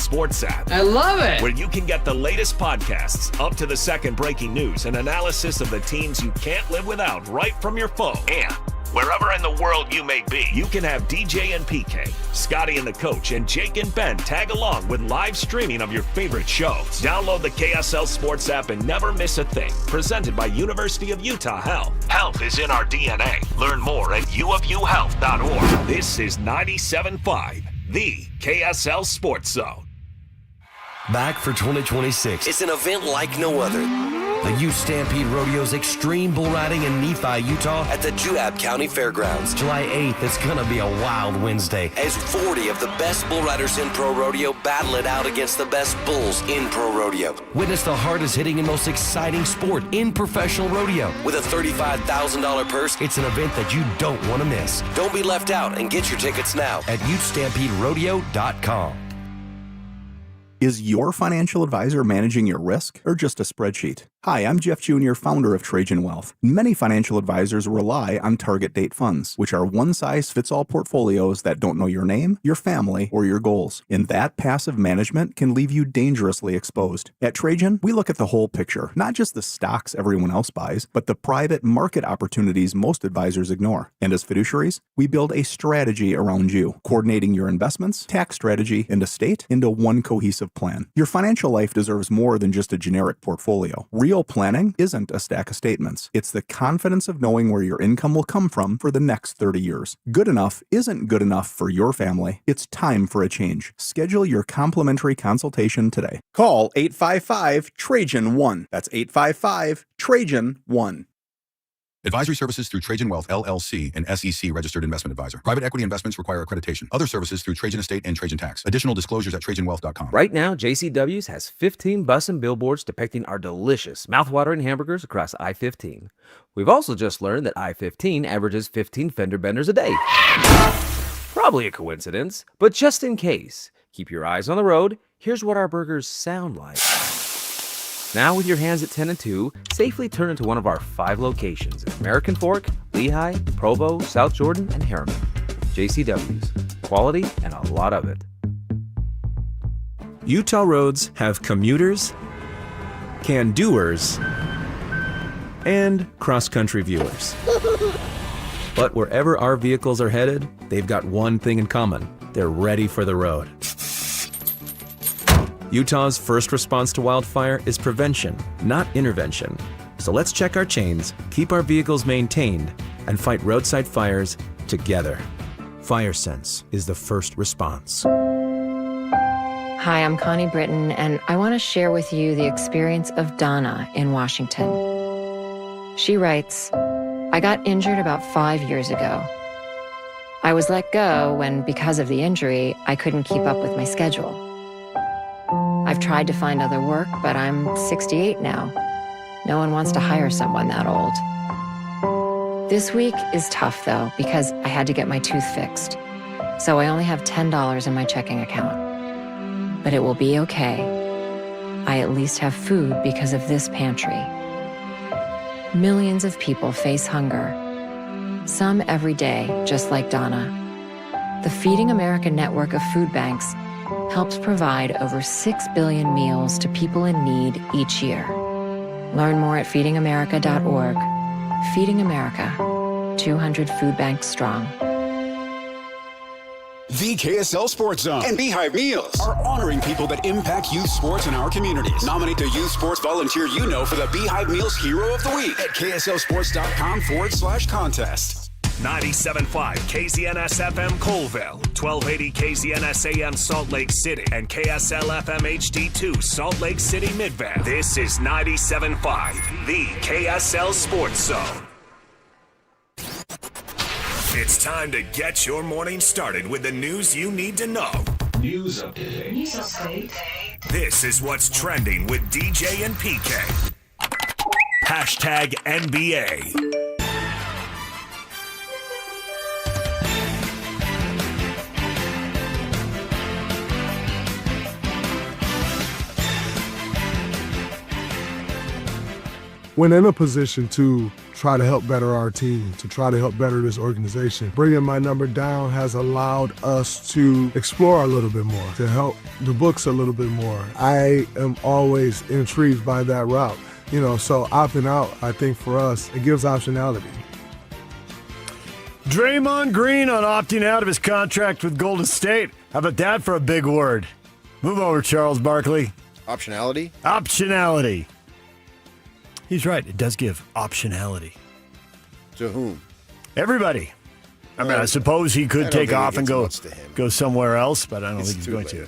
Sports app. I love it! Where you can get the latest podcasts, up-to-the-second breaking news, and analysis of the teams you can't live without right from your phone. And wherever in the world you may be, you can have DJ and PK, Scotty and the Coach, and Jake and Ben tag along with live streaming of your favorite shows. Download the KSL Sports app and never miss a thing. Presented by University of Utah Health. Health is in our DNA. Learn more at uofuhealth.org. This is 97.5, the KSL Sports Zone. Back for 2026. It's an event like no other. The Utes Stampede Rodeo's Extreme Bull Riding in Nephi, Utah at the Juab County Fairgrounds. July 8th, it's going to be a wild Wednesday as 40 of the best bull riders in pro rodeo battle it out against the best bulls in pro rodeo. Witness the hardest hitting and most exciting sport in professional rodeo. With a $35,000 purse, it's an event that you don't want to miss. Don't be left out and get your tickets now at UtesStampedeRodeo.com. Is your financial advisor managing your risk or just a spreadsheet? Hi, I'm Jeff Jr., founder of Trajan Wealth. Many financial advisors rely on target date funds, which are one-size-fits-all portfolios that don't know your name, your family, or your goals. And that passive management can leave you dangerously exposed. At Trajan, we look at the whole picture, not just the stocks everyone else buys, but the private market opportunities most advisors ignore. And as fiduciaries, we build a strategy around you, coordinating your investments, tax strategy, and estate into one cohesive plan. Your financial life deserves more than just a generic portfolio. Real planning isn't a stack of statements. It's the confidence of knowing where your income will come from for the next 30 years. Good enough isn't good enough for your family. It's time for a change. Schedule your complimentary consultation today. Call 855-TRAJAN-1. That's 855-TRAJAN-1. Advisory services through Trajan Wealth, LLC, an SEC registered investment advisor. Private equity investments require accreditation. Other services through Trajan Estate and Trajan Tax. Additional disclosures at TrajanWealth.com. Right now, JCW's has 15 bus and billboards depicting our delicious, mouthwatering hamburgers across I-15. We've also just learned that I-15 averages 15 fender benders a day. Probably a coincidence, but just in case, keep your eyes on the road. Here's what our burgers sound like. Now, with your hands at 10 and 2, safely turn into one of our 5 locations: American Fork, Lehigh, Provo, South Jordan, and Harriman. JCW's. Quality and a lot of it. Utah roads have commuters, can-doers, and cross-country viewers. But wherever our vehicles are headed, they've got one thing in common. They're ready for the road. Utah's first response to wildfire is prevention, not intervention. So let's check our chains, keep our vehicles maintained, and fight roadside fires together. FireSense is the first response. Hi, I'm Connie Britton, and I want to share with you the experience of Donna in Washington. She writes, I got injured about 5 years ago. I was let go when, because of the injury, I couldn't keep up with my schedule. I've tried to find other work, but I'm 68 now. No one wants to hire someone that old. This week is tough, though, because I had to get my tooth fixed. So I only have $10 in my checking account. But it will be okay. I at least have food because of this pantry. Millions of people face hunger. Some every day, just like Donna. The Feeding America network of food banks helps provide over 6 billion meals to people in need each year. Learn more at feedingamerica.org. Feeding America, 200 food banks strong. The KSL Sports Zone and Beehive Meals are honoring people that impact youth sports in our communities. Nominate the youth sports volunteer you know for the Beehive Meals Hero of the Week at KSLSports.com/contest. 97.5 KZNS FM Colville, 1280 KZNS AM Salt Lake City, and KSL FM HD2 Salt Lake City Midvale. This is 97.5, the KSL Sports Zone. It's time to get your morning started with the news you need to know. News update. News update. This is what's trending with DJ and PK. Hashtag NBA. When in a position to try to help better our team, to try to help better this organization. Bringing my number down has allowed us to explore a little bit more, to help the books a little bit more. I am always intrigued by that route. So opting out, I think for us, it gives optionality. Draymond Green on opting out of his contract with Golden State. How about that for a big word? Move over, Charles Barkley. Optionality? Optionality. He's right. It does give optionality. To whom? Everybody. I mean, I suppose he could take off and go somewhere else, but I don't think he's going to.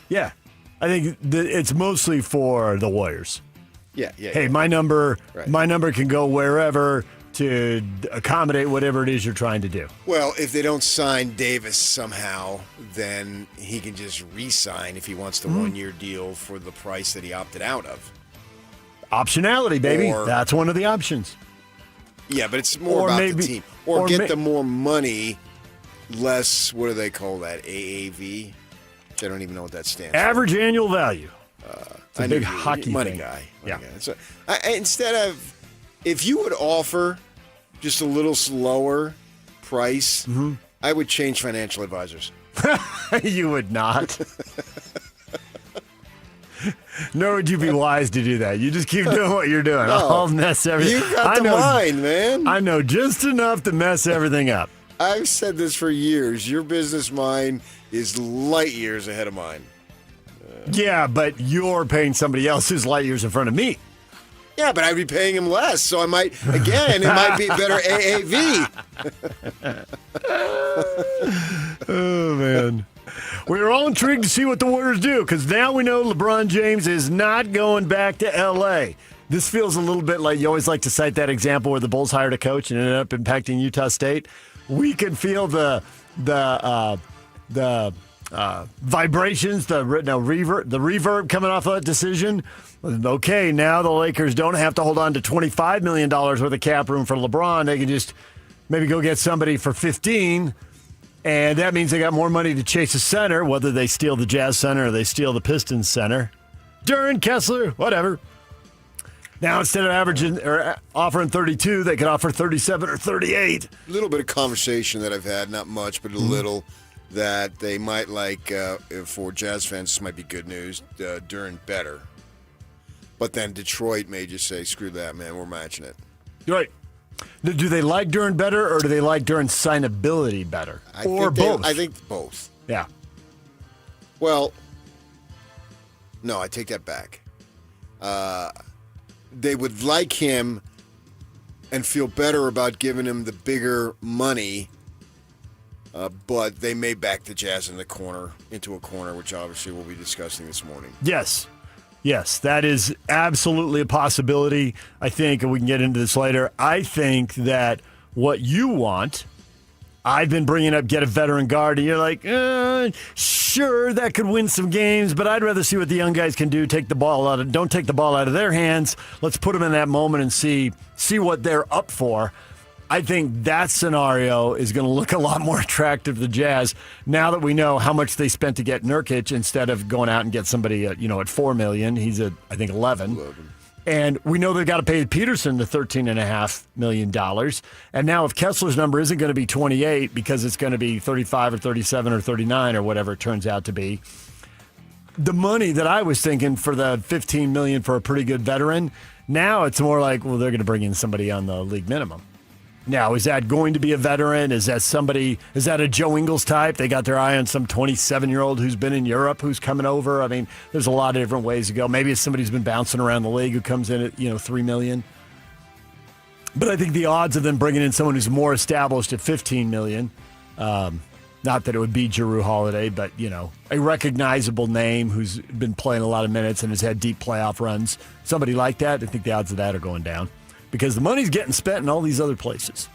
Yeah. I think it's mostly for the Warriors. Yeah. Hey, my number can go wherever to accommodate whatever it is you're trying to do. Well, if they don't sign Davis somehow, then he can just re-sign if he wants the one-year deal for the price that he opted out of. Optionality, baby. That's one of the options. Yeah, but it's more about the team. Or get the more money, less, what do they call that, AAV? I don't even know what that stands for. Average annual value. It's a big hockey money thing. guy. Yeah. So, instead of, if you would offer just a little slower price, I would change financial advisors. You would not. Nor would you be wise to do that. You just keep doing what you're doing. No. I'll mess everything. You got the mind, man. I know just enough to mess everything up. I've said this for years. Your business mind is light years ahead of mine. Yeah, but you're paying somebody else who's light years in front of me. Yeah, but I'd be paying him less, so I might, again, it might be better AAV. Oh, man. We're all intrigued to see what the Warriors do, because now we know LeBron James is not going back to L.A. This feels a little bit like, you always like to cite that example where the Bulls hired a coach and ended up impacting Utah State. We can feel the vibrations, the reverb coming off of that decision. Okay, now the Lakers don't have to hold on to $25 million worth of cap room for LeBron. They can just maybe go get somebody for 15, and that means they got more money to chase a center, whether they steal the Jazz center or they steal the Pistons center. Duren, Kessler, whatever. Now, instead of averaging or offering 32, they could offer 37 or 38. A little bit of conversation that I've had, not much, but a little, that they might like, for Jazz fans, this might be good news, Duren better. But then Detroit may just say, screw that, man, we're matching it. Right. Do they like Duren better, or do they like Duren's signability better? Or both? I think both. Yeah. Well, no, I take that back. They would like him and feel better about giving him the bigger money, but they may back the Jazz into a corner, which obviously we'll be discussing this morning. Yes, that is absolutely a possibility. I think, and we can get into this later, I think that what you want, I've been bringing up get a veteran guard, and you're like, sure, that could win some games, but I'd rather see what the young guys can do. Don't take the ball out of their hands. Let's put them in that moment and see what they're up for. I think that scenario is going to look a lot more attractive to the Jazz now that we know how much they spent to get Nurkic instead of going out and get somebody at $4 million. He's at, I think, 11. And we know they've got to pay Peterson the $13.5 million. And now if Kessler's number isn't going to be 28 because it's going to be 35 or 37 or 39 or whatever it turns out to be, the money that I was thinking for the $15 million for a pretty good veteran, now it's more like, well, they're going to bring in somebody on the league minimum. Now, is that going to be a veteran? Is that a Joe Ingles type? They got their eye on some 27-year-old who's been in Europe who's coming over. I mean, there's a lot of different ways to go. Maybe it's somebody who's been bouncing around the league who comes in at, $3 million. But I think the odds of them bringing in someone who's more established at $15 million, not that it would be Jrue Holiday, but, a recognizable name who's been playing a lot of minutes and has had deep playoff runs, somebody like that, I think the odds of that are going down. Because the money's getting spent in all these other places.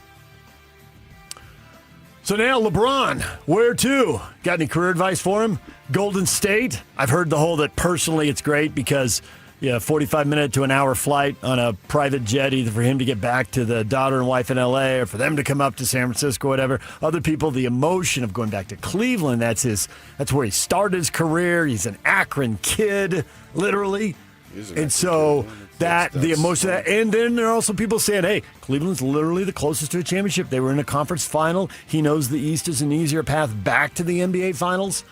So now LeBron, where to? Got any career advice for him? Golden State. I've heard the whole that personally it's great because 45-minute to an hour flight on a private jet, either for him to get back to the daughter and wife in L.A. or for them to come up to San Francisco, whatever. Other people, the emotion of going back to Cleveland, that's where he started his career. He's an Akron kid, literally. And so the emotion of that, and then there are also people saying, hey, Cleveland's literally the closest to a championship. They were in a conference final. He knows the East is an easier path back to the NBA Finals.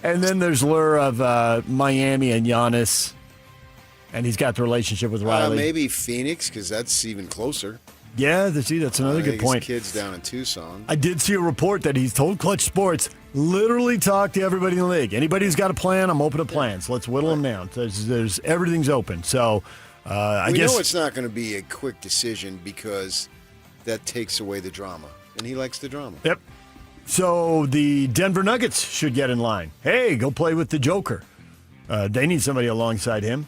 And then there's lure of Miami and Giannis, and he's got the relationship with Riley. Maybe Phoenix, because that's even closer. Yeah, that's another good point. His kid's down in Tucson. I did see a report that he's told Clutch Sports, literally talk to everybody in the league. Anybody who's got a plan, I'm open to plans. Let's whittle them down. There's everything's open. So I guess know it's not going to be a quick decision because that takes away the drama, and he likes the drama. Yep. So the Denver Nuggets should get in line. Hey, go play with the Joker. They need somebody alongside him.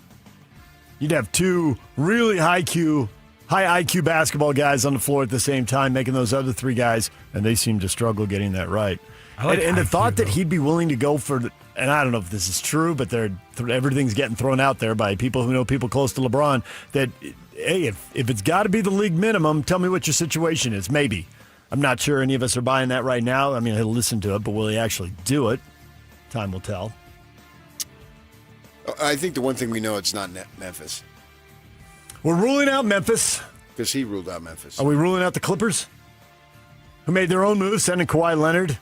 You'd have two really high IQ basketball guys on the floor at the same time, making those other three guys, and they seem to struggle getting that right. And the thought that he'd be willing to go for, and I don't know if this is true, but everything's getting thrown out there by people who know people close to LeBron, that, hey, if it's got to be the league minimum, tell me what your situation is. Maybe. I'm not sure any of us are buying that right now. I mean, he'll listen to it, but will he actually do it? Time will tell. I think the one thing we know, it's not Memphis. We're ruling out Memphis. Because he ruled out Memphis. Are we ruling out the Clippers? Who made their own move, sending Kawhi Leonard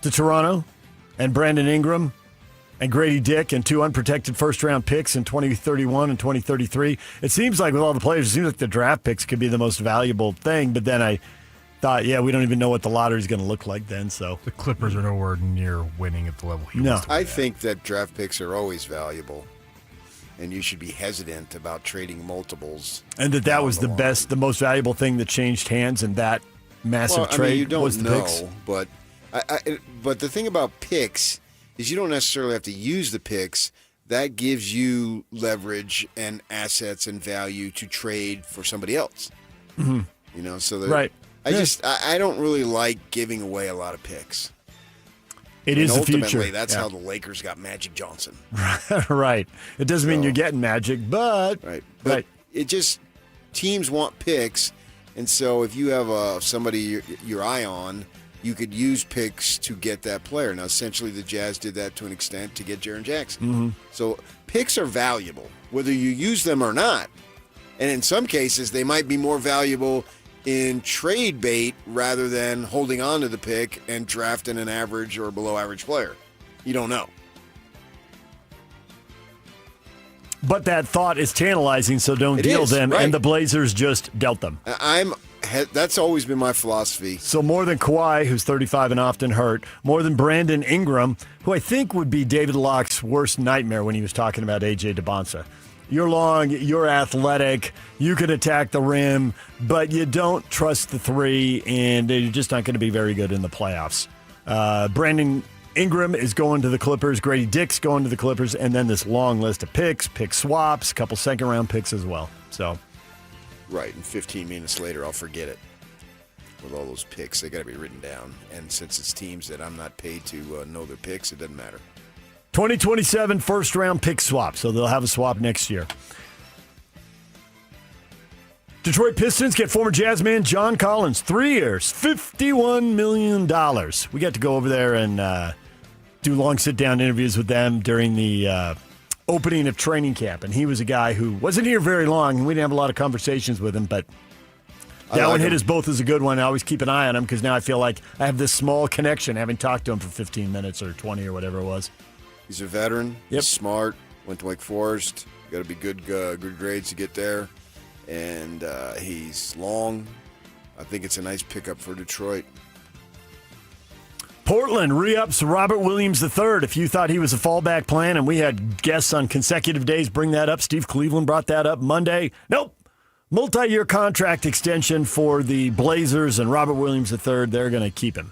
to Toronto, and Brandon Ingram, and Grady Dick, and 2 unprotected first-round picks in 2031 and 2033. It seems like with all the players, it seems like the draft picks could be the most valuable thing, but then I thought, we don't even know what the lottery is going to look like then. So the Clippers are nowhere near winning at the level he was. I think that draft picks are always valuable. And you should be hesitant about trading multiples. And that was the most valuable thing that changed hands in that massive trade. You don't was the know, picks. but the thing about picks is you don't necessarily have to use the picks. That gives you leverage and assets and value to trade for somebody else. Mm-hmm. So right. I don't really like giving away a lot of picks. It is the future. Ultimately, that's how the Lakers got Magic Johnson. Right. It doesn't mean you're getting Magic, but... Right. It just... Teams want picks, and so if you have somebody your eye on, you could use picks to get that player. Now, essentially, the Jazz did that to an extent to get Jaren Jackson. Mm-hmm. So picks are valuable, whether you use them or not. And in some cases, they might be more valuable in trade bait rather than holding on to the pick and drafting an average or below average player. You don't know. But that thought is tantalizing, so don't deal them. Right. And the Blazers just dealt them. That's always been my philosophy. So more than Kawhi, who's 35 and often hurt, more than Brandon Ingram, who I think would be David Locke's worst nightmare when he was talking about A.J. DeBonsa. You're long, you're athletic, you can attack the rim, but you don't trust the three, and you're just not going to be very good in the playoffs. Brandon Ingram is going to the Clippers, Grady Dick's going to the Clippers, and then this long list of pick swaps, a couple second-round picks as well. So, right, and 15 minutes later, I'll forget it. With all those picks, they got to be written down. And since it's teams that I'm not paid to know their picks, it doesn't matter. 2027 first-round pick swap, so they'll have a swap next year. Detroit Pistons get former Jazz man John Collins, 3 years, $51 million. We got to go over there and do long sit-down interviews with them during the opening of training camp, and he was a guy who wasn't here very long, and we didn't have a lot of conversations with him, but that one hit us both as a good one. I always keep an eye on him because now I feel like I have this small connection having talked to him for 15 minutes or 20 or whatever it was. He's a veteran. Yep. He's smart. Went to Wake Forest. Got to be good grades to get there. And he's long. I think it's a nice pickup for Detroit. Portland re-ups Robert Williams III. If you thought he was a fallback plan, and we had guests on consecutive days bring that up, Steve Cleveland brought that up Monday. Nope. Multi-year contract extension for the Blazers and Robert Williams III. They're going to keep him.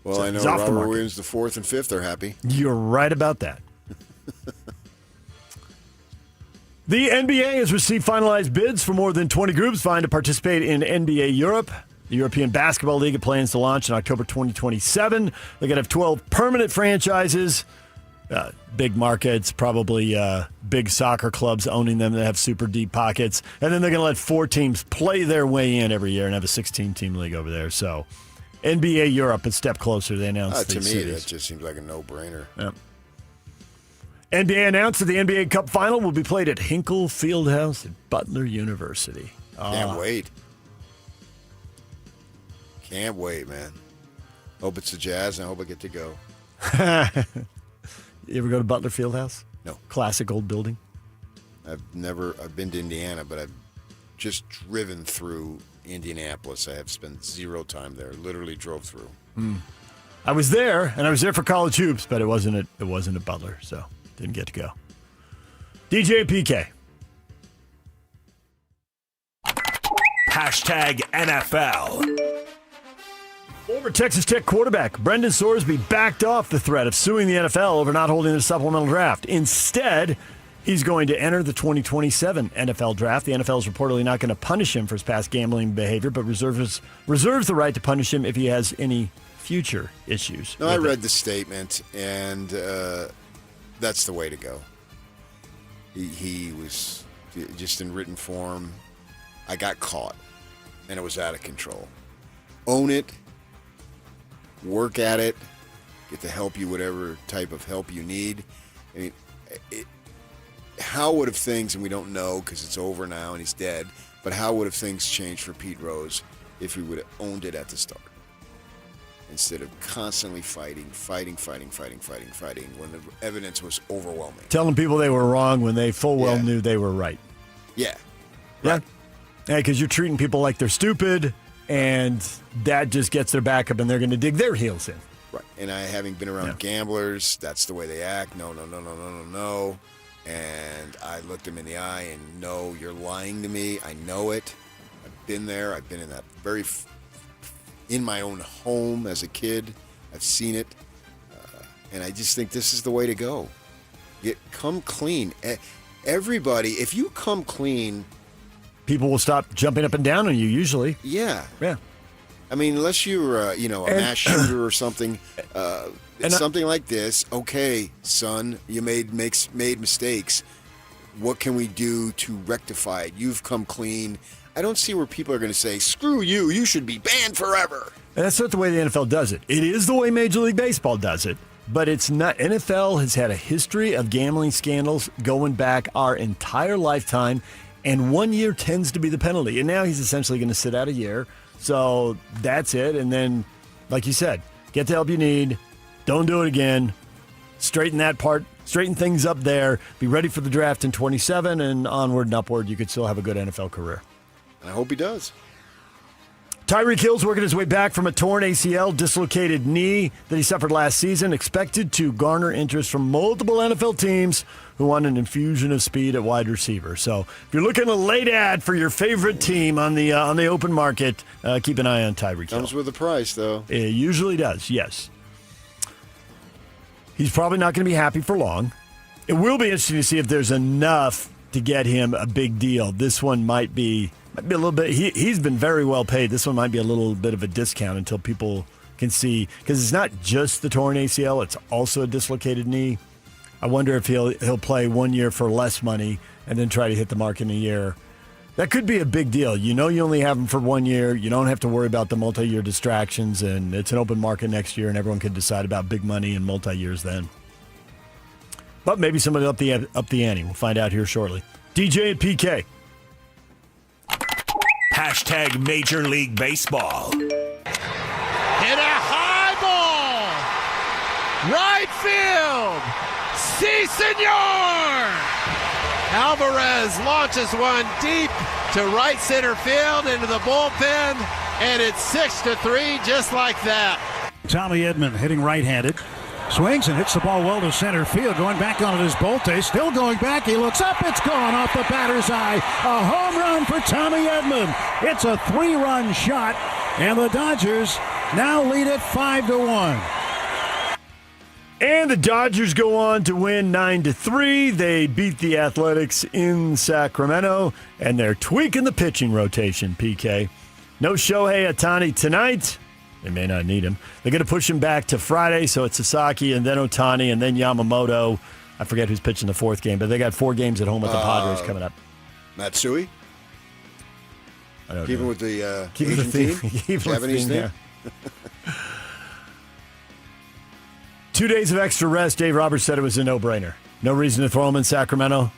Well, I know Robert Williams IV and V are happy. You're right about that. The NBA has received finalized bids for more than 20 groups vying to participate in NBA Europe. The European Basketball League plans to launch in October 2027. They're going to have 12 permanent franchises, big markets, probably big soccer clubs owning them that have super deep pockets. And then they're going to let 4 teams play their way in every year and have a 16-team league over there. So NBA Europe, a step closer. They announced to me, cities. that just seems like a no-brainer. Yep. NBA announced that the NBA Cup Final will be played at Hinkle Fieldhouse at Butler University. Can't wait. Can't wait, man. Hope it's the Jazz, and I hope I get to go. You ever go to Butler Fieldhouse? No. Classic old building. I've been to Indiana, but I've just driven through Indianapolis. I have spent zero time there. Literally drove through. I was there, and I was there for college hoops, but it wasn't at Butler, so didn't get to go. DJ and PK. Hashtag NFL. Former Texas Tech quarterback Brendan Sorsby backed off the threat of suing the NFL over not holding the supplemental draft. Instead, he's going to enter the 2027 NFL draft. The NFL is reportedly not going to punish him for his past gambling behavior, but reserves the right to punish him if he has any future issues. No, I read the statement, and that's the way to go. He was just in written form. I got caught, and it was out of control. Own it. Work at it. Get the help you, whatever type of help you need. I mean, how would have things, and we don't know because it's over now and he's dead, but how would have things changed for Pete Rose if he would have owned it at the start? Instead of constantly fighting when the evidence was overwhelming. Telling people they were wrong when they full well knew they were right. Yeah. Right. Yeah, because you're treating people like they're stupid, and that just gets their back up, and they're going to dig their heels in. Right. And having been around gamblers, that's the way they act. No. And I looked him in the eye and, no, you're lying to me. I know it. I've been there. I've been in that in my own home as a kid. I've seen it. And I just think this is the way to go. Come clean. Everybody, if you come clean, people will stop jumping up and down on you usually. Yeah. Yeah. I mean, unless you're, a mass shooter or something, something like this. Okay, son, you made mistakes. What can we do to rectify it? You've come clean. I don't see where people are going to say, screw you, you should be banned forever. And that's not the way the NFL does it. It is the way Major League Baseball does it, but it's not. NFL has had a history of gambling scandals going back our entire lifetime, and 1 year tends to be the penalty. And now he's essentially going to sit out a year. So that's it. And then, like you said, get the help you need. Don't do it again. Straighten things up there. Be ready for the draft in 27 and onward and upward. You could still have a good NFL career. I hope he does. Tyreek Hill's working his way back from a torn ACL, dislocated knee that he suffered last season, expected to garner interest from multiple NFL teams who want an infusion of speed at wide receiver. So if you're looking a late ad for your favorite team on the open market, keep an eye on Tyreek Hill. Comes with a price, though. It usually does, yes. He's probably not going to be happy for long. It will be interesting to see if there's enough to get him a big deal. This one might be a little bit. He's been very well paid. This one might be a little bit of a discount until people can see, because it's not just the torn ACL; it's also a dislocated knee. I wonder if he'll play 1 year for less money and then try to hit the mark in a year. That could be a big deal. You know, you only have him for 1 year. You don't have to worry about the multi-year distractions, and it's an open market next year, and everyone can decide about big money and multi-years then. But maybe somebody up the ante. We'll find out here shortly. DJ and PK. Hashtag Major League Baseball. Hit a high ball. Right field. Si, senor. Alvarez launches one deep to right center field into the bullpen, and it's 6-3 just like that. Tommy Edman hitting right-handed. Swings and hits the ball well to center field. Going back on it is Bolte. Still going back. He looks up. It's gone off the batter's eye. A home run for Tommy Edman. It's a 3-run shot, and the Dodgers now lead it 5-1. And the Dodgers go on to win 9-3. They beat the Athletics in Sacramento, and they're tweaking the pitching rotation, PK. No Shohei Ohtani tonight. They may not need him. They're going to push him back to Friday, so it's Sasaki and then Ohtani and then Yamamoto. I forget who's pitching the fourth game, but they got 4 games at home with the Padres coming up. Matsui? I don't Keep know. him with the Keep Asian the team? Keep Japanese team? Yeah. 2 days of extra rest. Dave Roberts said it was a no-brainer. No reason to throw them in Sacramento.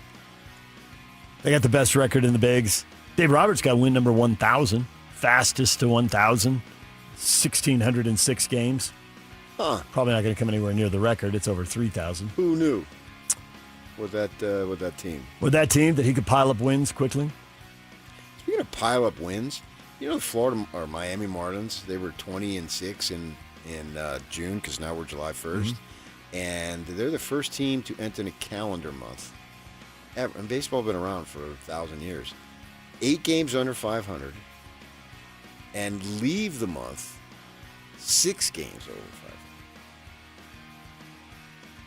They got the best record in the bigs. Dave Roberts got win number 1,000. Fastest to 1,000. 1,606 games. Huh. Probably not going to come anywhere near the record. It's over 3,000. Who knew? With that team. With that team, that he could pile up wins quickly. Speaking of pile up wins, you know the Florida or Miami Marlins, they were 20-6 in June because now we're July 1st, and they're the first team to enter a calendar month ever. And baseball been around for 1,000 years. 8 games under 500, and leave the month 6 games over 500.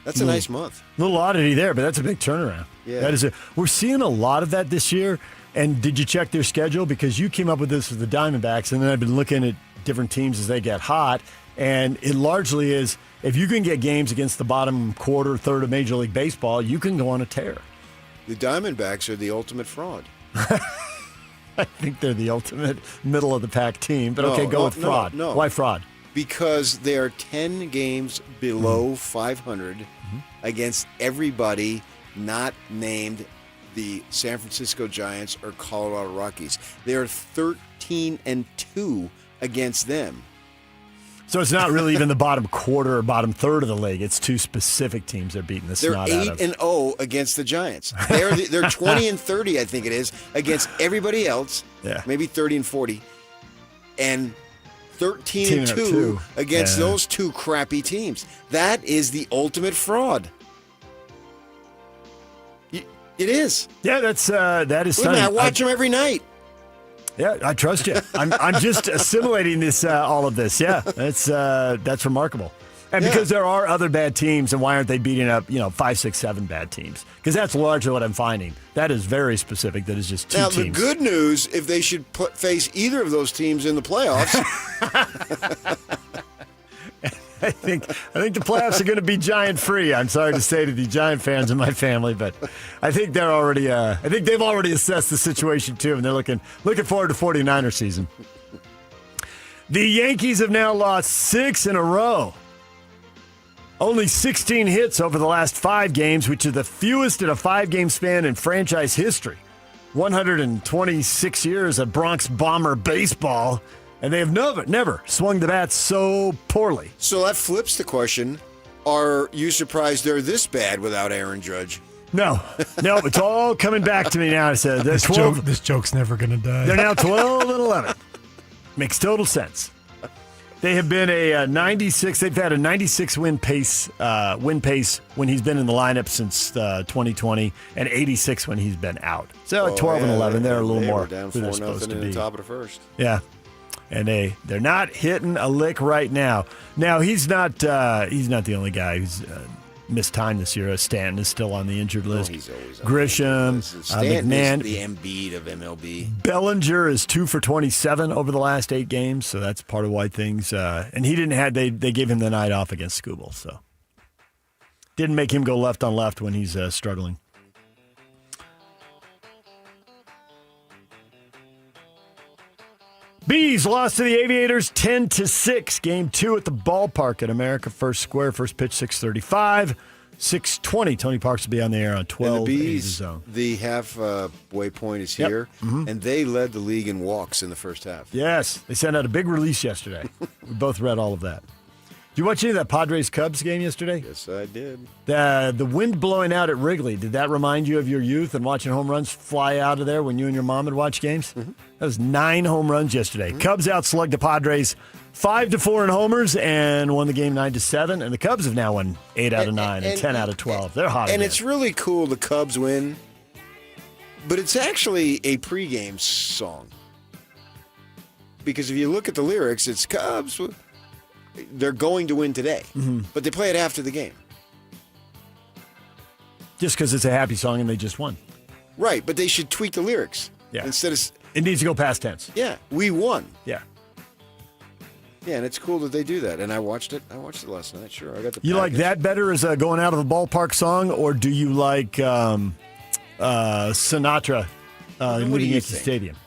That's a nice month. A little oddity there, but that's a big turnaround. Yeah. That is we're seeing a lot of that this year. And did you check their schedule? Because you came up with this with the Diamondbacks, and then I've been looking at different teams as they get hot. And it largely is, if you can get games against the bottom quarter, third of Major League Baseball, you can go on a tear. The Diamondbacks are the ultimate fraud. I think they're the ultimate middle-of-the-pack team. But okay, go with fraud. No. Why fraud? Because they are 10 games below 500 against everybody not named the San Francisco Giants or Colorado Rockies. They are 13-2 against them. So it's not really even the bottom quarter or bottom third of the league. It's 2 specific teams they're beating the snot out of. They're 8-0 against the Giants. They're 20-30, I think it is, against everybody else. Yeah. Maybe 30-40, and 13-2 against those 2 crappy teams. That is the ultimate fraud. It is. Yeah, that is stunning. I watch them every night. Yeah, I trust you. I'm just assimilating this, all of this. Yeah, that's remarkable. And because there are other bad teams, and why aren't they beating up 5, 6, 7 bad teams? Because that's largely what I'm finding. That is very specific. That is just 2 teams. Now the good news, if they should face either of those teams in the playoffs. I think the playoffs are going to be Giant free. I'm sorry to say to the Giant fans in my family, but I think they're already. I think they've already assessed the situation too, and they're looking forward to 49er season. The Yankees have now lost 6 in a row. Only 16 hits over the last 5 games, which is the fewest in a 5-game span in franchise history. 126 years of Bronx Bomber baseball. And they have never swung the bat so poorly. So that flips the question. Are you surprised they're this bad without Aaron Judge? No, it's all coming back to me now. This joke's never going to die. They're now 12-11. Makes total sense. They have been they've had a 96 win pace when he's been in the lineup since 2020, and 86 when he's been out. So 12-11, they're a little more down who they're 4-0 supposed to in be. the top of the first. Yeah. And they're not hitting a lick right now. Now he's not the only guy who's missed time this year. Stanton is still on the injured list. He's always Grisham, Stanton McMahon, is the Embiid of MLB. Bellinger is 2 for 27 over the last 8 games, so that's part of why things. And he didn't have they gave him the night off against Skubal, so didn't make him go left on left when he's struggling. Bees lost to the Aviators 10-6. Game 2 at the ballpark at America First Square. First pitch 6:35. 6:20. Tony Parks will be on the air on 12. And the Bees, zone. the halfway point is here, and they led the league in walks in the first half. Yes, they sent out a big release yesterday. We both read all of that. Did you watch any of that Padres-Cubs game yesterday? Yes, I did. The wind blowing out at Wrigley, did that remind you of your youth and watching home runs fly out of there when you and your mom would watch games? Mm-hmm. That was 9 home runs yesterday. Mm-hmm. Cubs outslugged the Padres 5-4 in homers and won the game 9-7. And the Cubs have now won 8 out of 9 and 10 out of 12. They're hot. And it's really cool the Cubs win, but it's actually a pregame song. Because if you look at the lyrics, it's Cubs. They're going to win today, but they play it after the game. Just because it's a happy song and they just won. Right, but they should tweak the lyrics. Yeah. Instead of... It needs to go past tense. Yeah, we won. Yeah. Yeah, and it's cool that they do that. And I watched it. Last night. Sure, I got the. You like that better as a going out of the ballpark song, or do you like Sinatra leading into the stadium?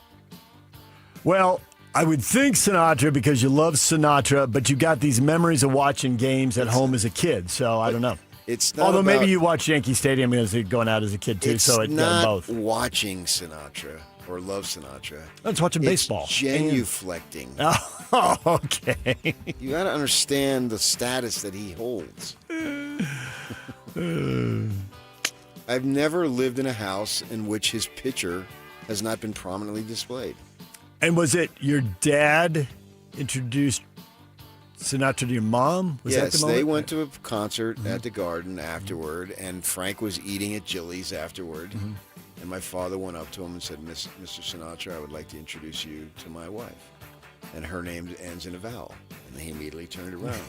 Well, I would think Sinatra because you love Sinatra, but you got these memories of watching games at home as a kid. So I don't know. It's not. Although about, maybe you watched Yankee Stadium as going out as a kid too, so it got both. It's not watching Sinatra or love Sinatra. Let's watch baseball. It's genuflecting. Oh, okay. You got to understand the status that he holds. I've never lived in a house in which his picture has not been prominently displayed. And was it your dad introduced Sinatra to your mom? Was that the moment? They went to a concert at the Garden afterward, and Frank was eating at Jilly's afterward. Mm-hmm. And my father went up to him and said, Mr. Sinatra, I would like to introduce you to my wife. And her name ends in a vowel. And he immediately turned around.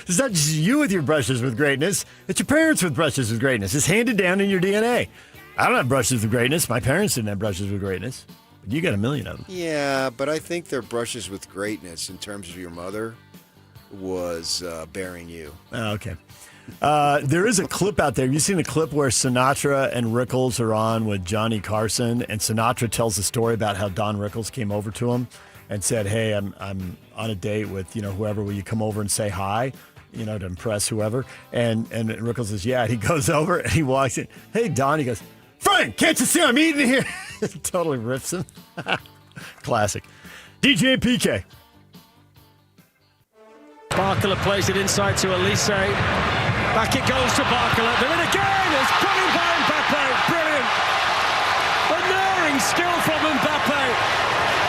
It's not just you with your brushes with greatness. It's your parents with brushes with greatness. It's handed down in your DNA. I don't have brushes with greatness. My parents didn't have brushes with greatness. But you got a million of them. Yeah, but I think their brushes with greatness in terms of your mother was bearing you. Oh, okay. There is a clip out there. Have you seen the clip where Sinatra and Rickles are on with Johnny Carson, and Sinatra tells the story about how Don Rickles came over to him and said, "Hey, I'm on a date with whoever. Will you come over and say hi? To impress whoever." And Rickles says, "Yeah." And he goes over and he walks in. "Hey, Don." He goes, "Frank, can't you see I'm eating here?" Totally rips him. Classic. DJ PK. Barkala plays it inside to Elise. Back it goes to Barkala. They're in again. It's put in by Mbappe. Brilliant. Unerring skill from Mbappe.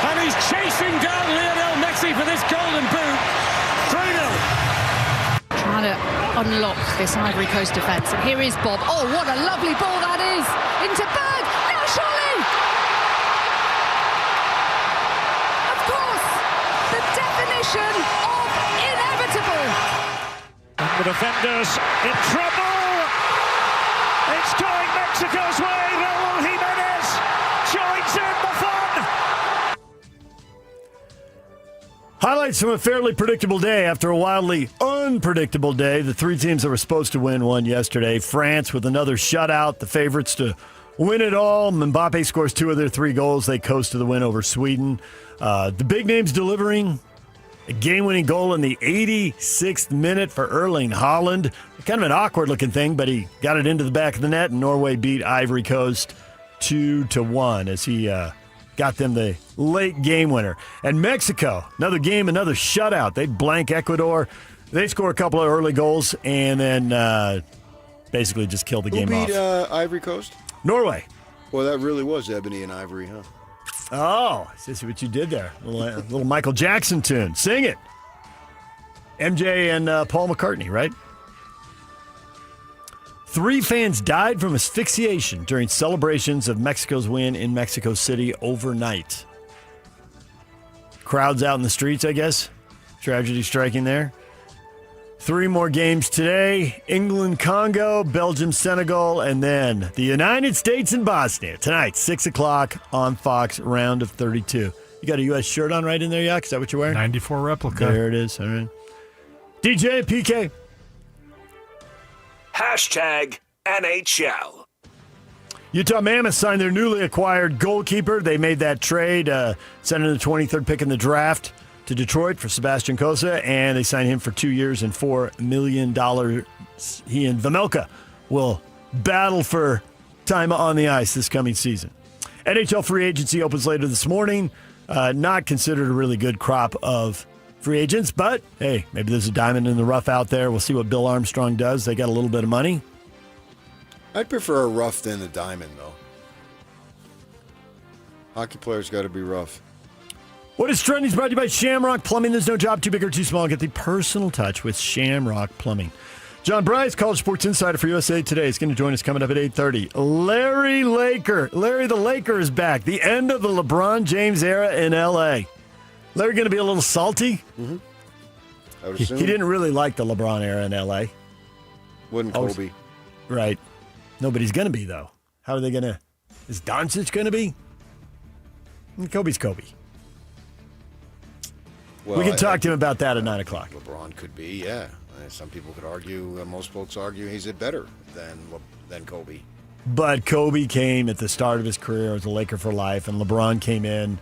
And he's chasing down Lionel Messi for this golden boot. 3-0. Trying to unlock this Ivory Coast defence. And here is Bob. Oh, what a lovely ball that is. Into Berg. Now surely. Of course. The definition of inevitable. The defenders in trouble. It's going Mexico's way. Raúl Jiménez joins in the fun. Highlights from a fairly predictable day after a wildly unpredictable day. The three teams that were supposed to win won yesterday. France with another shutout, the favorites to win it all. Mbappe scores 2 of their 3 goals. They coast to the win over Sweden. The big names delivering a game-winning goal in the 86th minute for Erling Haaland. Kind of an awkward-looking thing, but he got it into the back of the net, and Norway beat Ivory Coast 2-1 as he got them the late game winner. And Mexico, another game, another shutout. They blank Ecuador. They score a couple of early goals and then basically just kill the game off. Who beat Ivory Coast? Norway. Well, that really was ebony and ivory, huh? Oh, this is what you did there. A little Michael Jackson tune. Sing it. MJ and Paul McCartney, right? 3 fans died from asphyxiation during celebrations of Mexico's win in Mexico City overnight. Crowds out in the streets, I guess. Tragedy striking there. 3 more games today. England, Congo, Belgium, Senegal, and then the United States and Bosnia. Tonight, 6 o'clock on Fox, round of 32. You got a U.S. shirt on right in there, Yak? Is that what you're wearing? 94 replica. There it is. All right. DJ, PK. Hashtag NHL. Utah Mammoth signed their newly acquired goalkeeper. They made that trade, sending the 23rd pick in the draft to Detroit for Sebastian Kosa, and they signed him for 2 years and $4 million. He and Vemelka will battle for time on the ice this coming season. NHL free agency opens later this morning. Not considered a really good crop of free agents, but hey, maybe there's a diamond in the rough out there. We'll see what Bill Armstrong does. They got a little bit of money. I'd prefer a rough than a diamond, though. Hockey players got to be rough. What is trending is brought to you by Shamrock Plumbing. There's no job too big or too small. Get the personal touch with Shamrock Plumbing. John Bryce, College Sports Insider for USA Today, is going to join us coming up at 8:30. Larry the Laker is back. The end of the LeBron James era in L.A. Larry going to be a little salty. Mm-hmm. I would He assume. didn't really like the LeBron era in L.A. Wouldn't Kobe. Right. Nobody's going to be, though. How are they going to? Is Doncic going to be? Kobe's Kobe. Well, we can talk to him about that at 9 o'clock. LeBron could be, yeah. Some people could argue, most folks argue he's better than Kobe. But Kobe came at the start of his career as a Laker for life, and LeBron came in,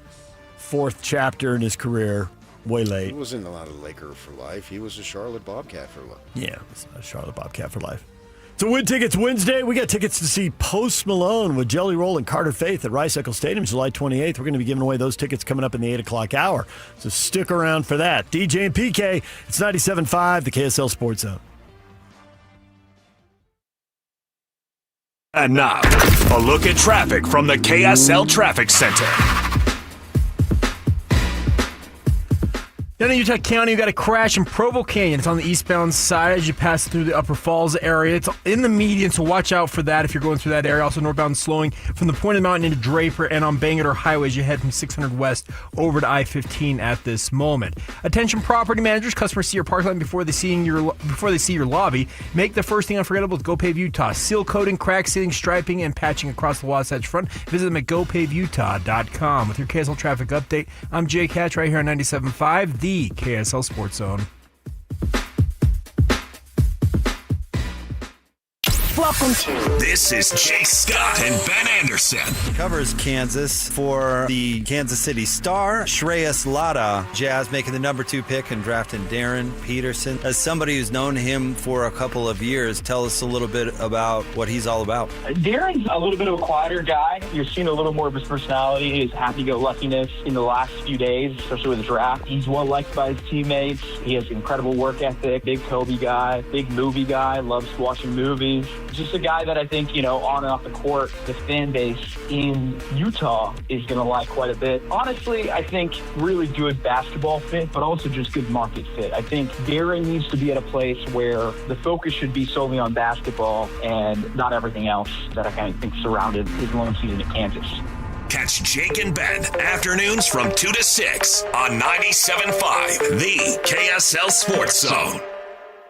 4th chapter in his career, way late. He wasn't a lot of Laker for life. He was a Charlotte Bobcat for life. Yeah, it's a Charlotte Bobcat for life. So Win Tickets Wednesday, we got tickets to see Post Malone with Jelly Roll and Carter Faith at Rice-Eccles Stadium July 28th. We're going to be giving away those tickets coming up in the 8 o'clock hour. So stick around for that. DJ and PK, it's 97.5, the KSL Sports Zone. And now, a look at traffic from the KSL Traffic Center. Down in Utah County, you got a crash in Provo Canyon. It's on the eastbound side as you pass through the Upper Falls area. It's in the median, so watch out for that if you're going through that area. Also northbound slowing from the point of the mountain into Draper and on Bangor Highway as you head from 600 West over to I-15 at this moment. Attention property managers, customers see your parking lot before they see your lobby. Make the first thing unforgettable with GoPave Utah. Seal coating, crack sealing, striping, and patching across the Wasatch Front. Visit them at GoPaveUtah.com. With your KSL traffic update, I'm Jake Hatch right here on 97.5, the KSL Sports Zone. Welcome to This is Jake Scott and Ben Anderson. Covers Kansas for the Kansas City Star. Shreyas Laddha, Jazz making the number 2 pick and drafting Darren Peterson. As somebody who's known him for a couple of years, tell us a little bit about what he's all about. Darren's a little bit of a quieter guy. You're seeing a little more of his personality, his happy-go-luckiness in the last few days, especially with the draft. He's well-liked by his teammates. He has incredible work ethic, big Kobe guy, big movie guy, loves watching movies. Just a guy that I think, on and off the court, the fan base in Utah is going to like quite a bit. Honestly, I think really good basketball fit, but also just good market fit. I think Darren needs to be at a place where the focus should be solely on basketball and not everything else that I kind of think surrounded his long season at Kansas. Catch Jake and Ben afternoons from 2 to 6 on 97.5, the KSL Sports Zone.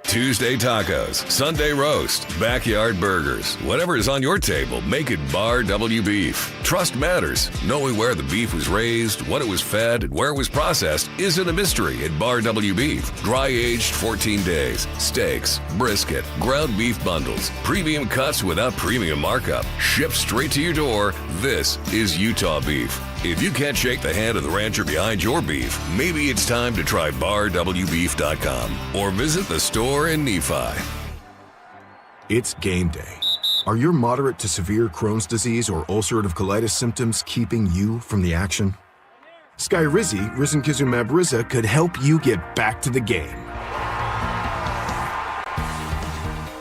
Tuesday tacos, Sunday roast, backyard burgers. Whatever is on your table, make it Bar W Beef. Trust matters. Knowing where the beef was raised, what it was fed, and where it was processed isn't a mystery at Bar W Beef. Dry-aged 14 days, steaks, brisket, ground beef bundles, premium cuts without premium markup, shipped straight to your door. This is Utah beef. If you can't shake the hand of the rancher behind your beef, maybe it's time to try BarWBeef.com or visit the store in Nephi. It's game day. Are your moderate to severe Crohn's disease or ulcerative colitis symptoms keeping you from the action? Skyrizi, risankizumab Riza, could help you get back to the game.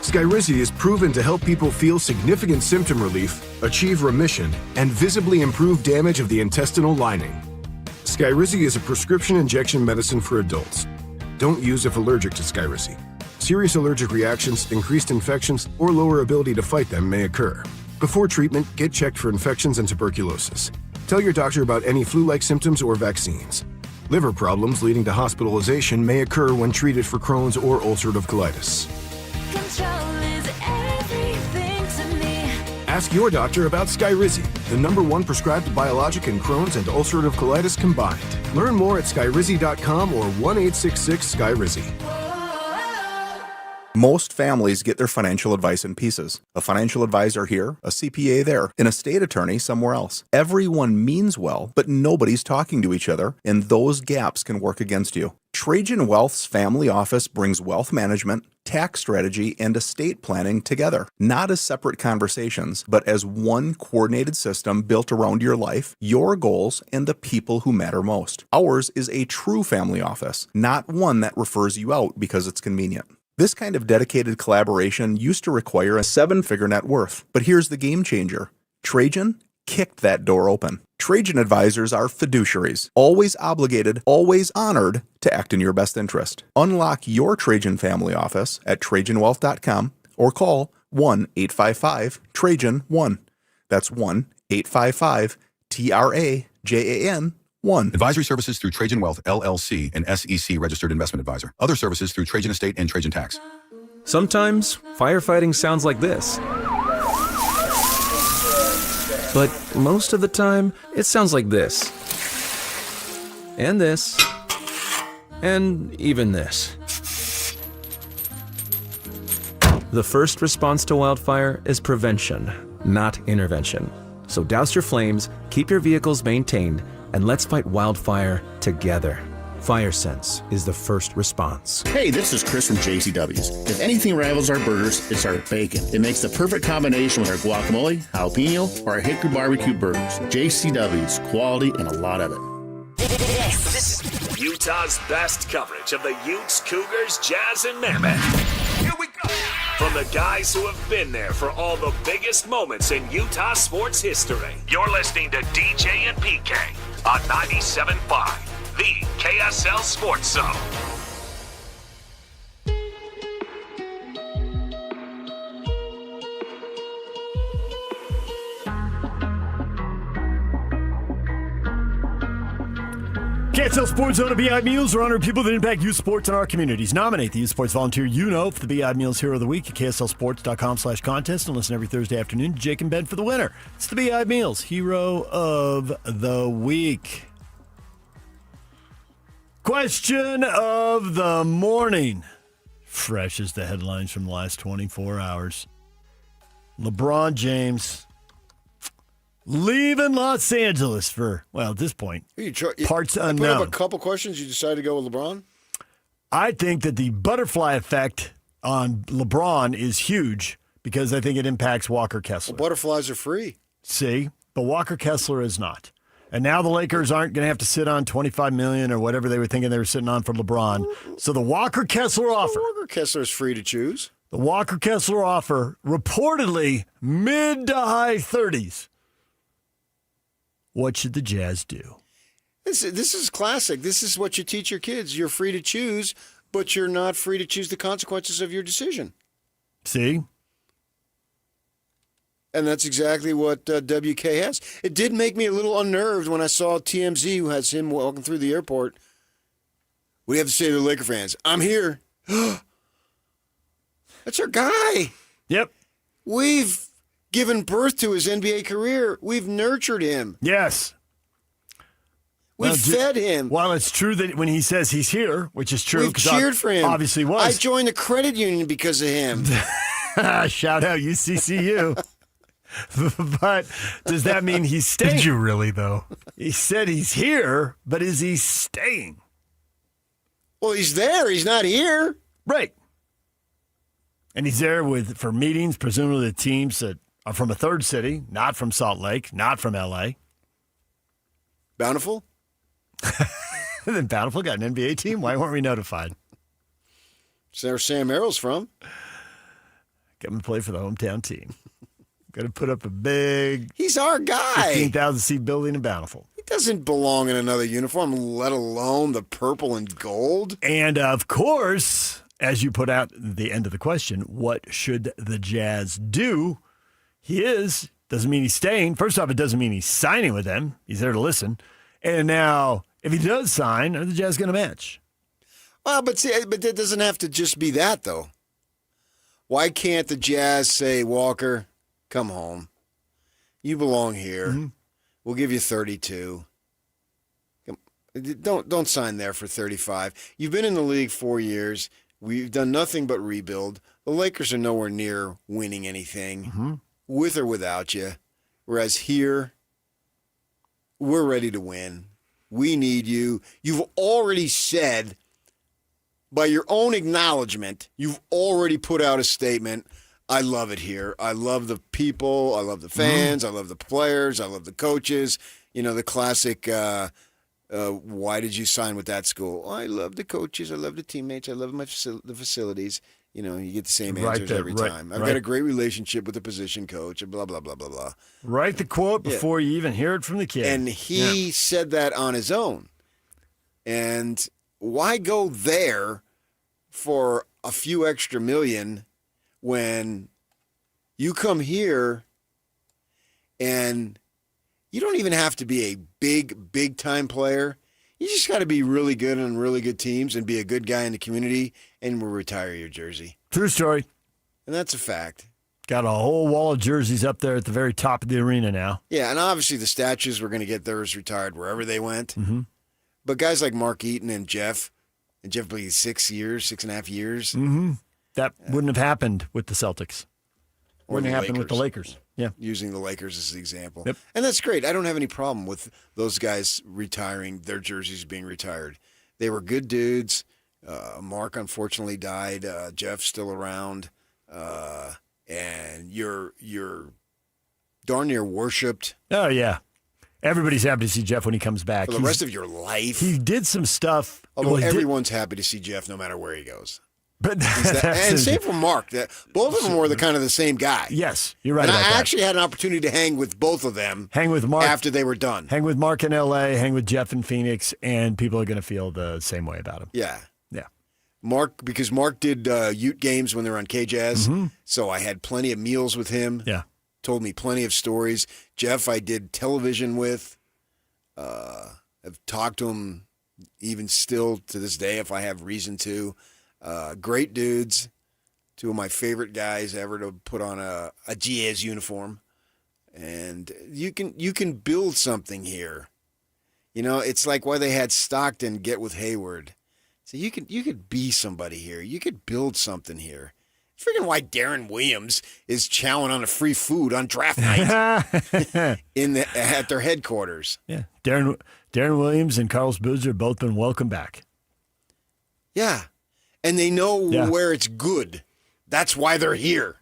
Skyrizi is proven to help people feel significant symptom relief, achieve remission, and visibly improve damage of the intestinal lining. Skyrizi is a prescription injection medicine for adults. Don't use if allergic to Skyrizi. Serious allergic reactions, increased infections, or lower ability to fight them may occur. Before treatment, get checked for infections and tuberculosis. Tell your doctor about any flu-like symptoms or vaccines. Liver problems leading to hospitalization may occur when treated for Crohn's or ulcerative colitis. Ask your doctor about Skyrizi, the #1 prescribed biologic in Crohn's and ulcerative colitis combined. Learn more at skyrizi.com or 1-866-SKYRIZI. Most families get their financial advice in pieces. A financial advisor here, a CPA there, and a state attorney somewhere else. Everyone means well, but nobody's talking to each other, and those gaps can work against you. Trajan Wealth's family office brings wealth management, tax strategy, and estate planning together, not as separate conversations, but as one coordinated system built around your life, your goals, and the people who matter most. Ours is a true family office, not one that refers you out because it's convenient. This kind of dedicated collaboration used to require a 7-figure net worth, but here's the game changer. Trajan kicked that door open. Trajan advisors are fiduciaries, always obligated, always honored to act in your best interest. Unlock your Trajan family office at TrajanWealth.com or call 1-855-TRAJAN-1. That's 1-855-TRAJAN-1. Advisory services through Trajan Wealth, LLC, an SEC registered investment advisor. Other services through Trajan Estate and Trajan Tax. Sometimes firefighting sounds like this. But most of the time, it sounds like this. And this. And even this. The first response to wildfire is prevention, not intervention. So douse your flames, keep your vehicles maintained, and let's fight wildfire together. Fire Sense is the first response. Hey, this is Chris from JCW's. If anything rivals our burgers, it's our bacon. It makes the perfect combination with our guacamole, jalapeno, or our hickory barbecue burgers. JCW's, quality and a lot of it. This is Utah's best coverage of the Utes, Cougars, Jazz, and Mammoth. Here we go. From the guys who have been there for all the biggest moments in Utah sports history. You're listening to DJ and PK on 97.5. The KSL Sports Zone. KSL Sports Zone of BI Meals are honoring people that impact youth sports in our communities. Nominate the Youth Sports Volunteer for the BI Meals Hero of the Week at KSLSports.com/contest and listen every Thursday afternoon to Jake and Ben for the winner. It's the BI Meals Hero of the Week. Question of the morning. Fresh as the headlines from the last 24 hours. LeBron James leaving Los Angeles for, well, at this point, parts unknown. I put up a couple questions. You decided to go with LeBron? I think that the butterfly effect on LeBron is huge because I think it impacts Walker Kessler. Well, butterflies are free. See? But Walker Kessler is not. And now the Lakers aren't going to have to sit on $25 million or whatever they were thinking they were sitting on for LeBron. So the Walker Kessler offer. Walker Kessler is free to choose. The Walker Kessler offer, reportedly mid to high 30s. What should the Jazz do? This is classic. This is what you teach your kids. You're free to choose, but you're not free to choose the consequences of your decision. See? And that's exactly what WK has. It did make me a little unnerved when I saw TMZ, who has him walking through the airport. We have to say to the Laker fans, I'm here. That's our guy. Yep. We've given birth to his NBA career. We've nurtured him. Yes. We've fed him. Well, it's true that when he says he's here, which is true. We've cheered for him. Obviously was. I joined the credit union because of him. Shout out UCCU. But does that mean he's staying? Did you really, though? He said he's here, but is he staying? Well, he's there. He's not here. Right. And he's there for meetings, presumably the teams that are from a third city, not from Salt Lake, not from L.A. Bountiful? Then Bountiful got an NBA team? Why weren't we notified? That's where Sam Merrill's from. Get him to play for the hometown team. Going to put up a big... He's our guy. 15,000-seat building in Bountiful. He doesn't belong in another uniform, let alone the purple and gold. And, of course, as you put out at the end of the question, what should the Jazz do? Doesn't mean he's staying. First off, it doesn't mean he's signing with them. He's there to listen. And now, if he does sign, are the Jazz going to match? Well, but that doesn't have to just be that, though. Why can't the Jazz say, Walker... Come home. You belong here. Mm-hmm. We'll give you 32. Don't sign there for 35. You've been in the league 4 years. We've done nothing but rebuild. The Lakers are nowhere near winning anything, with or without you. Whereas here, we're ready to win. We need you. You've already said, by your own acknowledgement, you've already put out a statement. I love it here. I love the people. I love the fans. I love the players. I love the coaches. You know, the classic, why did you sign with that school? I love the coaches. I love the teammates. I love the facilities. You know, you get the same answers every time. I've got a great relationship with the position coach, and blah, blah, blah, blah, blah. Write the quote before you even hear it from the kid. And he said that on his own. And why go there for a few extra million when you come here and you don't even have to be a big time player. You just got to be really good on really good teams and be a good guy in the community, and we'll retire your jersey. True story. And that's a fact. Got a whole wall of jerseys up there at the very top of the arena now. Yeah, and obviously the statues were going to get theirs retired wherever they went. Mm-hmm. But guys like Mark Eaton and Jeff played 6.5 years. Mm-hmm. That wouldn't have happened with the Celtics. Wouldn't have happened with the Lakers. Yeah. Using the Lakers as the example. Yep. And that's great. I don't have any problem with those guys retiring, their jerseys being retired. They were good dudes. Mark unfortunately died. Jeff's still around, and you're darn near worshipped. Oh yeah, everybody's happy to see Jeff when he comes back For the rest of your life. He did some stuff. Although everyone's happy to see Jeff no matter where he goes. But and same for Mark. Both of them were kind of the same guy. Yes, you're right. And about I that. actually had an opportunity to hang with both of them. Hang with Mark after they were done. Hang with Mark in L.A. Hang with Jeff in Phoenix, and people are going to feel the same way about him. Yeah. Yeah. Because Mark did Ute games when they were on K-Jazz, so I had plenty of meals with him. Yeah. Told me plenty of stories. Jeff, I did television with. I've talked to him even still to this day if I have reason to. Great dudes. Two of my favorite guys ever to put on a Jazz uniform. And you can build something here. You know, it's like why they had Stockton get with Hayward. So you could be somebody here. You could build something here. Freaking why Darren Williams is chowing on a free food on draft night at their headquarters. Yeah, Darren Williams and Carlos Boozer have both been welcome back. Yeah, and they know where it's good. That's why they're here,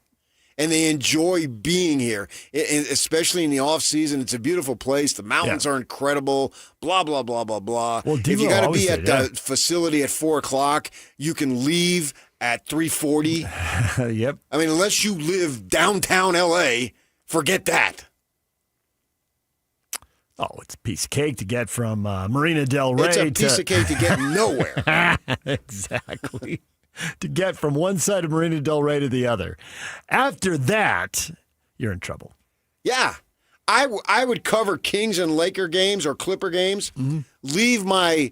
and they enjoy being here, especially in the off season. It's a beautiful place. The mountains are incredible. Blah blah blah blah blah. Well, if you got to be at the facility at 4:00, you can leave at 3:40. Yep. I mean, unless you live downtown L.A., forget that. Oh, it's a piece of cake to get from Marina Del Rey. It's a piece of cake to get nowhere. Exactly. To get from one side of Marina Del Rey to the other. After that, you're in trouble. Yeah. I would cover Kings and Laker games or Clipper games, leave my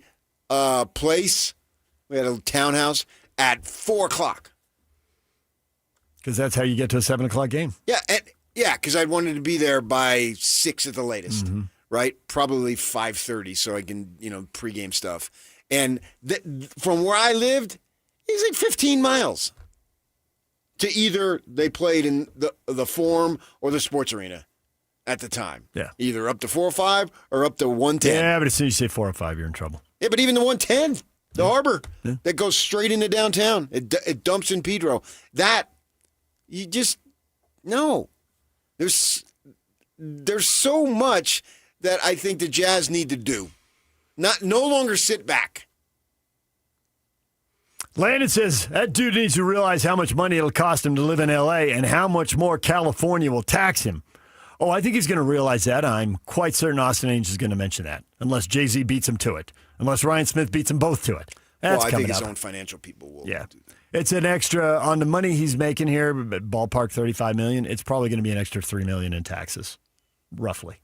place, we had a townhouse, at 4:00. Because that's how you get to a 7:00 game. Yeah, because I wanted to be there by 6 at the latest, right? Probably 5:30 so I can, pregame stuff. And from where I lived, it's like 15 miles to either they played in the Forum or the Sports Arena at the time. Yeah. Either up to 405 or up to 110. Yeah, but as soon as you say 405, you're in trouble. Yeah, but even the 110, the Harbor, that goes straight into downtown. It dumps in Pedro. That, you just, no. There's so much that I think the Jazz need to do. No longer sit back. Landon says that dude needs to realize how much money it'll cost him to live in L.A. and how much more California will tax him. Oh, I think he's going to realize that. I'm quite certain Austin Ainge is going to mention that, unless Jay-Z beats him to it, unless Ryan Smith beats them both to it. That's I coming think his up. own financial people will do that. It's an extra on the money he's making here, ballpark $35 million. It's probably going to be an extra $3 million in taxes, roughly.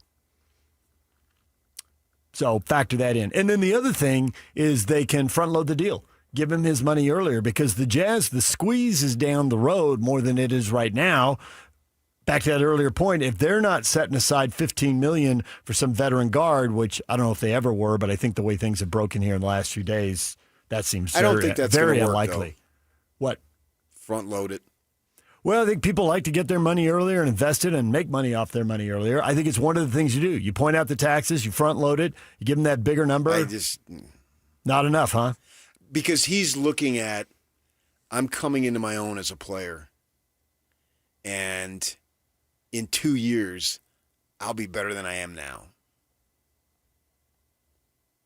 So factor that in. And then the other thing is they can front load the deal. Give him his money earlier because the Jazz, the squeeze is down the road more than it is right now. Back to that earlier point, if they're not setting aside $15 million for some veteran guard, which I don't know if they ever were, but I think the way things have broken here in the last few days, that seems very unlikely. Though. What? Front load it. Well, I think people like to get their money earlier and invest it and make money off their money earlier. I think it's one of the things you do. You point out the taxes, you front load it, you give them that bigger number. Not enough, huh? Because he's looking at, I'm coming into my own as a player. And in 2 years, I'll be better than I am now.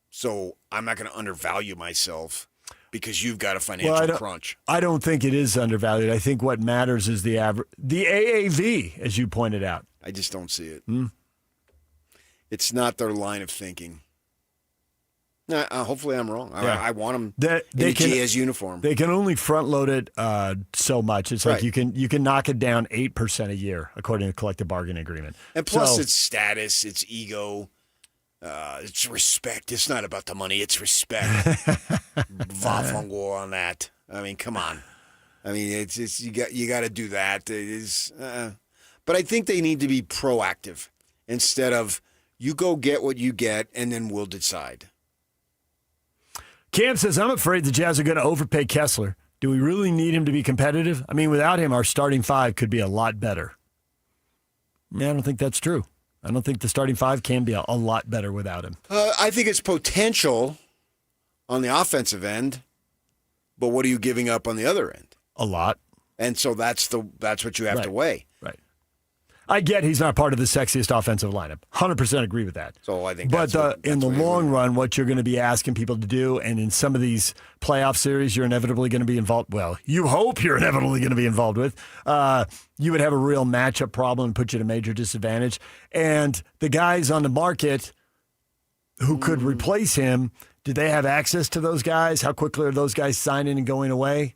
So I'm not going to undervalue myself because you've got a financial crunch. I don't think it is undervalued. I think what matters is the AAV, as you pointed out. I just don't see it. It's not their line of thinking. Hopefully I'm wrong. Yeah. I want them in a Jazz uniform. They can only front load it so much. It's like Right. you can knock it down 8% a year according to the collective bargaining agreement. And plus it's status, it's ego, it's respect. It's not about the money, it's respect. Vafango on that. I mean, come on. I mean, it's you got to do that. It is, but I think they need to be proactive instead of you go get what you get and then we'll decide. Cam says, I'm afraid the Jazz are going to overpay Kessler. Do we really need him to be competitive? I mean, without him, our starting five could be a lot better. Yeah, I don't think that's true. I don't think the starting five can be a lot better without him. I think it's potential. on the offensive end, but what are you giving up on the other end? A lot. And so that's what you have to weigh. Right. I get he's not part of the sexiest offensive lineup. 100% agree with that. So I think but in the long run, what you're going to be asking people to do, and in some of these playoff series you're inevitably going to be involved, well, you hope you're inevitably going to be involved with, you would have a real matchup problem and put you at a major disadvantage. And the guys on the market who could replace him, do they have access to those guys? How quickly are those guys signing and going away?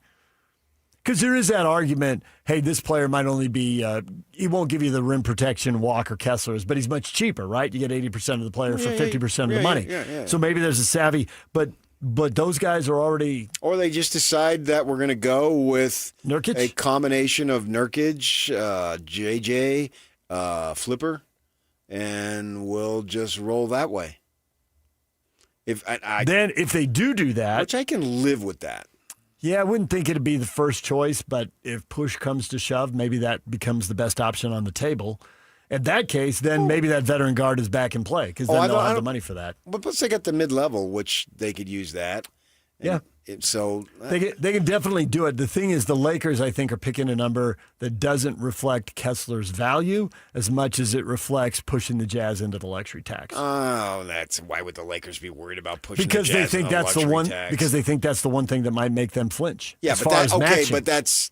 Because there is that argument, hey, this player might only be, he won't give you the rim protection Walker Kessler's, but he's much cheaper, right? You get 80% of the player for 50% of the money. Yeah. So maybe there's a savvy, but those guys are already... Or they just decide that we're going to go with Nurkic? A combination of Nurkic, JJ, Flipper, and we'll just roll that way. If they do that... Which I can live with that. Yeah, I wouldn't think it'd be the first choice, but if push comes to shove, maybe that becomes the best option on the table. In that case, then maybe that veteran guard is back in play because then they'll have the money for that. But plus they got the mid-level, which they could use that. Yeah. So they can definitely do it. The thing is, the Lakers, I think, are picking a number that doesn't reflect Kessler's value as much as it reflects pushing the Jazz into the luxury tax. Oh, why would the Lakers be worried about pushing because the Jazz they think into that's the the one tax? because they think that's the one thing that might make them flinch. Yeah, as but far as matching. but that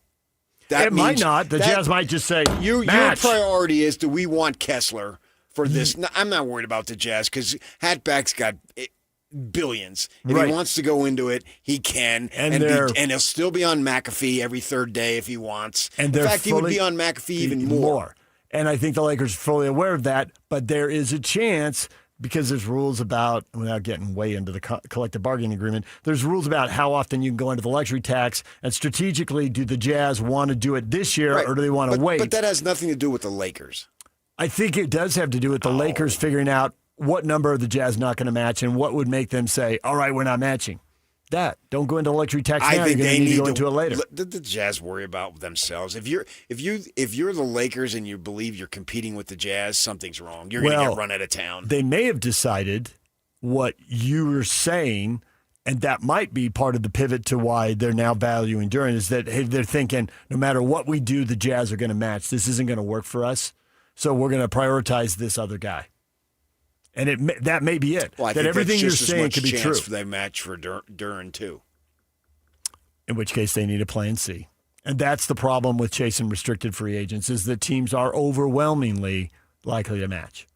it might means not. The Jazz might just say your match. priority is, do we want Kessler for this? No, I'm not worried about the Jazz because Hatback's got billions. If he wants to go into it, he can. And he'll still be on McAfee every third day if he wants. And in fact, he would be on McAfee even more. And I think the Lakers are fully aware of that, but there is a chance, because there's rules about, without getting way into the collective bargaining agreement, there's rules about how often you can go into the luxury tax, and strategically, do the Jazz want to do it this year, or do they want to wait? But that has nothing to do with the Lakers. I think it does have to do with the Lakers figuring out what number are the Jazz not going to match, and what would make them say, all right, we're not matching. That. Don't go into luxury tax now. You're going to need to go into it later. The Jazz worry about themselves. If you're the Lakers and you believe you're competing with the Jazz, something's wrong. You're going to get run out of town. They may have decided what you were saying, and that might be part of the pivot to why they're now valuing Duren, is that they're thinking, no matter what we do, the Jazz are going to match. This isn't going to work for us, so we're going to prioritize this other guy. And that may be it. Well, I that think everything that's you're just saying as much could be chance true. For they match for Duren too. In which case, they need a plan C. And that's the problem with chasing restricted free agents, is that teams are overwhelmingly likely to match.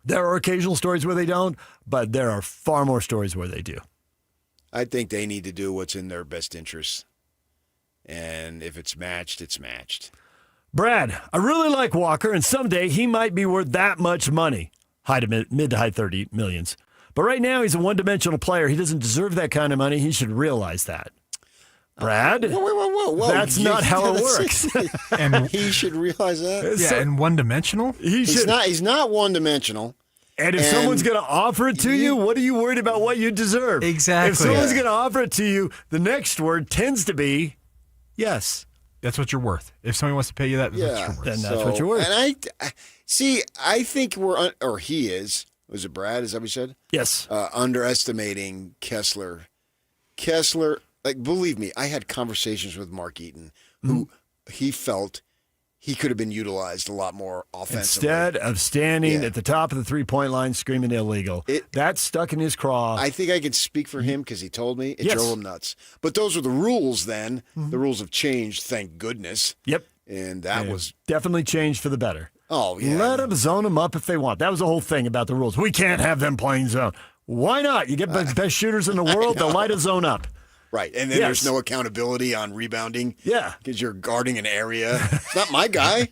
There are occasional stories where they don't, but there are far more stories where they do. I think they need to do what's in their best interest. And if it's matched, it's matched. Brad, I really like Walker, and someday he might be worth that much money. Mid to high 30 millions. But right now, he's a one-dimensional player. He doesn't deserve that kind of money. He should realize that. Brad? Whoa. That's not how it works. And he should realize that? Yeah, and one-dimensional? He's not one-dimensional. And if someone's going to offer it to you, what are you worried about what you deserve? Exactly. If someone's going to offer it to you, the next word tends to be yes. That's what you're worth. If somebody wants to pay you that, that's what you're worth. Then that's what you're worth. And I think he is. Was it Brad? Is that what you said? Yes. Underestimating Kessler. Kessler, believe me, I had conversations with Mark Eaton, who he felt he could have been utilized a lot more offensively. Instead of standing at the top of the three-point line screaming illegal. That's stuck in his craw. I think I can speak for him because he told me. It drove him nuts. But those were the rules then. Mm-hmm. The rules have changed, thank goodness. Yep. And that was definitely changed for the better. Oh, yeah. Let them zone them up if they want. That was the whole thing about the rules. We can't have them playing zone. Why not? You get the best shooters in the world, they'll light a zone up. Right, and then there's no accountability on rebounding. Yeah. Because you're guarding an area. It's not my guy.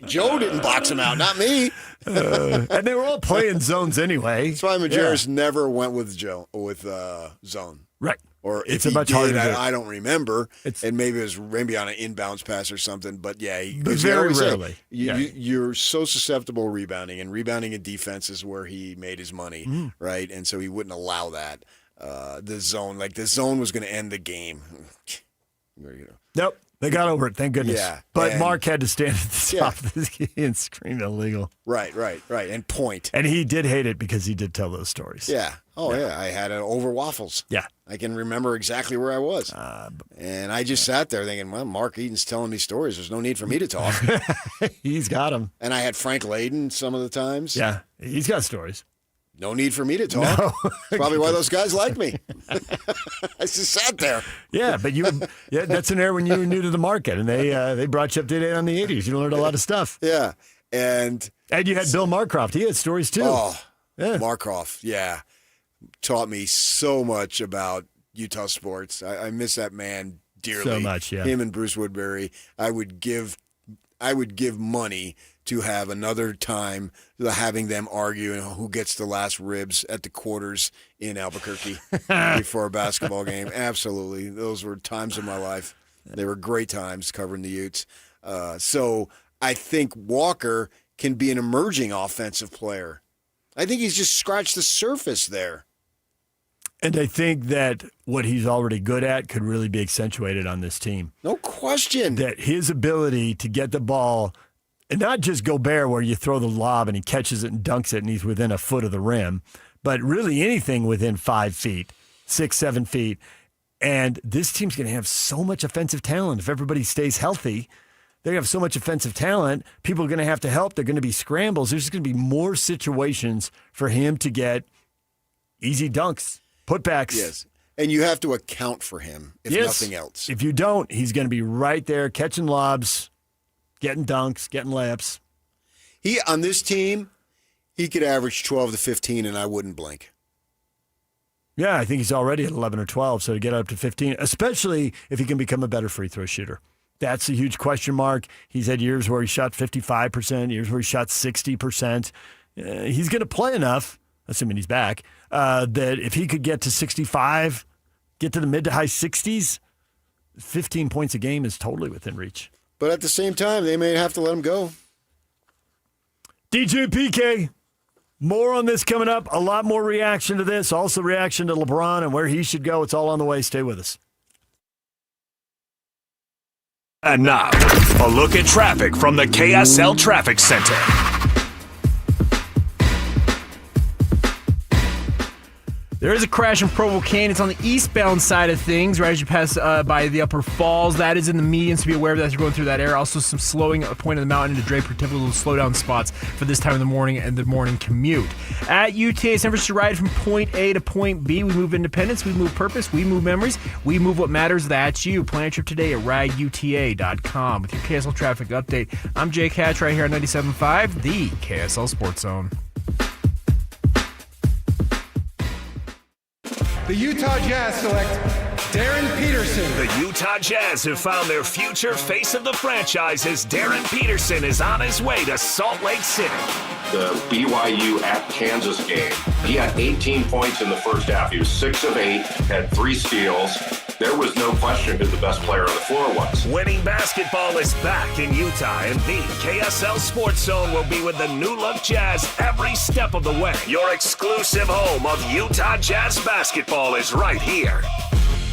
Joe didn't box him out, not me. And they were all playing zones anyway. That's why Majerus never went with zone. Right. Or it's if a much he harder did, to do. I don't remember. And maybe it was on an inbounds pass or something. But very rarely. You're so susceptible to rebounding, and rebounding in defense is where he made his money, right? And so he wouldn't allow that. The zone was going to end the game. Nope. They got over it, thank goodness. Yeah, but Mark had to stand at the top of this game and scream illegal. Right, and point. And he did hate it because he did tell those stories. Yeah. Oh, yeah. I had it over waffles. Yeah. I can remember exactly where I was. And I just sat there thinking, well, Mark Eaton's telling me stories. There's no need for me to talk. He's got them. And I had Frank Layden some of the times. Yeah, he's got stories. No need for me to talk. No. That's probably why those guys like me. I just sat there. Yeah, but that's an era when you were new to the market, and they brought you up to date on the 80s. You learned a lot of stuff. Yeah, and you had Bill Marcroft. He had stories too. Oh, yeah. Marcroft, yeah, taught me so much about Utah sports. I miss that man dearly. So much, yeah. Him and Bruce Woodbury. I would give money to have another time having them argue and who gets the last ribs at the quarters in Albuquerque before a basketball game. Absolutely. Those were times of my life. They were great times covering the Utes. So I think Walker can be an emerging offensive player. I think he's just scratched the surface there. And I think that what he's already good at could really be accentuated on this team. No question. That his ability to get the ball, and not just Gobert where you throw the lob and he catches it and dunks it and he's within a foot of the rim, but really anything within 5 feet, 6, 7 feet. And this team's going to have so much offensive talent. If everybody stays healthy, they're going to have so much offensive talent. People are going to have to help. They're going to be scrambles. There's going to be more situations for him to get easy dunks, putbacks. Yes. And you have to account for him, if nothing else. If you don't, he's going to be right there catching lobs, getting dunks, getting layups. On this team, he could average 12 to 15, and I wouldn't blink. Yeah, I think he's already at 11 or 12, so to get up to 15, especially if he can become a better free throw shooter. That's a huge question mark. He's had years where he shot 55%, years where he shot 60%. He's going to play enough, assuming he's back, that if he could get to 65, get to the mid to high 60s, 15 points a game is totally within reach. But at the same time, they may have to let him go. DJ PK, more on this coming up. A lot more reaction to this. Also reaction to LeBron and where he should go. It's all on the way. Stay with us. And now, a look at traffic from the KSL Traffic Center. There is a crash in Provo Canyon. It's on the eastbound side of things, right as you pass by the Upper Falls. That is in the median, so be aware of that as you're going through that area. Also, some slowing at the point of the mountain into Draper, typical slowdown spots for this time of the morning and the morning commute. At UTA, San Francisco ride from point A to point B. We move independence, we move purpose, we move memories, we move what matters. That's you. Plan a trip today at rideuta.com with your KSL traffic update. I'm Jake Hatch right here on 97.5, the KSL Sports Zone. The Utah Jazz select Darren Peterson. The Utah Jazz have found their future face of the franchise as Darren Peterson is on his way to Salt Lake City. The BYU at Kansas game, he had 18 points in the first half. He was 6 of 8, had 3 steals. There was no question who the best player on the floor was. Winning basketball is back in Utah, and the KSL Sports Zone will be with the new look Jazz every step of the way. Your exclusive home of Utah Jazz basketball is right here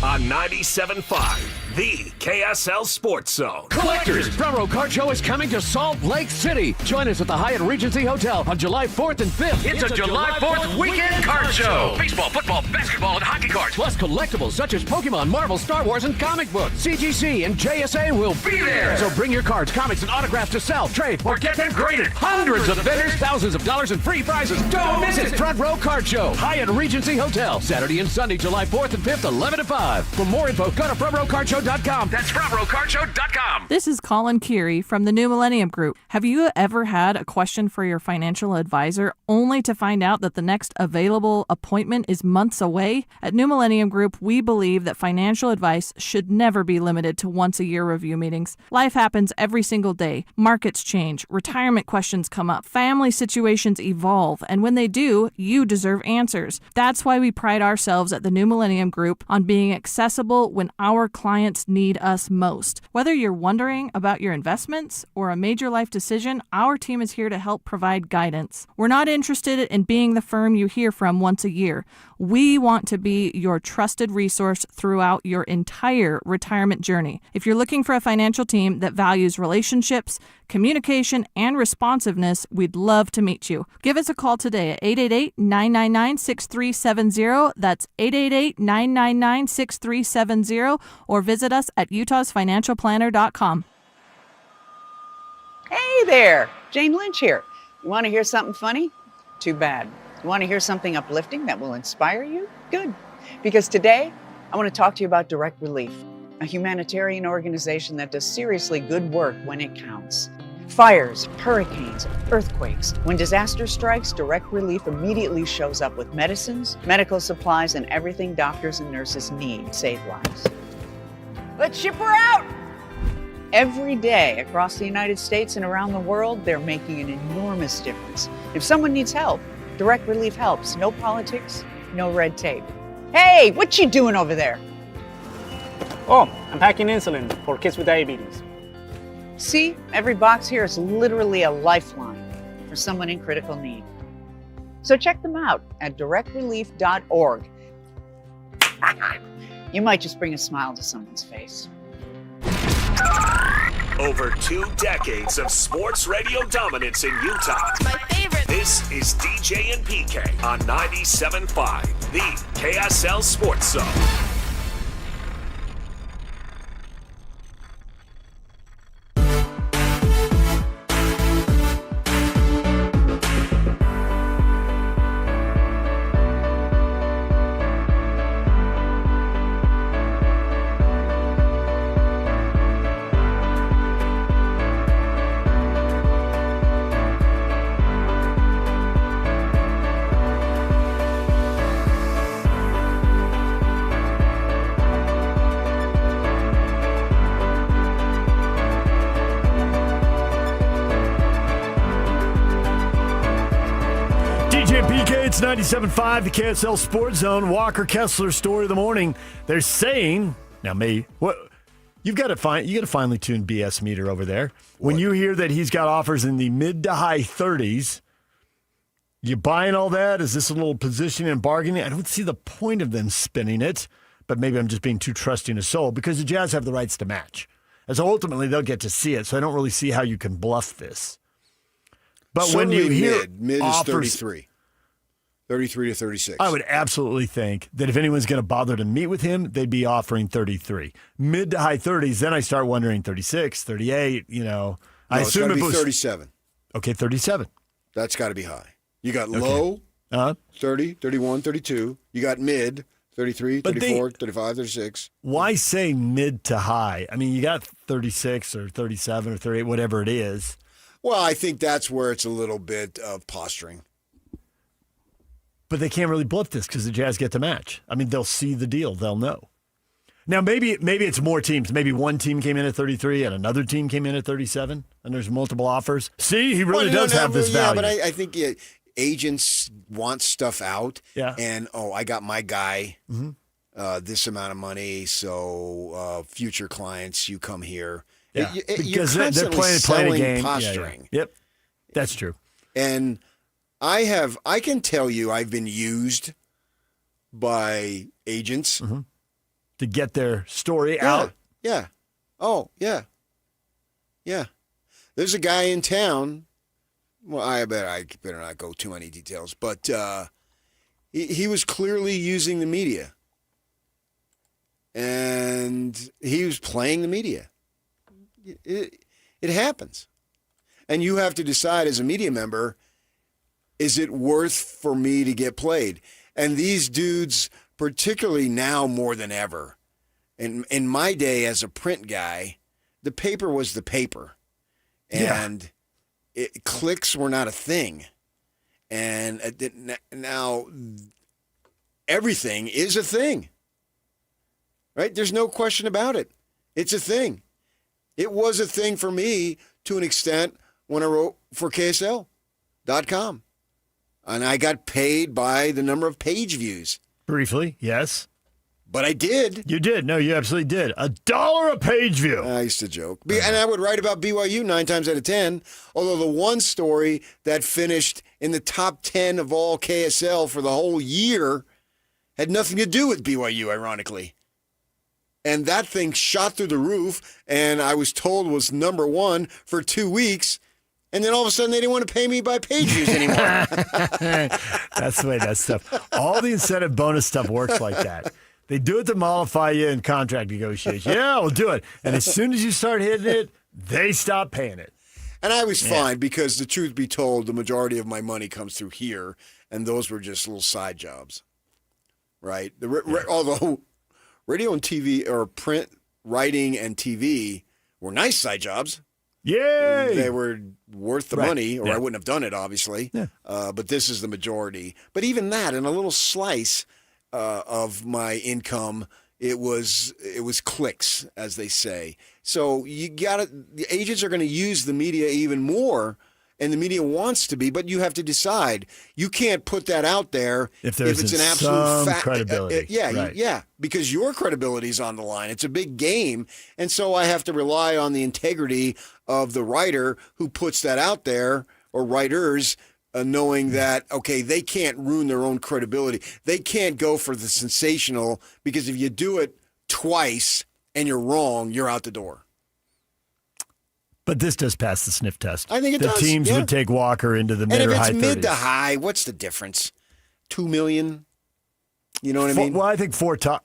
on 97.5, the KSL Sports Zone. Collectors, Front Row Card Show is coming to Salt Lake City. Join us at the Hyatt Regency Hotel on July 4th and 5th. It's a July 4th weekend card show. Baseball, football, basketball, and hockey cards. Plus collectibles such as Pokemon, Marvel, Star Wars, and comic books. CGC and JSA will be there. So bring your cards, comics, and autographs to sell, trade, or get them graded. Hundreds of vendors, thousands of dollars in free prizes. Don't miss it. Front Row Card Show, Hyatt Regency Hotel, Saturday and Sunday, July 4th and 5th, 11 to 5. For more info, go to frontrowcardshow.com. That's frontrowcardshow.com. This is Colin Keary from the New Millennium Group. Have you ever had a question for your financial advisor only to find out that the next available appointment is months away? At New Millennium Group, we believe that financial advice should never be limited to once-a-year review meetings. Life happens every single day. Markets change, retirement questions come up, family situations evolve, and when they do, you deserve answers. That's why we pride ourselves at the New Millennium Group on being accessible when our clients clients need us most. Whether you're wondering about your investments or a major life decision, our team is here to help provide guidance. We're not interested in being the firm you hear from once a year. We want to be your trusted resource throughout your entire retirement journey. If you're looking for a financial team that values relationships, communication, and responsiveness, we'd love to meet you. Give us a call today at 888-999-6370. That's 888-999-6370, or visit us at utahsfinancialplanner.com. Hey there, Jane Lynch here. You want to hear something funny? Too bad. You want to hear something uplifting that will inspire you? Good. Because today, I want to talk to you about Direct Relief, a humanitarian organization that does seriously good work when it counts. Fires, hurricanes, earthquakes. When disaster strikes, Direct Relief immediately shows up with medicines, medical supplies, and everything doctors and nurses need to save lives. Let's ship her out! Every day across the United States and around the world, they're making an enormous difference. If someone needs help, Direct Relief helps. No politics, no red tape. Hey, what you doing over there? Oh, I'm packing insulin for kids with diabetes. See, every box here is literally a lifeline for someone in critical need. So check them out at directrelief.org. You might just bring a smile to someone's face. Over 2 decades of sports radio dominance in Utah. My favorite. This is DJ and PK on 97.5, the KSL Sports Zone. It's 97.5, the KSL Sports Zone. Walker Kessler story of the morning. They're saying, now you got to finely tune BS meter over there. When you hear that he's got offers in the mid to high 30s, you buying all that? Is this a little positioning and bargaining? I don't see the point of them spinning it, but maybe I'm just being too trusting a soul because the Jazz have the rights to match. And so ultimately they'll get to see it, so I don't really see how you can bluff this. But certainly when you hear mid offers, is 33 to 36. I would absolutely think that if anyone's going to bother to meet with him, they'd be offering 33. Mid to high 30s, then I start wondering 36, 38, No, I assume it's it was 37. Okay, 37. That's got to be high. You got low, 30, 31, 32. You got mid, 33, 34, 35, 36. Why say mid to high? I mean, you got 36 or 37 or 38, whatever it is. Well, I think that's where it's a little bit of posturing. But they can't really bluff this because the Jazz get the match. I mean, they'll see the deal. They'll know. Now, maybe it's more teams. Maybe one team came in at 33 and another team came in at 37, and there's multiple offers. See, he really does have this value. Yeah, but I think agents want stuff out. Yeah. And, I got my guy this amount of money, so future clients, you come here. Yeah, You're because they're playing a game. Posturing. Yeah. Yep, that's true. And I can tell you I've been used by agents to get their story out. Yeah. Oh, yeah. Yeah. There's a guy in town. Well, I better not go too many details, but he was clearly using the media. And he was playing the media. It happens. And you have to decide as a media member, is it worth for me to get played? And these dudes, particularly now more than ever, in my day as a print guy, the paper was the paper. And clicks were not a thing. And now everything is a thing. Right? There's no question about it. It's a thing. It was a thing for me to an extent when I wrote for KSL.com. And I got paid by the number of page views. Briefly, yes. But I did. You did. No, you absolutely did. $1 a page view. I used to joke. And I would write about BYU 9 times out of 10, although the one story that finished in the top 10 of all KSL for the whole year had nothing to do with BYU, ironically. And that thing shot through the roof, and I was told was number 1 for 2 weeks. And then all of a sudden, they didn't want to pay me by page views anymore. That's the way that stuff. All the incentive bonus stuff works like that. They do it to mollify you in contract negotiations. Yeah, we'll do it. And as soon as you start hitting it, they stop paying it. And I was fine because, the truth be told, the majority of my money comes through here, and those were just little side jobs, right? Although radio and TV, or print, writing, and TV were nice side jobs. Yay! They were worth the money, or I wouldn't have done it, obviously. Yeah. But this is the majority. But even that, in a little slice of my income, it was clicks, as they say. So the agents are going to use the media even more, and the media wants to be, but you have to decide. You can't put that out there if it's an absolute fact. Credibility. Yeah, because your credibility is on the line. It's a big game, and so I have to rely on the integrity of the writer who puts that out there, or writers, knowing that, okay, they can't ruin their own credibility. They can't go for the sensational, because if you do it twice and you're wrong, you're out the door. But this does pass the sniff test. I think it does. The teams would take Walker into the mid or high 30s. And if it's mid to high, what's the difference? $2 million? You know what I mean? Well, I think 4 to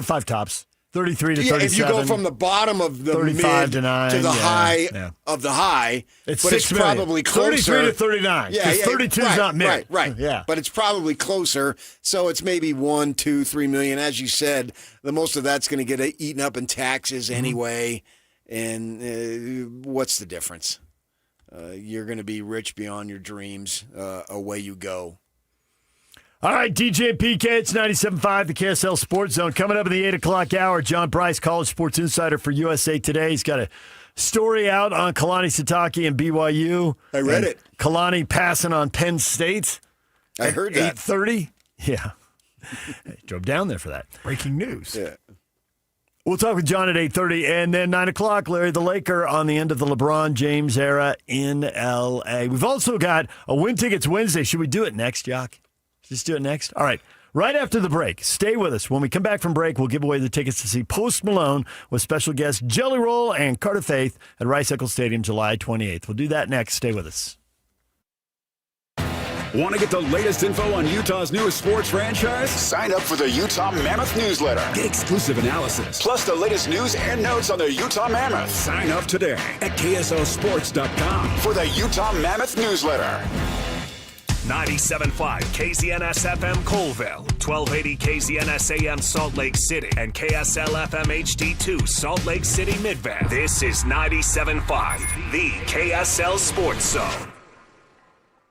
5 tops. 33 to 37. If you go from the bottom of the mid to 9, the high of the high, it's but it's probably closer. 33 to 39. Yeah, 32 is not mid. Right. Yeah. But it's probably closer, so it's maybe 1, 2, 3 million. As you said, the most of that's going to get eaten up in taxes anyway. And what's the difference? You're going to be rich beyond your dreams. Away you go. All right, DJ and PK, it's 97.5, the KSL Sports Zone. Coming up in the 8 o'clock hour, John Price, College Sports Insider for USA Today. He's got a story out on Kalani Sitake and BYU. I read it. Kalani passing on Penn State. I heard that. 8:30. Yeah. Drove down there for that. Breaking news. Yeah. We'll talk with John at 8:30, and then 9 o'clock, Larry the Laker on the end of the LeBron James era in L.A. We've also got a Win Tickets Wednesday. Should we do it next, Jock? Just do it next? All right. Right after the break, stay with us. When we come back from break, we'll give away the tickets to see Post Malone with special guests Jelly Roll and Carter Faith at Rice Eccles Stadium July 28th. We'll do that next. Stay with us. Want to get the latest info on Utah's newest sports franchise? Sign up for the Utah Mammoth newsletter. Get exclusive analysis, plus the latest news and notes on the Utah Mammoth. Sign up today at KSLSports.com for the Utah Mammoth newsletter. 97.5 KZNS FM Colville, 1280 KZNS AM Salt Lake City, and KSL FM HD2 Salt Lake City Midvale. This is 97.5, the KSL Sports Zone.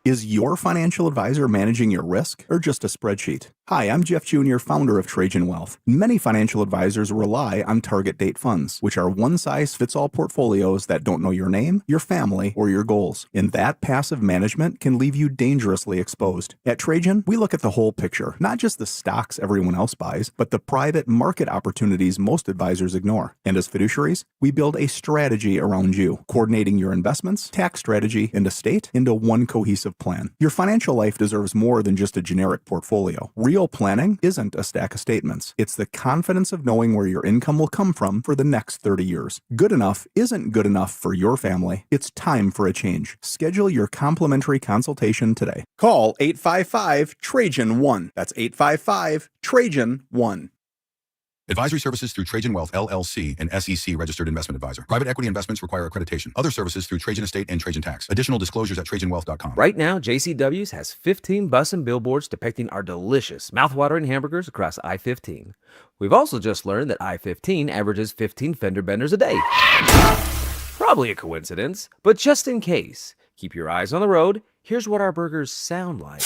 Is your financial advisor managing your risk or just a spreadsheet? Hi, I'm Jeff Jr., founder of Trajan Wealth. Many financial advisors rely on target date funds, which are one-size-fits-all portfolios that don't know your name, your family, or your goals. And that passive management can leave you dangerously exposed. At Trajan, we look at the whole picture, not just the stocks everyone else buys, but the private market opportunities most advisors ignore. And as fiduciaries, we build a strategy around you, coordinating your investments, tax strategy, and estate into one cohesive plan. Your financial life deserves more than just a generic portfolio. Real planning isn't a stack of statements. It's the confidence of knowing where your income will come from for the next 30 years. Good enough isn't good enough for your family. It's time for a change. Schedule your complimentary consultation today. Call 855-TRAJAN-1. That's 855-TRAJAN-1. Advisory services through Trajan Wealth, LLC, and SEC Registered Investment Advisor. Private equity investments require accreditation. Other services through Trajan Estate and Trajan Tax. Additional disclosures at TrajanWealth.com. Right now, JCW's has 15 bus and billboards depicting our delicious, mouthwatering hamburgers across I-15. We've also just learned that I-15 averages 15 fender benders a day. Probably a coincidence, but just in case, keep your eyes on the road. Here's what our burgers sound like.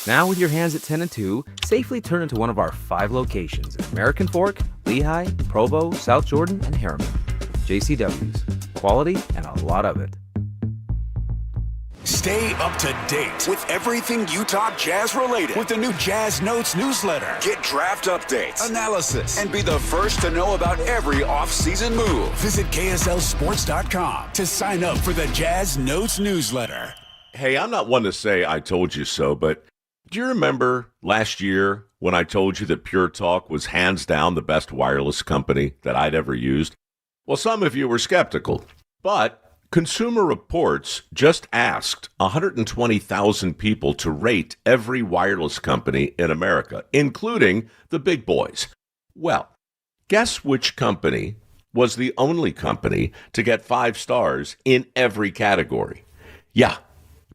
Now, with your hands at 10 and 2, safely turn into one of our 5 locations in American Fork, Lehigh, Provo, South Jordan, and Harriman. JCW's. Quality and a lot of it. Stay up to date with everything Utah Jazz related with the new Jazz Notes newsletter. Get draft updates, analysis, and be the first to know about every offseason move. Visit KSLSports.com to sign up for the Jazz Notes newsletter. Hey, I'm not one to say I told you so, but do you remember last year when I told you that Pure Talk was hands down the best wireless company that I'd ever used? Well, some of you were skeptical, but Consumer Reports just asked 120,000 people to rate every wireless company in America, including the big boys. Well, guess which company was the only company to get 5 stars in every category? Yeah,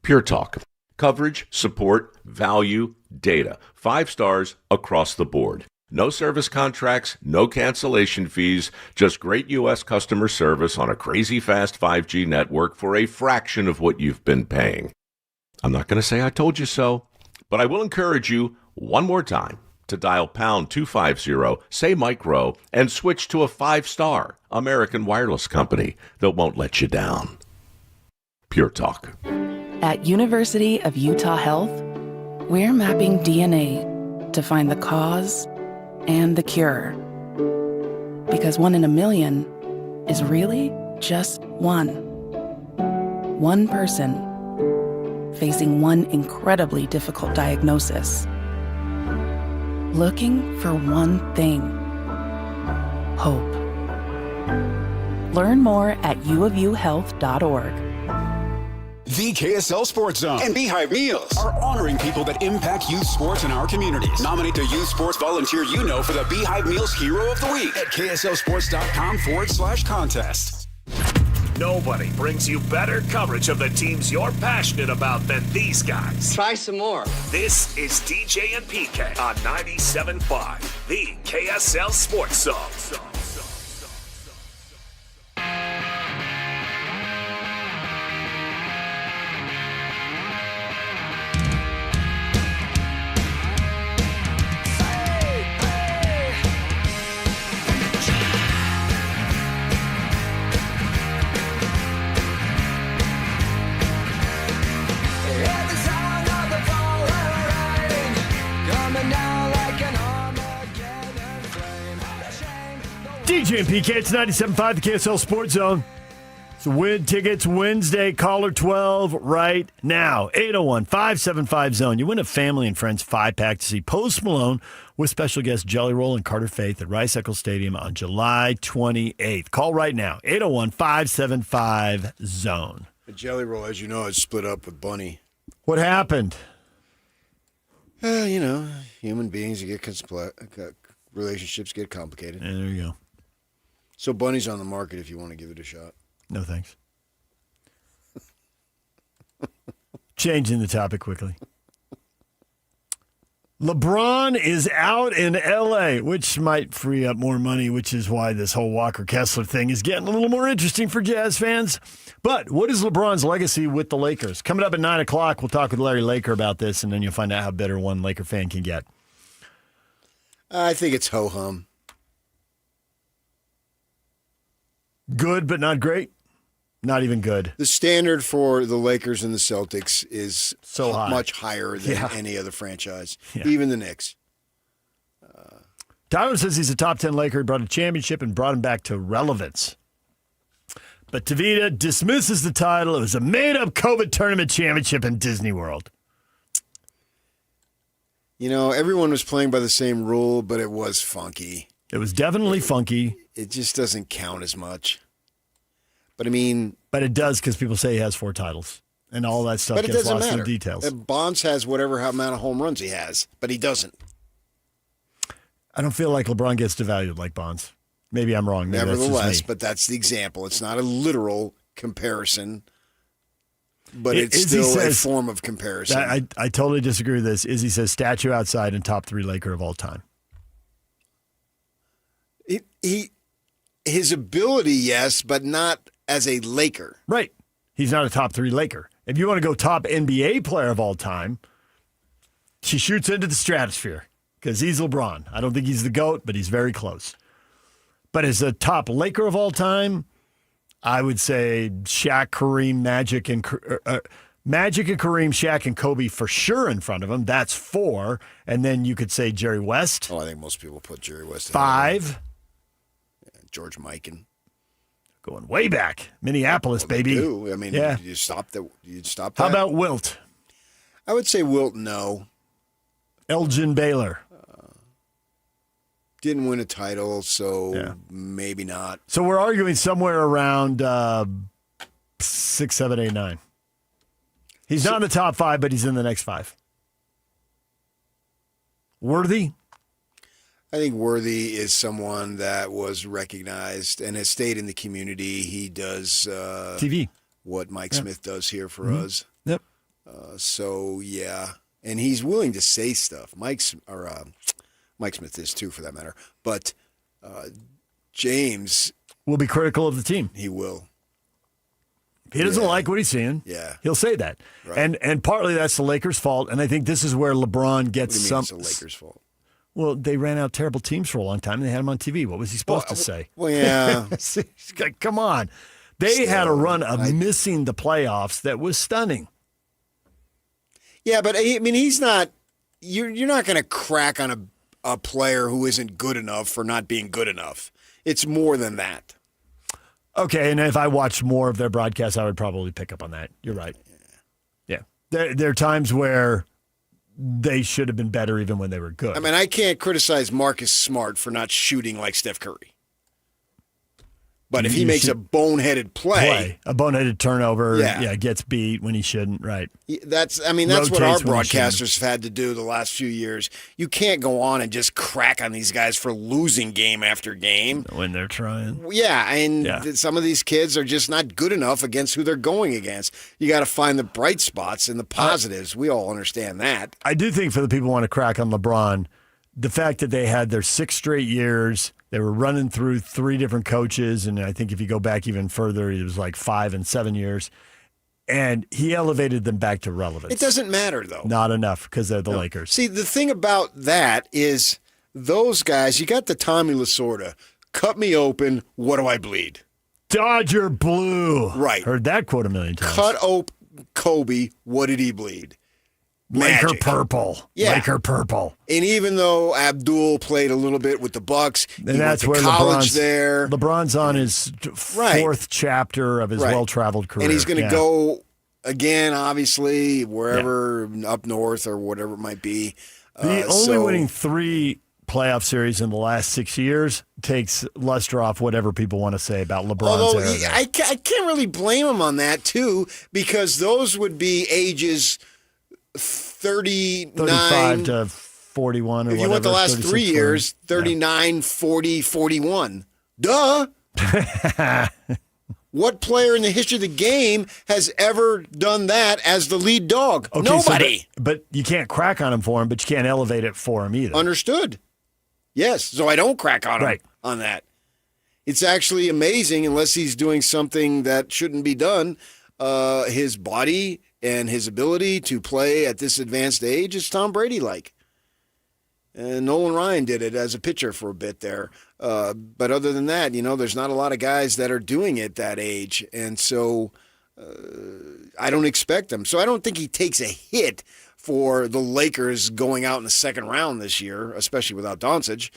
Pure Talk. Coverage, support, value, data. 5 stars across the board. No service contracts, no cancellation fees, just great U.S. customer service on a crazy fast 5G network for a fraction of what you've been paying. I'm not going to say I told you so, but I will encourage you one more time to dial pound 250, say micro, and switch to a 5-star American wireless company that won't let you down. Pure Talk. At University of Utah Health, we're mapping DNA to find the cause and the cure. Because 1 in a million is really just one. One person facing one incredibly difficult diagnosis. Looking for one thing: hope. Learn more at uofuhealth.org. The KSL Sports Zone and Beehive Meals are honoring people that impact youth sports in our communities. Nominate the youth sports volunteer you know for the Beehive Meals Hero of the Week at KSLSports.com/contest. Nobody brings you better coverage of the teams you're passionate about than these guys. Try some more. This is DJ and PK on 97.5, the KSL Sports Zone. DJ and PK, it's 97.5, the KSL Sports Zone. So win tickets Wednesday, caller 12 right now. 801-575-ZONE. You win a family and friends 5-pack to see Post Malone with special guest Jelly Roll and Carter Faith at Rice Eccles Stadium on July 28th. Call right now, 801-575-ZONE. Jelly Roll, as you know, is split up with Bunny. What happened? Human beings relationships get complicated. Yeah, there you go. So Bunny's on the market if you want to give it a shot. No thanks. Changing the topic quickly. LeBron is out in L.A., which might free up more money, which is why this whole Walker Kessler thing is getting a little more interesting for Jazz fans. But what is LeBron's legacy with the Lakers? Coming up at 9 o'clock, we'll talk with Larry Laker about this, and then you'll find out how bitter one Laker fan can get. I think it's ho-hum. Good, but not great? Not even good. The standard for the Lakers and the Celtics is so high. Much higher than any other franchise, even the Knicks. Tyler says he's a top 10 Laker, brought a championship and brought him back to relevance. But Tavita dismisses the title. It was a made-up COVID tournament championship in Disney World. Everyone was playing by the same rule, but it was funky. It was definitely funky. It just doesn't count as much. But it does because people say he has 4 titles. And all that stuff gets lost in the details. Bonds has whatever amount of home runs he has, but he doesn't. I don't feel like LeBron gets devalued like Bonds. Maybe I'm wrong. Maybe Nevertheless, but that's the example. It's not a literal comparison, but it's still a form of comparison. I totally disagree with this. Izzy says statue outside and top 3 Laker of all time. His ability, yes, but not as a Laker. Right. He's not a top 3 Laker. If you want to go top NBA player of all time, she shoots into the stratosphere because he's LeBron. I don't think he's the GOAT, but he's very close. But as a top Laker of all time, I would say Shaq, Kareem, Magic, and Magic and Kareem, Shaq and Kobe for sure in front of him. That's 4. And then you could say Jerry West. Oh, I think most people put Jerry West in 5. George Mikan. Going way back. Minneapolis, baby. They do. I mean, you stop that. How about Wilt? I would say Wilt, no. Elgin Baylor. Didn't win a title, so maybe not. So we're arguing somewhere around 6, 7, 8, 9. He's not in the top 5, but he's in the next 5. Worthy? I think Worthy is someone that was recognized and has stayed in the community. He does TV. What Mike Smith does here for us. Yep. So, yeah. And he's willing to say stuff. Mike Smith is too, for that matter. But James will be critical of the team. He will. If he doesn't like what he's seeing, he'll say that. Right. And partly that's the Lakers' fault. And I think this is where LeBron gets what do you mean it's the Lakers' fault? Well, they ran out terrible teams for a long time, and they had him on TV. What was he supposed to say? Well, yeah. Come on. They had a run of missing the playoffs that was stunning. Yeah, but I mean, he's not. You're not going to crack on a player who isn't good enough for not being good enough. It's more than that. Okay, and if I watched more of their broadcasts, I would probably pick up on that. You're right. Yeah. There are times where they should have been better even when they were good. I mean, I can't criticize Marcus Smart for not shooting like Steph Curry. But if he makes a boneheaded play, a boneheaded turnover, gets beat when he shouldn't, right? That's what our broadcasters have had to do the last few years. You can't go on and just crack on these guys for losing game after game when they're trying. Yeah, and some of these kids are just not good enough against who they're going against. You got to find the bright spots and the positives. We all understand that. I do think for the people who want to crack on LeBron, the fact that they had their 6 straight years. They were running through 3 different coaches, and I think if you go back even further, it was like 5 and 7 years. And he elevated them back to relevance. It doesn't matter, though. Not enough because they're the Lakers. See, the thing about that is those guys, you got the Tommy Lasorda, cut me open, what do I bleed? Dodger blue. Right. Heard that quote a million times. Cut open Kobe, what did he bleed? Laker Magic. purple. Yeah. Laker purple. And even though Abdul played a little bit with the Bucks, and that's where college there. LeBron's on his 4th chapter of his well-traveled career. And he's going to go again, obviously, wherever up north or whatever it might be. The only winning 3 playoff series in the last 6 years takes luster off whatever people want to say about LeBron's era. I can't really blame him on that, too, because those would be ages 35 to 41 or whatever. If you went the last 3 years, 39, 40, 41. Duh. What player in the history of the game has ever done that as the lead dog? Okay, Nobody. But you can't crack on him for him, but you can't elevate it for him either. Understood. Yes, so I don't crack on him on that. It's actually amazing, unless he's doing something that shouldn't be done. His body and his ability to play at this advanced age is Tom Brady-like. And Nolan Ryan did it as a pitcher for a bit there. But other than that, there's not a lot of guys that are doing it that age. And so I don't expect them. So I don't think he takes a hit for the Lakers going out in the second round this year, especially without Doncic.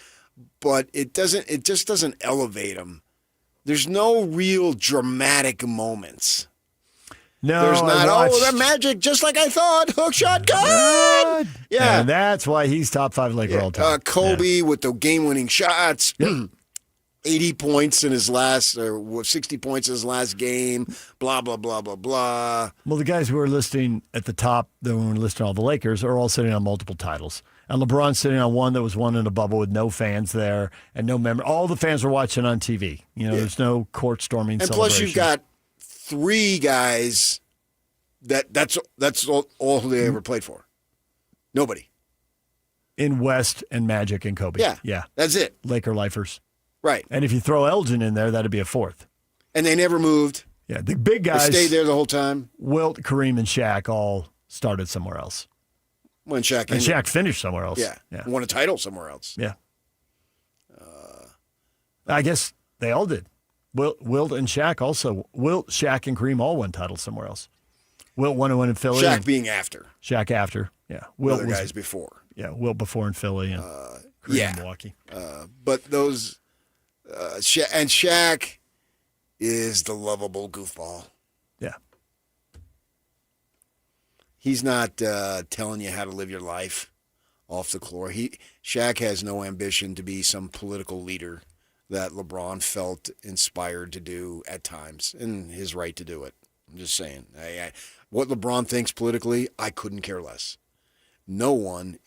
But it just doesn't elevate him. There's no real dramatic moments. No, there's not. That Magic, just like I thought. Hook shot, good. Yeah, and that's why he's top 5 Laker all time. Kobe with the game-winning shots. 80 points in his last, or 60 points in his last game. Blah blah blah blah blah. Well, the guys who are listing at the top, when we're listing all the Lakers, are all sitting on multiple titles. And LeBron's sitting on one that was won in a bubble with no fans there and no member. All the fans were watching on TV. There's no court storming. And plus, you've got 3 guys that's all who they ever played for. Nobody. In West and Magic and Kobe. Yeah. That's it. Laker lifers. Right. And if you throw Elgin in there, that'd be a 4th. And they never moved. Yeah, the big guys they stayed there the whole time. Wilt, Kareem, and Shaq all started somewhere else. When Shaq finished somewhere else. Yeah. Won a title somewhere else. Yeah. I guess they all did. Wilt and Shaq also. Wilt, Shaq, and Kareem all won titles somewhere else. Wilt won in Philly. Shaq being after. Shaq after. Yeah. Wilt other guys before. Yeah, Wilt before in Philly and in Milwaukee. But those and Shaq is the lovable goofball. Yeah. He's not telling you how to live your life off the floor. Shaq has no ambition to be some political leader that LeBron felt inspired to do at times, and his right to do it. I'm just saying. What LeBron thinks politically, I couldn't care less. No one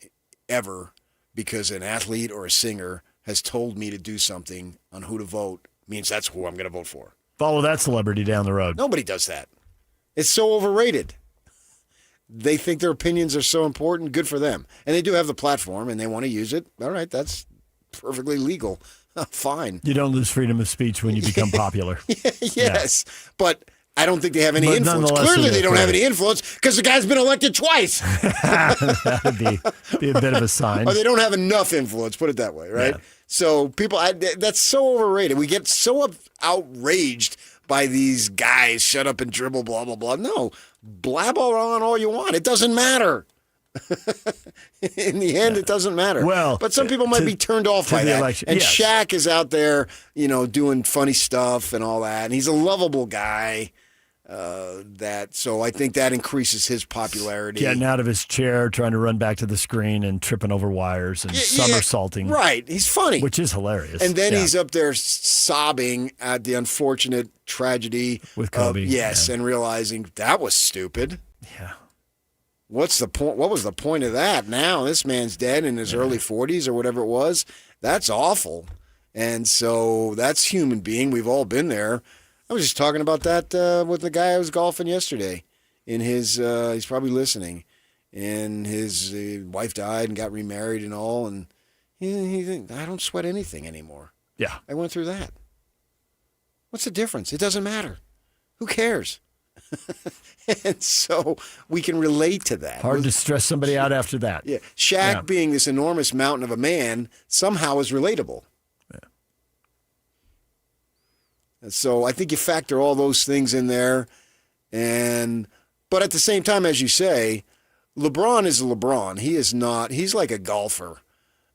ever, because an athlete or a singer has told me to do something on who to vote, means that's who I'm going to vote for. Follow that celebrity down the road. Nobody does that. It's so overrated. They think their opinions are so important. Good for them. And they do have the platform, and they want to use it. All right, that's perfectly legal. Fine. You don't lose freedom of speech when you become popular. Yes, but I don't think they have any influence. Clearly, they don't have any influence because the guy's been elected twice. That would be a bit of a sign. Or they don't have enough influence, put it that way, right? Yeah. So people, that's so overrated. We get so outraged by these guys, shut up and dribble, blah, blah, blah. No, blab on all you want. It doesn't matter. In the end, it doesn't matter. Well, but some people might be turned off by that. Election. And yes. Shaq is out there, doing funny stuff and all that. And he's a lovable guy. So I think that increases his popularity. Getting out of his chair, trying to run back to the screen and tripping over wires and somersaulting. Right. He's funny. Which is hilarious. And then he's up there sobbing at the unfortunate tragedy with Kobe. And realizing that was stupid. Yeah. What's the point? What was the point of that? Now this man's dead in his early 40s or whatever it was. That's awful. And so that's human being. We've all been there. I was just talking about that with the guy I was golfing yesterday. He's probably listening. And his wife died and got remarried and all. And he I don't sweat anything anymore. Yeah. I went through that. What's the difference? It doesn't matter. Who cares? And so we can relate to that. Hard to stress somebody out after that. Yeah. Shaq being this enormous mountain of a man somehow is relatable. Yeah. And so I think you factor all those things in there. But at the same time, as you say, LeBron is LeBron. He is not. He's like a golfer.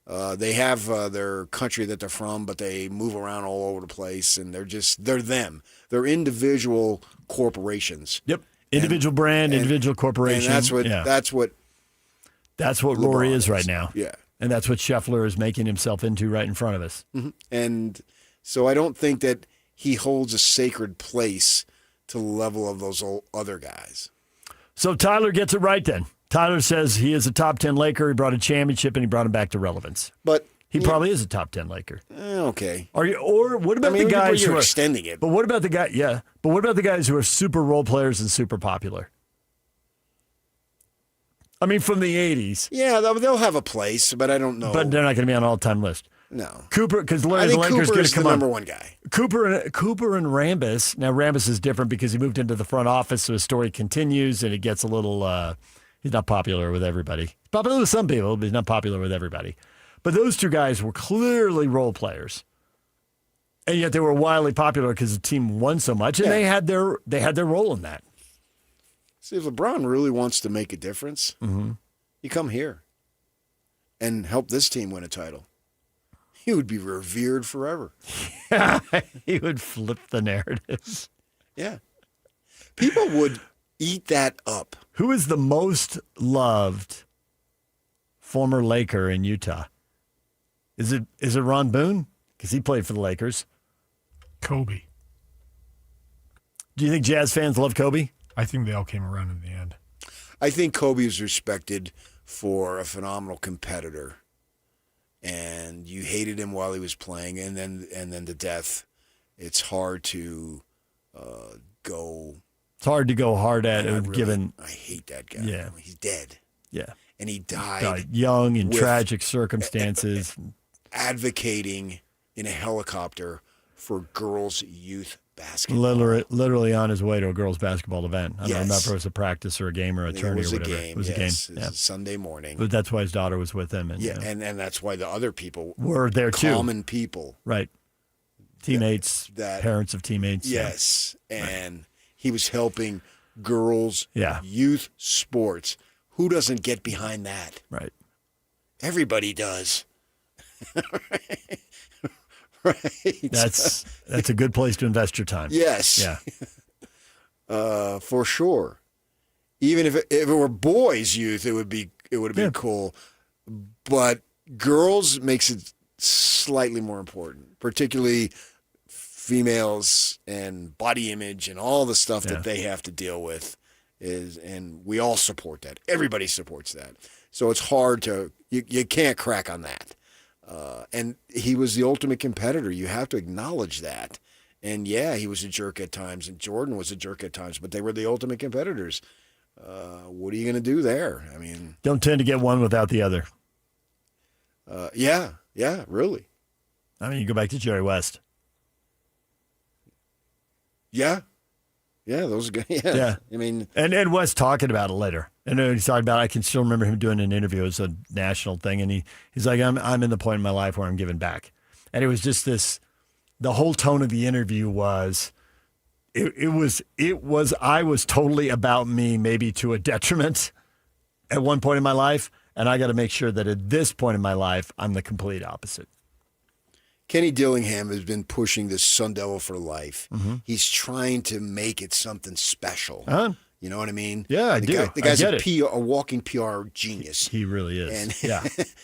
They have their country that they're from, but they move around all over the place, and they're them. They're individual corporations. Yep. Individual brand, individual corporation. And that's what Rory is right now. Yeah. And that's what Scheffler is making himself into right in front of us. Mm-hmm. And so I don't think that he holds a sacred place to the level of those other guys. So Tyler gets it right then. Tyler says he is a top 10 Laker. He brought a championship and he brought him back to relevance. But he probably is a top 10 Laker. Okay. Or what about the guys who are extending it? But what about the guy? Yeah. But what about the guys who are super role players and super popular? I mean, from the 80s. Yeah, they'll have a place, but I don't know. But they're not going to be on an all-time list. No. Cooper, because Larry the Laker's going to come the number one guy. Cooper and Rambis. Now, Rambis is different because he moved into the front office, so his story continues, and it gets a little, he's not popular with everybody. He's popular with some people, but he's not popular with everybody. But those two guys were clearly role players. And yet they were wildly popular because the team won so much, and they had their role in that. See, if LeBron really wants to make a difference, you come here and help this team win a title. He would be revered forever. Yeah, he would flip the narratives. Yeah. People would eat that up. Who is the most loved former Laker in Utah? Is it Ron Boone? Because he played for the Lakers. Kobe. Do you think Jazz fans love Kobe? I think they all came around in the end. I think Kobe is respected for a phenomenal competitor. And you hated him while he was playing, and then to death. It's hard to go. It's hard to go hard at him, given. I hate that guy. Yeah, he's dead. Yeah, and he died young in tragic circumstances, advocating in a helicopter for girls' youth basketball. Literally on his way to a girls' basketball event. I don't know if it was a practice or a game or a tourney or whatever. It was a game. It was a Sunday morning. But that's why his daughter was with him. And, and that's why the other people were there too. Common people. Right. Teammates, parents of teammates. Yes. And he was helping girls, Yeah. youth sports. Who doesn't get behind that? Right. Everybody does. Right. That's a good place to invest your time. Yes. Yeah. For sure. Even if it were boys' youth, it would have been cool. But girls makes it slightly more important, particularly females and body image and all the stuff that they have to deal with. And we all support that. Everybody supports that. So it's hard you can't crack on that. And he was the ultimate competitor. You have to acknowledge that. And yeah, he was a jerk at times, and Jordan was a jerk at times, but they were the ultimate competitors. What are you going to do there? I mean, don't tend to get one without the other. Yeah, really. I mean, you go back to Jerry West. Yeah, those guys. Yeah. I mean, and West talking about it later. And he's talking about, I can still remember him doing an interview. It was a national thing. And he's like, I'm in the point in my life where I'm giving back. And it was just the whole tone of the interview was, I was totally about me, maybe to a detriment at one point in my life. And I got to make sure that at this point in my life, I'm the complete opposite. Kenny Dillingham has been pushing this Sun Devil for life. Mm-hmm. He's trying to make it something special. You know what I mean? Yeah, I do. The guy's a walking PR genius. He really is.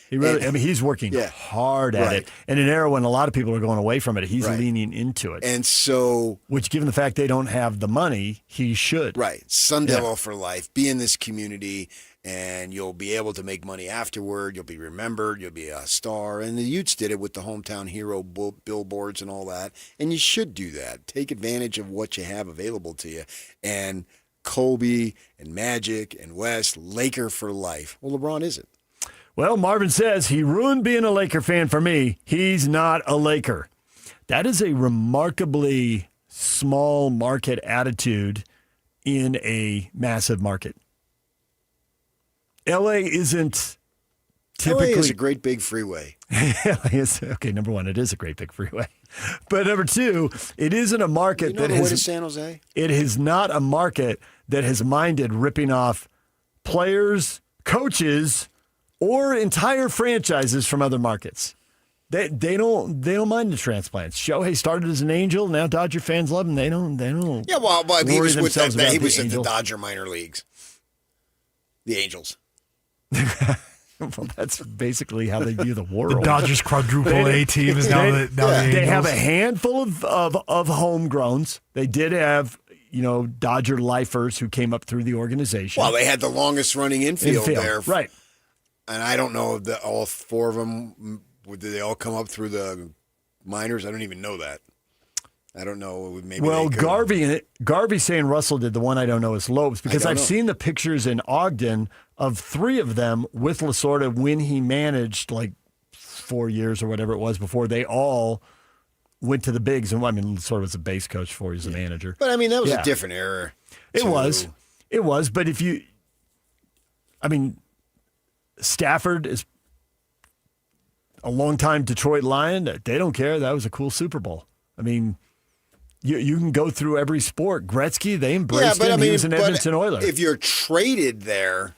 He really. He's working hard at it. In an era when a lot of people are going away from it, he's leaning into it. And so, which, given the fact they don't have the money, he should. Right, Sun Devil for life. Be in this community, and you'll be able to make money afterward. You'll be remembered. You'll be a star. And the Utes did it with the hometown hero billboards and all that. And you should do that. Take advantage of what you have available to you. And Kobe and Magic and West, Laker for life. Well, LeBron isn't. Well, Marvin says he ruined being a Laker fan for me. He's not a Laker. That is a remarkably small market attitude in a massive market. LA isn't typically. LA is a great big freeway. Okay, number one, it is a great big freeway. But number two, it isn't a market that has. To San Jose? It is not a market that has minded ripping off players, coaches, or entire franchises from other markets. They don't mind the transplants. Shohei started as an Angel. Now Dodger fans love him. They don't. Yeah, well, he was with that. He was in Angel. the Dodger minor leagues. The Angels. Well, that's basically how they view the world. The Dodgers quadruple A team is now the Angels. They have a handful of homegrowns. They did have, Dodger lifers who came up through the organization. Well, they had the longest running infield there. Right. And I don't know if all four of them, did they all come up through the minors? I don't even know that. I don't know. Maybe. Well, Garvey's saying Russell did. The one I don't know is Lopes, because I've seen the pictures in Ogden of three of them with Lasorda when he managed like 4 years or whatever it was before they all went to the bigs. And Lasorda was a base coach before he was a manager. But that was a different era. It was. But Stafford is a longtime Detroit Lion. They don't care. That was a cool Super Bowl. You can go through every sport. Gretzky, they embraced him. He was an Edmonton Oiler. If you're traded there,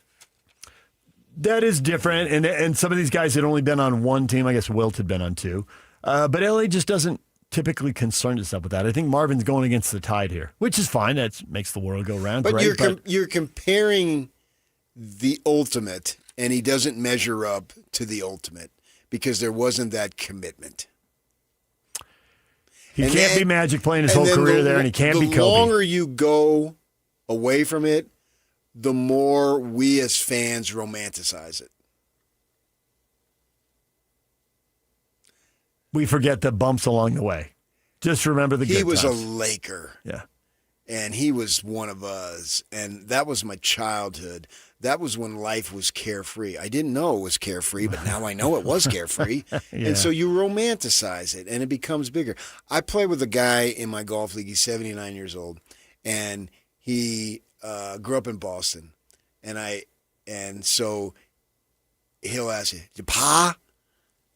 that is different. And some of these guys had only been on one team. I guess Wilt had been on two. But LA just doesn't typically concern itself with that. I think Marvin's going against the tide here, which is fine. That makes the world go round. But you're comparing the ultimate, and he doesn't measure up to the ultimate because there wasn't that commitment. He can't be Magic playing his whole career there, and he can't be Kobe. The longer you go away from it, the more we as fans romanticize it. We forget the bumps along the way. Just remember the good times. He was a Laker. Yeah. And he was one of us. And that was my childhood. That was when life was carefree. I didn't know it was carefree, but now I know it was carefree. Yeah. And so you romanticize it, and it becomes bigger. I play with a guy in my golf league. He's 79 years old, and he grew up in Boston. And so he'll ask you, Pa?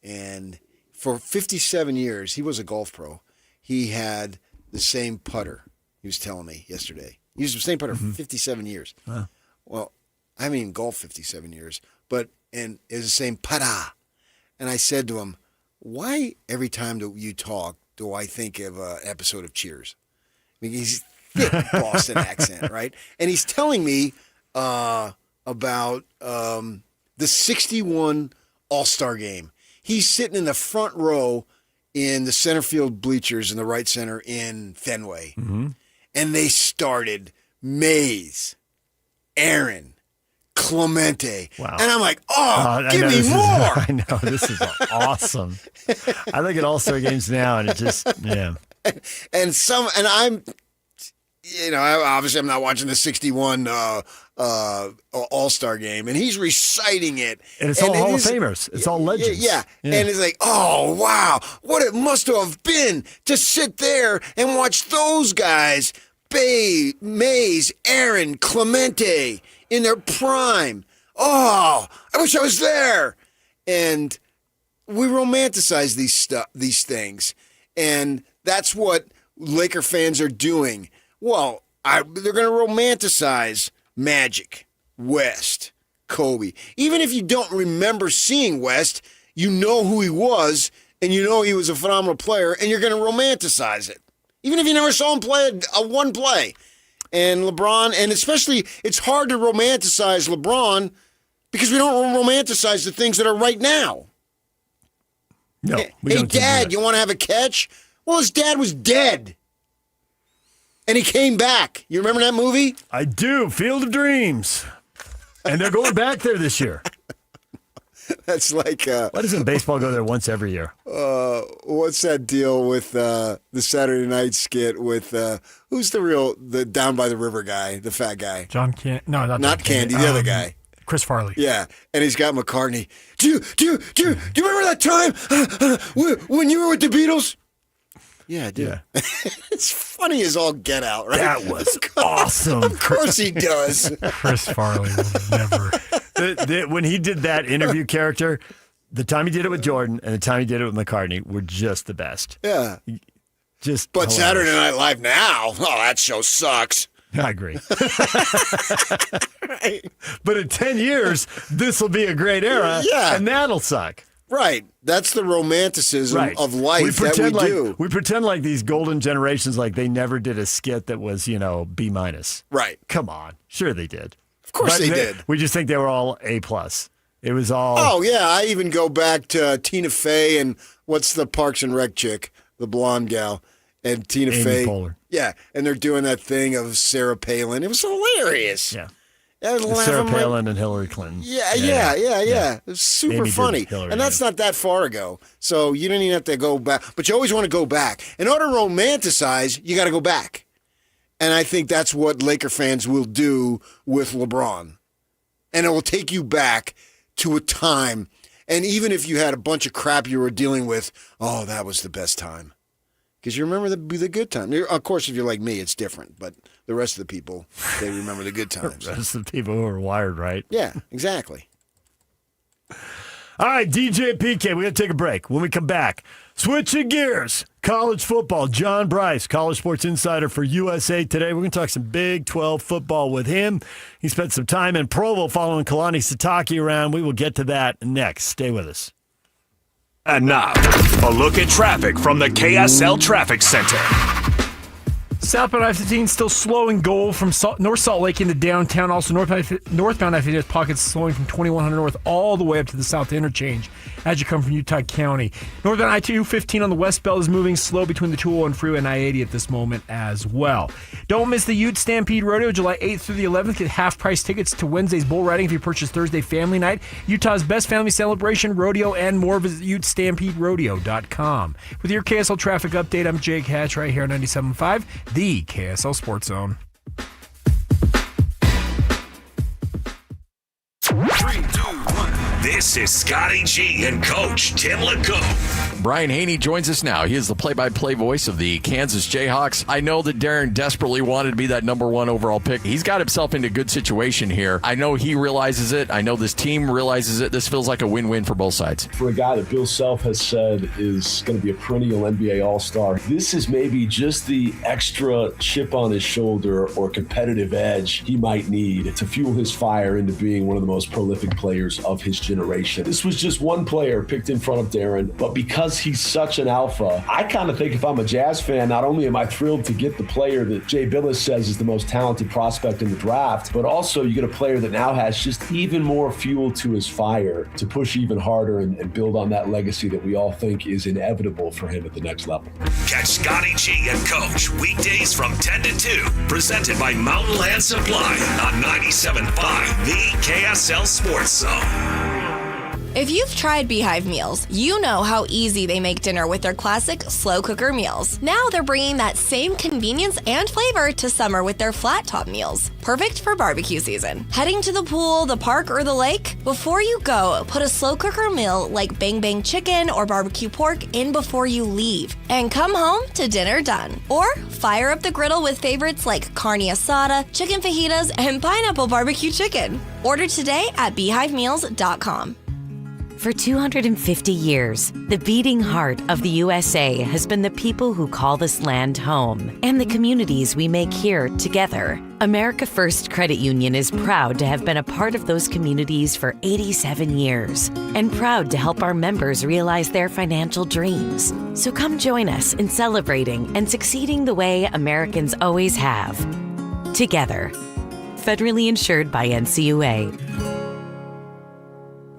And for 57 years, he was a golf pro. He had the same putter, he was telling me yesterday. He was the same putter for 57 years. Wow. Well, I haven't even golfed 57 years, and it was the same putter. And I said to him, why every time that you talk do I think of an episode of Cheers? I mean, he's thick Boston accent, right? And he's telling me about the 61 All-Star game. He's sitting in the front row in the center field bleachers in the right center in Fenway. Mm-hmm. And they started Mays, Aaron, Clemente. Wow. And I'm like, give me more. I know, this is awesome. I look at All-Star games now, and it just, yeah. And I'm, obviously I'm not watching the 61 All-Star game, and he's reciting it. And it's all Hall of Famers. It's all legends. Yeah. And it's like, oh, wow, what it must have been to sit there and watch those guys, Mays, Aaron, Clemente, in their prime. Oh, I wish I was there. And we romanticize these things, and that's what Laker fans are doing. Well, they're going to romanticize Magic, West, Kobe. Even if you don't remember seeing West, you know who he was, and you know he was a phenomenal player, and you're going to romanticize it. Even if you never saw him play one play. And LeBron, and especially, it's hard to romanticize LeBron because we don't romanticize the things that are right now. No, hey, Dad, you want to have a catch? Well, his dad was dead. And he came back. You remember that movie? I do. Field of Dreams. And they're going back there this year. That's like... why doesn't baseball go there once every year? What's that deal with the Saturday night skit with... who's the Down by the River guy, the fat guy? John Candy. No, not Candy, the other guy. Chris Farley. Yeah, and he's got McCartney. Do you remember that time when you were with the Beatles? Yeah, I do. Yeah. It's funny as all get out, right? That was awesome. Of course he does. Chris Farley will never. When he did that interview character, the time he did it with Jordan and the time he did it with McCartney were just the best. Yeah. But hilarious. Saturday Night Live now, that show sucks. I agree. Right. But in 10 years, this will be a great era, and that'll suck. Right. That's the romanticism of life that we do. We pretend like these golden generations, like they never did a skit that was, B-. Right. Come on. Sure they did. Of course they did. We just think they were all A+. It was all... Oh, yeah. I even go back to Tina Fey and what's the Parks and Rec chick, the blonde gal, and Tina Fey. Poehler. Yeah. And they're doing that thing of Sarah Palin. It was hilarious. Yeah. Sarah Palin and Hillary Clinton. Yeah. It was super funny. And that's not that far ago. So you don't even have to go back. But you always want to go back. In order to romanticize, you got to go back. And I think that's what Laker fans will do with LeBron. And it will take you back to a time. And even if you had a bunch of crap you were dealing with, that was the best time. Because you remember the good time. Of course, if you're like me, it's different. But the rest of the people, they remember the good times. The rest of the people who are wired right. Yeah, exactly. All right, DJ PK, we got to take a break. When we come back, switching gears, college football. John Bryce, College Sports Insider for USA Today. We're going to talk some Big 12 football with him. He spent some time in Provo following Kalani Sitake around. We will get to that next. Stay with us. And now, a look at traffic from the KSL Traffic Center. Southbound I-15 still slow and go from North Salt Lake into downtown. Also, northbound I-15 has pockets slowing from 2100 north all the way up to the south interchange as you come from Utah County. Northbound I-215 on the west belt is moving slow between the 201 freeway and I-80 at this moment as well. Don't miss the Utes Stampede Rodeo July 8th through the 11th. Get half-price tickets to Wednesday's bull riding if you purchase Thursday family night. Utah's best family celebration, rodeo, and more. Visit UtesStampedeRodeo.com. With your KSL traffic update, I'm Jake Hatch right here on 97.5. The KSL Sports Zone. 3, 2, 1. This is Scotty G and Coach Tim LeCoux. Brian Haney joins us now. He is the play-by-play voice of the Kansas Jayhawks. I know that Darren desperately wanted to be that number 1 overall pick. He's got himself into a good situation here. I know he realizes it. I know this team realizes it. This feels like a win-win for both sides. For a guy that Bill Self has said is going to be a perennial NBA All-Star, this is maybe just the extra chip on his shoulder or competitive edge he might need to fuel his fire into being one of the most prolific players of his generation. This was just one player picked in front of Darren, but because he's such an alpha, I kind of think if I'm a Jazz fan, not only am I thrilled to get the player that Jay Billis says is the most talented prospect in the draft, but also you get a player that now has just even more fuel to his fire to push even harder and build on that legacy that we all think is inevitable for him at the next level. Catch Scotty G and Coach weekdays from 10 to 2, presented by Mountain Land Supply on 97.5, the KSL Sports Zone. If you've tried Beehive meals, you know how easy they make dinner with their classic slow cooker meals. Now they're bringing that same convenience and flavor to summer with their flat top meals. Perfect for barbecue season. Heading to the pool, the park, or the lake? Before you go, put a slow cooker meal like Bang Bang chicken or barbecue pork in before you leave. And come home to dinner done. Or fire up the griddle with favorites like carne asada, chicken fajitas, and pineapple barbecue chicken. Order today at beehivemeals.com. For 250 years, the beating heart of the USA has been the people who call this land home and the communities we make here together. America First Credit Union is proud to have been a part of those communities for 87 years and proud to help our members realize their financial dreams. So come join us in celebrating and succeeding the way Americans always have. Together. Federally insured by NCUA.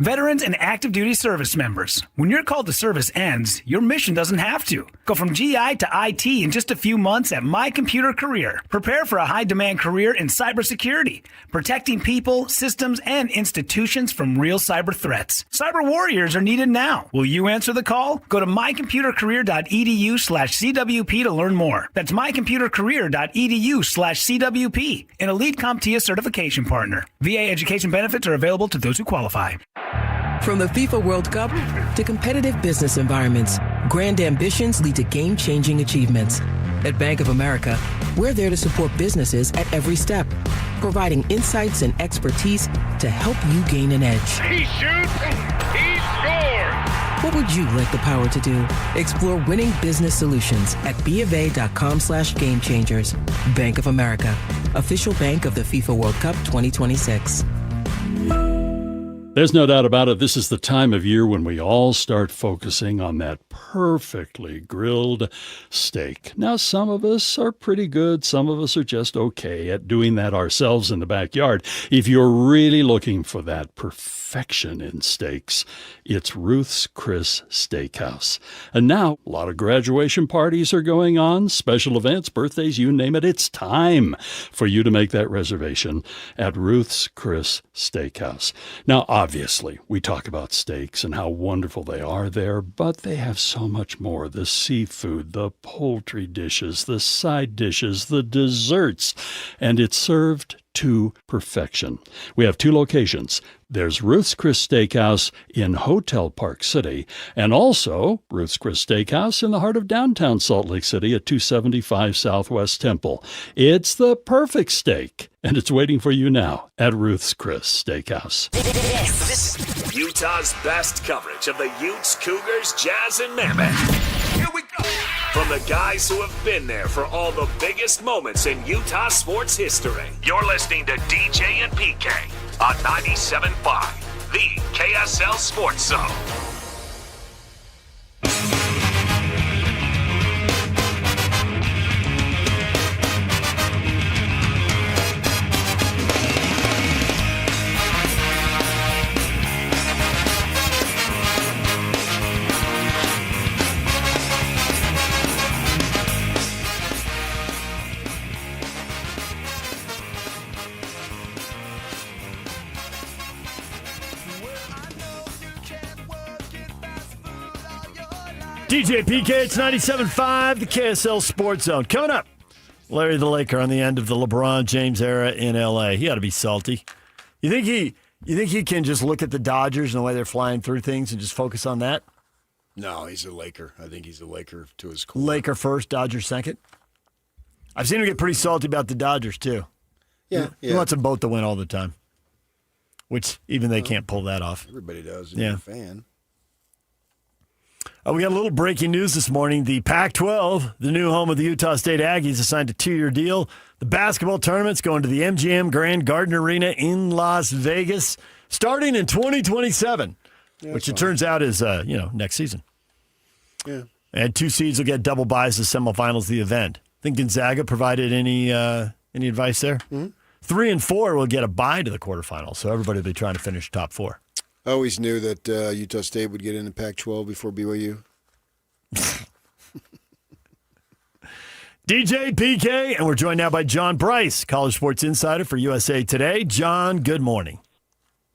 Veterans and active duty service members, when your call to service ends, your mission doesn't have to. Go from GI to IT in just a few months at My Computer Career. Prepare for a high-demand career in cybersecurity, protecting people, systems, and institutions from real cyber threats. Cyber warriors are needed now. Will you answer the call? Go to mycomputercareer.edu/CWP to learn more. That's mycomputercareer.edu/CWP, an elite CompTIA certification partner. VA education benefits are available to those who qualify. From the FIFA World Cup to competitive business environments, grand ambitions lead to game-changing achievements. At Bank of America, we're there to support businesses at every step, providing insights and expertise to help you gain an edge. He shoots, he scores! What would you like the power to do? Explore winning business solutions at BofA.com/gamechangers. Bank of America, official bank of the FIFA World Cup 2026. There's no doubt about it. This is the time of year when we all start focusing on that perfectly grilled steak. Now, some of us are pretty good. Some of us are just okay at doing that ourselves in the backyard. If you're really looking for that perfection in steaks, it's Ruth's Chris Steakhouse. And now, a lot of graduation parties are going on, special events, birthdays, you name it. It's time for you to make that reservation at Ruth's Chris Steakhouse. Now, obviously, we talk about steaks and how wonderful they are there, but they have so much more. The seafood, the poultry dishes, the side dishes, the desserts, and it's served to perfection. We have 2 locations. There's Ruth's Chris Steakhouse in Hotel Park City, and also Ruth's Chris Steakhouse in the heart of downtown Salt Lake City at 275 Southwest Temple. It's the perfect steak, and it's waiting for you now at Ruth's Chris Steakhouse. This is Utah's best coverage of the Utes, Cougars, Jazz, and Mammoth. Here we go. From the guys who have been there for all the biggest moments in Utah sports history. You're listening to DJ and PK on 97.5, the KSL Sports Zone. DJ PK, it's 97.5, the KSL Sports Zone. Coming up, Larry the Laker on the end of the LeBron James era in L.A. He ought to be salty. You think You think he can just look at the Dodgers and the way they're flying through things and just focus on that? No, he's a Laker. I think he's a Laker to his core. Laker first, Dodgers second? I've seen him get pretty salty about the Dodgers, too. Yeah. He wants them both to win all the time, which even they can't pull that off. Everybody does. Yeah. You're a fan. We got a little breaking news this morning. The Pac-12, the new home of the Utah State Aggies, assigned a 2-year deal. The basketball tournament's going to the MGM Grand Garden Arena in Las Vegas, starting in 2027, which it turns out is, next season. Yeah. And 2 seeds will get double buys as semifinals of the event. Think Gonzaga provided any advice there? Mm-hmm. 3 and 4 will get a bye to the quarterfinals, so everybody will be trying to finish top 4. I always knew that Utah State would get in the Pac-12 before BYU. DJ PK, and we're joined now by John Bryce, college sports insider for USA Today. John, good morning.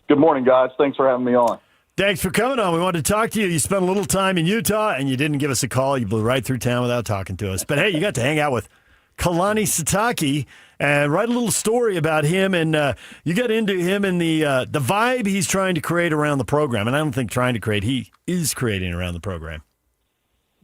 Good morning, guys. Thanks for having me on. Thanks for coming on. We wanted to talk to you. You spent a little time in Utah, and you didn't give us a call. You blew right through town without talking to us. But, hey, you got to hang out with Kalani Sitake and write a little story about him. And you got into him and the vibe he's trying to create around the program. And I don't think trying to create, he is creating around the program.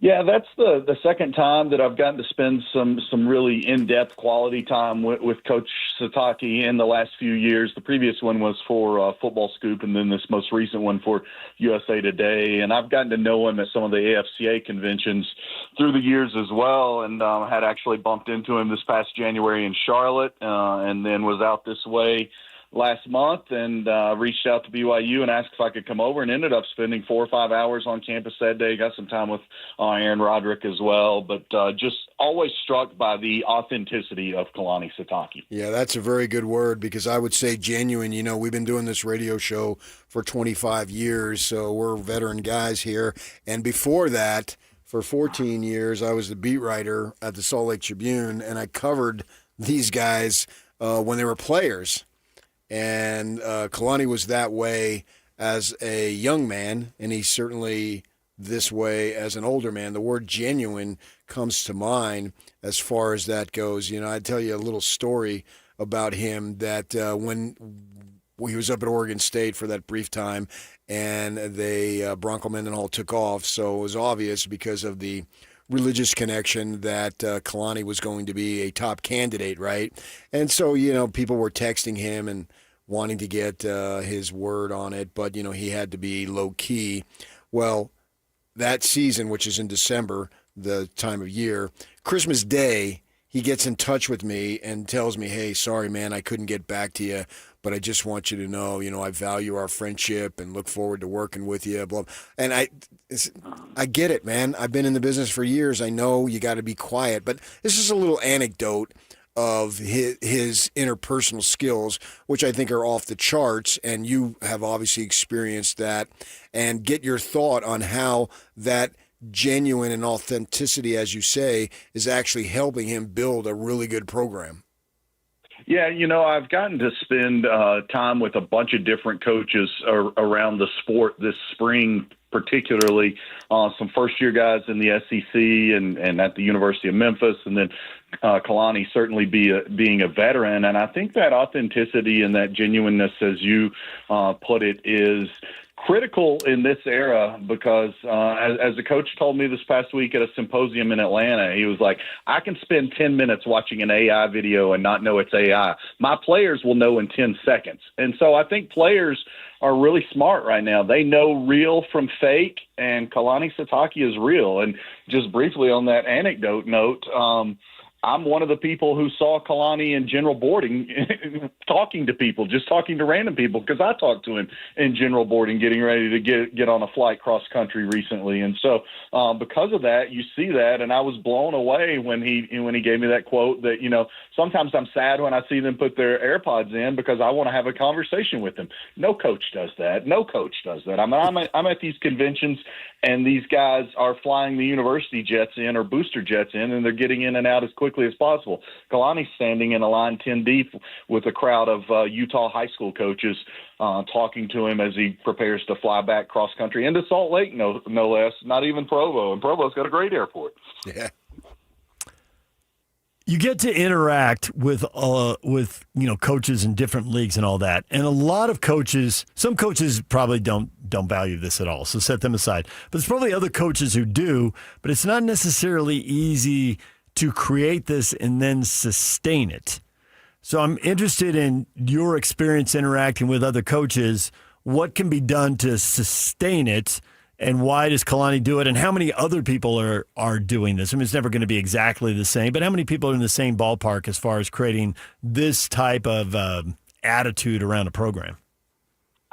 Yeah, that's the second time that I've gotten to spend some really in-depth quality time with Coach Sitake in the last few years. The previous one was for Football Scoop, and then this most recent one for USA Today. And I've gotten to know him at some of the AFCA conventions through the years as well, and had actually bumped into him this past January in Charlotte, and then was out this way last month and reached out to BYU and asked if I could come over, and ended up spending 4 or 5 hours on campus that day. Got some time with Aaron Roderick as well, but just always struck by the authenticity of Kalani Sitake. Yeah, that's a very good word, because I would say genuine. We've been doing this radio show for 25 years, so we're veteran guys here. And before that, for 14 years, I was the beat writer at the Salt Lake Tribune, and I covered these guys when they were players. And Kalani was that way as a young man, and he's certainly this way as an older man. The word genuine comes to mind as far as that goes. I'd tell you a little story about him that when he was up at Oregon State for that brief time, and they Bronco Mendenhall took off, so it was obvious because of the religious connection that Kalani was going to be a top candidate, right? And so, people were texting him and wanting to get his word on it, but, he had to be low-key. Well, that season, which is in December, the time of year, Christmas Day, he gets in touch with me and tells me, hey, sorry, man, I couldn't get back to you, but I just want you to know, I value our friendship and look forward to working with you, blah. And I get it, man. I've been in the business for years. I know you got to be quiet, but this is a little anecdote of his interpersonal skills, which I think are off the charts, and you have obviously experienced that, and get your thought on how that genuine and authenticity, as you say, is actually helping him build a really good program. Yeah, I've gotten to spend time with a bunch of different coaches around the sport this spring, particularly some first-year guys in the SEC and at the University of Memphis, and then Kalani certainly being a veteran. And I think that authenticity and that genuineness, as you put it, is critical in this era, because as a coach told me this past week at a symposium in Atlanta, he was like, I can spend 10 minutes watching an AI video and not know it's AI. My players will know in 10 seconds. And so I think players are really smart right now. They know real from fake, and Kalani Sitake is real. And just briefly on that anecdote note, I'm one of the people who saw Kalani in general boarding, talking to people, just talking to random people, because I talked to him in general boarding, getting ready to get on a flight cross country recently. And so because of that, you see that, and I was blown away when he gave me that quote that, sometimes I'm sad when I see them put their AirPods in because I want to have a conversation with them. No coach does that. No coach does that. I'm at these conventions, and these guys are flying the university jets in or booster jets in, and they're getting in and out as quickly as possible. Kalani's standing in a line 10 deep with a crowd of Utah high school coaches talking to him as he prepares to fly back cross country into Salt Lake, no less, not even Provo. And Provo's got a great airport. Yeah. You get to interact with coaches in different leagues and all that, and a lot of coaches. Some coaches probably don't value this at all, so set them aside. But there's probably other coaches who do. But it's not necessarily easy to create this and then sustain it. So I'm interested in your experience interacting with other coaches. What can be done to sustain it? And why does Kalani do it? And how many other people are doing this? I mean, it's never going to be exactly the same, but how many people are in the same ballpark as far as creating this type of attitude around a program?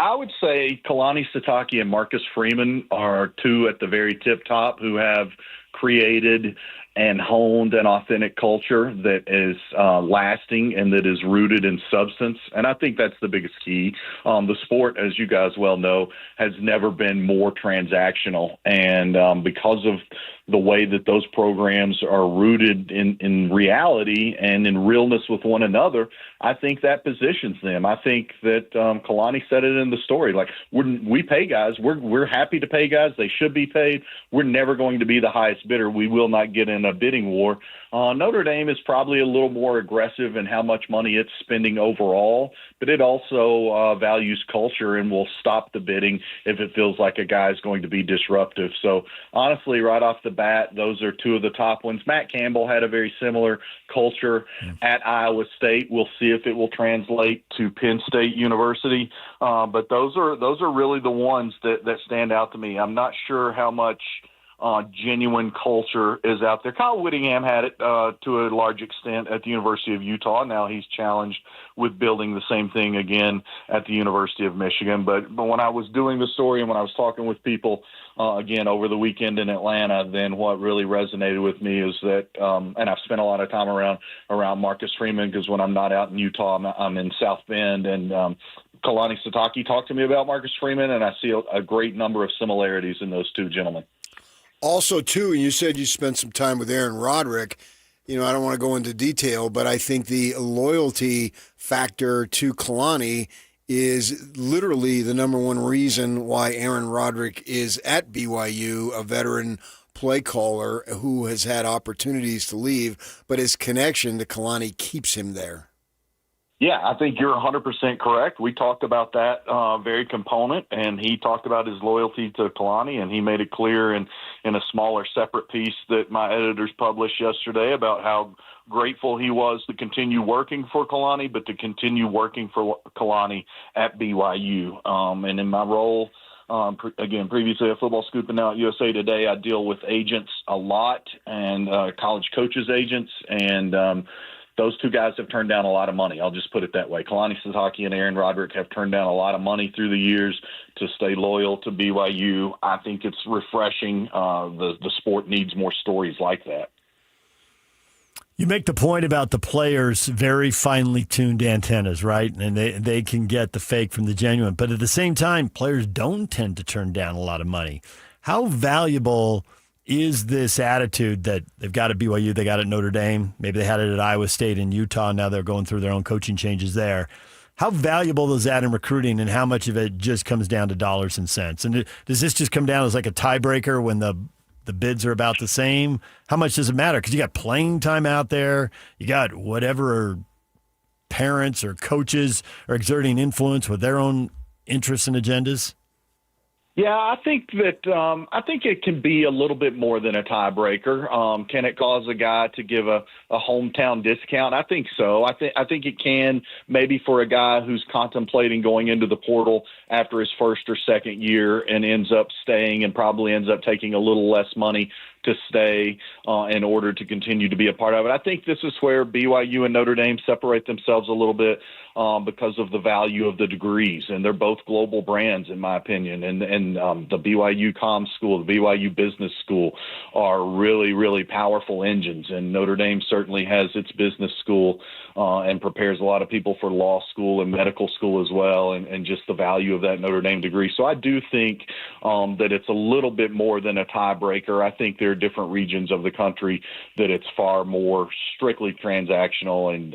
I would say Kalani Sitake and Marcus Freeman are two at the very tip top who have created and honed an authentic culture that is lasting and that is rooted in substance. And I think that's the biggest key. The sport, as you guys well know, has never been more transactional. And because of the way that those programs are rooted in reality and in realness with one another, I think that positions them. I think that Kalani said it in the story. Like, we pay guys. We're happy to pay guys. They should be paid. We're never going to be the highest bidder. We will not get in a bidding war. Notre Dame is probably a little more aggressive in how much money it's spending overall, but it also values culture and will stop the bidding if it feels like a guy is going to be disruptive. So honestly, right off the bat, those are two of the top ones. Matt Campbell had a very similar culture at Iowa State. We'll see if it will translate to Penn State University. But those are really the ones that stand out to me. I'm not sure how much genuine culture is out there. Kyle Whittingham had it to a large extent at the University of Utah. Now he's challenged with building the same thing again at the University of Michigan. But when I was doing the story and when I was talking with people again over the weekend in Atlanta, then what really resonated with me is that, and I've spent a lot of time around Marcus Freeman, because when I'm not out in Utah, I'm in South Bend, and Kalani Sitake talked to me about Marcus Freeman, and I see a great number of similarities in those two gentlemen. Also, too, you said you spent some time with Aaron Roderick. I don't want to go into detail, but I think the loyalty factor to Kalani is literally the number one reason why Aaron Roderick is at BYU, a veteran play caller who has had opportunities to leave, but his connection to Kalani keeps him there. Yeah, I think you're 100% correct. We talked about that very component, and he talked about his loyalty to Kalani, and he made it clear in a smaller separate piece that my editors published yesterday about how grateful he was to continue working for Kalani, but to continue working for Kalani at BYU. And in my role, again, previously a football scoop and now at USA Today, I deal with agents a lot and college coaches agents, and those two guys have turned down a lot of money. I'll just put it that way. Kalani Sitake and Aaron Roderick have turned down a lot of money through the years to stay loyal to BYU. I think it's refreshing. The sport needs more stories like that. You make the point about the players' very finely tuned antennas, right? And they can get the fake from the genuine. But at the same time, players don't tend to turn down a lot of money. How valuable is this attitude that they've got at BYU, they got at Notre Dame, maybe they had it at Iowa State and Utah, now they're going through their own coaching changes there. How valuable is that in recruiting, and how much of it just comes down to dollars and cents? And does this just come down as like a tiebreaker when the bids are about the same? How much does it matter? Because you got playing time out there, you got whatever parents or coaches are exerting influence with their own interests and agendas. Yeah, I think it can be a little bit more than a tiebreaker. Can it cause a guy to give a hometown discount? I think so. I think it can, maybe for a guy who's contemplating going into the portal after his first or second year and ends up staying and probably ends up taking a little less money to stay in order to continue to be a part of it. I think this is where BYU and Notre Dame separate themselves a little bit because of the value of the degrees, and they're both global brands in my opinion. And the BYU Comm School, the BYU Business School are really, really powerful engines, and Notre Dame certainly has its business school and prepares a lot of people for law school and medical school as well, and just the value of that Notre Dame degree. So I do think that it's a little bit more than a tiebreaker. I think there are different regions of the country that it's far more strictly transactional. And,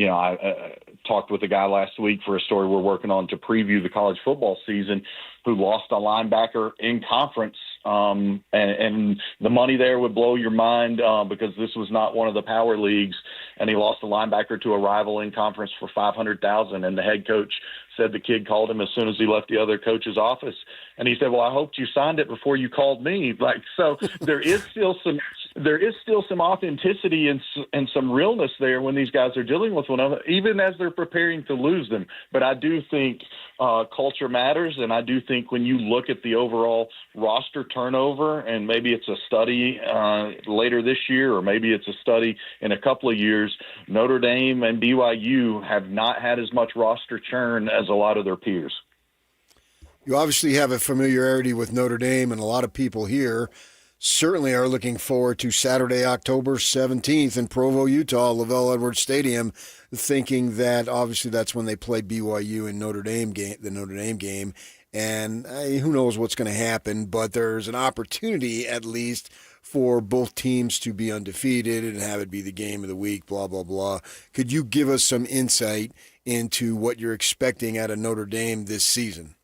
I talked with a guy last week for a story we're working on to preview the college football season who lost a linebacker in conference and the money there would blow your mind because this was not one of the power leagues, and he lost a linebacker to a rival in conference for $500,000, and the head coach said the kid called him as soon as he left the other coach's office, and he said, "Well, I hoped you signed it before you called me." So there is still some authenticity and some realness there when these guys are dealing with one another, even as they're preparing to lose them. But I do think culture matters, and I do think when you look at the overall roster turnover, and maybe it's a study later this year or maybe it's a study in a couple of years, Notre Dame and BYU have not had as much roster churn as a lot of their peers. You obviously have a familiarity with Notre Dame, and a lot of people here certainly are looking forward to Saturday, October 17th in Provo, Utah, Lavelle Edwards Stadium, thinking that obviously that's when they play BYU and the Notre Dame game. And who knows what's going to happen, but there's an opportunity at least for both teams to be undefeated and have it be the game of the week, blah, blah, blah. Could you give us some insight into what you're expecting out of Notre Dame this season?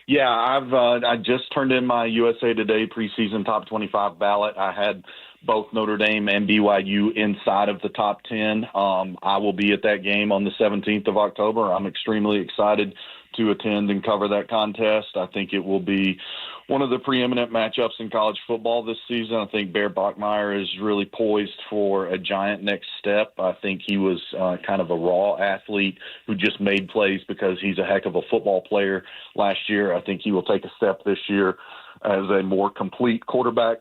Yeah, I just turned in my USA Today preseason top 25 ballot. I had both Notre Dame and BYU inside of the top 10. I will be at that game on the 17th of October. I'm extremely excited to attend and cover that contest. I think it will be one of the preeminent matchups in college football this season. I think Bear Bachmeier is really poised for a giant next step. I think he was kind of a raw athlete who just made plays because he's a heck of a football player last year. I think he will take a step this year as a more complete quarterback.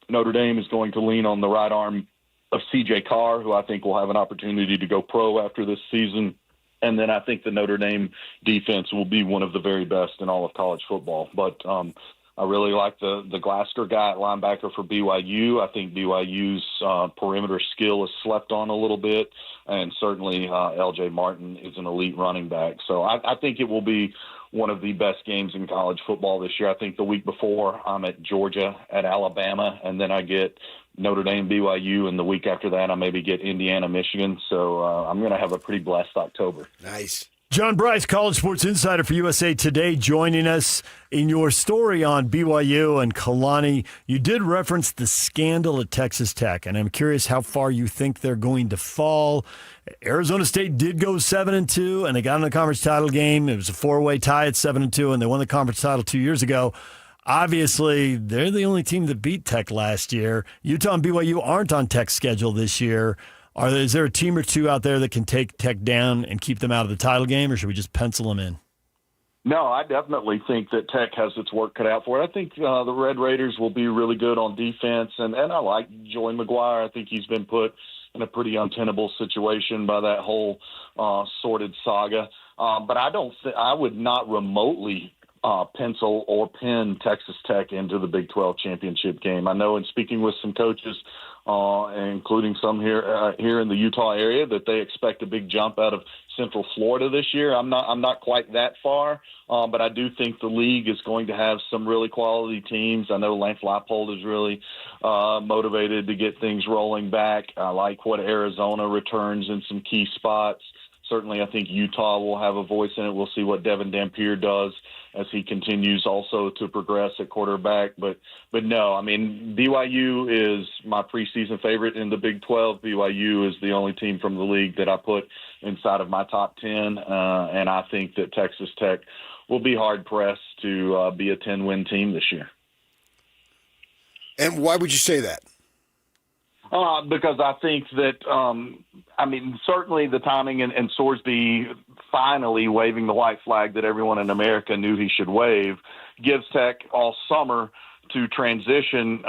Notre Dame is going to lean on the right arm of C.J. Carr, who I think will have an opportunity to go pro after this season. And then I think the Notre Dame defense will be one of the very best in all of college football. But I really like the Glasgow guy at linebacker for BYU. I think BYU's perimeter skill is slept on a little bit, and certainly L.J. Martin is an elite running back. So I think it will be one of the best games in college football this year. I think the week before I'm at Georgia, at Alabama, and then I get Notre Dame, BYU, and the week after that I maybe get Indiana, Michigan. So I'm going to have a pretty blessed October. Nice. John Bryce, College Sports Insider for USA Today, joining us in your story on BYU and Kalani. You did reference the scandal at Texas Tech, and I'm curious how far you think they're going to fall. Arizona State did go 7-2, and they got in the conference title game. It was a four-way tie at 7-2, and they won the conference title 2 years ago. Obviously, they're the only team that beat Tech last year. Utah and BYU aren't on Tech's schedule this year. Is there a team or two out there that can take Tech down and keep them out of the title game, or should we just pencil them in? No, I definitely think that Tech has its work cut out for it. I think the Red Raiders will be really good on defense, and I like Joey McGuire. I think he's been put in a pretty untenable situation by that whole sordid saga. But I would not remotely pencil or pin Texas Tech into the Big 12 championship game. I know in speaking with some coaches, including some here in the Utah area, that they expect a big jump out of Central Florida this year. I'm not quite that far, but I do think the league is going to have some really quality teams. I know Lance Leipold is really motivated to get things rolling back. I like what Arizona returns in some key spots. Certainly, I think Utah will have a voice in it. We'll see what Devin Dampier does as he continues also to progress at quarterback. But no, I mean, BYU is my preseason favorite in the Big 12. BYU is the only team from the league that I put inside of my top 10. And I think that Texas Tech will be hard-pressed to be a 10-win team this year. And why would you say that? Because I think that, certainly the timing and Sorsby finally waving the white flag that everyone in America knew he should wave gives Tech all summer to transition.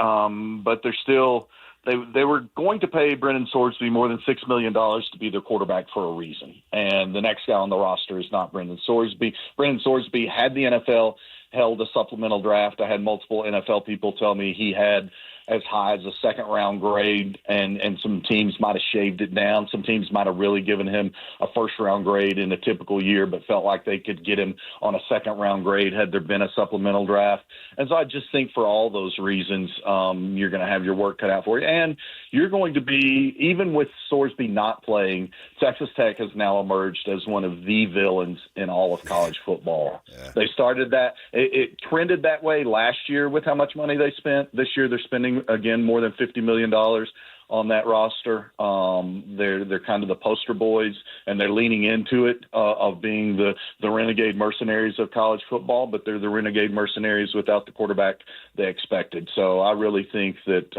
But they're still they were going to pay Brendan Sorsby more than $6 million to be their quarterback for a reason. And the next guy on the roster is not Brendan Sorsby. Brendan Sorsby had the NFL held a supplemental draft. I had multiple NFL people tell me he had as high as a second-round grade, and some teams might have shaved it down. Some teams might have really given him a first-round grade in a typical year, but felt like they could get him on a second-round grade had there been a supplemental draft. And so I just think for all those reasons, you're going to have your work cut out for you. And you're going to be, even with Sorsby not playing, Texas Tech has now emerged as one of the villains in all of college football. Yeah. They started that. It trended that way last year with how much money they spent. This year they're spending, again, more than $50 million on that roster. They're kind of the poster boys, and they're leaning into it of being the renegade mercenaries of college football, but they're the renegade mercenaries without the quarterback they expected. So I really think that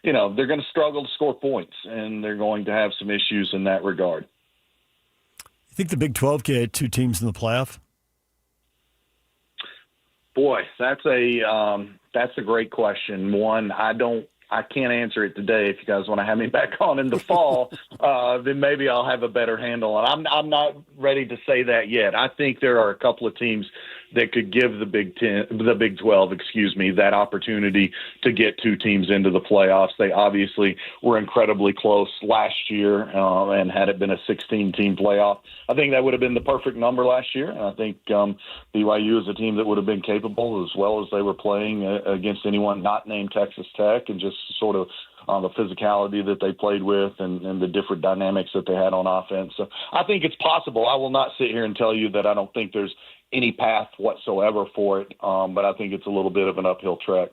they're going to struggle to score points, and they're going to have some issues in that regard. You think the Big 12 can get 2 teams in the playoff? Boy, that's a great question. One, I can't answer it today. If you guys want to have me back on in the fall, then maybe I'll have a better handle on it. I'm not ready to say that yet. I think there are a couple of teams that could give the Big 12, that opportunity to get 2 teams into the playoffs. They obviously were incredibly close last year, and had it been a 16-team playoff, I think that would have been the perfect number last year. And I think BYU is a team that would have been capable, as well as they were playing against anyone not named Texas Tech, and just sort of the physicality that they played with and the different dynamics that they had on offense. So I think it's possible. I will not sit here and tell you that I don't think there's any path whatsoever for it, but I think it's a little bit of an uphill trek.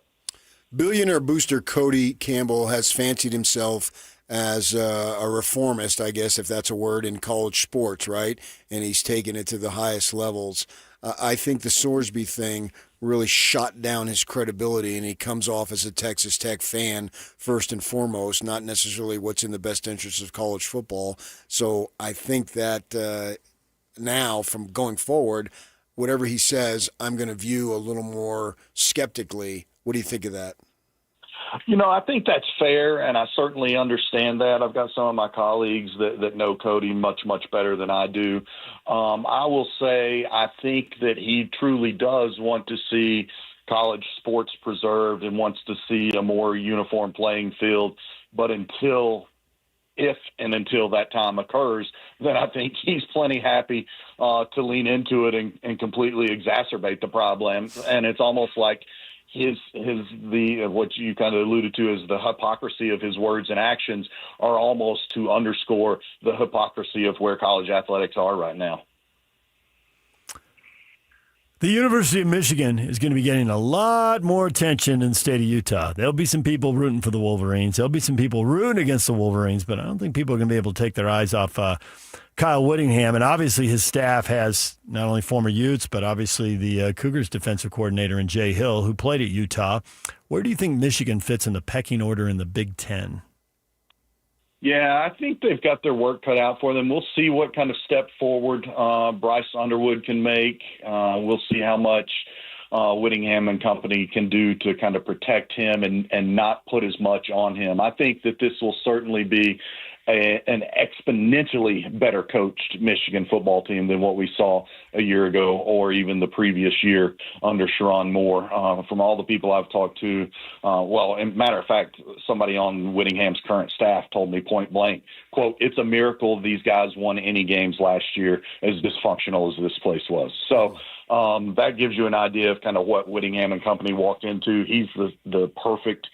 Billionaire booster Cody Campbell has fancied himself as a reformist, I guess, if that's a word, in college sports, right? And he's taken it to the highest levels. I think the Sorsby thing really shot down his credibility, and he comes off as a Texas Tech fan first and foremost, not necessarily what's in the best interest of college football. So I think that now, from going forward, whatever he says, I'm going to view a little more skeptically. What do you think of that? I think that's fair, and I certainly understand that. I've got some of my colleagues that know Cody much, much better than I do. I will say I think that he truly does want to see college sports preserved and wants to see a more uniform playing field. But until that time occurs, then I think he's plenty happy to lean into it and completely exacerbate the problem. And it's almost like what you kind of alluded to is the hypocrisy of his words and actions are almost to underscore the hypocrisy of where college athletics are right now. The University of Michigan is going to be getting a lot more attention in the state of Utah. There'll be some people rooting for the Wolverines. There'll be some people rooting against the Wolverines, but I don't think people are going to be able to take their eyes off Kyle Whittingham. And obviously his staff has not only former Utes, but obviously the Cougars defensive coordinator in Jay Hill, who played at Utah. Where do you think Michigan fits in the pecking order in the Big Ten? Yeah, I think they've got their work cut out for them. We'll see what kind of step forward Bryce Underwood can make. We'll see how much Whittingham and company can do to kind of protect him and not put as much on him. I think that this will certainly be an exponentially better coached Michigan football team than what we saw a year ago or even the previous year under Sharon Moore. From all the people I've talked to, as a matter of fact, somebody on Whittingham's current staff told me point blank, quote, "It's a miracle these guys won any games last year as dysfunctional as this place was." So that gives you an idea of kind of what Whittingham and company walked into. He's the perfect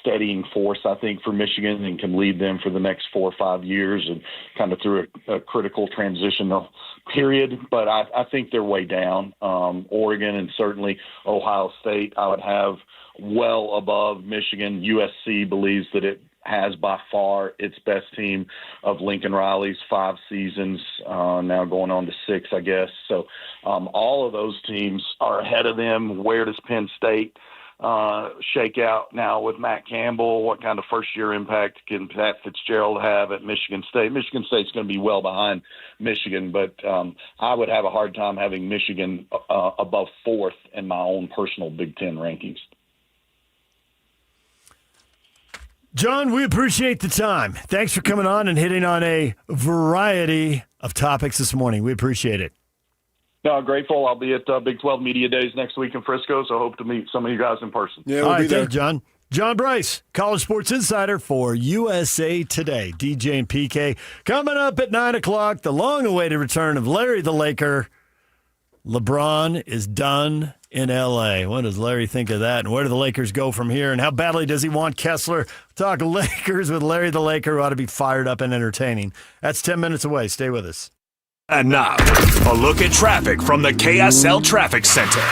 steadying force, I think, for Michigan and can lead them for the next 4 or 5 years and kind of through a critical transitional period. But I think they're way down. Oregon and certainly Ohio State, I would have well above Michigan. USC believes that it has by far its best team of Lincoln Riley's 5 seasons, now going on to 6, I guess. So all of those teams are ahead of them. Where does Penn State shake out now with Matt Campbell? What kind of first-year impact can Pat Fitzgerald have at Michigan State? Michigan State's going to be well behind Michigan, but I would have a hard time having Michigan above 4th in my own personal Big Ten rankings. John, we appreciate the time. Thanks for coming on and hitting on a variety of topics this morning. We appreciate it. No, grateful. I'll be at Big 12 Media Days next week in Frisco, so I hope to meet some of you guys in person. Yeah, we'll be there. Thanks, John. John Bryce, College Sports Insider for USA Today. DJ and PK coming up at 9 o'clock. The long-awaited return of Larry the Laker. LeBron is done in L.A. What does Larry think of that? And where do the Lakers go from here? And how badly does he want Kessler? Talk Lakers with Larry the Laker, who ought to be fired up and entertaining. That's 10 minutes away. Stay with us. And now, a look at traffic from the KSL Traffic Center.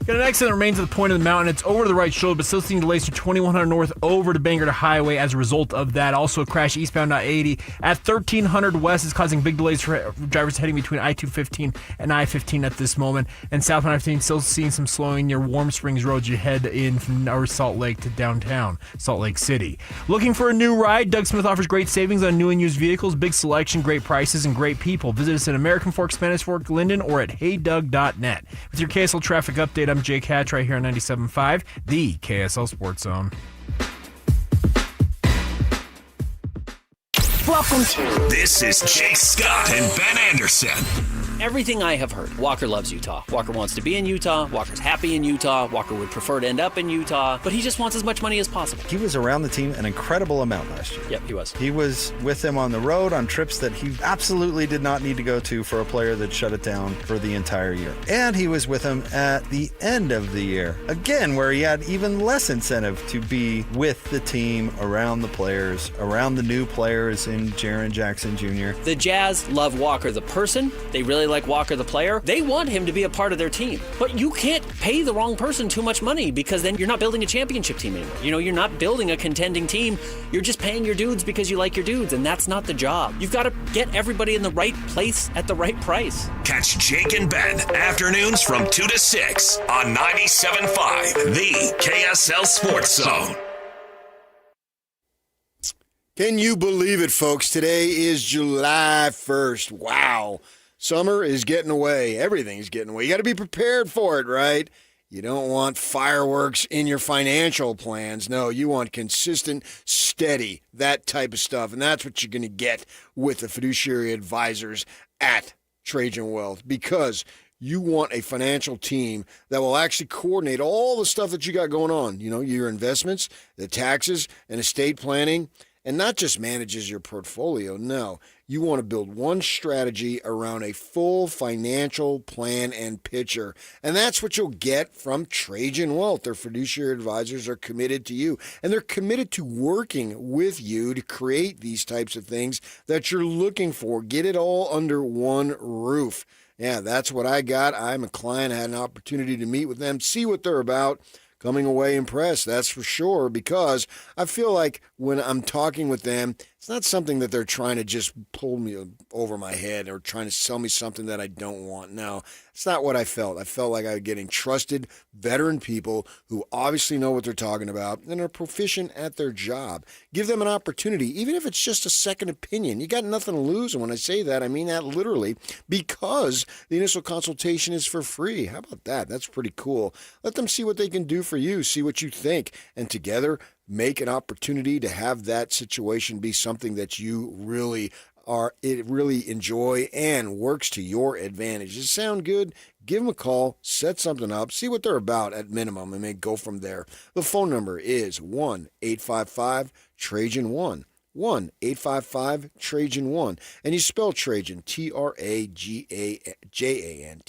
Got an accident that remains at the point of the mountain. It's over to the right shoulder, but still seeing delays through 2100 North over to Bangor Highway as a result of that. Also, a crash eastbound I-80 at 1300 West is causing big delays for drivers heading between I-215 and I-15 at this moment. And southbound I-15 still seeing some slowing near Warm Springs Road as you head in from North Salt Lake to downtown Salt Lake City. Looking for a new ride? Doug Smith offers great savings on new and used vehicles, big selection, great prices, and great people. Visit us at American Fork, Spanish Fork, Linden, or at heydoug.net. With your KSL traffic update, I'm Jake Hatch right here on 97.5, the KSL Sports Zone. Welcome to This is Jake Scott and Ben Anderson. Everything I have heard, Walker loves Utah. Walker wants to be in Utah. Walker's happy in Utah. Walker would prefer to end up in Utah, but he just wants as much money as possible. He was around the team an incredible amount last year. Yep, he was. He was with them on the road on trips that he absolutely did not need to go to for a player that shut it down for the entire year. And he was with them at the end of the year, again, where he had even less incentive to be with the team, around the players, around the new players in Jaren Jackson Jr. The Jazz love Walker the person. They really like Walker the player. They want him to be a part of their team. But you can't pay the wrong person too much money, because then you're not building a championship team anymore. You know, you're not building a contending team. You're just paying your dudes because you like your dudes, and that's not the job. You've got to get everybody in the right place at the right price. Catch Jake and Ben afternoons from 2 to 6 on 97.5, the KSL Sports Zone. Can you believe it, folks? Today is July 1st. Wow. Summer is getting away. Everything's getting away. You got to be prepared for it, right? You don't want fireworks in your financial plans. No, you want consistent, steady, that type of stuff. And that's what you're going to get with the fiduciary advisors at Trajan Wealth, because you want a financial team that will actually coordinate all the stuff that you got going on. You know, your investments, the taxes, and estate planning, and not just manages your portfolio. No, you want to build one strategy around a full financial plan and picture. And that's what you'll get from Trajan Wealth. Their fiduciary advisors are committed to you, and they're committed to working with you to create these types of things that you're looking for. Get it all under one roof. Yeah, that's what I got. I'm a client. I had an opportunity to meet with them, see what they're about. Coming away impressed, that's for sure, because I feel like when I'm talking with them, it's not something that they're trying to just pull me over my head or trying to sell me something that I don't want. No, it's not what I felt. I felt like I was getting trusted, veteran people who obviously know what they're talking about and are proficient at their job. Give them an opportunity, even if it's just a second opinion. You got nothing to lose. And when I say that, I mean that literally, because the initial consultation is for free. How about that? That's pretty cool. Let them see what they can do for you, see what you think, and together make an opportunity to have that situation be something that you really enjoy and works to your advantage. Does it sound good? Give them a call, set something up, see what they're about at minimum, and then go from there. The phone number is 1-855-TRAJAN-1. 1-855-TRAJAN-1. And you spell Trajan, Trajan, Trajan.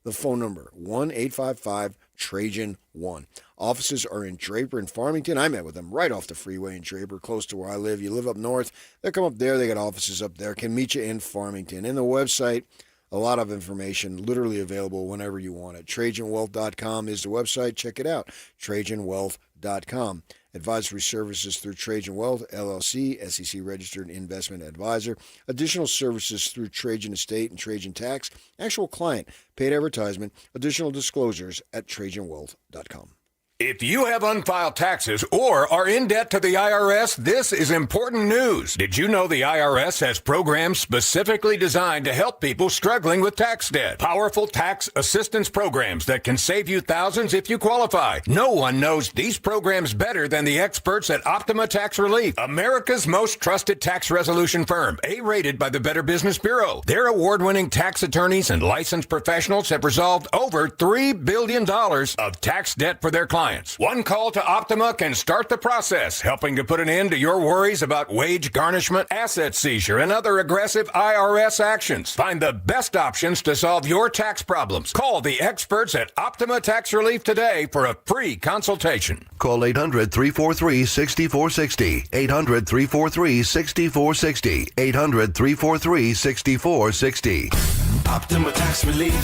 The phone number, 1-855-TRAJAN-1. Offices are in Draper and Farmington. I met with them right off the freeway in Draper, close to where I live. You live up north, they come up there. They got offices up there. Can meet you in Farmington. And the website, a lot of information, literally available whenever you want it. TrajanWealth.com is the website. Check it out, TrajanWealth.com. Advisory services through Trajan Wealth, LLC, SEC-registered investment advisor. Additional services through Trajan Estate and Trajan Tax. Actual client, paid advertisement. Additional disclosures at TrajanWealth.com. If you have unfiled taxes or are in debt to the IRS, this is important news. Did you know the IRS has programs specifically designed to help people struggling with tax debt? Powerful tax assistance programs that can save you thousands if you qualify. No one knows these programs better than the experts at Optima Tax Relief, America's most trusted tax resolution firm, A-rated by the Better Business Bureau. Their award-winning tax attorneys and licensed professionals have resolved over $3 billion of tax debt for their clients. One call to Optima can start the process, helping to put an end to your worries about wage garnishment, asset seizure, and other aggressive IRS actions. Find the best options to solve your tax problems. Call the experts at Optima Tax Relief today for a free consultation. Call 800-343-6460. 800-343-6460. 800-343-6460. Optima Tax Relief.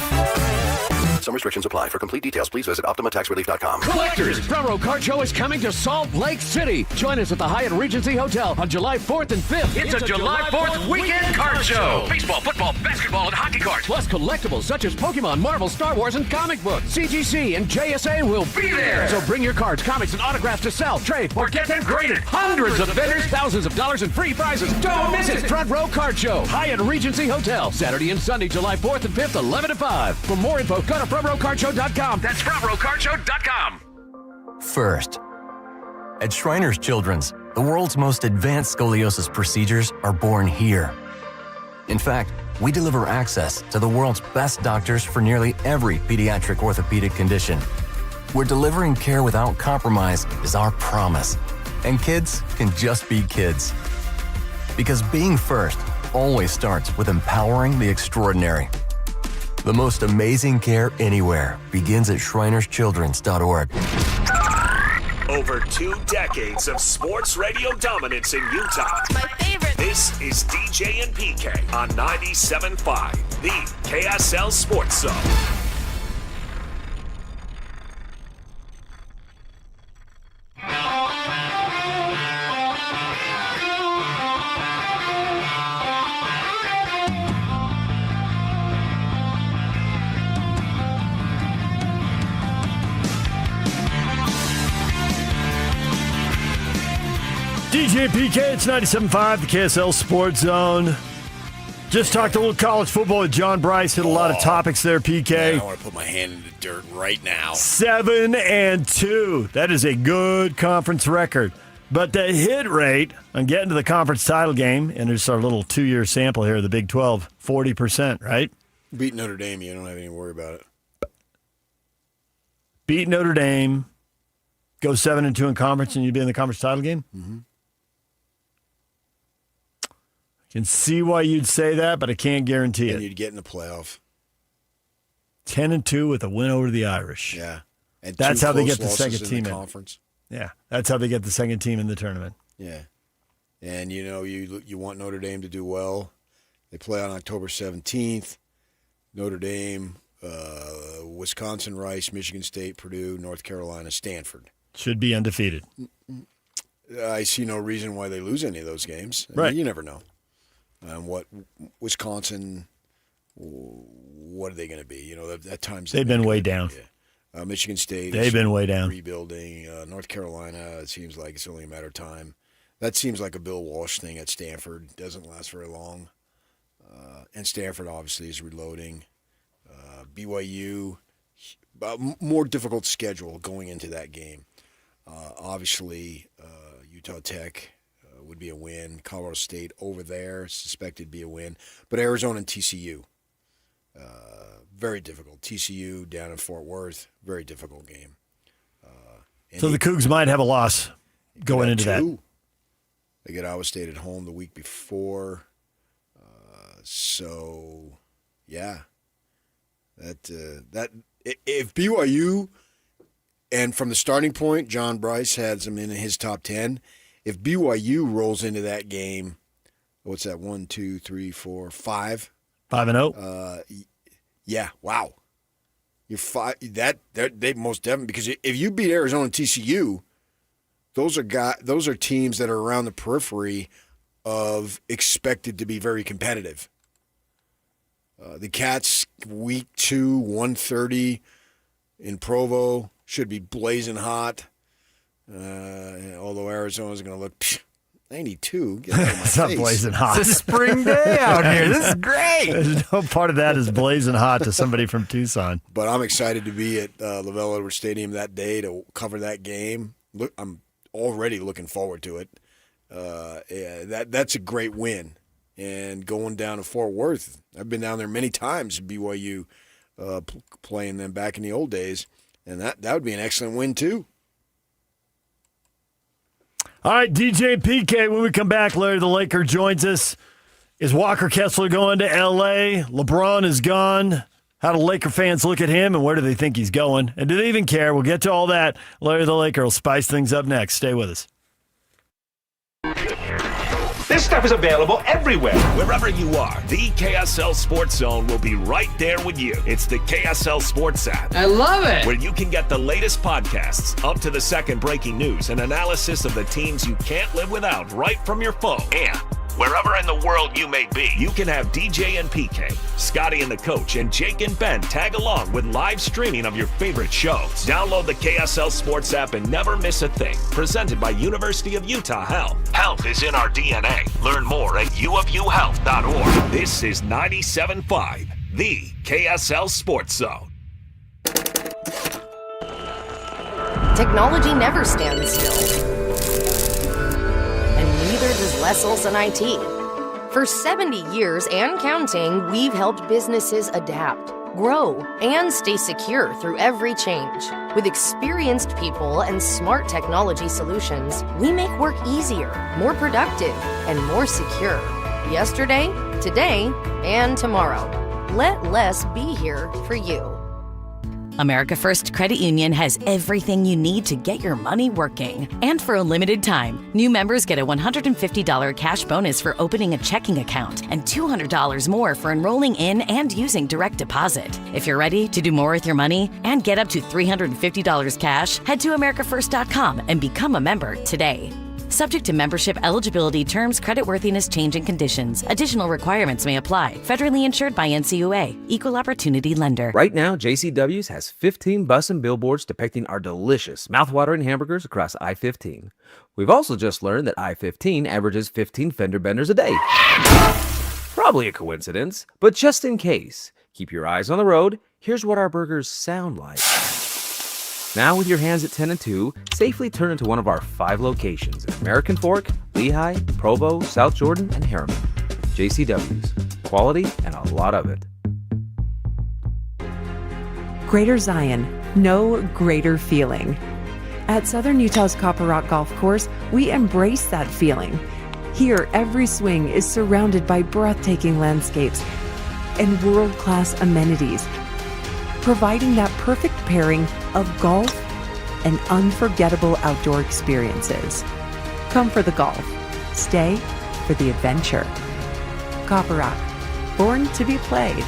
Some restrictions apply. For complete details, please visit OptimaTaxRelief.com. Collectors, Front Row Card Show is coming to Salt Lake City. Join us at the Hyatt Regency Hotel on July 4th and 5th. It's a July 4th weekend card show. Baseball, football, basketball, and hockey cards. Plus collectibles such as Pokemon, Marvel, Star Wars, and comic books. CGC and JSA will be there. So bring your cards, comics, and autographs to sell, trade, or get them graded. Hundreds of vendors, thousands of dollars in free prizes. Don't miss it. Front Row Card Show, Hyatt Regency Hotel. Saturday and Sunday, July 4th and 5th, 11 to 5. For more info, go to FrontRowCardShow.com. That's FrontRowCardShow.com. First, at Shriners Children's, the world's most advanced scoliosis procedures are born here. In fact, we deliver access to the world's best doctors for nearly every pediatric orthopedic condition. We're delivering care without compromise is our promise. And kids can just be kids. Because being first always starts with empowering the extraordinary. The most amazing care anywhere begins at ShrinersChildren's.org. Over 2 decades of sports radio dominance in Utah. My favorite. This is DJ and PK on 97.5, the KSL Sports Zone. DJ PK, it's 97.5, the KSL Sports Zone. Just talked a little college football with John Bryce. Hit a lot of topics there, PK. Man, I want to put my hand in the dirt right now. 7-2. That is a good conference record. But the hit rate on getting to the conference title game, and there's our little 2-year sample here of the Big 12, 40%, right? Beat Notre Dame, you don't have any to worry about it. Beat Notre Dame, go 7-2 in conference, and you'd be in the conference title game? Mm-hmm. Can see why you'd say that, but I can't guarantee it. And you'd get in the playoff. 10-2 with a win over the Irish. Yeah, and that's how they get the second team in conference. Yeah, that's how they get the second team in the tournament. Yeah, and you know you want Notre Dame to do well. They play on October 17th. Notre Dame, Wisconsin, Rice, Michigan State, Purdue, North Carolina, Stanford. Should be undefeated. I see no reason why they lose any of those games. Right. I mean, you never know. What Wisconsin, what are they going to be? You know, at times they've been way down. Yeah. Michigan State, they've been way down. Rebuilding. North Carolina, it seems like it's only a matter of time. That seems like a Bill Walsh thing at Stanford. Doesn't last very long. And Stanford obviously is reloading. BYU, more difficult schedule going into that game. Obviously, Utah Tech would be a win. Colorado State over there, suspected to be a win. But Arizona and TCU, very difficult. TCU down in Fort Worth, very difficult game. So the Cougs might have a loss going into that. They get Iowa State at home the week before. So, yeah. That if BYU, and from the starting point, John Bryce had them in his top 10. If BYU rolls into that game, what's that? 1, 2, 3, 4, 5. 5-0. Yeah. Wow. You're 5. They most definitely, because if you beat Arizona and TCU, those are teams that are around the periphery of expected to be very competitive. The Cats, week 2, 130 in Provo, should be blazing hot. Although Arizona's going to look 92. Get out of my It's not face. blazing hot. It's a spring day out here. This is great. There's no part of that is blazing hot to somebody from Tucson. But I'm excited to be at LaVell Edwards Stadium that day to cover that game. Look, I'm already looking forward to it. That's a great win. And going down to Fort Worth, I've been down there many times, BYU playing them back in the old days, and that would be an excellent win too. All right, DJ and PK, when we come back, Larry the Laker joins us. Is Walker Kessler going to L.A.? LeBron is gone. How do Laker fans look at him, and where do they think he's going? And do they even care? We'll get to all that. Larry the Laker will spice things up next. Stay with us. This stuff is available everywhere. Wherever you are, the KSL Sports Zone will be right there with you. It's the KSL Sports app. I love it. Where you can get the latest podcasts, up to the second breaking news, and analysis of the teams you can't live without right from your phone. And wherever in the world you may be, you can have DJ and PK, Scotty and the coach, and Jake and Ben tag along with live streaming of your favorite shows. Download the KSL Sports app and never miss a thing. Presented by University of Utah Health. Health is in our DNA. Learn more at uofuhealth.org. This is 97.5, the KSL Sports Zone. Technology never stands still. And neither does Les Olson IT. For 70 years and counting, we've helped businesses adapt, grow, and stay secure through every change. With experienced people and smart technology solutions, we make work easier, more productive, and more secure. Yesterday, today, and tomorrow. Let Les be here for you. America First Credit Union has everything you need to get your money working. And for a limited time, new members get a $150 cash bonus for opening a checking account and $200 more for enrolling in and using direct deposit. If you're ready to do more with your money and get up to $350 cash, head to americafirst.com and become a member today. Subject to membership eligibility, terms, creditworthiness, change, and conditions. Additional requirements may apply. Federally insured by NCUA. Equal Opportunity Lender. Right now, JCW's has 15 bus and billboards depicting our delicious, mouthwatering hamburgers across I-15. We've also just learned that I-15 averages 15 fender benders a day. Probably a coincidence, but just in case, keep your eyes on the road. Here's what our burgers sound like. Now, with your hands at 10 and 2, safely turn into one of our 5 locations in American Fork, Lehigh, Provo, South Jordan, and Harriman. JCW's. Quality and a lot of it. Greater Zion. No greater feeling. At Southern Utah's Copper Rock Golf Course, we embrace that feeling. Here, every swing is surrounded by breathtaking landscapes and world-class amenities, providing that perfect pairing of golf and unforgettable outdoor experiences. Come for the golf. Stay for the adventure. Copper Rock, born to be played.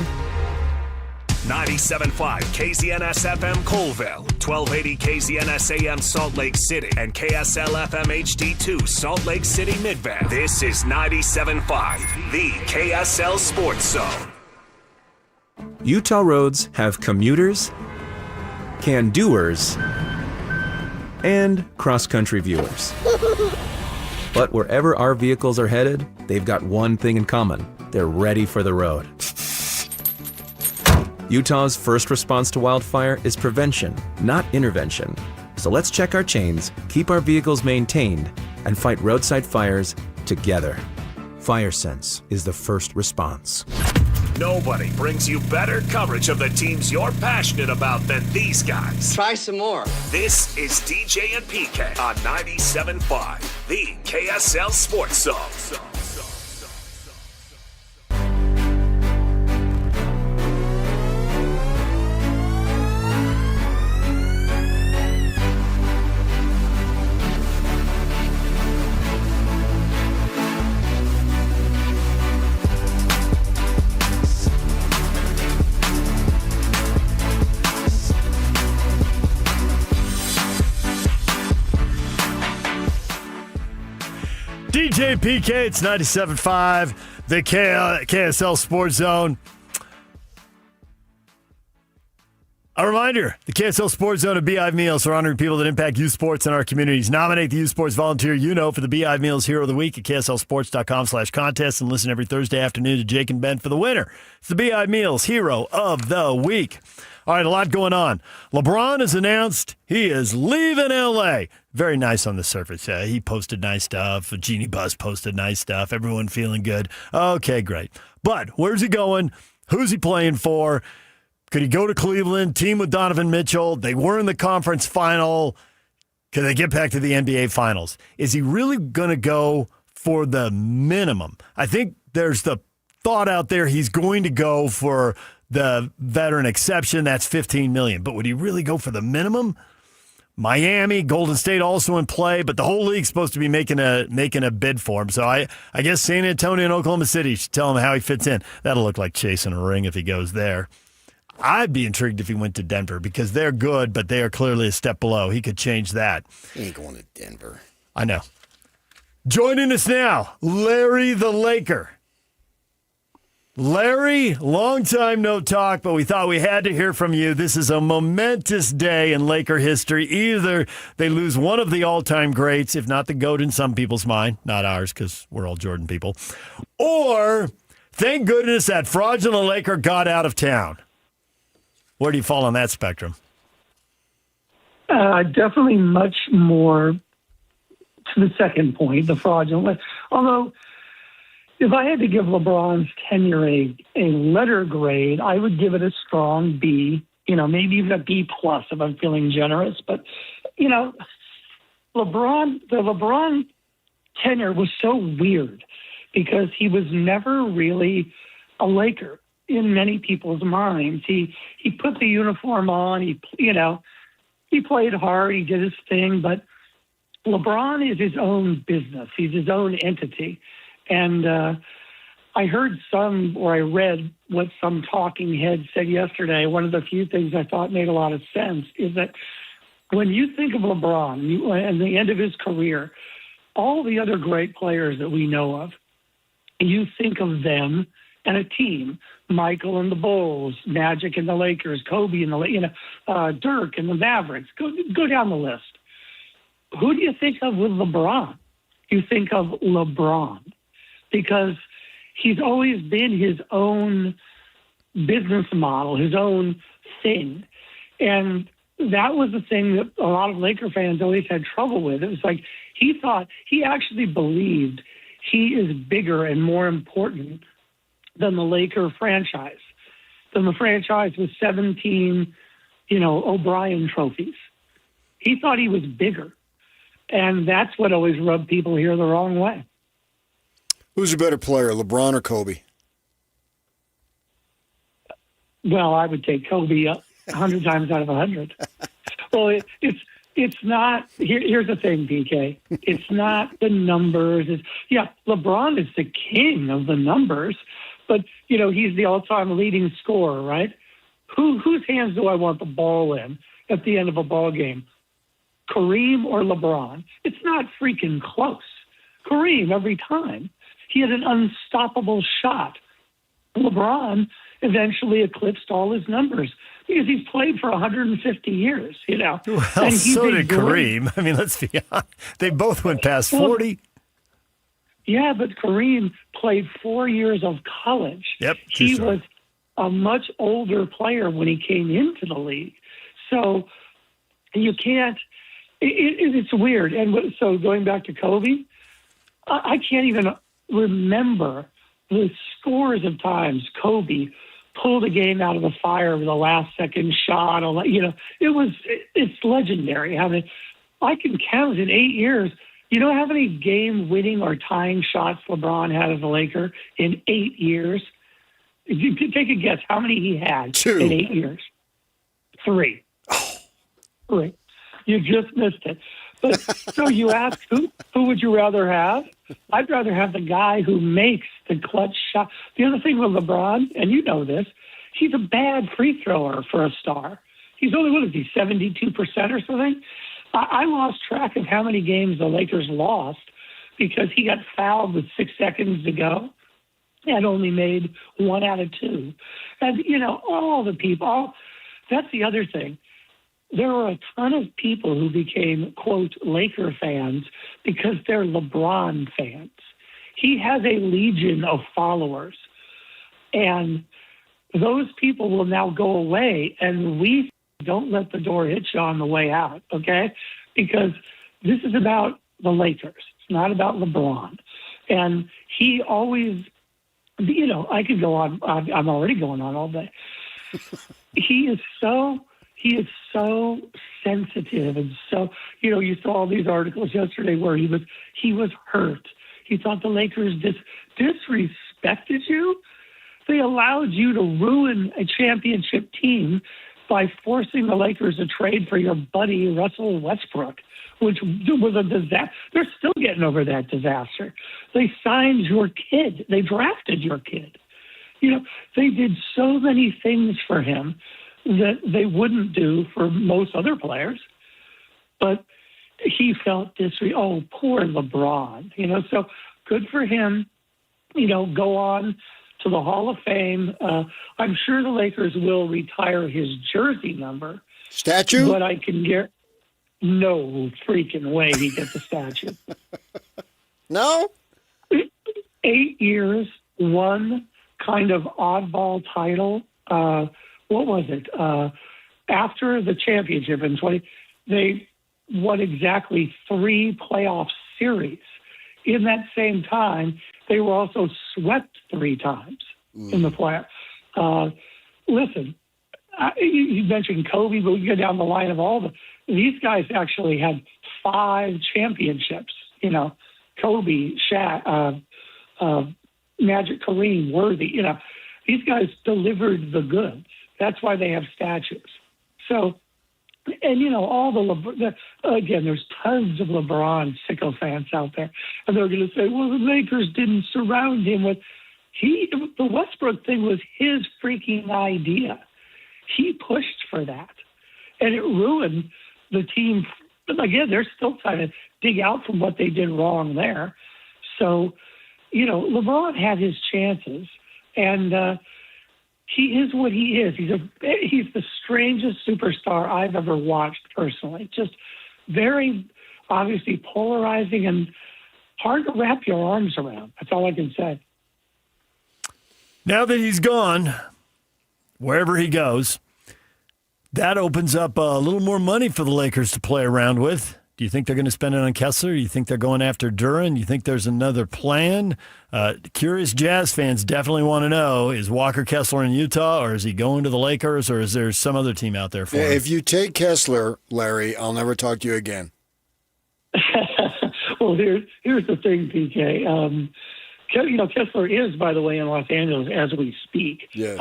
97.5 KZNS FM Colville, 1280 KZNS AM Salt Lake City, and KSL FM HD2 Salt Lake City Midvale. This is 97.5, the KSL Sports Zone. Utah roads have commuters, can-doers, and cross-country viewers. But wherever our vehicles are headed, they've got one thing in common. They're ready for the road. Utah's first response to wildfire is prevention, not intervention. So let's check our chains, keep our vehicles maintained, and fight roadside fires together. FireSense is the first response. Nobody brings you better coverage of the teams you're passionate about than these guys. Try some more. This is DJ and PK on 97.5, the KSL Sports Zone. DJ PK, it's 97.5, the KSL Sports Zone. A reminder, the KSL Sports Zone of BI Meals are honoring people that impact youth sports in our communities. Nominate the youth sports volunteer for the BI Meals Hero of the Week at KSLSports.com/contest and listen every Thursday afternoon to Jake and Ben for the winner. It's the BI Meals Hero of the Week. All right, a lot going on. LeBron has announced he is leaving L.A. Very nice on the surface. He posted nice stuff. Jeannie Buss posted nice stuff. Everyone feeling good. Okay, great. But where's he going? Who's he playing for? Could he go to Cleveland, team with Donovan Mitchell? They were in the conference final. Could they get back to the NBA Finals? Is he really going to go for the minimum? I think there's the thought out there he's going to go for the veteran exception. That's $15 million. But would he really go for the minimum? Miami, Golden State also in play, but the whole league's supposed to be making a bid for him. So I guess San Antonio and Oklahoma City should tell him how he fits in. That'll look like chasing a ring if he goes there. I'd be intrigued if he went to Denver because they're good, but they are clearly a step below. He could change that. He ain't going to Denver. I know. Joining us now, Larry the Laker. Larry, long time no talk, but we thought we had to hear from you. This is a momentous day in Laker history. Either they lose one of the all-time greats, if not the GOAT in some people's mind, not ours because we're all Jordan people, or thank goodness that fraudulent Laker got out of town. Where do you fall on that spectrum? Definitely much more to the second point, the fraudulent. Although, if I had to give LeBron's tenure a letter grade, I would give it a strong B, maybe even a B+ if I'm feeling generous. But, the LeBron tenure was so weird because he was never really a Laker in many people's minds. He put the uniform on, he played hard, he did his thing, but LeBron is his own business. He's his own entity. And I heard I read what some talking head said yesterday. One of the few things I thought made a lot of sense is that when you think of LeBron and the end of his career, all the other great players that we know of, you think of them and a team. Michael and the Bulls, Magic and the Lakers, Kobe and the Dirk and the Mavericks. Go down the list. Who do you think of with LeBron? You think of LeBron because he's always been his own business model, his own thing. And that was the thing that a lot of Laker fans always had trouble with. It was like he actually believed he is bigger and more important than the Laker franchise, than the franchise with 17, O'Brien trophies. He thought he was bigger. And that's what always rubbed people here the wrong way. Who's a better player, LeBron or Kobe? Well, I would take Kobe 100 times out of 100. Well, it's not. Here's the thing, PK. It's not the numbers. LeBron is the king of the numbers, but he's the all-time leading scorer, right? Whose hands do I want the ball in at the end of a ball game? Kareem or LeBron? It's not freaking close. Kareem every time. He had an unstoppable shot. LeBron eventually eclipsed all his numbers because he's played for 150 years, Well, and so did Kareem. I mean, let's be honest. They both went past 40. Yeah, but Kareem played 4 years of college. Yep. He was a much older player when he came into the league. So you can't it's weird. And so going back to Kobe, I can't even remember the scores of times Kobe pulled a game out of the fire with a last-second shot. It's legendary. I can count in 8 years. You know how many game-winning or tying shots LeBron had as a Laker in 8 years? You could take a guess how many he had 2 in 8 years. 3. 3. You just missed it. But so you ask, who would you rather have? I'd rather have the guy who makes the clutch shot. The other thing with LeBron, and you know this, he's a bad free thrower for a star. He's only, 72% or something? I lost track of how many games the Lakers lost because he got fouled with 6 seconds to go and only made 1 out of 2. And, all the people, that's the other thing. There are a ton of people who became, quote, Laker fans because they're LeBron fans. He has a legion of followers. And those people will now go away, and we don't let the door hit you on the way out, okay? Because this is about the Lakers. It's not about LeBron. And he always, you know, I could go on. I'm already going on all day. He is so sensitive, and so, you know, you saw all these articles yesterday where he was hurt. He thought the Lakers disrespected you. They allowed you to ruin a championship team by forcing the Lakers to trade for your buddy Russell Westbrook, which was a disaster. They're still getting over that disaster. They signed your kid. They drafted your kid. You know, they did so many things for him that they wouldn't do for most other players. But he felt poor LeBron. You know, so good for him. You know, go on to the Hall of Fame. I'm sure the Lakers will retire his jersey number. Statue? But I can get no freaking way he gets a statue. No? 8 years, one kind of oddball title. What was it? After the championship in 20, they won exactly 3 playoff series. In that same time, they were also swept 3 times in the playoffs. Listen, you mentioned Kobe, but we go down the line of these guys actually had 5 championships. You know, Kobe, Shaq, Magic, Kareem, Worthy. You know, these guys delivered the goods. That's why they have statues. So, and, you know, again, there's tons of LeBron sicko fans out there. And they're going to say, well, the Lakers didn't surround him with. The Westbrook thing was his freaking idea. He pushed for that. And it ruined the team. But again, they're still trying to dig out from what they did wrong there. So, you know, LeBron had his chances. And, he is what he is. He's the strangest superstar I've ever watched personally. Just very obviously polarizing and hard to wrap your arms around. That's all I can say. Now that he's gone, wherever he goes, that opens up a little more money for the Lakers to play around with. Do you think they're going to spend it on Kessler? Do you think they're going after Duren? Do you think there's another plan? Curious Jazz fans definitely want to know, is Walker Kessler in Utah, or is he going to the Lakers, or is there some other team out there for him? If you take Kessler, Larry, I'll never talk to you again. Well, here's the thing, PK. You know, Kessler is, by the way, in Los Angeles as we speak. Yes.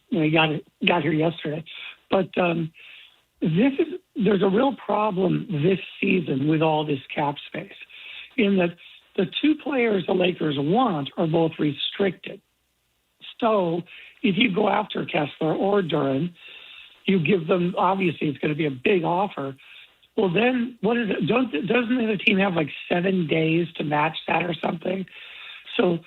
He got here yesterday. But there's a real problem this season with all this cap space, in that the 2 players the Lakers want are both restricted. So if you go after Kessler or Duren, you give them, obviously it's going to be a big offer. Well, then what is it? Doesn't the team have like 7 days to match that or something? So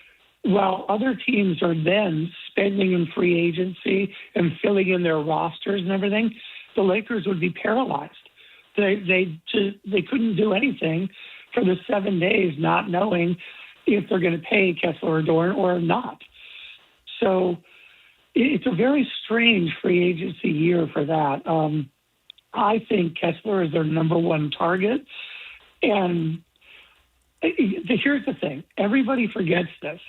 while other teams are then spending in free agency and filling in their rosters and everything, the Lakers would be paralyzed. They couldn't do anything for the 7 days, not knowing if they're going to pay Kessler or Duren or not. So it's a very strange free agency year for that. I think Kessler is their number 1 target. And here's the thing. Everybody forgets this.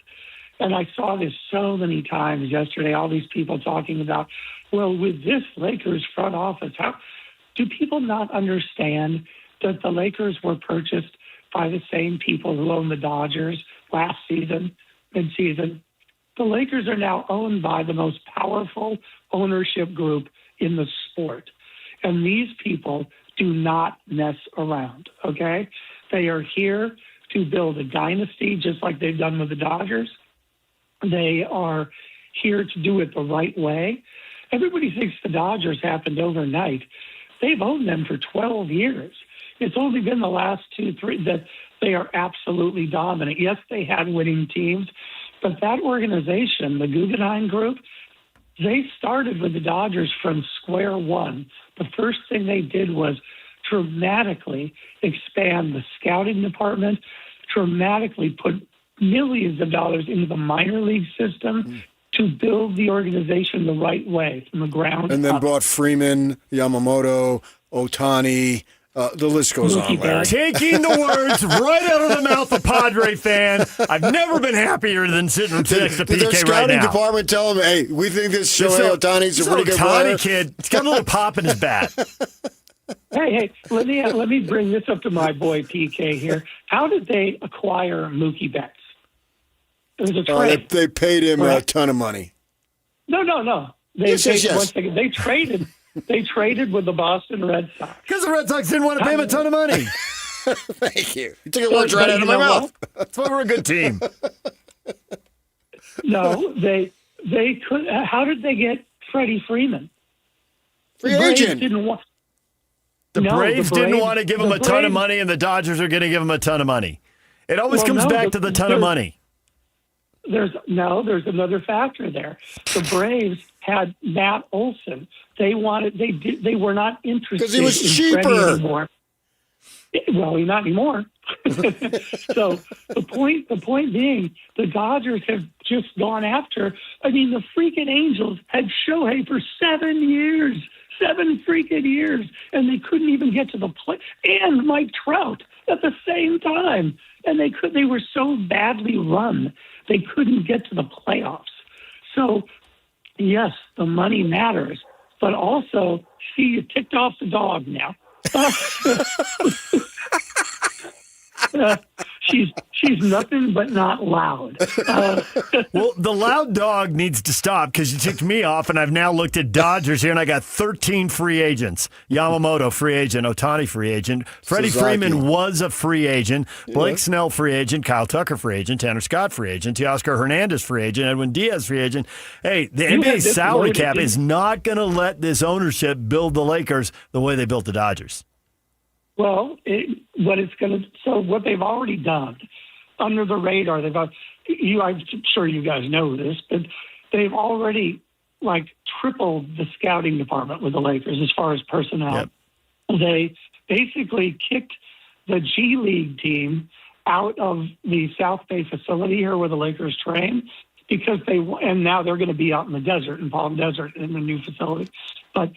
And I saw this so many times yesterday, all these people talking about, well, with this Lakers front office, how do people not understand that the Lakers were purchased by the same people who owned the Dodgers last season, mid-season? The Lakers are now owned by the most powerful ownership group in the sport. And these people do not mess around, okay? They are here to build a dynasty just like they've done with the Dodgers. They are here to do it the right way. Everybody thinks the Dodgers happened overnight. They've owned them for 12 years. It's only been the last 2-3 that they are absolutely dominant. Yes, they had winning teams, but that organization, the Guggenheim Group, they started with the Dodgers from square one. The first thing they did was dramatically expand the scouting department, dramatically put millions of dollars into the minor league system to build the organization the right way from the ground And then up. brought Freeman, Yamamoto, Ohtani. The list goes on, Larry. Taking the words right out of the mouth of Padre fan. I've never been happier than sitting next to Did their PK right scouting now. department tell him, hey, we think this Shohei Ohtani's a pretty good player? Ohtani kid, he's got a little pop in his bat. Hey, let me bring this up to my boy PK here. How did they acquire Mookie Betts? It was a trade. They paid him a Correct? ton of money. No. Yes. One second. They traded with the Boston Red Sox. Because the Red Sox didn't want to pay him a ton of money. Thank you. You took the words right out of my mouth. That's why we're a good team. No, they could. How did they get Freddie Freeman? Free The Braves agent. didn't want. The No, Braves the didn't Braves- want to give him the a ton of Braves- money, and the Dodgers are going to give him a ton of money. It always Well, comes no, back to the ton of money. There's another factor there. The Braves had Matt Olson. They were not interested 'Cause he was in cheaper. Freddie anymore. Well, not anymore. So the point being, the Dodgers have just gone after. I mean, the freaking Angels had Shohei for 7 years. 7 freaking years, and they couldn't even get to the play. And Mike Trout at the same time, and they were so badly run they couldn't get to the playoffs. So, yes, the money matters, but also, see, you ticked off the dog now. She's nothing but not loud. Well, the loud dog needs to stop because you ticked me off, and I've now looked at Dodgers here, and I got 13 free agents. Yamamoto, free agent. Ohtani, free agent. Freddie Suzuki. Freeman was a free agent. Blake Snell, free agent. Kyle Tucker, free agent. Tanner Scott, free agent. Teoscar Hernandez, free agent. Edwin Diaz, free agent. Hey, the You had NBA this salary loaded, cap didn't is you? not going to let this ownership build the Lakers the way they built the Dodgers. Well, what they've already done under the radar, I'm sure you guys know this, but they've already tripled the scouting department with the Lakers as far as personnel. Yep. They basically kicked the G League team out of the South Bay facility here where the Lakers train because and now they're going to be out in the desert, in Palm Desert, in the new facility. But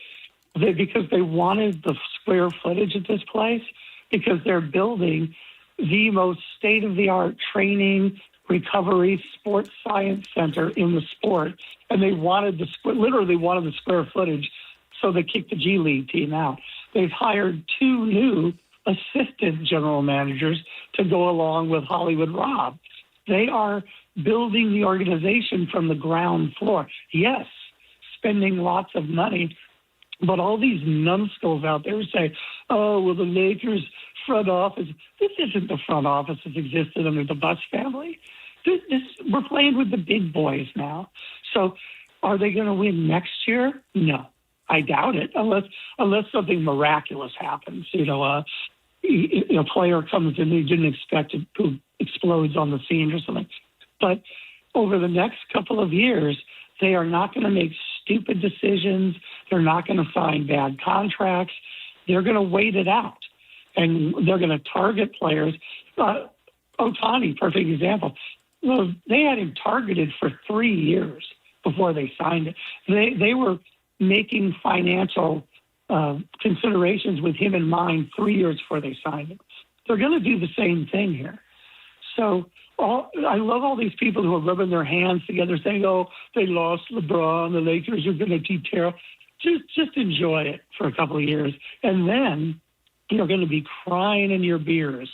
because they wanted the square footage at this place, because they're building the most state-of-the-art training, recovery, sports science center in the sport, and they wanted literally wanted the square footage, so they kicked the G League team out. They've hired 2 new assistant general managers to go along with Hollywood Rob. They are building the organization from the ground floor. Yes, spending lots of money. But all these numbskulls out there say, oh, well, the Lakers front office. This isn't the front office that existed under the Buss family. We're playing with the big boys now. So are they going to win next year? No, I doubt it, unless something miraculous happens. A player comes in you didn't expect it, who explodes on the scene or something. But over the next couple of years, they are not going to make stupid decisions. They're not going to sign bad contracts. They're going to wait it out, and they're going to target players. Ohtani, perfect example. Well, they had him targeted for 3 years before they signed it. They were making financial considerations with him in mind 3 years before they signed him. They're going to do the same thing here. So I love all these people who are rubbing their hands together saying, oh, they lost LeBron, the Lakers are going to be terrible. Just enjoy it for a couple of years. And then you're going to be crying in your beers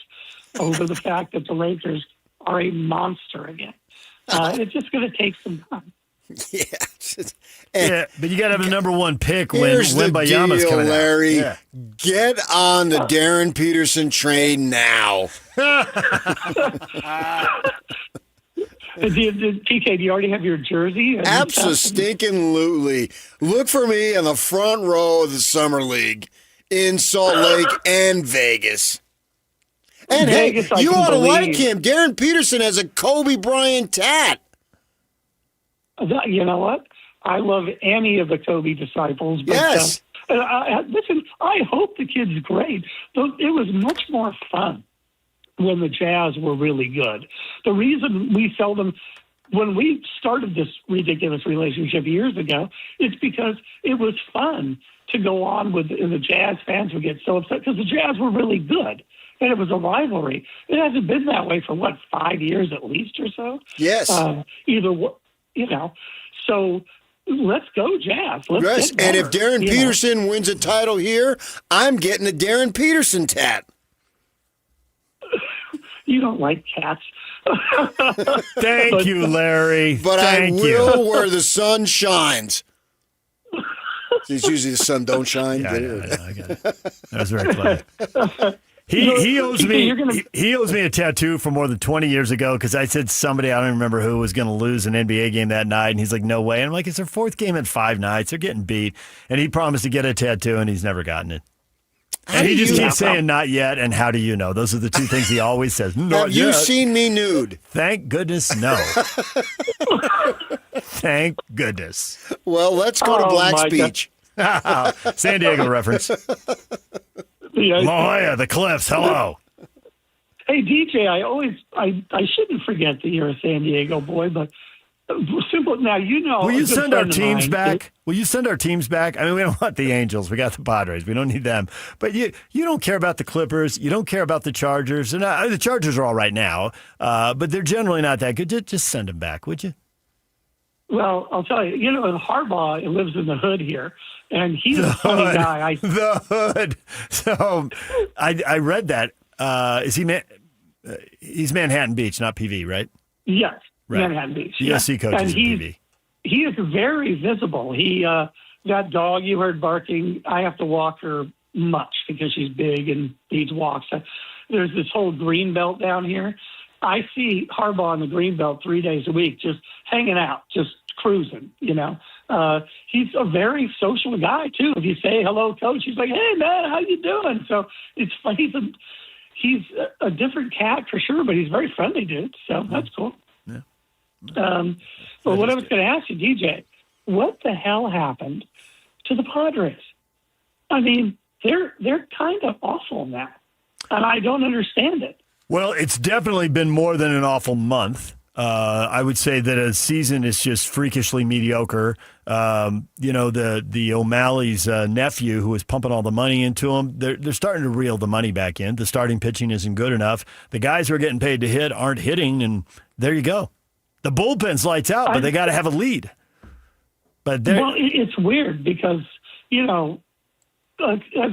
over the fact that the Lakers are a monster again. It's just going to take some time. Yeah, but you got to have the number 1 pick when Here's the Wembanyama's deal, coming Larry. out. Yeah. Get on the Darren Peterson train now. PK, do you already have your jersey? Absolutely. Look for me on the front row of the Summer League in Salt Lake and Vegas. And Vegas, hey, you ought to like him. Darren Peterson has a Kobe Bryant tat. You know what? I love any of the Kobe disciples. But, Yes. Listen, I hope the kid's great. It was much more fun when the Jazz were really good. The reason we seldom, when we started this ridiculous relationship years ago, it's because it was fun to go on with, and the Jazz fans would get so upset because the Jazz were really good. And it was a rivalry. It hasn't been that way for, 5 years at least or so? Yes. So let's go Jazz. Yes, and if Darren Peterson wins a title here, I'm getting a Darren Peterson tat. You don't like cats. Thank you, Larry. But Thank I will where the sun shines. It's usually the sun don't shine. Yeah, I got it. That was very clever. He owes me a tattoo from more than 20 years ago because I said somebody, I don't remember who, was going to lose an NBA game that night, and he's like, no way. And I'm like, it's their fourth game in 5 nights. They're getting beat. And he promised to get a tattoo, and he's never gotten it. And he just keeps saying not yet, and how do you know? Those are the two things he always says. Have you seen me nude? Thank goodness, no. Thank goodness. Well, let's go to Black's Beach. San Diego reference. La Jolla, the Cliffs, hello. Hey, DJ, I shouldn't forget that you're a San Diego boy, but simple. Now, will you send our teams back? Will you send our teams back? I mean, we don't want the Angels. We got the Padres. We don't need them. But you don't care about the Clippers. You don't care about the Chargers. And the Chargers are all right now, but they're generally not that good. Just send them back, would you? Well, I'll tell you. Harbaugh lives in the hood here, and he's a funny guy. The hood. So I read that. Is he? He's Manhattan Beach, not PV, right? Yes. Right. Manhattan Beach. USC coach is PV. He is very visible. That dog you heard barking, I have to walk her much because she's big and needs walks. There's this whole green belt down here. I see Harbaugh in the green belt 3 days a week, just hanging out, just cruising, He's a very social guy, too. If you say, hello, coach, he's like, hey, man, how you doing? So it's funny. He's a different cat for sure, but he's a very friendly dude. So that's cool. Yeah. But what I was going to ask you, DJ, what the hell happened to the Padres? I mean, they're kind of awful now, and I don't understand it. Well, it's definitely been more than an awful month. I would say that a season is just freakishly mediocre. The O'Malley's nephew, who was pumping all the money into him, they're starting to reel the money back in. The starting pitching isn't good enough. The guys who are getting paid to hit aren't hitting, and there you go. The bullpen's lights out, but they got to have a lead. But it's weird because, as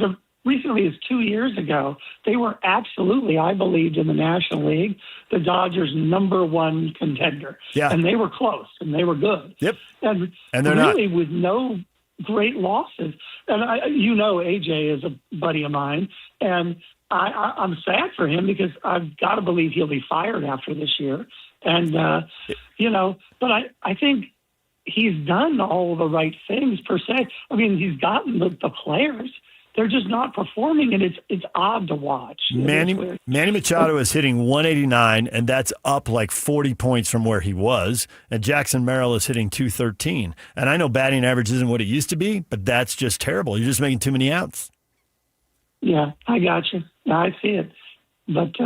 of recently as 2 years ago, they were absolutely, I believed, in the National League, the Dodgers' #1 contender. Yeah. And they were close, and they were good. Yep. And they're really not. With no great losses. And AJ is a buddy of mine, and I'm sad for him because I've got to believe he'll be fired after this year. And, but I think he's done all the right things per se. I mean, he's gotten the players. They're just not performing, and it's odd to watch. Manny Machado is hitting 189, and that's up like 40 points from where he was. And Jackson Merrill is hitting 213. And I know batting average isn't what it used to be, but that's just terrible. You're just making too many outs. Yeah, I got you. I see it. But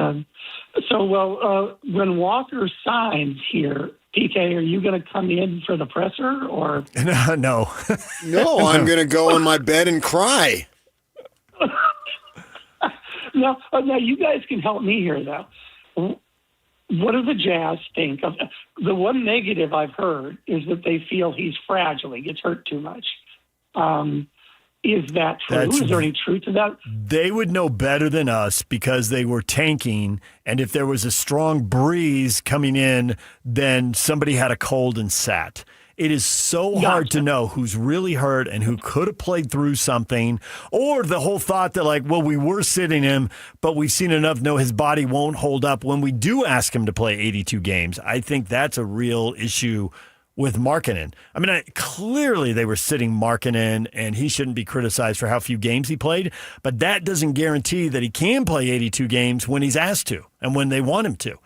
when Walker signs here, PK, are you going to come in for the presser or? No. No, I'm going to go in my bed and cry. Now, you guys can help me here, though. What do the Jazz think of the one negative I've heard is that they feel he's fragile. He gets hurt too much. Is that true? Is there any truth to that? They would know better than us because they were tanking, and if there was a strong breeze coming in, then somebody had a cold and sat. It is so hard to know who's really hurt and who could have played through something, or the whole thought that, we were sitting him, but we've seen enough, know his body won't hold up when we do ask him to play 82 games. I think that's a real issue with Markkanen. I mean, clearly they were sitting Markkanen, and he shouldn't be criticized for how few games he played, but that doesn't guarantee that he can play 82 games when he's asked to and when they want him to.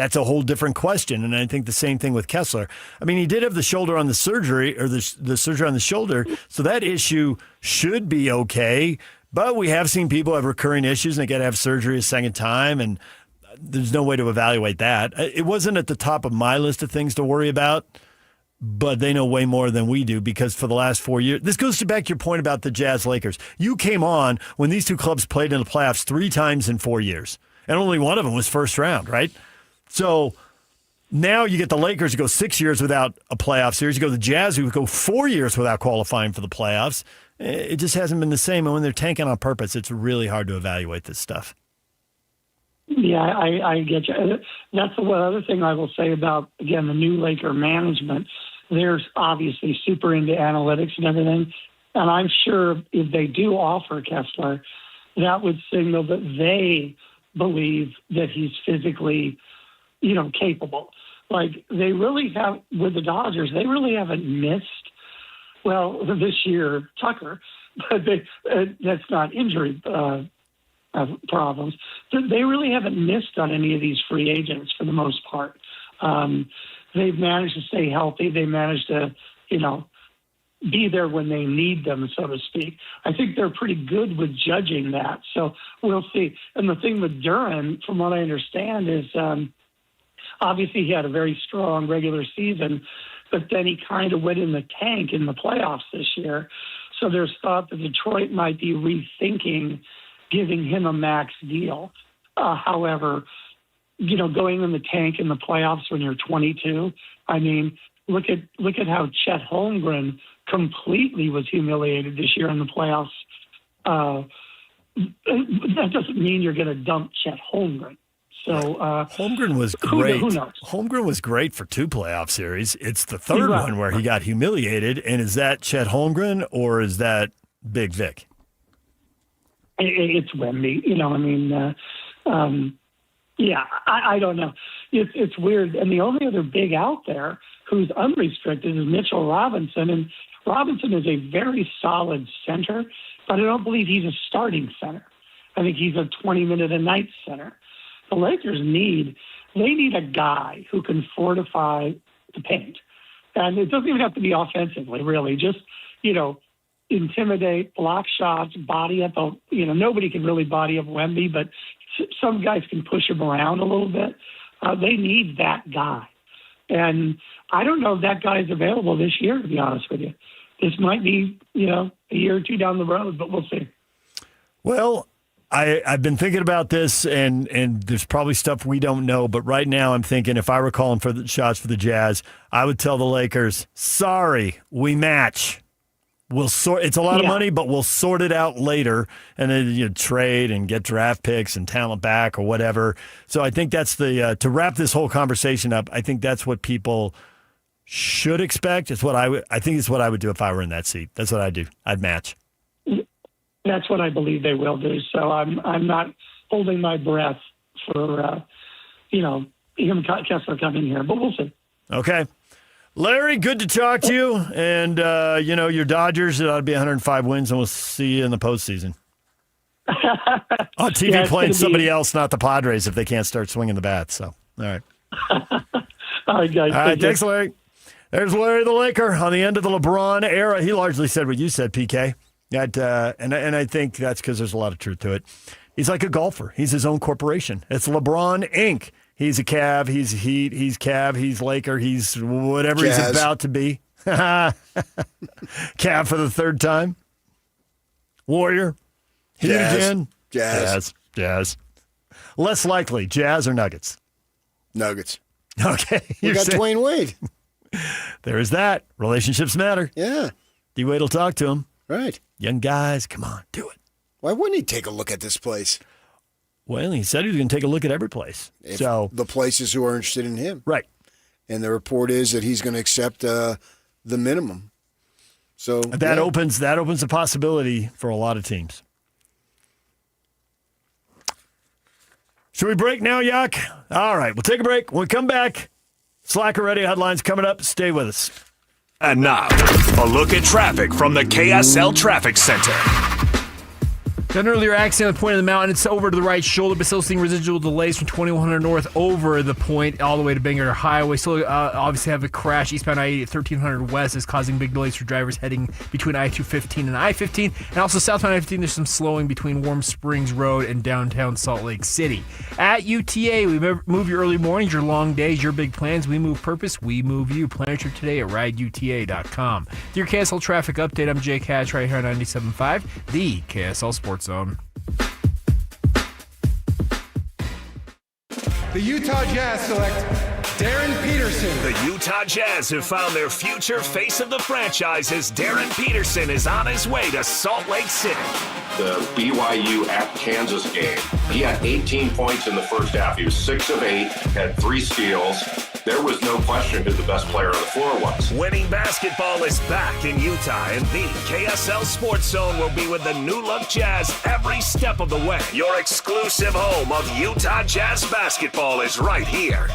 that's a whole different question. And I think the same thing with Kessler. I mean, he did have the shoulder on the surgery, or the surgery on the shoulder, so that issue should be okay. But we have seen people have recurring issues, and they got to have surgery a second time, and there's no way to evaluate that. It wasn't at the top of my list of things to worry about, but they know way more than we do, because for the last 4 years, this goes back to your point about the Jazz Lakers. You came on when these two clubs played in the playoffs 3 times in 4 years, and only one of them was first round, right? So now you get the Lakers who go 6 years without a playoff series. You go the Jazz who go 4 years without qualifying for the playoffs. It just hasn't been the same, and when they're tanking on purpose, it's really hard to evaluate this stuff. Yeah, I get you. That's the one other thing I will say about, again, the new Laker management. They're obviously super into analytics and everything. And I'm sure if they do offer Kessler, that would signal that they believe that he's physically, capable. Like, they really have, with the Dodgers, they really haven't missed, well, this year, Tucker, but that's not injury problems. They really haven't missed on any of these free agents for the most part. They've managed to stay healthy. They managed to, be there when they need them, so to speak. I think they're pretty good with judging that. So we'll see. And the thing with Duran, from what I understand, is obviously he had a very strong regular season, but then he kind of went in the tank in the playoffs this year. So there's thought that Detroit might be rethinking giving him a max deal. However, going in the tank in the playoffs when you're 22, I mean, look at how Chet Holmgren completely was humiliated this year in the playoffs. That doesn't mean you're going to dump Chet Holmgren. So Holmgren was great. Who knows? Holmgren was great for 2 playoff series. It's the third one where he got humiliated. And is that Chet Holmgren or is that Big Vic? It's Wemby. I don't know. It's weird. And the only other big out there who's unrestricted is Mitchell Robinson. And Robinson is a very solid center, but I don't believe he's a starting center. I think he's a 20-minute-a-night center. The Lakers need a guy who can fortify the paint. And it doesn't even have to be offensively, really. Just, intimidate, block shots, body up. Nobody can really body up Wemby, but some guys can push him around a little bit. They need that guy. And I don't know if that guy is available this year, to be honest with you. This might be, a year or two down the road, but we'll see. Well, I've been thinking about this, and there's probably stuff we don't know, but right now I'm thinking if I were calling for the shots for the Jazz, I would tell the Lakers, sorry, we match. We'll sort. It's a lot of money, but we'll sort it out later, and then trade and get draft picks and talent back or whatever. So I think that's the to wrap this whole conversation up. I think that's what people should expect. It's what I think it's what I would do if I were in that seat. That's what I'd do. I'd match. That's what I believe they will do. So I'm not holding my breath for him Kessler coming here, but we'll see. Okay. Larry, good to talk to you. And, your Dodgers, it ought to be 105 wins, and we'll see you in the postseason. On TV playing somebody else, not the Padres, if they can't start swinging the bat. So, all right. All right, guys. All right, thanks, Larry. There's Larry the Laker on the end of the LeBron era. He largely said what you said, PK. And I think that's because there's a lot of truth to it. He's like a golfer. He's his own corporation. It's LeBron Inc. He's a Cav, he's Heat, he's Cav, he's Laker, he's whatever Jazz. He's about to be. Cav for the third time. Warrior. Heat again. Jazz. Less likely, Jazz or Nuggets? Nuggets. Okay. We got Dwayne Wade. There is that. Relationships matter. Yeah. D-Wade will talk to him. Right. Young guys, come on, do it. Why wouldn't he take a look at this place? Well, he said he was going to take a look at every place. So the places who are interested in him. Right. And the report is that he's going to accept the minimum. So that opens a possibility for a lot of teams. Should we break now, Yak? All right, we'll take a break. When we come back, Slacker Radio headlines coming up. Stay with us. And now, a look at traffic from the KSL Traffic Center. Got an earlier accident at the point of the mountain. It's over to the right shoulder, but still seeing residual delays from 2100 north over the point all the way to Bangor Highway. Still obviously have a crash eastbound I-80 at 1300 west is causing big delays for drivers heading between I-215 and I-15. And also southbound I-15, there's some slowing between Warm Springs Road and downtown Salt Lake City. At UTA, we move your early mornings, your long days, your big plans. We move purpose, we move you. Plan your trip today at rideuta.com. Your KSL traffic update, I'm Jake Hatch right here on 97.5, the KSL Sports Zone. The Utah Jazz select Darren Peterson. The Utah Jazz have found their future face of the franchise as Darren Peterson is on his way to Salt Lake City. The BYU at Kansas game, he had 18 points in the first half. He was 6 of 8, had 3 steals. There was no question who the best player on the floor was. Winning basketball is back in Utah, and the KSL Sports Zone will be with the new look Jazz every step of the way. Your exclusive home of Utah Jazz basketball is right here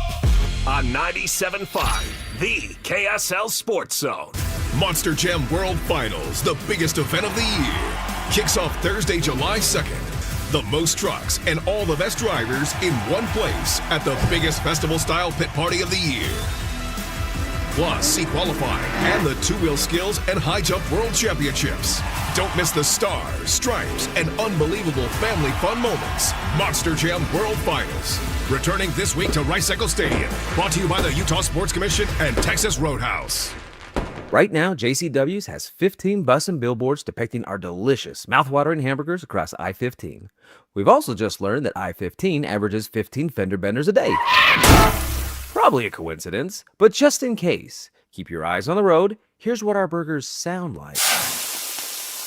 on 97.5, the KSL Sports Zone. Monster Jam World Finals, the biggest event of the year, kicks off Thursday, July 2nd. The most trucks and all the best drivers in one place at the biggest festival-style pit party of the year. Plus, see qualifying and the two-wheel skills and high jump world championships. Don't miss the stars, stripes, and unbelievable family fun moments. Monster Jam World Finals. Returning this week to Rice-Eccles Stadium. Brought to you by the Utah Sports Commission and Texas Roadhouse. Right now, JCW's has 15 bus and billboards depicting our delicious, mouthwatering hamburgers across I-15. We've also just learned that I-15 averages 15 fender benders a day. Probably a coincidence, but just in case, keep your eyes on the road. Here's what our burgers sound like.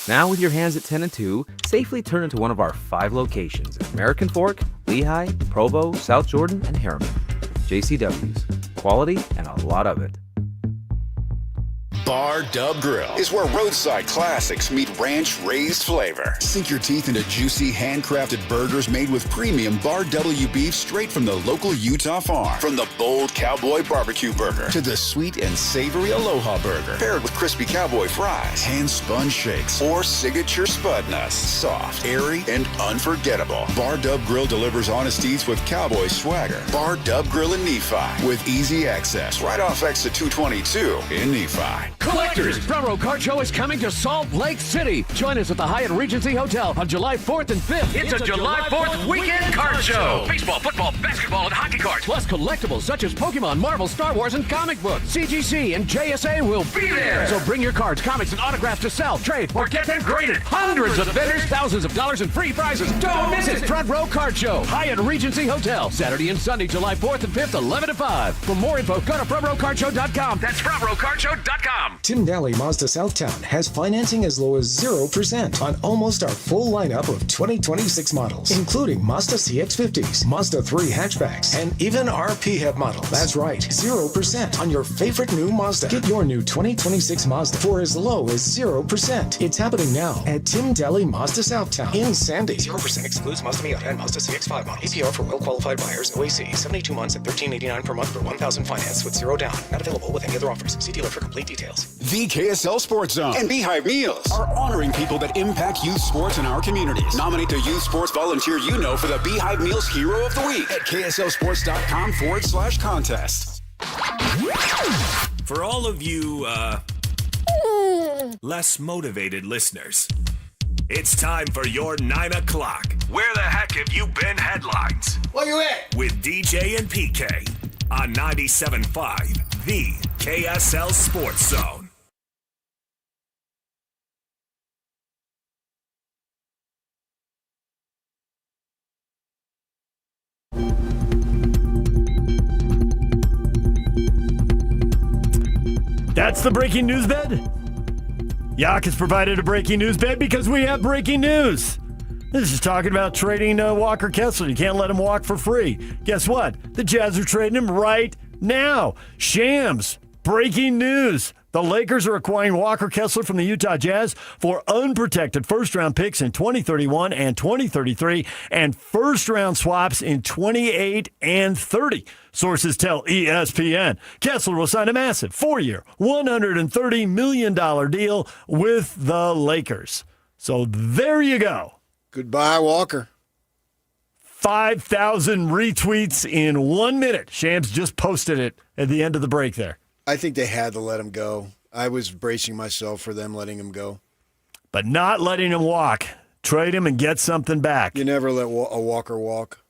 Now, with your hands at 10 and 2, safely turn into one of our 5 locations in American Fork, Lehigh, Provo, South Jordan, and Harriman. JCW's. Quality and a lot of it. Bar Dub Grill is where roadside classics meet ranch-raised flavor. Sink your teeth into juicy, handcrafted burgers made with premium Bar W beef straight from the local Utah farm. From the bold cowboy barbecue burger to the sweet and savory Aloha burger, paired with crispy cowboy fries, hand-spun shakes, or signature spud nuts. Soft, airy, and unforgettable. Bar Dub Grill delivers honest eats with cowboy swagger. Bar Dub Grill in Nephi with easy access right off exit 222 in Nephi. Collectors, Front Row Card Show is coming to Salt Lake City. Join us at the Hyatt Regency Hotel on July 4th and 5th. It's a July 4th weekend card show. Baseball, football, basketball, and hockey cards. Plus collectibles such as Pokemon, Marvel, Star Wars, and comic books. CGC and JSA will be there. So bring your cards, comics, and autographs to sell, trade, or get them graded. Hundreds of vendors, thousands of dollars in free prizes. Don't miss it. Front Row Card Show, Hyatt Regency Hotel. Saturday and Sunday, July 4th and 5th, 11 to 5. For more info, go to frontrowcardshow.com. That's frontrowcardshow.com. Tim Daly Mazda Southtown has financing as low as 0% on almost our full lineup of 2026 models, including Mazda CX-50s, Mazda 3 hatchbacks, and even our PHEV model. That's right, 0% on your favorite new Mazda. Get your new 2026 Mazda for as low as 0%. It's happening now at Tim Daly Mazda Southtown in Sandy. 0% excludes Mazda Miata and Mazda CX-5 models. APR for well-qualified buyers. OAC, 72 months at $13.89 per month for $1,000 finance with 0 down. Not available with any other offers. See dealer for complete details. The KSL Sports Zone and Beehive Meals are honoring people that impact youth sports in our communities. Nominate the youth sports volunteer you know for the Beehive Meals Hero of the Week at KSLSports.com/contest. For all of you, less motivated listeners, it's time for your 9 o'clock. Where the heck have you been headlines? Where you at? With DJ and PK on 97.5, the KSL Sports Zone. That's the breaking news bed. Yak has provided a breaking news bed because we have breaking news. This is talking about trading Walker Kessler. You can't let him walk for free. Guess what? The Jazz are trading him right now. Shams, breaking news. The Lakers are acquiring Walker Kessler from the Utah Jazz for unprotected first-round picks in 2031 and 2033 and first-round swaps in 28 and 30. Sources tell ESPN. Kessler will sign a massive 4-year, $130 million deal with the Lakers. So there you go. Goodbye, Walker. 5,000 retweets in 1 minute. Shams just posted it at the end of the break there. I think they had to let him go. I was bracing myself for them letting him go. But not letting him walk. Trade him and get something back. You never let a Walker walk.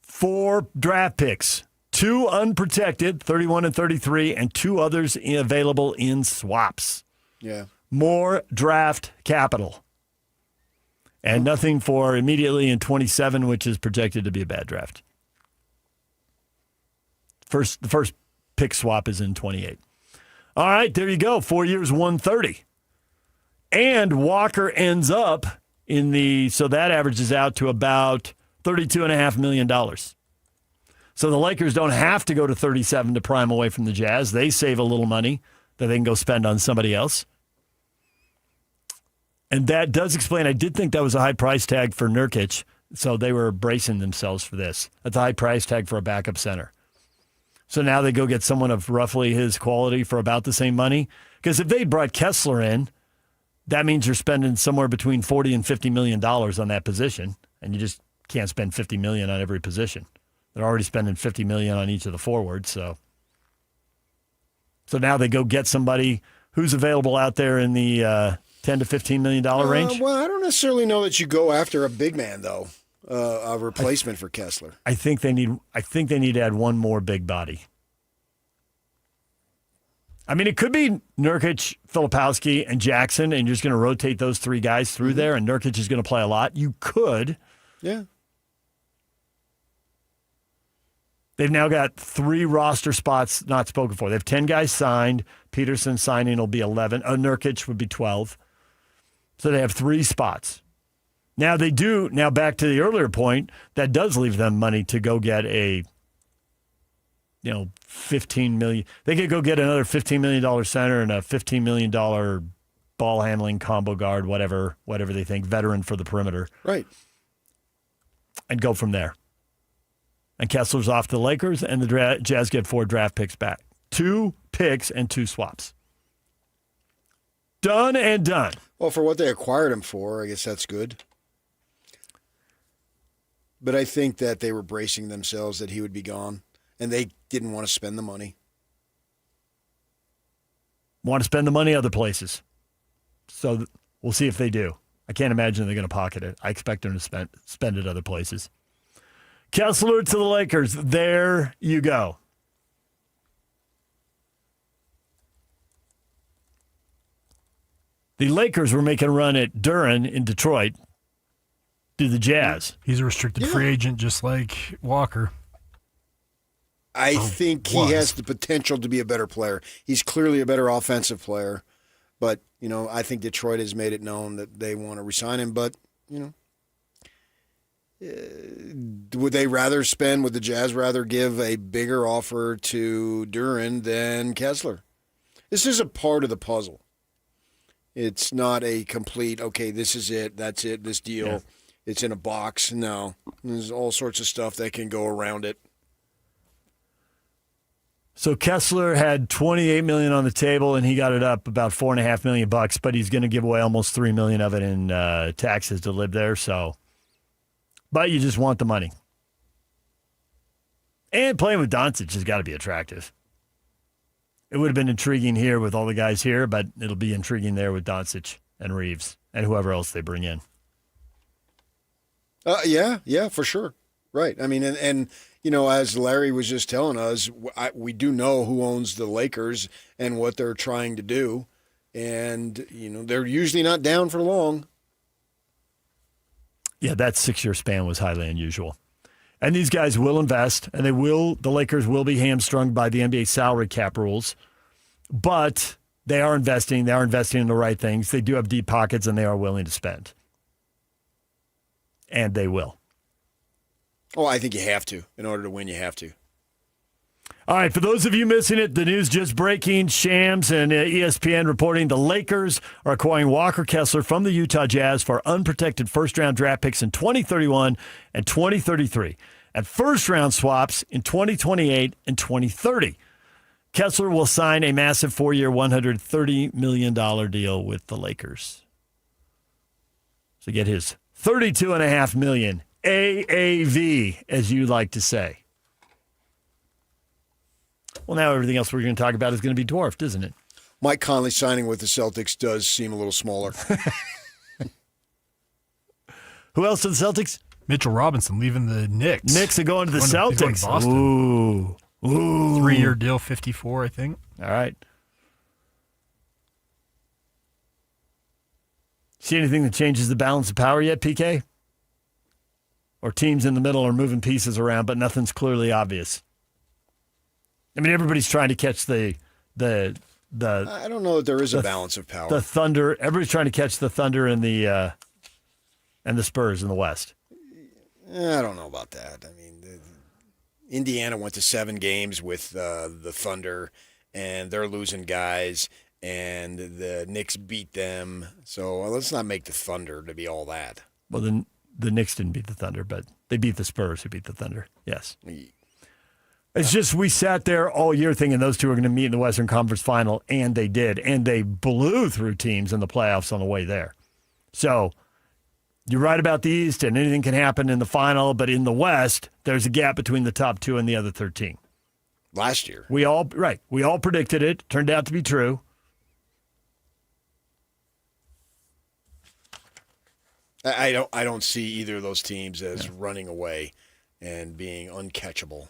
4 draft picks. 2 unprotected, 31 and 33, and 2 others available in swaps. Yeah. More draft capital. And nothing for immediately in 27, which is projected to be a bad draft. The first pick swap is in 28. All right, there you go. 4 years, 130. And Walker ends up so that averages out to about $32.5 million. So the Lakers don't have to go to 37 to prime away from the Jazz. They save a little money that they can go spend on somebody else. And that does explain, I did think that was a high price tag for Nurkic, so they were bracing themselves for this. That's a high price tag for a backup center. So now they go get someone of roughly his quality for about the same money. Because if they brought Kessler in, that means you're spending somewhere between $40 and $50 million on that position, and you just can't spend $50 million on every position. They're already spending $50 million on each of the forwards, so now they go get somebody who's available out there in the $10 to $15 million range. Well, I don't necessarily know that you go after a big man though, a replacement for Kessler. I think they need to add one more big body. I mean, it could be Nurkic, Filipowski, and Jackson, and you're just going to rotate those 3 guys through there, and Nurkic is going to play a lot. You could. Yeah. They've now got 3 roster spots not spoken for. They have 10 guys signed. Peterson signing will be 11. Nurkic would be 12. So they have 3 spots. Now they do. Now back to the earlier point, that does leave them money to go get a, $15 million. They could go get another $15 million center and a $15 million ball handling combo guard, whatever they think, veteran for the perimeter. Right. And go from there. And Kessler's off to the Lakers, and the Jazz get 4 draft picks back. 2 picks and 2 swaps. Done and done. Well, for what they acquired him for, I guess that's good. But I think that they were bracing themselves that he would be gone, and they didn't want to spend the money. Want to spend the money other places. So we'll see if they do. I can't imagine they're going to pocket it. I expect them to spend it other places. Kessler to the Lakers. There you go. The Lakers were making a run at Duren in Detroit. Do the Jazz. He's a restricted free agent just like Walker. I think he has the potential to be a better player. He's clearly a better offensive player. But, I think Detroit has made it known that they want to re-sign him. But, would the Jazz rather give a bigger offer to Duren than Kessler? This is a part of the puzzle. It's not a complete, okay, this is it, that's it, this deal. Yeah. It's in a box. No. There's all sorts of stuff that can go around it. So Kessler had $28 million on the table, and he got it up about $4.5 million, but he's going to give away almost $3 million of it in taxes to live there, so... But you just want the money. And playing with Doncic has got to be attractive. It would have been intriguing here with all the guys here, but it'll be intriguing there with Doncic and Reeves and whoever else they bring in. Yeah, for sure. Right. I mean, and as Larry was just telling us, we do know who owns the Lakers and what they're trying to do. And, they're usually not down for long. Yeah, that 6-year span was highly unusual. And these guys will invest, and the Lakers will be hamstrung by the NBA salary cap rules. But they are investing. They are investing in the right things. They do have deep pockets, and they are willing to spend. And they will. Oh, I think you have to. In order to win, you have to. All right, for those of you missing it, the news just breaking. Shams and ESPN reporting the Lakers are acquiring Walker Kessler from the Utah Jazz for unprotected first-round draft picks in 2031 and 2033, and first-round swaps in 2028 and 2030. Kessler will sign a massive 4-year, $130 million deal with the Lakers. So get his $32.5 million. AAV, as you like to say. Well, now everything else we're going to talk about is going to be dwarfed, isn't it? Mike Conley signing with the Celtics does seem a little smaller. Who else to the Celtics? Mitchell Robinson leaving the Knicks. Knicks are going to the Celtics. Going to Boston. Ooh. 3-year deal, 54, I think. All right. See anything that changes the balance of power yet, PK? Or teams in the middle are moving pieces around, but nothing's clearly obvious? I mean, everybody's trying to catch the I don't know that there is a balance of power. The Thunder. Everybody's trying to catch the Thunder and the Spurs in the West. I don't know about that. I mean, Indiana went to 7 games with the Thunder, and they're losing guys, and the Knicks beat them. So let's not make the Thunder to be all that. Well, then the Knicks didn't beat the Thunder, but they beat the Spurs who beat the Thunder. Yes. It's just we sat there all year thinking those two are going to meet in the Western Conference Final, and they did. And they blew through teams in the playoffs on the way there. So you're right about the East, and anything can happen in the final. But in the West, there's a gap between the top 2 and the other 13. Last year. We all predicted it. Turned out to be true. I don't see either of those teams as running away and being uncatchable.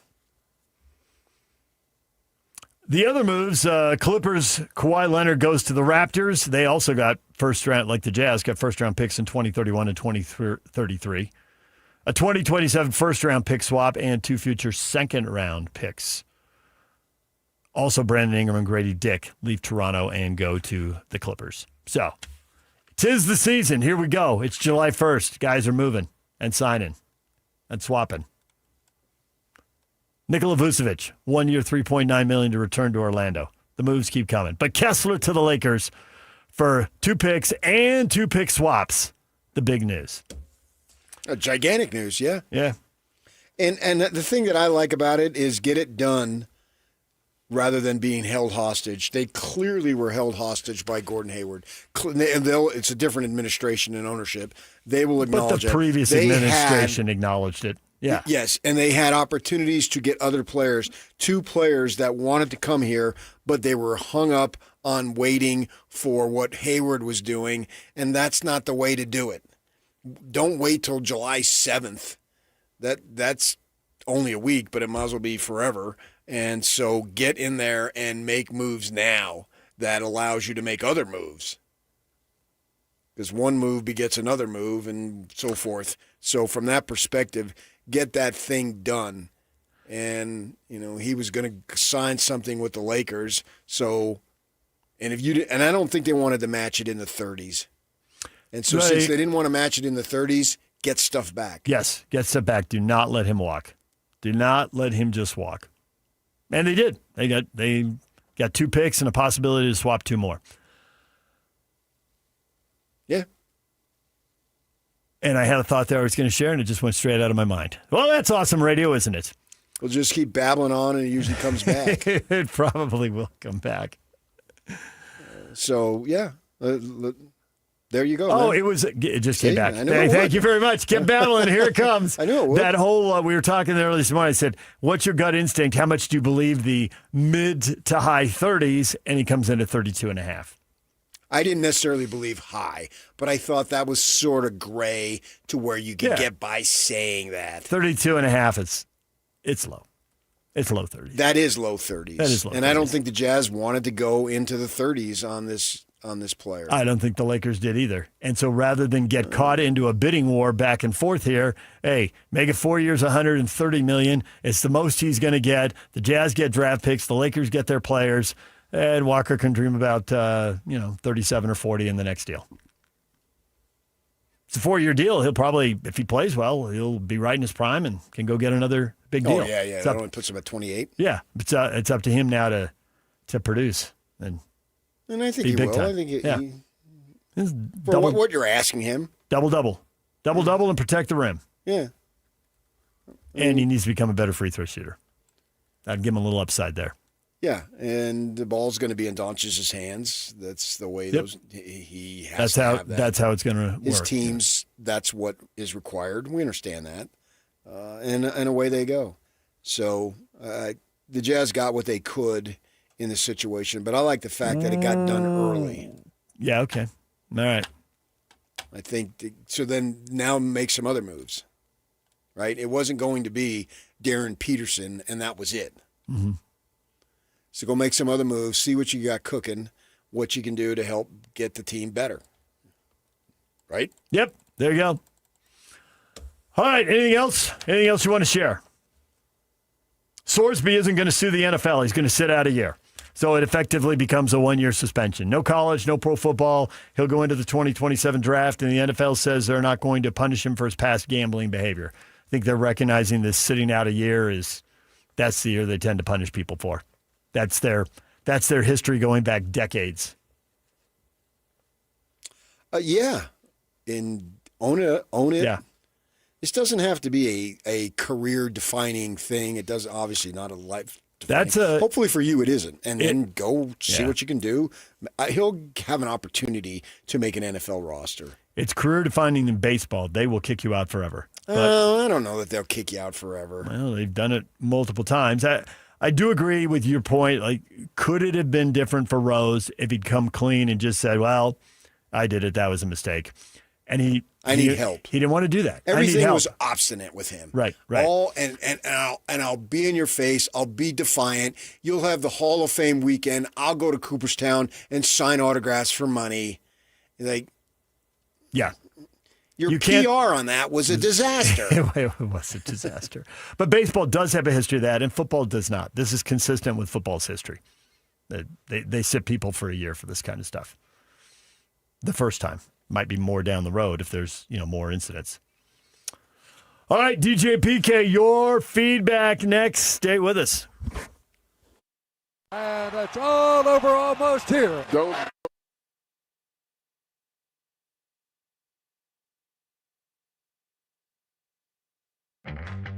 The other moves, Clippers, Kawhi Leonard goes to the Raptors. They also got first round, like the Jazz, got first-round picks in 2031 and 2033. A 2027 first-round pick swap and 2 future second-round picks. Also, Brandon Ingram and Grady Dick leave Toronto and go to the Clippers. So, 'tis the season. Here we go. It's July 1st. Guys are moving and signing and swapping. Nikola Vucevic, 1 year, $3.9 million to return to Orlando. The moves keep coming. But Kessler to the Lakers for 2 picks and 2 pick swaps. The big news. Gigantic news, yeah. Yeah. And the thing that I like about it is get it done rather than being held hostage. They clearly were held hostage by Gordon Hayward. It's a different administration and ownership. They will acknowledge it. But the previous administration acknowledged it. Yeah. Yes, and they had opportunities to get other players, 2 players that wanted to come here, but they were hung up on waiting for what Hayward was doing, and that's not the way to do it. Don't wait till July 7th. That's only a week, but it might as well be forever. And so get in there and make moves now that allows you to make other moves. Because one move begets another move and so forth. So from that perspective, get that thing done. And, he was going to sign something with the Lakers. So, and I don't think they wanted to match it in the 30s. And so since they didn't want to match it in the 30s, get stuff back. Yes, get stuff back. Do not let him walk. Do not let him just walk. And they did. They got 2 picks and a possibility to swap 2 more. Yeah. And I had a thought there I was going to share, and it just went straight out of my mind. Well, that's awesome radio, isn't it? We'll just keep babbling on, and it usually comes back. It probably will come back. So, yeah. There you go. Oh, man. It just came back. Thank you very much. Kept battling. Here it comes. I knew it would. That whole, we were talking earlier this morning. I said, what's your gut instinct? How much do you believe the mid to high 30s? And he comes in at 32.5. I didn't necessarily believe high, but I thought that was sort of gray to where you could get by saying that. 32.5, it's low. It's low 30s. That is low 30s. That is low 30s. And I don't think the Jazz wanted to go into the 30s on this player. I don't think the Lakers did either. And so rather than get caught into a bidding war back and forth here, hey, make it 4 years, $130 million. It's the most he's going to get. The Jazz get draft picks. The Lakers get their players. And Walker can dream about, 37 or 40 in the next deal. It's a 4-year deal. He'll probably, if he plays well, he'll be right in his prime and can go get another big deal. Oh, yeah. That only puts him at 28. Yeah. It's up to him now to produce. And I think he will. Time. I think for what you're asking him. Double-double and protect the rim. Yeah. And he needs to become a better free throw shooter. I'd give him a little upside there. Yeah, and the ball's going to be in Doncic's hands. That's the way he has to have that. That's how it's going to work. His teams, that's what is required. We understand that. And away they go. So the Jazz got what they could in the situation, but I like the fact that it got done early. Yeah, okay. All right. I think so. Then now make some other moves, right? It wasn't going to be Darren Peterson, and that was it. Mm-hmm. So go make some other moves, see what you got cooking, what you can do to help get the team better. Right? Yep. There you go. All right. Anything else? Anything else you want to share? Sorsby isn't going to sue the NFL. He's going to sit out a year. So it effectively becomes a one-year suspension. No college, no pro football. He'll go into the 2027 draft, and the NFL says they're not going to punish him for his past gambling behavior. I think they're recognizing this sitting out a year that's the year they tend to punish people for. That's their history going back decades. Yeah. And own it. Yeah. This doesn't have to be a career-defining thing. It does obviously not a life-defining. Hopefully for you it isn't. And then go see what you can do. He'll have an opportunity to make an NFL roster. It's career-defining in baseball. They will kick you out forever. I don't know that they'll kick you out forever. Well, they've done it multiple times. I do agree with your point. Like, could it have been different for Rose if he'd come clean and just said, well, I did it. That was a mistake. And I need help. He didn't want to do that. Everything was obstinate with him. Right. I'll be in your face. I'll be defiant. You'll have the Hall of Fame weekend. I'll go to Cooperstown and sign autographs for money. Like, yeah. Your PR on that was a disaster. It was a disaster. But baseball does have a history of that, and football does not. This is consistent with football's history. They sit people for a year for this kind of stuff. The first time. Might be more down the road if there's, more incidents. All right, DJ PK, your feedback next. Stay with us. And it's all over almost here.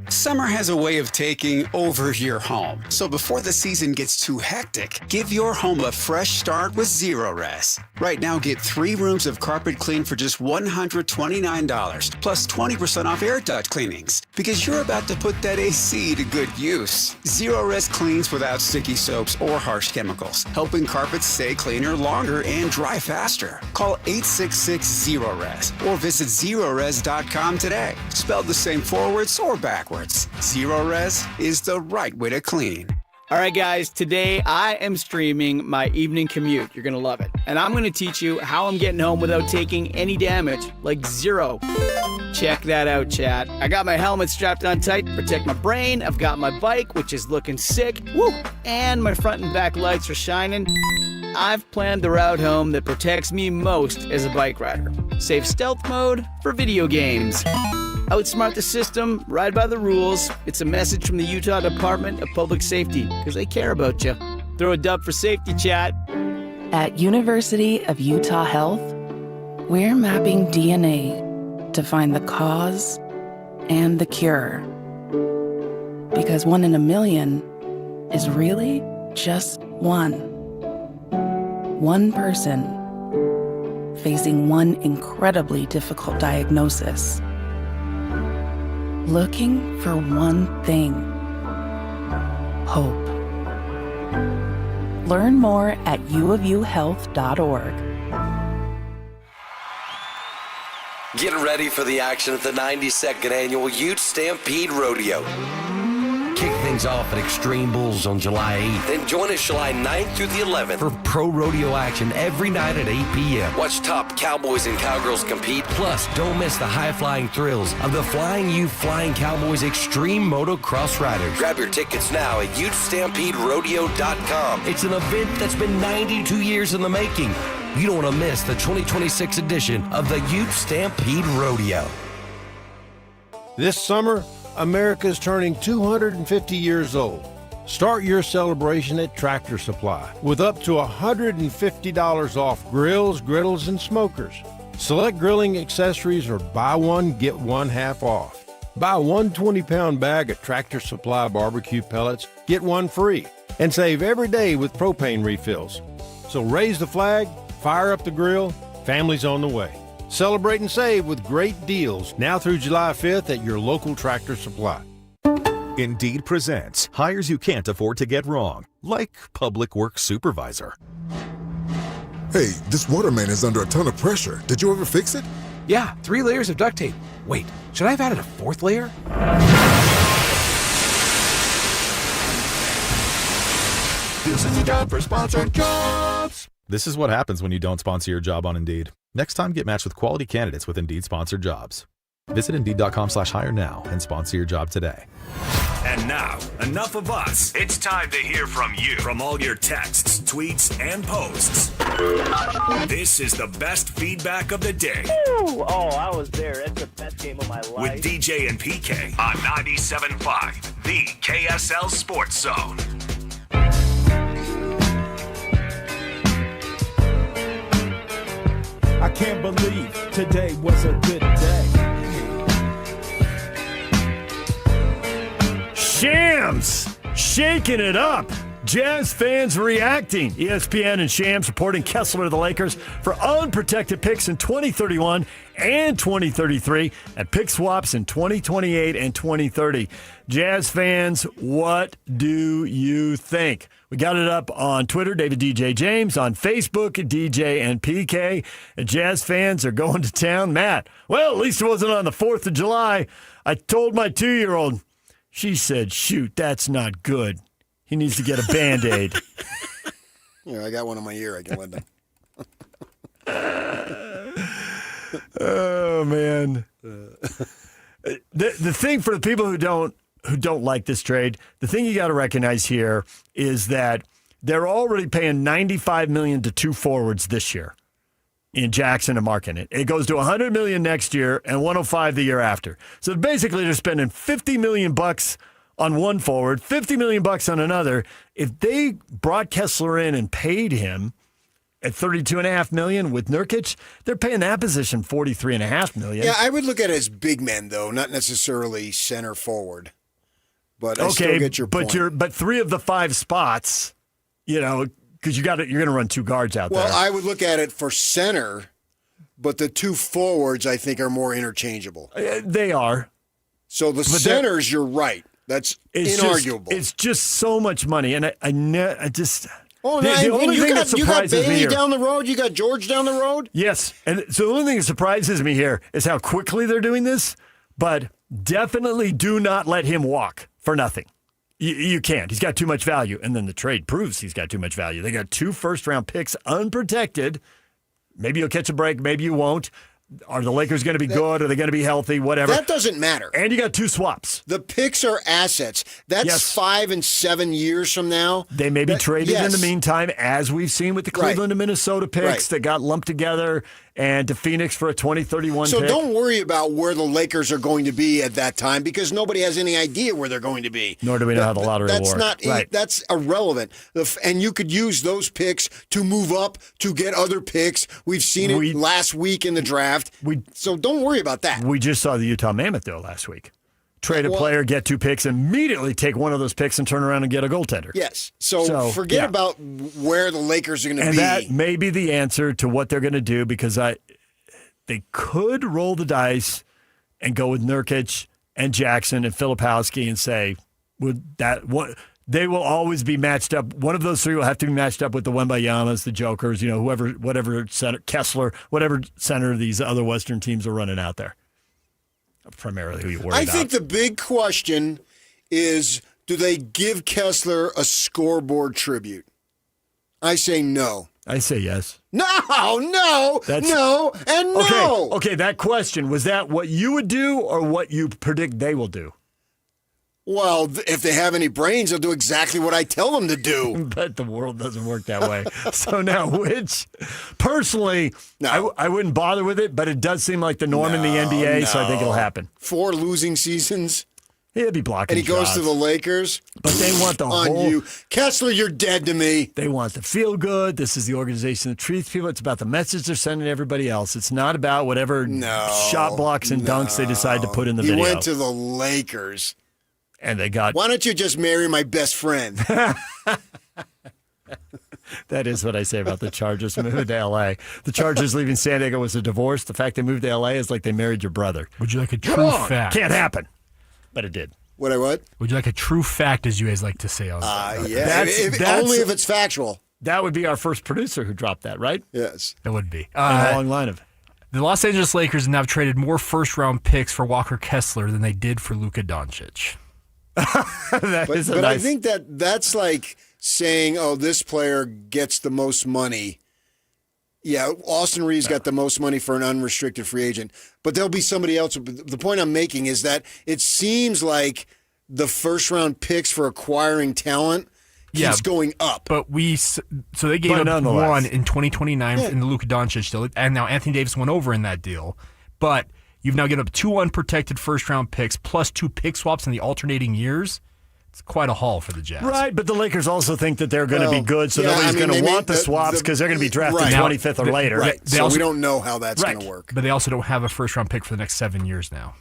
Summer has a way of taking over your home. So before the season gets too hectic, give your home a fresh start with Zerorez. Right now, get 3 rooms of carpet clean for just $129, plus 20% off air duct cleanings, because you're about to put that AC to good use. Zerorez cleans without sticky soaps or harsh chemicals, helping carpets stay cleaner longer and dry faster. Call 866-ZEROREZ or visit Zerorez.com today. Spelled the same forwards or backwards. Zerorez is the right way to clean. All right, guys, today I am streaming my evening commute. You're going to love it. And I'm going to teach you how I'm getting home without taking any damage, like zero. Check that out, chat. I got my helmet strapped on tight to protect my brain. I've got my bike, which is looking sick. Woo! And my front and back lights are shining. I've planned the route home that protects me most as a bike rider. Save stealth mode for video games. Outsmart the system, ride by the rules. It's a message from the Utah Department of Public Safety, because they care about you. Throw a dub for safety, chat. At University of Utah Health, we're mapping DNA to find the cause and the cure. Because 1 in a million is really just one. One person facing one incredibly difficult diagnosis. Looking for one thing: hope. Learn more at uofuhealth.org. Get ready for the action at the 92nd Annual Utes Stampede Rodeo. Kick things off at Extreme Bulls on July 8th. Then join us July 9th through the 11th for pro rodeo action every night at 8 p.m. Watch top cowboys and cowgirls compete. Plus, don't miss the high-flying thrills of the Flying U Flying Cowboys Extreme Motocross Riders. Grab your tickets now at UtesStampedeRodeo.com. It's an event that's been 92 years in the making. You don't want to miss the 2026 edition of the Utes Stampede Rodeo. This summer, America is turning 250 years old. Start your celebration at Tractor Supply with up to $150 off grills, griddles, and smokers. Select grilling accessories or buy one, get one half off. Buy one 20-pound bag of Tractor Supply barbecue pellets, get one free. and save every day with propane refills. So raise the flag, fire up the grill, family's on the way. Celebrate and save with great deals now through July 5th at your local Tractor Supply. Indeed presents hires you can't afford to get wrong, like public works supervisor. Hey, this water main is under a ton of pressure. Did you ever fix it? Yeah, 3 layers of duct tape. Wait, should I have added a 4th layer? This is the job for sponsored jobs. This is what happens when you don't sponsor your job on Indeed. Next time, get matched with quality candidates with Indeed sponsored jobs. Visit Indeed.com/hire now and sponsor your job today. And now, enough of us. It's time to hear from you. From all your texts, tweets, and posts. This is the best feedback of the day. Ooh, I was there. It's the best game of my life. With DJ and PK on 97.5, the KSL Sports Zone. I can't believe today was a good day. Shams shaking it up. Jazz fans reacting. ESPN and Shams reporting Kessler to the Lakers for unprotected picks in 2031 and 2033 and pick swaps in 2028 and 2030. Jazz fans, what do you think? We got it up on Twitter, David DJ James, on Facebook, DJ and PK. And Jazz fans are going to town. Matt, well, at least it wasn't on the 4th of July. I told my 2-year-old, she said, shoot, that's not good. He needs to get a Band-Aid. Yeah, I got one in my ear. I can let them. Oh, man. The thing for the people who don't like this trade, the thing you got to recognize here is that they're already paying $95 million to 2 forwards this year in Jackson and Markkanen. It goes to $100 million next year and $105 the year after. So basically they're spending $50 million on one forward, $50 million on another. If they brought Kessler in and paid him at $32.5 million with Nurkic, they're paying that position $43.5 million. Yeah, I would look at it as big men though, not necessarily center forward. But I still get your point. But 3 of the 5 spots, because you're going to run 2 guards out there. Well, I would look at it for center, but the 2 forwards I think are more interchangeable. They are. So the centers, you're right. That's inarguable. It's just so much money, and I just. Oh, the only thing that surprises me here. You got Bailey down the road. You got George down the road. Yes, and so the only thing that surprises me here is how quickly they're doing this. But definitely do not let him walk for nothing. You can't. He's got too much value, and then the trade proves he's got too much value. They got 2 first-round picks unprotected. Maybe you'll catch a break. Maybe you won't. Are the Lakers going to be good? Are they going to be healthy? Whatever. That doesn't matter. And you got 2 swaps. The picks are assets. That's 5 and 7 years from now. They may be traded in the meantime, as we've seen with the Cleveland and Minnesota picks that got lumped together and to Phoenix for a 2031 pick. So pick. don't worry about where the Lakers are going to be at that time because nobody has any idea where they're going to be. Nor do we know how the lottery will work. That's irrelevant. And you could use those picks to move up to get other picks. We've seen it last week in the draft. So don't worry about that. We just saw the Utah Mammoth, though, last week. Trade a player, get 2 picks, immediately take one of those picks and turn around and get a goaltender. Yes. So forget about where the Lakers are going to be. And that may be the answer to what they're going to do because they could roll the dice and go with Nurkic and Jackson and Filipowski and say, they will always be matched up. One of those 3 will have to be matched up with the Wembayamas, the Jokers, whatever center, Kessler, whatever center these other Western teams are running out there. Primarily who you worry about. I think the big question is, do they give Kessler a scoreboard tribute? I say no. I say yes. No, and no. Okay, that question, was that what you would do or what you predict they will do? Well, if they have any brains, they'll do exactly what I tell them to do. But the world doesn't work that way. So now, personally, I wouldn't bother with it, but it does seem like the norm in the NBA, so I think it'll happen. 4 losing seasons. He'll be blocking and he goes to the Lakers. But they want the on whole... you. Kessler, you're dead to me. They want to feel good. This is the organization that treats people. It's about the message they're sending to everybody else. It's not about whatever shot blocks and dunks they decide to put in the video. He went to the Lakers. And they got... Why don't you just marry my best friend? That is what I say about the Chargers moving to L.A. The Chargers leaving San Diego was a divorce. The fact they moved to L.A. is like they married your brother. Would you like a true fact? Can't happen. But it did. What? Would you like a true fact, as you guys like to say? Yeah. That's only if it's factual. That would be our first producer who dropped that, right? Yes. It would be. A long line of it. The Los Angeles Lakers have traded more first-round picks for Walker Kessler than they did for Luka Doncic. But I think that's like saying, oh, this player gets the most money. Yeah, Austin Reeves got the most money for an unrestricted free agent, but there'll be somebody else. The point I'm making is that it seems like the first-round picks for acquiring talent keeps going up. But so they gave up one in 2029 in the Luka Doncic deal, and now Anthony Davis went over in that deal. But you've now given up 2 unprotected first-round picks plus 2 pick swaps in the alternating years. It's quite a haul for the Jazz. Right, but the Lakers also think that they're going to be good, so nobody's going to want the swaps because they're going to be drafted 25th or later. Right, so we don't know how that's going to work. But they also don't have a first-round pick for the next 7 years now.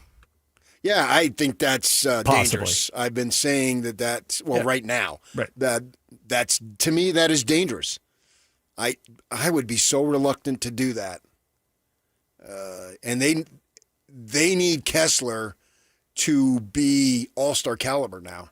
Yeah, I think that's dangerous. I've been saying that's right now. Right. That's to me that is dangerous. I would be so reluctant to do that. And they need Kessler to be all-star caliber now.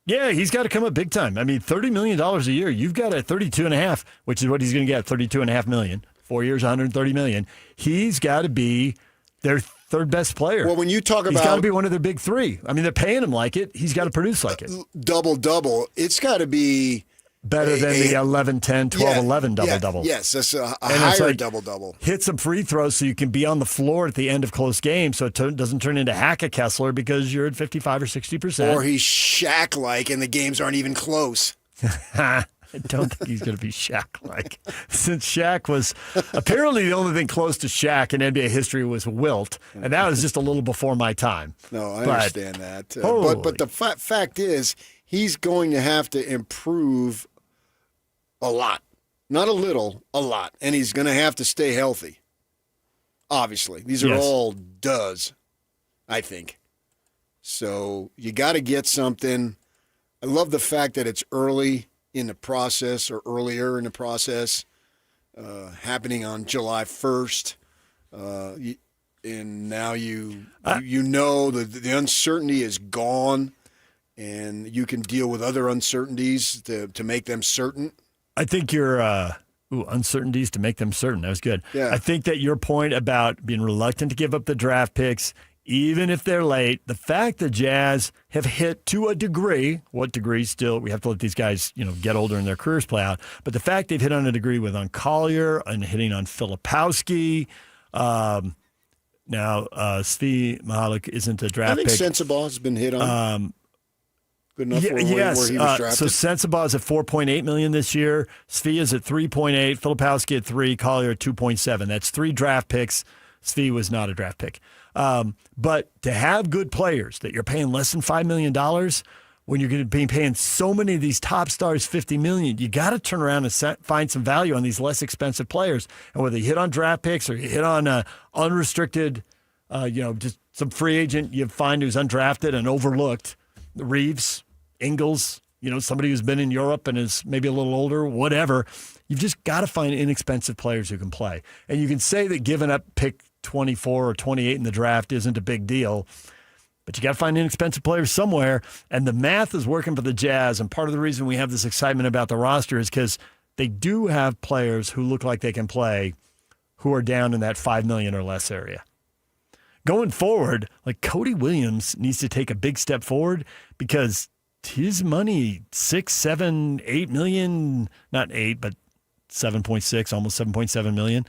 Yeah, he's got to come up big time. I mean, $30 million a year. You've got a $32.5, which is what he's going to get, $32.5 million. 4 years, $130 million. He's got to be their third best player. Well, when you talk about... He's got to be one of their big three. I mean, they're paying him like it. He's got to produce like it. Double-double. It's got to be... Better than the 11, 10, 12, 11 double-double. Yes, that's a higher double-double. Hit some free throws so you can be on the floor at the end of close games so it doesn't turn into hack a Kessler because you're at 55 or 60%. Or he's Shaq-like and the games aren't even close. I don't think he's going to be Shaq-like. Since Shaq was apparently the only thing close to Shaq in NBA history was Wilt, and that was just a little before my time. No, I understand that. But the fact is, he's going to have to improve a lot. Not a little, a lot. And he's going to have to stay healthy. Obviously. These are all does, I think. So you got to get something. I love the fact that it's early in the process or earlier in the process, happening on July 1st. And now you know the uncertainty is gone, and you can deal with other uncertainties to make them certain. I think your uncertainties to make them certain. That was good. Yeah. I think that your point about being reluctant to give up the draft picks, even if they're late, the fact the Jazz have hit to a degree, what degree still, we have to let these guys, get older and their careers play out, but the fact they've hit on a degree with on Collier and hitting on Filipowski, now Svi Mihalik isn't a draft pick. I think Sensabaugh has been hit on. Good enough where he was drafted. So Sensabaugh is at $4.8 million this year. Svi is at $3.8. Filipowski at $3. Collier at $2.7. That's 3 draft picks. Svi was not a draft pick. But to have good players that you're paying less than $5 million when you're going to be paying so many of these top stars $50 million, you got to turn around and find some value on these less expensive players. And whether you hit on draft picks or you hit on unrestricted, just some free agent you find who's undrafted and overlooked, Reeves, Ingles, somebody who's been in Europe and is maybe a little older, whatever. You've just got to find inexpensive players who can play. And you can say that giving up pick 24 or 28 in the draft isn't a big deal, but you got to find inexpensive players somewhere. And the math is working for the Jazz. And part of the reason we have this excitement about the roster is because they do have players who look like they can play who are down in that $5 million or less area. Going forward, like Cody Williams needs to take a big step forward because his money, 6, 7, 8 million, not 8, but 7.6, almost 7.7 million.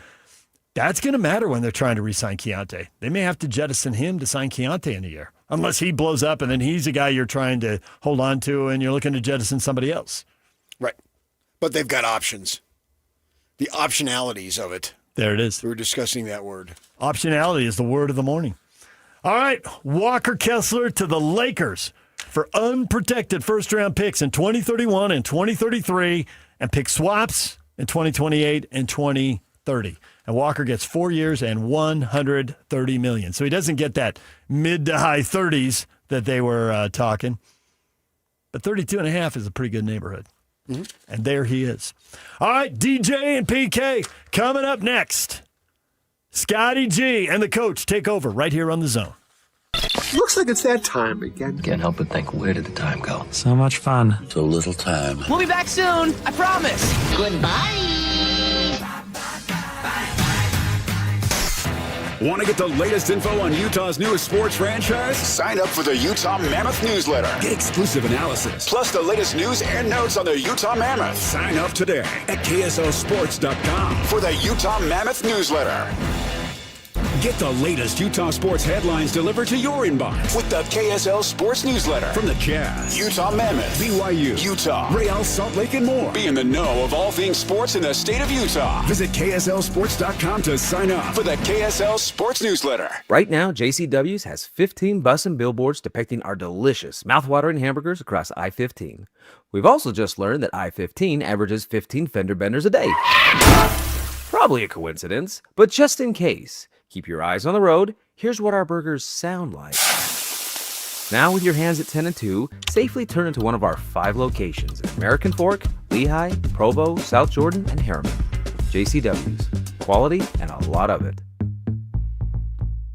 That's going to matter when they're trying to re-sign Keontae. They may have to jettison him to sign Keontae in a year, unless he blows up and then he's a guy you're trying to hold on to and you're looking to jettison somebody else. Right. But they've got options. The optionalities of it. There it is. We were discussing that word. Optionality is the word of the morning. All right, Walker Kessler to the Lakers for unprotected first-round picks in 2031 and 2033 and pick swaps in 2028 and 2030. And Walker gets 4 years and $130 million. So he doesn't get that mid to high 30s that they were talking. But 32.5 is a pretty good neighborhood. Mm-hmm. And there he is. All right, DJ and PK coming up next. Scotty G and the coach take over right here on The Zone. Looks like it's that time again. Can't help but think, where did the time go? So much fun. So little time. We'll be back soon. I promise. Goodbye. Want to get the latest info on Utah's newest sports franchise? Sign up for the Utah Mammoth newsletter. Get exclusive analysis. Plus the latest news and notes on the Utah Mammoth. Sign up today at KSLSports.com for the Utah Mammoth newsletter. Get the latest Utah sports headlines delivered to your inbox with the KSL Sports newsletter. From the Jazz, Utah Mammoth, BYU, Utah, Real Salt Lake, and more. Be in the know of all things sports in the state of Utah. Visit KSLSports.com to sign up for the KSL Sports newsletter. Right now, JCW's has 15 bus and billboards depicting our delicious, mouthwatering hamburgers across I-15. We've also just learned that I-15 averages 15 fender benders a day. Probably a coincidence, but just in case, keep your eyes on the road. Here's what our burgers sound like. Now, with your hands at 10 and 2, safely turn into one of our 5 locations in American Fork, Lehigh, Provo, South Jordan, and Harriman. JCW's. Quality and a lot of it.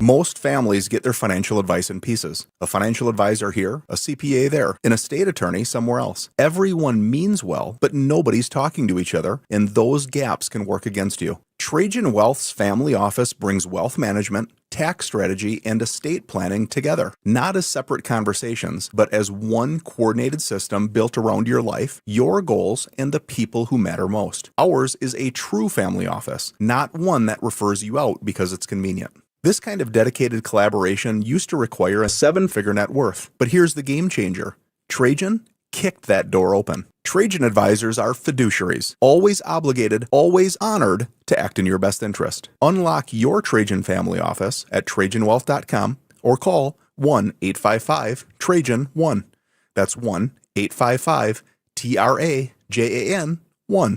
Most families get their financial advice in pieces. A financial advisor here, a CPA there, an estate attorney somewhere else. Everyone means well, but nobody's talking to each other, and those gaps can work against you. Trajan Wealth's family office brings wealth management, tax strategy, and estate planning together, not as separate conversations, but as one coordinated system built around your life, your goals, and the people who matter most. Ours is a true family office, not one that refers you out because it's convenient. This kind of dedicated collaboration used to require a 7-figure net worth, but here's the game changer. Trajan kicked that door open. Trajan advisors are fiduciaries, always obligated, always honored to act in your best interest. Unlock your Trajan family office at TrajanWealth.com or call 1-855-TRAJAN-1. That's 1-855-TRAJAN-1.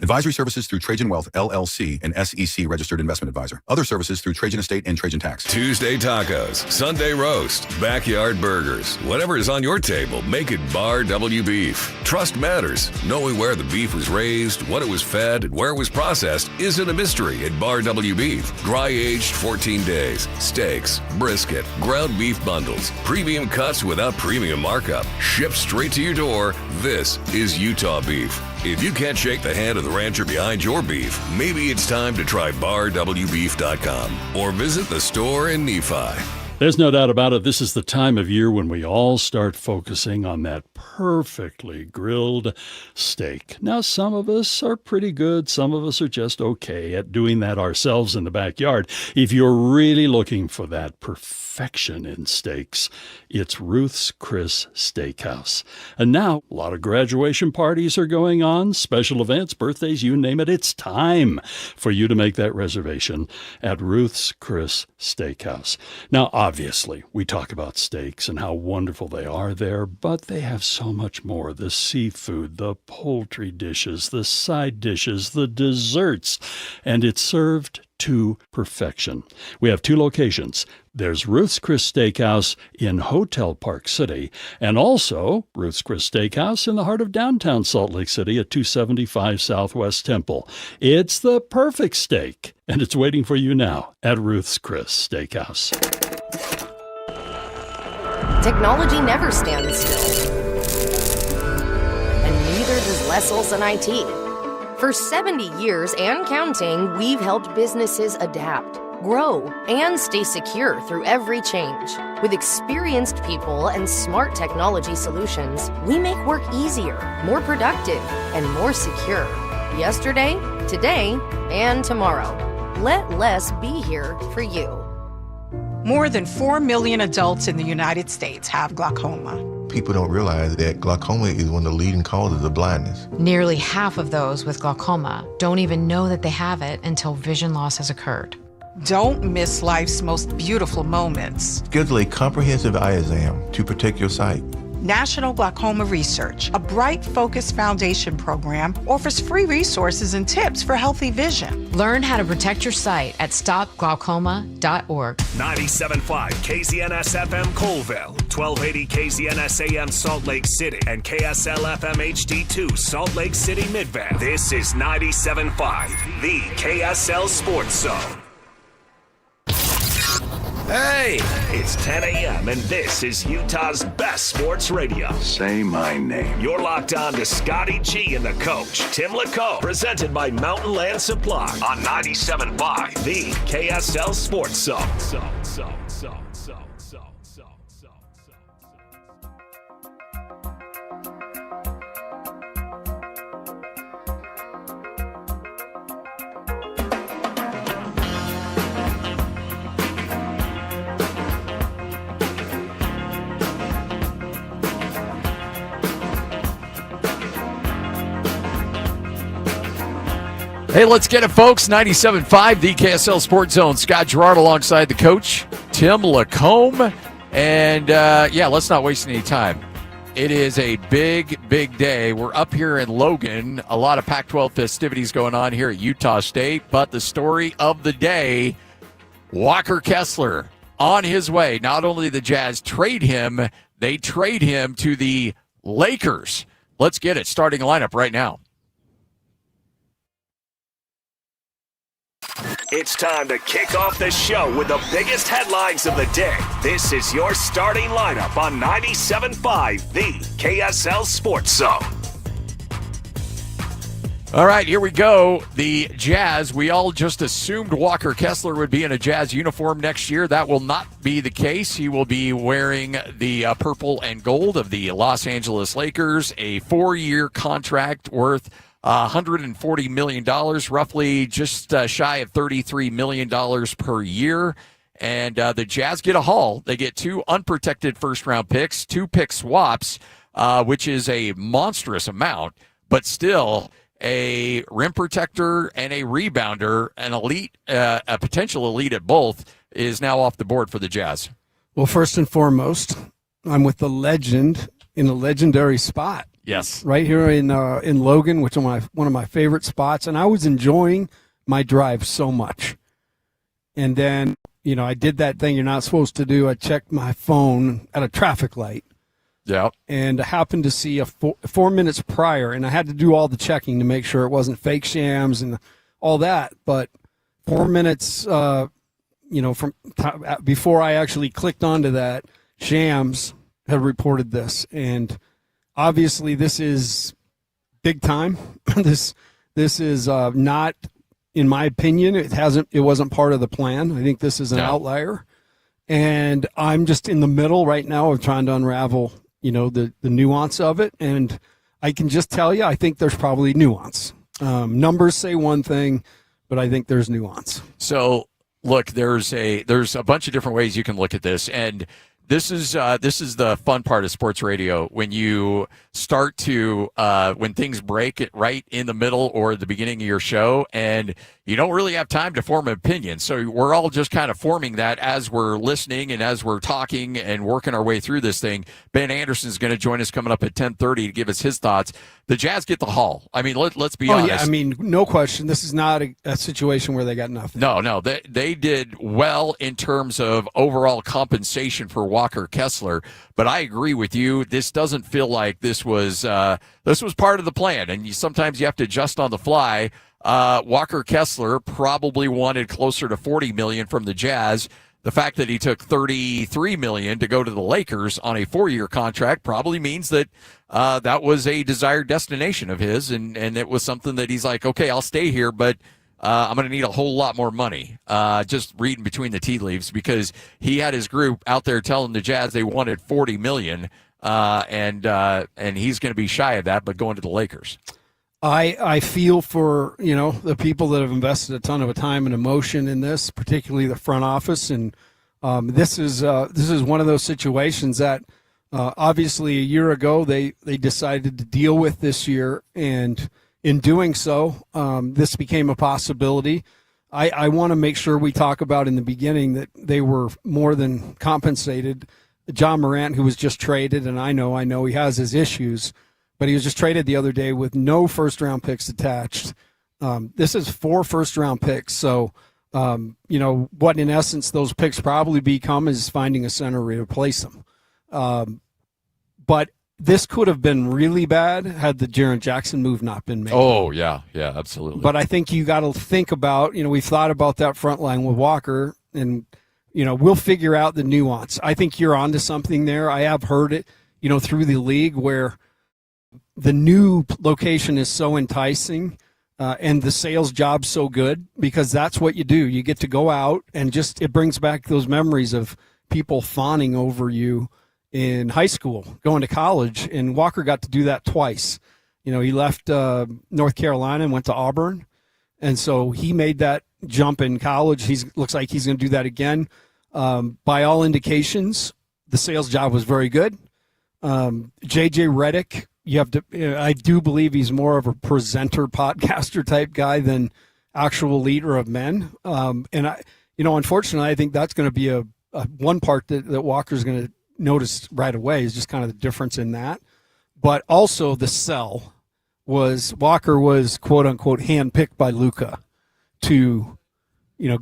Advisory services through Trajan Wealth, LLC, an SEC registered investment advisor. Other services through Trajan Estate and Trajan Tax. Tuesday tacos, Sunday roast, backyard burgers. Whatever is on your table, make it Bar W Beef. Trust matters. Knowing where the beef was raised, what it was fed, and where it was processed isn't a mystery at Bar W Beef. Dry aged 14 days. Steaks, brisket, ground beef bundles, premium cuts without premium markup. Shipped straight to your door. This is Utah beef. If you can't shake the hand of the rancher behind your beef, maybe it's time to try BarWBeef.com or visit the store in Nephi. There's no doubt about it. This is the time of year when we all start focusing on that perfectly grilled steak. Now, some of us are pretty good. Some of us are just okay at doing that ourselves in the backyard. If you're really looking for that perfection in steaks, it's Ruth's Chris Steakhouse. And now, a lot of graduation parties are going on, special events, birthdays, you name it. It's time for you to make that reservation at Ruth's Chris Steakhouse. Now, obviously, we talk about steaks and how wonderful they are there, but they have so much more. The seafood, the poultry dishes, the side dishes, the desserts, and it's served to perfection. We have 2 locations. There's Ruth's Chris Steakhouse in Hotel Park City, and also Ruth's Chris Steakhouse in the heart of downtown Salt Lake City at 275 Southwest Temple. It's the perfect steak, and it's waiting for you now at Ruth's Chris Steakhouse. Technology never stands still, and neither does Lesselson IT. For 70 years and counting, we've helped businesses adapt, grow, and stay secure through every change. With experienced people and smart technology solutions, we make work easier, more productive, and more secure. Yesterday, today, and tomorrow. Let Les be here for you. More than 4 million adults in the United States have glaucoma. People don't realize that glaucoma is one of the leading causes of blindness. Nearly half of those with glaucoma don't even know that they have it until vision loss has occurred. Don't miss life's most beautiful moments. Schedule a comprehensive eye exam to protect your sight. National Glaucoma Research, a bright, focused foundation program, offers free resources and tips for healthy vision. Learn how to protect your sight at stopglaucoma.org. 97.5 KZNS FM Colville, 1280 KZNS AM Salt Lake City, and KSL FM HD2 Salt Lake City Midvale. This is 97.5, the KSL Sports Zone. Hey, it's 10 a.m. and this is Utah's best sports radio. Say my name. You're locked on to Scotty G and the coach, Tim LaCombe, presented by Mountain Land Supply on 97.5, the KSL Sports Zone. Hey, let's get it, folks. 97.5, the KSL Sports Zone. Scott Gerard alongside the coach, Tim LaCombe. And, let's not waste any time. It is a big, big day. We're up here in Logan. A lot of Pac-12 festivities going on here at Utah State. But the story of the day, Walker Kessler on his way. Not only the Jazz trade him, they trade him to the Lakers. Let's get it. Starting lineup right now. It's time to kick off the show with the biggest headlines of the day. This is your starting lineup on 97.5, the KSL Sports Zone. All right, here we go. The Jazz, we all just assumed Walker Kessler would be in a Jazz uniform next year. That will not be the case. He will be wearing the purple and gold of the Los Angeles Lakers, a 4-year contract worth $140 million, roughly just shy of $33 million per year. And the Jazz get a haul. They get 2 unprotected first-round picks, 2 pick swaps, which is a monstrous amount, but still a rim protector and a rebounder, an elite, a potential elite at both, is now off the board for the Jazz. Well, first and foremost, I'm with the legend in a legendary spot. Yes. Right here in Logan, which is one of my favorite spots. And I was enjoying my drive so much. And then, I did that thing you're not supposed to do. I checked my phone at a traffic light. Yeah. And I happened to see 4 minutes prior, and I had to do all the checking to make sure it wasn't fake shams and all that. But 4 minutes, before I actually clicked onto that, Shams had reported this. And obviously, this is big time. This is not, in my opinion, it wasn't part of the plan. I think this is an outlier, and I'm just in the middle right now of trying to unravel, the nuance of it. And I can just tell you, I think there's probably nuance. Numbers say one thing, but I think there's nuance. So, look, there's a bunch of different ways you can look at this, and This is the fun part of sports radio, when you start to when things break it right in the middle or the beginning of your show, and you don't really have time to form an opinion. So we're all just kind of forming that as we're listening and as we're talking and working our way through this thing. Ben Anderson's going to join us coming up at 10:30 to give us his thoughts. The Jazz get the haul. I mean, let's be honest. Yeah, I mean, no question. This is not a situation where they got nothing. No, they did well in terms of overall compensation for Walker Kessler. But I agree with you. This doesn't feel like this was part of the plan, and sometimes you have to adjust on the fly. Walker Kessler probably wanted closer to $40 million from the Jazz. The fact that he took $33 million to go to the Lakers on a 4-year contract probably means that that was a desired destination of his, and it was something that he's like, okay, I'll stay here, but I'm going to need a whole lot more money. Just reading between the tea leaves, because he had his group out there telling the Jazz they wanted $40 million, and he's going to be shy of that, but going to the Lakers. I feel for, the people that have invested a ton of time and emotion in this, particularly the front office. And this is one of those situations that obviously a year ago they decided to deal with this year. And in doing so, this became a possibility. I want to make sure we talk about in the beginning that they were more than compensated. John Morant, who was just traded, and I know he has his issues, but he was just traded the other day with no first-round picks attached. This is 4 first-round picks, so what in essence those picks probably become is finding a center to replace them. But this could have been really bad had the Jaren Jackson move not been made. Oh, yeah, absolutely. But I think you got to think about, we've thought about that front line with Walker, and, we'll figure out the nuance. I think you're onto something there. I have heard it, through the league where the new location is so enticing and the sales job's so good because that's what you do. You get to go out and it brings back those memories of people fawning over you in high school, going to college, and Walker got to do that twice. He left North Carolina and went to Auburn, and so he made that jump in college. Looks like he's going to do that again. By all indications, the sales job was very good. JJ Redick, I do believe he's more of a presenter, podcaster type guy than actual leader of men. Unfortunately, I think that's going to be a one part that Walker's going to notice right away is just kind of the difference in that. But also the sell was Walker was quote unquote handpicked by Luka to,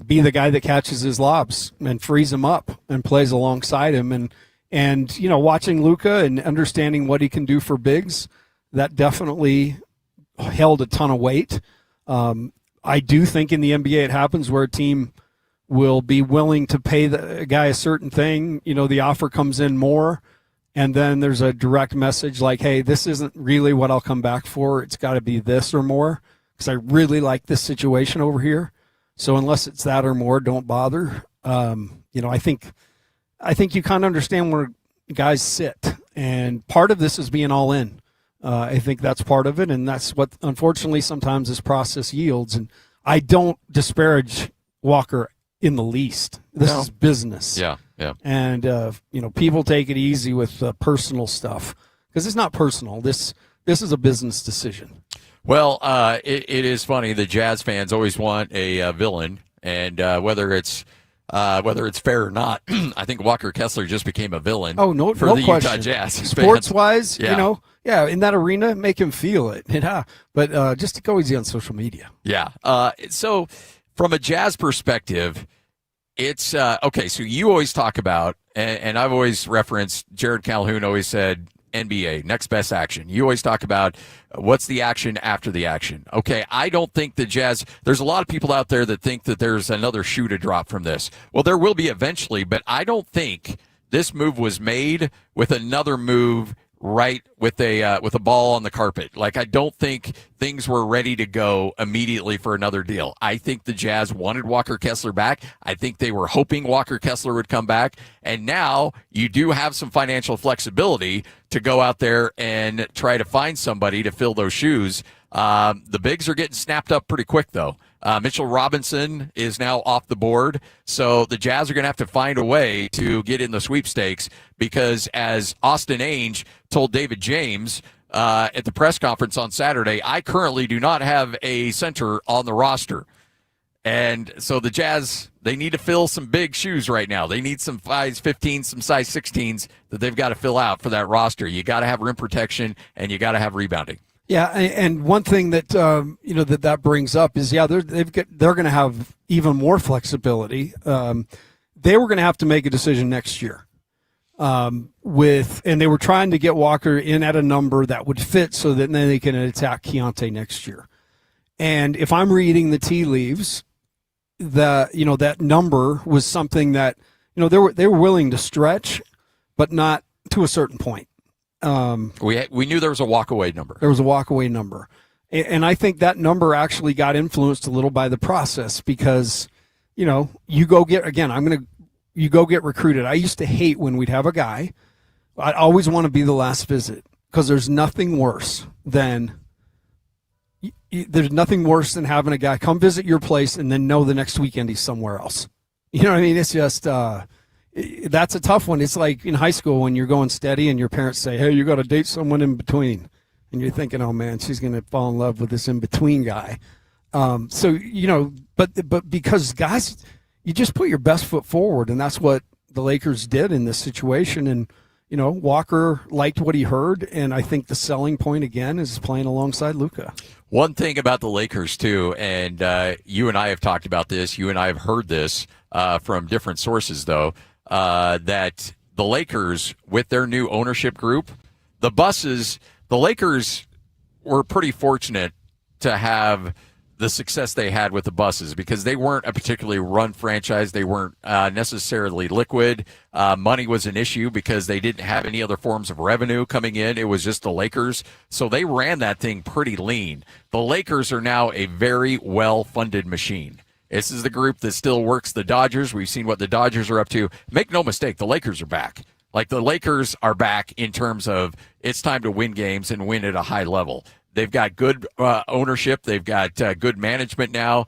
be the guy that catches his lobs and frees him up and plays alongside him. And watching Luka and understanding what he can do for bigs, that definitely held a ton of weight. I do think in the NBA it happens where a team will be willing to pay the guy a certain thing. The offer comes in more, and then there's a direct message like, hey, this isn't really what I'll come back for. It's got to be this or more because I really like this situation over here. So unless it's that or more, don't bother. I think you kind of understand where guys sit, and part of this is being all in. I think that's part of it, and that's what, unfortunately, sometimes this process yields. And I don't disparage Walker in the least. This is business. Yeah. And, people take it easy with personal stuff because it's not personal. This is a business decision. Well, it is funny. The Jazz fans always want a villain, and whether it's fair or not, I think Walker Kessler just became a villain. Oh, no, for no the question. Utah Jazz. Sports-wise, in that arena, make him feel it. But just go easy on social media. Yeah. So from a Jazz perspective, it's okay. So you always talk about, and I've always referenced, Jared Calhoun always said, NBA, next best action. You always talk about what's the action after the action. Okay, I don't think the Jazz, there's a lot of people out there that think that there's another shoe to drop from this. Well, there will be eventually, but I don't think this move was made with another move right with a ball on the carpet. Like, I don't think things were ready to go immediately for another deal. I think the Jazz wanted Walker Kessler back. I think they were hoping Walker Kessler would come back. And now you do have some financial flexibility to go out there and try to find somebody to fill those shoes. The bigs are getting snapped up pretty quick, though. Mitchell Robinson is now off the board, so the Jazz are going to have to find a way to get in the sweepstakes because, as Austin Ainge told David James at the press conference on Saturday, I currently do not have a center on the roster. And so the Jazz, they need to fill some big shoes right now. They need some size 15s, some size 16s that they've got to fill out for that roster. You got to have rim protection, and you got to have rebounding. Yeah, and one thing that that brings up is they're going to have even more flexibility. They were going to have to make a decision next year, and they were trying to get Walker in at a number that would fit, so that then they can attack Keontae next year. And if I'm reading the tea leaves, that number was something that they were willing to stretch, but not to a certain point. We knew there was a walkaway number. There was a walkaway number. And I think that number actually got influenced a little by the process because, you go get recruited. I used to hate when we'd have a guy. I'd always want to be the last visit because there's nothing worse than having a guy come visit your place and then know the next weekend he's somewhere else. You know what I mean? It's just, that's a tough one. It's like in high school when you're going steady and your parents say, hey, you got to date someone in between. And you're thinking, oh, man, she's going to fall in love with this in-between guy. But because guys, you just put your best foot forward, and that's what the Lakers did in this situation. And, Walker liked what he heard, and I think the selling point, again, is playing alongside Luka. One thing about the Lakers, too, and you and I have talked about this, you and I have heard this from different sources, though, that the Lakers, with their new ownership group, the Lakers were pretty fortunate to have the success they had with the buses because they weren't a particularly run franchise. They weren't necessarily liquid. Money was an issue because they didn't have any other forms of revenue coming in. It was just the Lakers. So they ran that thing pretty lean. The Lakers are now a very well-funded machine. This is the group that still works the Dodgers. We've seen what the Dodgers are up to. Make no mistake, the Lakers are back. Like, the Lakers are back in terms of it's time to win games and win at a high level. They've got good ownership. They've got good management now.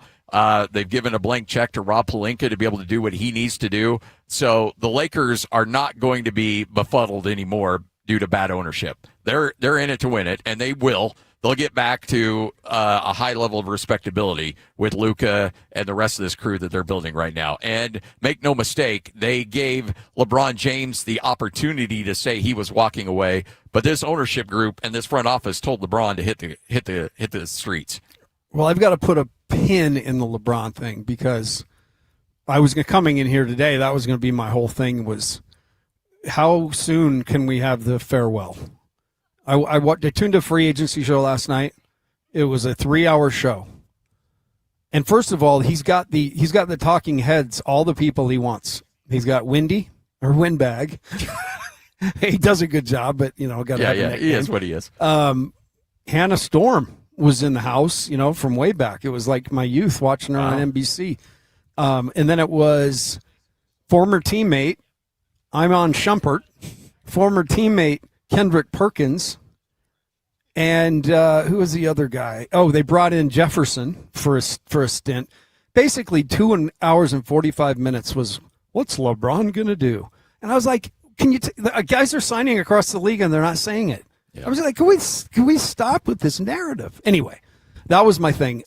They've given a blank check to Rob Pelinka to be able to do what he needs to do. So the Lakers are not going to be befuddled anymore due to bad ownership. They're in it to win it, and they will. They'll get back to a high level of respectability with Luka and the rest of this crew that they're building right now. And make no mistake, they gave LeBron James the opportunity to say he was walking away, but this ownership group and this front office told LeBron to hit the streets. Well, I've got to put a pin in the LeBron thing because I was coming in here today. That was going to be my whole thing, was how soon can we have the farewell? I tuned a free agency show last night. It was a 3-hour show. And first of all, he's got the talking heads, all the people he wants. He's got Windbag. He does a good job, but got to have a nickname. He is what he is. Hannah Storm was in the house, from way back. It was like my youth watching her on NBC. And then it was former teammate Iman Shumpert, former teammate Kendrick Perkins, and who was the other guy? Oh, they brought in Jefferson for a stint. Basically, 2 hours and 45 minutes was, what's LeBron going to do? And I was like, the guys are signing across the league and they're not saying it. Yeah. I was like, can we stop with this narrative? Anyway, that was my thing.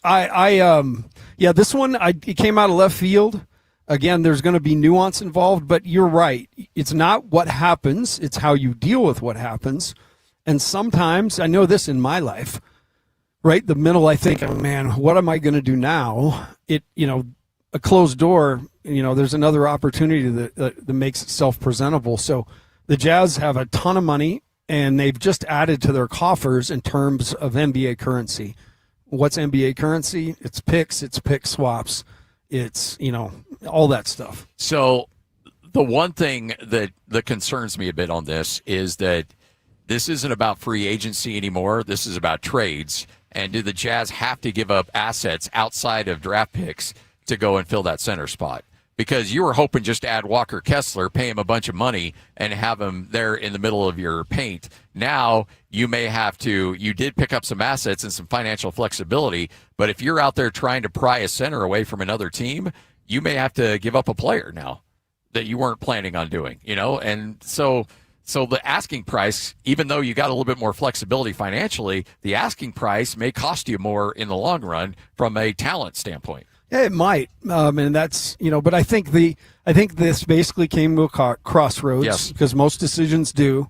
This one, it came out of left field. Again, there's going to be nuance involved, but you're right. It's not what happens. It's how you deal with what happens. And sometimes, I know this in my life, right? The middle, I think, oh, man, what am I going to do now? A closed door, there's another opportunity that makes itself presentable. So the Jazz have a ton of money, and they've just added to their coffers in terms of NBA currency. What's NBA currency? It's picks, it's pick swaps. It's, all that stuff. So the one thing that concerns me a bit on this is that this isn't about free agency anymore. This is about trades. And do the Jazz have to give up assets outside of draft picks to go and fill that center spot? Because you were hoping just to add Walker Kessler, pay him a bunch of money, and have him there in the middle of your paint. Now you may have to, you did pick up some assets and some financial flexibility, but if you're out there trying to pry a center away from another team, you may have to give up a player now that you weren't planning on doing, And so the asking price, even though you got a little bit more flexibility financially, the asking price may cost you more in the long run from a talent standpoint. Yeah, it might, and that's but I think this basically came to a crossroads because most decisions do,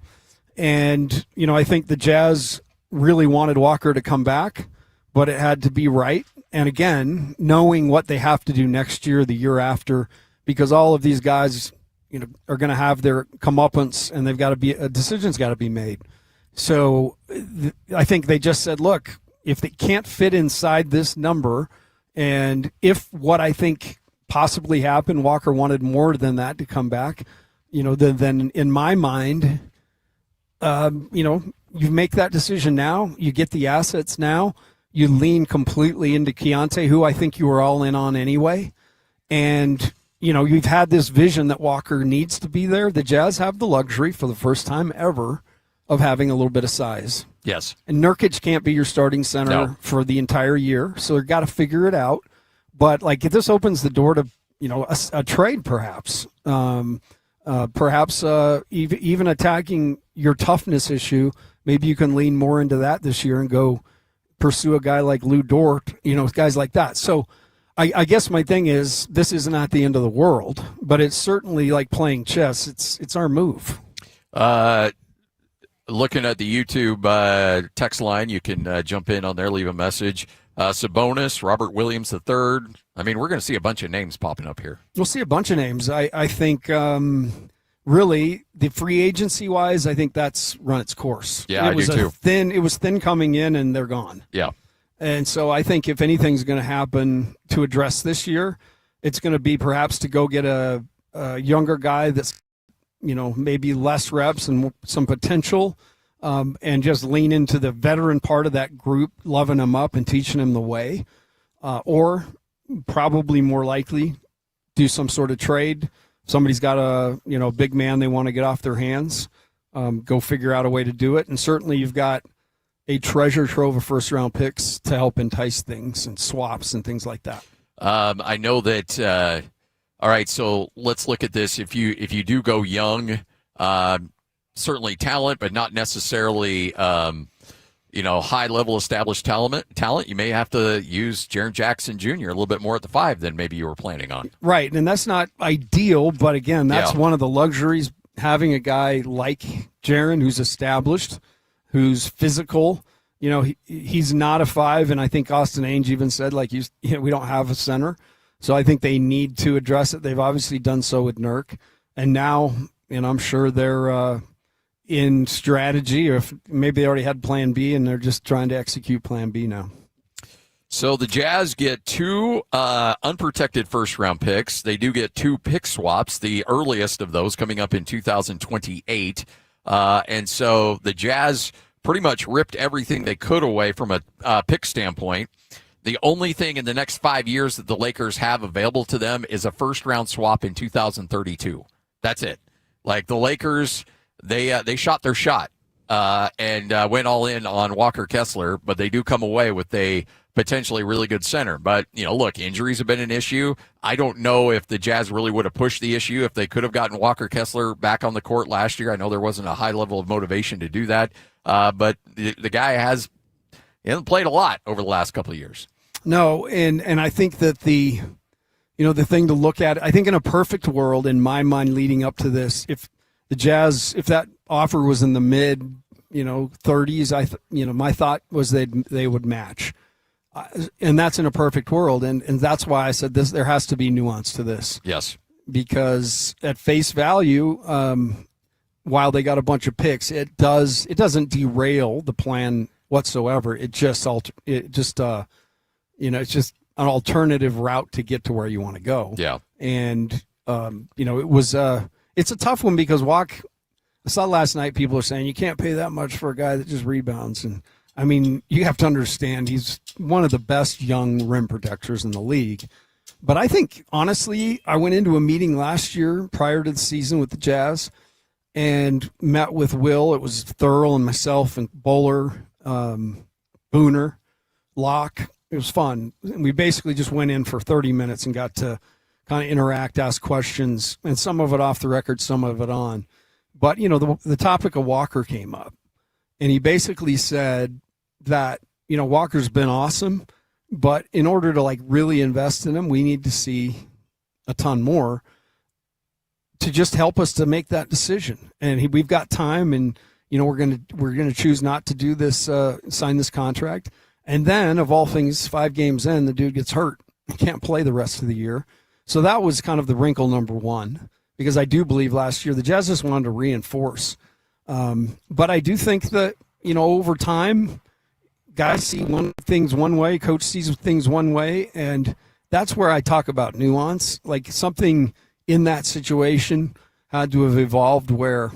and I think the Jazz really wanted Walker to come back, but it had to be right. And again, knowing what they have to do next year, the year after, because all of these guys, are going to have their comeuppance, and they've got to be a decision's got to be made. So I think they just said, look, if they can't fit inside this number. And if what I think possibly happened, Walker wanted more than that to come back, then in my mind, you make that decision now, you get the assets now, you lean completely into Keontae, who I think you were all in on anyway. And, you've had this vision that Walker needs to be there. The Jazz have the luxury for the first time ever of having a little bit of size. Yes. And Nurkic can't be your starting center for the entire year, so they've got to figure it out. But, if this opens the door to, a trade perhaps, even attacking your toughness issue, maybe you can lean more into that this year and go pursue a guy like Lou Dort, guys like that. So I guess my thing is this is not the end of the world, but it's certainly like playing chess. It's our move. Looking at the YouTube text line, you can jump in on there, leave a message. Sabonis, Robert Williams III. I mean, we're going to see a bunch of names popping up here. We'll see a bunch of names. I think really the free agency wise, I think that's run its course. Yeah, I do too. It was thin coming in, and they're gone. Yeah. And so I think if anything's going to happen to address this year, it's going to be perhaps to go get a younger guy that's, maybe less reps and some potential, and just lean into the veteran part of that group, loving them up and teaching them the way. Or probably more likely do some sort of trade. Somebody's got a big man they want to get off their hands. Go figure out a way to do it. And certainly you've got a treasure trove of first-round picks to help entice things and swaps and things like that. I know that. All right, so let's look at this. If you do go young, certainly talent, but not necessarily high-level established talent. You may have to use Jaren Jackson Jr. a little bit more at the 5 than maybe you were planning on. Right, and that's not ideal, but again, that's one of the luxuries having a guy like Jaren who's established, who's physical. He's not a 5, and I think Austin Ainge even said, we don't have a center. So I think they need to address it. They've obviously done so with Nurk. And now, I'm sure they're in strategy, or if maybe they already had plan B and they're just trying to execute plan B now. So the Jazz get 2 unprotected first-round picks. They do get 2 pick swaps, the earliest of those coming up in 2028. And so the Jazz pretty much ripped everything they could away from a pick standpoint. The only thing in the next 5 years that the Lakers have available to them is a first-round swap in 2032. That's it. Like the Lakers, they shot their shot and went all in on Walker Kessler, but they do come away with a potentially really good center. But, look, injuries have been an issue. I don't know if the Jazz really would have pushed the issue if they could have gotten Walker Kessler back on the court last year. I know there wasn't a high level of motivation to do that, but the guy hasn't played a lot over the last couple of years. No, and I think that the thing to look at, I think in a perfect world, in my mind leading up to this, if the Jazz, if that offer was in the mid, 30s, my thought was they would match. And that's in a perfect world, and that's why I said this. There has to be nuance to this. Yes, because at face value, while they got a bunch of picks, it doesn't derail the plan whatsoever. It's just an alternative route to get to where you want to go. Yeah, and it's a tough one because I saw last night people are saying you can't pay that much for a guy that just rebounds. And I mean, you have to understand he's one of the best young rim protectors in the league. But I think, honestly, I went into a meeting last year prior to the season with the Jazz and met with Will. It was Thurl and myself and Bowler, Booner, Locke. It was fun. We basically just went in for 30 minutes and got to kind of interact, ask questions, and some of it off the record, some of it on. But, the topic of Walker came up. And he basically said that, Walker's been awesome, but in order to really invest in him, we need to see a ton more to just help us to make that decision. And we've got time, and we're gonna choose not to do this, sign this contract. And then, of all things, 5 games in, the dude gets hurt. He can't play the rest of the year. So that was kind of the wrinkle number one, because I do believe last year the Jazz just wanted to reinforce. But I do think that, over time, guys see things one way, coach sees things one way, and that's where I talk about nuance. Like something in that situation had to have evolved where,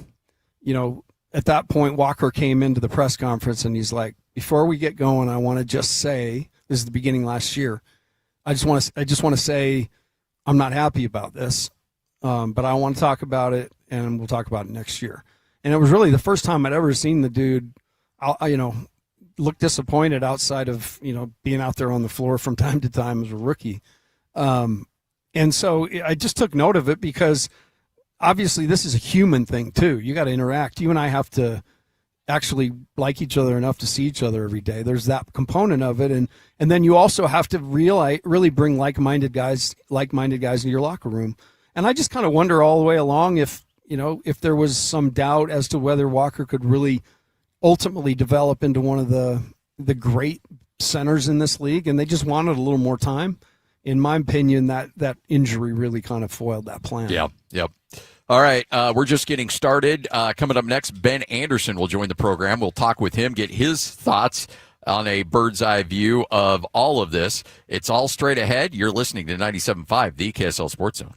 at that point Walker came into the press conference and he's like, before we get going, I want to just say, this is the beginning last year, I just want to say I'm not happy about this, but I want to talk about it, and we'll talk about it next year. And it was really the first time I'd ever seen the dude, look disappointed outside of, being out there on the floor from time to time as a rookie. And so I just took note of it because obviously this is a human thing too. You got to interact. You and I have to, actually like each other enough to see each other every day. There's that component of it, and then you also have to really bring like-minded guys into your locker room. And I just kind of wonder all the way along if there was some doubt as to whether Walker could really ultimately develop into one of the great centers in this league, and they just wanted a little more time. In my opinion, that injury really kind of foiled that plan. Yeah, yep. All right, we're just getting started. Coming up next, Ben Anderson will join the program. We'll talk with him, get his thoughts on a bird's eye view of all of this. It's all straight ahead. You're listening to 97.5, the KSL Sports Zone.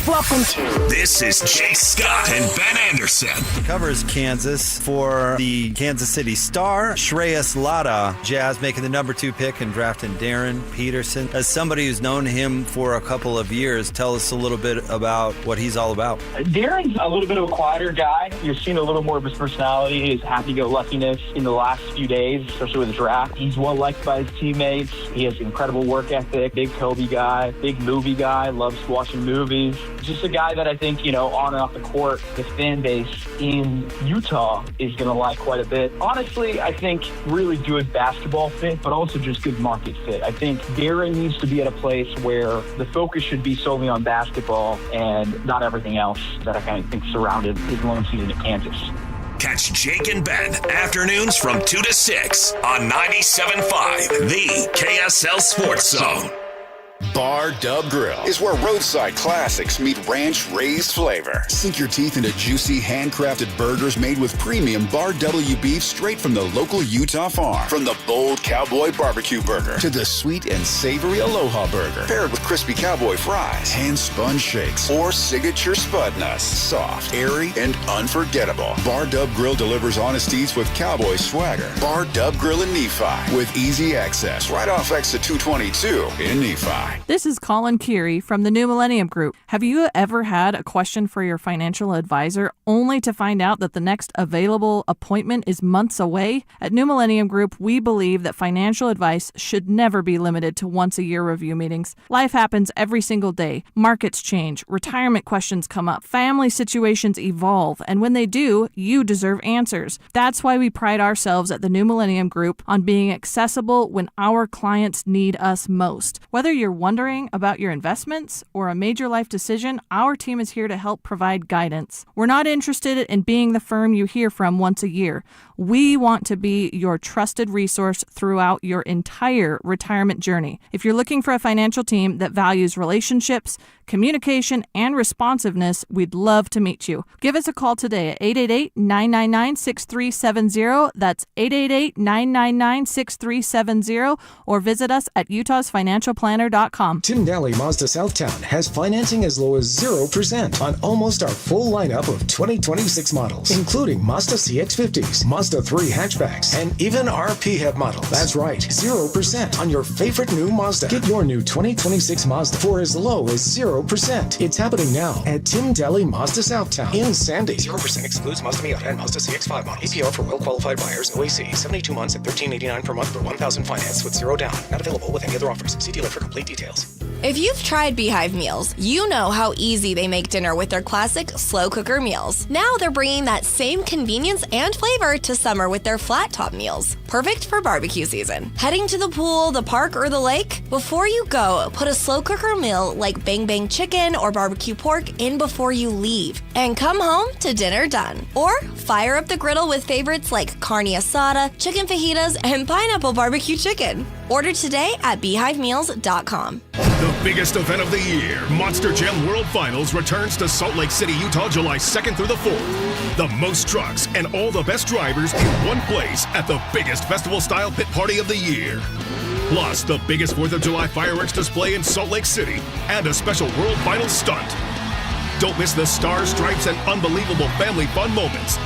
Welcome to. This is Chase Scott and Ben Anderson. Covers Kansas for the Kansas City Star. Shreyas Laddha, Jazz making the number 2 pick and drafting Darren Peterson. As somebody who's known him for a couple of years, tell us a little bit about what he's all about. Darren's a little bit of a quieter guy. You're seeing a little more of his personality, his happy-go-luckiness in the last few days, especially with the draft. He's well liked by his teammates. He has incredible work ethic, big Kobe guy, big movie guy, loves watching movies. Just a guy that I think, on and off the court, the fan base in Utah is going to like quite a bit. Honestly, I think really good basketball fit, but also just good market fit. I think Darren needs to be at a place where the focus should be solely on basketball and not everything else that I kind of think surrounded his lone season at Kansas. Catch Jake and Ben afternoons from 2 to 6 on 97.5, the KSL Sports Zone. Bar Dub Grill is where roadside classics meet ranch-raised flavor. Sink your teeth into juicy, handcrafted burgers made with premium Bar W beef straight from the local Utah farm. From the bold cowboy barbecue burger to the sweet and savory Aloha burger, paired with crispy cowboy fries, hand-spun shakes, or signature spud nuts. Soft, airy, and unforgettable. Bar Dub Grill delivers honesties with cowboy swagger. Bar Dub Grill in Nephi with easy access right off exit 222 in Nephi. This is Colin Keary from the New Millennium Group. Have you ever had a question for your financial advisor only to find out that the next available appointment is months away? At New Millennium Group, we believe that financial advice should never be limited to once-a-year review meetings. Life happens every single day. Markets change, retirement questions come up, family situations evolve, and when they do, you deserve answers. That's why we pride ourselves at the New Millennium Group on being accessible when our clients need us most. Whether you're wondering about your investments or a major life decision, our team is here to help provide guidance. We're not interested in being the firm you hear from once a year. We want to be your trusted resource throughout your entire retirement journey. If you're looking for a financial team that values relationships, communication, and responsiveness, we'd love to meet you. Give us a call today at 888-999-6370. That's 888-999-6370, or visit us at utahsfinancialplanner.com. Tim Daly Mazda Southtown has financing as low as 0% on almost our full lineup of 2026 models, including Mazda CX-50s, Mazda 3 hatchbacks, and even our PHEV models. That's right, 0% on your favorite new Mazda. Get your new 2026 Mazda for as low as 0%. It's happening now at Tim Daly Mazda Southtown in Sandy. 0% excludes Mazda Miata and Mazda CX-5 models. APR for well-qualified buyers. OAC 72 months at $13.89 per month for $1,000 finance with 0 down. Not available with any other offers. See dealer for complete details. If you've tried Beehive meals, you know how easy they make dinner with their classic slow cooker meals. Now they're bringing that same convenience and flavor to summer with their flat top meals. Perfect for barbecue season. Heading to the pool, the park, or the lake? Before you go, put a slow cooker meal like Bang Bang chicken or barbecue pork in before you leave. And come home to dinner done. Or fire up the griddle with favorites like carne asada, chicken fajitas, and pineapple barbecue chicken. Order today at beehivemeals.com. The biggest event of the year, Monster Jam World Finals, returns to Salt Lake City, Utah, July 2nd through the 4th. The most trucks and all the best drivers in one place at the biggest festival-style pit party of the year. Plus, the biggest 4th of July fireworks display in Salt Lake City and a special World Finals stunt. Don't miss the stars, stripes, and unbelievable family fun moments.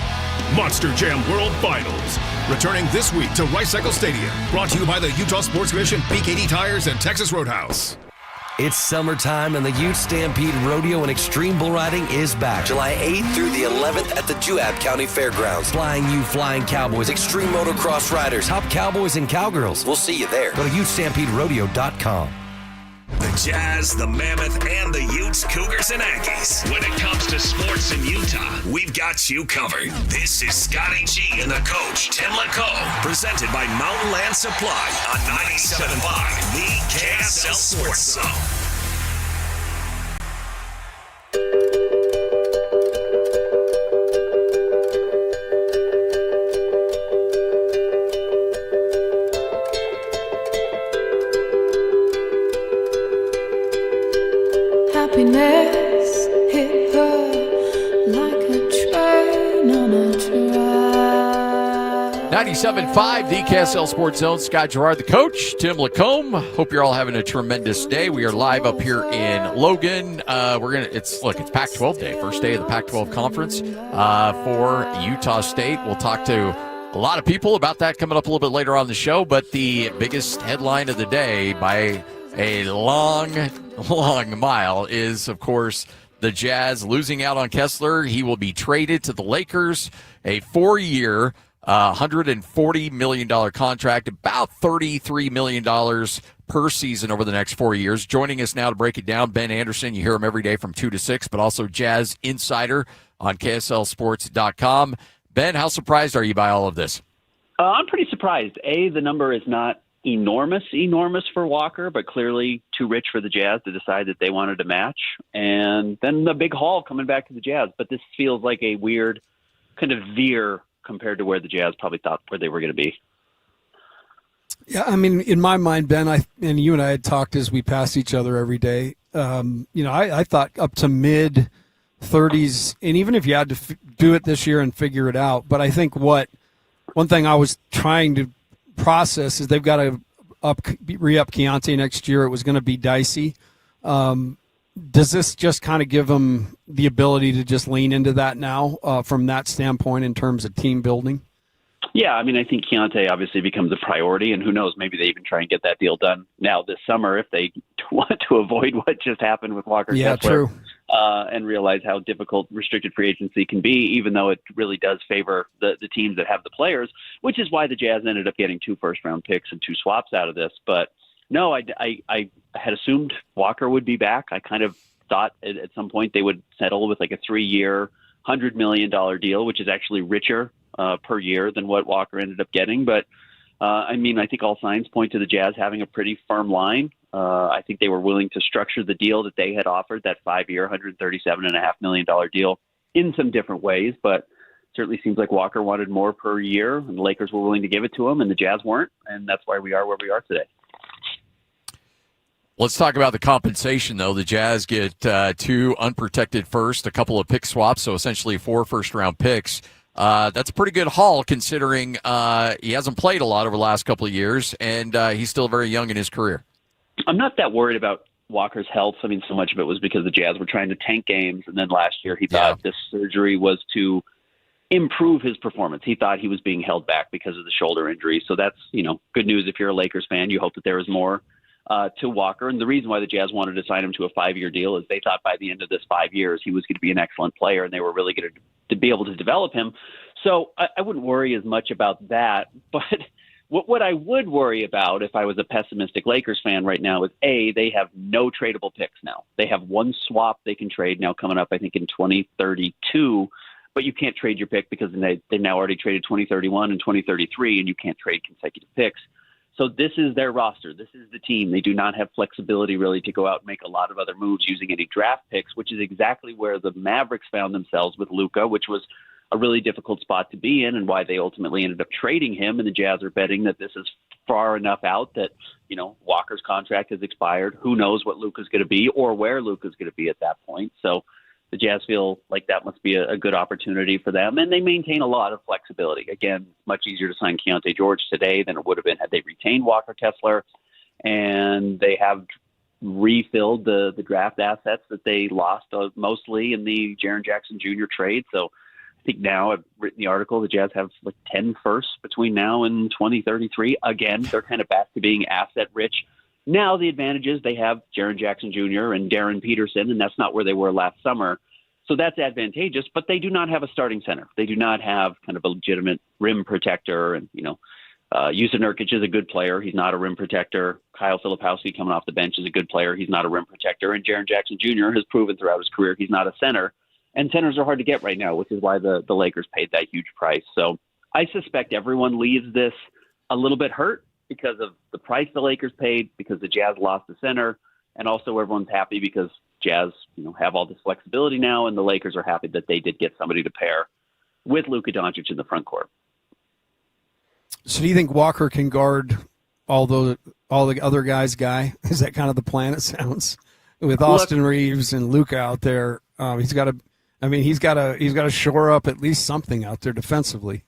Monster Jam World Finals, returning this week to Rice Eccles Stadium. Brought to you by the Utah Sports Commission, BKD Tires, and Texas Roadhouse. It's summertime and the Utes Stampede Rodeo and Extreme Bull Riding is back. July 8th through the 11th at the Juab County Fairgrounds. Flying U Flying Cowboys, Extreme Motocross Riders, Hop Cowboys, and Cowgirls. We'll see you there. Go to UtesStampedeRodeo.com. The Jazz, the Mammoth, and the Utes, Cougars, and Aggies. When it comes to sports in Utah, we've got you covered. This is Scotty G and the coach, Tim LaComb, presented by Mountain Land Supply on 97.5, the KSL Sports Zone. Happiness hit her like a train on a track. 97.5, the KSL Sports Zone. Scott Gerard, the coach. Tim LaComb. Hope you're all having a tremendous day. We are live up here in Logan. It's Pac-12 day, first day of the Pac-12 conference for Utah State. We'll talk to a lot of people about that coming up a little bit later on the show. But the biggest headline of the day by a long mile is, of course, the Jazz losing out on Kessler. He will be traded to the Lakers, a 4-year, $140 million contract, about $33 million per season over the next 4 years. Joining us now to break it down, Ben Anderson. You hear him every day from 2 to 6, but also Jazz Insider on KSLSports.com. Ben, how surprised are you by all of this? I'm pretty surprised. The number is not enormous for Walker, but clearly too rich for the Jazz to decide that they wanted to match. And then the big haul coming back to the Jazz. But this feels like a weird kind of veer compared to where the Jazz probably thought where they were going to be. Yeah, I mean, in my mind, Ben, and you and I had talked as we passed each other every day. I thought up to mid-30s, and even if you had to do it this year and figure it out. But I think one thing I was trying to process is they've got to re-up Keontae next year. It was going to be dicey. Does this just kind of give them the ability to just lean into that now from that standpoint in terms of team building? Yeah, I mean, I think Keontae obviously becomes a priority, and who knows, maybe they even try and get that deal done now this summer if they want to avoid what just happened with Walker Kessler. True. And realize how difficult restricted free agency can be, even though it really does favor the teams that have the players, which is why the Jazz ended up getting 2 first-round picks and 2 swaps out of this. But no, I had assumed Walker would be back. I kind of thought at some point they would settle with like a 3-year, $100 million deal, which is actually richer per year than what Walker ended up getting. But, I think all signs point to the Jazz having a pretty firm line. I think they were willing to structure the deal that they had offered, that 5-year, $137.5 million deal, in some different ways. But certainly seems like Walker wanted more per year, and the Lakers were willing to give it to him, and the Jazz weren't. And that's why we are where we are today. Let's talk about the compensation, though. The Jazz get 2 unprotected first, a couple of pick swaps, so essentially 4 first-round picks. That's a pretty good haul considering he hasn't played a lot over the last couple of years, and he's still very young in his career. I'm not that worried about Walker's health. I mean, so much of it was because the Jazz were trying to tank games, and then last year he thought this surgery was to improve his performance. He thought he was being held back because of the shoulder injury. So that's, good news if you're a Lakers fan. You hope that there is more to Walker. And the reason why the Jazz wanted to sign him to a 5-year deal is they thought by the end of this 5 years he was going to be an excellent player, and they were really going to be able to develop him. So I wouldn't worry as much about that. But what I would worry about if I was a pessimistic Lakers fan right now is, they have no tradable picks now. They have 1 swap they can trade now coming up, I think, in 2032. But you can't trade your pick because they now already traded 2031 and 2033, and you can't trade consecutive picks. So this is their roster. This is the team. They do not have flexibility really to go out and make a lot of other moves using any draft picks, which is exactly where the Mavericks found themselves with Luka, which was a really difficult spot to be in, and why they ultimately ended up trading him. And the Jazz are betting that this is far enough out that, Walker's contract has expired. Who knows what Luka's going to be or where Luka's going to be at that point. So the Jazz feel like that must be a good opportunity for them. And they maintain a lot of flexibility. Again, much easier to sign Keontae George today than it would have been had they retained Walker Kessler. And they have refilled the draft assets that they lost mostly in the Jaren Jackson Jr. trade. So I think now, I've written the article, the Jazz have like 10 firsts between now and 2033. Again, they're kind of back to being asset rich. Now the advantage is they have Jaren Jackson Jr. and Darren Peterson, and that's not where they were last summer. So that's advantageous, but they do not have a starting center. They do not have kind of a legitimate rim protector and, Yusuf Nurkic is a good player. He's not a rim protector. Kyle Filipowski coming off the bench is a good player. He's not a rim protector. And Jaren Jackson Jr. has proven throughout his career he's not a center. And centers are hard to get right now, which is why the Lakers paid that huge price. So I suspect everyone leaves this a little bit hurt because of the price the Lakers paid, because the Jazz lost the center, and also everyone's happy because Jazz, have all this flexibility now, and the Lakers are happy that they did get somebody to pair with Luka Doncic in the front court. So do you think Walker can guard all the other guys' guy? Is that kind of the plan, it sounds? With Austin Reeves and Luka out there, he's got to shore up at least something out there defensively.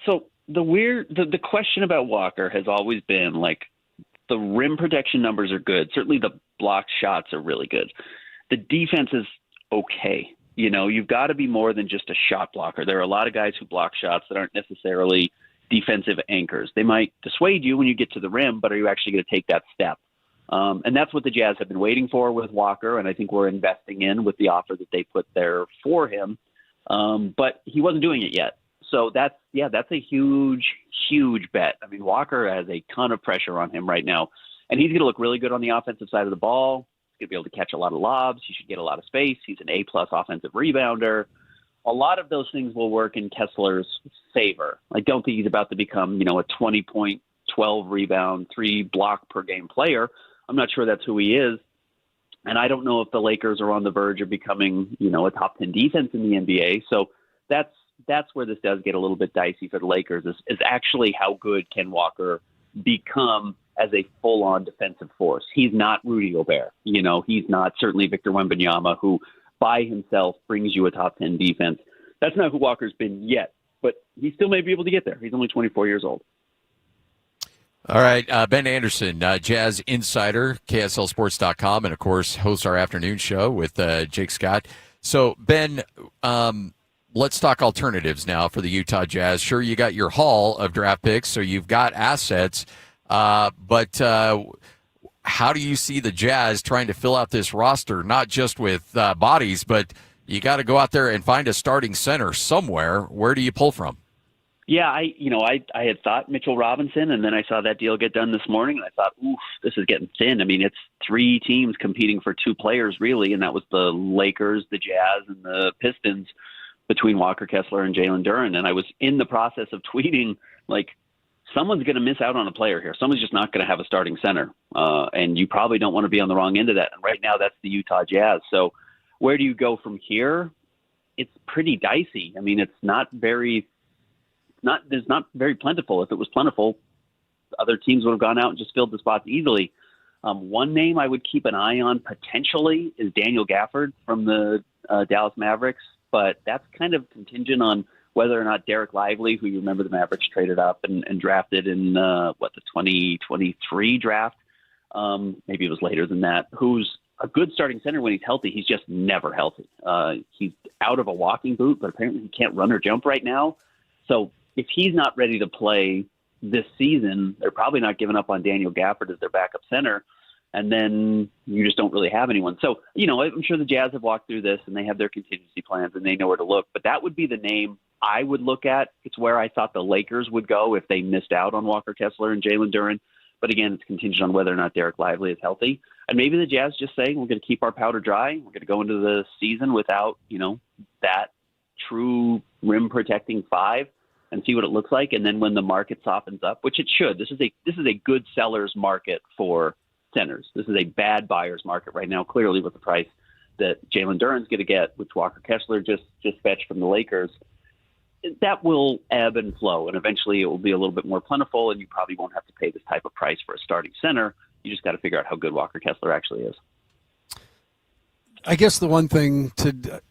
So the question about Walker has always been, like, the rim protection numbers are good. Certainly the block shots are really good. The defense is okay. You've got to be more than just a shot blocker. There are a lot of guys who block shots that aren't necessarily defensive anchors. They might dissuade you when you get to the rim, but are you actually going to take that step? And that's what the Jazz have been waiting for with Walker, and I think we're investing in with the offer that they put there for him. But he wasn't doing it yet. So that's a huge, huge bet. I mean, Walker has a ton of pressure on him right now, and he's going to look really good on the offensive side of the ball. He's going to be able to catch a lot of lobs. He should get a lot of space. He's an A-plus offensive rebounder. A lot of those things will work in Kessler's favor. I don't think he's about to become, a 20-point, 12-rebound, 3-block-per-game player. I'm not sure that's who he is. And I don't know if the Lakers are on the verge of becoming, a top 10 defense in the NBA. So that's where this does get a little bit dicey for the Lakers, is actually how good can Walker become as a full-on defensive force. He's not Rudy Gobert. He's not certainly Victor Wembanyama, who by himself brings you a top 10 defense. That's not who Walker's been yet, but he still may be able to get there. He's only 24 years old. All right, Ben Anderson, Jazz Insider, KSLSports.com, and, of course, hosts our afternoon show with Jake Scott. So, Ben, let's talk alternatives now for the Utah Jazz. Sure, you got your haul of draft picks, so you've got assets, but how do you see the Jazz trying to fill out this roster, not just with bodies, but you got to go out there and find a starting center somewhere. Where do you pull from? Yeah, I had thought Mitchell Robinson, and then I saw that deal get done this morning, and I thought, oof, this is getting thin. I mean, it's 3 teams competing for 2 players, really, and that was the Lakers, the Jazz, and the Pistons between Walker Kessler and Jalen Duren. And I was in the process of tweeting, like, someone's going to miss out on a player here. Someone's just not going to have a starting center, and you probably don't want to be on the wrong end of that. And right now, that's the Utah Jazz. So where do you go from here? It's pretty dicey. I mean, it's not very plentiful. If it was plentiful, other teams would have gone out and just filled the spots easily. One name I would keep an eye on potentially is Daniel Gafford from the Dallas Mavericks, but that's kind of contingent on whether or not Derek Lively, who you remember the Mavericks traded up and drafted in the 2023 draft, maybe it was later than that, who's a good starting center when he's healthy. He's just never healthy. He's out of a walking boot, but apparently he can't run or jump right now. So if he's not ready to play this season, they're probably not giving up on Daniel Gafford as their backup center. And then you just don't really have anyone. So, I'm sure the Jazz have walked through this and they have their contingency plans and they know where to look. But that would be the name I would look at. It's where I thought the Lakers would go if they missed out on Walker Kessler and Jalen Duren. But again, it's contingent on whether or not Derek Lively is healthy. And maybe the Jazz just say, we're going to keep our powder dry. We're going to go into the season without, that true rim protecting 5 and see what it looks like. And then when the market softens up, which it should, this is a good seller's market for centers. This is a bad buyer's market right now, clearly, with the price that Jalen Duren's going to get, which Walker Kessler just fetched from the Lakers. That will ebb and flow, and eventually it will be a little bit more plentiful, and you probably won't have to pay this type of price for a starting center. You just got to figure out how good Walker Kessler actually is. I guess the one thing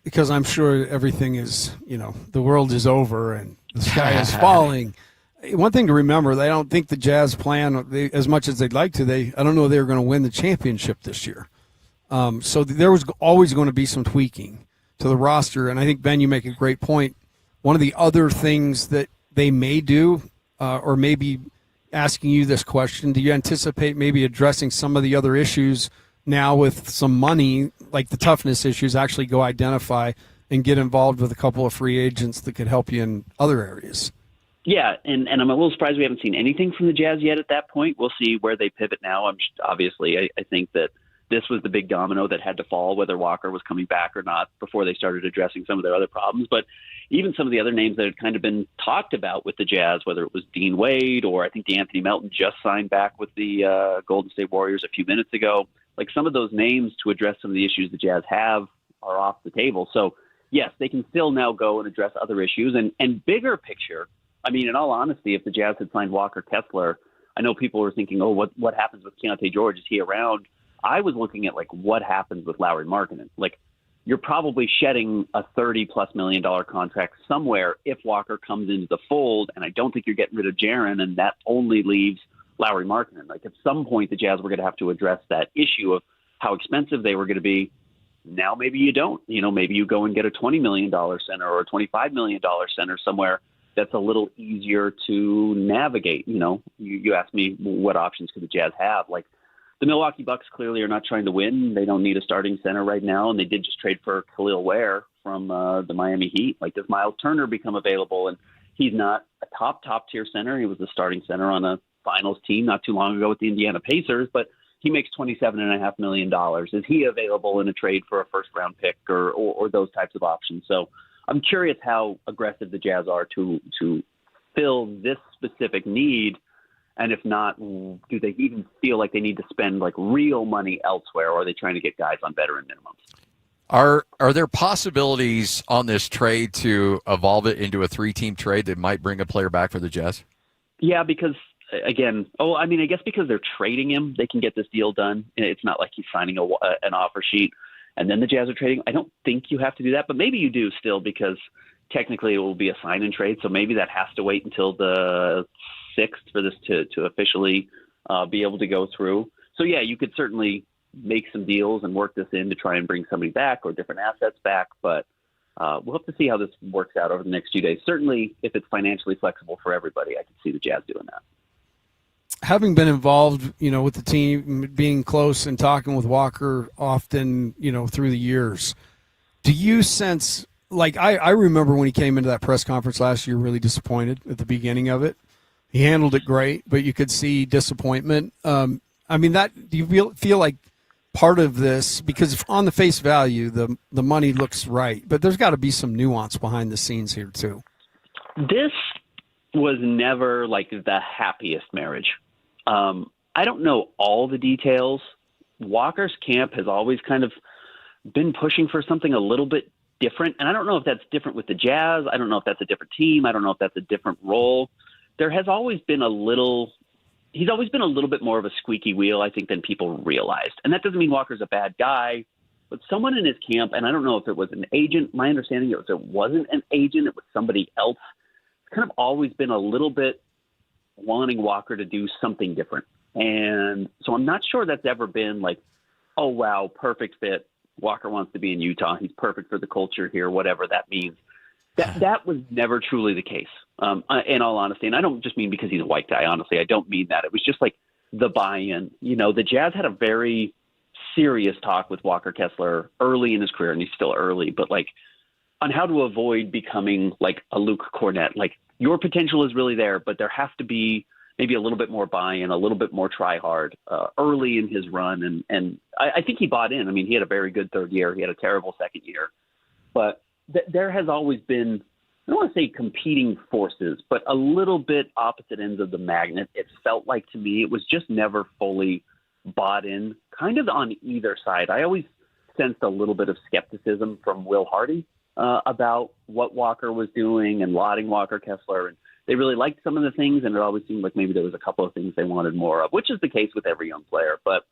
because I'm sure everything is, the world is over and the sky is falling. One thing to remember, they don't think the Jazz plan as much as they'd like to. I don't know if they were going to win the championship this year. So there was always going to be some tweaking to the roster. And I think, Ben, you make a great point. One of the other things that they may do, or maybe asking you this question, do you anticipate maybe addressing some of the other issues now with some money, like the toughness issues, actually go identify and get involved with a couple of free agents that could help you in other areas? Yeah, and I'm a little surprised we haven't seen anything from the Jazz yet at that point. We'll see where they pivot now. Obviously, I think that this was the big domino that had to fall, whether Walker was coming back or not, before they started addressing some of their other problems. But even some of the other names that had kind of been talked about with the Jazz, whether it was Dean Wade or I think DeAnthony Melton just signed back with the Golden State Warriors a few minutes ago, like some of those names to address some of the issues the Jazz have are off the table. So, yes, they can still now go and address other issues. And bigger picture, I mean, in all honesty, if the Jazz had signed Walker Kessler, I know people were thinking, oh, what happens with Keontae George? Is he around? I was looking at, like, what happens with Lauri Markkanen. Like, you're probably shedding a $30+ million contract somewhere if Walker comes into the fold, and I don't think you're getting rid of Jaren, and that only leaves Lauri Markkanen. Like, at some point, the Jazz were going to have to address that issue of how expensive they were going to be. Now maybe you don't. You know, maybe you go and get a $20 million center or a $25 million center somewhere that's a little easier to navigate. You know, you asked me what options could the Jazz have. Like, the Milwaukee Bucks clearly are not trying to win. They don't need a starting center right now, and they did just trade for Khalil Ware from the Miami Heat. Like, does Miles Turner become available? And he's not a top-tier center. He was the starting center on a finals team not too long ago with the Indiana Pacers, but he makes $27.5 million. Is he available in a trade for a first-round pick or those types of options? So I'm curious how aggressive the Jazz are to fill this specific need, and if not, do they even feel like they need to spend like real money elsewhere, or are they trying to get guys on veteran minimums? Are there possibilities on this trade to evolve it into a 3-team trade that might bring a player back for the Jazz? Yeah, because again, I guess because they're trading him, they can get this deal done. It's not like he's signing an offer sheet and then the Jazz are trading. I don't think you have to do that, but maybe you do still, because technically it will be a sign and trade. So maybe that has to wait until the 6th for this to officially be able to go through. So yeah, you could certainly make some deals and work this in to try and bring somebody back or different assets back. But we'll have to see how this works out over the next few days. Certainly, if it's financially flexible for everybody, I could see the Jazz doing that. Having been involved, with the team, being close and talking with Walker often, through the years, do you sense, like I remember when he came into that press conference last year, really disappointed at the beginning of it. He handled it great, but you could see disappointment. Do you feel like part of this, because on the face value, the money looks right, but there's got to be some nuance behind the scenes here too. This was never like the happiest marriage. I don't know all the details. Walker's camp has always kind of been pushing for something a little bit different. And I don't know if that's different with the Jazz. I don't know if that's a different team. I don't know if that's a different role. There has always been he's always been a little bit more of a squeaky wheel, I think, than people realized. And that doesn't mean Walker's a bad guy, but someone in his camp, and I don't know if it was an agent. My understanding is it wasn't an agent. It was somebody else. It's kind of always been a little bit wanting Walker to do something different. And so I'm not sure that's ever been like, oh, wow, perfect fit. Walker wants to be in Utah. He's perfect for the culture here, whatever that means. That was never truly the case, in all honesty. And I don't just mean because he's a white guy, honestly. I don't mean that. It was just like the buy-in. The Jazz had a very serious talk with Walker Kessler early in his career, and he's still early, but like on how to avoid becoming like a Luke Cornett. Like, your potential is really there, but there has to be maybe a little bit more buy-in, a little bit more try hard early in his run. And I think he bought in. I mean, he had a very good third year. He had a terrible second year. But there has always been, I don't want to say competing forces, but a little bit opposite ends of the magnet. It felt like to me it was just never fully bought in, kind of on either side. I always sensed a little bit of skepticism from Will Hardy about what Walker was doing and lauding Walker Kessler. And they really liked some of the things, and it always seemed like maybe there was a couple of things they wanted more of, which is the case with every young player. But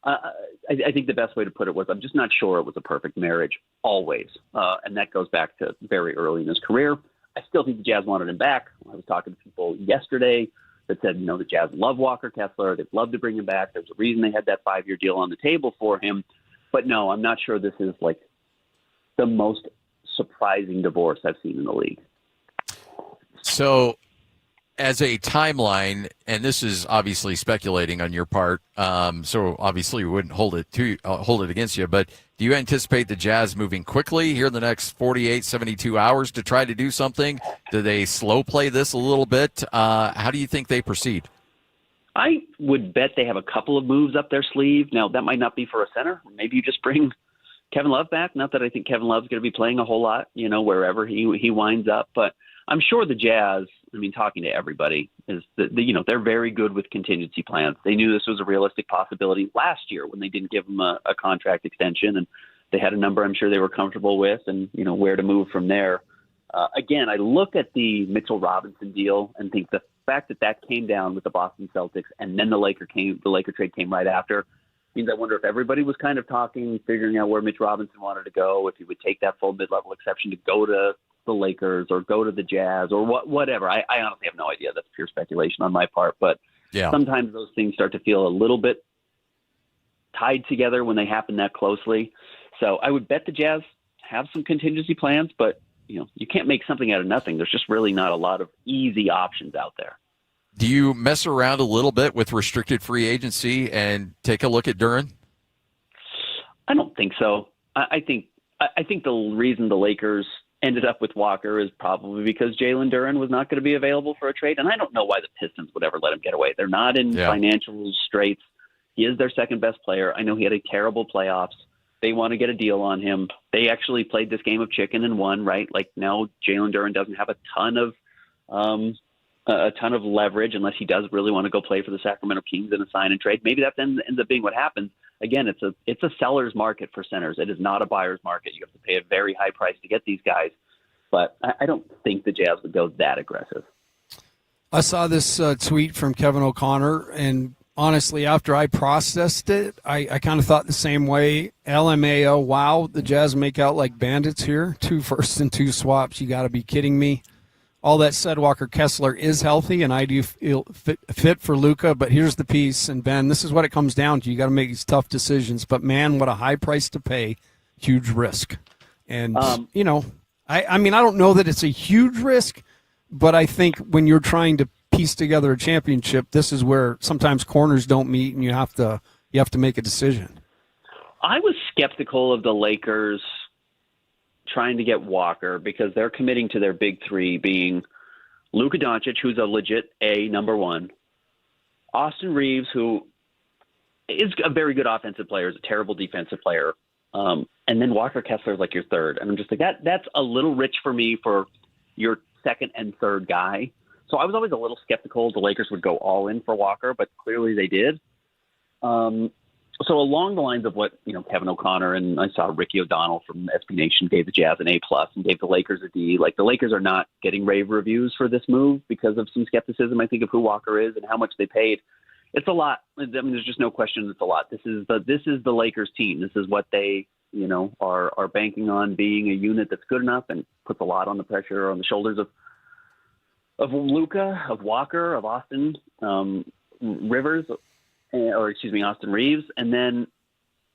I think the best way to put it was I'm just not sure it was a perfect marriage always. And that goes back to very early in his career. I still think the Jazz wanted him back. I was talking to people yesterday that said, the Jazz love Walker Kessler. They'd love to bring him back. There's a reason they had that 5-year deal on the table for him. But no, I'm not sure this is like the most surprising divorce I've seen in the league. So as a timeline, and this is obviously speculating on your part, so obviously we wouldn't hold it against you, but do you anticipate the Jazz moving quickly here in the next 48, 72 hours to try to do something? Do they slow play this a little bit? How do you think they proceed? I would bet they have a couple of moves up their sleeve. Now, that might not be for a center. Maybe you just bring Kevin Love back. Not that I think Kevin Love's going to be playing a whole lot, wherever he winds up, but I'm sure the Jazz, talking to everybody, is that they're very good with contingency plans. They knew this was a realistic possibility last year when they didn't give him a contract extension, and they had a number I'm sure they were comfortable with, and where to move from there. Again, I look at the Mitchell Robinson deal and think the fact that came down with the Boston Celtics, and then the Laker trade came right after, means I wonder if everybody was kind of talking, figuring out where Mitch Robinson wanted to go, if he would take that full mid-level exception to go to the Lakers or go to the Jazz or whatever. I honestly have no idea. That's pure speculation on my part, but sometimes those things start to feel a little bit tied together when they happen that closely. So I would bet the Jazz have some contingency plans, but you can't make something out of nothing. There's just really not a lot of easy options out there. Do you mess around a little bit with restricted free agency and take a look at Duren? I don't think so. I think the reason the Lakers ended up with Walker is probably because Jalen Duren was not going to be available for a trade. And I don't know why the Pistons would ever let him get away. They're not in financial straits. He is their second best player. I know he had a terrible playoffs. They want to get a deal on him. They actually played this game of chicken and won, right? Like now Jalen Duren doesn't have a ton of leverage unless he does really want to go play for the Sacramento Kings in a sign and trade. Maybe that then ends up being what happens. Again, it's a seller's market for centers. It is not a buyer's market. You have to pay a very high price to get these guys. But I don't think the Jazz would go that aggressive. I saw this tweet from Kevin O'Connor, and honestly, after I processed it, I kind of thought the same way. LMAO, wow, the Jazz make out like bandits here. 2 firsts and 2 swaps. You got to be kidding me. All that said, Walker Kessler is healthy, and I do feel fit for Luka. But here's the piece, and Ben, this is what it comes down to. You got to make these tough decisions. But man, what a high price to pay, huge risk. And I don't know that it's a huge risk, but I think when you're trying to piece together a championship, this is where sometimes corners don't meet, and you have to make a decision. I was skeptical of the Lakers trying to get Walker because they're committing to their big three being Luka Doncic, who's a legit number one, Austin Reeves, who is a very good offensive player, is a terrible defensive player, and then Walker Kessler is like your third. And I'm just like, that's a little rich for me for your second and third guy. So I was always a little skeptical the Lakers would go all in for Walker, but clearly they did. So along the lines of what Kevin O'Connor and I saw Ricky O'Donnell from SB Nation gave the Jazz an A+ and gave the Lakers a D. Like the Lakers are not getting rave reviews for this move because of some skepticism, I think, of who Walker is and how much they paid. It's a lot. There's just no question it's a lot. This is the Lakers team. This is what they are banking on being a unit that's good enough and puts a lot on the pressure on the shoulders of Luka, of Walker, of Austin Austin Reeves. And then,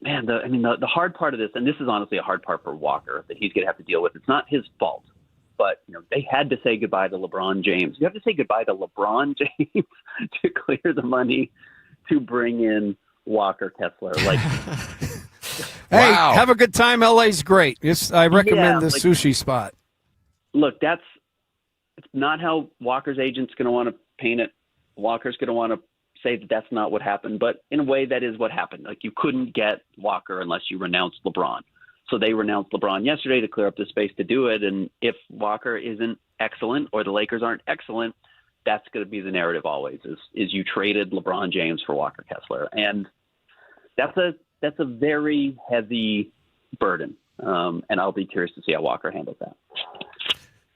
man, the hard part of this, and this is honestly a hard part for Walker that he's going to have to deal with. It's not his fault, but they had to say goodbye to LeBron James. You have to say goodbye to LeBron James to clear the money to bring in Walker Kessler. Like, hey, have a good time. LA's great. I recommend this sushi spot. Look, it's not how Walker's agent's going to want to paint it. Walker's going to want to say that that's not what happened, but in a way that is what happened. Like you couldn't get Walker unless you renounced LeBron. So they renounced LeBron yesterday to clear up the space to do it. And if Walker isn't excellent or the Lakers aren't excellent, that's going to be the narrative always is you traded LeBron James for Walker Kessler. And that's a very heavy burden. And I'll be curious to see how Walker handles that.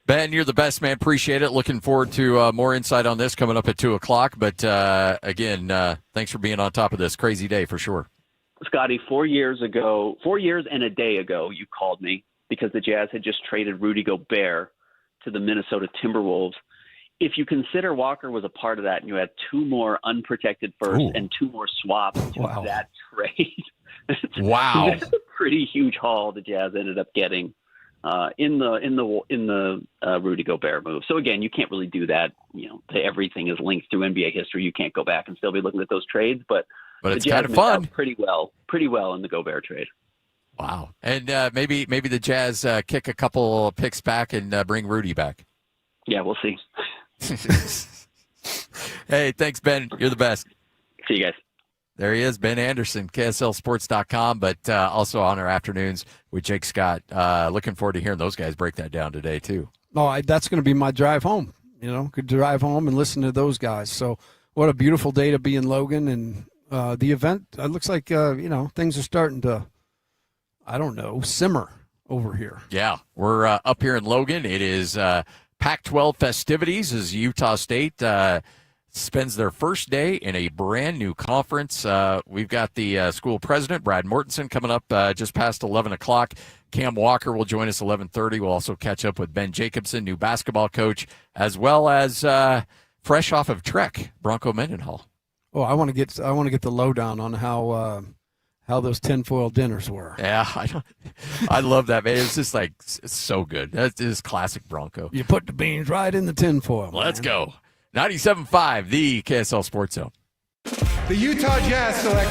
Ben, you're the best, man. Appreciate it. Looking forward to more insight on this coming up at 2 o'clock. But, again, thanks for being on top of this. Crazy day for sure. Scotty, 4 years and a day ago, you called me because the Jazz had just traded Rudy Gobert to the Minnesota Timberwolves. If you consider Walker was a part of that and you had 2 more unprotected firsts and 2 more swaps to that trade, wow, that's a pretty huge haul the Jazz ended up getting. in the Rudy Gobert move. So again, you can't really do that. Everything is linked through NBA history. You can't go back and still be looking at those trades, but it's kind of fun. Pretty well in the Gobert trade. Wow. And maybe the Jazz kick a couple picks back and bring Rudy back. Yeah, we'll see. Hey, thanks, Ben. You're the best. See you guys. There he is, Ben Anderson, KSLSports.com, but also on our afternoons with Jake Scott. Looking forward to hearing those guys break that down today, too. Oh, that's going to be my drive home. Could drive home and listen to those guys. So what a beautiful day to be in Logan. And the event, it looks like, things are starting to, simmer over here. Yeah, we're up here in Logan. It is Pac-12 festivities as Utah State spends their first day in a brand new conference. We've got the school president, Brad Mortensen, coming up just past 11 o'clock. Cam Walker will join us 11:30. We'll also catch up with Ben Jacobson, new basketball coach, as well as fresh off of Trek, Bronco Mendenhall. Oh, I want to get the lowdown on how those tinfoil dinners were. Yeah, I love that, man. It's just it's so good. That is classic Bronco. You put the beans right in the tinfoil. Let's go. 97.5, the KSL Sports Zone. The Utah Jazz select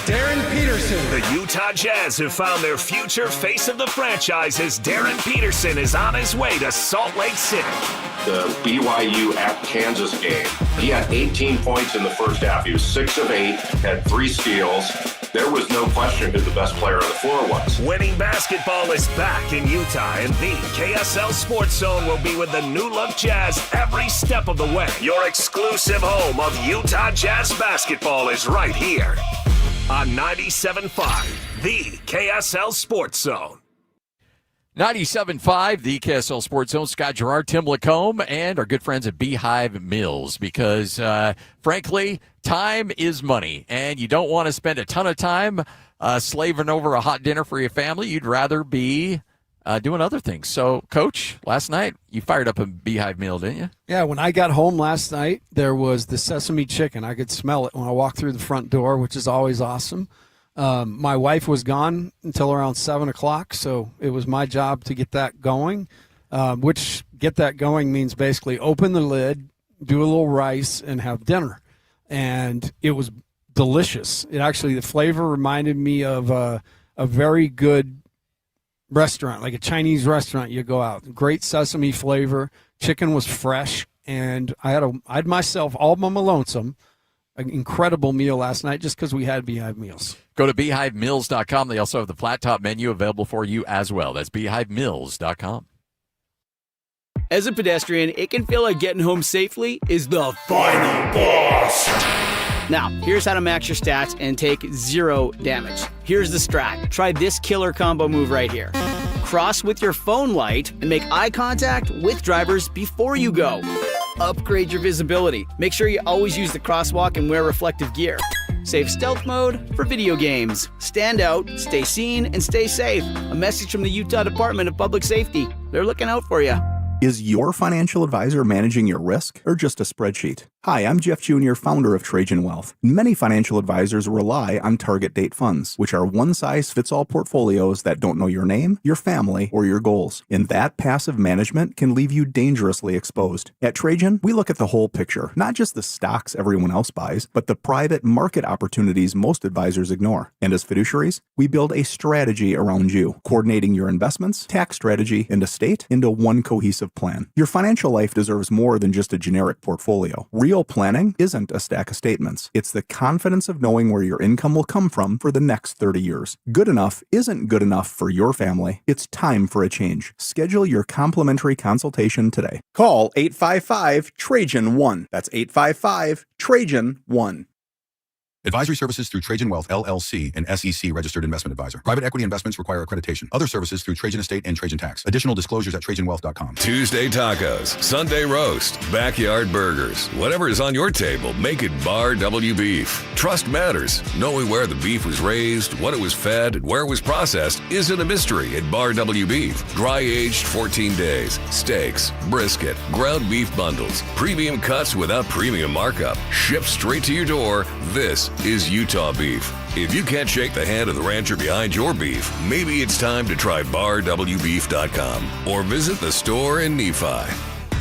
Darren Peterson. The Utah Jazz have found their future face of the franchise as Darren Peterson is on his way to Salt Lake City. The BYU at Kansas game. He had 18 points in the first half. He was 6 of 8, had 3 steals. There was no question who the best player on the floor was. Winning basketball is back in Utah, and the KSL Sports Zone will be with the new look Jazz every step of the way. Your exclusive home of Utah Jazz basketball is right here on 97.5, the KSL Sports Zone. 97.5, the KSL Sports Zone. Scott Gerard, Tim Lacombe, and our good friends at Beehive Mills, because, frankly, time is money, and you don't want to spend a ton of time slaving over a hot dinner for your family. You'd rather be doing other things. So, Coach, last night, you fired up a Beehive meal, didn't you? Yeah, when I got home last night, there was the sesame chicken. I could smell it when I walked through the front door, which is always awesome. My wife was gone until around 7 o'clock, so it was my job to get that going, which get that going means basically open the lid, do a little rice, and have dinner. And it was delicious. The flavor reminded me of a very good restaurant, like a Chinese restaurant you go out. Great sesame flavor. Chicken was fresh, and I had myself all by my lonesome an incredible meal last night just because we had Beehive Meals. Go to BeehiveMills.com. They also have the flat top menu available for you as well. That's BeehiveMills.com. As a pedestrian, it can feel like getting home safely is the final boss. Now, here's how to max your stats and take 0 damage. Here's the strat. Try this killer combo move right here. Cross with your phone light and make eye contact with drivers before you go. Upgrade your visibility. Make sure you always use the crosswalk and wear reflective gear. Save stealth mode for video games. Stand out, stay seen, and stay safe. A message from the Utah Department of Public Safety. They're looking out for you. Is your financial advisor managing your risk or just a spreadsheet? Hi, I'm Jeff Jr., founder of Trajan Wealth. Many financial advisors rely on target date funds, which are one-size-fits-all portfolios that don't know your name, your family, or your goals. And that passive management can leave you dangerously exposed. At Trajan, we look at the whole picture, not just the stocks everyone else buys, but the private market opportunities most advisors ignore. And as fiduciaries, we build a strategy around you, coordinating your investments, tax strategy, and estate into one cohesive plan. Your financial life deserves more than just a generic portfolio. Real planning isn't a stack of statements. It's the confidence of knowing where your income will come from for the next 30 years. Good enough isn't good enough for your family. It's time for a change. Schedule your complimentary consultation today. Call 855-TRAJAN-1. That's 855-TRAJAN-1. Advisory services through Trajan Wealth, LLC, an SEC registered investment advisor. Private equity investments require accreditation. Other services through Trajan Estate and Trajan Tax. Additional disclosures at TrajanWealth.com. Tuesday tacos, Sunday roast, backyard burgers. Whatever is on your table, make it Bar W Beef. Trust matters. Knowing where the beef was raised, what it was fed, and where it was processed isn't a mystery at Bar W Beef. Dry aged 14 days. Steaks, brisket, ground beef bundles, premium cuts without premium markup. Shipped straight to your door. This is Utah beef. If you can't shake the hand of the rancher behind your beef, maybe it's time to try barwbeef.com or visit the store in Nephi.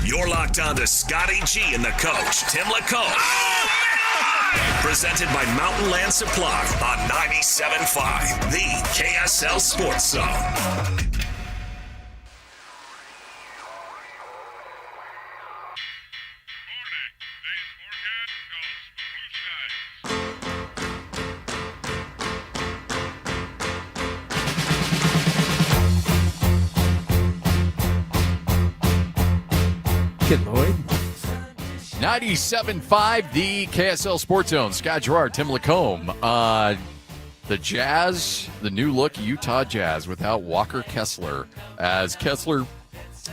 You're locked on to Scotty G and the coach, Tim LaCombe. Presented by Mountain Land Supply on 97.5, the KSL Sports Zone. Kid Lloyd. 97.5, the KSL Sports Zone. Scott Gerard, Tim LaCombe. The Jazz, the new look Utah Jazz without Walker Kessler, as Kessler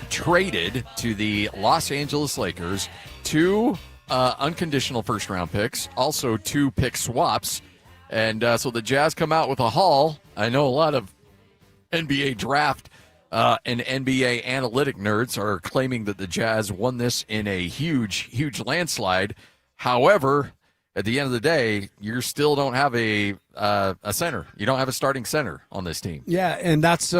traded to the Los Angeles Lakers 2 unconditional first-round picks, also 2 pick swaps. And so the Jazz come out with a haul. I know a lot of NBA draft and NBA analytic nerds are claiming that the Jazz won this in a huge, huge landslide. However, at the end of the day, you still don't have a center. You don't have a starting center on this team. Yeah, and that's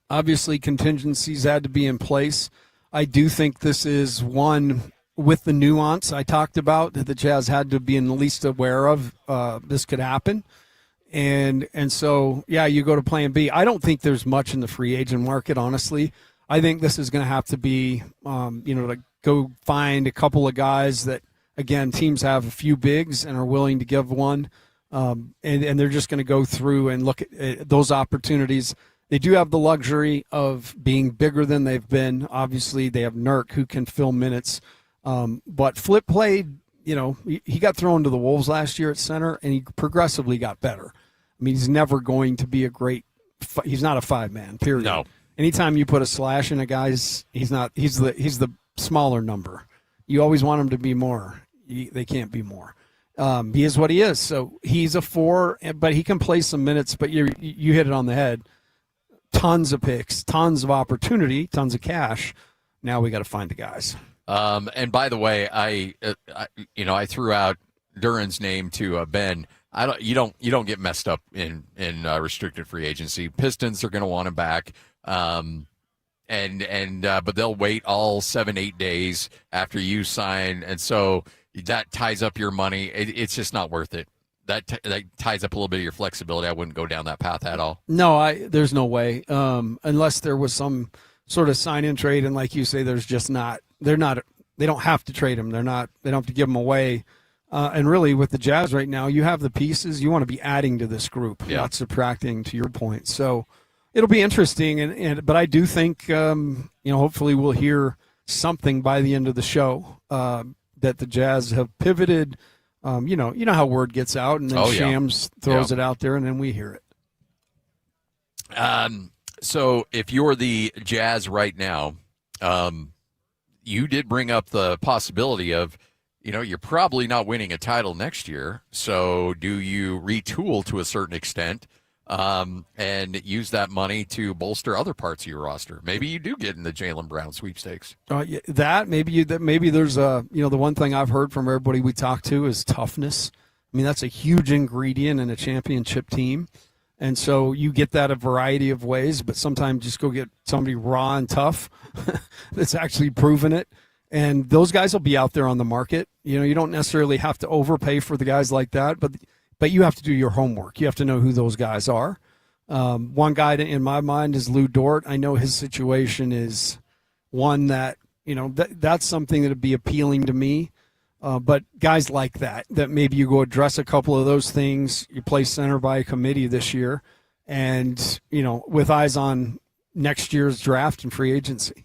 obviously contingencies had to be in place. I do think this is one with the nuance I talked about that the Jazz had to be at least aware of. This could happen. And so, yeah, you go to plan B. I don't think there's much in the free agent market, honestly. I think this is going to have to be, to go find a couple of guys that, again, teams have a few bigs and are willing to give one. And they're just going to go through and look at those opportunities. They do have the luxury of being bigger than they've been. Obviously, they have Nurk who can fill minutes. But Flip played, he got thrown to the Wolves last year at center, and he progressively got better. I mean, he's never going to be he's not a 5-man, period. No. Anytime you put a slash in a guy's, he's the smaller number. You always want him to be more. They can't be more. He is what he is. So he's a 4, but he can play some minutes, but you hit it on the head. Tons of picks, tons of opportunity, tons of cash. Now we got to find the guys. And by the way, I threw out Duran's name to Ben. You don't get messed up in restricted free agency. Pistons are going to want him back, but they'll wait all 7-8 days after you sign, and so that ties up your money. It's just not worth it. That ties up a little bit of your flexibility. I wouldn't go down that path at all. No, there's no way unless there was some sort of sign-in trade, and like you say, there's just not. They don't have to trade him. They don't have to give him away. And really, with the Jazz right now, you have the pieces. You want to be adding to this group, not subtracting. To your point, so it'll be interesting. But I do think, hopefully, we'll hear something by the end of the show that the Jazz have pivoted. You know how word gets out, and then Shams throws it out there, and then we hear it. So if you're the Jazz right now, you did bring up the possibility of, you're probably not winning a title next year. So do you retool to a certain extent and use that money to bolster other parts of your roster? Maybe you do get in the Jaylen Brown sweepstakes. Maybe there's the one thing I've heard from everybody we talk to is toughness. I mean, that's a huge ingredient in a championship team. And so you get that a variety of ways, but sometimes just go get somebody raw and tough that's actually proven it. And those guys will be out there on the market. You don't necessarily have to overpay for the guys like that, but you have to do your homework. You have to know who those guys are. One guy in my mind is Lou Dort. I know his situation is one that, that's something that would be appealing to me. But guys like that maybe you go address a couple of those things. You play center by a committee this year and, with eyes on next year's draft and free agency.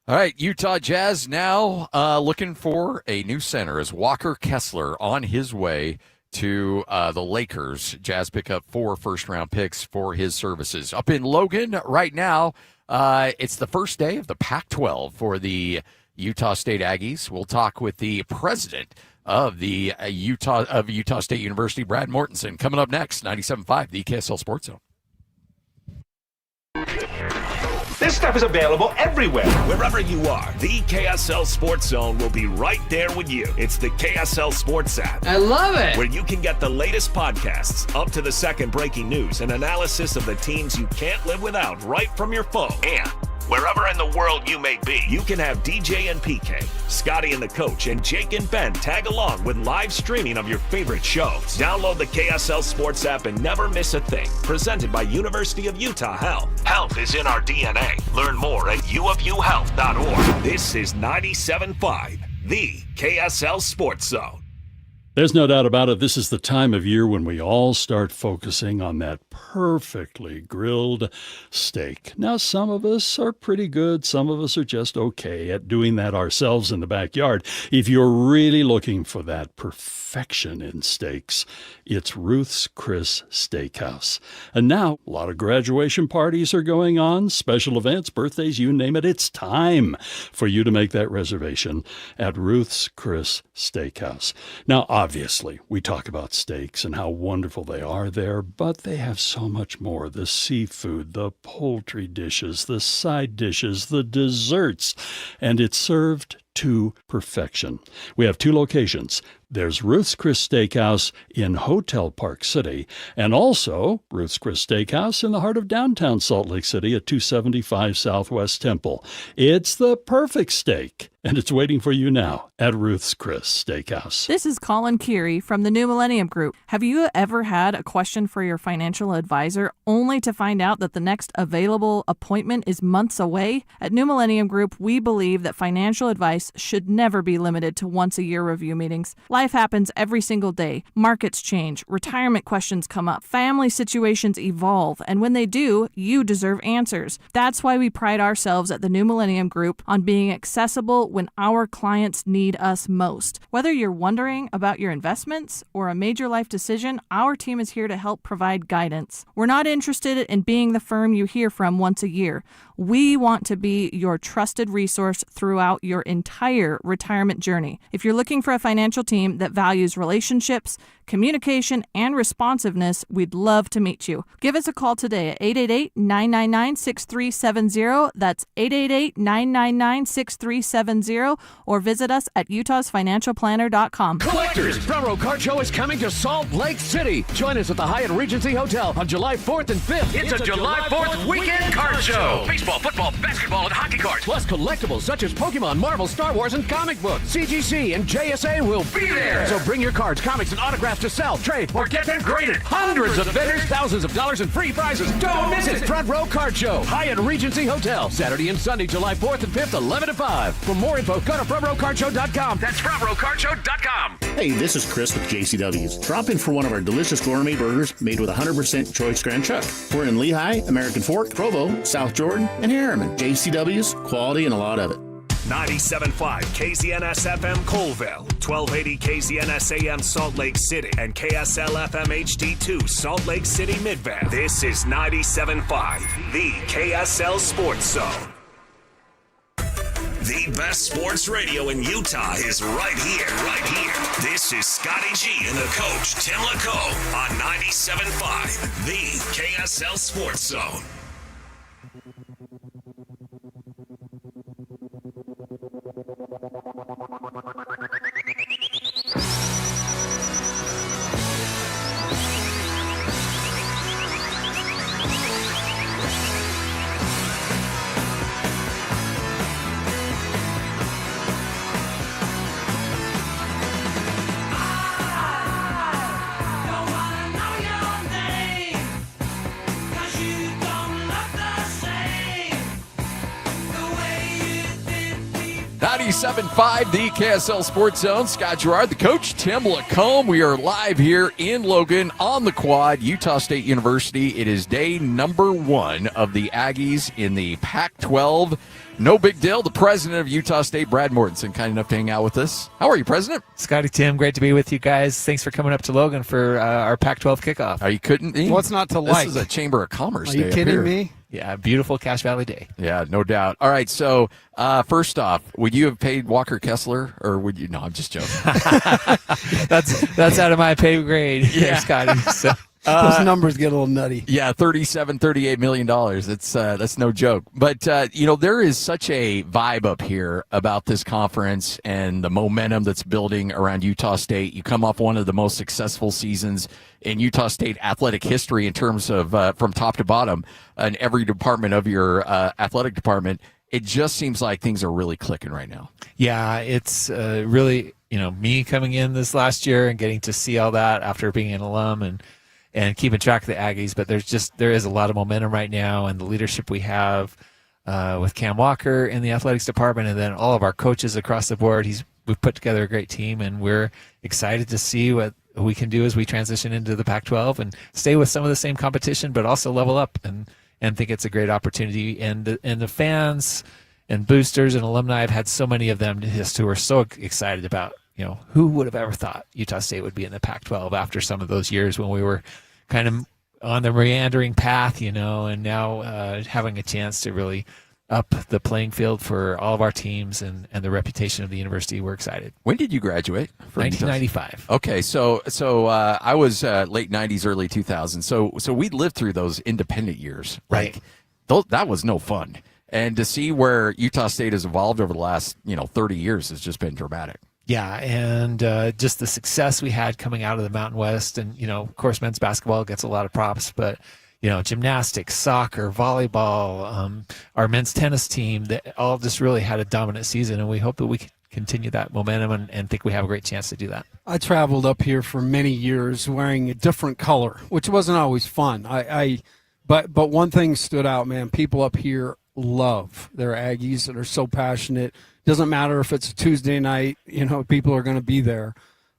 All right, Utah Jazz now looking for a new center as Walker Kessler on his way to the Lakers. Jazz pick up 4 first-round picks for his services. Up in Logan right now, it's the first day of the Pac-12 for the Utah State Aggies. We'll talk with the president of the Utah State University, Brad Mortensen, coming up next. 97.5, the KSL Sports Zone. This stuff is available everywhere. Wherever you are, the KSL Sports Zone will be right there with you. It's the KSL Sports app. I love it. Where you can get the latest podcasts, up to the second breaking news, and analysis of the teams you can't live without right from your phone. And wherever in the world you may be, you can have DJ and PK, Scotty and the coach, and Jake and Ben tag along with live streaming of your favorite shows. Download the KSL Sports app and never miss a thing. Presented by University of Utah Health. Health is in our DNA. Learn more at uofuhealth.org. This is 97.5, the KSL Sports Zone. There's no doubt about it. This is the time of year when we all start focusing on that perfectly grilled steak. Now, some of us are pretty good. Some of us are just okay at doing that ourselves in the backyard. If you're really looking for that perfection in steaks, it's Ruth's Chris Steakhouse. And now, a lot of graduation parties are going on, special events, birthdays, you name it. It's time for you to make that reservation at Ruth's Chris Steakhouse. Now, obviously, we talk about steaks and how wonderful they are there, but they have so much more. The seafood, the poultry dishes, the side dishes, the desserts, and it's served to perfection. We have 2 locations. There's Ruth's Chris Steakhouse in Hotel Park City, and also Ruth's Chris Steakhouse in the heart of downtown Salt Lake City at 275 Southwest Temple. It's the perfect steak, and it's waiting for you now at Ruth's Chris Steakhouse. This is Colin Keary from the New Millennium Group. Have you ever had a question for your financial advisor only to find out that the next available appointment is months away? At New Millennium Group, we believe that financial advice should never be limited to once-a-year review meetings. Life happens every single day. Markets change, retirement questions come up, family situations evolve, and when they do, you deserve answers. That's why we pride ourselves at the New Millennium Group on being accessible when our clients need us most. Whether you're wondering about your investments or a major life decision, our team is here to help provide guidance. We're not interested in being the firm you hear from once a year. We want to be your trusted resource throughout your entire retirement journey. If you're looking for a financial team that values relationships, communication, and responsiveness, we'd love to meet you. Give us a call today at 888-999-6370. That's 888-999-6370, or visit us at utahsfinancialplanner.com. Collectors, Front Row Card Show is coming to Salt Lake City. Join us at the Hyatt Regency Hotel on July 4th and 5th. It's a July 4th weekend card show. Baseball, football, basketball, and hockey cards. Plus collectibles such as Pokemon, Marvel, Star Wars, and comic books. CGC and JSA will be there. So bring your cards, comics, and autographs to sell, trade, or get them graded. Hundreds of vendors, thousands of dollars in free prizes. Don't miss it. Front Row Card Show, Hyatt Regency Hotel, Saturday and Sunday, July 4th and 5th, 11 to 5. For more info, go to frontrowcardshow.com. That's frontrowcardshow.com. Hey, this is Chris with JCW's. Drop in for one of our delicious gourmet burgers made with 100% choice Grand Chuck. We're in Lehigh, American Fork, Provo, South Jordan, and Harriman. JCW's, quality and a lot of it. 97.5 KZNS FM Colville, 1280 KZNS AM Salt Lake City, and KSL FM HD2 Salt Lake City Midvale. This is 97.5, the KSL Sports Zone. The best sports radio in Utah is right here, right here. This is Scotty G and the coach, Tim LaCoe, on 97.5, the KSL Sports Zone. .5, the KSL Sports Zone. Scott Gerard, the coach, Tim LaCombe. We are live here in Logan on the quad, Utah State University. It is day number 1 of the Aggies in the Pac-12. No big deal. The president of Utah State, Brad Mortensen, kind enough to hang out with us. How are you, President? Scotty, Tim, great to be with you guys. Thanks for coming up to Logan for our Pac-12 kickoff. Are you kidding me? What's not to like? This is a Chamber of Commerce day. Are you kidding me? Yeah, beautiful Cache Valley day. Yeah, no doubt. All right, so first off, would you have paid Walker Kessler, or would you? No, I'm just joking. That's out of my pay grade, yeah. Scotty. So. Those numbers get a little nutty. Yeah, $38 million. That's no joke. But there is such a vibe up here about this conference and the momentum that's building around Utah State. You come off one of the most successful seasons in Utah State athletic history in terms of from top to bottom in every department of your athletic department. It just seems like things are really clicking right now. Yeah, it's really, me coming in this last year and getting to see all that after being an alum and keeping track of the Aggies. But there is a lot of momentum right now, and the leadership we have with Cam Walker in the athletics department, and then all of our coaches across the board. We've put together a great team, and we're excited to see what we can do as we transition into the Pac-12 and stay with some of the same competition, but also level up and think it's a great opportunity. And the fans and boosters and alumni, I've had so many of them just who are so excited about, who would have ever thought Utah State would be in the Pac-12 after some of those years when we were kind of on the meandering path, and now having a chance to really up the playing field for all of our teams and the reputation of the university. We're excited. When did you graduate? 1995. Okay, so I was late 90s, early 2000s. So we lived through those independent years. Right. That was no fun. And to see where Utah State has evolved over the last 30 years has just been dramatic. Yeah, and just the success we had coming out of the Mountain West, and of course, men's basketball gets a lot of props, but gymnastics, soccer, volleyball, our men's tennis team, that all just really had a dominant season, and we hope that we can continue that momentum and think we have a great chance to do that. I traveled up here for many years wearing a different color, which wasn't always fun. But one thing stood out, man. People up here love their Aggies and are so passionate. Doesn't matter if it's a Tuesday night, people are going to be there.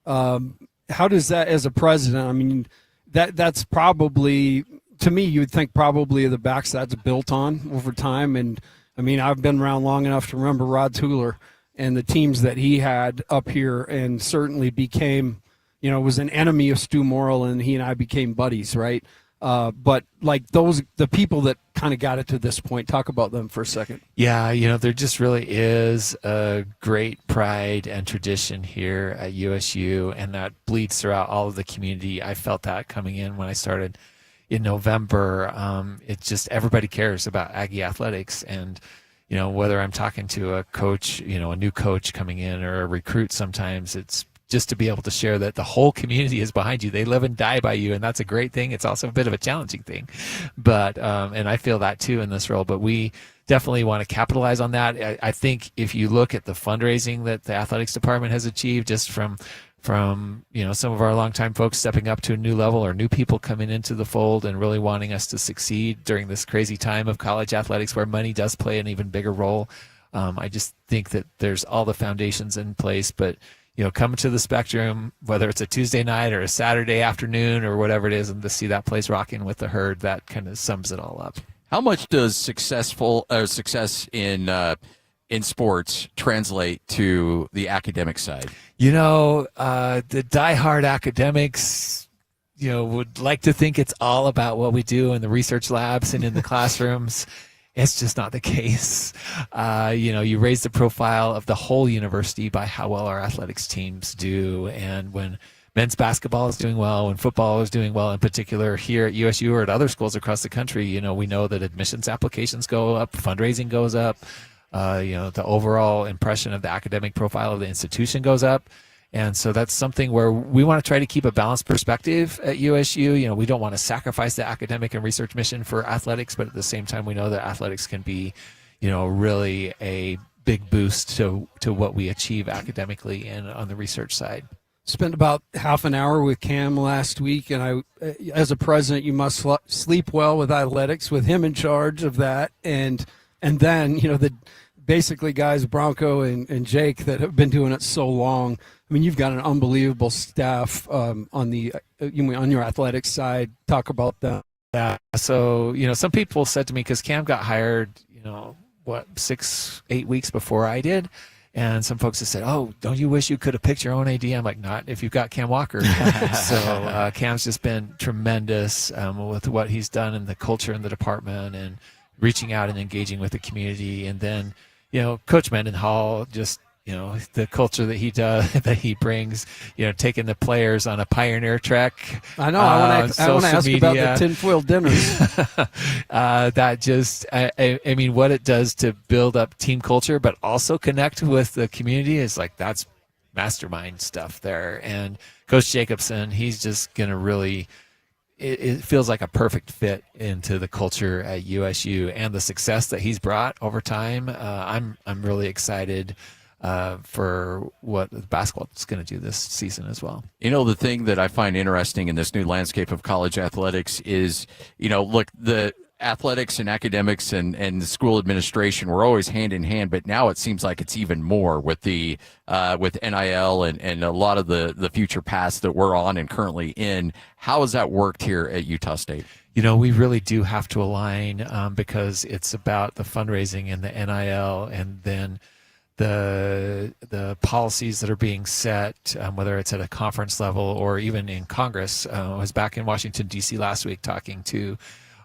How does that, as a president, I mean, that's probably, to me, you would think probably the backs that's built on over time. And I mean, I've been around long enough to remember Rod Tueller and the teams that he had up here, and certainly became, was an enemy of Stu Morrill, and he and I became buddies, right? But like the people that kind of got it to this point, talk about them for a second. Yeah, there just really is a great pride and tradition here at USU, and that bleeds throughout all of the community. I felt that coming in when I started in November. It's just everybody cares about Aggie athletics, and whether I'm talking to a coach, a new coach coming in, or a recruit, sometimes it's just to be able to share that the whole community is behind you. They live and die by you, and that's a great thing. It's also a bit of a challenging thing, but and I feel that too in this role. But we definitely want to capitalize on that. I think if you look at the fundraising that the athletics department has achieved, just from some of our longtime folks stepping up to a new level, or new people coming into the fold and really wanting us to succeed during this crazy time of college athletics where money does play an even bigger role. I just think that there's all the foundations in place, but come to the Spectrum, whether it's a Tuesday night or a Saturday afternoon or whatever it is, and to see that place rocking with the herd, that kind of sums it all up. How much does success in sports translate to the academic side? The diehard academics, would like to think it's all about what we do in the research labs and in the classrooms. It's just not the case. You raise the profile of the whole university by how well our athletics teams do. And when men's basketball is doing well, when football is doing well, in particular here at USU or at other schools across the country, we know that admissions applications go up, fundraising goes up, the overall impression of the academic profile of the institution goes up. And so that's something where we want to try to keep a balanced perspective at USU. We don't want to sacrifice the academic and research mission for athletics, but at the same time, we know that athletics can be, really a big boost to what we achieve academically and on the research side. Spent about half an hour with Cam last week, and as a president, you must sleep well with athletics, with him in charge of that, and then basically guys Bronco and Jake that have been doing it so long. I mean, you've got an unbelievable staff on your athletics side. Talk about that. Yeah. So, some people said to me, because Cam got hired, 6-8 weeks before I did. And some folks have said, "Oh, don't you wish you could have picked your own AD?" I'm like, not if you've got Cam Walker. So Cam's just been tremendous with what he's done in the culture in the department and reaching out and engaging with the community. And then, Coach Mendenhall just, the culture that he does, that he brings, taking the players on a pioneer trek. I know. I want to ask about the tinfoil dinners. That just, I mean, what it does to build up team culture, but also connect with the community is like, that's mastermind stuff there. And Coach Jacobson, he's just going to really, it feels like a perfect fit into the culture at USU and the success that he's brought over time. I'm really excited for what basketball is going to do this season as well. The thing that I find interesting in this new landscape of college athletics is, look, the athletics and academics and the school administration were always hand in hand, but now it seems like it's even more with the with NIL and a lot of the future paths that we're on and currently in. How has that worked here at Utah State? We really do have to align because it's about the fundraising and the NIL, and then the policies that are being set, whether it's at a conference level or even in Congress. I was back in Washington, D.C. last week talking to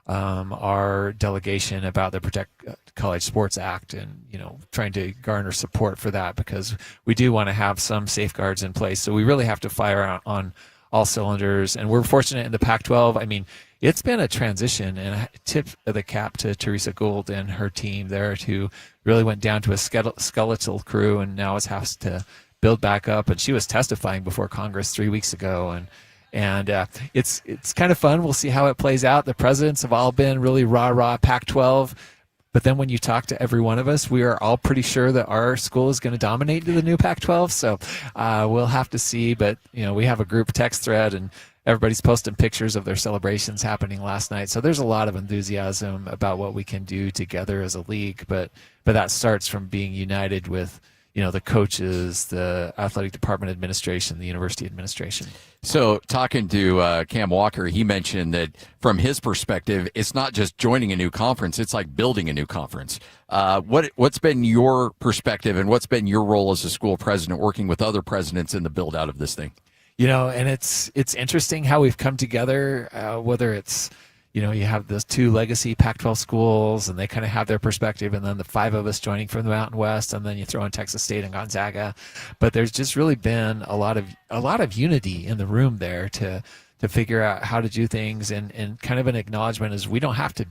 our delegation about the Protect College Sports Act and, trying to garner support for that, because we do want to have some safeguards in place. So we really have to fire on all cylinders. And we're fortunate in the Pac-12. I mean, it's been a transition, and I tip the cap to Teresa Gould and her team there, who really went down to a skeletal crew and now has to build back up. And she was testifying before Congress 3 weeks ago, and it's kind of fun. We'll see how it plays out. The presidents have all been really rah-rah Pac-12. But then when you talk to every one of us, we are all pretty sure that our school is going to dominate the new Pac-12. So we'll have to see. But, we have a group text thread, and everybody's posting pictures of their celebrations happening last night. So there's a lot of enthusiasm about what we can do together as a league. But that starts from being united with, the coaches, the athletic department administration, the university administration. So talking to Cam Walker, he mentioned that from his perspective, it's not just joining a new conference, it's like building a new conference. What's been your perspective, and what's been your role as a school president working with other presidents in the build out of this thing? And it's interesting how we've come together, whether it's, you have those two legacy Pac-12 schools, and they kind of have their perspective, and then the five of us joining from the Mountain West, and then you throw in Texas State and Gonzaga. But there's just really been a lot of unity in the room there to figure out how to do things, and kind of an acknowledgement is we don't have to,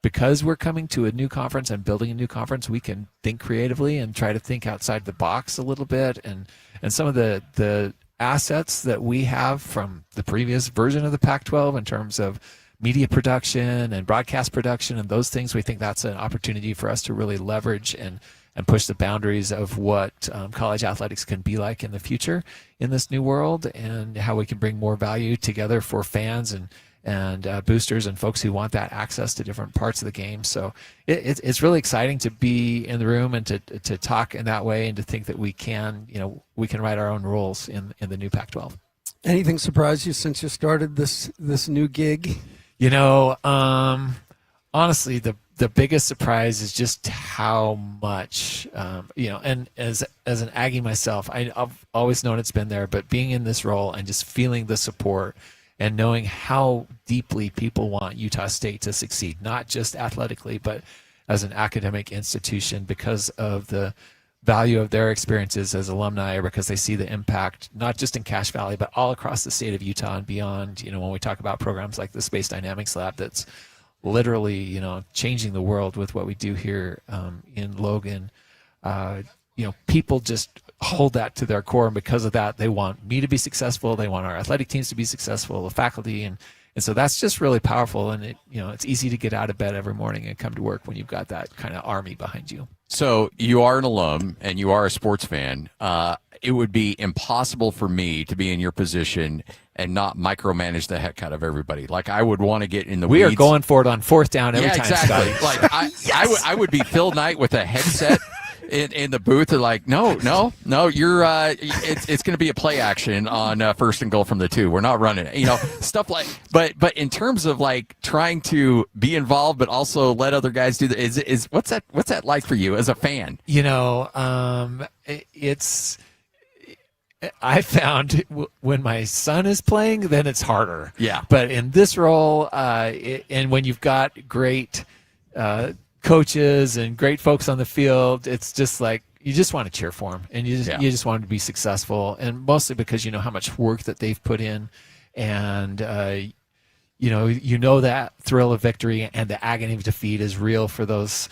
because we're coming to a new conference and building a new conference, we can think creatively and try to think outside the box a little bit, and some of the assets that we have from the previous version of the Pac-12 in terms of media production and broadcast production and those things, we think that's an opportunity for us to really leverage and push the boundaries of what college athletics can be like in the future in this new world, and how we can bring more value together for fans and boosters and folks who want that access to different parts of the game. So it's really exciting to be in the room and to talk in that way, and to think that we can write our own rules in the new Pac-12. Anything surprise you since you started this new gig? Honestly, the biggest surprise is just how much, and as an Aggie myself, I've always known it's been there, but being in this role and just feeling the support and knowing how deeply people want Utah State to succeed, not just athletically, but as an academic institution, because of the value of their experiences as alumni, or because they see the impact, not just in Cache Valley, but all across the state of Utah and beyond. When we talk about programs like the Space Dynamics Lab, that's literally, changing the world with what we do here in Logan. People just hold that to their core, and because of that, they want me to be successful. They want our athletic teams to be successful, the faculty, and so that's just really powerful. And it's easy to get out of bed every morning and come to work when you've got that kind of army behind you. So you are an alum and you are a sports fan. It would be impossible for me to be in your position and not micromanage the heck out of everybody. Like, I would want to get in the weeds. We are going for it on fourth down every time, exactly. Scotty. Like I would be Phil Knight with a headset in the booth. They're like, no, you're it's going to be a play action on first and goal from the 2. We're not running it, stuff like. But in terms of like trying to be involved, but also let other guys do is what's that like for you as a fan? It's. I found when my son is playing, then it's harder. Yeah. But in this role, and when you've got great coaches and great folks on the field, it's just like, you just want to cheer for them, and you just want them to be successful, and mostly because you know how much work that they've put in, and you know that thrill of victory and the agony of defeat is real for those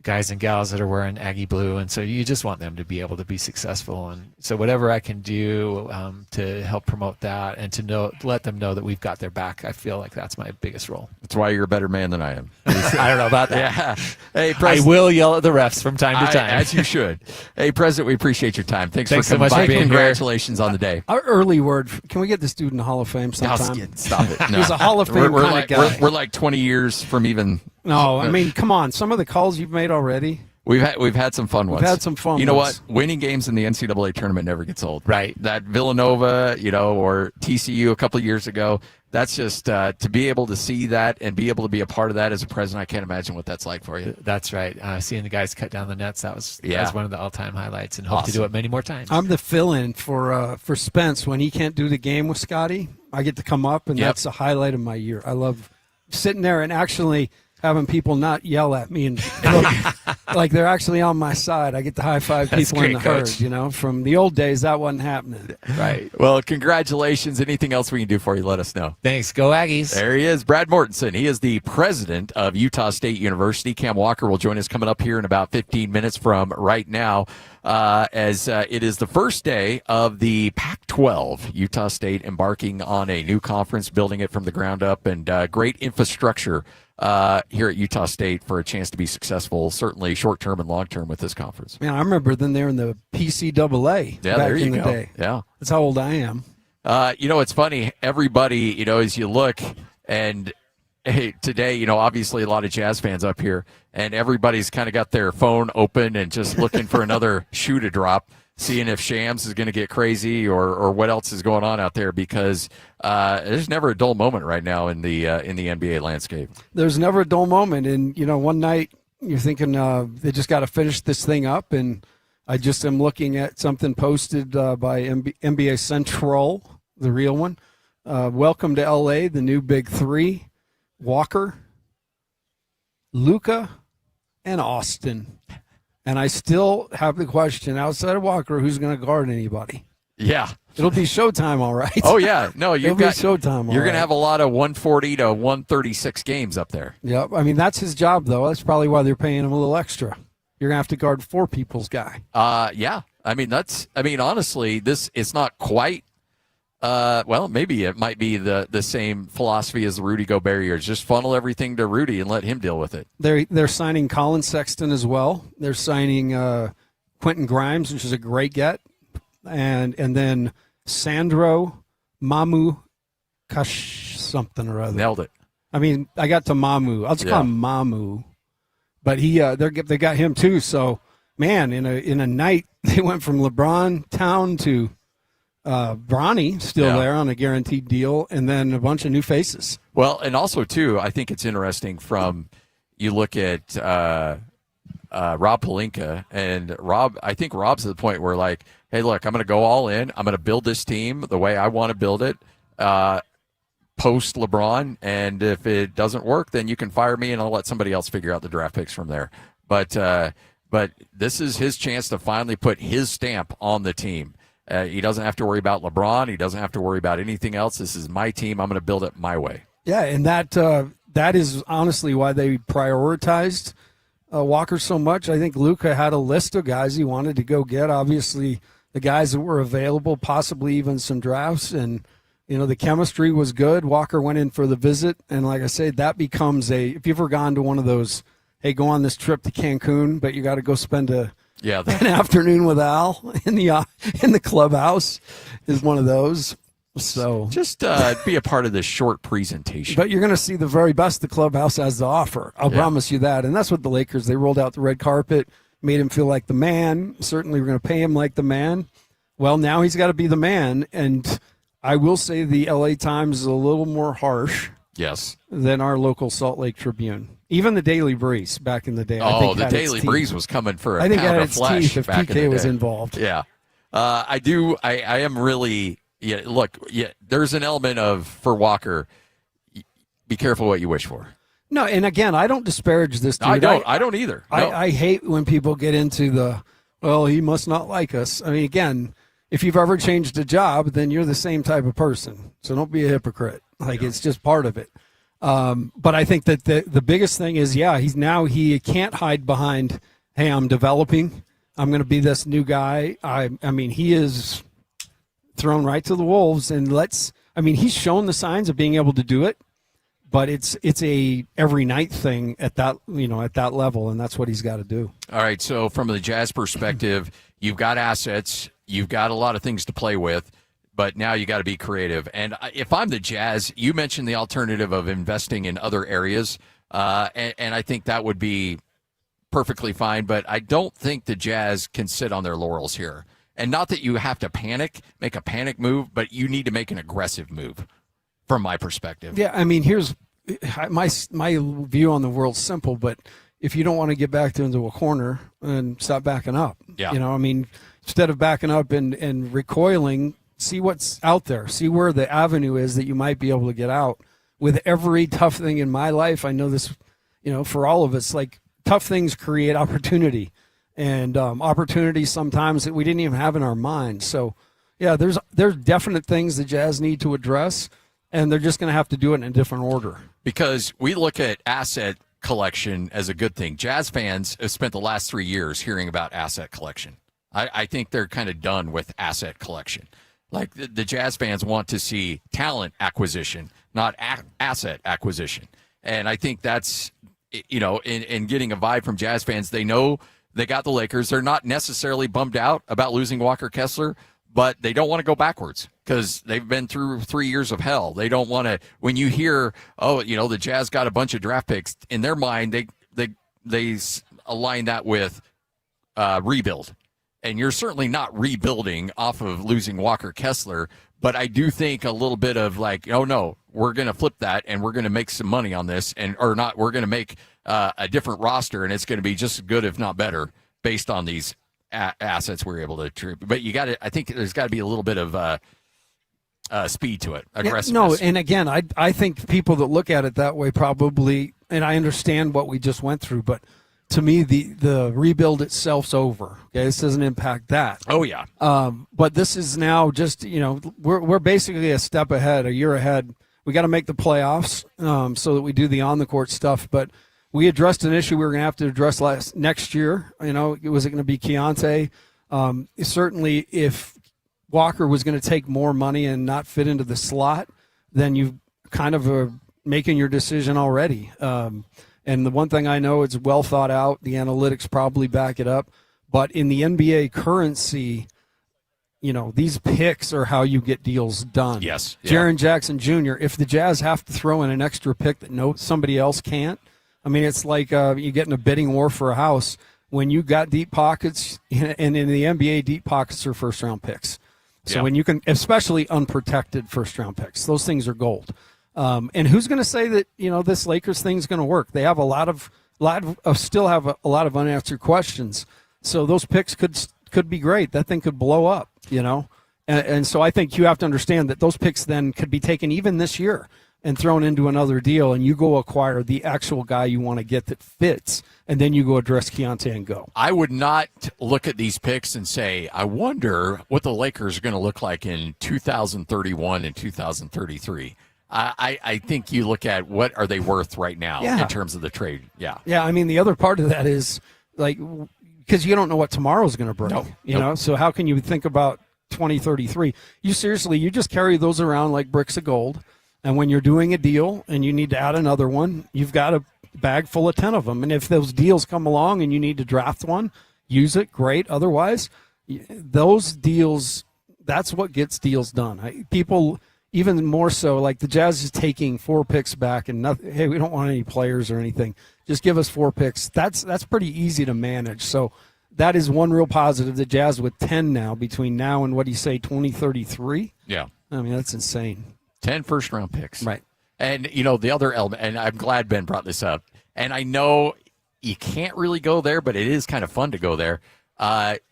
guys and gals that are wearing Aggie blue, and so you just want them to be able to be successful. And so whatever I can do to help promote that and to let them know that we've got their back, I feel like that's my biggest role. That's why you're a better man than I am. I don't know about that. Yeah. Hey, I will yell at the refs from time to time. As you should. Hey, President, we appreciate your time. Thanks so for coming much by. for being Congratulations on the day. Our early word. Can we get this dude in the Hall of Fame sometime? Stop it. No. He's a Hall of Fame kind of guy. We're like 20 years from even. No, I mean, come on. Some of the calls you've made already. We've had some fun ones. We've had some fun You know ones. what? Winning games in the NCAA tournament never gets old. Right. That Villanova, or TCU a couple of years ago, that's just to be able to see that and be able to be a part of that as a president, I can't imagine what that's like for you. That's right. Seeing the guys cut down the nets, that was one of the all-time highlights, and hope to do it many more times. I'm the fill-in for Spence when he can't do the game with Scotty. I get to come up, and that's the highlight of my year. I love sitting there and actually having people not yell at me and look like they're actually on my side. I get to high-five people in the herd, From the old days, that wasn't happening. Right. Well, congratulations. Anything else we can do for you, let us know. Thanks. Go Aggies. There he is, Brad Mortensen. He is the president of Utah State University. Cam Walker will join us coming up here in about 15 minutes from right now. As it is the first day of the Pac-12. Utah State embarking on a new conference, building it from the ground up, and great infrastructure here at Utah State for a chance to be successful, certainly short-term and long-term with this conference. Man, I remember then they were in the PCAA back in the day. Yeah. That's how old I am. It's funny. Everybody, as you look, and hey, today, obviously a lot of Jazz fans up here, and everybody's kind of got their phone open and just looking for another shoe to drop, seeing if Shams is going to get crazy or what else is going on out there, because there's never a dull moment right now in the NBA landscape. There's never a dull moment, and one night you're thinking they just got to finish this thing up, and I just am looking at something posted by NBA Central, the real one. Welcome to LA, the new big three: Walker, Luka, and Austin. And I still have the question, outside of Walker, who's going to guard anybody? Yeah. It'll be Showtime, all right. Oh, yeah. No, It'll be Showtime, all You're going right. to have a lot of 140 to 136 games up there. Yep. I mean, that's his job, though. That's probably why they're paying him a little extra. You're going to have to guard four people's guy. Yeah. Honestly, it's not quite, maybe it might be the same philosophy as the Rudy Gobert years. Just funnel everything to Rudy and let him deal with it. They're signing Colin Sexton as well. They're signing Quentin Grimes, which is a great get. And then Sandro Mamu something or other. Nailed it. I mean, I got to Mamu. I'll just call him Mamu. But they got him too. So, man, in a night, they went from LeBron Town to Bronny still there on a guaranteed deal, and then a bunch of new faces. Well, and also, too, I think it's interesting you look at Rob Pelinka, and I think Rob's at the point where, like, hey, look, I'm going to go all in. I'm going to build this team the way I want to build it, post LeBron, and if it doesn't work, then you can fire me, and I'll let somebody else figure out the draft picks from there. But this is his chance to finally put his stamp on the team. He doesn't have to worry about LeBron. He doesn't have to worry about anything else. This is my team. I'm going to build it my way. Yeah, and that is honestly why they prioritized Walker so much. I think Luka had a list of guys he wanted to go get. Obviously, the guys that were available, possibly even some drafts, and the chemistry was good. Walker went in for the visit, and like I said, that becomes if you've ever gone to one of those, hey, go on this trip to Cancun, but you got to go spend an afternoon with Al in the clubhouse, is one of those. So just be a part of this short presentation. But you're going to see the very best the clubhouse has to offer. I'll promise you that. And that's what the Lakers, they rolled out the red carpet, made him feel like the man. Certainly we're going to pay him like the man. Well, now he's got to be the man. And I will say the LA Times is a little more harsh than our local Salt Lake Tribune. Even the Daily Breeze back in the day. The Daily Breeze was coming for a pound of flesh if back in the day. PK was involved. Yeah. I am really... Yeah, look, there's an element of, for Walker, be careful what you wish for. No, and again, I don't disparage this dude. I don't either. No. I hate when people get into well, he must not like us. I mean, again, if you've ever changed a job, then you're the same type of person. So don't be a hypocrite. Like, it's just part of it. But I think that the biggest thing is, he can't hide behind, hey, I'm developing. I'm going to be this new guy. I mean, he is thrown right to the wolves, and he's shown the signs of being able to do it, but it's a every night thing at that level, and that's what he's got to do. All right. So from the Jazz perspective, you've got assets, you've got a lot of things to play with, but now you got to be creative. And if I'm the Jazz, you mentioned the alternative of investing in other areas, and I think that would be perfectly fine, but I don't think the Jazz can sit on their laurels here. And not that you have to make a panic move, but you need to make an aggressive move from my perspective. Yeah, I mean, here's my view on the world's simple, but if you don't want to get backed into a corner, and stop backing up. Yeah. Instead of backing up and recoiling, see what's out there. See where the avenue is that you might be able to get out. With every tough thing in my life, I know this, for all of us, like, tough things create opportunity, and opportunity sometimes that we didn't even have in our mind. So, yeah, there's definite things the Jazz need to address, and they're just going to have to do it in a different order. Because we look at asset collection as a good thing. Jazz fans have spent the last 3 years hearing about asset collection. I think they're kind of done with asset collection. Like, the Jazz fans want to see talent acquisition, not asset acquisition. And I think that's, in getting a vibe from Jazz fans, they know they got the Lakers. They're not necessarily bummed out about losing Walker Kessler, but they don't want to go backwards because they've been through 3 years of hell. They don't want to, when you hear, the Jazz got a bunch of draft picks, in their mind, they align that with rebuild. And you're certainly not rebuilding off of losing Walker Kessler, but I do think a little bit of like, oh no, we're going to flip that and we're going to make some money on this, we're going to make a different roster, and it's going to be just as good, if not better, based on these assets we're able to trip. But I think there's got to be a little bit of speed to it, aggressiveness. No, and again, I think people that look at it that way probably, and I understand what we just went through, but to me, the rebuild itself's over. Okay, this doesn't impact that. Oh yeah. But this is now just we're basically a step ahead, a year ahead. We got to make the playoffs so that we do the on the court stuff. But we addressed an issue we were going to have to address next year. Was it going to be Keontae? Certainly, if Walker was going to take more money and not fit into the slot, then you kind of are making your decision already. And the one thing I know, it's well thought out. The analytics probably back it up. But in the NBA currency, these picks are how you get deals done. Yes. Yeah. Jaren Jackson Jr., if the Jazz have to throw in an extra pick that somebody else can't, I mean, it's like you get in a bidding war for a house. When you got deep pockets, and in the NBA, deep pockets are first-round picks. So when you can, especially unprotected first-round picks, those things are gold. And who's going to say that this Lakers thing's going to work? They have still have a lot of unanswered questions. So those picks could be great. That thing could blow up. And so I think you have to understand that those picks then could be taken even this year and thrown into another deal, and you go acquire the actual guy you want to get that fits, and then you go address Keontae and go. I would not look at these picks and say, I wonder what the Lakers are going to look like in 2031 and 2033. I think you look at what are they worth right now in terms of the trade. Yeah. Yeah, I mean, the other part of that is, because you don't know what tomorrow's going to bring. Nope. So how can you think about 2033? You just carry those around like bricks of gold. And when you're doing a deal and you need to add another one, you've got a bag full of 10 of them. And if those deals come along and you need to draft one, use it, great. Otherwise, those deals, that's what gets deals done. People, even more so, like the Jazz is taking 4 picks back and nothing. Hey, we don't want any players or anything. Just give us 4 picks. That's pretty easy to manage. So that is one real positive. The Jazz with 10 now, between now and what do you say, 2033? Yeah. I mean, that's insane. 10 first-round picks. Right. And, the other element, and I'm glad Ben brought this up, and I know you can't really go there, but it is kind of fun to go there.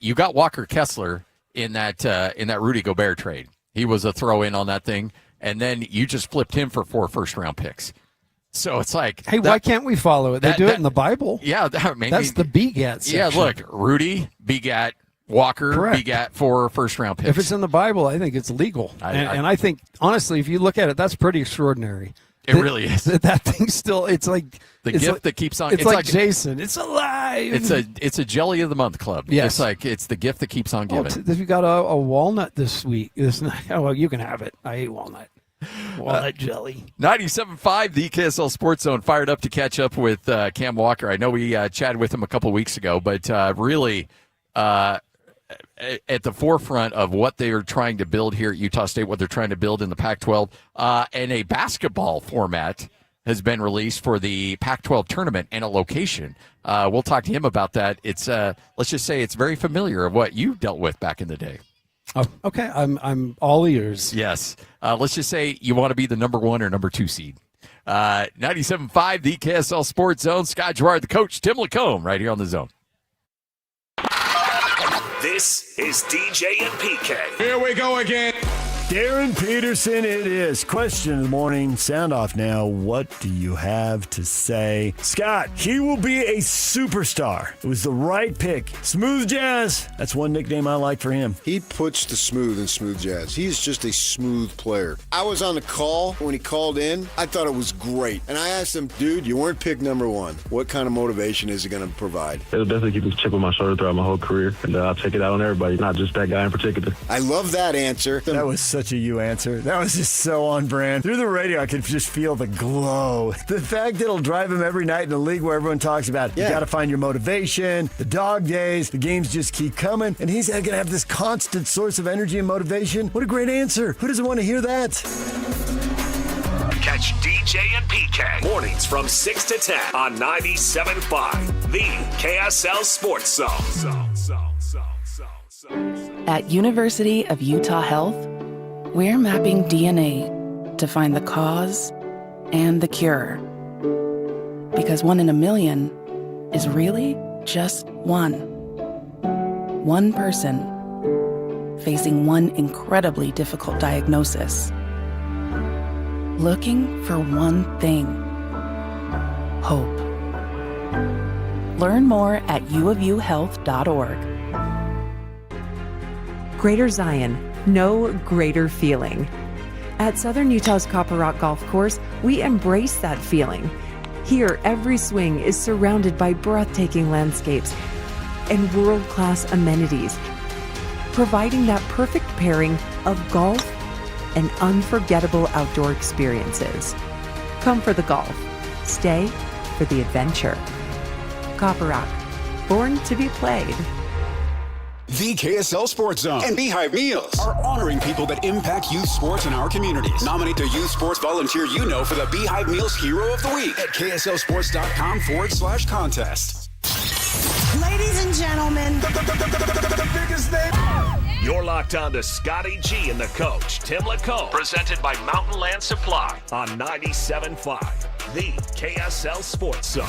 You got Walker Kessler in that Rudy Gobert trade. He was a throw-in on that thing, and then you just flipped him for 4 first-round picks. So it's like, hey, why can't we follow it? They do it in the Bible. Yeah, that's the begat section. Yeah, look, Rudy begat Walker, Correct. begat 4 first-round picks. If it's in the Bible, I think it's legal. And I think, honestly, if you look at it, that's pretty extraordinary. It really is. That thing still, it's like the gift that keeps on. It's like Jason. It's alive. It's a jelly of the month club. Yes. It's the gift that keeps on giving. We got a walnut this week. This night. Oh, well, you can have it. I hate walnut. Walnut jelly. 97.5, the KSL Sports Zone, fired up to catch up with Cam Walker. I know we chatted with him a couple weeks ago, but really at the forefront of what they are trying to build here at Utah State, what they're trying to build in the Pac-12, and a basketball format has been released for the Pac-12 tournament and a location. We'll talk to him about that. It's let's just say it's very familiar of what you dealt with back in the day. Oh, okay, I'm all ears. Yes. Let's just say you want to be the number 1 or number 2 seed. 97.5, the KSL Sports Zone. Scott Gerard, the coach, Tim Lacombe, right here on the Zone. This is DJ and PK. Here we go again. Darren Peterson, it is. Question of the morning. Sound off now. What do you have to say? Scott, he will be a superstar. It was the right pick. Smooth Jazz. That's one nickname I like for him. He puts the smooth in Smooth Jazz. He's just a smooth player. I was on the call when he called in. I thought it was great. And I asked him, dude, you weren't pick number 1. What kind of motivation is it going to provide? It'll definitely keep this chip on my shoulder throughout my whole career. And I'll take it out on everybody, not just that guy in particular. I love that answer. That was such a you answer. That was just so on brand. Through the radio, I could just feel the glow. The fact that it'll drive him every night in the league where everyone talks about, you got to find your motivation, the dog days, the games just keep coming, and he's going to have this constant source of energy and motivation. What a great answer. Who doesn't want to hear that? Catch DJ and PK mornings from 6 to 10 on 97.5, the KSL Sports Zone. At University of Utah Health, we're mapping DNA to find the cause and the cure. Because 1 in a million is really just one. One person facing one incredibly difficult diagnosis. Looking for one thing: hope. Learn more at uofuhealth.org. Greater Zion, no greater feeling. At Southern Utah's Copper Rock Golf Course, we embrace that feeling. Here, every swing is surrounded by breathtaking landscapes and world-class amenities, providing that perfect pairing of golf and unforgettable outdoor experiences. Come for the golf, stay for the adventure. Copper Rock, born to be played. The KSL Sports Zone and Beehive Meals are honoring people that impact youth sports in our communities. Nominate the youth sports volunteer you know for the Beehive Meals Hero of the Week at KSLSports.com/contest. Ladies and gentlemen, the biggest name. You're locked on to Scotty G and the coach, Tim Lacombe, presented by Mountain Land Supply on 97.5, the KSL Sports Zone.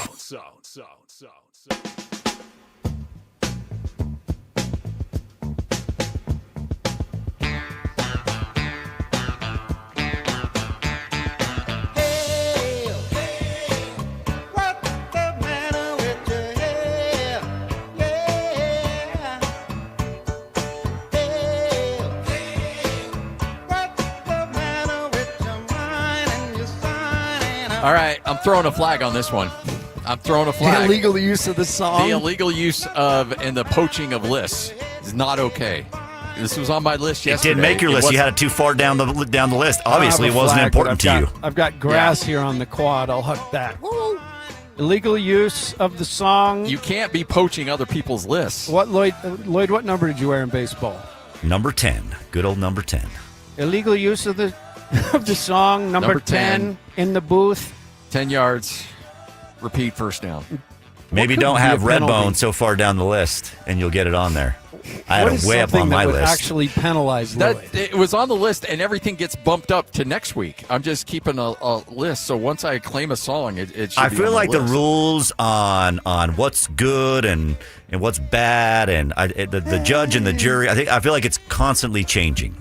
All right, I'm throwing a flag on this one. I'm throwing a flag. The illegal use of the song. The illegal use of and the poaching of lists is not okay. This was on my list yesterday. It did make your list. You had it too far down the list. Obviously, it wasn't important to you. I've got grass here on the quad. I'll huck that. Woo! Illegal use of the song. You can't be poaching other people's lists. What, Lloyd? What number did you wear in baseball? Number 10. Good old number 10. Illegal use of the song. Number 10 in the booth. 10 yards. Repeat first down. Maybe don't have Redbone so far down the list, and you'll get it on there. I had it way up on my list. Actually penalize Lloyd? It was on the list, and everything gets bumped up to next week. I'm just keeping a list, so once I claim a song, it should I be feel on like the the list. rules on what's good and what's bad, and the judge and the jury. I feel like it's constantly changing,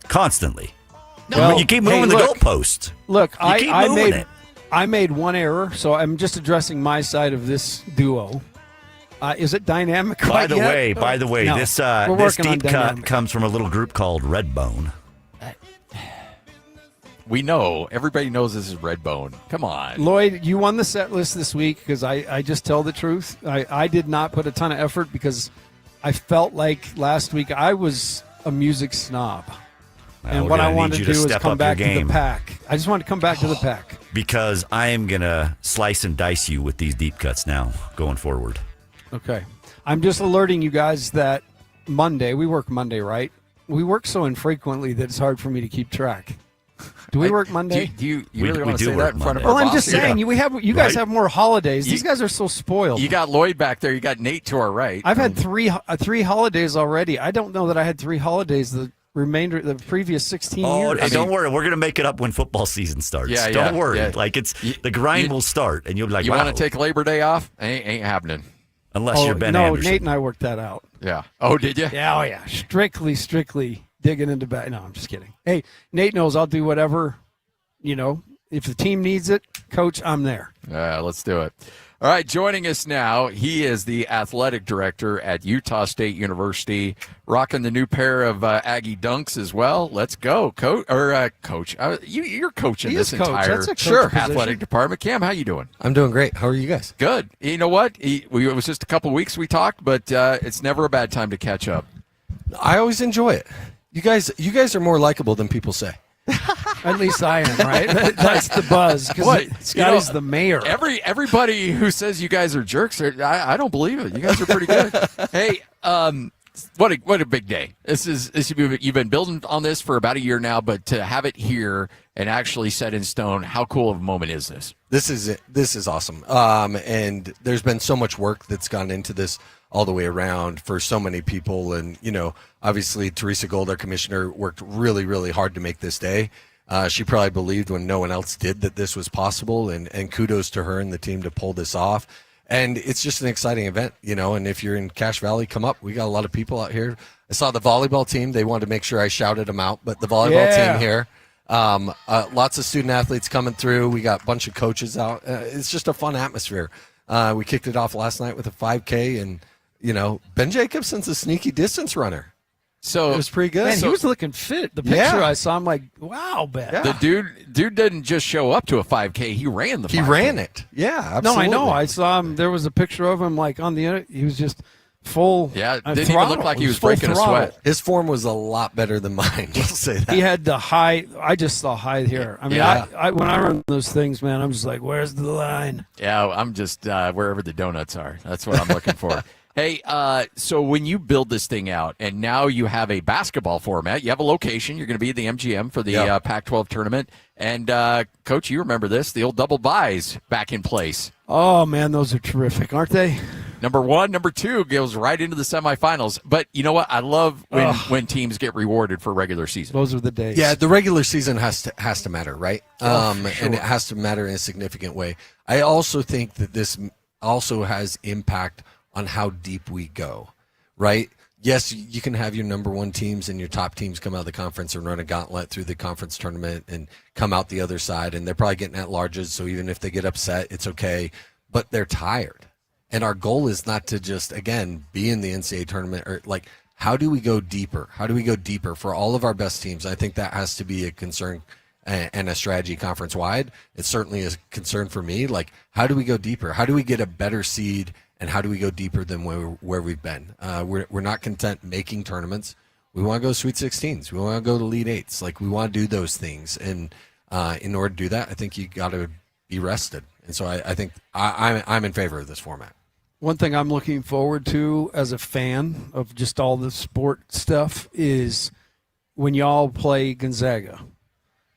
constantly. Well, you keep moving the goalpost. Look, I made I made one error, so I'm just addressing my side of this duo. Is it dynamic? By the yet? way, No, this deep cut comes from a little group called Redbone. We know. Everybody knows this is Redbone. Come on. Lloyd, you won the set list this week because I just tell the truth. I did not put a ton of effort because I felt like last week I was a music snob. And what I wanted to do is come back to the pack. I just wanted to come back to the pack. Because I am going to slice and dice you with these deep cuts now going forward. Okay. I'm just alerting you guys that Monday, we work Monday, right? We work so infrequently that it's hard for me to keep track. Do we work Monday? Do you really want to say that in front of Well, our I'm boss? just saying, you guys have more holidays. These guys are so spoiled. You got Lloyd back there. You got Nate to our right. I've had three holidays already. I don't know that I had 3 holidays the previous 16 years. And don't worry, we're going to make it up when football season starts. Don't worry. Yeah. Like the grind will start, and you'll be like, you wow. want to take Labor Day off? Ain't happening. Unless you're Ben Anderson. Nate and I worked that out. Yeah. Oh, did you? Yeah, yeah. Strictly digging into back. No, I'm just kidding. Hey, Nate knows I'll do whatever, if the team needs it, Coach, I'm there. Let's do it. All right, joining us now, he is the athletic director at Utah State University, rocking the new pair of Aggie dunks as well. Let's go, Coach. You're coaching this entire athletic department. Cam, how you doing? I'm doing great. How are you guys? Good. You know what? It was just a couple weeks we talked, but it's never a bad time to catch up. I always enjoy it. You guys are more likable than people say. At least I am, right? That's the buzz. Because Scotty's the mayor. Everybody who says you guys are jerks, I don't believe it. You guys are pretty good. Hey, what a big day! You've been building on this for about a year now, but to have it here and actually set in stone, how cool of a moment is this? This is awesome. And there's been so much work that's gone into this all the way around for so many people. And, obviously Teresa Gold, our commissioner, worked really, really hard to make this day. She probably believed when no one else did that this was possible, and kudos to her and the team to pull this off. And it's just an exciting event, and if you're in Cache Valley, come up. We got a lot of people out here. I saw the volleyball team. They wanted to make sure I shouted them out, but the volleyball team here, lots of student athletes coming through. We got a bunch of coaches out. It's just a fun atmosphere. We kicked it off last night with a 5K, and Ben Jacobson's a sneaky distance runner. So it was pretty good. Man, he was looking fit. The picture I saw, I'm like, wow, Ben. Yeah. The dude didn't just show up to a 5K. He ran the 5K. He ran it. Yeah, absolutely. No, I know. I saw him. There was a picture of him like on the he was just full. Yeah, didn't even look like he was breaking a sweat. His form was a lot better than mine. We'll say that. He had the high. I just saw high here. I mean, I when I run those things, man, I'm just like, where's the line? Yeah, I'm just wherever the donuts are. That's what I'm looking for. Hey, so when you build this thing out, and now you have a basketball format, you have a location. You're going to be at the MGM for the Pac-12 tournament. And, Coach, you remember this, the old double buys back in place. Oh, man, those are terrific, aren't they? Number 1, number 2 goes right into the semifinals. But you know what? I love when teams get rewarded for regular season. Those are the days. Yeah, the regular season has to matter, right? Sure. And it has to matter in a significant way. I also think that this also has impact on how deep we go, right? Yes, you can have your number 1 teams and your top teams come out of the conference and run a gauntlet through the conference tournament and come out the other side, and they're probably getting at larges, so even if they get upset, it's okay. But they're tired. And our goal is not to just, again, be in the NCAA tournament. Or like, how do we go deeper? How do we go deeper for all of our best teams? I think that has to be a concern and a strategy conference-wide. It's certainly a concern for me. Like, how do we go deeper? How do we get a better seed? And how do we go deeper than where we've been? We're not content making tournaments. We want to go Sweet 16s. We want to go to Elite 8s. Like, we want to do those things. And in order to do that, I think you got to be rested. And so I think I'm in favor of this format. One thing I'm looking forward to as a fan of just all the sport stuff is when y'all play Gonzaga.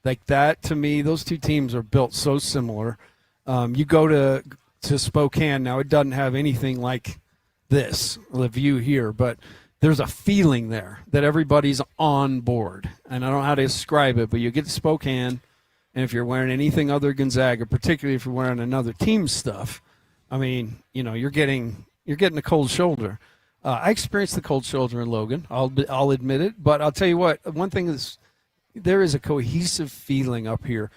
Like that, to me, those two teams are built so similar. You go to Spokane now, it doesn't have anything like this, the view here, but there's a feeling there that everybody's on board. And I don't know how to describe it, but you get to Spokane, and if you're wearing anything other Gonzaga, particularly if you're wearing another team's stuff, I mean, you're getting a cold shoulder. I experienced the cold shoulder in Logan. I'll admit it, but I'll tell you what. One thing is, there is a cohesive feeling up here.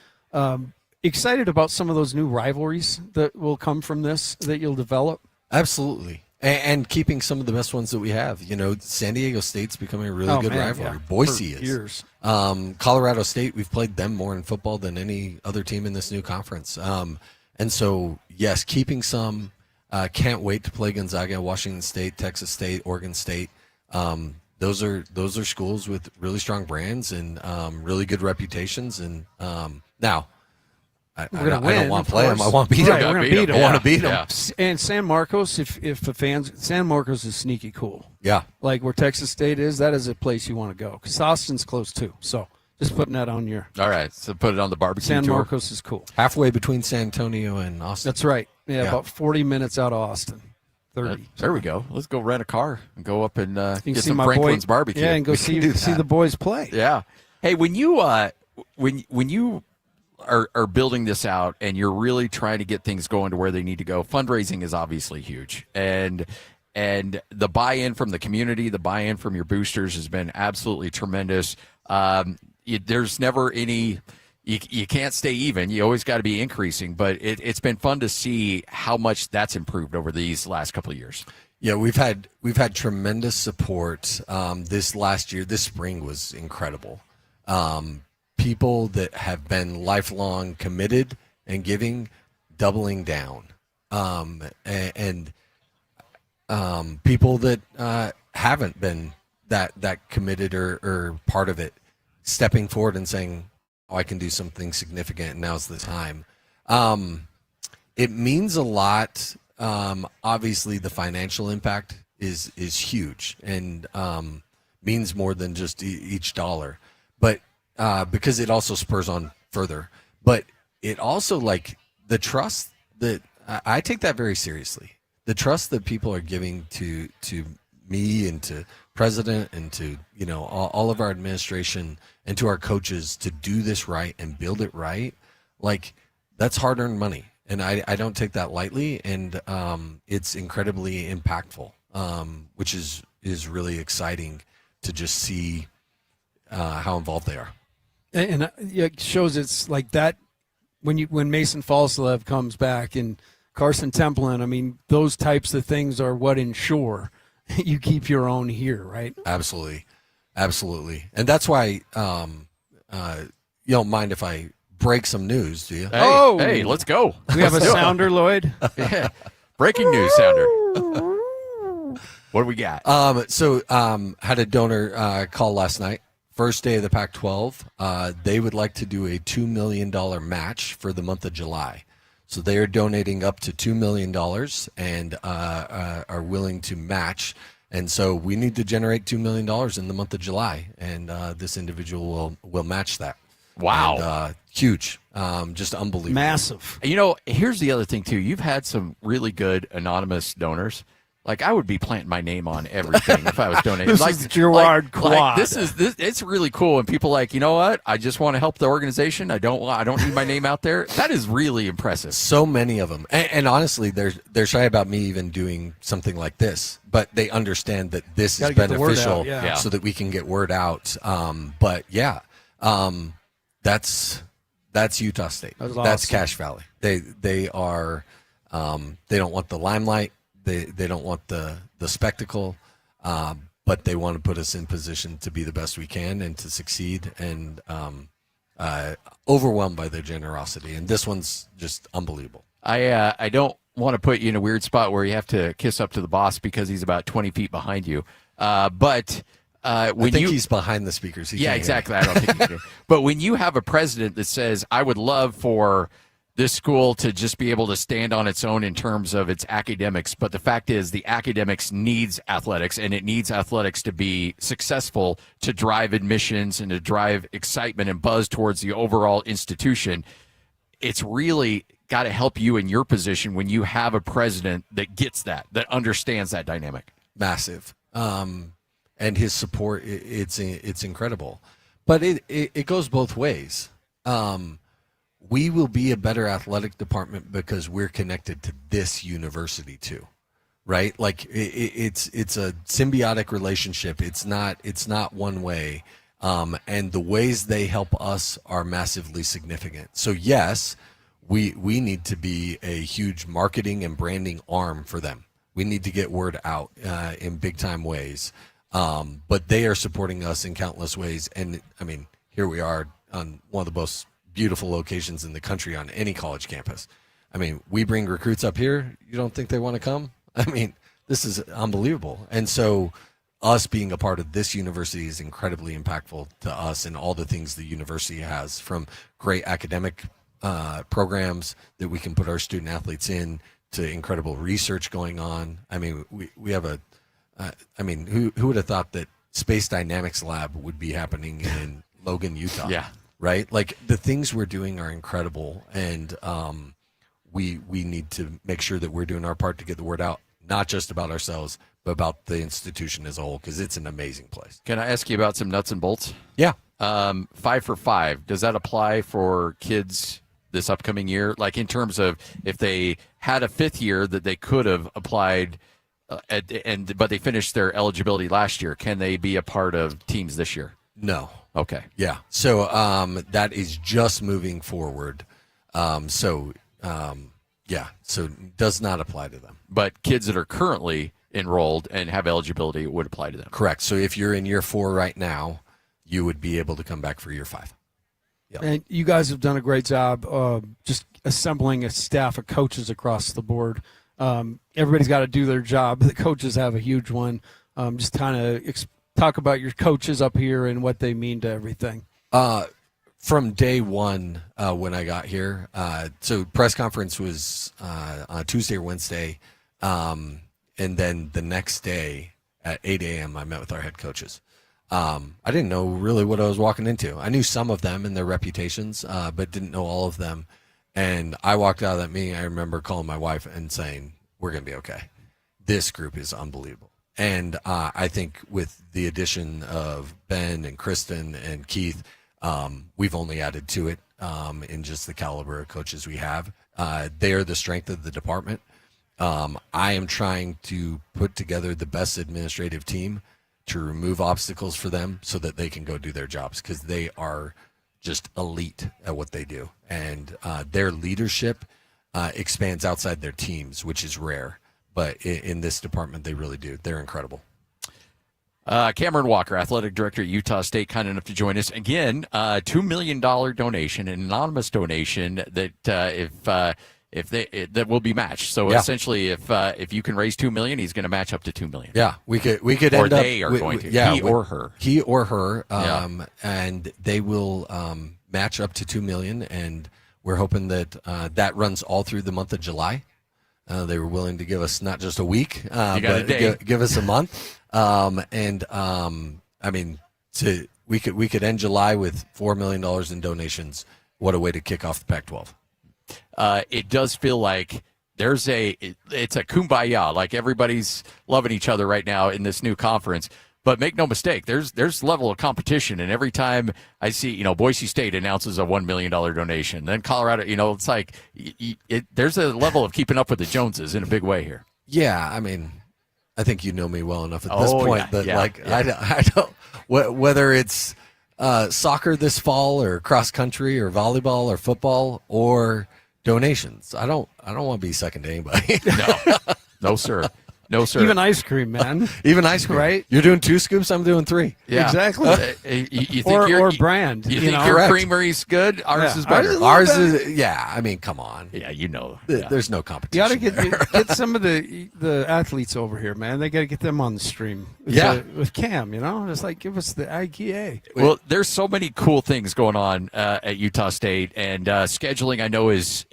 excited about some of those new rivalries that will come from this that you'll develop? Absolutely. And keeping some of the best ones that we have. San Diego State's becoming a really good rivalry. Yeah. Boise For is. years. Colorado State, we've played them more in football than any other team in this new conference. And so, yes, keeping some. Can't wait to play Gonzaga, Washington State, Texas State, Oregon State. Those are schools with really strong brands and really good reputations. And now, I don't want to play them. I want to beat them. We're going to beat them. I want to beat them. Yeah. And San Marcos, if the fans, San Marcos is sneaky cool. Yeah. Like where Texas State is, that is a place you want to go. Because Austin's close too. So just putting that on your. All right. So put it on the barbecue San tour. Marcos is cool. Halfway between San Antonio and Austin. That's right. Yeah, about 40 minutes out of Austin. 30. There we go. Let's go rent a car and go up and get see some my Franklin's boy, barbecue. Yeah, and go see the boys play. Yeah. Hey, when you when you are building this out and you're really trying to get things going to where they need to go, fundraising is obviously huge. And the buy-in from the community, the buy-in from your boosters has been absolutely tremendous. There's never any you can't stay even. You always got to be increasing, but it's been fun to see how much that's improved over these last couple of years. Yeah, we've had tremendous support. This last year, this spring was incredible. People that have been lifelong committed and giving, doubling down, and people that haven't been that committed or part of it, stepping forward and saying, "Oh, I can do something significant, and now's the time." It means a lot. Obviously, the financial impact is huge and means more than just each dollar, but because it also spurs on further. But it also, like, the trust that I take that very seriously. The trust that people are giving to me and to president and to all of our administration and to our coaches to do this right and build it right, like, that's hard-earned money. And I don't take that lightly, and it's incredibly impactful, which is really exciting to just see how involved they are. And it shows it's like that when Mason Falslev comes back and Carson Templin, I mean, those types of things are what ensure you keep your own here, right? Absolutely. And that's why you don't mind if I break some news, do you? Hey, let's go. We have a sounder, Lloyd. Yeah. Breaking news sounder. What do we got? Had a donor call last night. First day of the Pac-12. They would like to do a $2 million match for the month of July. So they are donating up to $2 million and are willing to match. And so we need to generate $2 million in the month of July. And this individual will match that. Wow. And, huge. Just unbelievable. Massive. Here's the other thing, too. You've had some really good anonymous donors. Like, I would be planting my name on everything if I was donating. This is Gerard Quad. This it's really cool. And people like, you know what? I just want to help the organization. I don't need my name out there. That is really impressive. So many of them. And honestly, they're shy about me even doing something like this. But they understand that this is beneficial so that we can get word out. But yeah, that's Utah State. That's That's awesome. Cache Valley. They are they don't want the limelight. They don't want the spectacle, but they want to put us in position to be the best we can and to succeed, and overwhelmed by their generosity. And this one's just unbelievable. I don't want to put you in a weird spot where you have to kiss up to the boss because he's about 20 feet behind you. But I think he's behind the speakers. He can't exactly. hear. I don't think he can. But when you have a president that says, I would love for this school to just be able to stand on its own in terms of its academics. But the fact is the academics needs athletics, and it needs athletics to be successful to drive admissions and to drive excitement and buzz towards the overall institution. It's really got to help you in your position when you have a president that gets that understands that dynamic. Massive. And his support, it's incredible. But it goes both ways. We will be a better athletic department because we're connected to this university too, right? Like it's a symbiotic relationship. It's not one way, and the ways they help us are massively significant. So yes, we need to be a huge marketing and branding arm for them. We need to get word out in big time ways. But they are supporting us in countless ways. And I mean, here we are on one of the most beautiful locations in the country on any college campus. I mean, we bring recruits up here. You don't think they want to come? I mean, this is unbelievable. And so us being a part of this university is incredibly impactful to us and all the things the university has, from great academic programs that we can put our student athletes in to incredible research going on. I mean, we have who would have thought that Space Dynamics Lab would be happening in Logan, Utah? Yeah. Right? Like, the things we're doing are incredible, and we need to make sure that we're doing our part to get the word out, not just about ourselves, but about the institution as a whole, because it's an amazing place. Can I ask you about some nuts and bolts? Yeah. 5 for 5, does that apply for kids this upcoming year? Like, in terms of if they had a fifth year that they could have applied, but they finished their eligibility last year, can they be a part of teams this year? No. Okay. Yeah. So that is just moving forward. So it does not apply to them. But kids that are currently enrolled and have eligibility would apply to them. Correct. So if you're in year 4 right now, you would be able to come back for year 5. Yep. And you guys have done a great job just assembling a staff of coaches across the board. Everybody's got to do their job. The coaches have a huge one. Just kind of talk about your coaches up here and what they mean to everything. From day one when I got here, so press conference was on Tuesday or Wednesday, and then the next day at 8 a.m. I met with our head coaches. I didn't know really what I was walking into. I knew some of them and their reputations, but didn't know all of them. And I walked out of that meeting. I remember calling my wife and saying, "We're going to be okay. This group is unbelievable." And I think with the addition of Ben and Kristen and Keith, we've only added to it in just the caliber of coaches we have. They are the strength of the department. I am trying to put together the best administrative team to remove obstacles for them so that they can go do their jobs, because they are just elite at what they do. And their leadership expands outside their teams, which is rare. But in this department, they really do. They're incredible. Cameron Walker, athletic director at Utah State, kind enough to join us again. $2 million donation, an anonymous donation that that will be matched. So essentially, if you can raise $2 million, he's going to match up to $2 million. Yeah, we could or end they up, are going to. Yeah, he or her. He or her, and they will match up to $2 million, and we're hoping that that runs all through the month of July. They were willing to give us not just a week, but give us a month. We could end July with $4 million in donations. What a way to kick off the Pac-12. It does feel like it's a kumbaya, like everybody's loving each other right now in this new conference. But make no mistake, there's level of competition, and every time I see, Boise State announces a $1 million donation, then Colorado, it's like there's a level of keeping up with the Joneses in a big way here. Yeah, I mean, I think you know me well enough at this point that I don't whether it's soccer this fall or cross country or volleyball or football or donations. I don't want to be second to anybody. No, sir. No, sir. Even ice cream, man. Even ice cream. Right? You're doing 2 scoops, I'm doing 3. Yeah. Exactly. You think or brand. You think your creamery's good? Ours is better. Ours is, I mean, come on. Yeah, There's no competition. You got to get some of the athletes over here, man. They got to get them on the stream. With Cam, just like give us the IGA. Well, there's so many cool things going on at Utah State, and scheduling I know is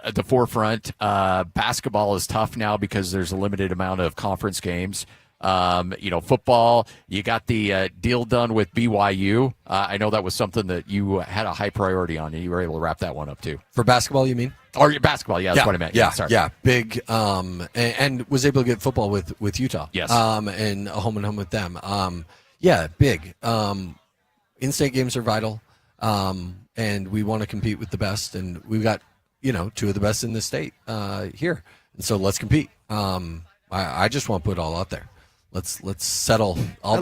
at the forefront. Basketball is tough now because there's a limited amount of conference games. Football, you got the deal done with BYU. I know that was something that you had a high priority on, and you were able to wrap that one up too. For basketball, you mean? Or basketball, that's what I meant. Sorry. Yeah, big, and was able to get football with Utah. Yes. And a home and home with them. Big. In-state games are vital, and we want to compete with the best, and we've got 2 of the best in the state here, and so let's compete. I just want to put it all out there. Let's settle all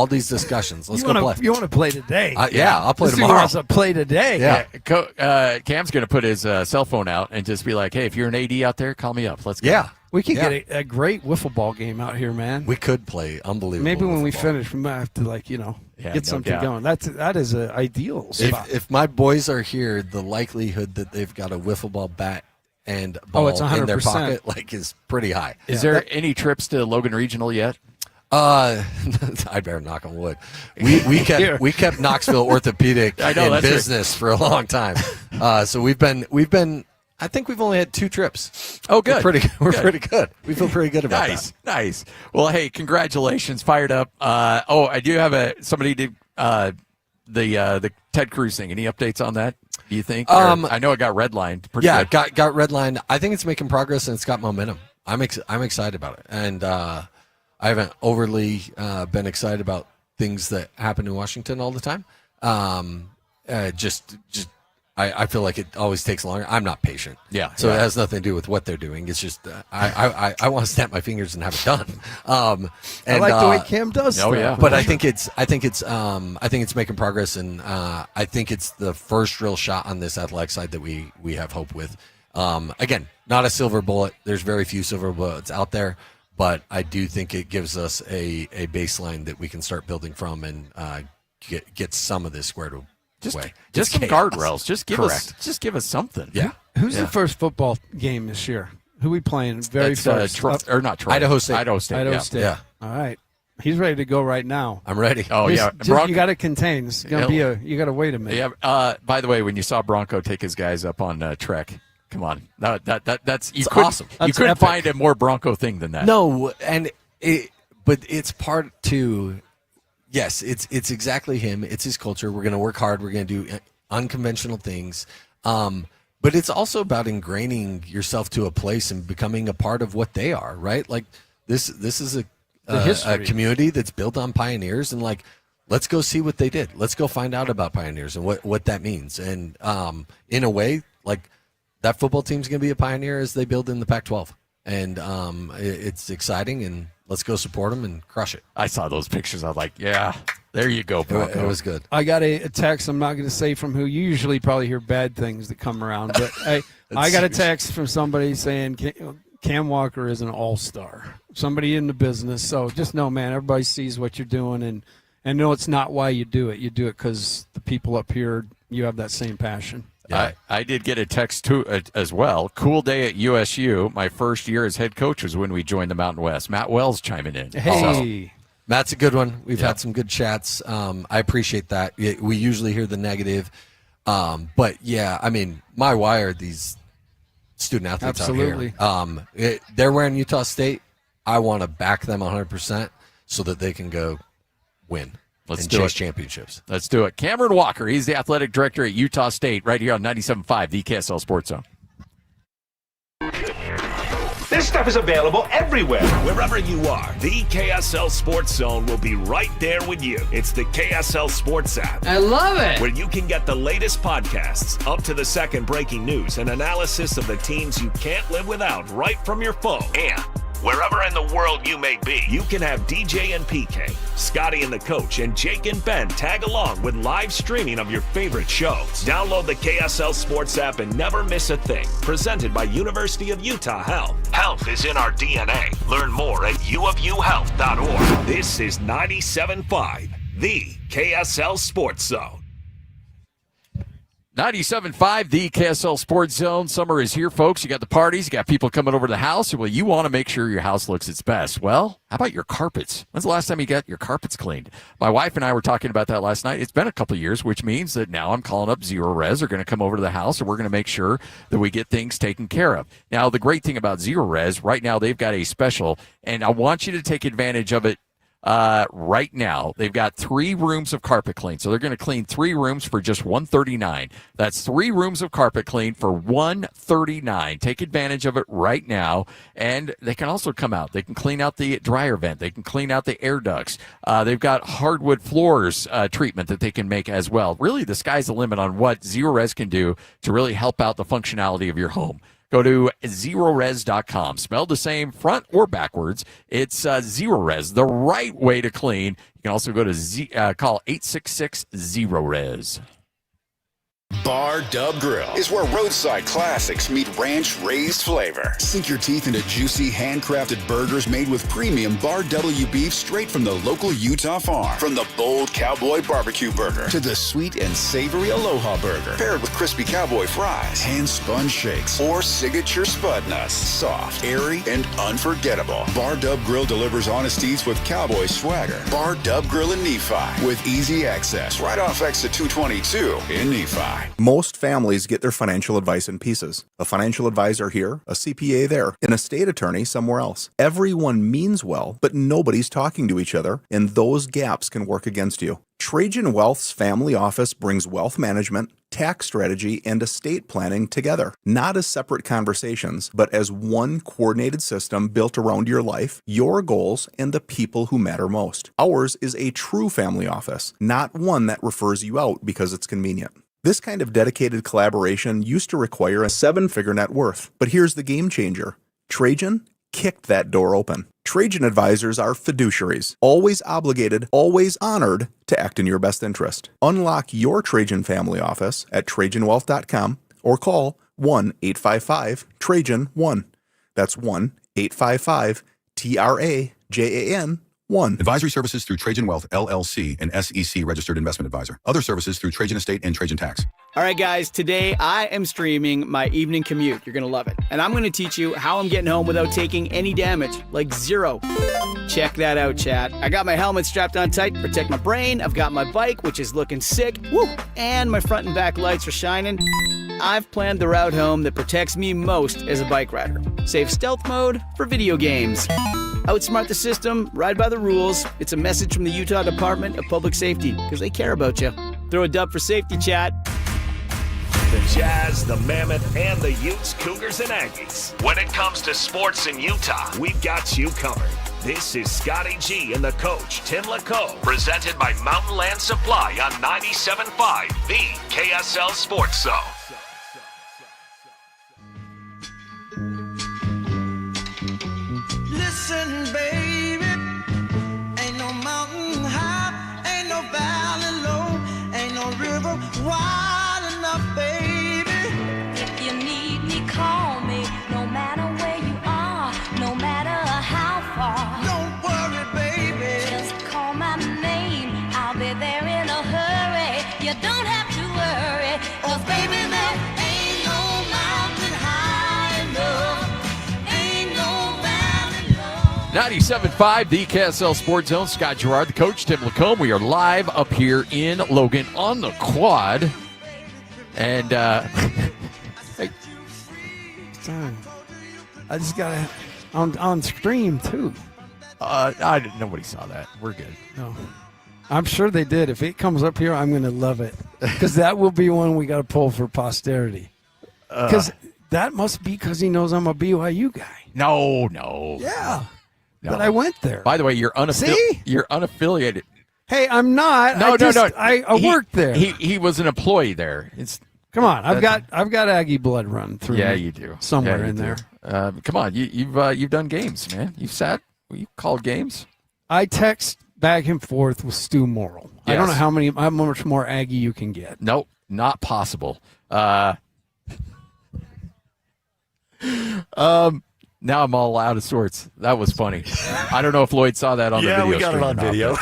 these discussions. Let's go play. You want to play today? I'll play This dude tomorrow. wants to play today. Yeah. Cam's going to put his cell phone out and just be like, "Hey, if you're an AD out there, call me up. Let's go." Yeah. We could get a great wiffle ball game out here, man. We could play unbelievable. Maybe when we wiffle ball. finish, we might have to get something going. That is an ideal spot. If my boys are here, the likelihood that they've got a wiffle ball bat and ball it's 100%. in their pocket is pretty high. Is there any trips to Logan Regional yet? I better knock on wood. We kept Knoxville Orthopedic in business for a long time. So we've been. I think we've only had 2 trips. Oh, good. We're pretty good. We feel pretty good about that. Nice. Well, hey, congratulations. Fired up. I do have somebody did the Ted Cruz thing. Any updates on that? Do you think? I know it got redlined. It got redlined. I think it's making progress and it's got momentum. I'm excited about it, and I haven't overly been excited about things that happen in Washington all the time. I feel like it always takes longer. I'm not patient. So it has nothing to do with what they're doing. It's just I want to snap my fingers and have it done. I like the way Cam does. Oh yeah. But I think it's making progress, and I think it's the first real shot on this athletic side that we have hope with. Again, not a silver bullet. There's very few silver bullets out there, but I do think it gives us a baseline that we can start building from and get some of this squared away. Just some guardrails. Just give us something. Yeah. Who's the first football game this year? Who we playing? First. Not Troy. Idaho State. Idaho State. Yeah. All right. He's ready to go right now. I'm ready. Oh yeah. You got to contain. It's gonna be you got to wait a minute. Yeah. By the way, when you saw Bronco take his guys up on Trek, come on. That's awesome. You couldn't find a more Bronco thing than that. No, but it's part to. Yes, it's exactly him. It's his culture. We're going to work hard. We're going to do unconventional things. But it's also about ingraining yourself to a place and becoming a part of what they are, right? Like this is a community that's built on pioneers, and let's go see what they did. Let's go find out about pioneers and what that means. And in a way, that football team's going to be a pioneer as they build in the Pac-12. And it's exciting, and let's go support them and crush it. I saw those pictures. I was like, yeah, there you go, Bronco. It was good. I got a text. I'm not going to say from who. You usually probably hear bad things that come around, but I got a text from somebody saying Cam Walker is an all-star, somebody in the business. So just know, man, everybody sees what you're doing, and know it's not why you do it. You do it because the people up here, you have that same passion. Yeah. I did get a text too as well. Cool day at USU. My first year as head coach was when we joined the Mountain West. Matt Wells chiming in. Hey. Matt's a good one. We've had some good chats. I appreciate that. We usually hear the negative. But, yeah, I mean, my wire, these student athletes Absolutely. out here. They're wearing Utah State. I want to back them 100% so that they can go win. Let's and do chase it. championships. Let's do it. Cameron Walker, he's the athletic director at Utah State, right here on 97.5, the KSL Sports Zone. This stuff is available everywhere. Wherever you are, the KSL Sports Zone will be right there with you. It's the KSL Sports app. I love it. Where you can get the latest podcasts, up to the second breaking news, and analysis of the teams you can't live without right from your phone. And wherever in the world you may be, you can have DJ and PK, Scotty and the coach, and Jake and Ben tag along with live streaming of your favorite shows. Download the KSL Sports app and never miss a thing. Presented by University of Utah Health. Health is in our DNA. Learn more at uofuhealth.org. This is 97.5, the KSL Sports Zone. 97.5, the KSL Sports Zone. Summer is here, folks. You got the parties. You got people coming over to the house. Well, you want to make sure your house looks its best. Well, how about your carpets? When's the last time you got your carpets cleaned? My wife and I were talking about that last night. It's been a couple of years, which means that now I'm calling up Zero Res. They're going to come over to the house, and we're going to make sure that we get things taken care of. Now, the great thing about Zero Res, right now they've got a special, and I want you to take advantage of it. Right now, they've got 3 rooms of carpet clean. So they're going to clean 3 rooms for just $139. That's 3 rooms of carpet clean for $139. Take advantage of it right now. And they can also come out. They can clean out the dryer vent. They can clean out the air ducts. They've got hardwood floors treatment that they can make as well. Really, the sky's the limit on what Zero Res can do to really help out the functionality of your home. Go to zerores.com. Spelled the same front or backwards. It's Zerores, the right way to clean. You can also go to call 866-ZERORES. Bar Dub Grill is where roadside classics meet ranch-raised flavor. Sink your teeth into juicy, handcrafted burgers made with premium Bar W beef straight from the local Utah farm. From the bold cowboy barbecue burger to the sweet and savory Aloha burger, paired with crispy cowboy fries, hand-spun shakes, or signature spud nuts. Soft, airy, and unforgettable. Bar Dub Grill delivers honesties with cowboy swagger. Bar Dub Grill in Nephi with easy access right off exit 222 in Nephi. Most families get their financial advice in pieces. A financial advisor here, a CPA there, an estate attorney somewhere else. Everyone means well, but nobody's talking to each other, and those gaps can work against you. Trajan Wealth's family office brings wealth management, tax strategy, and estate planning together, not as separate conversations, but as one coordinated system built around your life, your goals, and the people who matter most. Ours is a true family office, not one that refers you out because it's convenient. This kind of dedicated collaboration used to require a 7-figure net worth, but here's the game changer. Trajan kicked that door open. Trajan advisors are fiduciaries, always obligated, always honored to act in your best interest. Unlock your Trajan family office at TrajanWealth.com or call 1-855-TRAJAN-1. That's 1-855-TRAJAN-1. Advisory services through Trajan Wealth, LLC, an SEC registered investment advisor. Other services through Trajan Estate and Trajan Tax. All right, guys, today I am streaming my evening commute. You're going to love it. And I'm going to teach you how I'm getting home without taking any damage, like zero. Check that out, chat. I got my helmet strapped on tight to protect my brain. I've got my bike, which is looking sick. Woo! And my front and back lights are shining. I've planned the route home that protects me most as a bike rider. Save stealth mode for video games. Outsmart the system, ride by the rules. It's a message from the Utah Department of Public Safety, because they care about you. Throw a dub for safety, chat. The Jazz, the Mammoth, and the Utes, Cougars, and Aggies. When it comes to sports in Utah, we've got you covered. This is Scotty G and the coach, Tim LaCoe, presented by Mountain Land Supply on 97.5, the KSL Sports Zone. Listen, baby, ain't no mountain high, ain't no valley low, ain't no river wide enough, baby. If you need me, call me, no matter where you are, no matter how far. Don't worry, baby, just call my name, I'll be there in a hurry. You don't have to worry, 'cause baby, there ain't no mountain high enough. 97.5, the KSL Sports Zone. Scott Gerard, the coach, Tim LaCombe. We are live up here in Logan on the quad. And, hey, I just got it on stream, too. Nobody saw that. We're good. No. I'm sure they did. If it comes up here, I'm going to love it. Because that will be one we got to pull for posterity. Because that must be because he knows I'm a BYU guy. No. Yeah. No. But I went there. By the way, you're unaffiliated. Hey, I'm not. No. I worked there. He was an employee there. Come on, I've got Aggie blood run through. Yeah, me you do. Somewhere you in do. there. Come on, you've done games, man. You called games. I text back and forth with Stu Morrill. Yes. I don't know how much more Aggie you can get. Nope, not possible. Now I'm all out of sorts. That was funny. I don't know if Lloyd saw that on the video. Yeah, we got it on video.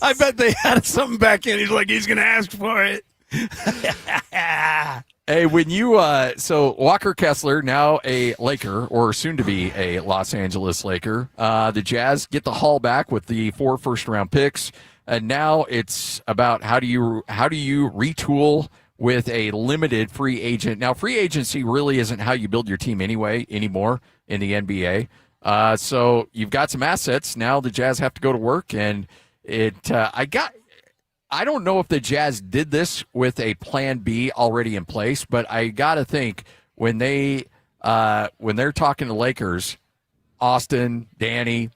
I bet they had something back in. He's like, he's going to ask for it. Hey, when you so Walker Kessler, now a Laker, or soon to be a Los Angeles Laker, the Jazz get the haul back with the 4 first-round picks, and now it's about how do you retool with a limited free agent. Now, free agency really isn't how you build your team anymore in the NBA. So you've got some assets. Now the Jazz have to go to work, and I don't know if the Jazz did this with a plan B already in place, but I got to think when they're talking to Lakers, Austin, Danny,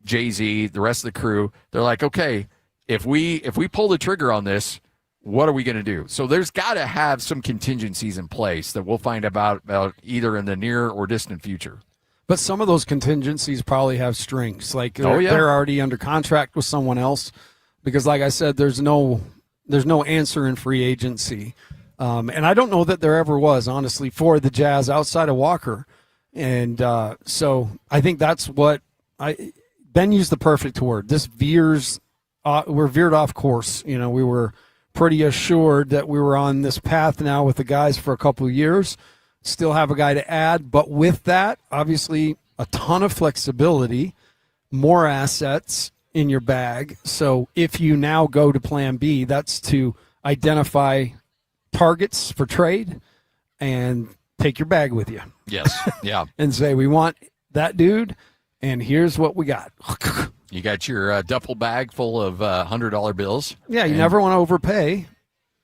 Jay-Z, the rest of the crew, they're like, okay, if we pull the trigger on this, what are we going to do? So there's got to have some contingencies in place that we'll find about either in the near or distant future. But some of those contingencies probably have strings. Like they're already under contract with someone else, because, like I said, there's no answer in free agency, and I don't know that there ever was, honestly, for the Jazz outside of Walker. And so I think that's what Ben used the perfect word. This we're veered off course. We were pretty assured that we were on this path now with the guys for a couple of years. Still have a guy to add, but with that, obviously, a ton of flexibility, more assets in your bag. So if you now go to plan B, that's to identify targets for trade and take your bag with you. Yes, yeah. And say, we want that dude, and here's what we got. You got your duffel bag full of $100 bills. Yeah, you never want to overpay,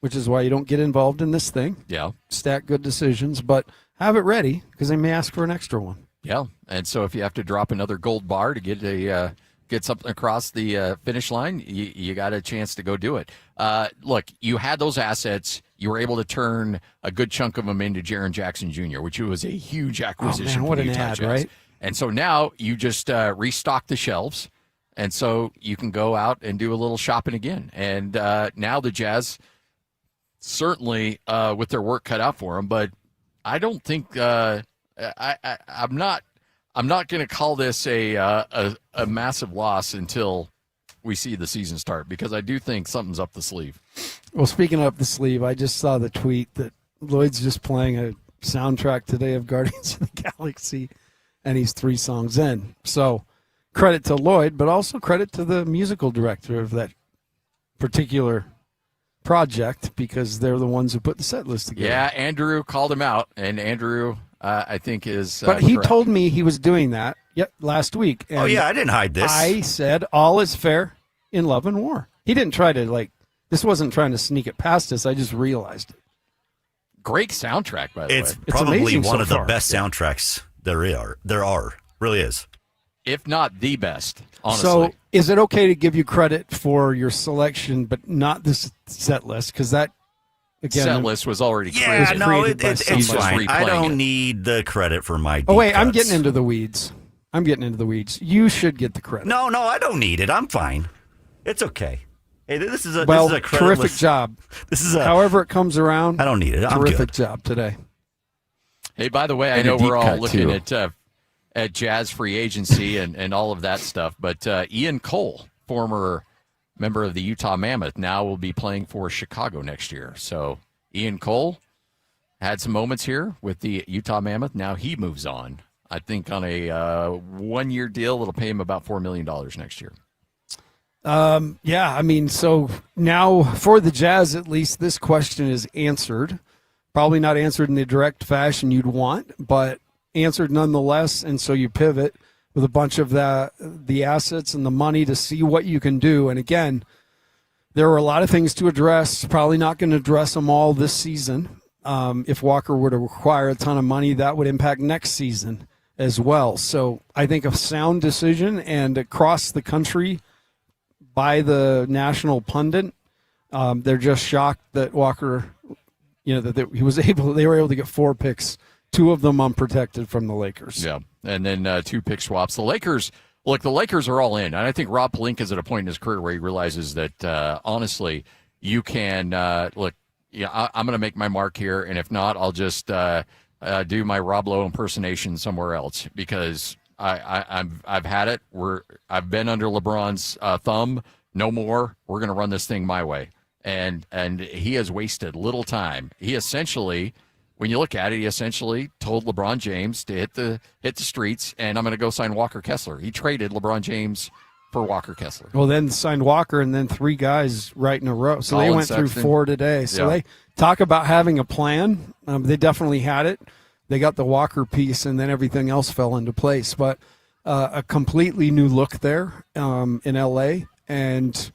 which is why you don't get involved in this thing. Yeah. Stack good decisions, but have it ready because they may ask for an extra one. Yeah, and so if you have to drop another gold bar to get something across the finish line, you got a chance to go do it. Look, you had those assets. You were able to turn a good chunk of them into Jaren Jackson Jr., which was a huge acquisition. What for the an Utah ad, Jazz. right? And so now you just restock the shelves, and so you can go out and do a little shopping again. And now the Jazz, certainly with their work cut out for them, but I don't think I'm not going to call this a massive loss until we see the season start, because I do think something's up the sleeve. Well, speaking of up the sleeve, I just saw the tweet that Lloyd's just playing a soundtrack today of Guardians of the Galaxy, and he's 3 songs in. So credit to Lloyd, but also credit to the musical director of that particular project, because they're the ones who put the set list together. Yeah, Andrew called him out, and Andrew, I think, is but he correct. told me he was doing that last week. And Oh, yeah, I didn't hide this. I said all is fair in love and war. He didn't try to, this wasn't trying to sneak it past us. I just realized it. Great soundtrack, by the way. It's probably amazing one so of the far. best soundtracks there are. Really is. If not the best, honestly. So is it okay to give you credit for your selection, but not this set list? Because that, again, set list was already Yeah, created. no, created by it's somebody. fine. I replaying don't it. need the credit for my deep Oh, wait, I'm cuts. getting into the weeds. You should get the credit. No, I don't need it. I'm fine. It's okay. Hey, this is a terrific creditless- job. This is a. However it comes around. I don't need it. I'm terrific good. job today. Hey, by the way, I And a know deep we're all cut, looking too. at Jazz free agency and all of that stuff, but Ian Cole, former member of the Utah Mammoth, now will be playing for Chicago next year. So Ian Cole had some moments here with the Utah Mammoth. Now he moves on, I think, on a 1-year deal that'll pay him about $4 million next year. Yeah, I mean, so now for the Jazz, at least this question is answered. Probably not answered in the direct fashion you'd want, but answered nonetheless. And so you pivot with a bunch of the assets and the money to see what you can do. And again, there were a lot of things to address. Probably not going to address them all this season. If Walker were to require a ton of money, that would impact next season as well. So I think a sound decision, and across the country by the national pundit, they're just shocked that Walker, that they were able to get 4 picks, 2 of them unprotected from the Lakers. Yeah, and then 2 pick swaps. The Lakers are all in, and I think Rob Pelinka's at a point in his career where he realizes that honestly, you can look. Yeah, I'm going to make my mark here, and if not, I'll just do my Rob Lowe impersonation somewhere else, because I've had it. I've been under LeBron's thumb. No more. We're going to run this thing my way. And he has wasted little time. He essentially, when you look at it, told LeBron James to hit the streets, and I'm going to go sign Walker Kessler. He traded LeBron James for Walker Kessler. Well, then signed Walker, and then 3 guys right in a row. So they Colin went Sexton. through 4 today. So they talk about having a plan. They definitely had it. They got the Walker piece, and then everything else fell into place. But a completely new look there in L.A., and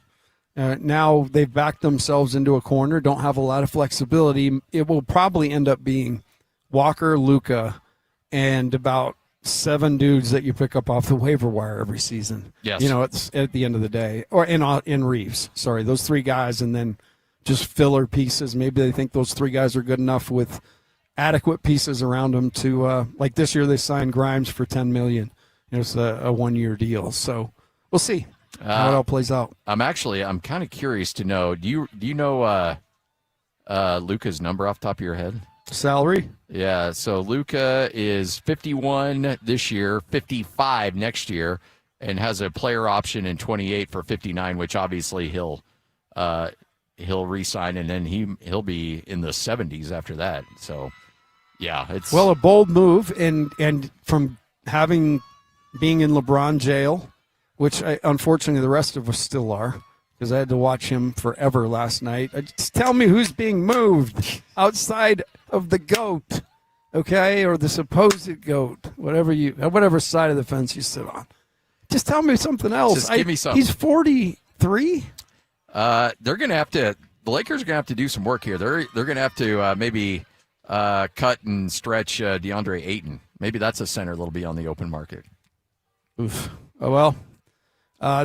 now they've backed themselves into a corner, don't have a lot of flexibility. It will probably end up being Walker, Luka, and about 7 dudes that you pick up off the waiver wire every season. Yes. It's at the end of the day. Or in Reeves. Sorry, those 3 guys, and then just filler pieces. Maybe they think those 3 guys are good enough with adequate pieces around them to like this year they signed Grimes for $10 million. It's a 1-year deal. So we'll see how it all plays out. I'm kind of curious to know. Do you know Luka's number off the top of your head? Salary? Yeah. So Luka is 51 this year, 55 next year, and has a player option in 28 for 59, which obviously he'll re-sign, and then he'll be in the 70s after that. So yeah, it's a bold move, and from being in LeBron jail, which unfortunately the rest of us still are, because I had to watch him forever last night. Just tell me who's being moved outside of the GOAT, okay, or the supposed GOAT, whatever side of the fence you sit on. Just tell me something else. Just give me something. He's 43. They're going to have to. The Lakers are going to have to do some work here. They're going to have to maybe cut and stretch DeAndre Ayton. Maybe that's a center that'll be on the open market. Oof. Oh, well,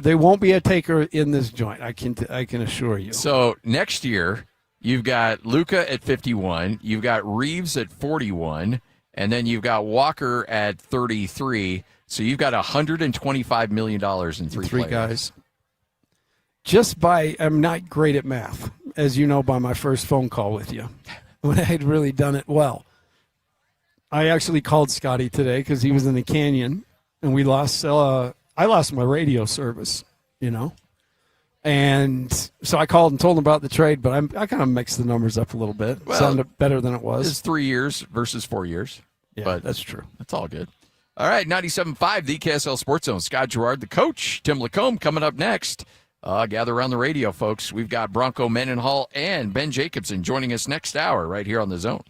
they won't be a taker in this joint. I can assure you. So next year, you've got Luka at 51, you've got Reeves at 41, and then you've got Walker at 33. So you've got $125 million in three guys. I'm not great at math, as you know by my first phone call with you, when I had really done it well. I actually called Scotty today because he was in the canyon, and we lost. I lost my radio service, and so I called and told him about the trade. But I kind of mixed the numbers up a little bit. Well, sounded better than it was. It's 3 years versus 4 years. Yeah, but that's true. That's all good. All right, 97.5, the KSL Sports Zone. Scott Gerard, the coach. Tim Lacombe coming up next. Gather around the radio, folks. We've got Bronco Mendenhall and Ben Jacobson joining us next hour right here on the Zone.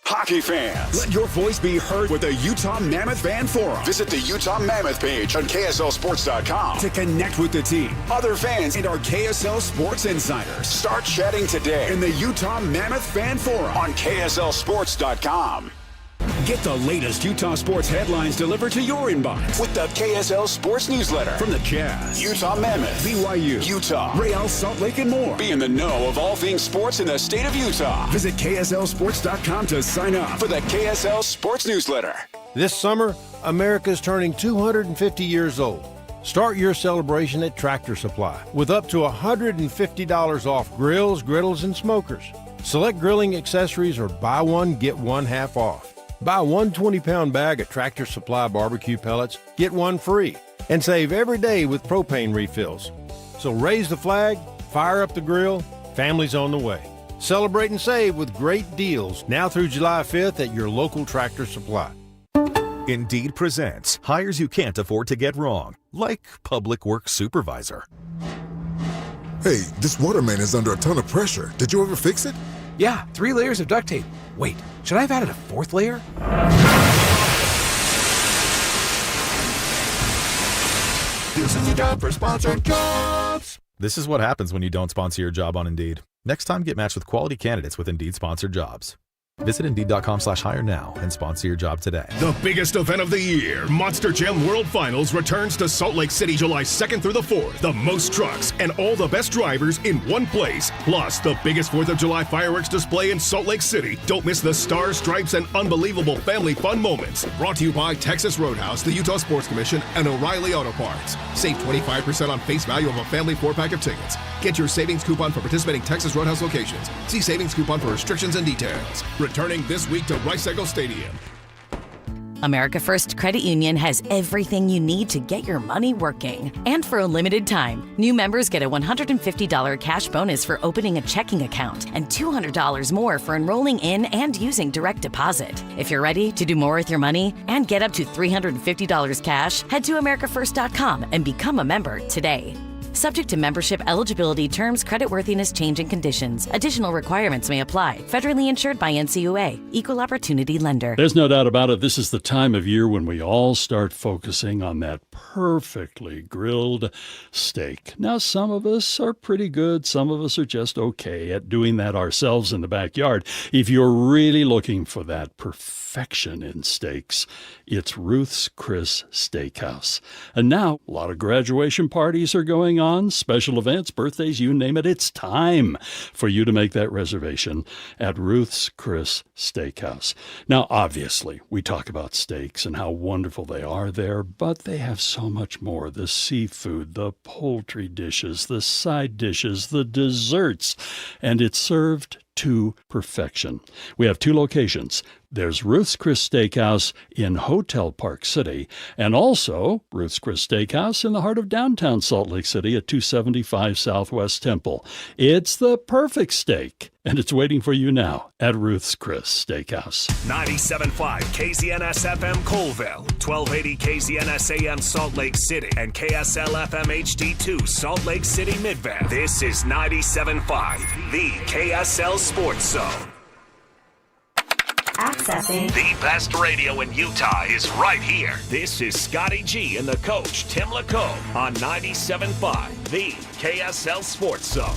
Hockey fans, let your voice be heard with the Utah Mammoth Fan Forum. Visit the Utah Mammoth page on KSLSports.com to connect with the team, other fans, and our KSL Sports insiders. Start chatting today in the Utah Mammoth Fan Forum on KSLSports.com. Get the latest Utah sports headlines delivered to your inbox with the KSL Sports Newsletter from the Jazz, Utah Mammoth, BYU, Utah, Real Salt Lake, and more. Be in the know of all things sports in the state of Utah. Visit KSLSports.com to sign up for the KSL Sports Newsletter. This summer, America's turning 250 years old. Start your celebration at Tractor Supply with up to $150 off grills, griddles, and smokers. Select grilling accessories or buy one, get one half off. Buy one 20-pound bag of Tractor Supply barbecue pellets, get one free, and save every day with propane refills. So raise the flag, fire up the grill, family's on the way. Celebrate and save with great deals now through July 5th at your local Tractor Supply. Indeed presents hires you can't afford to get wrong, like public works supervisor. Hey, this waterman is under a ton of pressure. Did you ever fix it? Yeah, 3 layers of duct tape. Wait, should I have added a 4th layer? This is the job for sponsored jobs. This is what happens when you don't sponsor your job on Indeed. Next time, get matched with quality candidates with Indeed sponsored jobs. Visit Indeed.com/hire now and sponsor your job today. The biggest event of the year, Monster Jam World Finals, returns to Salt Lake City July 2nd through the 4th. The most trucks and all the best drivers in one place. Plus, the biggest 4th of July fireworks display in Salt Lake City. Don't miss the stars, stripes, and unbelievable family fun moments. Brought to you by Texas Roadhouse, the Utah Sports Commission, and O'Reilly Auto Parts. Save 25% on face value of a family 4-pack of tickets. Get your savings coupon for participating Texas Roadhouse locations. See savings coupon for restrictions and details. Returning this week to Rice Eagle Stadium. America First Credit Union has everything you need to get your money working. And for a limited time, new members get a $150 cash bonus for opening a checking account and $200 more for enrolling in and using direct deposit. If you're ready to do more with your money and get up to $350 cash, head to americafirst.com and become a member today. Subject to membership eligibility, terms, creditworthiness, change, and conditions. Additional requirements may apply. Federally insured by NCUA. Equal Opportunity Lender. There's no doubt about it. This is the time of year when we all start focusing on that perfectly grilled steak. Now, some of us are pretty good. Some of us are just okay at doing that ourselves in the backyard. If you're really looking for that perfection in steaks, it's Ruth's Chris Steakhouse. And now, a lot of graduation parties are going on. Patreons, special events, birthdays, you name it. It's time for you to make that reservation at Ruth's Chris Steakhouse. Now, obviously, we talk about steaks and how wonderful they are there, but they have so much more. The seafood, the poultry dishes, the side dishes, the desserts, and it's served to perfection. We have 2 locations. There's Ruth's Chris Steakhouse in Hotel Park City, and also Ruth's Chris Steakhouse in the heart of downtown Salt Lake City at 275 Southwest Temple. It's the perfect steak, and it's waiting for you now at Ruth's Chris Steakhouse. 97.5 KZNS FM Colville, 1280 KZNS AM Salt Lake City, and KSL FM HD2 Salt Lake City Midvale. This is 97.5, the KSL Sports Zone. Accessing The best radio in Utah is right here. This is Scotty G and the coach, Tim Lacombe, on 97.5, the KSL Sports Zone.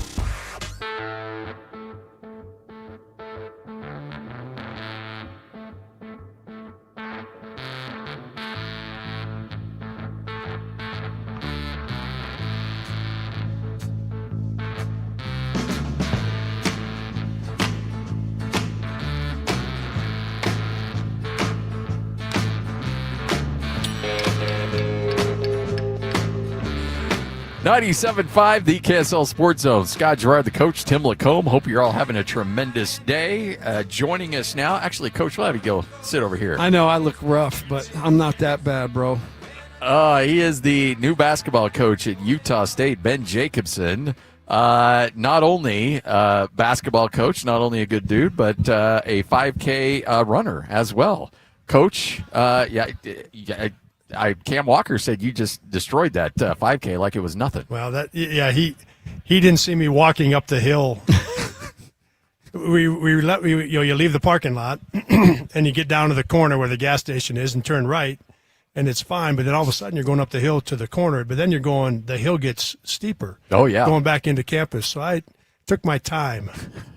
.97.5, the KSL Sports Zone. Scott Gerard, the coach, Tim Lacombe. Hope you're all having a tremendous day. Joining us now, actually, Coach, we'll have you go sit over here. I know I look rough, but I'm not that bad, bro. He is the new basketball coach at Utah State, Ben Jacobson. Not only basketball coach, not only a good dude, but a 5K runner as well. Coach, Cam Walker said you just destroyed that 5K like it was nothing. Well, he didn't see me walking up the hill. You leave the parking lot and you get down to the corner where the gas station is and turn right, and it's fine. But then all of a sudden you're going up the hill to the corner, but then the hill gets steeper. Oh yeah, going back into campus. So I took my time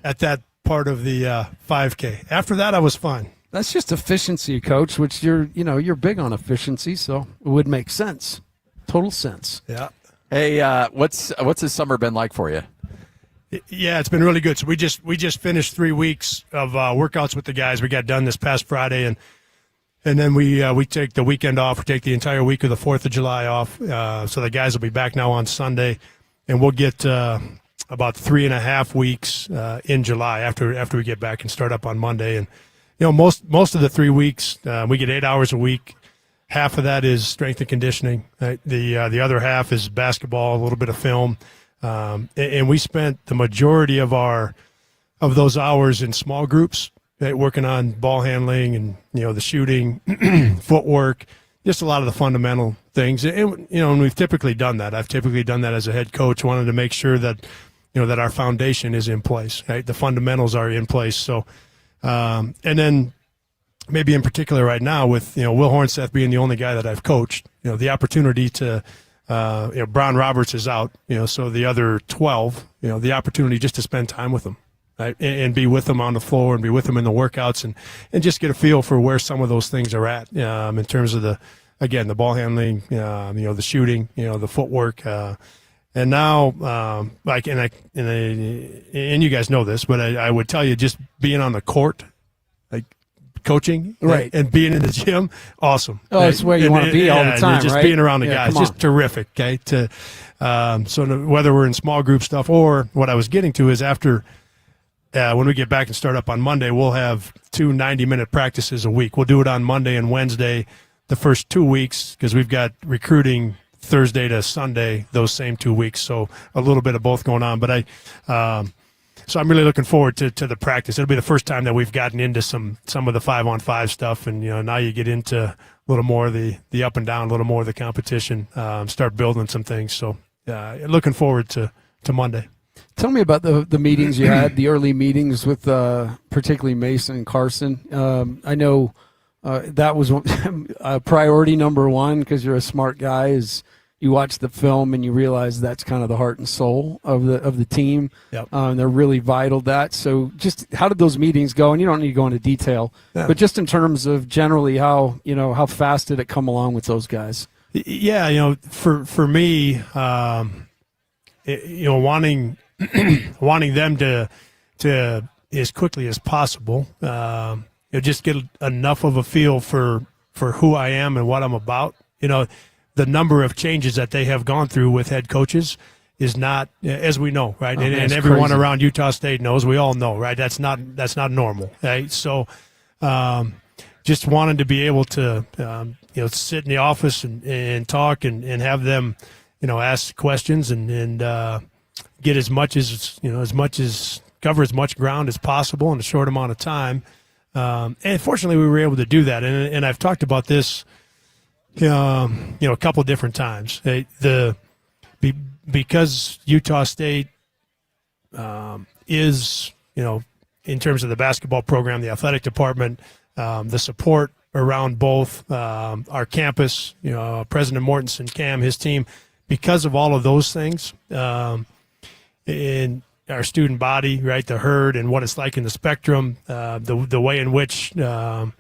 at that part of the 5K. After that, I was fine. That's just efficiency, Coach, which you're big on efficiency, so it would make sense. Total sense. Yeah. Hey, what's this summer been like for you? Yeah, it's been really good. So we just finished 3 weeks of workouts with the guys. We got done this past Friday, and then we take the weekend off. We take the entire week of the 4th of July off. So the guys will be back now on Sunday, and we'll get about 3.5 weeks in July after we get back and start up on Monday. And most of the 3 weeks, we get 8 hours a week. Half of that is strength and conditioning. Right? The other half is basketball, a little bit of film, and we spent the majority of those hours in small groups, right? Working on ball handling and the shooting, footwork, just a lot of the fundamental things. And we've typically done that. I've typically done that as a head coach. Wanted to make sure that that our foundation is in place. Right? The fundamentals are in place. So. And then maybe in particular right now with, Will Hornseth being the only guy that I've coached, the opportunity to, Brown Roberts is out, so the other 12, the opportunity just to spend time with them, right? And be with them on the floor and be with them in the workouts and just get a feel for where some of those things are at, in terms of the ball handling, the shooting, the footwork, and now, and you guys know this, but I would tell you, just being on the court, like coaching, right, and being in the gym, awesome. Oh, it's where you want to be all the time, just right? being around the guys, just terrific. Okay, so whether we're in small group stuff or what I was getting to is after when we get back and start up on Monday, we'll have 2 90-minute practices a week. We'll do it on Monday and Wednesday, the first 2 weeks, because we've got recruiting Thursday to Sunday, those same 2 weeks. So a little bit of both going on. But so I'm really looking forward to the practice. It'll be the first time that we've gotten into some of the 5-on-5 stuff. And, now you get into a little more of the up and down, a little more of the competition, start building some things. So looking forward to Monday. Tell me about the meetings you had, the early meetings with particularly Mason and Carson. I know that was priority number one, because you're a smart guy, is you watch the film and you realize that's kind of the heart and soul of the team. Yep. And they're really vital to that. So just how did those meetings go? And you don't need to go into detail, but just in terms of generally how fast did it come along with those guys? Yeah, for me, wanting them to as quickly as possible, just get enough of a feel for who I am and what I'm about. The number of changes that they have gone through with head coaches is not, as we know, right? And everyone crazy. around Utah State knows. We all know, right? That's not normal, right? So, just wanted to be able to, sit in the office and talk and have them, ask questions and get as much as cover as much ground as possible in a short amount of time. And fortunately, we were able to do that. And I've talked about this, a couple of different times. Because Utah State is, in terms of the basketball program, the athletic department, the support around both our campus, President Mortensen, Cam, his team, because of all of those things, in our student body, right, the herd and what it's like in the spectrum, the way in which the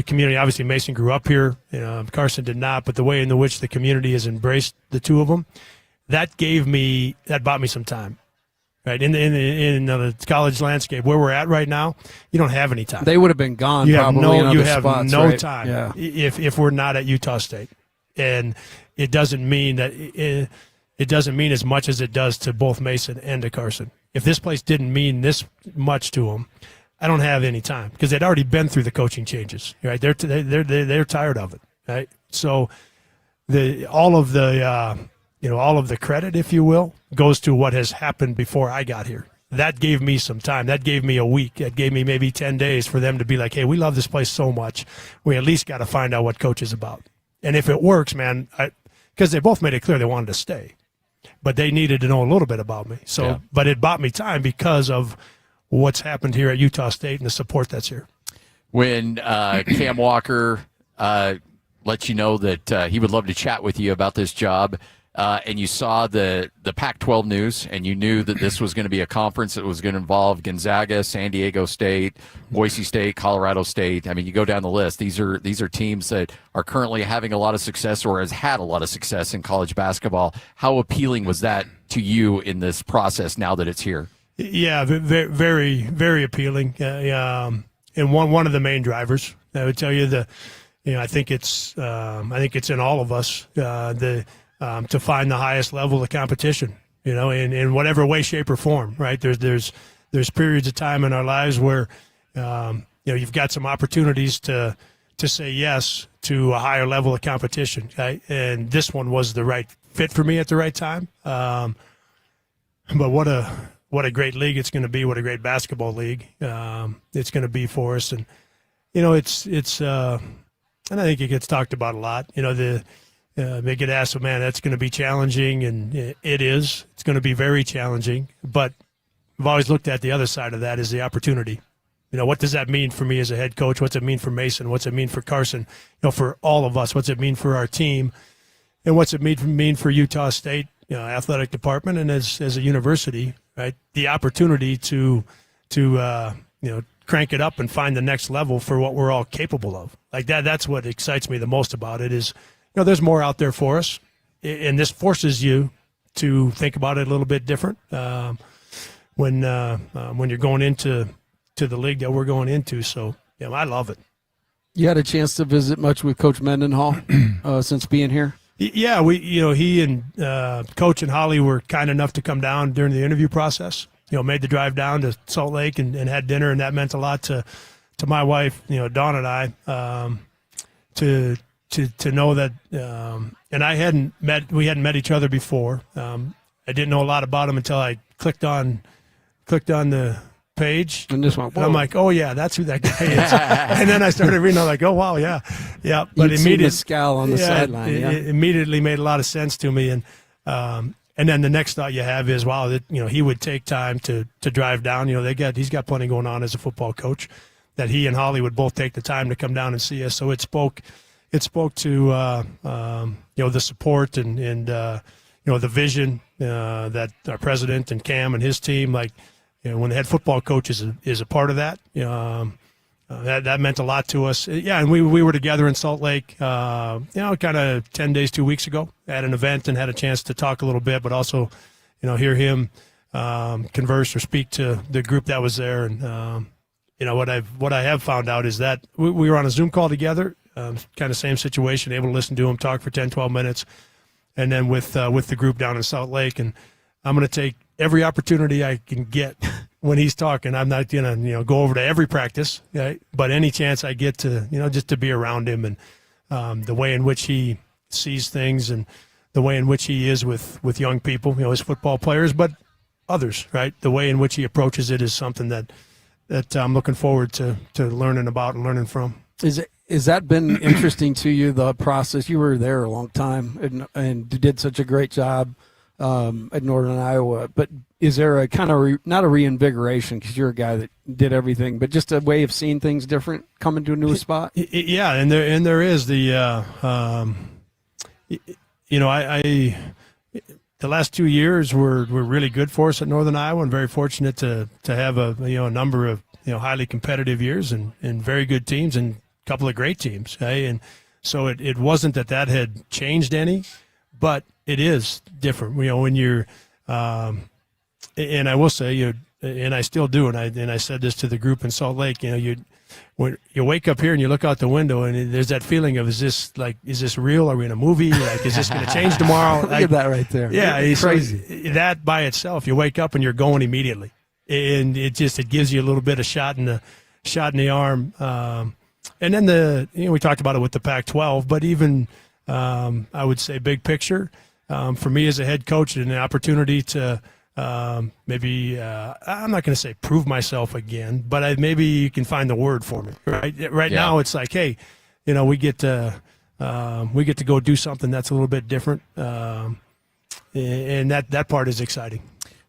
community, obviously Mason grew up here, Carson did not, but the way in which the community has embraced the two of them, that bought me some time, right? In the college landscape where we're at right now, you don't have any time. They would have been gone. You probably have spots, no right? time Yeah. if we're not at Utah State, and it doesn't mean that it doesn't mean as much as it does to both Mason and to Carson. If this place didn't mean this much to them, I don't have any time because they'd already been through the coaching changes, right? They're tired of it, right? So all of the credit, if you will, goes to what has happened before I got here. That gave me some time. That gave me a week. That gave me maybe 10 days for them to be like, hey, we love this place so much. We at least got to find out what coach is about. And if it works, man, because they both made it clear they wanted to stay, but they needed to know a little bit about me. So, yeah. But it bought me time because of what's happened here at Utah State and the support that's here. When Cam Walker let you know that he would love to chat with you about this job, and you saw the Pac-12 news, and you knew that this was going to be a conference that was going to involve Gonzaga, San Diego State, Boise State, Colorado State. I mean, you go down the list. These are teams that are currently having a lot of success or has had a lot of success in college basketball. How appealing was that to you in this process now that it's here? Yeah, very, very appealing. And one of the main drivers, I would tell you, I think it's in all of us to find the highest level of competition, in whatever way, shape, or form. Right? There's periods of time in our lives where you've got some opportunities to say yes to a higher level of competition. Right? And this one was the right fit for me at the right time. But what a great league it's going to be! What a great basketball league it's going to be for us, and it's and I think it gets talked about a lot. They get asked, man, that's going to be challenging, and it is. It's going to be very challenging, but I've always looked at the other side of that as the opportunity. What does that mean for me as a head coach? What's it mean for Mason? What's it mean for Carson? For all of us, what's it mean for our team? And what's it mean for Utah State, athletic department, and as a university, right? The opportunity to crank it up and find the next level for what we're all capable of. Like that's what excites me the most about it is, there's more out there for us, and this forces you to think about it a little bit different when you're going into the league that we're going into. So, I love it. You had a chance to visit much with Coach Mendenhall since being here? Yeah, he and Coach and Holly were kind enough to come down during the interview process. Made the drive down to Salt Lake and had dinner, and that meant a lot to my wife, Dawn and I, to know that. And we hadn't met each other before. I didn't know a lot about him until I clicked on the page, and this one, and I'm like, oh yeah, that's who that guy is. And then I started reading. I'm like, oh wow, yeah. But immediately, scowl on the sideline. It immediately made a lot of sense to me, and then the next thought you have is, wow, that he would take time to drive down. He's got plenty going on as a football coach. That he and Holly would both take the time to come down and see us. So it spoke to the support and the vision that our president and Cam and his team, when the head football coach is a part of that, that meant a lot to us. Yeah, and we were together in Salt Lake, kind of 10 days, 2 weeks ago at an event and had a chance to talk a little bit, but also, hear him converse or speak to the group that was there. And what I have found out is that we were on a Zoom call together, kind of same situation, able to listen to him talk for 10, 12 minutes, and then with the group down in Salt Lake. And I'm going to take every opportunity I can get when he's talking. I'm not going to go over to every practice, right? But any chance I get to just to be around him and the way in which he sees things and the way in which he is with young people, his football players, but others, right? The way in which he approaches it is something that I'm looking forward to learning about and learning from. Is that been interesting to you, the process? You were there a long time and did such a great job at Northern Iowa, but is there a kind of not a reinvigoration, because you're a guy that did everything, but just a way of seeing things different coming to a new spot? Yeah, and there is the last 2 years were really good for us at Northern Iowa, and very fortunate to have a number of highly competitive years and very good teams and a couple of great teams. Okay? And so it wasn't that had changed any, but it is different. When you're and I will say and I still do, and I said this to the group in Salt Lake. When you wake up here and you look out the window and there's that feeling of, is this real? Are we in a movie? Like, is this going to change tomorrow? Look at that right there. Yeah, it's crazy. So that by itself, you wake up and you're going immediately, and it gives you a little bit of shot in the arm. And then we talked about it with the Pac-12, but even I would say big picture for me as a head coach, and an opportunity to. Maybe I'm not going to say prove myself again, but maybe you can find the word for me. Right now, it's like, hey, we get to go do something that's a little bit different, and that part is exciting.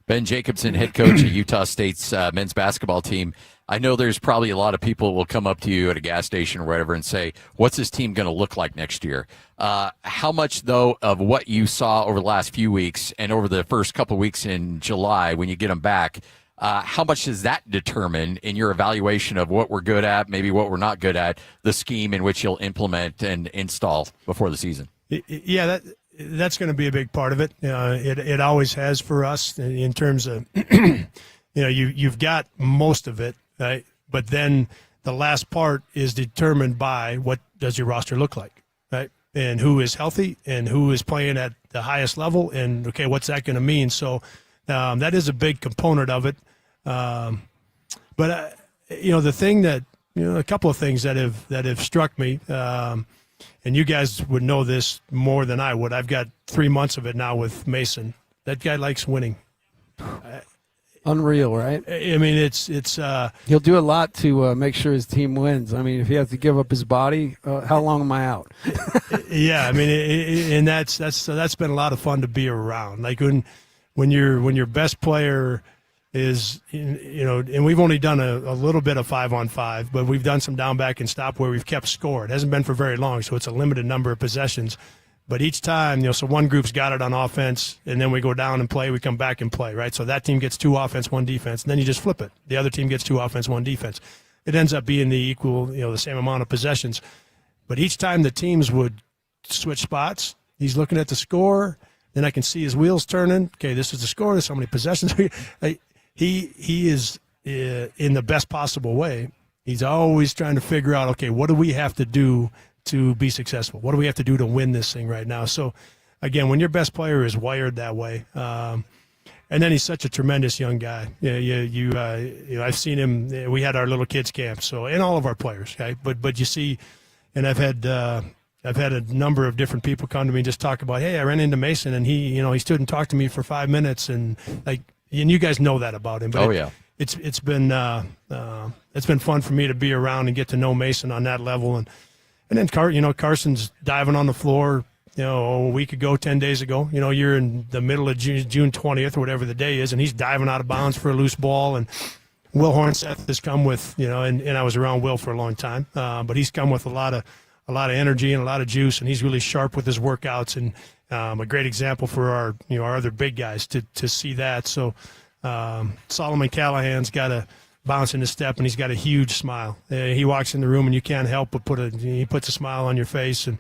Ben Jacobson, head coach of Utah State's men's basketball team. I know there's probably a lot of people who will come up to you at a gas station or whatever and say, what's this team going to look like next year? How much, though, of what you saw over the last few weeks and over the first couple of weeks in July when you get them back, how much does that determine in your evaluation of what we're good at, maybe what we're not good at, the scheme in which you'll implement and install before the season? Yeah, that's going to be a big part of it. It always has for us in terms of, you've got most of it. Right, but then the last part is determined by what does your roster look like, right? And who is healthy and who is playing at the highest level, and okay, what's that going to mean? So that is a big component of it. But the thing that a couple of things that have struck me, and you guys would know this more than I would. I've got 3 months of it now with Mason. That guy likes winning. Unreal, right? I mean, it's he'll do a lot to make sure his team wins. I mean, if he has to give up his body, how long am I out? Yeah, I mean, and that's been a lot of fun to be around. Like when your best player is, and we've only done a little bit of 5-on-5, but we've done some down, back, and stop where we've kept score. It hasn't been for very long, so it's a limited number of possessions. But each time, so one group's got it on offense, and then we go down and play, we come back and play, right? So that team gets 2 offense, 1 defense, and then you just flip it. The other team gets 2 offense, 1 defense. It ends up being the equal, the same amount of possessions. But each time the teams would switch spots, he's looking at the score, then I can see his wheels turning. Okay, this is the score, there's so many possessions. He is in the best possible way. He's always trying to figure out, okay, what do we have to do to be successful? What do we have to do to win this thing right now? So, again, when your best player is wired that way, and then he's such a tremendous young guy. I've seen him. We had our little kids camp, and all of our players. Okay, but you see, and I've had a number of different people come to me and just talk about, hey, I ran into Mason, and he stood and talked to me for 5 minutes, and you guys know that about him. But it's been fun for me to be around and get to know Mason on that level. And then, Carson's diving on the floor, a week ago, 10 days ago. You're in the middle of June 20th or whatever the day is, and he's diving out of bounds for a loose ball. And Will Hornseth has come with, and I was around Will for a long time, but he's come with a lot of energy and a lot of juice, and he's really sharp with his workouts, and a great example for our other big guys to see that. So Solomon Callahan's got a bounce in his step, and he's got a huge smile. He walks in the room, and you can't help but he puts a smile on your face. And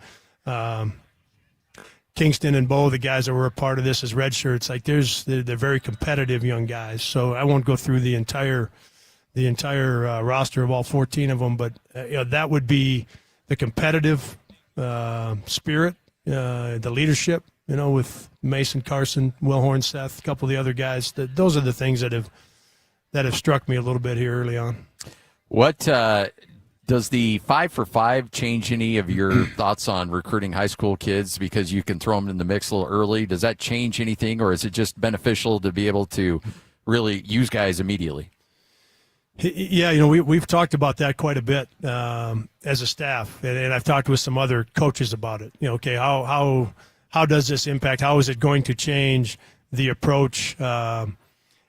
Kingston and Bo, the guys that were a part of this as red shirts, like they're very competitive young guys. So I won't go through the entire roster of all 14 of them, but that would be the competitive spirit, the leadership. With Mason, Carson, Will Horn, Seth, a couple of the other guys. Those are the things that have struck me a little bit here early on. What does the 5-for-5 change any of your thoughts on recruiting high school kids because you can throw them in the mix a little early? Does that change anything, or is it just beneficial to be able to really use guys immediately? Yeah, we've talked about that quite a bit as a staff, and I've talked with some other coaches about it. Okay, how does this impact? How is it going to change the approach? And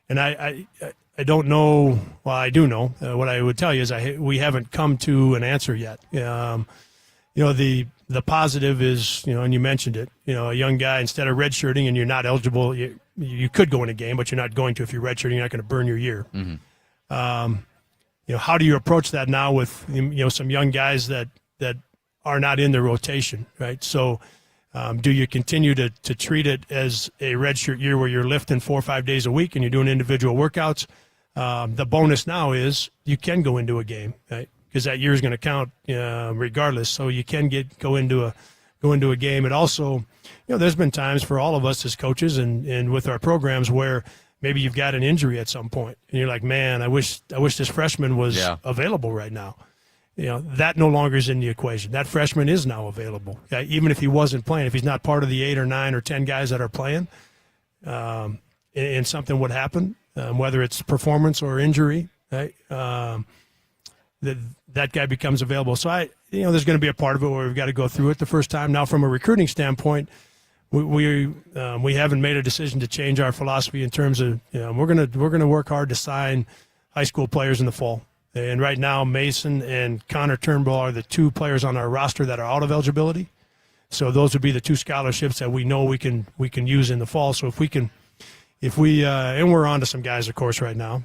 I don't know. Well, I do know. What I would tell you is we haven't come to an answer yet. The positive is, and you mentioned it, a young guy, instead of redshirting and you're not eligible, you could go in a game, but you're not going to. If you're redshirting, you're not going to burn your year. Mm-hmm. How do you approach that now with, some young guys that are not in the rotation, right? So, do you continue to treat it as a redshirt year where you're lifting 4 or 5 days a week and you're doing individual workouts? The bonus now is you can go into a game, right? Because that year is going to count regardless. So you can go into a game. And also, there's been times for all of us as coaches and with our programs where maybe you've got an injury at some point and you're like, man, I wish this freshman was available right now. That no longer is in the equation. That freshman is now available. Even if he wasn't playing, if he's not part of the 8 or 9 or 10 guys that are playing, and something would happen, whether it's performance or injury, right? That guy becomes available. So there's going to be a part of it where we've got to go through it the first time. Now, from a recruiting standpoint, we haven't made a decision to change our philosophy in terms of we're going to work hard to sign high school players in the fall. And right now, Mason and Connor Turnbull are the 2 players on our roster that are out of eligibility. So those would be the 2 scholarships that we know we can use in the fall. So and we're on to some guys, of course, right now.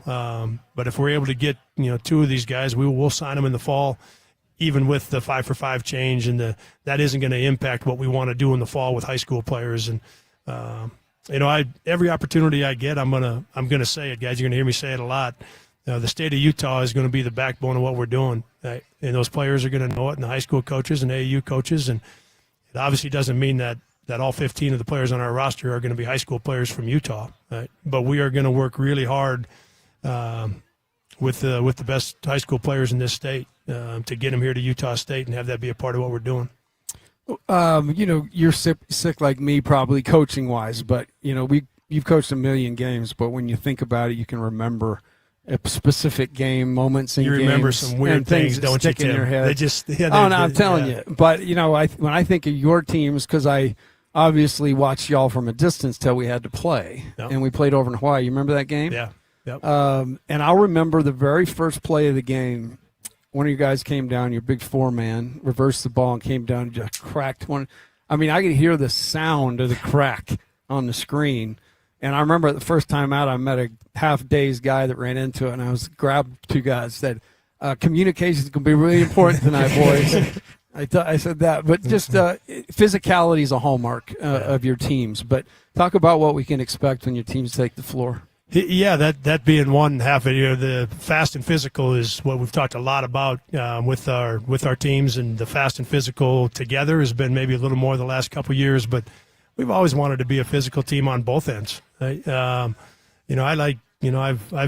But if we're able to get 2 of these guys, we'll sign them in the fall, even with the 5-for-5 change, and that isn't going to impact what we want to do in the fall with high school players. And every opportunity I get, I'm gonna say it, guys. You're gonna hear me say it a lot. The state of Utah is going to be the backbone of what we're doing, right? And those players are going to know it, and the high school coaches and AAU coaches. And it obviously doesn't mean that all 15 of the players on our roster are going to be high school players from Utah, right? But we are going to work really hard with the best high school players in this state to get them here to Utah State and have that be a part of what we're doing. You're sick like me, probably coaching-wise, but you've coached a million games. But when you think about it, you can remember a specific game, moments in games. You remember some weird things, don't you, Tim? In your head. They just, I'm telling you. But, when I think of your teams, because I obviously watched y'all from a distance till we had to play, and we played over in Hawaii. You remember that game? Yeah. Yep. And I'll remember the very first play of the game. One of you guys came down, your big 4-man, reversed the ball and came down and just cracked one. I mean, I could hear the sound of the crack on the screen. And I remember the first time out, I met a half-dazed guy that ran into it, and I grabbed 2 guys, said, communication is going to be really important tonight, boys. I said that. But just physicality is a hallmark of your teams. But talk about what we can expect when your teams take the floor. Yeah, that being one half of it, the fast and physical is what we've talked a lot about with our teams, and the fast and physical together has been maybe a little more the last couple of years, but we've always wanted to be a physical team on both ends. Right? I've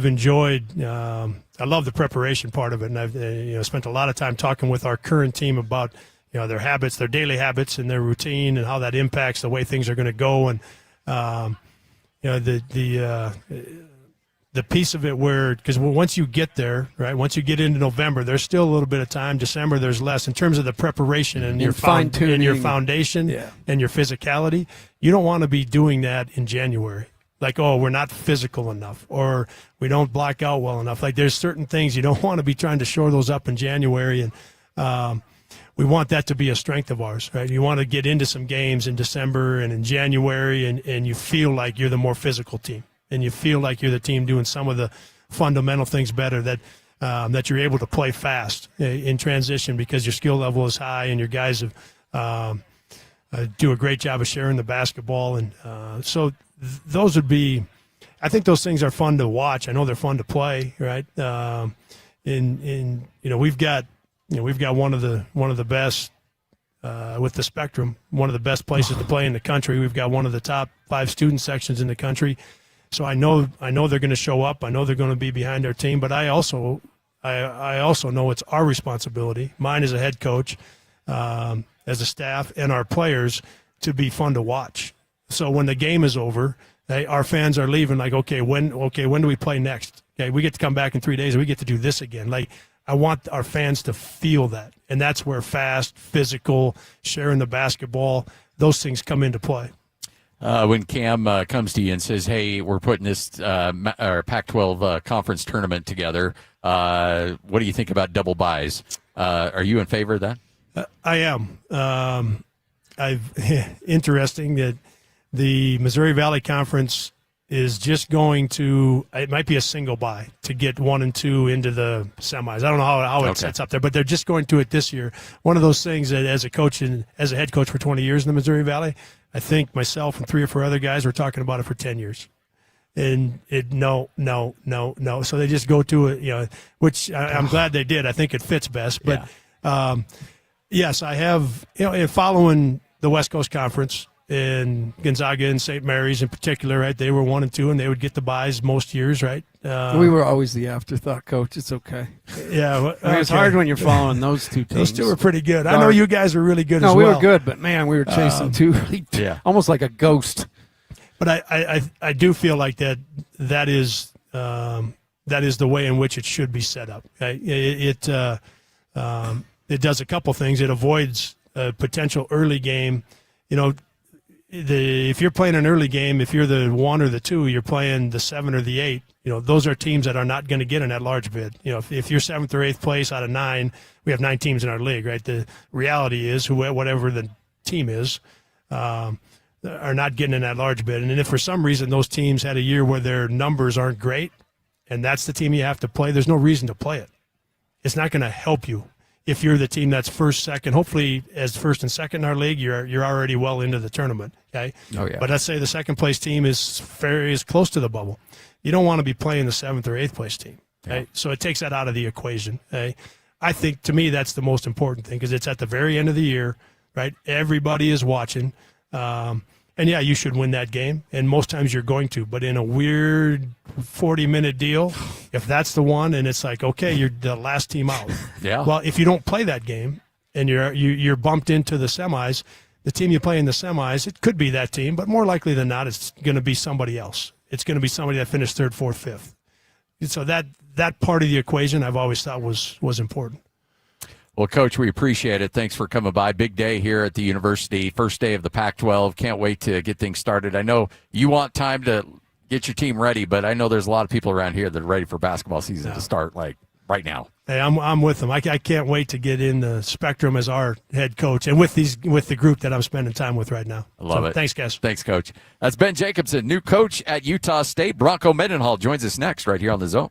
enjoyed. I love the preparation part of it, and I've spent a lot of time talking with our current team about their habits, their daily habits, and their routine, and how that impacts the way things are going to go, and the piece of it where, because once you get there, right, once you get into November, there's still a little bit of time. December, there's less in terms of the preparation and your fine-tuning, your foundation and your physicality. You don't want to be doing that in January. Like, we're not physical enough, or we don't block out well enough. Like, there's certain things you don't want to be trying to shore those up in January, and we want that to be a strength of ours, right? You want to get into some games in December and in January, and you feel like you're the more physical team, and you feel like you're the team doing some of the fundamental things better, that you're able to play fast in transition because your skill level is high and your guys have do a great job of sharing the basketball. And so those would be, I think those things are fun to watch. I know they're fun to play, right? We've got one of the best with the Spectrum, one of the best places to play in the country. We've got one of the top 5 student sections in the country. So I know they're going to show up. I know they're going to be behind their team, but I also know it's our responsibility, mine as a head coach, as a staff, and our players to be fun to watch. So when the game is over, our fans are leaving like, okay, when do we play next? Okay, we get to come back in 3 days and we get to do this again. Like, I want our fans to feel that. And that's where fast, physical, sharing the basketball, those things come into play. When Cam comes to you and says, hey, we're putting this Pac-12 conference tournament together, what do you think about double buys? Are you in favor of that? I am. Interesting that the Missouri Valley Conference is just going to, it might be a single buy to get 1 and 2 into the semis. I don't know how it sets up there, but they're just going to it this year. One of those things that as a coach and as a head coach for 20 years in the Missouri Valley, I think myself and 3 or 4 other guys were talking about it for 10 years. And no. So they just go to it, which I'm glad they did. I think it fits best. But yes, I have, following the West Coast Conference, and Gonzaga and St. Mary's in particular, right? They were 1 and 2, and they would get the buys most years, right? We were always the afterthought, Coach. It's okay. Yeah, it's hard when you're following those 2 teams. Those 2 were pretty good. I know you guys were really good as well. No, we were good, but man, we were chasing 2, almost like a ghost. But I do feel like that is the way in which it should be set up. Okay? It does a couple things. It avoids a potential early game. If you're playing an early game, if you're the 1 or the 2, you're playing the 7 or the 8. Those are teams that are not going to get in that large bid. If you're 7th or 8th place out of 9, we have 9 teams in our league, right? The reality is, whatever the team is, are not getting in that large bid. And if for some reason those teams had a year where their numbers aren't great, and that's the team you have to play, there's no reason to play it. It's not going to help you. If you're the team that's first, second, hopefully as first and second in our league, you're already well into the tournament. Okay. Oh yeah. But let's say the second place team is close to the bubble. You don't want to be playing the 7th or 8th place team. Okay. Yeah. So it takes that out of the equation. Okay. I think to me that's the most important thing because it's at the very end of the year, right? Everybody is watching. And yeah, you should win that game, and most times you're going to. But in a weird 40-minute deal, if that's the one, and it's like, okay, you're the last team out. Yeah. Well, if you don't play that game and you're bumped into the semis, the team you play in the semis, it could be that team, but more likely than not, it's going to be somebody else. It's going to be somebody that finished 3rd, 4th, 5th. And so that part of the equation I've always thought was important. Well, Coach, we appreciate it. Thanks for coming by. Big day here at the university. First day of the Pac-12. Can't wait to get things started. I know you want time to get your team ready, but I know there's a lot of people around here that are ready for basketball season to start, like, right now. Hey, I'm with them. I can't wait to get in the Spectrum as our head coach and with the group that I'm spending time with right now. I love it. Thanks, guys. Thanks, Coach. That's Ben Jacobson, new coach at Utah State. Bronco Mendenhall joins us next right here on The Zone.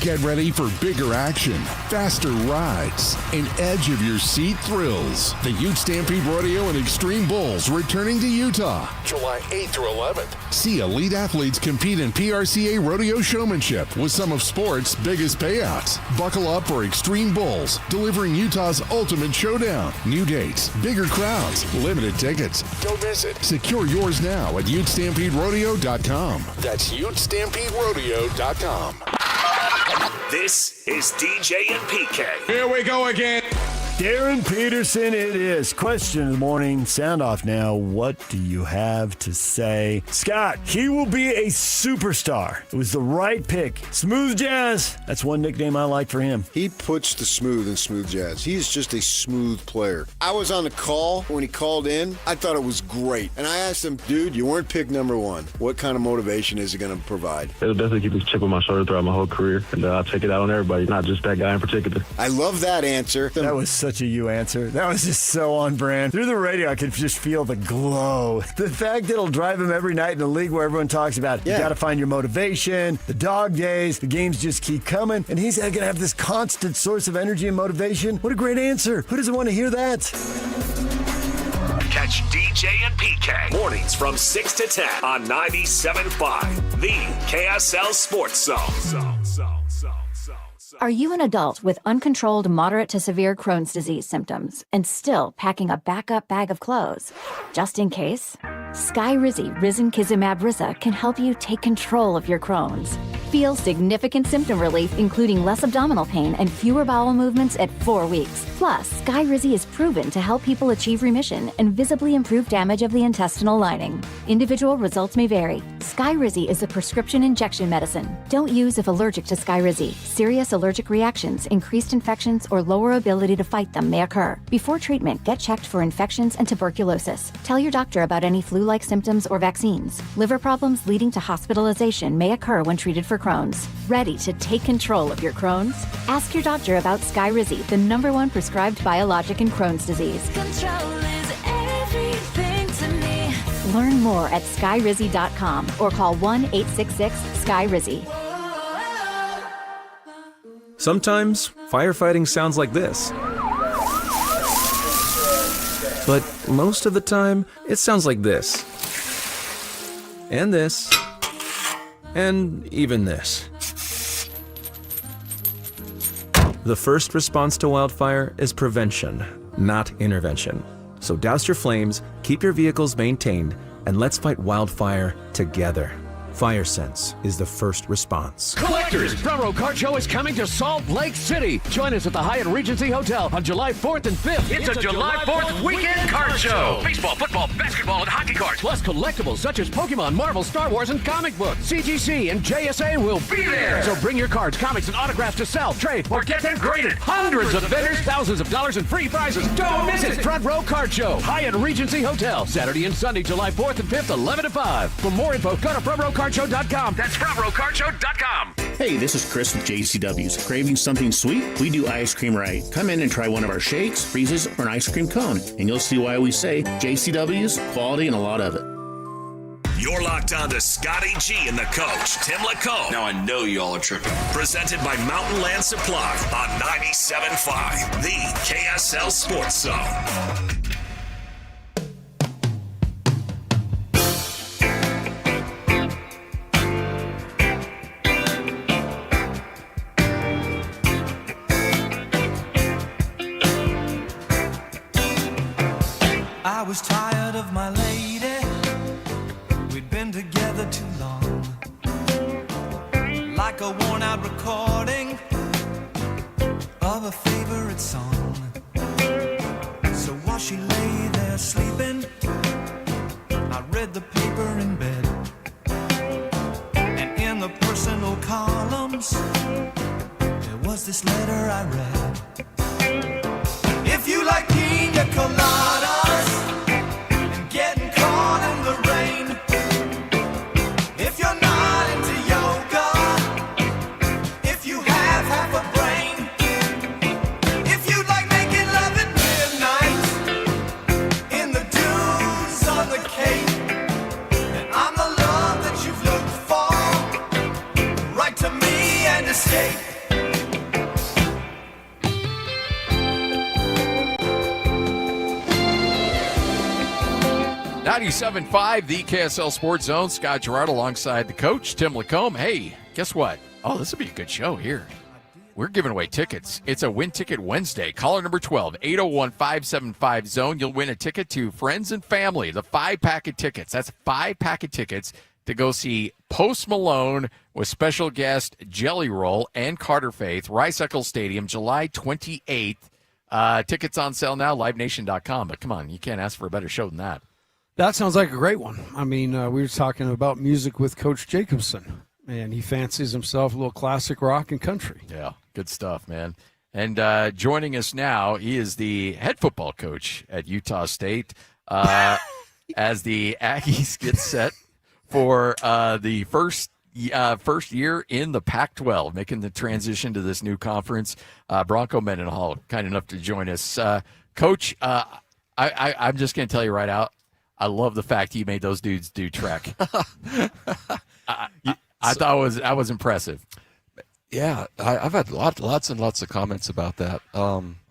Get ready for bigger action, faster rides, and edge of your seat thrills. The Ute Stampede Rodeo and Extreme Bowls returning to Utah, July 8th through 11th. See elite athletes compete in PRCA rodeo showmanship with some of sport's biggest payouts. Buckle up for Extreme Bowls, delivering Utah's ultimate showdown. New dates, bigger crowds, limited tickets. Don't miss it. Secure yours now at UtestampedeRodeo.com. That's UtestampedeRodeo.com. This is DJ and PK. Here we go again. Darren Peterson, it is. Question of the morning. Sound off now. What do you have to say? Scott, he will be a superstar. It was the right pick. Smooth Jazz. That's one nickname I like for him. He puts the smooth in Smooth Jazz. He's just a smooth player. I was on the call when he called in. I thought it was great. And I asked him, dude, you weren't pick number 1. What kind of motivation is it going to provide? It'll definitely keep a chip on my shoulder throughout my whole career. And I'll take it out on everybody, not just that guy in particular. I love that answer. That was such such a you answer. That was just so on brand. Through the radio, I could just feel the glow. The fact that it'll drive him every night in a league where everyone talks about you got to find your motivation, the dog days, the games just keep coming, and he's going to have this constant source of energy and motivation. What a great answer. Who doesn't want to hear that? Catch DJ and PK mornings from 6 to 10 on 97.5, the KSL Sports Zone. Are you an adult with uncontrolled moderate to severe Crohn's disease symptoms and still packing a backup bag of clothes? Just in case? Skyrizi Risankizumab Riza can help you take control of your Crohn's. Feel significant symptom relief, including less abdominal pain and fewer bowel movements at 4 weeks. Plus, Skyrizi is proven to help people achieve remission and visibly improve damage of the intestinal lining. Individual results may vary. Skyrizi is a prescription injection medicine. Don't use if allergic to Skyrizi. Serious allergic reactions, increased infections, or lower ability to fight them may occur. Before treatment, get checked for infections and tuberculosis. Tell your doctor about any flu-like symptoms or vaccines. Liver problems leading to hospitalization may occur when treated for Crohn's. Ready to take control of your Crohn's? Ask your doctor about Skyrizi, the #1 prescribed biologic in Crohn's disease. Control is everything to me. Learn more at skyrizi.com or call 1-866-SKYRIZI. Sometimes firefighting sounds like this. But most of the time, it sounds like this. And this. And even this. The first response to wildfire is prevention, not intervention. So douse your flames, keep your vehicles maintained, and let's fight wildfire together. Fire Sense is the first response. Collectors, Front Row Card Show is coming to Salt Lake City. Join us at the Hyatt Regency Hotel on July 4th and 5th. It's a July 4th weekend card show. Baseball, football, basketball, and hockey cards. Plus collectibles such as Pokemon, Marvel, Star Wars, and comic books. CGC and JSA will be there. So bring your cards, comics, and autographs to sell, trade, or get them graded. Hundreds of vendors, thousands of dollars in free prizes. Don't miss it. Front Row Card Show, Hyatt Regency Hotel, Saturday and Sunday, July 4th and 5th, 11 to 5. For more info, go to frontrowcardshow.com. That's frontrowcardshow.com. Hey, this is Chris with JCW's. Craving something sweet? We do ice cream right. Come in and try one of our shakes, freezes, or an ice cream cone, and you'll see why we say JCW's, quality, and a lot of it. You're locked on to Scotty G and the coach, Tim Lacombe. Now I know y'all are tripping. Presented by Mountain Land Supply on 97.5, the KSL Sports Zone. I was tired of my lady. We'd been together too long. Like a worn out recording of a favorite song. So while she lay there sleeping, I read the paper in bed. And in the personal columns, there was this letter I read. If you like pina coladas and getting caught in the rain, if you're not into yoga, if you have half a brain, if you like making love at midnight in the dunes on the Cape, then I'm the love that you've looked for. Write to me and escape. 97.5, the KSL Sports Zone. Scott Gerard alongside the coach, Tim Lacombe. Hey, guess what? Oh, this will be a good show here. We're giving away tickets. It's a Win Ticket Wednesday. Caller number 12, 801-575-ZONE. You'll win a ticket to Friends and Family, the 5-pack of tickets. That's 5-pack of tickets to go see Post Malone with special guest Jelly Roll and Carter Faith, Rice Eccles Stadium, July 28th. Tickets on sale now, livenation.com. But come on, you can't ask for a better show than that. That sounds like a great one. I mean, we were talking about music with Coach Jacobson, and he fancies himself a little classic rock and country. Yeah, good stuff, man. And joining us now, he is the head football coach at Utah State as the Aggies get set for the first first year in the Pac-12, making the transition to this new conference. Bronco Mendenhall, kind enough to join us. Coach, I'm just going to tell you right out, I love the fact you made those dudes do Trek. I thought that was impressive. Yeah, I've had lots and lots of comments about that.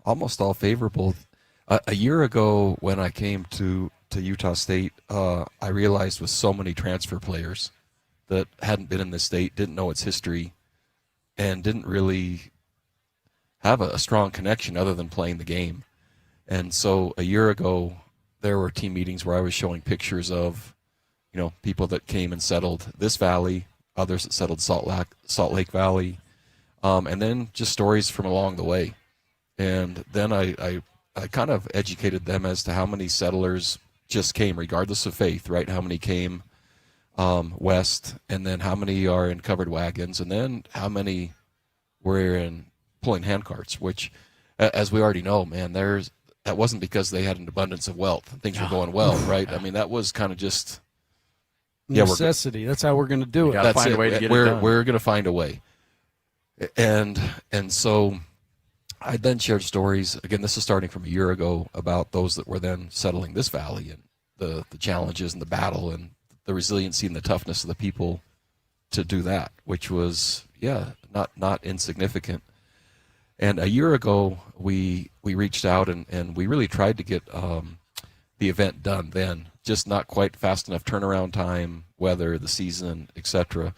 Almost all favorable. A year ago, when I came to Utah State, I realized with so many transfer players that hadn't been in the state, didn't know its history, and didn't really have a strong connection other than playing the game. And so a year ago, there were team meetings where I was showing pictures of, people that came and settled this valley, others that settled Salt Lake Valley, and then just stories from along the way. And then I kind of educated them as to how many settlers just came, regardless of faith, right? How many came west, and then how many are in covered wagons, and then how many were in pulling handcarts, which, as we already know, man, that wasn't because they had an abundance of wealth and things were going well, right? I mean, that was kind of just necessity. That's how we're going to do it. That's find a way to get it done. We're going to find a way. And so I then shared stories, again, this is starting from a year ago, about those that were then settling this valley and the challenges and the battle and the resiliency and the toughness of the people to do that, which was, not insignificant. And a year ago, we reached out and we really tried to get the event done then, just not quite fast enough turnaround time, weather, the season, etc.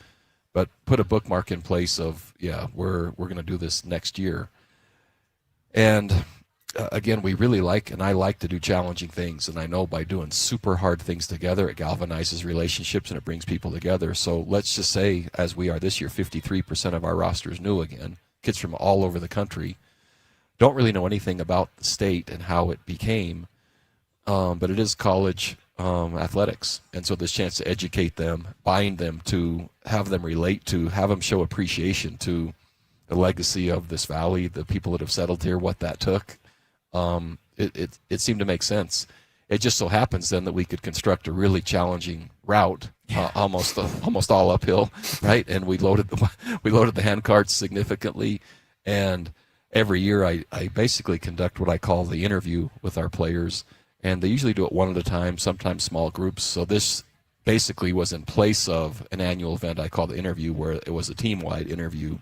But put a bookmark in place of, we're going to do this next year. And again, we really I like to do challenging things, and I know by doing super hard things together, it galvanizes relationships and it brings people together. So let's just say, as we are this year, 53% of our roster is new again. Kids from all over the country don't really know anything about the state and how it became, but it is college athletics. And so this chance to educate them, bind them, to have them relate to, have them show appreciation to the legacy of this valley, the people that have settled here, what that took. It seemed to make sense. It just so happens then that we could construct a really challenging route, almost all uphill, right? And we loaded the hand carts significantly. And every year I basically conduct what I call the interview with our players, and they usually do it one at a time, sometimes small groups. So this basically was in place of an annual event I call the interview, where it was a team-wide interview,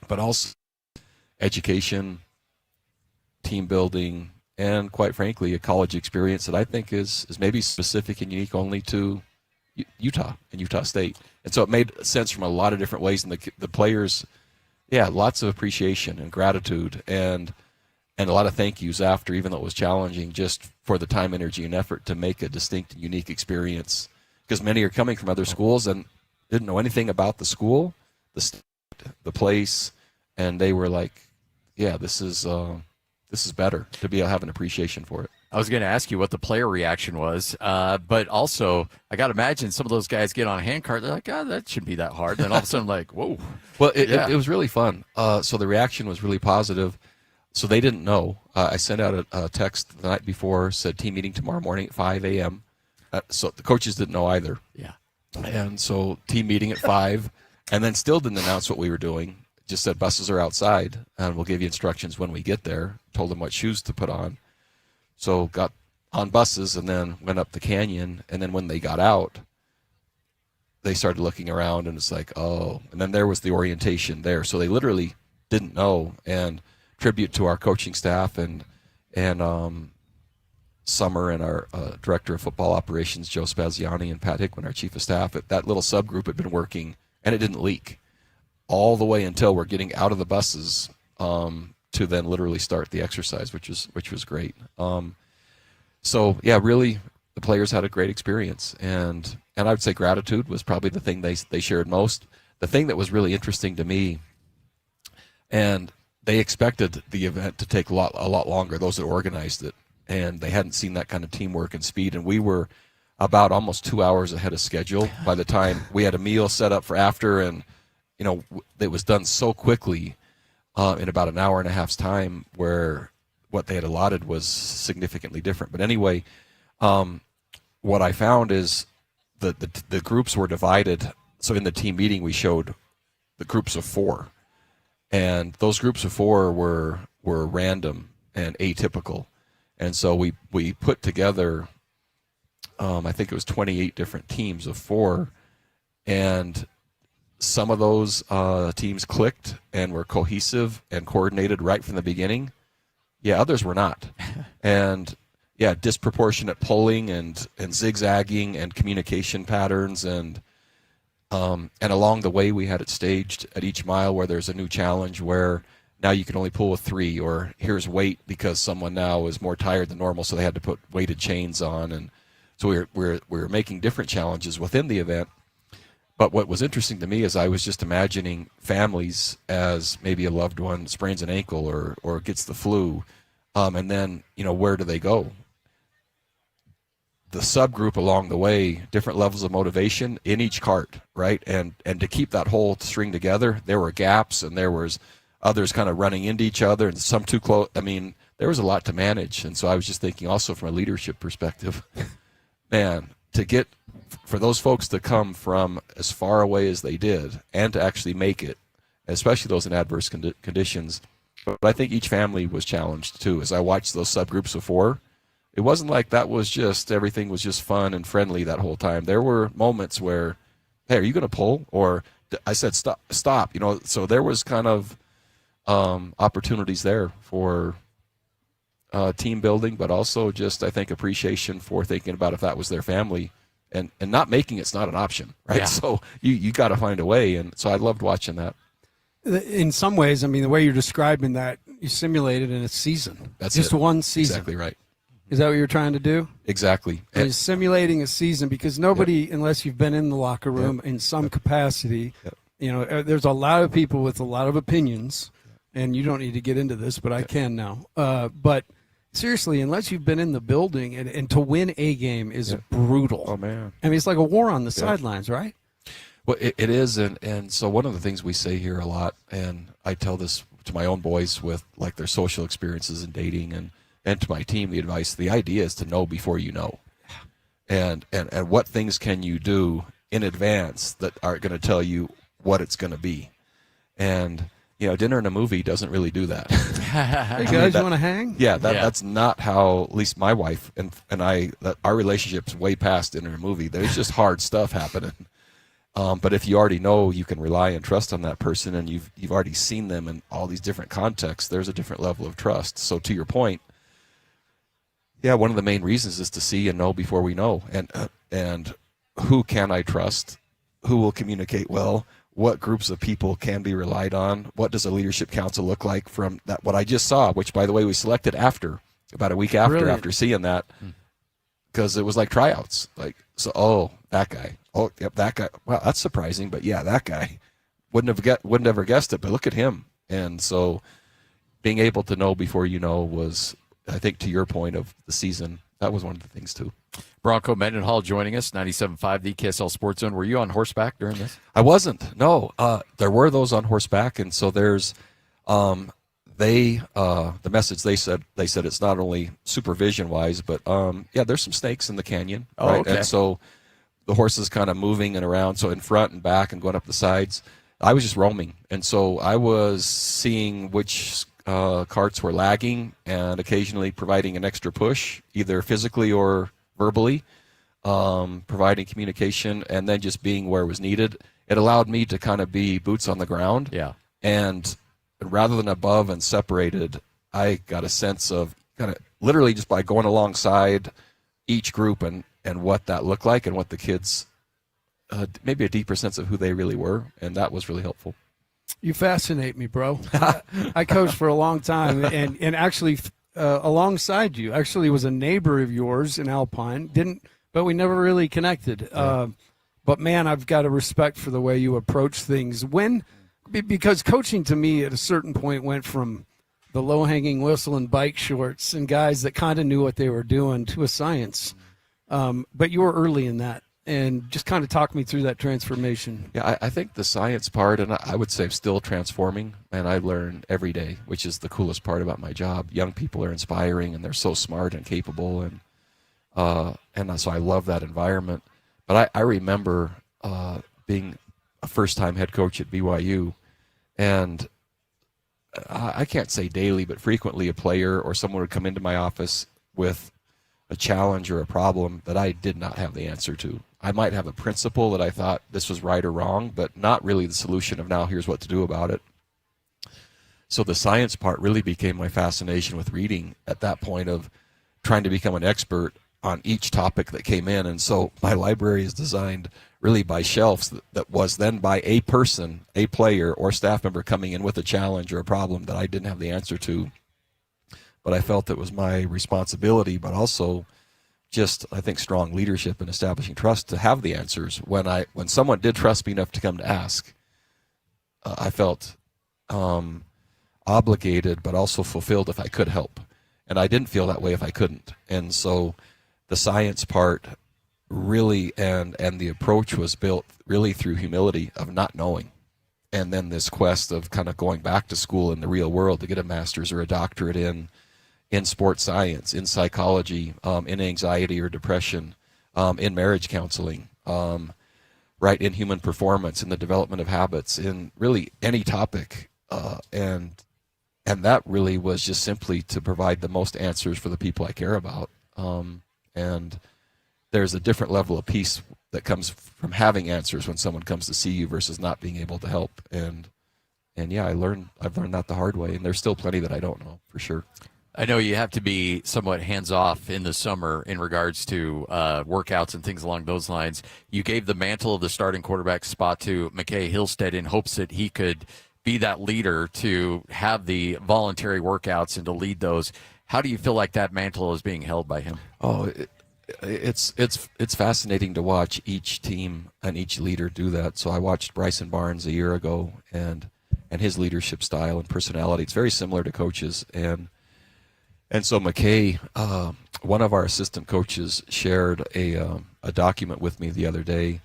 but also education, team building, and quite frankly, a college experience that I think is maybe specific and unique only to Utah and Utah State. And so it made sense from a lot of different ways. And the players, lots of appreciation and gratitude and a lot of thank yous after, even though it was challenging, just for the time, energy, and effort to make a distinct and unique experience. Because many are coming from other schools and didn't know anything about the school, the place, and they were like, this is better to have an appreciation for it. I was going to ask you what the player reaction was, but also I got to imagine some of those guys get on a handcart. They're like, that shouldn't be that hard. Then all of a sudden, like, whoa. Well, it was really fun. So the reaction was really positive. So they didn't know. I sent out a text the night before, said team meeting tomorrow morning at 5 a.m. So the coaches didn't know either. Yeah. And so team meeting at 5, and then still didn't announce what we were doing. Just said buses are outside, and we'll give you instructions when we get there. Told them what shoes to put on. So got on buses and then went up the canyon. And then when they got out, they started looking around, and it's like, oh. And then there was the orientation there. So they literally didn't know. And tribute to our coaching staff and Summer and our director of football operations, Joe Spaziani, and Pat Hickman, our chief of staff. That little subgroup had been working, and it didn't leak all the way until we're getting out of the buses to then literally start the exercise, which was great. So really, the players had a great experience, and I would say gratitude was probably the thing they shared most. The thing that was really interesting to me, and they expected the event to take a lot longer, those that organized it, and they hadn't seen that kind of teamwork and speed. And we were about almost 2 hours ahead of schedule by the time we had a meal set up for after, and it was done so quickly in about an hour and a half's time, where what they had allotted was significantly different. But anyway, what I found is that the groups were divided so in the team meeting, we showed the groups of 4. And those groups of 4 were random and atypical. And so we put together, I think it was 28 different teams of 4. And some of those teams clicked and were cohesive and coordinated right from the beginning. Yeah, others were not. And yeah, disproportionate pulling and zigzagging and communication patterns and along the way we had it staged at each mile where there's a new challenge where now you can only pull with 3, or here's weight because someone now is more tired than normal, so they had to put weighted chains on. And so we were making different challenges within the event. But what was interesting to me is I was just imagining families as maybe a loved one sprains an ankle or gets the flu, and then, where do they go? The subgroup along the way, different levels of motivation in each cart, right? And to keep that whole string together, there were gaps and there was others kind of running into each other and some too close. I mean, there was a lot to manage. And so I was just thinking also from a leadership perspective, man, for those folks to come from as far away as they did and to actually make it, especially those in adverse conditions. But I think each family was challenged too. As I watched those subgroups of 4, it wasn't like that was just, everything was just fun and friendly that whole time. There were moments where, hey, are you going to pull? Or I said, stop. So there was kind of opportunities there for team building, but also just, I think, appreciation for thinking about if that was their family and not making it's not an option, right? Yeah. So you got to find a way. And so I loved watching that. In some ways, I mean, the way you're describing that, you simulated in a season. That's just one season. Exactly right. Is that what you're trying to do? Exactly. You're simulating a season because nobody, unless you've been in the locker room in some capacity, there's a lot of people with a lot of opinions, and you don't need to get into this, but I can now. But seriously, unless you've been in the building, and to win a game is brutal. Oh, man. I mean, it's like a war on the sidelines, right? Well, it is, and so one of the things we say here a lot, and I tell this to my own boys with like their social experiences and dating, and to my team, the idea is to know before you know, and what things can you do in advance that are going to tell you what it's going to be, and dinner and a movie doesn't really do that. Hey guys, you want to hang? Yeah, that's not how, at least my wife and I, our relationship's way past dinner and a movie. There's just hard stuff happening. But if you already know you can rely and trust on that person, and you've already seen them in all these different contexts, there's a different level of trust. So to your point, one of the main reasons is to see and know before we know, and who can I trust, who will communicate well, what groups of people can be relied on, what does a leadership council look like from that, what I just saw, which by the way we selected about a week after seeing that, because it was like tryouts, that guy. Oh, yep, that guy. Wow, that's surprising, but that guy wouldn't have ever guessed it. But look at him, and so being able to know before you know was, I think, to your point of the season, that was one of the things too. Bronco Mendenhall joining us, 97.5, the KSL Sports Zone. Were you on horseback during this? I wasn't. No, there were those on horseback, and so there's the message they said it's not only supervision wise, but there's some snakes in the canyon, right? Okay. And so the horses kind of moving and around, so in front and back and going up the sides. I was just roaming, and so I was seeing which carts were lagging and occasionally providing an extra push, either physically or verbally, providing communication, and then just being where it was needed. It allowed me to kind of be boots on the ground. Yeah. And rather than above and separated, I got a sense of kind of literally just by going alongside each group and what that looked like and what the kids, maybe a deeper sense of who they really were. And that was really helpful. You fascinate me, bro. I coached for a long time, and actually alongside you, actually was a neighbor of yours in Alpine. But we never really connected. Yeah. But man, I've got a respect for the way you approach things. Because coaching to me at a certain point went from the low-hanging whistle and bike shorts and guys that kind of knew what they were doing to a science. But you were early in that. And just kind of talk me through that transformation. Yeah, I think the science part, and I would say I'm still transforming, and I learn every day, which is the coolest part about my job. Young people are inspiring, and they're so smart and capable, and so I love that environment. But I remember being a first-time head coach at BYU, and I can't say daily, but frequently a player or someone would come into my office with a challenge or a problem that I did not have the answer to. I might have a principle that I thought this was right or wrong, but not really the solution of now here's what to do about it. So the science part really became my fascination with reading at that point of trying to become an expert on each topic that came in. And so my library is designed really by shelves that was then by a person, a player or staff member coming in with a challenge or a problem that I didn't have the answer to. But I felt it was my responsibility, but also just, I think, strong leadership and establishing trust to have the answers. When someone did trust me enough to come to ask, I felt obligated, but also fulfilled if I could help. And I didn't feel that way if I couldn't. And so the science part really, and the approach was built really through humility of not knowing. And then this quest of kind of going back to school in the real world to get a master's or a doctorate in sports science, in psychology, in anxiety or depression, in marriage counseling, right, in human performance, in the development of habits, in really any topic. And that really was just simply to provide the most answers for the people I care about. And there's a different level of peace that comes from having answers when someone comes to see you versus not being able to help. And yeah, I've learned that the hard way, and there's still plenty that I don't know for sure. I know you have to be somewhat hands-off in the summer in regards to workouts and things along those lines. You gave the mantle of the starting quarterback spot to McKay Hillstead in hopes that he could be that leader to have the voluntary workouts and to lead those. How do you feel like that mantle is being held by him? Oh, it's fascinating to watch each team and each leader do that. So I watched Bryson Barnes a year ago, and his leadership style and personality. It's very similar to Coach's, and so McKay, one of our assistant coaches, shared a document with me the other day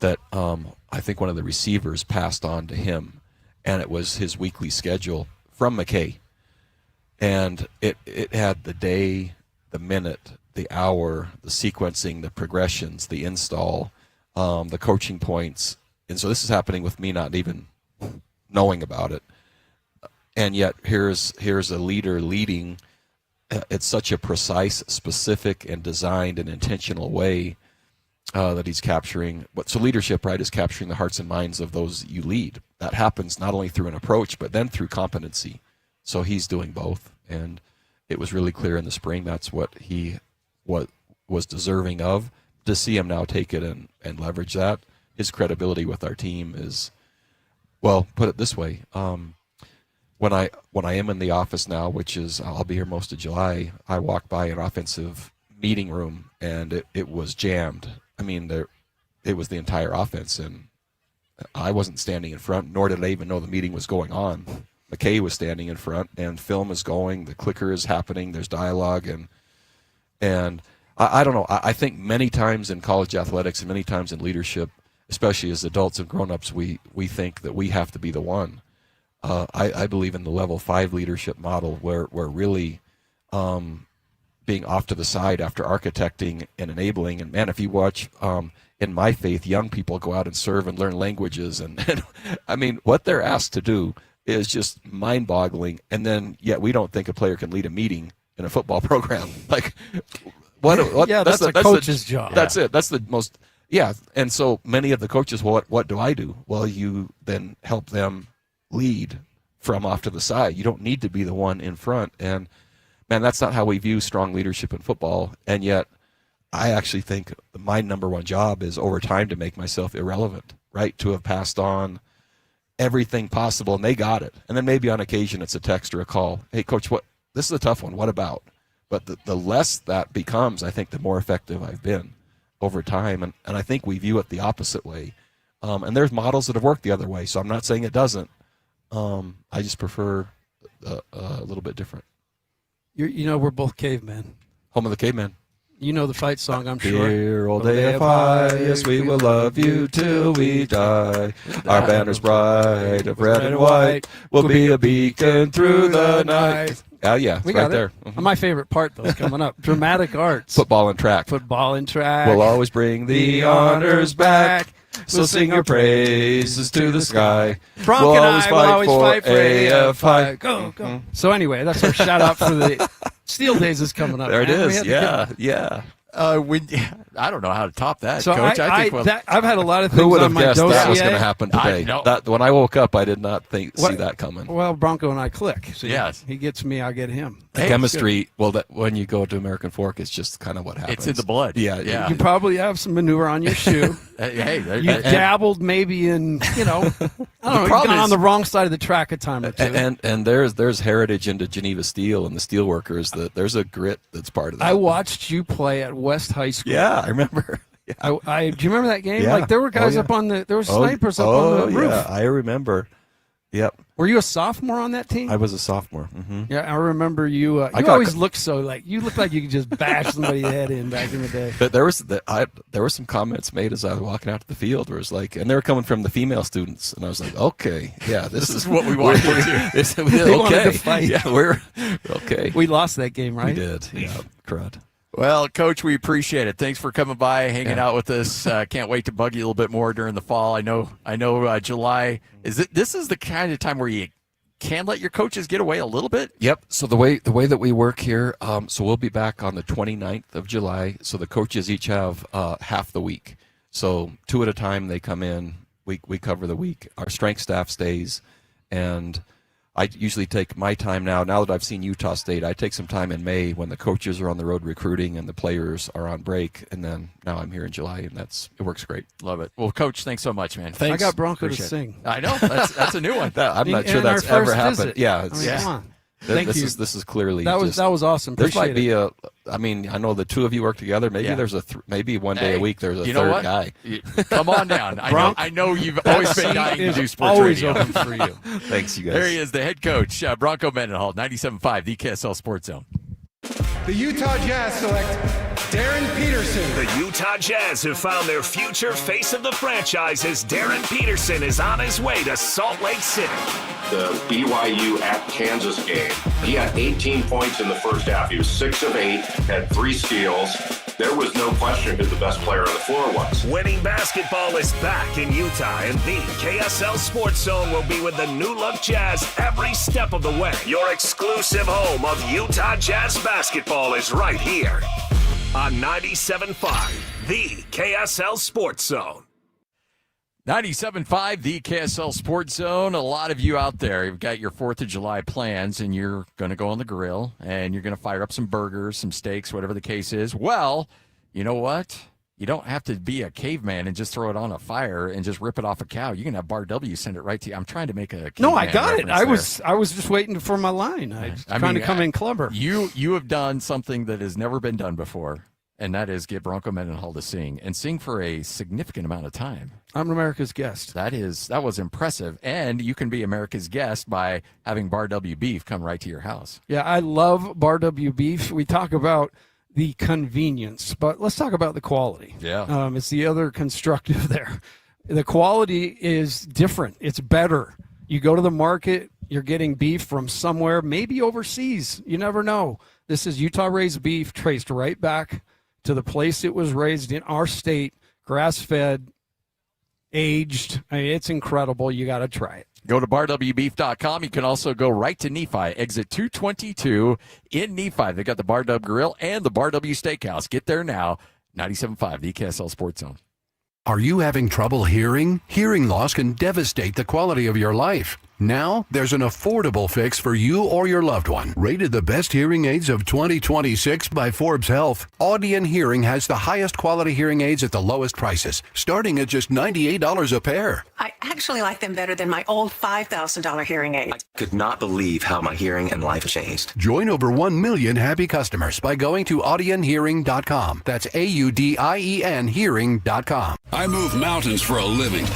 that I think one of the receivers passed on to him. And it was his weekly schedule from McKay. And it had the day, the minute, the hour, the sequencing, the progressions, the install, the coaching points. And so this is happening with me not even knowing about it. And yet here's a leader leading. It's such a precise, specific, and designed and intentional way that he's capturing. So leadership, right, is capturing the hearts and minds of those you lead. That happens not only through an approach, but then through competency. So he's doing both. And it was really clear in the spring that's what he was deserving of. To see him now take it and leverage that, his credibility with our team is, well, put it this way. When I am in the office now, which is, I'll be here most of July, I walk by an offensive meeting room and it was jammed. I mean, it was the entire offense, and I wasn't standing in front, nor did I even know the meeting was going on. McKay was standing in front, and film is going, the clicker is happening, there's dialogue, and I don't know. I think many times in college athletics and many times in leadership, especially as adults and grown-ups, we think that we have to be the one. I believe in the level 5 leadership model where really being off to the side after architecting and enabling. And man, if you watch in my faith, young people go out and serve and learn languages, and I mean, what they're asked to do is just mind-boggling. And then yet we don't think a player can lead a meeting in a football program. Like what yeah, that's a coach's job. That's it. That's the most. Yeah. And so many of the coaches, well, what do I do? Well, you then help them lead from off to the side. You don't need to be the one in front. And man, that's not how we view strong leadership in football. And yet I actually think my number one job is over time to make myself irrelevant, right? To have passed on everything possible, and they got it. And then maybe on occasion it's a text or a call. Hey, coach, this is a tough one. What about? But the less that becomes, I think the more effective I've been over time. And I think we view it the opposite way. And there's models that have worked the other way. So I'm not saying it doesn't. I just prefer a little bit different. We're both cavemen. Home of the caveman. You know the fight song, I'm sure. Dear old AFI, yes, we will love you till we die. Our banner's bright of red and white will be a beacon through the night. Oh, yeah, we right got there. Mm-hmm. My favorite part, though, is coming up. Dramatic arts. Football and track. Football and track. We'll always bring the honors back. So sing your praises to the sky. Bronk We'll and always I will always fight for AFI. Go, go. So anyway, that's our shout out for the Steel Days is coming up. There it man. is. Yeah. I don't know how to top that, So Coach. I've had a lot of things Who would on have my guessed dossier. that was going to happen today? When I woke up, I did not see that coming. Well, Bronco and I click. So yes. He gets me, I get him. The chemistry, when you go to American Fork, it's just kind of what happens. It's in the blood. Yeah. You probably have some manure on your shoe. You dabbled maybe in, I don't know, you've gone on the wrong side of the track a time or two. And there's heritage into Geneva Steel and the steel workers. There's a grit that's part of that. I watched you play at West High School. Yeah, I remember. Do you remember that game? Yeah. Like there were guys up on there were snipers up on the roof. Yeah, I remember. Yep. Were you a sophomore on that team? I was a sophomore. Mm-hmm. Yeah, I remember you. You always looked so you looked like you could just bash somebody's head in back in the day. But there were some comments made as I was walking out to the field where it was like, and they were coming from the female students, and I was like, okay, yeah, this is what we want to do. They wanted to fight. Yeah, we're okay. We lost that game, right? We did. Yeah, crud. Well, Coach, we appreciate it. Thanks for coming by, hanging out with us. Can't wait to bug you a little bit more during the fall. I know. July this is the kind of time where you can let your coaches get away a little bit. Yep. So the way that we work here, so we'll be back on the 29th of July. So the coaches each have half the week. So 2 at a time they come in. We cover the week. Our strength staff stays, and I usually take my time now that I've seen Utah State. I take some time in May when the coaches are on the road recruiting and the players are on break, and then now I'm here in July, and it works great. Love it. Well, Coach, thanks so much, man. I got Bronco to sing. I know. That's a new one. I'm not sure that's ever happened. Yeah. Come on. This is clearly that was awesome. There Appreciate might be I know the two of you work together. Maybe there's maybe one day a week there's a third guy. Come on down. I know you've always been dying to do sports always radio. open for you. Thanks, you guys. There he is, the head coach, Bronco Mendenhall, 97.5, the KSL Sports Zone. The Utah Jazz select Darren Peterson. The Utah Jazz have found their future face of the franchise as Darren Peterson is on his way to Salt Lake City. The BYU at Kansas game. He had 18 points in the first half. He was 6 of 8, had 3 steals. There was no question who the best player on the floor was. Winning basketball is back in Utah, and the KSL Sports Zone will be with the New Look Jazz every step of the way. Your exclusive home of Utah Jazz basketball is right here on 97.5, the KSL Sports Zone. 97.5, the KSL Sports Zone. A lot of you out there, you've got your 4th of July plans, and you're going to go on the grill, and you're going to fire up some burgers, some steaks, whatever the case is. Well, you know what? You don't have to be a caveman and just throw it on a fire and just rip it off a cow. You can have Bar W send it right to you. I'm trying to make a No, I got it. I was was just waiting for my line. I was trying to come in clever. You have done something that has never been done before, and that is get Bronco Mendenhall to sing for a significant amount of time. I'm America's guest. That was impressive, and you can be America's guest by having Bar W beef come right to your house. Yeah, I love Bar W beef. We talk about the convenience, but let's talk about the quality. Yeah, it's the other constructive there. The quality is different. It's better. You go to the market, you're getting beef from somewhere, maybe overseas. You never know. This is Utah-raised beef, traced right back to the place it was raised in our state, grass-fed, aged. I mean, it's incredible. You got to try it. Go to barwbeef.com. You can also go right to Nephi, exit 222 in Nephi. They got the Bar W Grill and the Bar W Steakhouse. Get there now. 97.5, the KSL Sports Zone. Are you having trouble hearing? Hearing loss can devastate the quality of your life. Now, there's an affordable fix for you or your loved one. Rated the best hearing aids of 2026 by Forbes Health, Audion Hearing has the highest quality hearing aids at the lowest prices, starting at just $98 a pair. I actually like them better than my old $5,000 hearing aid. I could not believe how my hearing and life changed. Join over 1 million happy customers by going to audionhearing.com. That's AUDIEN hearing.com. I move mountains for a living.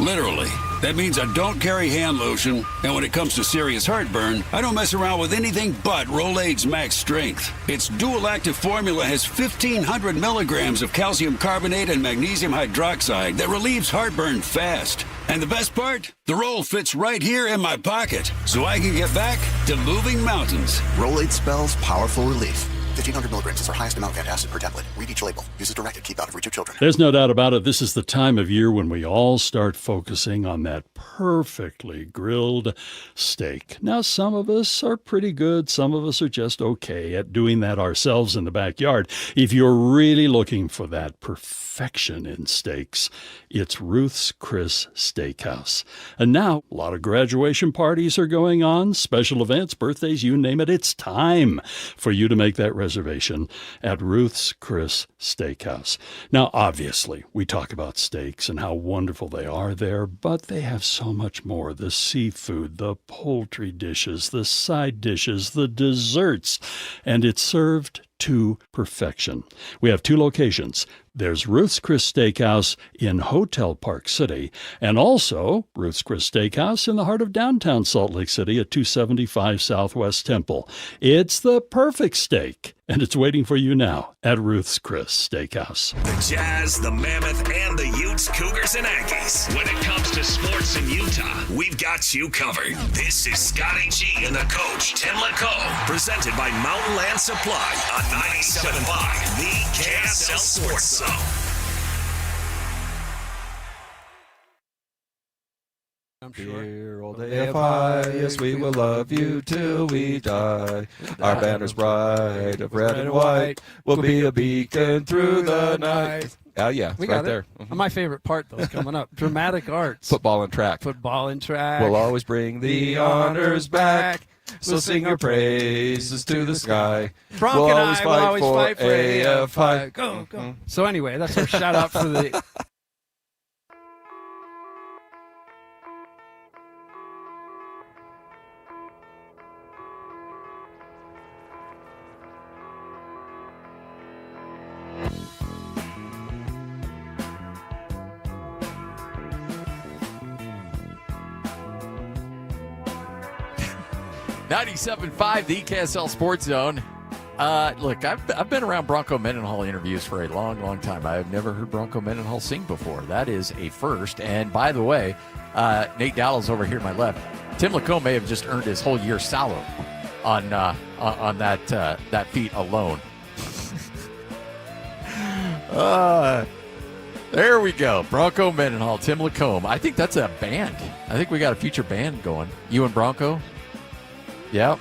Literally. That means I don't carry hand lotion, and when it comes to serious heartburn, I don't mess around with anything but Rolaids Max Strength. Its dual-active formula has 1,500 milligrams of calcium carbonate and magnesium hydroxide that relieves heartburn fast. And the best part? The roll fits right here in my pocket, so I can get back to moving mountains. Rolaids spells powerful relief. 1,500 milligrams is our highest amount of antacid per tablet. Read each label. Use as directed. Keep out of reach of children. There's no doubt about it. This is the time of year when we all start focusing on that perfectly grilled steak. Now, some of us are pretty good. Some of us are just okay at doing that ourselves in the backyard. If you're really looking for that perfection in steaks, it's Ruth's Chris Steakhouse. And now, a lot of graduation parties are going on, special events, birthdays, you name it. It's time for you to make that reservation at Ruth's Chris Steakhouse. Now, obviously, we talk about steaks and how wonderful they are there, but they have so much more. The seafood, the poultry dishes, the side dishes, the desserts, and it's served to perfection. We have 2 locations. There's Ruth's Chris Steakhouse in Hotel Park City, and also Ruth's Chris Steakhouse in the heart of downtown Salt Lake City at 275 Southwest Temple. It's the perfect steak, and it's waiting for you now at Ruth's Chris Steakhouse. The Jazz, the Mammoth, and the Utes, Cougars, and Aggies. When it comes to sports in Utah, we've got you covered. This is Scotty G and the coach, Tim LeCaux, presented by Mountain Land Supply on 97.5, the KSL Sports Zone. Dear old AFI, yes, we will love you till we die. Our banner's bright of red and white will be a beacon through the night. Oh, yeah, we right got there. Mm-hmm. My favorite part, though, is coming up. Dramatic arts. Football and track. Football and track. We'll always bring the honors back. So sing our praises to the sky. Bronk we'll and always I fight will always fight for AFI. Go, go. So anyway, that's our shout out for the... .97.5, the KSL Sports Zone. Look, I've been around Bronco Mendenhall interviews for a long, long time. I've never heard Bronco Mendenhall sing before. That is a first. And by the way, Nate Dowdle's over here to my left. Tim LeCaux may have just earned his whole year's salary on that feat alone. There we go. Bronco Mendenhall, Tim LeCaux. I think that's a band. I think we got a future band going. You and Bronco? Yep.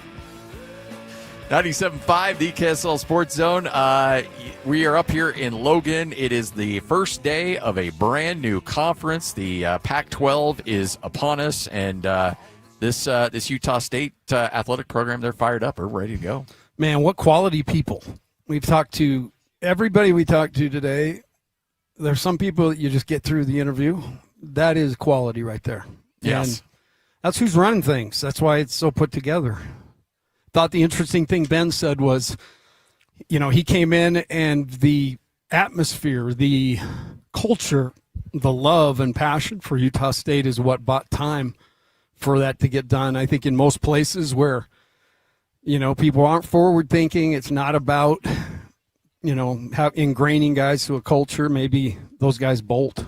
97.5, the KSL Sports Zone. We are up here in Logan. It is the first day of a brand new conference. The Pac-12 is upon us, and this Utah State athletic program, they're fired up. They're ready to go. Man, what quality people. We've talked to everybody we talked to today. There's some people that you just get through the interview. That is quality right there. Yes. And that's who's running things. That's why it's so put together. Thought the interesting thing Ben said was, he came in and the atmosphere, the culture, the love and passion for Utah State is what bought time for that to get done. I think in most places where, people aren't forward thinking, it's not about, ingraining guys to a culture. Maybe those guys bolt,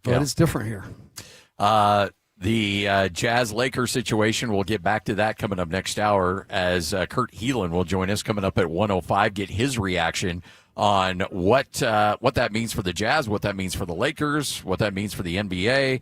but it's different here. The Jazz-Lakers situation, we'll get back to that coming up next hour as Kurt Heelan will join us coming up at 1:05, get his reaction on what that means for the Jazz, what that means for the Lakers, what that means for the NBA.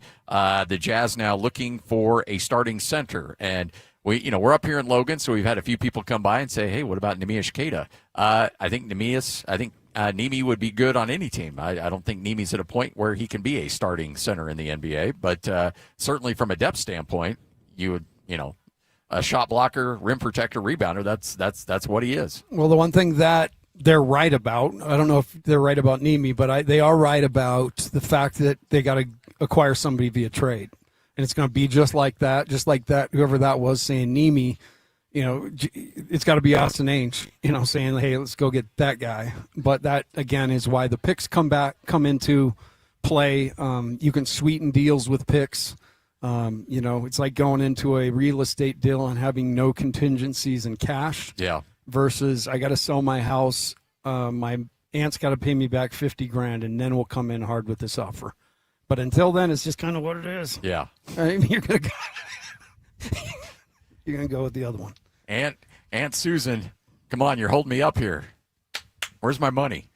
The Jazz now looking for a starting center. And we're up here in Logan, so we've had a few people come by and say, hey, what about Neemias Queta? I think Nemi would be good on any team. I don't think Nemi's at a point where he can be a starting center in the NBA, but certainly from a depth standpoint, you would, a shot blocker, rim protector, rebounder, that's what he is. Well, the one thing that they're right about, I don't know if they're right about Nemi, but they are right about the fact that they got to acquire somebody via trade. And it's going to be just like that, whoever that was saying Nemi, it's got to be Austin Ainge, saying, hey, let's go get that guy. But that, again, is why the picks come into play. You can sweeten deals with picks. It's like going into a real estate deal and having no contingencies and cash. Yeah. Versus I got to sell my house. My aunt's got to pay me back $50,000, and then we'll come in hard with this offer. But until then, it's just kind of what it is. Yeah. You're gonna go with the other one. Aunt Susan, come on, you're holding me up here. Where's my money?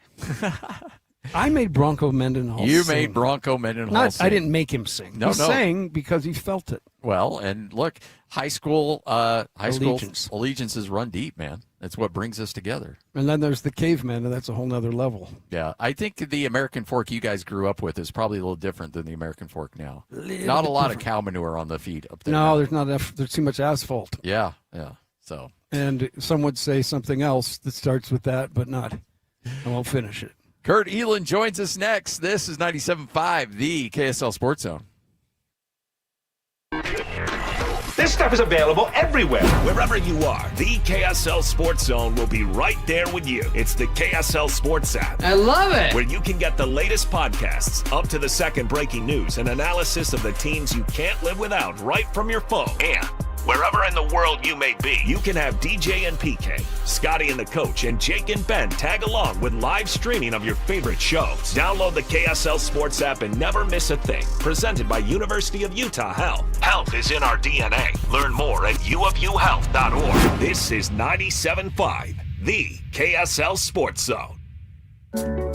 I made Bronco Mendenhall You sing. made Bronco Mendenhall sing. I didn't make him sing. No, he sang because he felt it. Well, and look, high school allegiances run deep, man. That's what brings us together. And then there's the cavemen, and that's a whole nother level. Yeah, I think the American fork you guys grew up with is probably a little different than the American fork now. Not a lot of cow manure on the feet up there. No, there's not enough. There's too much asphalt. Yeah. So. And some would say something else that starts with that, but not. I won't finish it. Kurt Elin joins us next. This is 97.5, the KSL Sports Zone. This stuff is available everywhere. Wherever you are, the KSL Sports Zone will be right there with you. It's the KSL Sports app. I love it. Where you can get the latest podcasts, up to the second breaking news, and analysis of the teams you can't live without right from your phone. And wherever in the world you may be, you can have DJ and PK, Scotty and the coach, and Jake and Ben tag along with live streaming of your favorite shows. Download the KSL Sports app and never miss a thing. Presented by University of Utah Health. Health is in our DNA. Learn more at uofuhealth.org. This is 97.5, the KSL Sports Zone.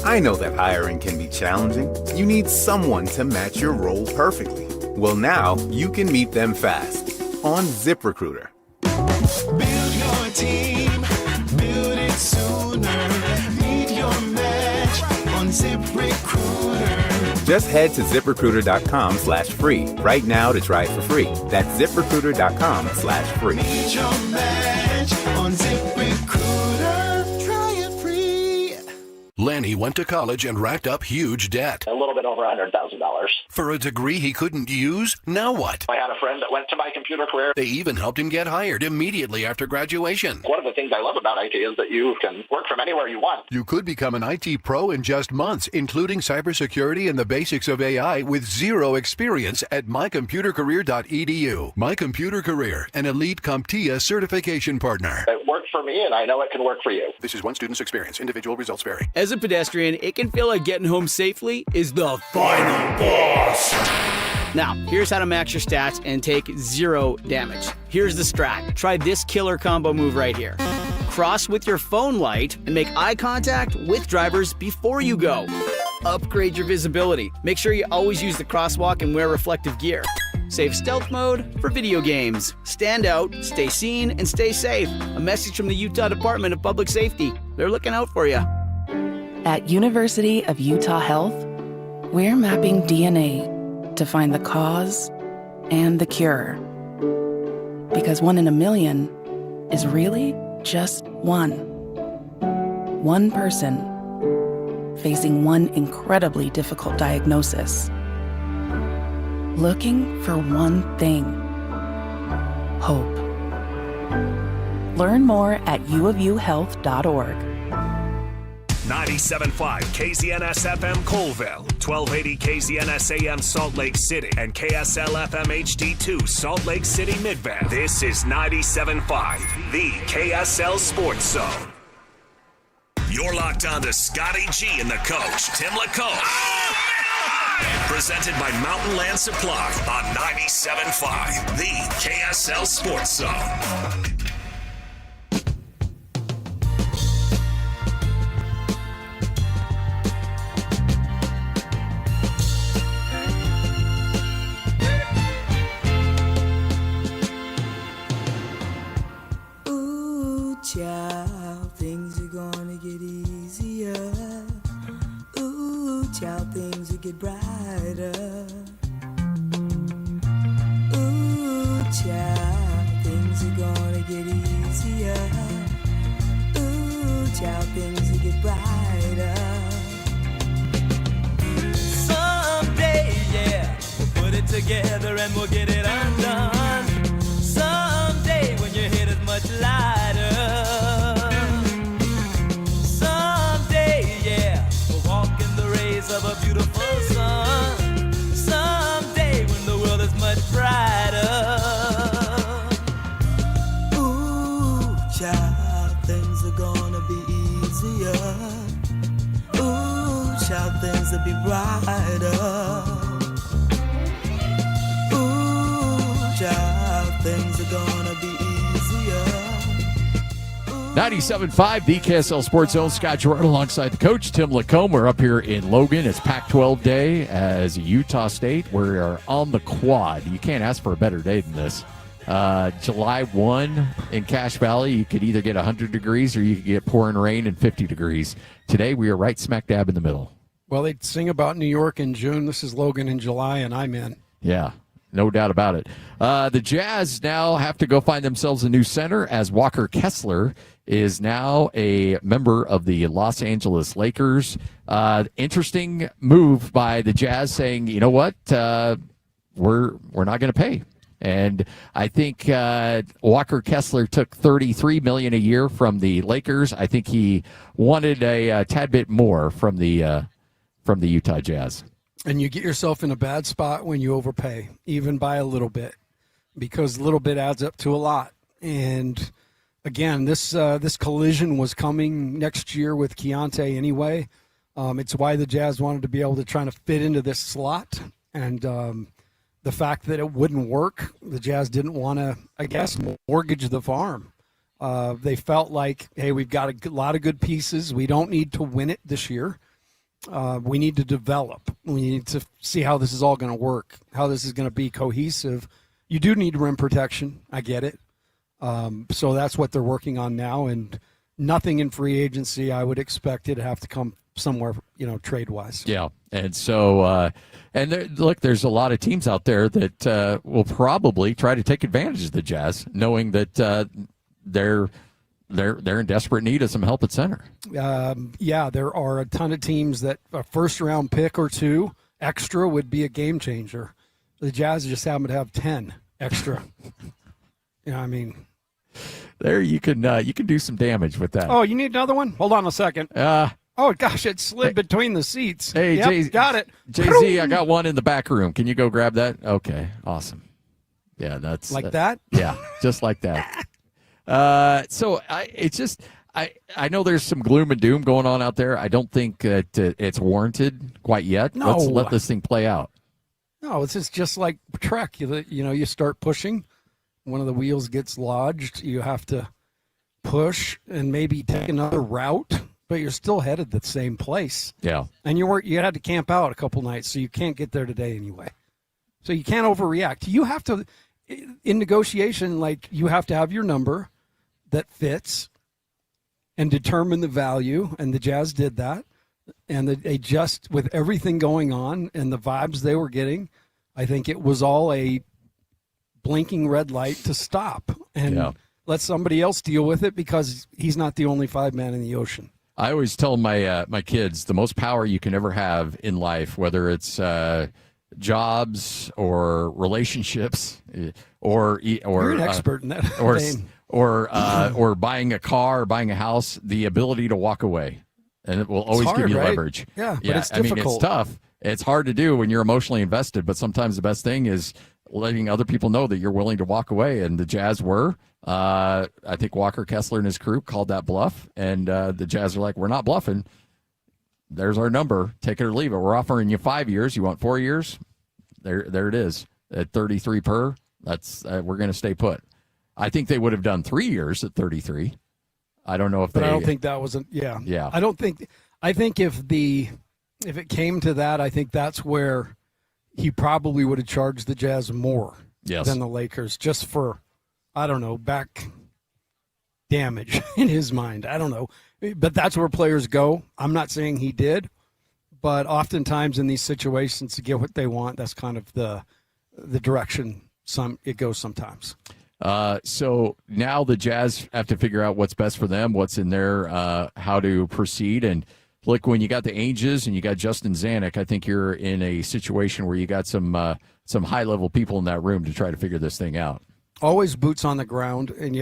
I know that hiring can be challenging. You need someone to match your role perfectly. Well, now you can meet them fast on ZipRecruiter. Build your team, build it sooner. Meet your match on ZipRecruiter. Just head to ZipRecruiter.com/free right now to try it for free. That's ZipRecruiter.com/free. Meet your match on ZipRecruiter. Try it free. Lanny went to college and racked up huge debt. A little bit over $100,000. For a degree he couldn't use? Now what? I had a friend that went to my computer career. They even helped him get hired immediately after graduation. One of the things I love about IT is that you can work from anywhere you want. You could become an IT pro in just months, including cybersecurity and the basics of AI with zero experience at mycomputercareer.edu. My Computer Career, an elite CompTIA certification partner. It worked for me, and I know it can work for you. This is one student's experience. Individual results vary. As a pedestrian, it can feel like getting home safely is the final boss. Now, here's how to max your stats and take 0 damage. Here's the strat. Try this killer combo move right here. Cross with your phone light and make eye contact with drivers before you go. Upgrade your visibility. Make sure you always use the crosswalk and wear reflective gear. Save stealth mode for video games. Stand out, stay seen, and stay safe. A message from the Utah Department of Public Safety. They're looking out for you. At University of Utah Health, we're mapping DNA to find the cause and the cure. Because 1 in a million is really just one. One person facing one incredibly difficult diagnosis. Looking for one thing: hope. Learn more at uofuhealth.org. 97.5 KZNS FM Colville, 1280 KZNS AM Salt Lake City, and KSL FM HD2 Salt Lake City Midvale. This is 97.5, the KSL Sports Zone. You're locked on to Scotty G and the coach, Tim LaCoche. Presented by Mountain Land Supply on 97.5, the KSL Sports Zone. Child, things are gonna get easier. Ooh, child, things will get brighter. Ooh, child, things are gonna get easier. Ooh, child, things will get brighter. Someday, yeah, we'll put it together and we'll get it undone. Someday, when your head is much lighter. Of a beautiful sun. Someday when the world is much brighter. Ooh, child, things are gonna be easier. Ooh, child, things will be brighter. Ooh, child, things are gonna be easier. Ooh, 97.5, the KSL Sports Zone. Scott Jordan alongside the coach, Tim Lacombe. We're up here in Logan. It's Pac-12 day as Utah State. We are on the quad. You can't ask for a better day than this. July 1 in Cache Valley, you could either get 100 degrees or you could get pouring rain and 50 degrees. Today, we are right smack dab in the middle. Well, they sing about New York in June. This is Logan in July, and I'm in. Yeah, no doubt about it. The Jazz now have to go find themselves a new center as Walker Kessler is now a member of the Los Angeles Lakers. Interesting move by the Jazz saying, you know what, we're not going to pay. And I think Walker Kessler took $33 million a year from the Lakers. I think he wanted a tad bit more from the Utah Jazz. And you get yourself in a bad spot when you overpay, even by a little bit, because a little bit adds up to a lot. And again, this collision was coming next year with Keontae anyway. It's why the Jazz wanted to be able to try to fit into this slot. And the fact that it wouldn't work, the Jazz didn't want to, I guess, mortgage the farm. They felt like, hey, we've got a lot of good pieces. We don't need to win it this year. We need to develop. We need to see how this is all going to work, how this is going to be cohesive. You do need rim protection. I get it. So that's what they're working on now, and nothing in free agency. I would expect it to have to come somewhere, trade-wise. Yeah, and so there's a lot of teams out there that will probably try to take advantage of the Jazz, knowing that they're in desperate need of some help at center. Yeah, there are a ton of teams that a first-round pick or two extra would be a game changer. The Jazz just happen to have 10 extra. There you can do some damage with that. Oh, you need another one? Hold on a second. Oh, gosh, it slid between the seats. Hey, yep, got it. JZ, I got one in the back room. Can you go grab that? Okay, awesome. Yeah, that's... that? Yeah, just like that. So I know there's some gloom and doom going on out there. I don't think that it's warranted quite yet. No. Let's let this thing play out. No, it's just like Trek. You start pushing. One of the wheels gets lodged. You have to push and maybe take another route, but you're still headed the same place. Yeah. And you had to camp out a couple nights, so you can't get there today anyway. So you can't overreact. You have to, in negotiation, you have to have your number that fits and determine the value, and the Jazz did that. And they just, with everything going on and the vibes they were getting, I think it was all a blinking red light to stop and let somebody else deal with it, because he's not the only five man in the ocean. I always tell my kids the most power you can ever have in life, whether it's jobs or relationships or you're an expert in that or buying a car or buying a house, the ability to walk away, and it will always give you leverage. Yeah, but it's difficult. It's tough. It's hard to do when you're emotionally invested, but sometimes the best thing is letting other people know that you're willing to walk away, and the Jazz were. I think Walker Kessler and his crew called that bluff, and the Jazz are like, we're not bluffing. There's our number. Take it or leave it. We're offering you 5 years. You want 4 years? There it is. At 33 per, that's we're going to stay put. I think they would have done 3 years at 33. I don't know if but I don't think that was yeah. I think if it came to that, I think that's where he probably would have charged the Jazz more than the Lakers, just for, I don't know, back damage in his mind. I don't know. But that's where players go. I'm not saying he did, but oftentimes in these situations to get what they want, that's kind of the direction it goes sometimes. So now the Jazz have to figure out what's best for them, what's in there, how to proceed. And look, when you got the Aggies and you got Justin Zanuck, I think you're in a situation where you got some high-level people in that room to try to figure this thing out. Always boots on the ground. And,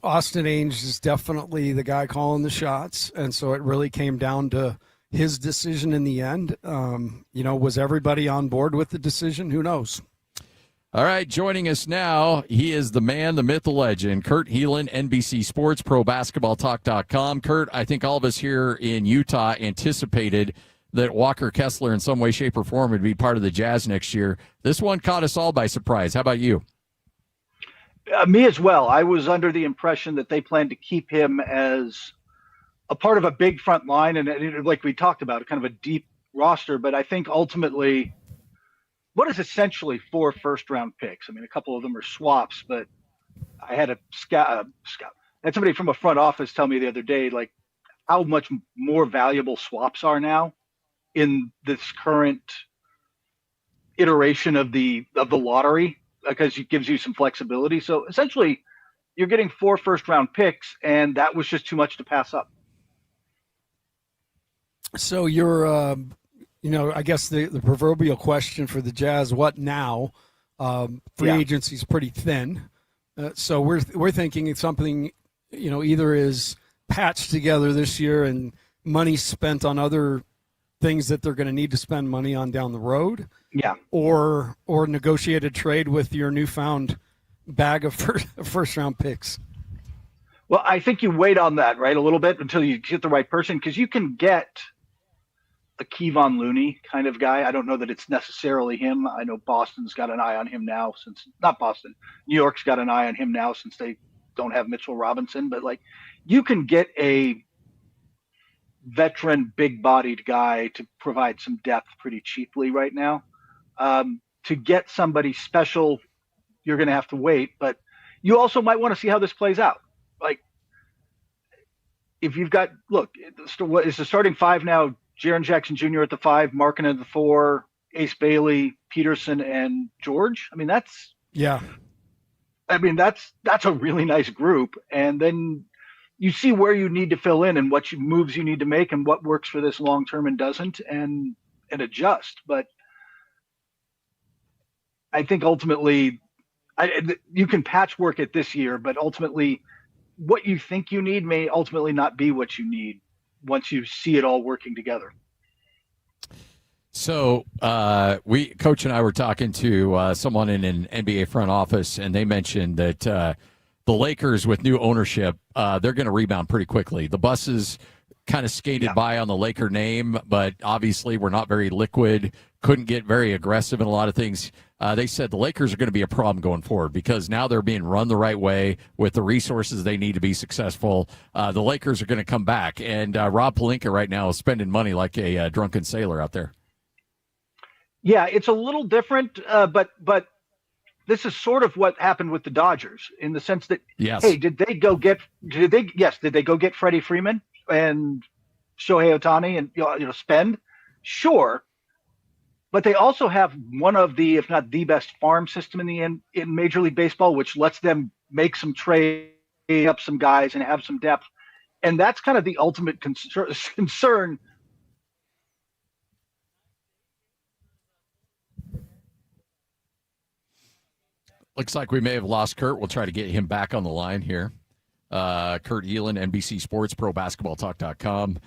Austin Ainge is definitely the guy calling the shots. And so it really came down to his decision in the end. Was everybody on board with the decision? Who knows? All right, joining us now, he is the man, the myth, the legend, Kurt Helin, NBC Sports, ProBasketballTalk.com. Kurt, I think all of us here in Utah anticipated that Walker Kessler in some way, shape, or form would be part of the Jazz next year. This one caught us all by surprise. How about you? Me as well. I was under the impression that they planned to keep him as a part of a big front line, and like we talked about, kind of a deep roster. But I think ultimately, what is essentially 4 first-round picks? I mean, a couple of them are swaps, but I had had somebody from a front office tell me the other day, like, how much more valuable swaps are now in this current iteration of the lottery, because it gives you some flexibility. So essentially, you're getting 4 first-round picks, and that was just too much to pass up. So you're, I guess the proverbial question for the Jazz: what now? Free agency is pretty thin, so we're thinking it's something, either is patched together this year and money spent on other things that they're going to need to spend money on down the road. Yeah. Or negotiated trade with your newfound bag of first round picks. Well, I think you wait on that, right, a little bit until you get the right person, because you can get a Kevon Looney kind of guy. I don't know that it's necessarily him. I know Boston's got an eye on him now, New York's got an eye on him now since they don't have Mitchell Robinson. But, like, you can get a veteran, big-bodied guy to provide some depth pretty cheaply right now. To get somebody special, you're going to have to wait. But you also might want to see how this plays out. Like, if you've got, what is the starting 5 now? Jaren Jackson Jr. at the 5, Markkanen at the 4, Ace Bailey, Peterson, and George. I mean, that's a really nice group. And then you see where you need to fill in and what moves you need to make and what works for this long term and doesn't, and adjust. But I think ultimately, you can patchwork it this year, but ultimately, what you think you need may ultimately not be what you need once you see it all working together. So Coach and I were talking to someone in an NBA front office, and they mentioned that the Lakers, with new ownership, they're going to rebound pretty quickly. The buses kind of skated by on the Laker name, but obviously we're not very liquid, couldn't get very aggressive in a lot of things. They said the Lakers are going to be a problem going forward because now they're being run the right way with the resources they need to be successful. The Lakers are going to come back, and Rob Pelinka right now is spending money like a drunken sailor out there. Yeah, it's a little different, but this is sort of what happened with the Dodgers in the sense that, hey, did they go get Freddie Freeman and Shohei Ohtani and spend? Sure. But they also have one of the, if not the best farm system in Major League Baseball, which lets them make some trade up some guys and have some depth. And that's kind of the ultimate concern. Looks like we may have lost Kurt. We'll try to get him back on the line here. Kurt Helin, NBC Sports, ProBasketballTalk.com.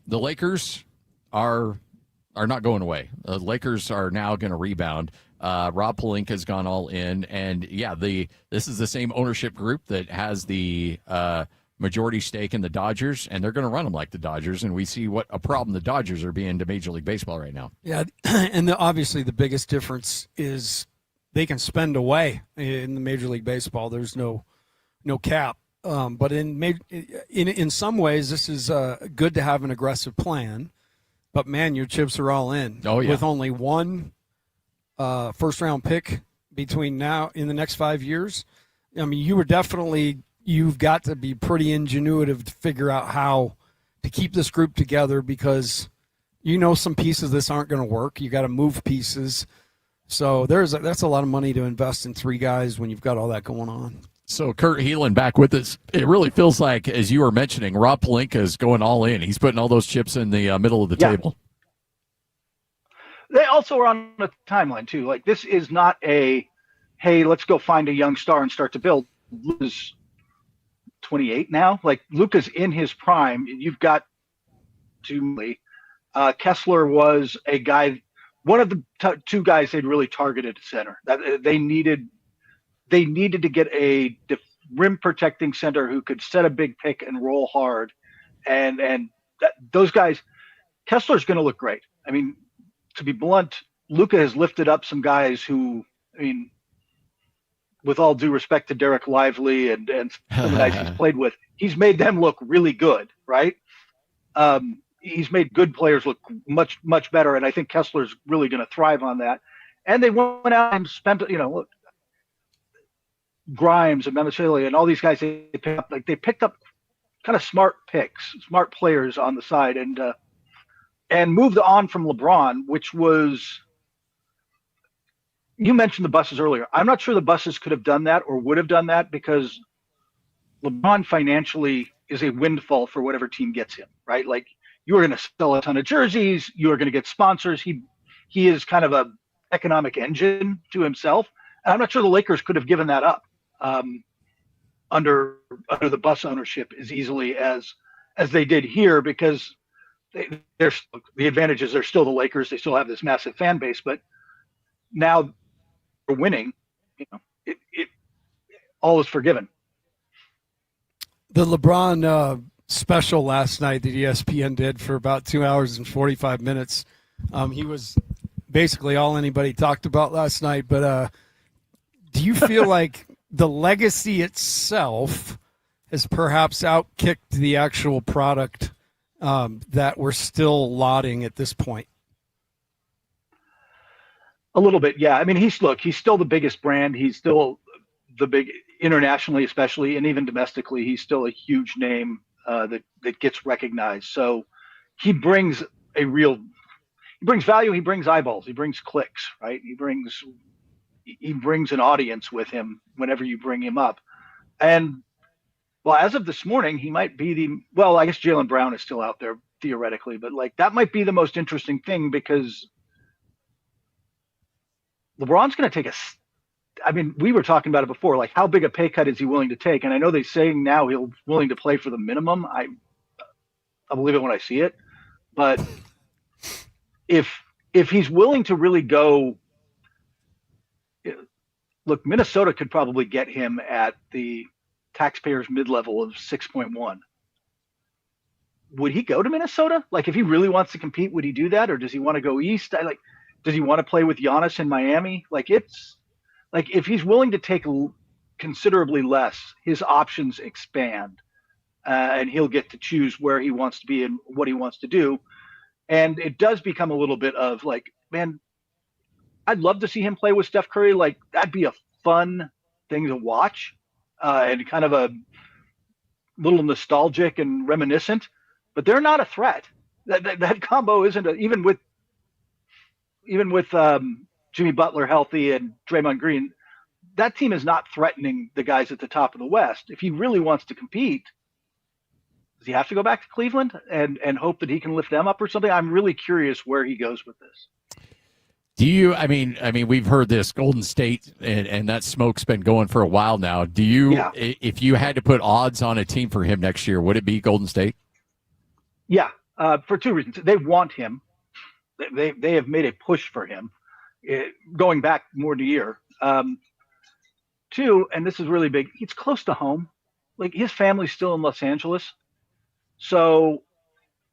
The Lakers are not going away. The Lakers are now going to rebound. Rob Pelinka has gone all in, and this is the same ownership group that has the majority stake in the Dodgers, and they're going to run them like the Dodgers, and we see what a problem the Dodgers are being to Major League Baseball right now. Yeah, and obviously the biggest difference is they can spend away in the Major League Baseball. There's no cap. But in some ways, this is good to have an aggressive plan. But, man, your chips are all in. Oh, yeah. With only one first-round pick between now in the next 5 years. I mean, you've got to be pretty ingenuitive to figure out how to keep this group together because some pieces of this aren't going to work. You got to move pieces. So that's a lot of money to invest in 3 guys when you've got all that going on. So Kurt Helin back with us. It really feels like, as you were mentioning, Rob Pelinka is going all in. He's putting all those chips in the middle of the table. They also are on a timeline, too. Like, this is not hey, let's go find a young star and start to build. Luka's 28 now. Like, Luka's in his prime. You've got Kessler was a guy, one of the 2 guys they'd really targeted center. That they needed to get a rim protecting center who could set a big pick and roll hard. And those guys, Kessler's going to look great. I mean, to be blunt, Luka has lifted up some guys who, with all due respect to Derek Lively and some of the guys he's played with, he's made them look really good, right? He's made good players look much, much better, and I think Kessler's really going to thrive on that. And they went out and spent, look, Grimes and Mammoth and all these guys they picked up kind of smart picks, smart players on the side, and moved on from LeBron, which was, you mentioned the buses earlier. I'm not sure the buses could have done that or would have done that because LeBron financially is a windfall for whatever team gets him, right? Like, you are going to sell a ton of jerseys, you are going to get sponsors. He is kind of a economic engine to himself. And I'm not sure the Lakers could have given that up under the bus ownership as easily as they did here, because the advantages are still the Lakers. They still have this massive fan base, but now they're winning. It all is forgiven. The LeBron special last night that ESPN did for about 2 hours and 45 minutes. He was basically all anybody talked about last night. But do you feel like the legacy itself has perhaps outkicked the actual product that we're still lauding at this point? A little bit, yeah. I mean, he's still the biggest brand. He's still the big internationally, especially, and even domestically. He's still a huge name that gets recognized. So he brings value. He brings eyeballs. He brings clicks, right? He brings an audience with him whenever you bring him up. And well, as of this morning, he might be I guess Jaylen Brown is still out there theoretically, but like that might be the most interesting thing because LeBron's going to take we were talking about it before, like how big a pay cut is he willing to take? And I know they're saying now he's willing to play for the minimum. I believe it when I see it. But if he's willing to really go, look, Minnesota could probably get him at the taxpayers mid-level of 6.1. Would he go to Minnesota? Like, if he really wants to compete, would he do that? Or does he want to go east? Does he want to play with Giannis in Miami? Like, it's like, if he's willing to take considerably less, his options expand, and he'll get to choose where he wants to be and what he wants to do. And it does become a little bit of like, man, I'd love to see him play with Steph Curry. Like, that'd be a fun thing to watch, and kind of a little nostalgic and reminiscent. But they're not a threat. That combo isn't even with Jimmy Butler healthy and Draymond Green. That team is not threatening the guys at the top of the West. If he really wants to compete, does he have to go back to Cleveland and hope that he can lift them up or something? I'm really curious where he goes with this. Do you, I mean, we've heard this Golden State and that smoke's been going for a while now. Do you, if you had to put odds on a team for him next year, would it be Golden State? Yeah, for two reasons. They want him. They have made a push for him, going back more than a year. Two, and this is really big, it's close to home. Like, his family's still in Los Angeles. So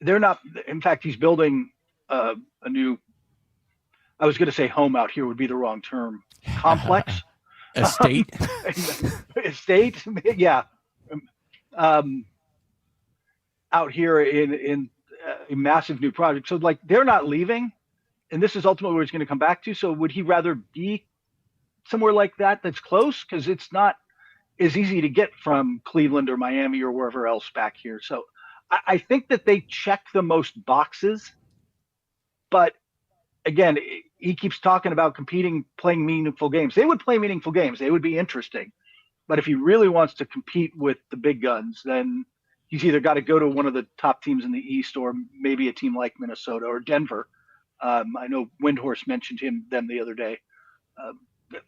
they're not, in fact, he's building a new, I was going to say home out here would be the wrong term, complex. Estate? Estate, yeah. Out here in a massive new project. So, like, they're not leaving, and this is ultimately where he's going to come back to. So would he rather be somewhere like that that's close? Because it's not as easy to get from Cleveland or Miami or wherever else back here. So I think that they check the most boxes. But, again, he keeps talking about competing, playing meaningful games. They would play meaningful games. They would be interesting. But if he really wants to compete with the big guns, then he's either got to go to one of the top teams in the East or maybe a team like Minnesota or Denver. I know Windhorst mentioned them the other day.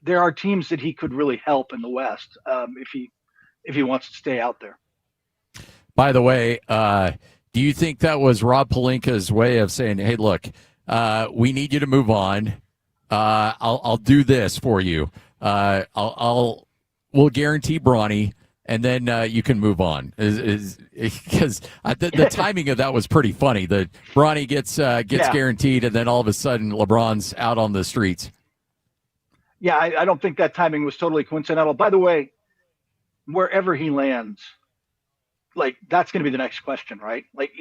There are teams that he could really help in the West if he wants to stay out there. By the way, do you think that was Rob Pelinka's way of saying, hey, look, we need you to move on. I'll do this for you. We'll guarantee Bronny, and then you can move on. Because the timing of that was pretty funny. The Bronny gets guaranteed, and then all of a sudden LeBron's out on the streets. Yeah, I don't think that timing was totally coincidental. By the way, wherever he lands, like that's going to be the next question, right? Like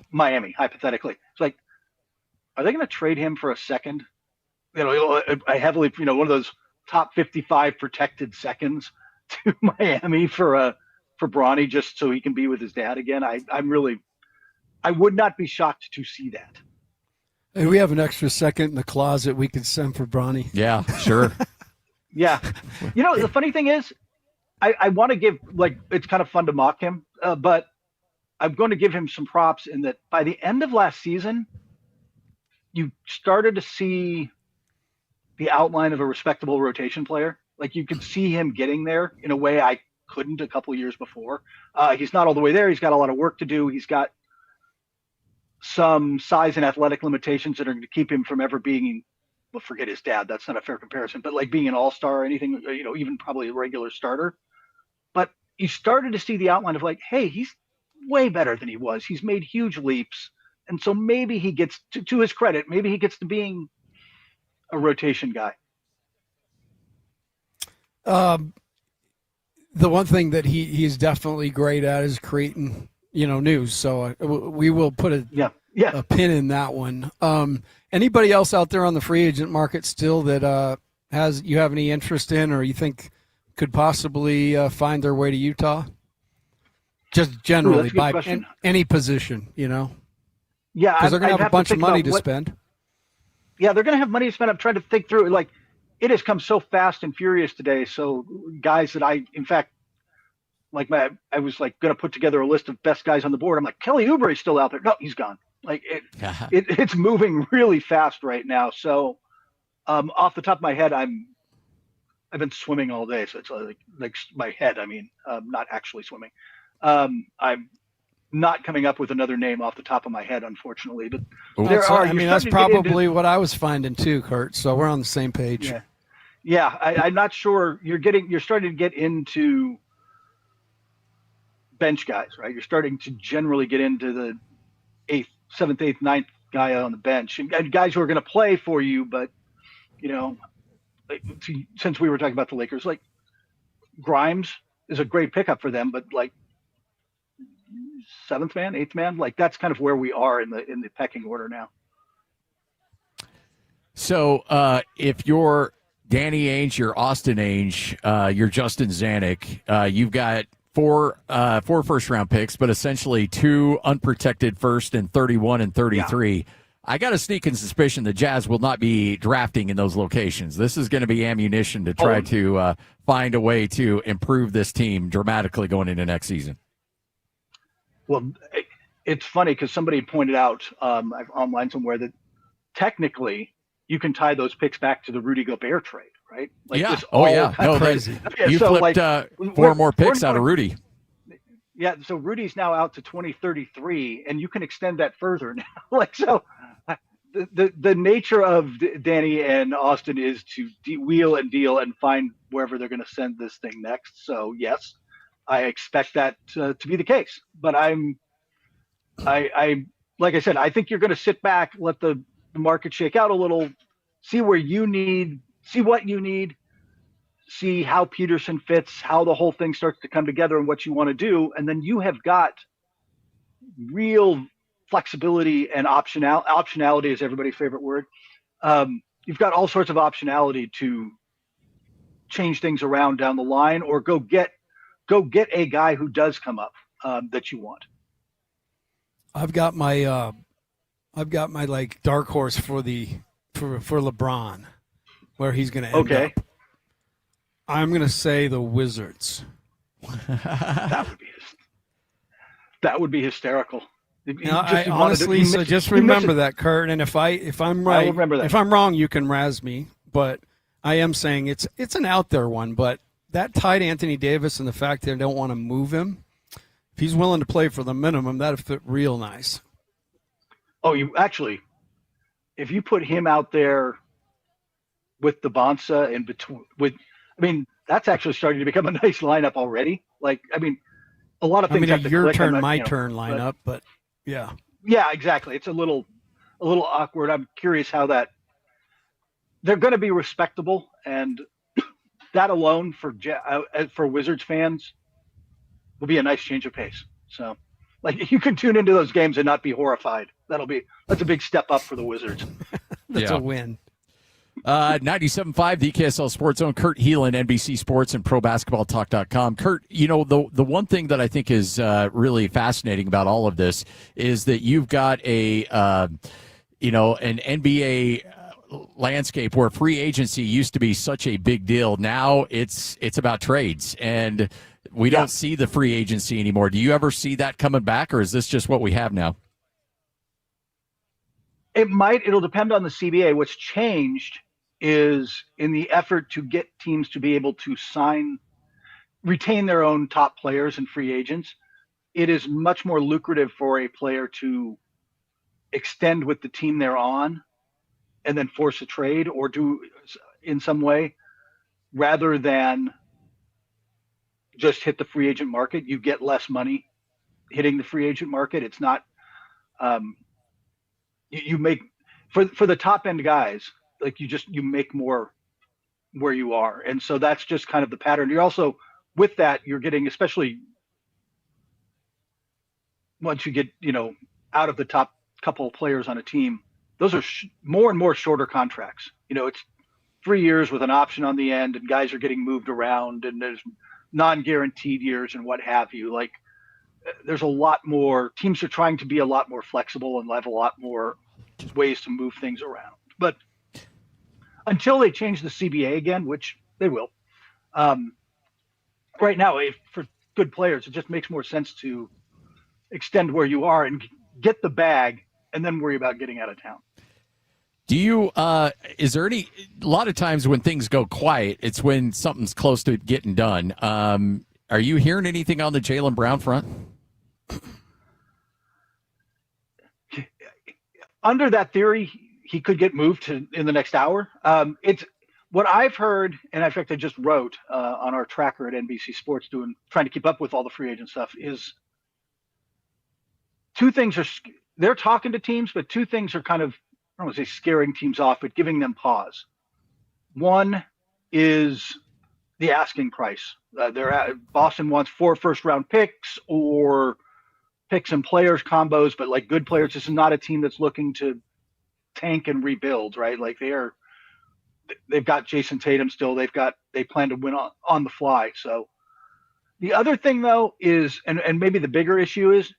Miami, hypothetically. It's like, are they going to trade him for a second? I heavily, one of those top 55 protected seconds to Miami for Bronny just so he can be with his dad again. I would not be shocked to see that. Hey, we have an extra second in the closet we could send for Bronny. Yeah, sure. Yeah. The funny thing is, I want to give, it's kind of fun to mock him, but I'm going to give him some props in that by the end of last season, you started to see the outline of a respectable rotation player. Like you could see him getting there in a way I couldn't a couple years before. He's not all the way there. He's got a lot of work to do. He's got some size and athletic limitations that are going to keep him from ever being, well, forget his dad. That's not a fair comparison, but like being an all-star or anything, even probably a regular starter. But you started to see the outline of like, hey, he's way better than he was. He's made huge leaps. And so maybe he gets to his credit, maybe he gets to being a rotation guy. The one thing that he's definitely great at is creating, news. So we will put a pin in that one. Anybody else out there on the free agent market still that you have any interest in, or you think could possibly find their way to Utah? Just generally by any position, Yeah, because they're going to have a bunch of money to spend. Yeah, they're going to have money to spend. I'm trying to think through it. Like, it has come so fast and furious today. So guys that I was like going to put together a list of best guys on the board. I'm like, Kelly Oubre's still out there. No, he's gone. Like it's moving really fast right now. So off the top of my head, I've been swimming all day. So it's like my head. I mean, not actually swimming. I'm not coming up with another name off the top of my head, unfortunately. But that's probably what I was finding too, Kurt. So we're on the same page. Yeah. I'm not sure. You're starting to get into bench guys, right? You're starting to generally get into the 8th, 7th, 8th, 9th guy on the bench, and guys who are going to play for you. But since we were talking about the Lakers, like Grimes is a great pickup for them, but like 7th man, 8th man, like that's kind of where we are in the pecking order now. So if you're Danny Ainge, you're Austin Ainge, you're Justin Zanuck, you've got four first-round picks, but essentially 2 unprotected first and 31 and 33. Yeah. I got a sneaking suspicion the Jazz will not be drafting in those locations. This is going to be ammunition to try to find a way to improve this team dramatically going into next season. Well, it's funny because somebody pointed out online somewhere that technically you can tie those picks back to the Rudy Gobert trade, right? Like crazy. You flipped 4 more picks out of Rudy. Yeah, so Rudy's now out to 2033, and you can extend that further now. The nature of Danny and Austin is to wheel and deal and find wherever they're going to send this thing next. So yes, I expect that to be the case. But I like I said, I think you're going to sit back, let the market shake out a little, see what you need, see how Peterson fits, how the whole thing starts to come together and what you want to do. And then you have got real flexibility and optionality is everybody's favorite word. You've got all sorts of optionality to change things around down the line, or go get a guy who does come up that you want. I've got my like dark horse for LeBron, where he's going to end up. I'm going to say the Wizards. That would be hysterical. Just remember that, Kurt. And if I'm right, if I'm wrong, you can razz me. But I am saying it's an out there one. But that tied Anthony Davis and the fact that they don't want to move him, if he's willing to play for the minimum, that'd fit real nice. Oh, if you put him out there with the Bonsa in between, that's actually starting to become a nice lineup already. Like, a lot of things have to your click turn, my turn lineup, but yeah. Yeah, exactly. It's a little awkward. I'm curious how that they're going to be respectable, and that alone for Wizards fans will be a nice change of pace. So, like, you can tune into those games and not be horrified. That's a big step up for the Wizards. That's a win. 97.5, the KSL Sports Zone. Kurt Heelan, NBC Sports and ProBasketballTalk.com. Kurt, you know, the one thing that I think is really fascinating about all of this is that you've got an NBA landscape where free agency used to be such a big deal. Now it's about trades, and we don't see the free agency anymore. Do you ever see that coming back, or is this just what we have now? It'll depend on the CBA. What's changed is in the effort to get teams to be able to retain their own top players and free agents, it is much more lucrative for a player to extend with the team they're on and then force a trade or do in some way, rather than just hit the free agent market. You get less money hitting the free agent market. It's not, you make for the top end guys, like you make more where you are. And so that's just kind of the pattern. You're also, with that, you're getting, especially once you get, out of the top couple of players on a team, those are more and more shorter contracts. It's 3 years with an option on the end, and guys are getting moved around, and there's non-guaranteed years and what have you. Like, there's a lot more, teams are trying to be a lot more flexible and have a lot more ways to move things around. But until they change the CBA again, which they will, right now, for good players, it just makes more sense to extend where you are and get the bag and then worry about getting out of town. Do you, is there a lot of times when things go quiet, it's when something's close to getting done. Are you hearing anything on the Jaylen Brown front? Under that theory, he could get moved in the next hour. It's what I've heard, and in fact, I just wrote on our tracker at NBC Sports, trying to keep up with all the free agent stuff, is two things they're talking to teams, but two things are kind of, I don't want to say scaring teams off, but giving them pause. One is the asking price. Boston wants 4 first-round picks or picks and players combos, but like good players. This is not a team that's looking to tank and rebuild, right? Like they've got Jason Tatum still. They plan to win on the fly. So the other thing though is, and maybe the bigger issue is,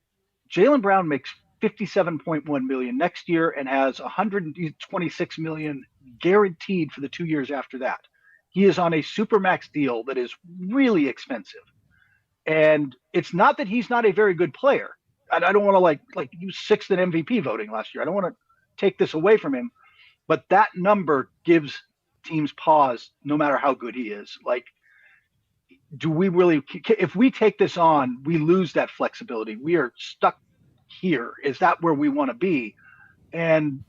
Jaylen Brown makes $57.1 million next year and has $126 million guaranteed for the 2 years after that. He is on a supermax deal that is really expensive. And it's not that he's not a very good player. I don't want to like he was 6th in MVP voting last year. I don't want to take this away from him, but that number gives teams pause no matter how good he is. Like, do we really, if we take this on, we lose that flexibility. We are stuck here. Is that where we want to be? And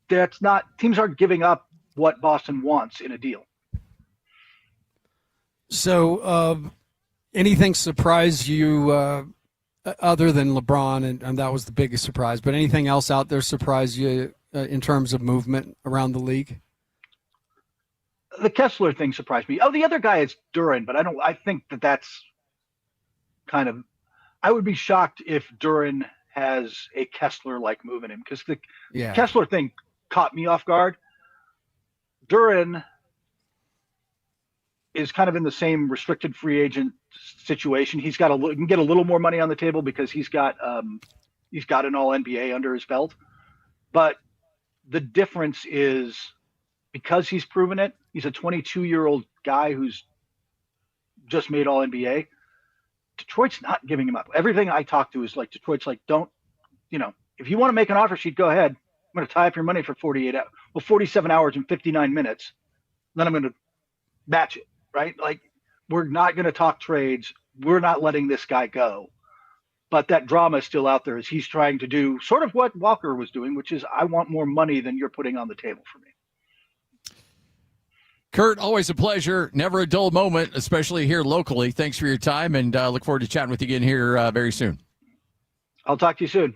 that's not, teams aren't giving up what Boston wants in a deal. So anything surprise you other than LeBron, and that was the biggest surprise, but anything else out there surprise you in terms of movement around the league? The Kessler thing surprised me. Oh, the other guy is Duren, but I think that's kind of, I would be shocked if Duren has a Kessler-like move in him, because the Kessler thing caught me off guard. Duren is kind of in the same restricted free agent situation. He can get a little more money on the table because he's got an all NBA under his belt. But the difference is, because he's proven it, he's a 22-year-old guy who's just made all NBA. Detroit's not giving him up. Everything I talk to is like, Detroit's like, don't, if you want to make an offer sheet, go ahead. I'm going to tie up your money for 47 hours and 59 minutes. Then I'm going to match it, right? Like, we're not going to talk trades. We're not letting this guy go. But that drama is still out there as he's trying to do sort of what Walker was doing, which is, I want more money than you're putting on the table for me. Kurt, always a pleasure. Never a dull moment, especially here locally. Thanks for your time, and look forward to chatting with you again here very soon. I'll talk to you soon.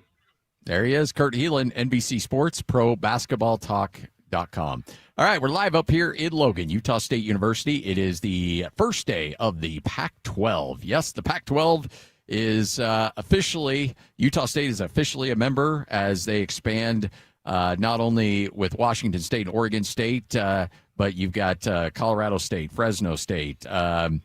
There he is, Kurt Heelan, NBC Sports, ProBasketballTalk.com. sportszone.com. All right, we're live up here in Logan, Utah State University. It is the first day of the Pac-12. Yes, the Pac-12 is officially, Utah State is officially a member as they expand not only with Washington State and Oregon State, but you've got Colorado State, Fresno State, San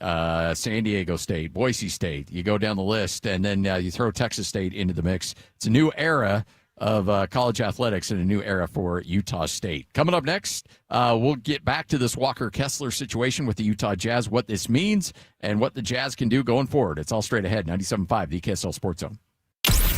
Diego State, Boise State. You go down the list, and then you throw Texas State into the mix. It's a new era of college athletics and a new era for Utah State. Coming up next, we'll get back to this Walker Kessler situation with the Utah Jazz, what this means, and what the Jazz can do going forward. It's all straight ahead. 97.5, the KSL Sports Zone.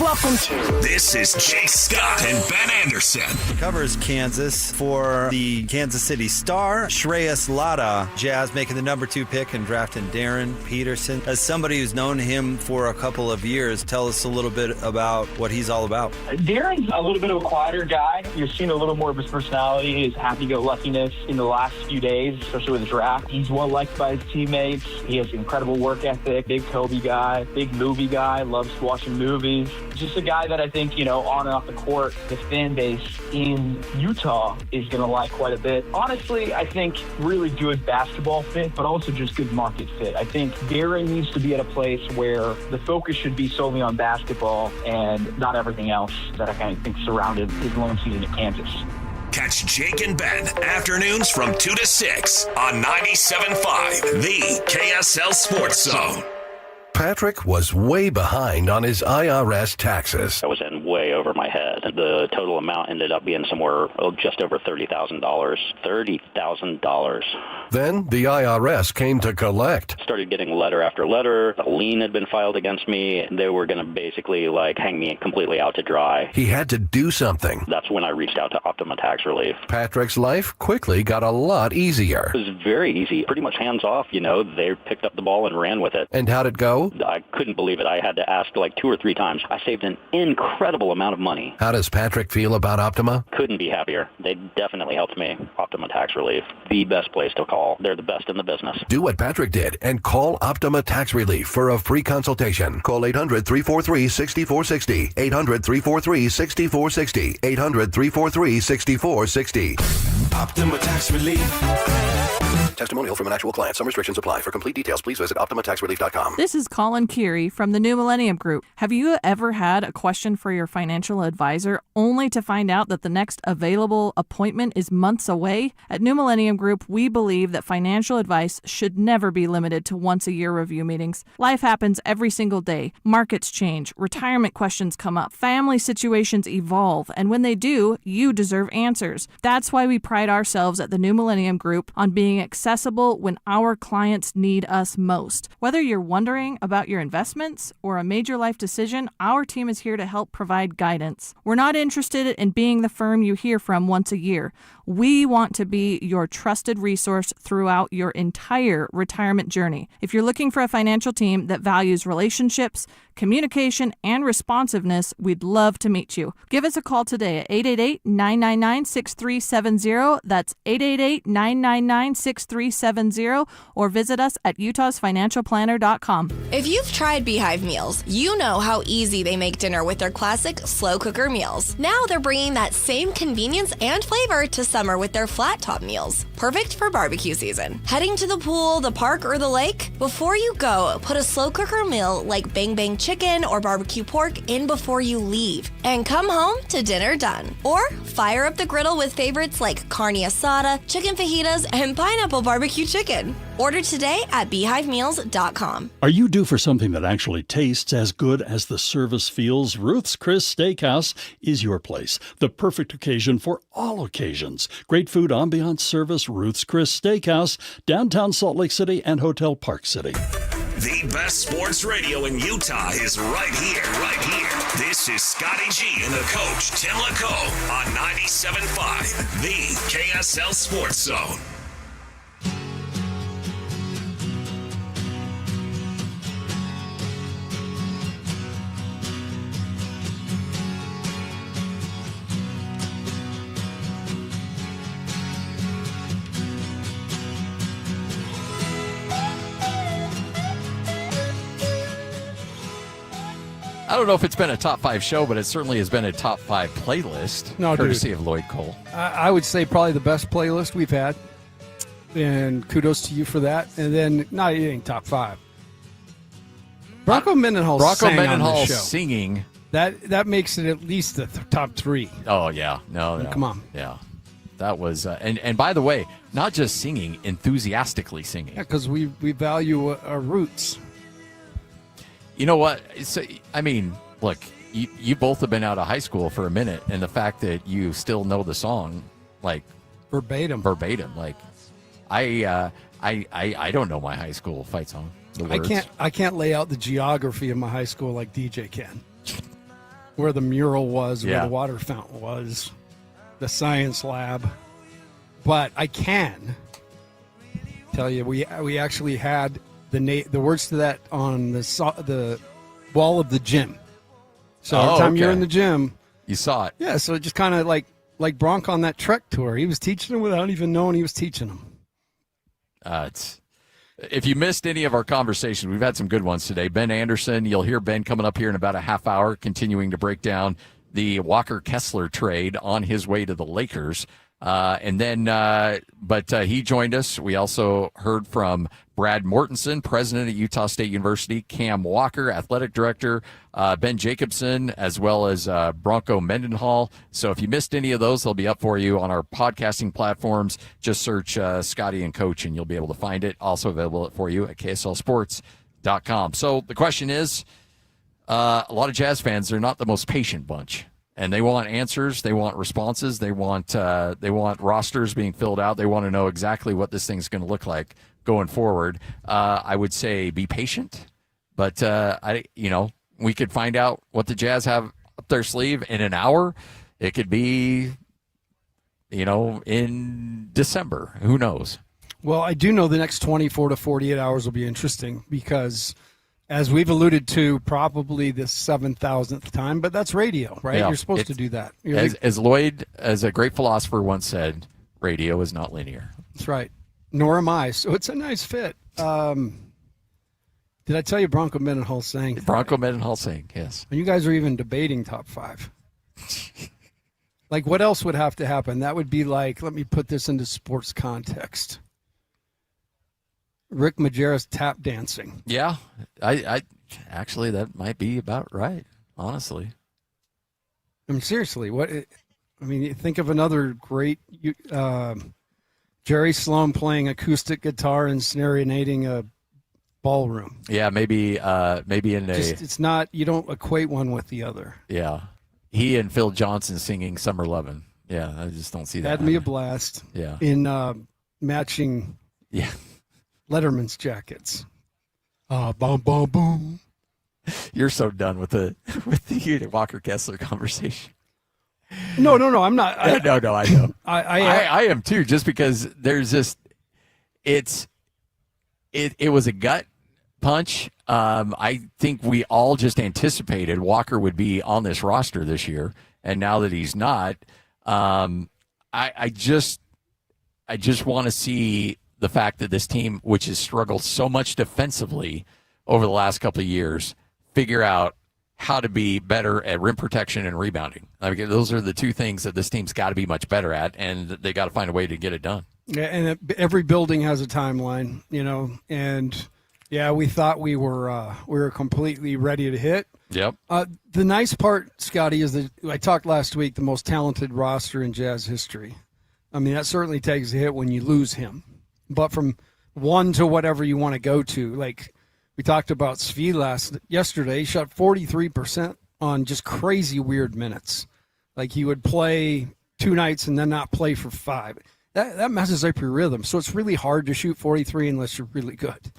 Welcome to. This is Jake Scott and Ben Anderson. Covers Kansas for the Kansas City Star. Shreyas Lada, Jazz making the number 2 pick and drafting Darren Peterson. As somebody who's known him for a couple of years, tell us a little bit about what he's all about. Darren's a little bit of a quieter guy. You're seeing a little more of his personality, his happy-go-luckiness in the last few days, especially with the draft. He's well liked by his teammates. He has incredible work ethic, big Kobe guy, big movie guy, loves watching movies. Just a guy that I think, on and off the court, the fan base in Utah is going to like quite a bit. Honestly, I think really good basketball fit, but also just good market fit. I think Darren needs to be at a place where the focus should be solely on basketball and not everything else that I kind of think surrounded his long season at Kansas. Catch Jake and Ben afternoons from 2 to 6 on 97.5, the KSL Sports Zone. Patrick was way behind on his IRS taxes. I was in way over my head. The total amount ended up being somewhere just over $30,000. $30,000. Then the IRS came to collect. Started getting letter after letter. A lien had been filed against me. They were going to basically hang me completely out to dry. He had to do something. That's when I reached out to Optima Tax Relief. Patrick's life quickly got a lot easier. It was very easy. Pretty much hands off, They picked up the ball and ran with it. And how'd it go? I couldn't believe it. I had to ask 2 or 3 times. I saved an incredible amount of money. How does Patrick feel about Optima? Couldn't be happier. They definitely helped me. Optima Tax Relief, the best place to call. They're the best in the business. Do what Patrick did and call Optima Tax Relief for a free consultation. Call 800-343-6460. 800-343-6460. 800-343-6460. Optima Tax Relief. Testimonial from an actual client. Some restrictions apply. For complete details, please visit OptimaTaxRelief.com. This is Colin Keary from the New Millennium Group. Have you ever had a question for your financial advisor only to find out that the next available appointment is months away? At New Millennium Group, we believe that financial advice should never be limited to once-a-year review meetings. Life happens every single day. Markets change. Retirement questions come up. Family situations evolve. And when they do, you deserve answers. That's why we pride ourselves at the New Millennium Group on being accessible when our clients need us most. Whether you're wondering about your investments or a major life decision, our team is here to help provide guidance. We're not interested in being the firm you hear from once a year. We want to be your trusted resource throughout your entire retirement journey. If you're looking for a financial team that values relationships, communication, and responsiveness, we'd love to meet you. Give us a call today at 888-999-6370. That's 888-999-6370, or visit us at utahsfinancialplanner.com. If you've tried Beehive meals, you know how easy they make dinner with their classic slow cooker meals. Now they're bringing that same convenience and flavor to summer with their flat top meals, perfect for barbecue season. Heading to the pool, the park, or the lake? Before you go, put a slow cooker meal like Bang Bang chicken or barbecue pork in before you leave, and come home to dinner done. Or fire up the griddle with favorites like carne asada, chicken fajitas, and pineapple barbecue chicken. Order today at beehivemeals.com. Are you due for something that actually tastes as good as the service feels? Ruth's Chris Steakhouse is your place. The perfect occasion for all occasions. Great food, ambiance, service. Ruth's Chris Steakhouse, downtown Salt Lake City and Hotel Park City. The best sports radio in Utah is right here, right here. This is Scotty G and the coach, Tim LaCoe, on 97.5, the KSL Sports Zone. I don't know if it's been a top 5 show, but it certainly has been a top 5 playlist. No, courtesy dude. of Lloyd Cole. I would say probably the best playlist we've had, and kudos to you for that. And then, no, it ain't top 5. Bronco Mendenhall sang on the show. Singing. That makes it at least the top 3. Oh, yeah. No. Come on. Yeah. That was, and by the way, not just singing, enthusiastically singing. Yeah, because we value our roots. You know what? I mean, look, you both have been out of high school for a minute, and the fact that you still know the song, like verbatim, like I don't know my high school fight song. The words. I can't lay out the geography of my high school like DJ can. Where the mural was, where the water fountain was, the science lab, but I can tell you we actually had the words to that on the wall of the gym. So every time you're in the gym, you saw it. Yeah, so it just kind of like Bronk on that Trek tour. He was teaching them without even knowing he was teaching them. If you missed any of our conversations, we've had some good ones today. Ben Anderson, you'll hear Ben coming up here in about a half hour, continuing to break down the Walker Kessler trade on his way to the Lakers. But he joined us. We also heard from Brad Mortensen, president at Utah State University, Cam Walker, athletic director, Ben Jacobson, as well as Bronco Mendenhall. So if you missed any of those, they'll be up for you on our podcasting platforms. Just search Scotty and Coach, and you'll be able to find it. Also available for you at KSLSports.com. So the question is, a lot of Jazz fans, they're not the most patient bunch. And they want answers. They want responses. They want rosters being filled out. They want to know exactly what this thing's going to look like going forward. I would say be patient, but we could find out what the Jazz have up their sleeve in an hour. It could be, in December. Who knows? Well, I do know the next 24 to 48 hours will be interesting because, as we've alluded to, probably the 7,000th time, but that's radio, right? Yeah, You're supposed to do that. As Lloyd, as a great philosopher once said, radio is not linear. That's right. Nor am I. So it's a nice fit. Did I tell you Bronco Mendenhall sang? Bronco Mendenhall sang, yes. And you guys are even debating top 5. Like, what else would have to happen? That would be like, let me put this into sports context. Rick Majerus tap dancing. Yeah, I actually, that might be about right, honestly. I mean, seriously, you think of another great Jerry Sloan playing acoustic guitar and serenading a ballroom. Yeah, maybe in a. It's not. You don't equate one with the other. Yeah, he and Phil Johnson singing "Summer Lovin'." Yeah, I just don't see that. That'd be a blast. Yeah, in matching. Yeah. Letterman's jackets. Boom, boom, boom. You're so done with the Walker Kessler conversation. No, I'm not. I know. I am too. Just because there's this, it was a gut punch. I think we all just anticipated Walker would be on this roster this year, and now that he's not, I just want to see the fact that this team, which has struggled so much defensively over the last couple of years, figure out how to be better at rim protection and rebounding. Those are the two things that this team's got to be much better at, and they got to find a way to get it done. Yeah, and every building has a timeline, and yeah, we thought we were completely ready to hit. Yep. The nice part, Scotty, is that I talked last week, the most talented roster in Jazz history. I mean, that certainly takes a hit when you lose him. But from one to whatever you want to go to, like we talked about Svi yesterday, he shot 43% on just crazy weird minutes. Like he would play 2 nights and then not play for 5. That messes up your rhythm. So it's really hard to shoot 43 unless you're really good.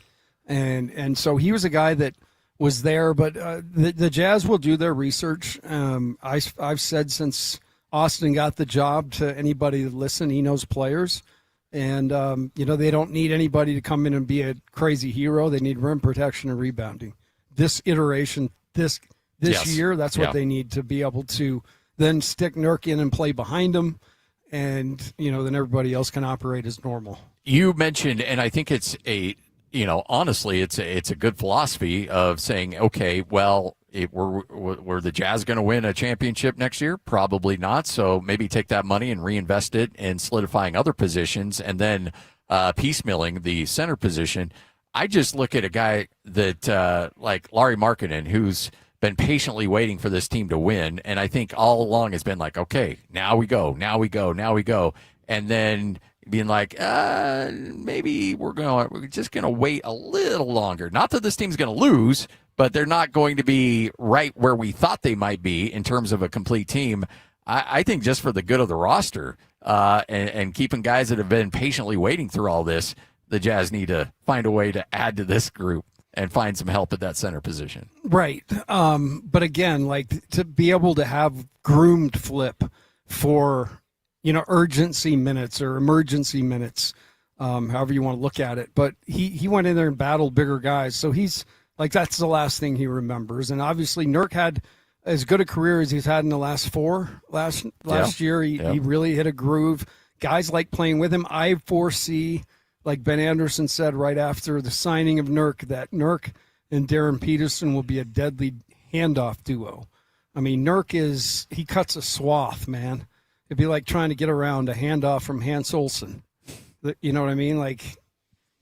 And so he was a guy that was there, but the Jazz will do their research. I've said since Austin got the job to anybody to listen, he knows players. And, they don't need anybody to come in and be a crazy hero. They need rim protection and rebounding. This iteration, this year, that's what they need to be able to then stick Nurk in and play behind him. And, then everybody else can operate as normal. You mentioned, and I think it's honestly, it's a good philosophy of saying, okay, well, were the Jazz going to win a championship next year? Probably not. So maybe take that money and reinvest it in solidifying other positions and then piecemealing the center position. I just look at a guy that like Lauri Markkanen, who's been patiently waiting for this team to win, and I think all along has been like, okay, now we go, and then being like, maybe we're just gonna wait a little longer. Not that this team's gonna lose, but they're not going to be right where we thought they might be in terms of a complete team. I think just for the good of the roster and keeping guys that have been patiently waiting through all this, the Jazz need to find a way to add to this group and find some help at that center position. Right. But again, like to be able to have groomed Flip for, urgency minutes or emergency minutes, however you want to look at it. But he went in there and battled bigger guys. So he's like, that's the last thing he remembers. And obviously Nurk had as good a career as he's had in the last four. Last year, he really hit a groove. Guys like playing with him. I foresee, like Ben Anderson said right after the signing of Nurk, that Nurk and Darren Peterson will be a deadly handoff duo. I mean, Nurk he cuts a swath, man. It'd be like trying to get around a handoff from Hans Olsen. You know what I mean? Like,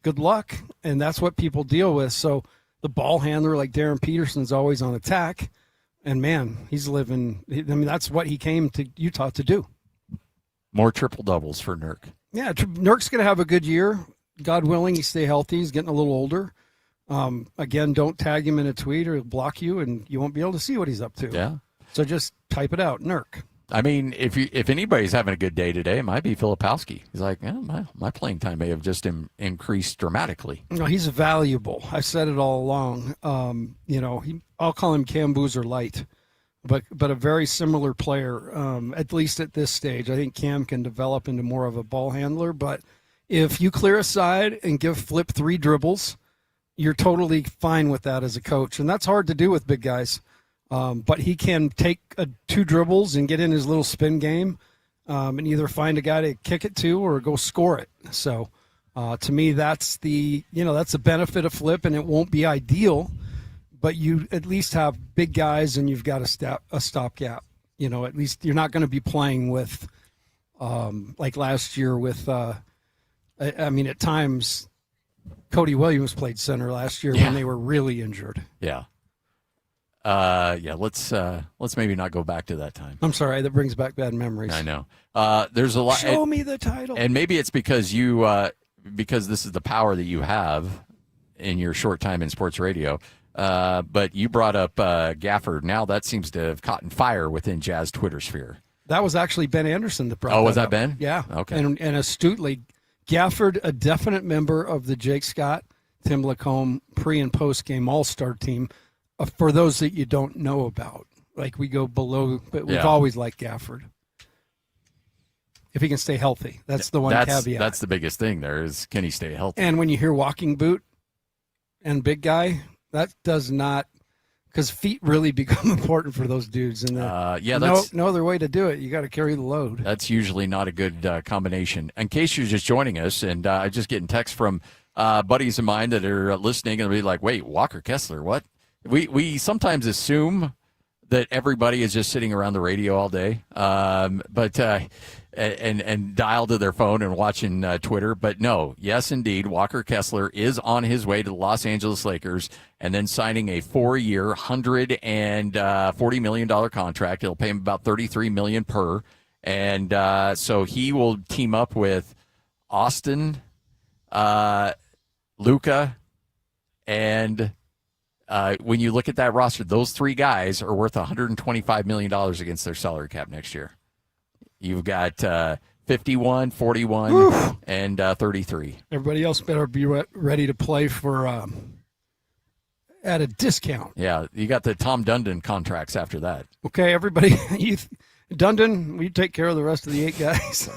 good luck. And that's what people deal with. So the ball handler like Darren Peterson's always on attack. And, man, he's living – I mean, that's what he came to Utah to do. More triple-doubles for Nurk. Yeah, Nurk's going to have a good year. God willing, he stay healthy. He's getting a little older. Again, don't tag him in a tweet or he'll block you, and you won't be able to see what he's up to. Yeah. So just type it out, Nurk. I mean, if anybody's having a good day today, it might be Filipowski. He's like, my playing time may have just increased dramatically. No, he's valuable. I've said it all along. I'll call him Cam Boozer light, but a very similar player, at least at this stage. I think Cam can develop into more of a ball handler, but if you clear a side and give Flip 3 dribbles, you're totally fine with that as a coach. And that's hard to do with big guys. But he can take 2 dribbles and get in his little spin game and either find a guy to kick it to or go score it. So to me, that's the benefit of Flip, and it won't be ideal, but you at least have big guys and you've got a stopgap. At least you're not going to be playing with like last year with at times Cody Williams played center last year when they were really injured. Yeah. Let's maybe not go back to that time. I'm sorry, that brings back bad memories. I know. There's a lot. Show me the title. And maybe it's because because this is the power that you have in your short time in sports radio. But you brought up Gafford. Now that seems to have caught fire within Jazz Twitter sphere. That was actually Ben Anderson that brought that up. Oh, was that up. Ben? Yeah. Okay. And astutely, Gafford, a definite member of the Jake Scott, Tim Lacombe pre- and post-game all-star team. For those that you don't know about, like we go below, but we've always liked Gafford. If he can stay healthy, that's the one caveat. That's the biggest thing there is, can he stay healthy? And when you hear walking boot and big guy, that does not, because feet really become important for those dudes. And no other way to do it. You got to carry the load. That's usually not a good combination. In case you're just joining us, and I just getting texts from buddies of mine that are listening and be like, wait, Walker Kessler, what? We sometimes assume that everybody is just sitting around the radio all day, but dialed to their phone and watching Twitter. But no, yes, indeed, Walker Kessler is on his way to the Los Angeles Lakers and then signing a 4-year, $140 million contract. It'll pay him about $33 million per, and so he will team up with Austin, Luka, and. When you look at that roster, those 3 guys are worth $125 million against their salary cap next year. You've got 51, 41, and 33. Everybody else better be ready to play for at a discount. Yeah, you got the Tom Dundon contracts after that. Okay, everybody. Dundon, will you take care of the rest of the 8 guys?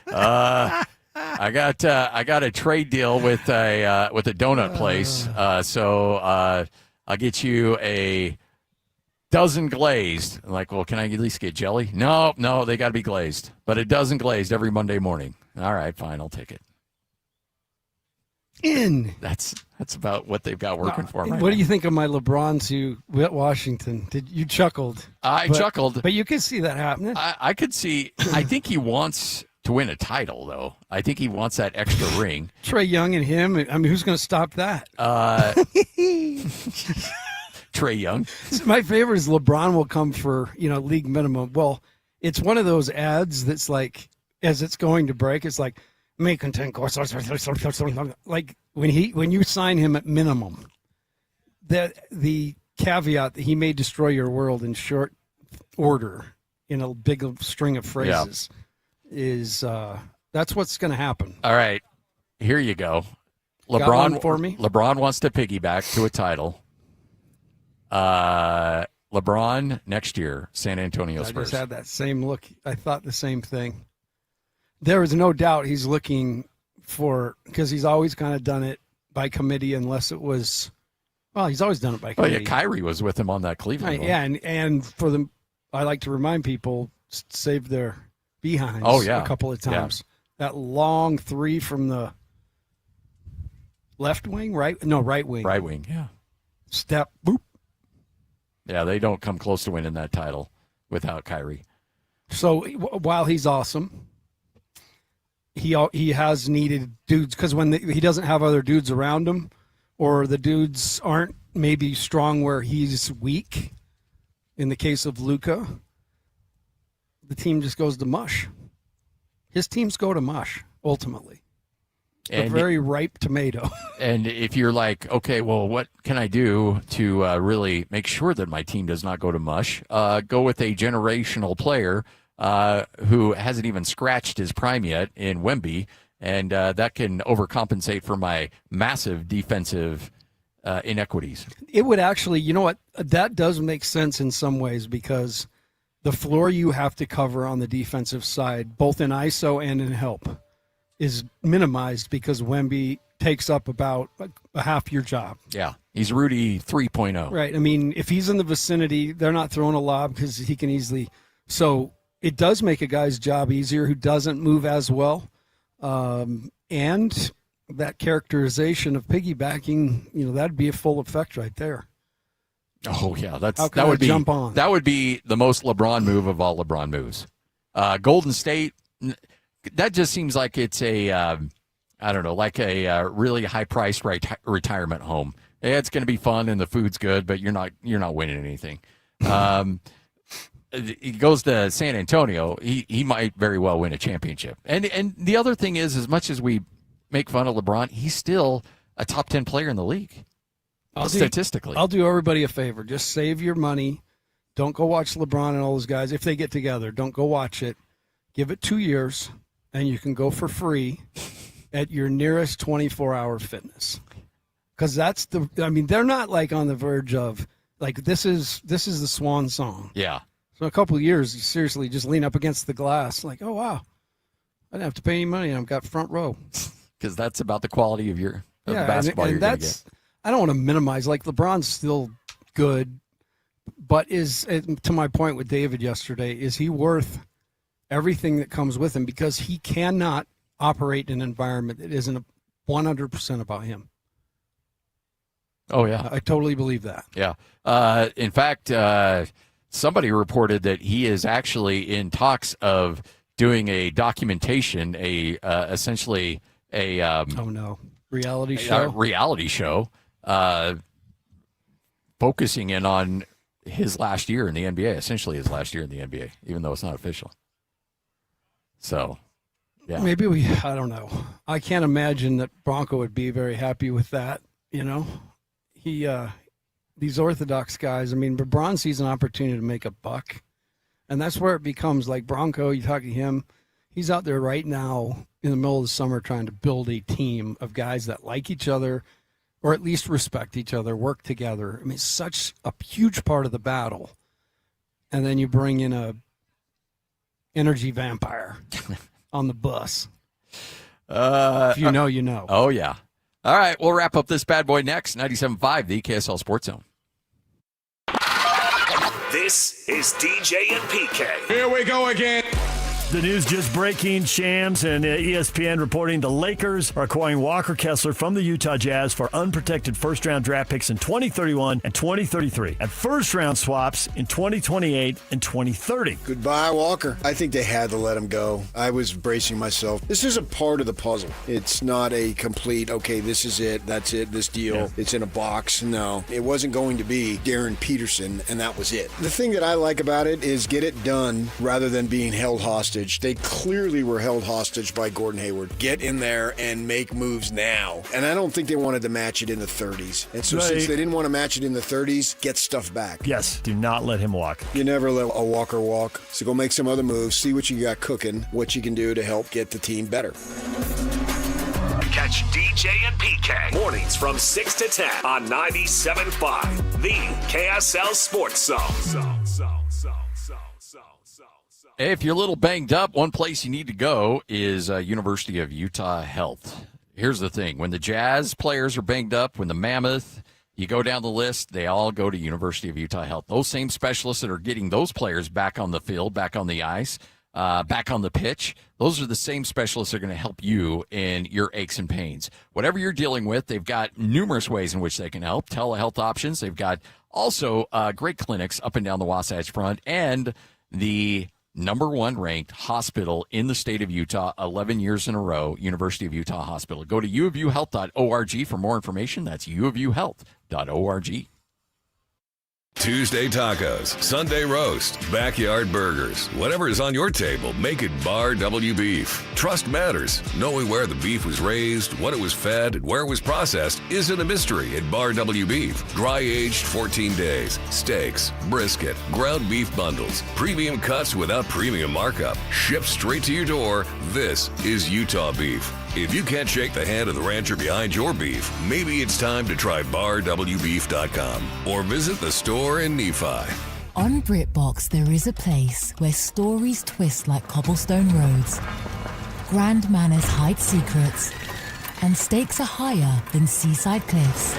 I got a trade deal with a donut place, so I'll get you a dozen glazed. I'm like, well, can I at least get jelly? No, they got to be glazed. But a dozen glazed every Monday morning. All right, fine, I'll take it. That's about what they've got working for them. What do you think of my LeBron to Whit Washington? You chuckled? I chuckled, but you could see that happening. I could see. I think he wants to win a title, though. I think he wants that extra ring. Trae Young and him. I mean, who's going to stop that? Trae Young. My favorite is LeBron will come for league minimum. Well, it's one of those ads that's like, as it's going to break, it's like, may contain courses. Like when you sign him at minimum, that the caveat that he may destroy your world in short order in a big string of phrases is that's what's going to happen. All right, here you go. Got one for me? LeBron wants to piggyback to a title. LeBron next year, San Antonio Spurs. I just had that same look. I thought the same thing. There is no doubt he's looking for, because he's always kind of done it by committee, unless it was, well, he's always done it by committee. Oh yeah, Kyrie was with him on that Cleveland. Right, yeah, and for them, I like to remind people, save their behinds. Oh yeah, a couple of times. Yeah. That long three from the left wing, right wing. Right wing, yeah. Step, boop. Yeah, they don't come close to winning that title without Kyrie. So while he's awesome, he has needed dudes, because when he doesn't have other dudes around him, or the dudes aren't maybe strong where he's weak. In the case of Luka, the team just goes to mush. His teams go to mush ultimately. A very ripe tomato. And if you're like, okay, well, what can I do to really make sure that my team does not go to mush? Go with a generational player who hasn't even scratched his prime yet in Wemby, and that can overcompensate for my massive defensive inequities. It would actually, you know what, that does make sense in some ways, because the floor you have to cover on the defensive side, both in ISO and in help, is minimized because Wemby takes up about a half your job. Yeah, he's Rudy 3.0. Right. I mean, if he's in the vicinity, they're not throwing a lob because he can easily. So it does make a guy's job easier who doesn't move as well. And that characterization of piggybacking, that'd be a full effect right there. Oh yeah, that would be jump on. That would be the most LeBron move of all LeBron moves. Golden State. That just seems like it's a, I don't know, like a really high-priced retirement home. Yeah, it's going to be fun and the food's good, but you're not winning anything. He goes to San Antonio. He might very well win a championship. And the other thing is, as much as we make fun of LeBron, he's still a top 10 player in the league. Statistically, I'll do everybody a favor. Just save your money. Don't go watch LeBron and all those guys. If they get together, don't go watch it. Give it 2 years. And you can go for free at your nearest 24-hour fitness. Because they're not like on the verge of, like, this is the swan song. Yeah. So in a couple of years, you seriously just lean up against the glass, like, oh, wow, I didn't have to pay any money. I've got front row. Because that's about the quality of the basketball and you're going to get. I don't want to minimize. Like, LeBron's still good, but to my point with David yesterday, is he worth everything that comes with him? Because he cannot operate in an environment that isn't 100% about him. Oh, yeah. I totally believe that. Yeah. In fact, somebody reported that he is actually in talks of doing a documentation, essentially a reality show. Reality show, focusing in on his last year in the NBA, essentially his last year in the NBA, even though it's not official. So, yeah. Maybe I don't know. I can't imagine that Bronco would be very happy with that, these Orthodox guys, LeBron sees an opportunity to make a buck, and that's where it becomes like Bronco, you talk to him, he's out there right now in the middle of the summer trying to build a team of guys that like each other, or at least respect each other, work together. It's such a huge part of the battle. And then you bring in a energy vampire on the bus. If you know, you know. Oh, yeah. All right, we'll wrap up this bad boy next. 97.5, the KSL Sports Zone. This is DJ and PK. Here we go again. The news just breaking. Shams and ESPN reporting the Lakers are acquiring Walker Kessler from the Utah Jazz for unprotected first-round draft picks in 2031 and 2033 and first-round swaps in 2028 and 2030. Goodbye, Walker. I think they had to let him go. I was bracing myself. This is a part of the puzzle. It's not a complete, okay, this is it, that's it, this deal. Yeah. It's in a box. No, it wasn't going to be Darren Peterson, and that was it. The thing that I like about it is get it done rather than being held hostage. They clearly were held hostage by Gordon Hayward. Get in there and make moves now. And I don't think they wanted to match it in the 30s. And so since they didn't want to match it in the 30s, get stuff back. Yes, do not let him walk. You never let a Walker walk. So go make some other moves, see what you got cooking, what you can do to help get the team better. Catch DJ and PK mornings from 6 to 10 on 97.5, the KSL Sports Zone. If you're a little banged up, one place you need to go is University of Utah Health. Here's the thing. When the Jazz players are banged up, when the Mammoth, you go down the list, they all go to University of Utah Health. Those same specialists that are getting those players back on the field, back on the ice, back on the pitch, those are the same specialists that are going to help you in your aches and pains. Whatever you're dealing with, they've got numerous ways in which they can help. Telehealth options. They've got also great clinics up and down the Wasatch Front, and the number one ranked hospital in the state of Utah, 11 years in a row, University of Utah Hospital. Go to uofuhealth.org for more information. That's uofuhealth.org. Tuesday tacos, Sunday roast, backyard burgers. Whatever is on your table, make it Bar W Beef. Trust matters. Knowing where the beef was raised, what it was fed, and where it was processed isn't a mystery at Bar W Beef. Dry aged 14 days. Steaks, brisket, ground beef bundles, premium cuts without premium markup. Shipped straight to your door. This is Utah beef. If you can't shake the hand of the rancher behind your beef, maybe it's time to try BarWBeef.com or visit the store in Nephi. On BritBox, there is a place where stories twist like cobblestone roads, grand manners hide secrets, and stakes are higher than seaside cliffs.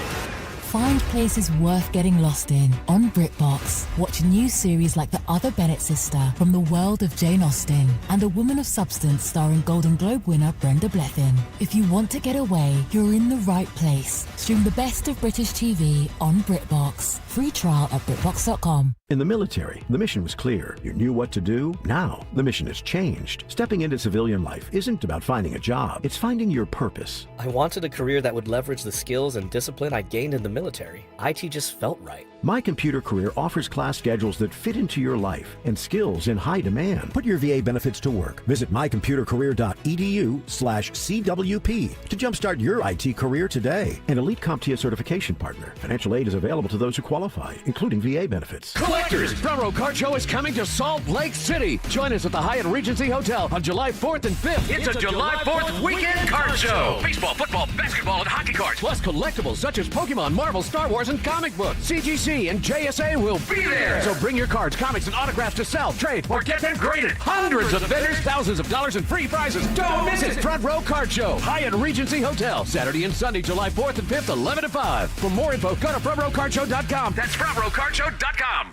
Find places worth getting lost in on BritBox. Watch new series like The Other Bennett Sister from the world of Jane Austen and A Woman of Substance starring Golden Globe winner Brenda Blethyn. If you want to get away, you're in the right place. Stream the best of British TV on BritBox. Free trial at BritBox.com. In the military, the mission was clear. You knew what to do. Now, the mission has changed. Stepping into civilian life isn't about finding a job. It's finding your purpose. I wanted a career that would leverage the skills and discipline I gained in the military. IT just felt right. My Computer Career offers class schedules that fit into your life and skills in high demand. Put your VA benefits to work. Visit mycomputercareer.edu/CWP to jumpstart your IT career today. An elite CompTIA certification partner. Financial aid is available to those who qualify, including VA benefits. Collectors, Front Row Card Show is coming to Salt Lake City. Join us at the Hyatt Regency Hotel on July 4th and 5th. It's a July 4th weekend card show. Baseball, football, basketball, and hockey cards. Plus collectibles such as Pokemon, Marvel, Star Wars, and comic books. CGC and JSA will be there. So bring your cards, comics, and autographs to sell, trade, or get them graded. Hundreds of vendors, thousands of dollars, and free prizes. Don't miss it. Front Row Card Show, Hyatt Regency Hotel, Saturday and Sunday, July 4th and 5th, 11 to 5. For more info, go to frontrowcardshow.com. That's frontrowcardshow.com.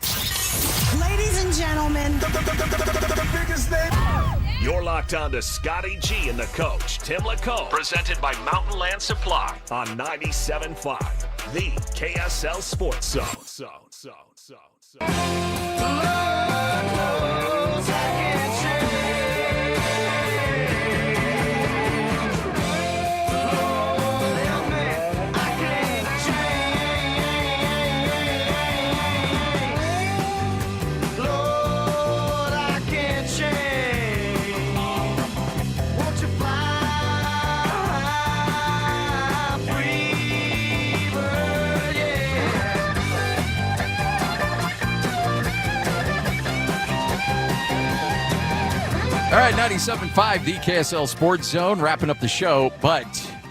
Ladies and gentlemen, the biggest name. You're locked on to Scotty G and the coach, Tim LaCombe, presented by Mountain Land Supply on 97.5, the KSL Sports Zone. All right, 97.5, the KSL Sports Zone, wrapping up the show, but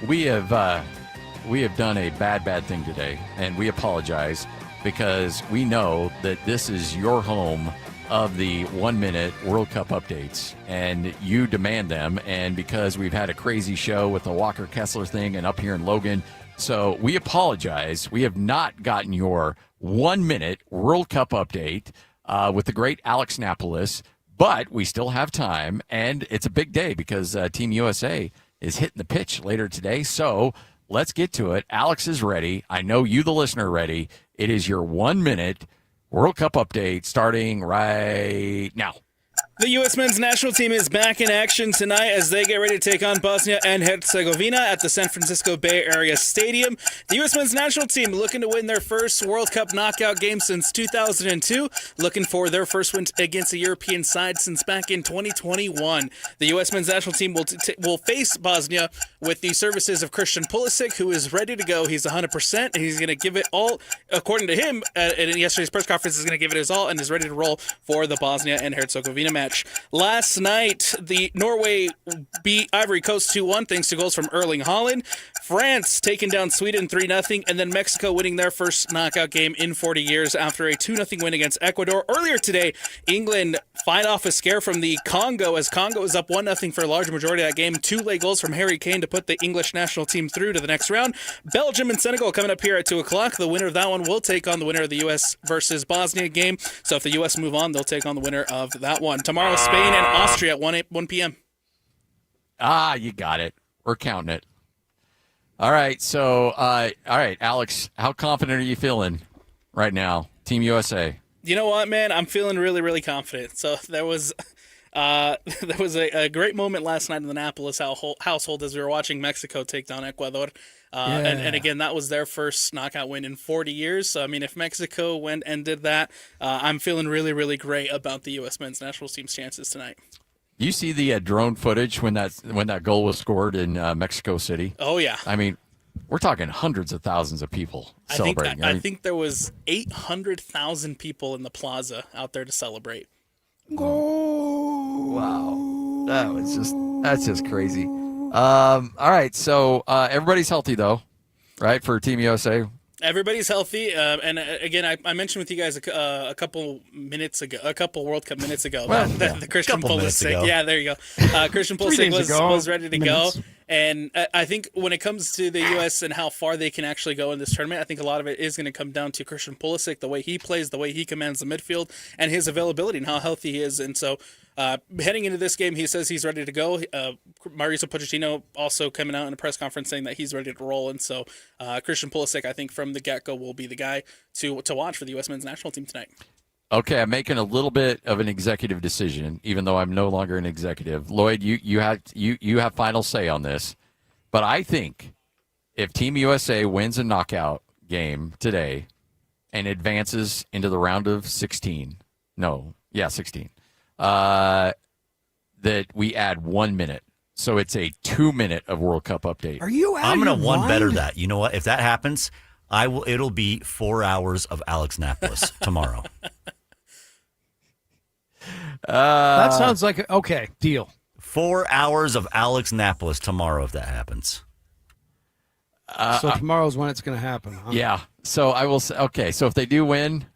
we have done a bad thing today, and we apologize because we know that this is your home of the 1-minute World Cup updates, and you demand them, and because we've had a crazy show with the Walker Kessler thing and up here in Logan, so we apologize. We have not gotten your 1-minute World Cup update with the great Alex Napolis. But we still have time, and it's a big day because Team USA is hitting the pitch later today. So let's get to it. Alex is ready. I know you, the listener, are ready. It is your 1 minute World Cup update starting right now. The U.S. men's national team is back in action tonight as they get ready to take on Bosnia and Herzegovina at the San Francisco Bay Area Stadium. The U.S. men's national team looking to win their first World Cup knockout game since 2002, looking for their first win against a European side since back in 2021. The U.S. men's national team will face Bosnia with the services of Christian Pulisic, who is ready to go. He's 100%, and he's going to give it all, according to him, in yesterday's press conference, is going to give it his all and is ready to roll for the Bosnia and Herzegovina match. Last night, the Norway beat Ivory Coast 2-1 thanks to goals from Erling Haaland. France taking down Sweden 3-0, and then Mexico winning their first knockout game in 40 years after a 2-0 win against Ecuador. Earlier today, England fight off a scare from the Congo as Congo was up 1-0 for a large majority of that game. 2 late goals from Harry Kane to put the English national team through to the next round. Belgium and Senegal coming up here at 2 o'clock. The winner of that one will take on the winner of the U.S. versus Bosnia game. So if the U.S. move on, they'll take on the winner of that one. Tomorrow, Spain and Austria at 1 p.m. You got it. We're counting it. All right. So, all right, Alex, how confident are you feeling right now, Team USA? You know what, man? I'm feeling really, really confident. So there was a great moment last night in the Annapolis household as we were watching Mexico take down Ecuador. And again, that was their first knockout win in 40 years. So, I mean, if Mexico went and did that, I'm feeling really, really great about the U.S. men's national team's chances tonight. You see the drone footage when that goal was scored in Mexico City? Oh, yeah. I mean, we're talking hundreds of thousands of people celebrating. I think there was 800,000 people in the plaza out there to celebrate. Wow. That's just crazy. All right, so everybody's healthy, though, right, for Team USA? Everybody's healthy, and again, I mentioned with you guys a couple World Cup minutes ago, the Christian Pulisic. Yeah, there you go. Christian Pulisic was ready to go. And I think when it comes to the U.S. and how far they can actually go in this tournament, I think a lot of it is going to come down to Christian Pulisic, the way he plays, the way he commands the midfield, and his availability and how healthy he is. And so heading into this game, he says he's ready to go. Mauricio Pochettino also coming out in a press conference saying that he's ready to roll. And so Christian Pulisic, I think from the get-go, will be the guy to watch for the U.S. men's national team tonight. Okay, I'm making a little bit of an executive decision, even though I'm no longer an executive. Lloyd, you have final say on this, but I think if Team USA wins a knockout game today and advances into the round of 16, that we add 1 minute, so it's a 2 minute of World Cup update. Are you? I'm going to one better that. You know what? If that happens, it'll be 4 hours of Alex Napolis tomorrow. That sounds like okay deal. 4 hours of Alex Napolis tomorrow if that happens. So tomorrow's when it's going to happen. Huh? Yeah. So I will say, okay. So if they do win,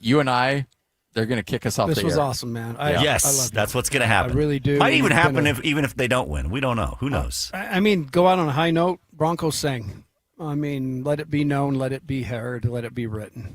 you and I, they're going to kick us off the air. This was awesome, man. Yes, I love that's what's going to happen. I really do. Might even happen even if they don't win. We don't know. Who knows? I mean, go out on a high note. Broncos sing. I mean, let it be known, let it be heard, let it be written.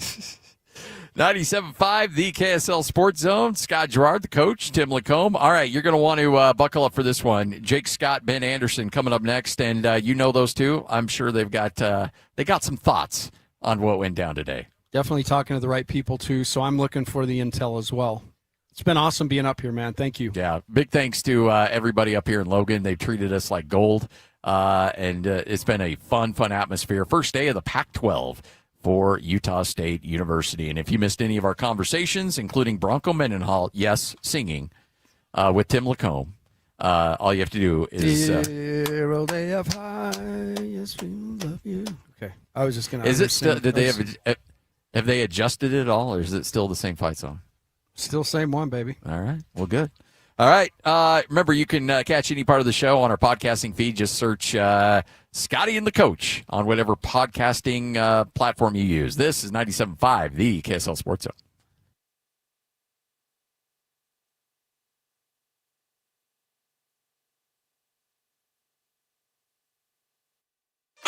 97.5, the KSL Sports Zone. Scott Gerard, the coach, Tim Lacombe. All right, you're going to want to buckle up for this one. Jake Scott, Ben Anderson coming up next, and you know those two. I'm sure they got some thoughts on what went down today. Definitely talking to the right people, too, so I'm looking for the intel as well. It's been awesome being up here, man. Thank you. Yeah, big thanks to everybody up here in Logan. They've treated us like gold, and it's been a fun atmosphere. First day of the Pac-12 for Utah State University. And if you missed any of our conversations, including Bronco Mendenhall, yes, singing, with Tim Lacombe, all you have to do is... Zero day of highest feelings of you. Okay. I was just going to... Is it still... Have they adjusted it at all, or is it still the same fight song? Still same one, baby. All right. Well, good. All right. Remember, you can catch any part of the show on our podcasting feed. Just search Scotty and the Coach on whatever podcasting platform you use. This is 97.5, the KSL Sports Zone.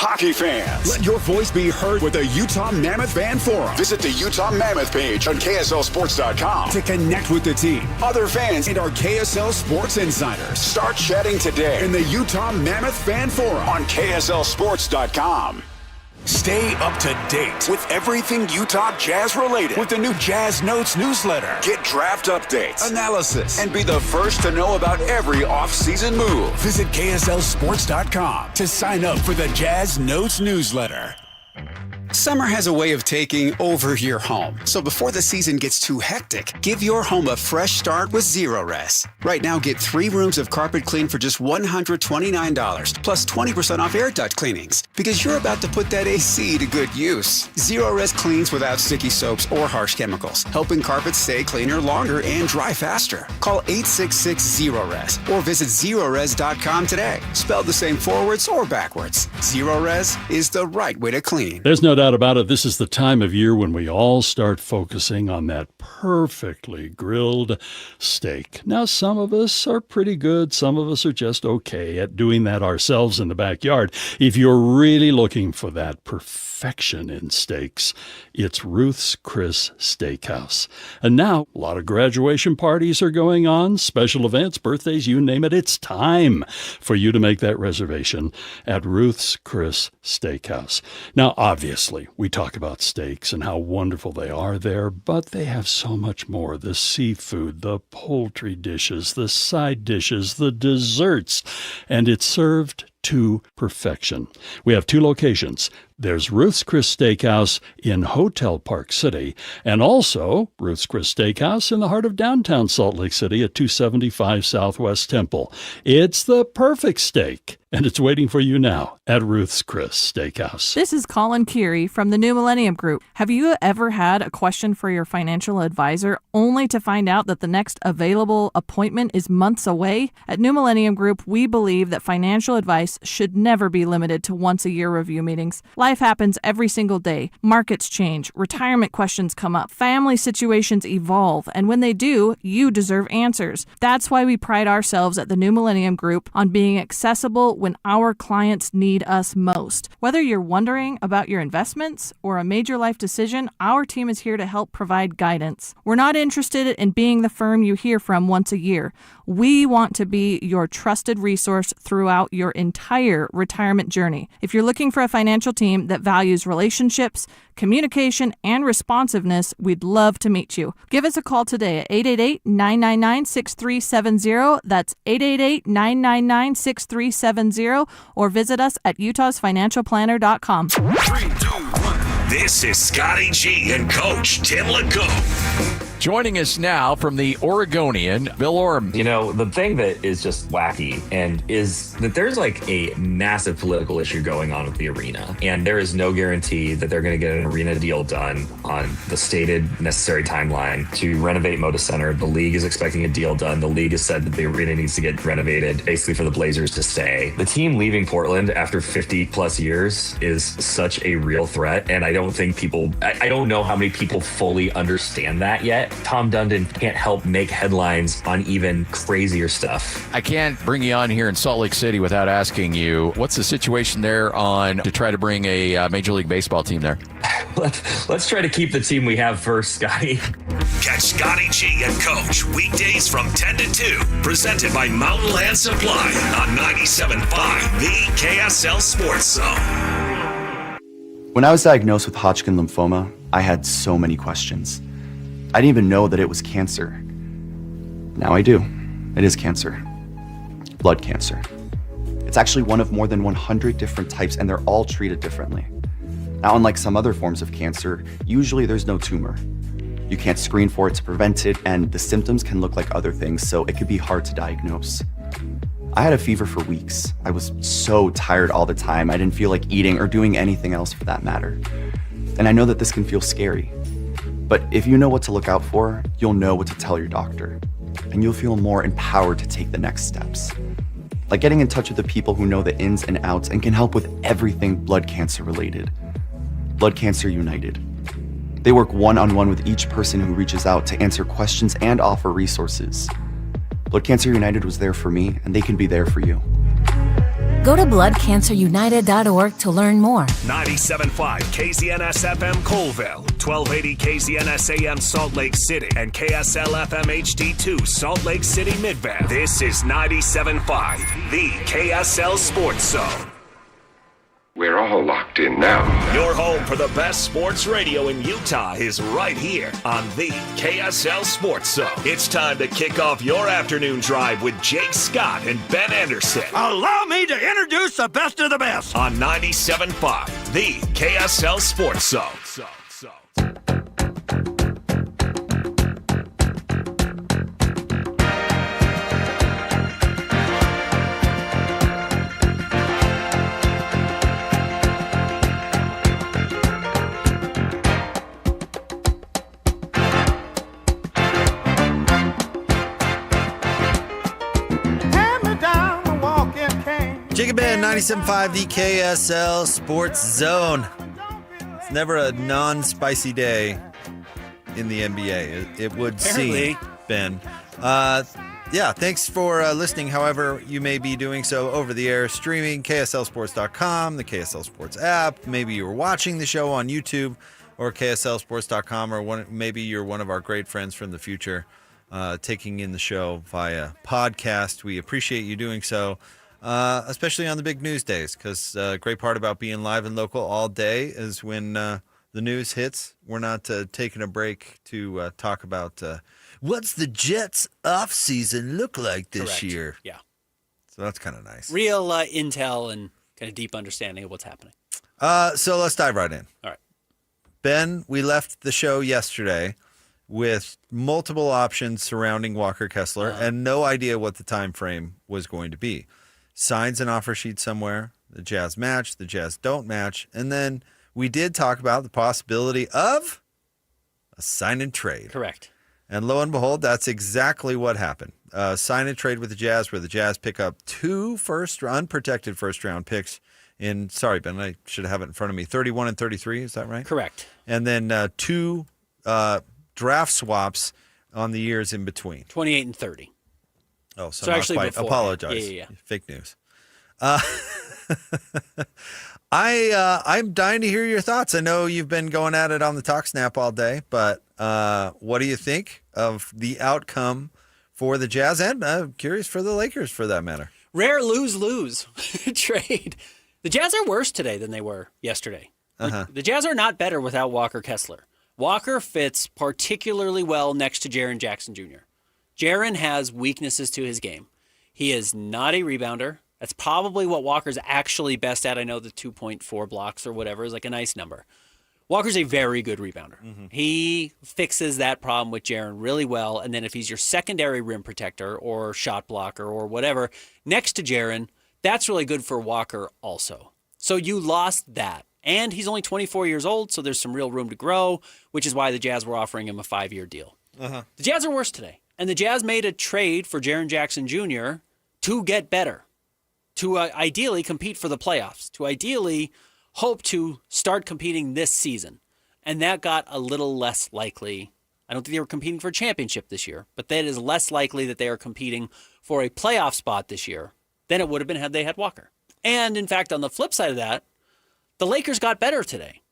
hockey fans. Let your voice be heard with the Utah Mammoth Fan Forum. Visit the Utah Mammoth page on KSLSports.com to connect with the team, other fans, and our KSL Sports insiders. Start chatting today in the Utah Mammoth Fan Forum on KSLSports.com. Stay up to date with everything Utah Jazz related with the new Jazz Notes newsletter. Get draft updates, analysis, and be the first to know about every off-season move. Visit KSLSports.com to sign up for the Jazz Notes newsletter. Summer has a way of taking over your home. So before the season gets too hectic, give your home a fresh start with Zerorez. Right now, get 3 rooms of carpet clean for just $129, plus 20% off air duct cleanings. Because you're about to put that AC to good use. Zerorez cleans without sticky soaps or harsh chemicals, helping carpets stay cleaner longer and dry faster. Call 866-ZEROREZ or visit Zerorez.com today. Spelled the same forwards or backwards. Zerorez is the right way to clean. There's no doubt about it. This is the time of year when we all start focusing on that perfectly grilled steak. Now, some of us are pretty good. Some of us are just okay at doing that ourselves in the backyard. If you're really looking for that perfection in steaks, it's Ruth's Chris Steakhouse. And now, a lot of graduation parties are going on, special events, birthdays, you name it. It's time for you to make that reservation at Ruth's Chris Steakhouse. Now, obviously, we talk about steaks and how wonderful they are there, but they have so much more. The seafood, the poultry dishes, the side dishes, the desserts, and it's served to perfection. We have 2 locations. There's Ruth's Chris Steakhouse in Hotel Park City, and also Ruth's Chris Steakhouse in the heart of downtown Salt Lake City at 275 Southwest Temple. It's the perfect steak, and it's waiting for you now at Ruth's Chris Steakhouse. This is Colin Keary from the New Millennium Group. Have you ever had a question for your financial advisor only to find out that the next available appointment is months away? At New Millennium Group, we believe that financial advice should never be limited to once-a-year review meetings. Life happens every single day. Markets change, retirement questions come up, family situations evolve, and when they do, you deserve answers. That's why we pride ourselves at the New Millennium Group on being accessible when our clients need us most. Whether you're wondering about your investments or a major life decision, our team is here to help provide guidance. We're not interested in being the firm you hear from once a year. We want to be your trusted resource throughout your entire retirement journey. If you're looking for a financial team that values relationships, communication, and responsiveness, we'd love to meet you. Give us a call today at 888-999-6370. That's 888-999-6370, or visit us at utahsfinancialplanner.com. 3, 2, 1. This is Scotty G and Coach Tim Legault. Joining us now from the Oregonian, Bill Orm. You know, the thing that is just wacky and is that there's like a massive political issue going on with the arena. And there is no guarantee that they're going to get an arena deal done on the stated necessary timeline to renovate Moda Center. The league is expecting a deal done. The league has said that the arena needs to get renovated, basically for the Blazers to stay. The team leaving Portland after 50 plus years is such a real threat. And I don't think I don't know how many people fully understand that yet. Tom Dundon can't help make headlines on even crazier stuff. I can't bring you on here in Salt Lake City without asking you, what's the situation there to try to bring a Major League Baseball team there? Let's try to keep the team we have first, Scotty. Catch Scotty G and Coach weekdays from 10 to 2, presented by Mountain Land Supply on 97.5, the KSL Sports Zone. When I was diagnosed with Hodgkin lymphoma, I had so many questions. I didn't even know that it was cancer. Now I do. It is cancer. Blood cancer. It's actually one of more than 100 different types, and they're all treated differently. Now, unlike some other forms of cancer, usually there's no tumor. You can't screen for it to prevent it, and the symptoms can look like other things, so it could be hard to diagnose. I had a fever for weeks. I was so tired all the time. I didn't feel like eating or doing anything else for that matter. And I know that this can feel scary. But if you know what to look out for, you'll know what to tell your doctor. And you'll feel more empowered to take the next steps. Like getting in touch with the people who know the ins and outs and can help with everything blood cancer related. Blood Cancer United. They work one-on-one with each person who reaches out to answer questions and offer resources. Blood Cancer United was there for me, and they can be there for you. Go to bloodcancerunited.org to learn more. 97.5 KZNS FM Colville, 1280 KZNS AM Salt Lake City, and KSL FM HD2 Salt Lake City Midvale. This is 97.5, the KSL Sports Zone. We're all locked in now. Your home for the best sports radio in Utah is right here on the KSL Sports Zone. It's time to kick off your afternoon drive with Jake Scott and Ben Anderson. Allow me to introduce the best of the best. On 97.5, the KSL Sports Zone. Jake and Ben, 97.5, the KSL Sports Zone. It's never a non-spicy day in the NBA. It would Apparently. seem, Ben. Yeah, thanks for listening, however you may be doing so over the air, streaming, KSLSports.com, the KSL Sports app. Maybe you were watching the show on YouTube or KSLSports.com, or maybe you're one of our great friends from the future taking in the show via podcast. We appreciate you doing so. Especially on the big news days, because a great part about being live and local all day is when the news hits, we're not taking a break to talk about what's the Jets offseason look like this year. Yeah. So that's kind of nice. Real intel and kind of deep understanding of what's happening. So let's dive right in. All right. Ben, we left the show yesterday with multiple options surrounding Walker Kessler and no idea what the time frame was going to be. Signs an offer sheet somewhere, the Jazz match, the Jazz don't match, and then we did talk about the possibility of a sign and trade. Correct. And lo and behold, that's exactly what happened. Sign and trade with the Jazz, where the Jazz pick up two unprotected first-round picks in, sorry, Ben, I should have it in front of me, 31 and 33, is that right? Correct. And then two draft swaps on the years in between. 28 and 30. Oh, so actually quite. before. Apologize. Yeah. Fake news. I'm dying to hear your thoughts. I know you've been going at it on the Talk Snap all day, but what do you think of the outcome for the Jazz, and I'm curious for the Lakers for that matter? Rare lose-lose trade. The Jazz are worse today than they were yesterday. The Jazz are not better without Walker Kessler. Walker fits particularly well next to Jaren Jackson Jr. Jaren has weaknesses to his game. He is not a rebounder. That's probably what Walker's actually best at. I know the 2.4 blocks or whatever is like a nice number. Walker's a very good rebounder. He fixes that problem with Jaren really well, and then if he's your secondary rim protector or shot blocker or whatever next to Jaren, that's really good for Walker also. So you lost that. And he's only 24 years old, so there's some real room to grow, which is why the Jazz were offering him a 5-year deal. The Jazz are worse today. And the Jazz made a trade for Jaren Jackson Jr. to get better, to ideally compete for the playoffs, to ideally hope to start competing this season. And that got a little less likely. I don't think they were competing for a championship this year, but that is less likely that they are competing for a playoff spot this year than it would have been had they had Walker. And in fact, on the flip side of that, the Lakers got better today.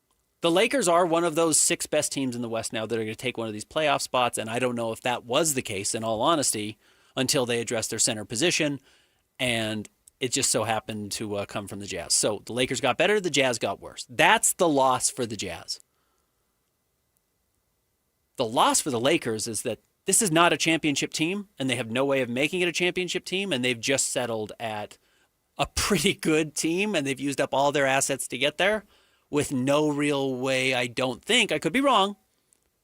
The Lakers are one of those 6 best teams in the West now that are going to take one of these playoff spots, and I don't know if that was the case, in all honesty, until they addressed their center position, and it just so happened to come from the Jazz. So the Lakers got better, the Jazz got worse. That's the loss for the Jazz. The loss for the Lakers is that this is not a championship team, and they have no way of making it a championship team, and they've just settled at a pretty good team, and they've used up all their assets to get there, with no real way, I don't think, I could be wrong,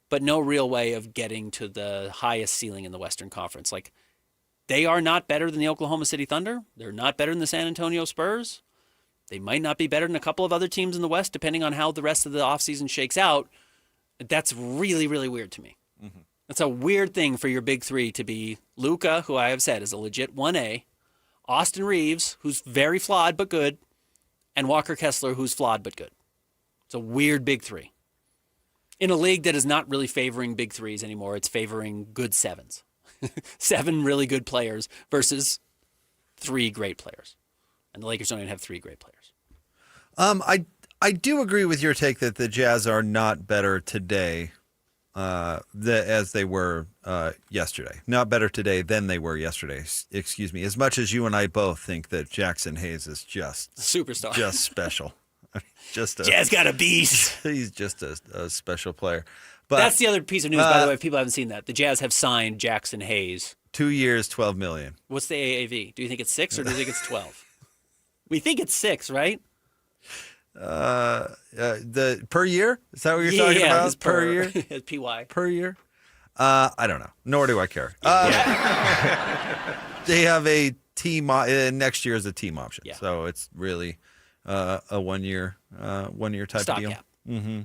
but no real way of getting to the highest ceiling in the Western Conference. Like, they are not better than the Oklahoma City Thunder. They're not better than the San Antonio Spurs. They might not be better than a couple of other teams in the West, depending on how the rest of the offseason shakes out. That's really, really weird to me. That's a weird thing for your big three to be Luka, who I have said is a legit 1A, Austin Reeves, who's very flawed but good, and Walker Kessler, who's flawed but good. It's a weird big three. In a league that is not really favoring big threes anymore, it's favoring good sevens. 7 really good players versus 3 great players. And the Lakers don't even have 3 great players. I do agree with your take that the Jazz are not better today as they were yesterday. Not better today than they were yesterday. Excuse me. As much as you and I both think that Jackson Hayes is just superstar, just special. Jazz got a beast. He's just a special player. But that's the other piece of news, by the way, if people haven't seen that. The Jazz have signed Jackson Hayes. 2 years, $12 million. What's the AAV? Do you think it's 6 or do you think it's 12? We think it's 6, right? The per year? Is that what you're talking about? Per year? PY. Per year? I don't know. Nor do I care. They have a team. Next year is a team option, so it's really a 1 year type of deal. Mm-hmm.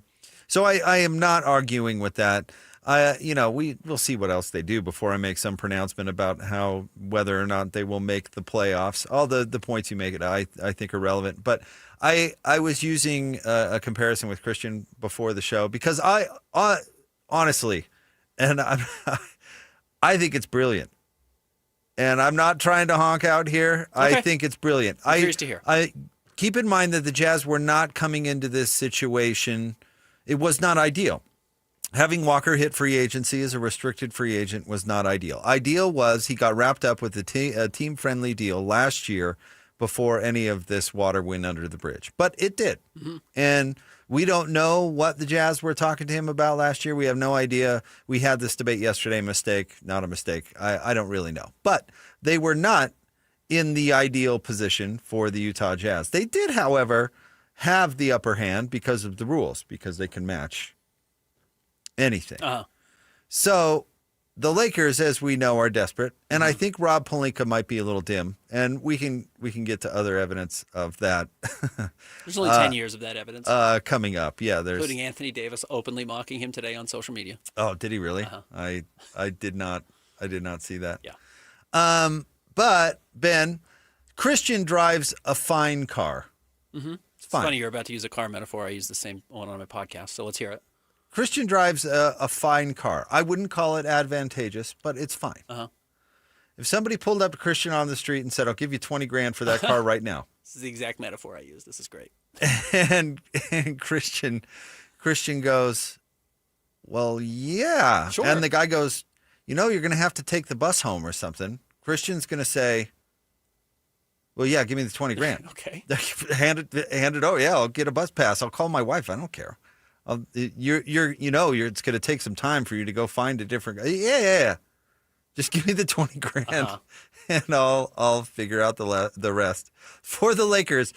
So I am not arguing with that. We'll see what else they do before I make some pronouncement about whether or not they will make the playoffs. All the points you make, I think are relevant. But I was using a comparison with Christian before the show because I honestly, and I think it's brilliant. And I'm not trying to honk out here. Okay. I think it's brilliant. I'm curious to hear. I keep in mind that the Jazz were not coming into this situation. It was not ideal. Having Walker hit free agency as a restricted free agent was not ideal. Ideal was he got wrapped up with a team-friendly deal last year before any of this water went under the bridge. But it did. Mm-hmm. And we don't know what the Jazz were talking to him about last year. We have no idea. We had this debate yesterday. Mistake, not a mistake. I don't really know. But they were not in the ideal position for the Utah Jazz. They did, however, have the upper hand because of the rules, because they can match anything. Uh-huh. So the Lakers, as we know, are desperate, and I think Rob Pelinka might be a little dim, and we can get to other evidence of that. There's only 10 years of that evidence coming up. Yeah, there's including Anthony Davis openly mocking him today on social media. Oh, did he really? Uh-huh. I did not see that. Yeah. But Ben, Christian drives a fine car. Mm-hmm. It's fine. Funny you're about to use a car metaphor. I use the same one on my podcast, so let's hear it. Christian drives a fine car. I wouldn't call it advantageous, but it's fine. Uh-huh. If somebody pulled up to Christian on the street and said, "I'll give you $20,000 for that car right now," this is the exact metaphor I use. This is great. And Christian goes, "Well, yeah." Sure. And the guy goes, "You're going to have to take the bus home or something." Christian's going to say, "Well, yeah, give me the $20,000." Okay. Hand it over. Yeah, I'll get a bus pass. I'll call my wife. I don't care. It's going to take some time for you to go find a different guy. Yeah. Just give me the $20,000 and I'll figure out the rest. For the Lakers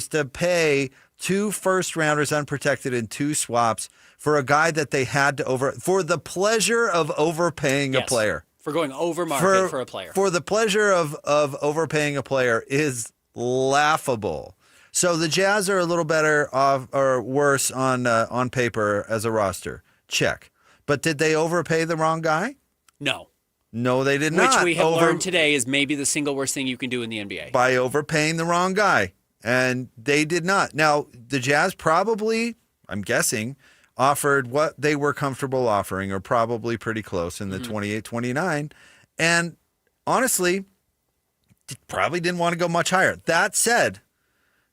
to pay 2 first-rounders unprotected and 2 swaps for a guy that they had to for the pleasure of overpaying a player. For going over market for a player. For the pleasure of overpaying a player is laughable. So the Jazz are a little better off or worse on paper as a roster. Check. But did they overpay the wrong guy? No. No, they did not. Which we have learned today is maybe the single worst thing you can do in the NBA. By overpaying the wrong guy. And they did not. Now, the Jazz probably, I'm guessing, offered what they were comfortable offering, or probably pretty close in the 28-29. And honestly, probably didn't want to go much higher. That said,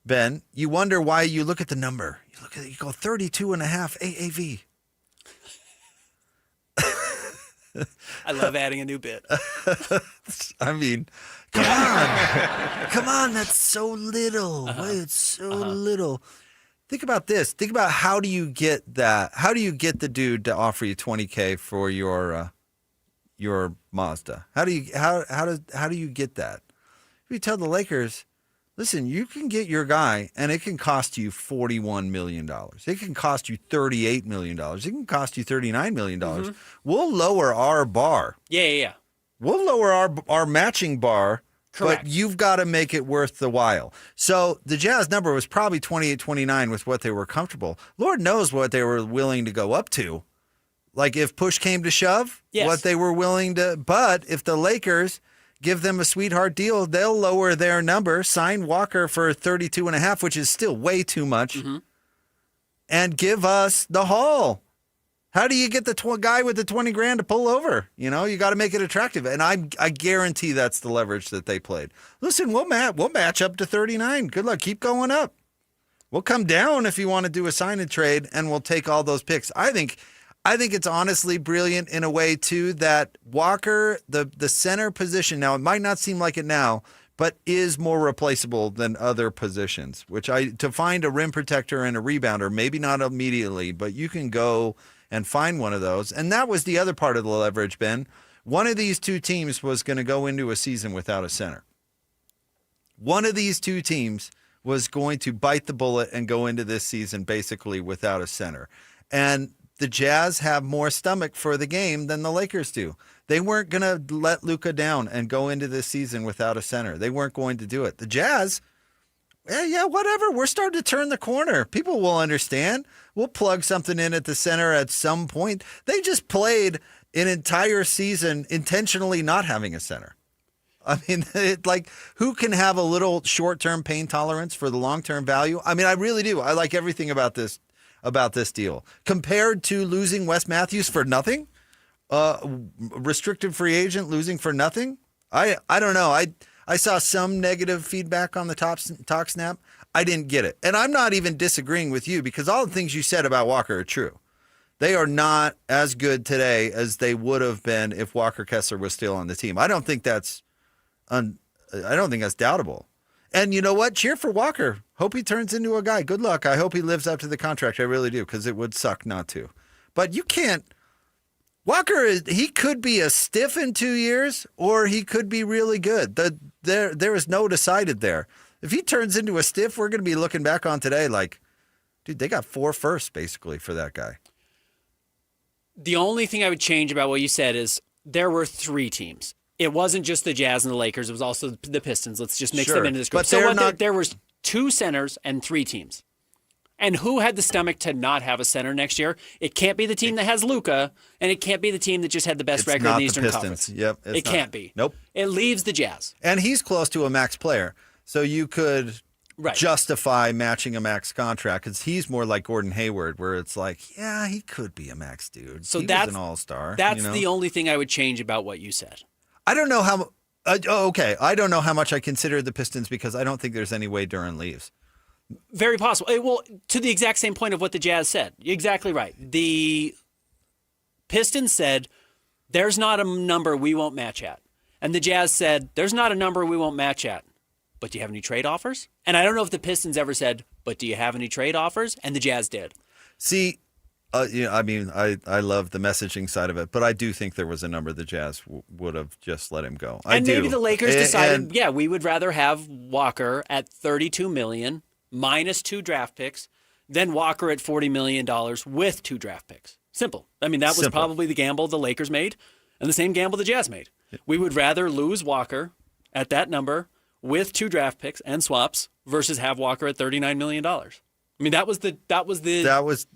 Ben, you wonder why you look at the number. You look at it, you go 32.5 AAV. I love adding a new bit. I mean, come on, that's so little. It's so little. Think about this. Think about how do you get that? How do you get the dude to offer you $20,000 for your Mazda? How do you get that? If you tell the Lakers, listen, you can get your guy, and it can cost you $41 million. It can cost you $38 million. It can cost you $39 million. We'll lower our bar. Yeah. We'll lower our matching bar, correct, but you've got to make it worth the while. So the Jazz number was probably 28-29 with what they were comfortable. Lord knows what they were willing to go up to. Like if push came to shove, what they were willing to. But if the Lakers give them a sweetheart deal, they'll lower their number, sign Walker for 32.5, which is still way too much, and give us the haul. How do you get the guy with the 20 grand to pull over? You got to make it attractive. And I guarantee that's the leverage that they played. Listen, we'll match up to 39. Good luck. Keep going up. We'll come down if you want to do a sign and trade, and we'll take all those picks. I think it's honestly brilliant in a way, too, that Walker, the center position, now it might not seem like it now, but is more replaceable than other positions, to find a rim protector and a rebounder, maybe not immediately, but you can go and find one of those. And that was the other part of the leverage, Ben. One of these two teams was going to go into a season without a center. One of these two teams was going to bite the bullet and go into this season basically without a center. And the Jazz have more stomach for the game than the Lakers do. They weren't going to let Luka down and go into this season without a center. They weren't going to do it. The Jazz, yeah, whatever. We're starting to turn the corner. People will understand. We'll plug something in at the center at some point. They just played an entire season intentionally not having a center. I mean, who can have a little short-term pain tolerance for the long-term value? I mean, I really do. I like everything about this deal. Compared to losing Wes Matthews for nothing, restricted free agent losing for nothing. I don't know. I saw some negative feedback on the talk snap. I didn't get it. And I'm not even disagreeing with you because all the things you said about Walker are true. They are not as good today as they would have been if Walker Kessler was still on the team. I don't think that's doubtable. And you know what? Cheer for Walker. Hope he turns into a guy. Good luck. I hope he lives up to the contract. I really do, because it would suck not to. But you can't. Walker, he could be a stiff in 2 years, or he could be really good. There is no decided there. If he turns into a stiff, we're going to be looking back on today like, dude, they got 4 firsts basically for that guy. The only thing I would change about what you said is there were 3 teams. It wasn't just the Jazz and the Lakers. It was also the Pistons. Let's just mix them into this group. But there was 2 centers and 3 teams. And who had the stomach to not have a center next year? It can't be the team that has Luka, and it can't be the team that just had the best record in the Eastern Conference. Yep, it can't be. Nope. It leaves the Jazz. And he's close to a max player. So you could justify matching a max contract because he's more like Gordon Hayward, where it's like, yeah, he could be a max dude. So he was an all-star. That's the only thing I would change about what you said. I don't know how. Okay, I don't know how much I consider the Pistons because I don't think there's any way Duren leaves. Very possible. Well, to the exact same point of what the Jazz said. You're exactly right. The Pistons said, there's not a number we won't match at. And the Jazz said, there's not a number we won't match at. But do you have any trade offers? And I don't know if the Pistons ever said, but do you have any trade offers? And the Jazz did. See, I mean, I love the messaging side of it, but I do think there was a number the Jazz would have just let him go. Maybe the Lakers decided, we would rather have Walker at $32 million minus 2 draft picks than Walker at $40 million with 2 draft picks. Simple. I mean, that was probably the gamble the Lakers made and the same gamble the Jazz made. We would rather lose Walker at that number with 2 draft picks and swaps versus have Walker at $39 million. I mean, that was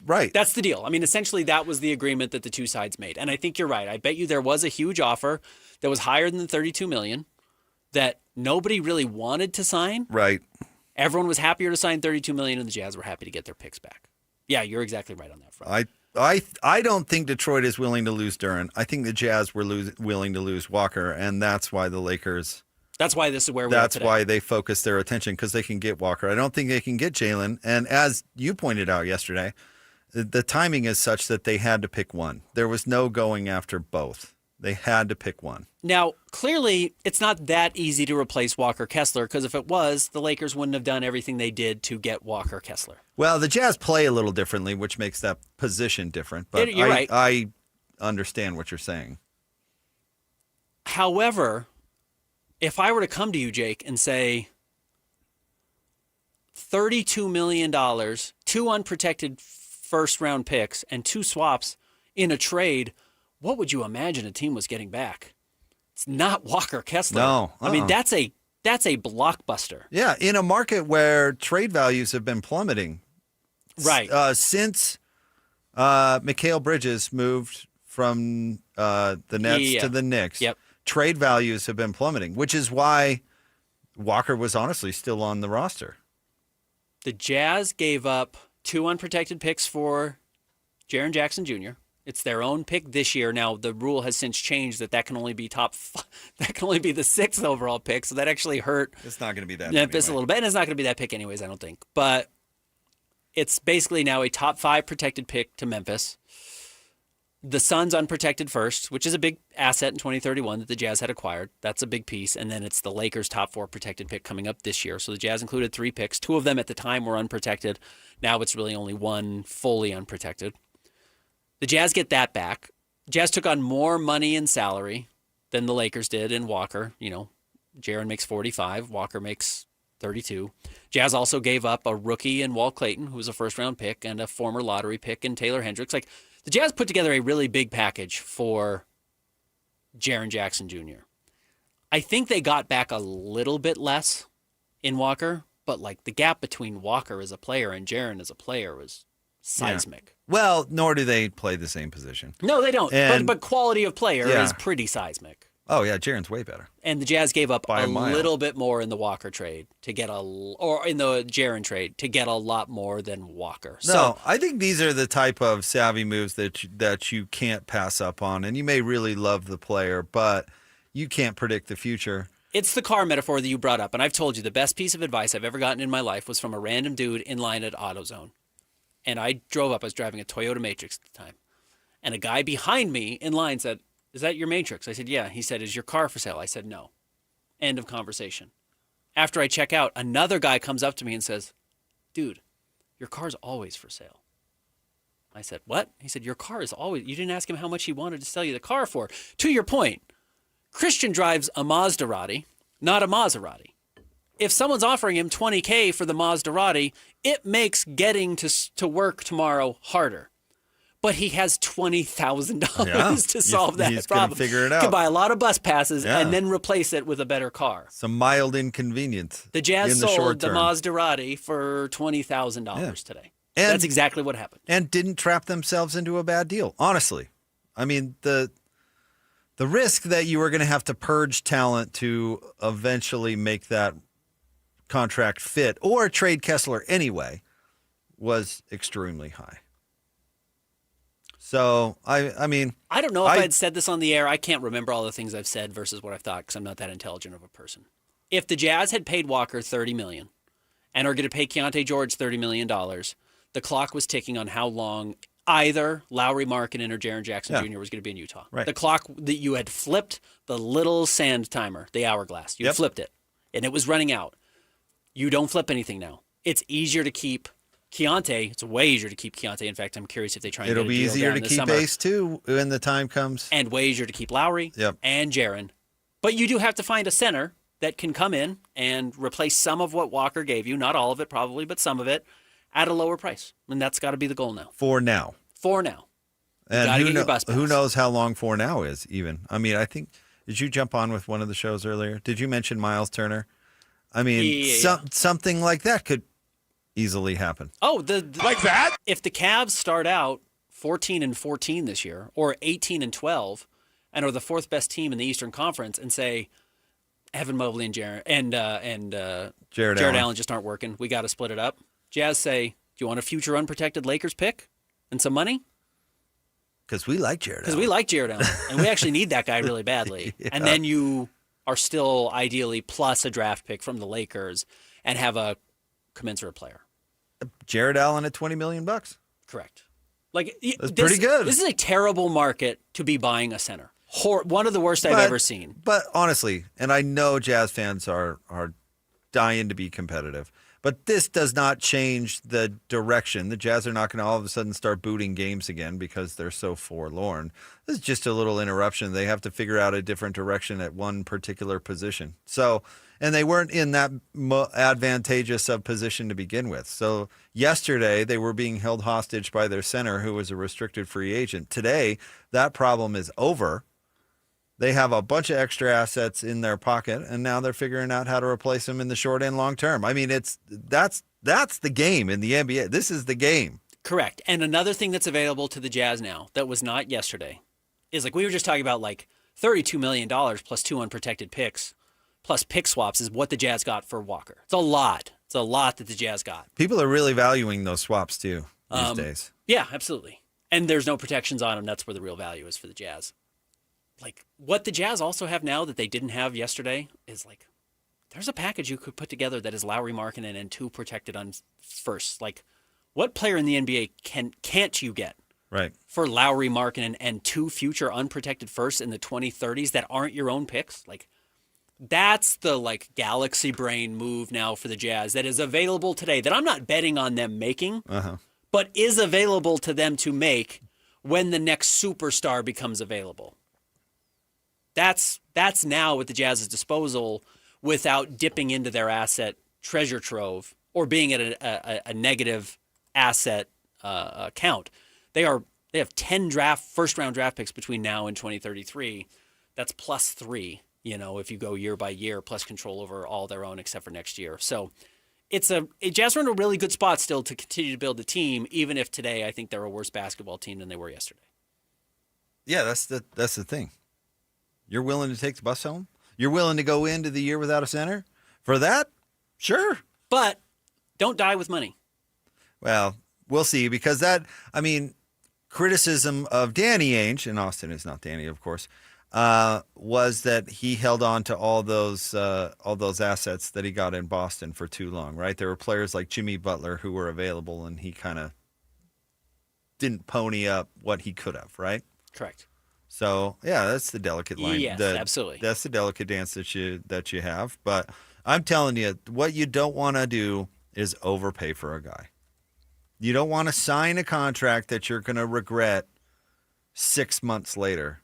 right. That's the deal. I mean, essentially that was the agreement that the two sides made. And I think you're right. I bet you there was a huge offer that was higher than the $32 million that nobody really wanted to sign. Right. Everyone was happier to sign $32 million, and the Jazz were happy to get their picks back. Yeah, you're exactly right on that front. I don't think Detroit is willing to lose Duren. I think the Jazz were willing to lose Walker, and that's why the Lakers. That's why this is where we are today. That's why they focus their attention, because they can get Walker. I don't think they can get Jalen. And as you pointed out yesterday, the timing is such that they had to pick one. There was no going after both. They had to pick one. Now, clearly, it's not that easy to replace Walker Kessler, because if it was, the Lakers wouldn't have done everything they did to get Walker Kessler. Well, the Jazz play a little differently, which makes that position different. But you're right. I understand what you're saying. However, if I were to come to you, Jake, and say $32 million, 2 unprotected first-round picks, and 2 swaps in a trade, what would you imagine a team was getting back? It's not Walker Kessler. No. I mean, that's a blockbuster. Yeah, in a market where trade values have been plummeting. Right. Since Mikal Bridges moved from the Nets to the Knicks. Yep. Trade values have been plummeting, which is why Walker was honestly still on the roster. The Jazz gave up 2 unprotected picks for Jaren Jackson Jr. It's their own pick this year. Now the rule has since changed that can only be that can only be the 6th overall pick. So that actually hurt. It's not going to be that. Memphis a little bit, and it's not going to be that pick anyways, I don't think. But it's basically now a top 5 protected pick to Memphis. The Suns unprotected first, which is a big asset in 2031 that the Jazz had acquired. That's a big piece. And then it's the Lakers' top 4 protected pick coming up this year. So the Jazz included 3 picks. 2 of them at the time were unprotected. Now it's really only 1 fully unprotected. The Jazz get that back. Jazz took on more money in salary than the Lakers did in Walker. Jaren makes 45. Walker makes 32. Jazz also gave up a rookie in Walt Clayton, who was a first-round pick, and a former lottery pick in Taylor Hendricks. The Jazz put together a really big package for Jaren Jackson Jr. I think they got back a little bit less in Walker, but the gap between Walker as a player and Jaren as a player was seismic. Yeah. Well, nor do they play the same position. No, they don't. But quality of player is pretty seismic. Oh, yeah, Jaren's way better. And the Jazz gave up a little bit more in the Walker trade or in the Jaren trade to get a lot more than Walker. No, I think these are the type of savvy moves that you can't pass up on. And you may really love the player, but you can't predict the future. It's the car metaphor that you brought up. And I've told you the best piece of advice I've ever gotten in my life was from a random dude in line at AutoZone. And I was driving a Toyota Matrix at the time. And a guy behind me in line said, "Is that your Matrix?" I said, "Yeah." He said, "Is your car for sale?" I said, "No." End of conversation. After I check out, another guy comes up to me and says, "Dude, your car's always for sale." I said, "What?" He said, "Your car is always..." You didn't ask him how much he wanted to sell you the car for. To your point, Christian drives a Maserati, not a Maserati. If someone's offering him $20K for the Maserati, it makes getting to work tomorrow harder. But he has $20,000 to solve that he's problem. He's going to figure it out. He could buy a lot of bus passes and then replace it with a better car. Some mild inconvenience. The Jazz in the sold short the term. Maserati for $20,000 today. And that's exactly what happened. And didn't trap themselves into a bad deal, honestly. I mean, the risk that you were going to have to purge talent to eventually make that contract fit or trade Kessler anyway was extremely high. So, I mean... I don't know if I'd said this on the air. I can't remember all the things I've said versus what I've thought because I'm not that intelligent of a person. If the Jazz had paid Walker $30 million and are going to pay Keontae George $30 million, the clock was ticking on how long either Lowry Markkanen or Jaren Jackson Jr. was going to be in Utah. Right. The clock that you had flipped the little sand timer, the hourglass. You flipped it, and it was running out. You don't flip anything now. It's easier to keep Keontae. It's way easier to keep Keontae. In fact, I'm curious if they try and It'll get a be deal easier down to this keep summer. Ace, too, when the time comes. And way easier to keep Lowry and Jaren. But you do have to find a center that can come in and replace some of what Walker gave you. Not all of it, probably, but some of it at a lower price. And that's got to be the goal now. For now. And who knows how long for now is, even. I mean, I think, did you jump on with one of the shows earlier? Did you mention Miles Turner? I mean, something like that could easily happen. Oh, like that? If the Cavs start out 14-14 this year, or 18-12, and are the 4th best team in the Eastern Conference, and say Evan Mobley and Jared Allen just aren't working, we got to split it up. Jazz say, "Do you want a future unprotected Lakers pick and some money?" Because we like Jared Allen. Because we like Jared Allen, and we actually need that guy really badly. And then you are still ideally plus a draft pick from the Lakers and have a commensurate player. Jared Allen at $20 million. Correct. Like that's pretty good. This is a terrible market to be buying a center. One of the worst I've ever seen. But honestly, and I know Jazz fans are dying to be competitive, but this does not change the direction. The Jazz are not going to all of a sudden start booting games again because they're so forlorn. This is just a little interruption. They have to figure out a different direction at one particular position. So, and they weren't in that advantageous of position to begin with. So yesterday they were being held hostage by their center, who was a restricted free agent. Today, that problem is over. They have a bunch of extra assets in their pocket, and now they're figuring out how to replace them in the short and long term. I mean, that's the game in the NBA. This is the game. Correct. And another thing that's available to the Jazz now that was not yesterday is, like, we were just talking about, like, $32 million plus 2 unprotected picks plus pick swaps is what the Jazz got for Walker. It's a lot. It's a lot that the Jazz got. People are really valuing those swaps too these days. Yeah, absolutely. And there's no protections on him. That's where the real value is for the Jazz. Like, what the Jazz also have now that they didn't have yesterday is, like, there's a package you could put together that is Lauri Markkanen and 2 protected on first. Like, what player in the NBA can't you get right for Lauri Markkanen and 2 future unprotected firsts in the 2030s that aren't your own picks? Like, that's the, like, galaxy brain move now for the Jazz that is available today that I'm not betting on them making, but is available to them to make when the next superstar becomes available. That's now at the Jazz's disposal without dipping into their asset treasure trove or being at a negative asset count. They have 10 first-round draft picks between now and 2033. That's plus 3, if you go year by year, plus control over all their own except for next year. So Jazz are in a really good spot still to continue to build a team, even if today I think they're a worse basketball team than they were yesterday. Yeah, that's the thing. You're willing to take the bus home? You're willing to go into the year without a center? For that? Sure. But don't die with money. Well, we'll see, because criticism of Danny Ainge, and Austin is not Danny, of course, was that he held on to all those assets that he got in Boston for too long, right? There were players like Jimmy Butler who were available, and he kind of didn't pony up what he could have, right? Correct. So, yeah, that's the delicate line. Yes, absolutely. That's the delicate dance that you have. But I'm telling you, what you don't want to do is overpay for a guy. You don't want to sign a contract that you're going to regret 6 months later.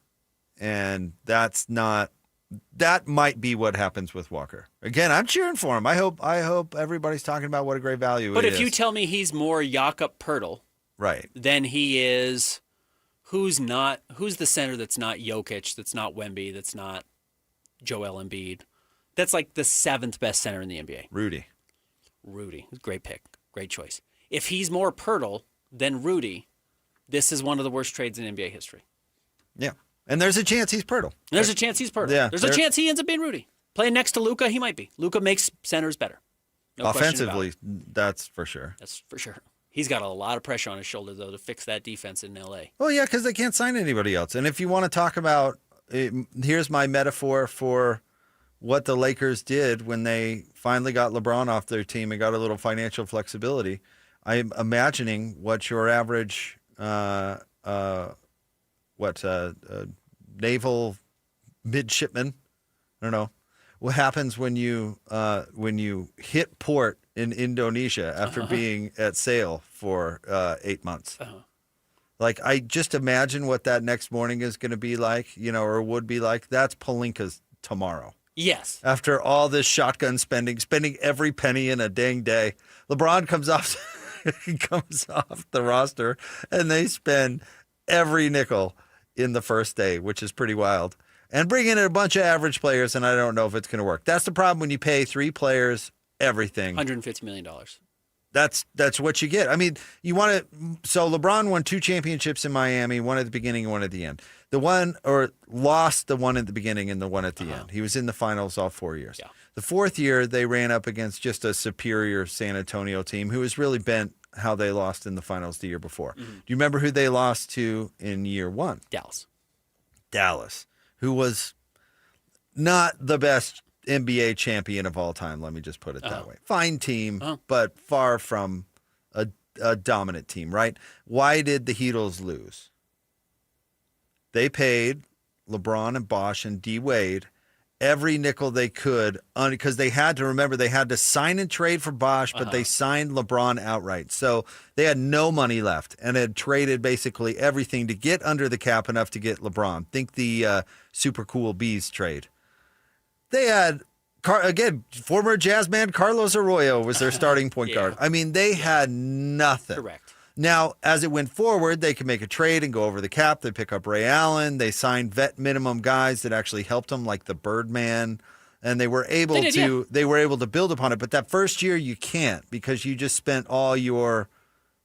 And that might be what happens with Walker. Again, I'm cheering for him. I hope everybody's talking about what a great value it is. But if you tell me he's more Jakob Poeltl, right, than he is, who's the center that's not Jokic, that's not Wemby, that's not Joel Embiid? That's like the 7th best center in the NBA. Rudy. Great pick. Great choice. If he's more Poeltl than Rudy, this is one of the worst trades in NBA history. Yeah. And there's a chance he's Poeltl. There's a chance he's Poeltl. Yeah, there's a chance he ends up being Rudy. Playing next to Luka, he might be. Luka makes centers better. No offensively, that's for sure. That's for sure. He's got a lot of pressure on his shoulder, though, to fix that defense in L.A. Well, yeah, because they can't sign anybody else. And if you want to talk about, here's my metaphor for what the Lakers did when they finally got LeBron off their team and got a little financial flexibility. I'm imagining what your average naval midshipman, I don't know, what happens when you hit port in Indonesia after being at sail for 8 months. Like, I just imagine what that next morning is going to be like, or would be like. That's Pelinka's tomorrow. Yes. After all this shotgun spending every penny in a dang day, LeBron comes off the roster, and they spend every nickel in the first day, which is pretty wild. And bring in a bunch of average players, and I don't know if it's going to work. That's the problem when you pay 3 players everything. $150 million. That's what you get. I mean, you want to. So LeBron won 2 championships in Miami, one at the beginning and one at the end. Lost the one at the beginning and the one at the end. He was in the finals all 4 years. Yeah. The 4th year, they ran up against just a superior San Antonio team who was really bent how they lost in the finals the year before. Mm-hmm. Do you remember who they lost to in year 1? Dallas, who was not the best NBA champion of all time. Let me just put it that way. Fine team, but far from a dominant team, right? Why did the Heatles lose? They paid LeBron and Bosh and D Wade every nickel they could because they had to sign and trade for Bosh, but they signed LeBron outright. So they had no money left and had traded basically everything to get under the cap enough to get LeBron. Think the Super Cool Bees trade. They had, former jazz man Carlos Arroyo was their starting point guard. I mean, they had nothing. Correct. Now, as it went forward, they could make a trade and go over the cap. They pick up Ray Allen. They signed vet minimum guys that actually helped them, like the Birdman, and they were able to build upon it. But that first year, you can't because you just spent all your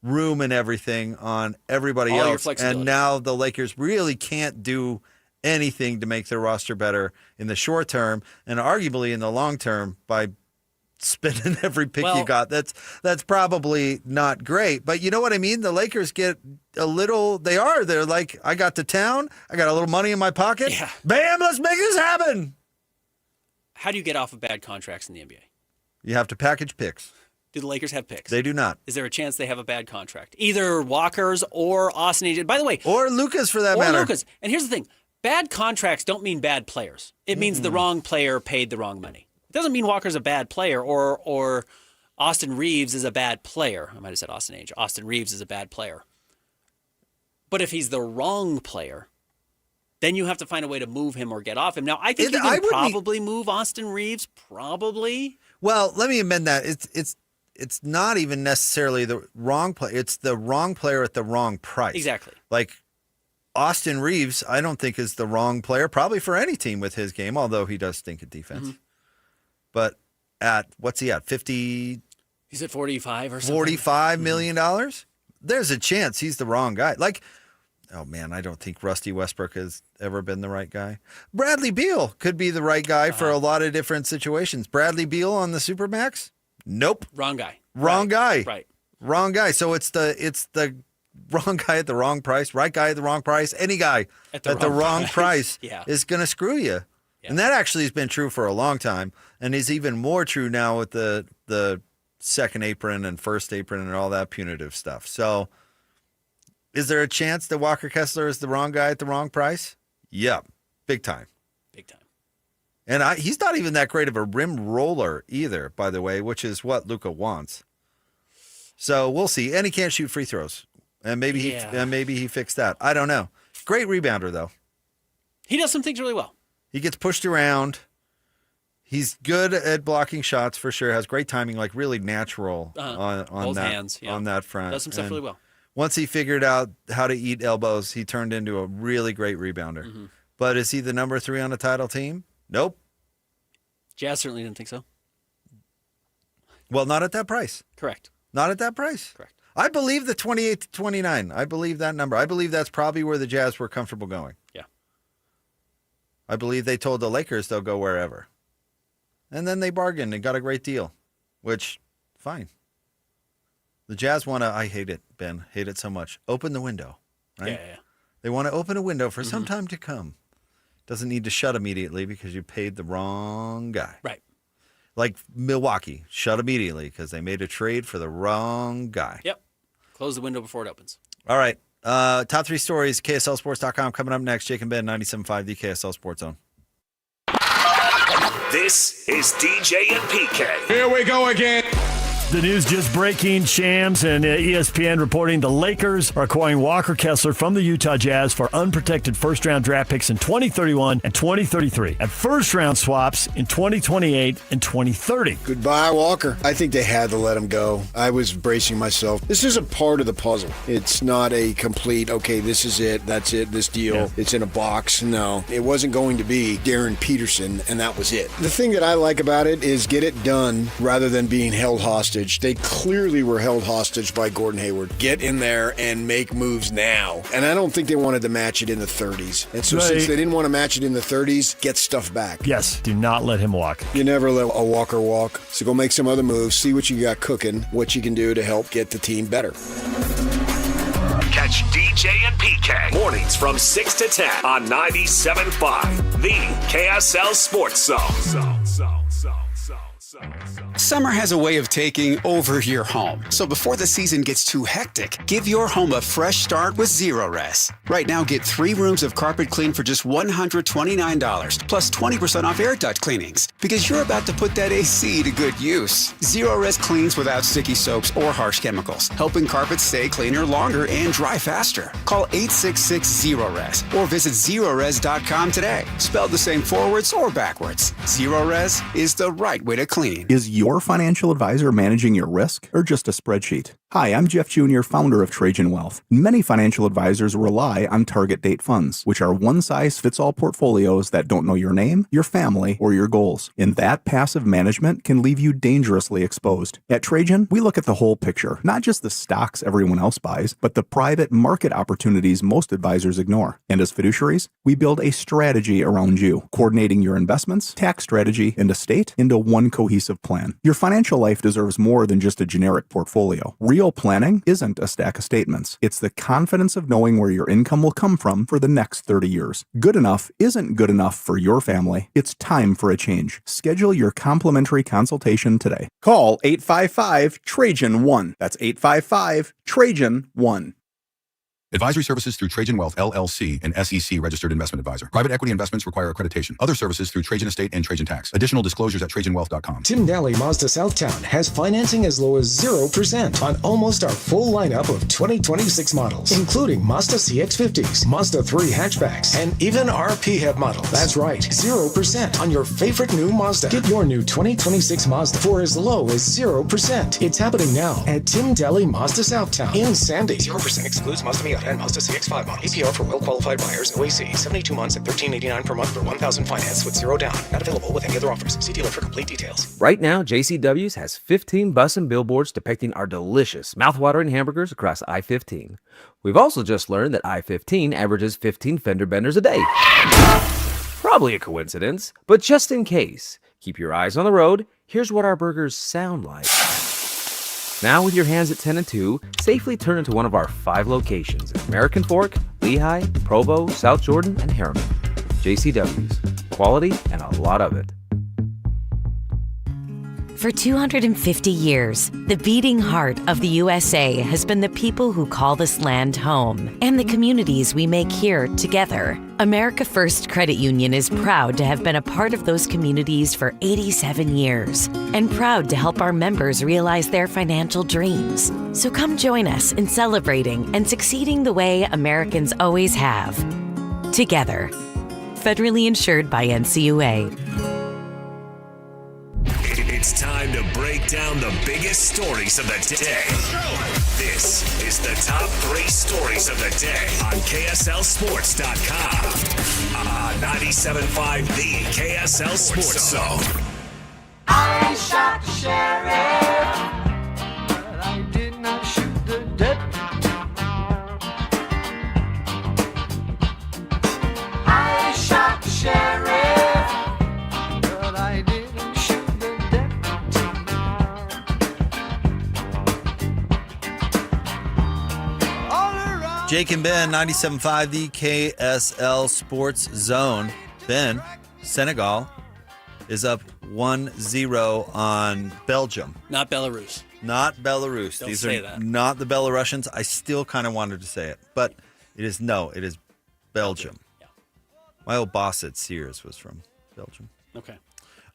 room and everything on everybody else. And now the Lakers really can't do anything to make their roster better in the short term, and arguably in the long term by spending every pick you got. That's probably not great. But you know what I mean? The Lakers get a little, they're like, I got to town, I got a little money in my pocket. Yeah. Bam, let's make this happen. How do you get off of bad contracts in the NBA? You have to package picks. Do the Lakers have picks? They do not. Is there a chance they have a bad contract? Either Walker's or Austin Agent. By the way. Or Lucas for that matter. Or Lucas. And here's the thing. Bad contracts don't mean bad players. It means the wrong player paid the wrong money. It doesn't mean Walker's a bad player or Austin Reeves is a bad player. I might have said Austin Agent. Austin Reeves is a bad player. But if he's the wrong player, then you have to find a way to move him or get off him. Now, I think you can probably move Austin Reeves, probably. Well, let me amend that. It's not even necessarily the wrong player. It's the wrong player at the wrong price. Exactly. Like Austin Reeves, I don't think is the wrong player, probably for any team with his game, although he does stink at defense. Mm-hmm. But what's he at? 50? He's at 45 or something. $45 million? There's a chance he's the wrong guy. Like, oh man, I don't think Rusty Westbrook has ever been the right guy. Bradley Beal could be the right guy for a lot of different situations. Bradley Beal on the Supermax? Nope. Wrong guy. Wrong guy. Right. Wrong guy. So it's the wrong guy at the wrong price, right guy at the wrong price. Any guy at the wrong price is going to screw you. Yeah. And that actually has been true for a long time, and is even more true now with the second apron and first apron and all that punitive stuff. So is there a chance that Walker Kessler is the wrong guy at the wrong price? Yep. Big time. Big time. And he's not even that great of a rim roller either, by the way, which is what Luka wants. So we'll see. And he can't shoot free throws. And maybe he fixed that. I don't know. Great rebounder, though. He does some things really well. He gets pushed around. He's good at blocking shots for sure. Has great timing, like really natural on both that hands, on that front. Does some stuff really well. Once he figured out how to eat elbows, he turned into a really great rebounder. Mm-hmm. But is he the number 3 on the title team? Nope. Jazz certainly didn't think so. Well, not at that price. Correct. Not at that price. Correct. I believe the 28 to 29. I believe that number. I believe that's probably where the Jazz were comfortable going. Yeah. I believe they told the Lakers they'll go wherever. And then they bargained and got a great deal, which, fine. The Jazz want to, I hate it, Ben, hate it so much. Open the window, right? Yeah. They want to open a window for some time to come. Doesn't need to shut immediately because you paid the wrong guy. Right. Like Milwaukee, shut immediately because they made a trade for the wrong guy. Yep. Close the window before it opens. All right. Top 3 stories, KSLSports.com. Coming up next, Jake and Ben, 97.5, the KSL Sports Zone. This is DJ and PK. Here we go again. The news just breaking. Shams and ESPN reporting the Lakers are acquiring Walker Kessler from the Utah Jazz for unprotected first-round draft picks in 2031 and 2033 and first-round swaps in 2028 and 2030. Goodbye, Walker. I think they had to let him go. I was bracing myself. This is a part of the puzzle. It's not a complete, okay, this is it, that's it, this deal. Yeah. It's in a box. No, it wasn't going to be Darren Peterson, and that was it. The thing that I like about it is get it done rather than being held hostage. They clearly were held hostage by Gordon Hayward. Get in there and make moves now. And I don't think they wanted to match it in the 30s. And so since they didn't want to match it in the 30s, get stuff back. Yes, do not let him walk. You never let a Walker walk. So go make some other moves, see what you got cooking, what you can do to help get the team better. Catch DJ and PK mornings from 6 to 10 on 97.5, the KSL Sports Zone. Summer has a way of taking over your home. So before the season gets too hectic, give your home a fresh start with Zero-Res. Right now, get 3 rooms of carpet clean for just $129, plus 20% off air duct cleanings, because you're about to put that AC to good use. Zero-Res cleans without sticky soaps or harsh chemicals, helping carpets stay cleaner longer and dry faster. Call 866-ZERO-RES or visit ZeroRes.com today. Spelled the same forwards or backwards. Zero-Res is the right way to clean. Is your financial advisor managing your risk or just a spreadsheet? Hi, I'm Jeff Jr., founder of Trajan Wealth. Many financial advisors rely on target date funds, which are one-size-fits-all portfolios that don't know your name, your family, or your goals. And that passive management can leave you dangerously exposed. At Trajan, we look at the whole picture, not just the stocks everyone else buys, but the private market opportunities most advisors ignore. And as fiduciaries, we build a strategy around you, coordinating your investments, tax strategy, and estate into one cohesive plan. Your financial life deserves more than just a generic portfolio. Real planning isn't a stack of statements. It's the confidence of knowing where your income will come from for the next 30 years. Good enough isn't good enough for your family. It's time for a change. Schedule your complimentary consultation today. Call 855-TRAJAN-1. That's 855-TRAJAN-1. Advisory services through Trajan Wealth, LLC, an SEC registered investment advisor. Private equity investments require accreditation. Other services through Trajan Estate and Trajan Tax. Additional disclosures at TrajanWealth.com. Tim Daly Mazda Southtown has financing as low as 0% on almost our full lineup of 2026 models, including Mazda CX-50s, Mazda 3 hatchbacks, and even our PHEV models. That's right, 0% on your favorite new Mazda. Get your new 2026 Mazda for as low as 0%. It's happening now at Tim Daly Mazda Southtown in Sandy. 0% excludes Mazda Miata and Mazda CX-5 models. APR for well-qualified buyers. OAC, 72 months at $13.89 per month for $1,000 finance with 0 down. Not available with any other offers. See dealer for complete details. Right now, JCW's has 15 bus and billboards depicting our delicious, mouth-watering hamburgers across I-15. We've also just learned that I-15 averages 15 fender benders a day. Probably a coincidence, but just in case, keep your eyes on the road. Here's what our burgers sound like. Now, with your hands at 10 and 2, safely turn into one of our 5 locations: American Fork, Lehigh, Provo, South Jordan, and Harriman. JCW's. Quality and a lot of it. For 250 years, the beating heart of the USA has been the people who call this land home and the communities we make here together. America First Credit Union is proud to have been a part of those communities for 87 years and proud to help our members realize their financial dreams. So come join us in celebrating and succeeding the way Americans always have. Together. Federally insured by NCUA. It's time to break down the biggest stories of the day. This is the top 3 stories of the day on KSLSports.com. 97.5, the KSL Sports Zone. I shot the sheriff, but I did not shoot the deputy. I shot the sheriff, but I didn't. Jake and Ben, 97.5, the KSL Sports Zone. Ben, Senegal is up 1-0 on Belgium. Not Belarus. Not Belarus. Don't These say are that. not the Belarusians. I still kind of wanted to say it, but it is Belgium. Yeah. My old boss at Sears was from Belgium. Okay.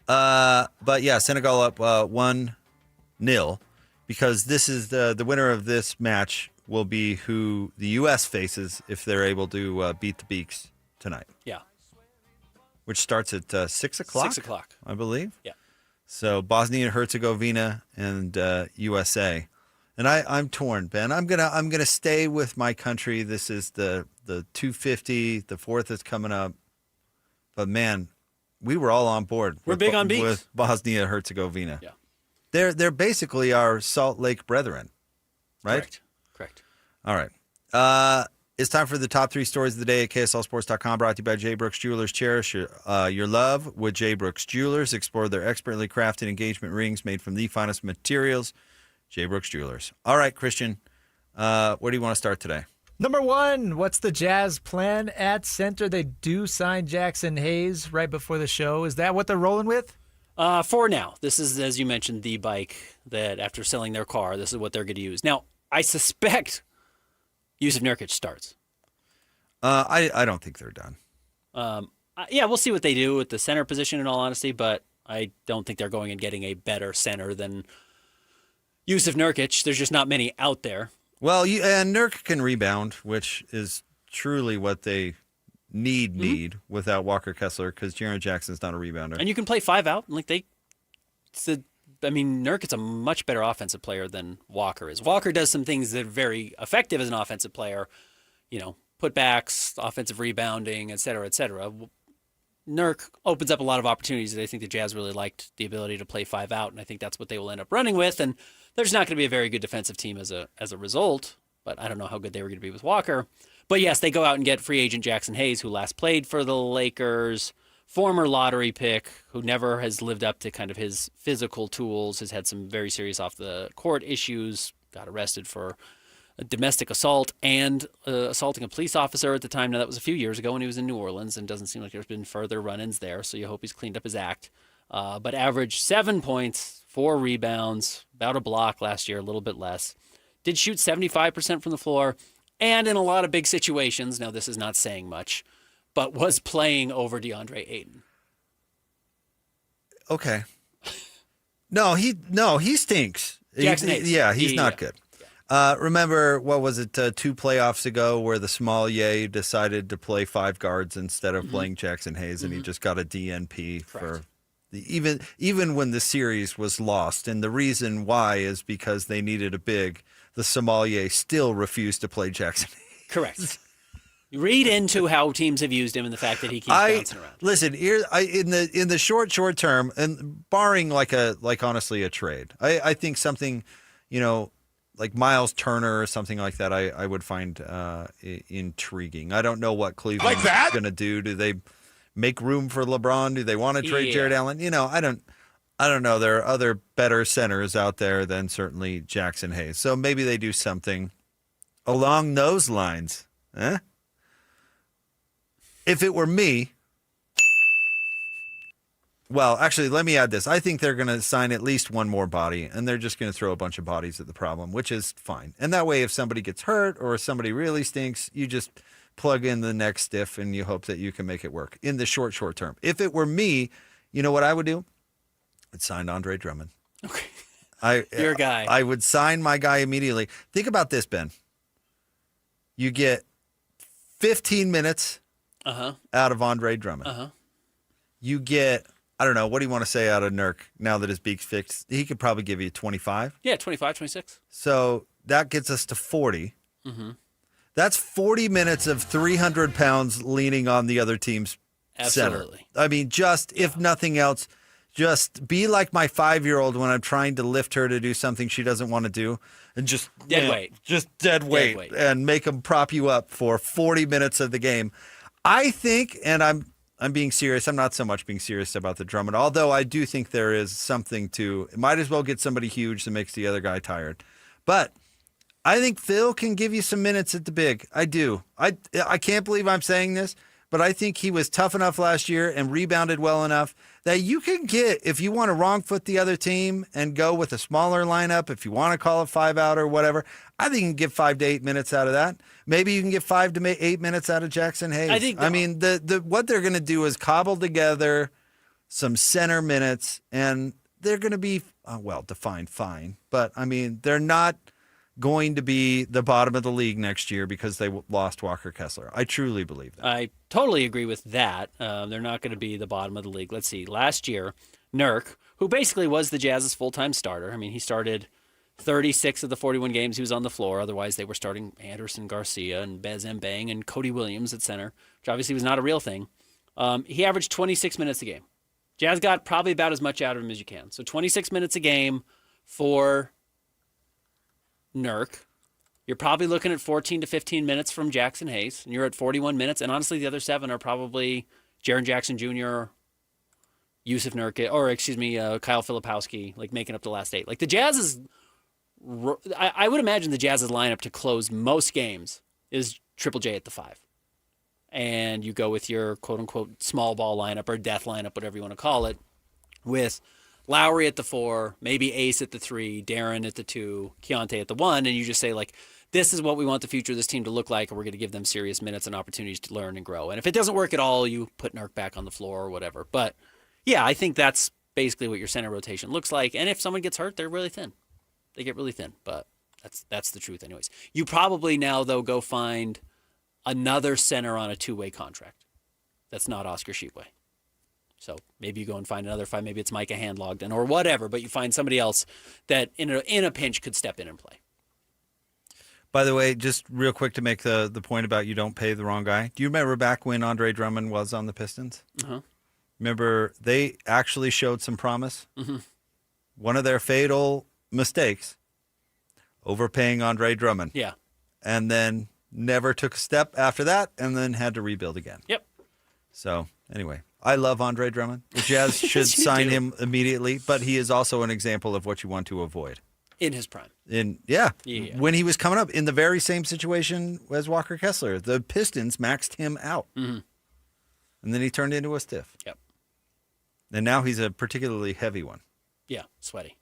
But yeah, Senegal up 1-0 because this is the winner of this match will be who the U.S. faces if they're able to beat the Beaks tonight. Yeah. Which starts at 6 o'clock? 6 o'clock. I believe. Yeah. So Bosnia and Herzegovina and USA. And I'm torn, Ben. I'm gonna stay with my country. This is the 250, the 4th is coming up. But man, we were all on board. We're big on Beaks. With Bosnia and Herzegovina. Yeah. They're basically our Salt Lake brethren, right? Correct. All right. It's time for the top 3 stories of the day at KSLSports.com, brought to you by J. Brooks Jewelers. Cherish your love with J. Brooks Jewelers. Explore their expertly crafted engagement rings made from the finest materials. J. Brooks Jewelers. All right, Christian, where do you want to start today? Number 1, what's the Jazz plan at center? They do sign Jackson Hayes right before the show. Is that what they're rolling with? For now. This is, as you mentioned, the bike that after selling their car, this is what they're going to use. Now, I suspect Yusuf Nurkic starts. I don't think they're done. Yeah, we'll see what they do with the center position, in all honesty, but I don't think they're going and getting a better center than Yusuf Nurkic. There's just not many out there. Well, and Nurk can rebound, which is truly what they need without Walker Kessler, because Jaren Jackson's not a rebounder. And you can play 5 out. Like it's the Nurk is a much better offensive player than Walker is. Walker does some things that are very effective as an offensive player, putbacks, offensive rebounding, et cetera, et cetera. Nurk opens up a lot of opportunities that I think the Jazz really liked, the ability to play 5 out, and I think that's what they will end up running with. And there's not going to be a very good defensive team as a result, but I don't know how good they were going to be with Walker. But yes, they go out and get free agent Jackson Hayes, who last played for the Lakers, former lottery pick, who never has lived up to kind of his physical tools, has had some very serious off-the-court issues, got arrested for a domestic assault and assaulting a police officer at the time. Now, that was a few years ago when he was in New Orleans, and doesn't seem like there's been further run-ins there, so you hope he's cleaned up his act. But averaged 7 points, 4 rebounds, about a block last year, a little bit less. Did shoot 75% from the floor, and in a lot of big situations, now this is not saying much, but was playing over DeAndre Ayton. Okay. No, he stinks. Jackson Hayes. He's not good. Remember, what was it, 2 playoffs ago where the small Ye decided to play 5 guards instead of playing Jackson Hayes, and he just got a DNP for even when the series was lost. And the reason why is because they needed a big. The Sommelier still refused to play Jackson Hayes. Correct. You read into how teams have used him and the fact that he keeps bouncing around. Listen, in the short term, and barring honestly a trade, I think something, like Miles Turner or something like that, I would find intriguing. I don't know what Cleveland's going to do. Do they make room for LeBron? Do they want to trade Jared Allen? I don't know. There are other better centers out there than certainly Jackson Hayes. So maybe they do something along those lines. If it were me, well, actually, let me add this. I think they're going to sign at least one more body, and they're just going to throw a bunch of bodies at the problem, which is fine. And that way, if somebody gets hurt or if somebody really stinks, you just plug in the next stiff and you hope that you can make it work in the short term. If it were me, you know what I would do? I'd sign Andre Drummond. Okay. Your guy. I would sign my guy immediately. Think about this, Ben. You get 15 minutes out of Andre Drummond. You get, I don't know, what do you want to say out of Nurk now that his beak's fixed? He could probably give you 25. Yeah, 25, 26. So that gets us to 40. That's 40 minutes of 300 pounds leaning on the other team's center. I mean, if nothing else, just be like my 5-year-old when I'm trying to lift her to do something she doesn't want to do, and just dead weight. Just dead weight, and make them prop you up for 40 minutes of the game. I think, and I'm being serious. I'm not so much being serious about the Drummond, although I do think there is something to. Might as well get somebody huge that makes the other guy tired. But I think Phil can give you some minutes at the big. I do. I can't believe I'm saying this, but I think he was tough enough last year and rebounded well enough that you can get, if you want to wrong foot the other team and go with a smaller lineup, if you want to call it 5 out or whatever, I think you can get 5 to 8 minutes out of that. Maybe you can get 5 to 8 minutes out of Jackson Hayes. I mean, what they're going to do is cobble together some center minutes, and they're going to be, defined fine. But, I mean, they're not going to be the bottom of the league next year because they lost Walker Kessler. I truly believe that. I totally agree with that. They're not going to be the bottom of the league. Let's see. Last year, Nurk, who basically was the Jazz's full-time starter. I mean, he started 36 of the 41 games he was on the floor. Otherwise, they were starting Anderson Garcia and Bez Mbang and Cody Williams at center, which obviously was not a real thing. He averaged 26 minutes a game. Jazz got probably about as much out of him as you can. So 26 minutes a game for Nurk. You're probably looking at 14 to 15 minutes from Jackson Hayes, and you're at 41 minutes. And honestly, the other 7 are probably Jaren Jackson Jr., Yusuf Nurkic, or Kyle Filipowski, like making up the last 8. Like the Jazz is, I would imagine the Jazz's lineup to close most games is Triple J at the 5. And you go with your quote unquote small ball lineup or death lineup, whatever you want to call it, with Lowry at the 4, maybe Ace at the 3, Darren at the 2, Keontae at the 1, and you just say, like, this is what we want the future of this team to look like, and we're going to give them serious minutes and opportunities to learn and grow. And if it doesn't work at all, you put Nurk back on the floor or whatever. But, yeah, I think that's basically what your center rotation looks like. And if someone gets hurt, they're really thin. They get really thin, but that's the truth anyways. You probably now, though, go find another center on a 2-way contract. That's not Oscar Tshiebwe. So maybe you go and find another 5. Maybe it's Micah Handlogden or whatever, but you find somebody else that in a pinch could step in and play. By the way, just real quick to make the point about you don't pay the wrong guy. Do you remember back when Andre Drummond was on the Pistons? Uh-huh. Remember, they actually showed some promise. Mm-hmm. One of their fatal mistakes, overpaying Andre Drummond. Yeah. And then never took a step after that, and then had to rebuild again. Yep. So, anyway, I love Andre Drummond. The Jazz should sign him immediately, but he is also an example of what you want to avoid. In his prime. Yeah. Yeah. When he was coming up in the very same situation as Walker Kessler, the Pistons maxed him out. Mm-hmm. And then he turned into a stiff. Yep. And now he's a particularly heavy one. Yeah, sweaty.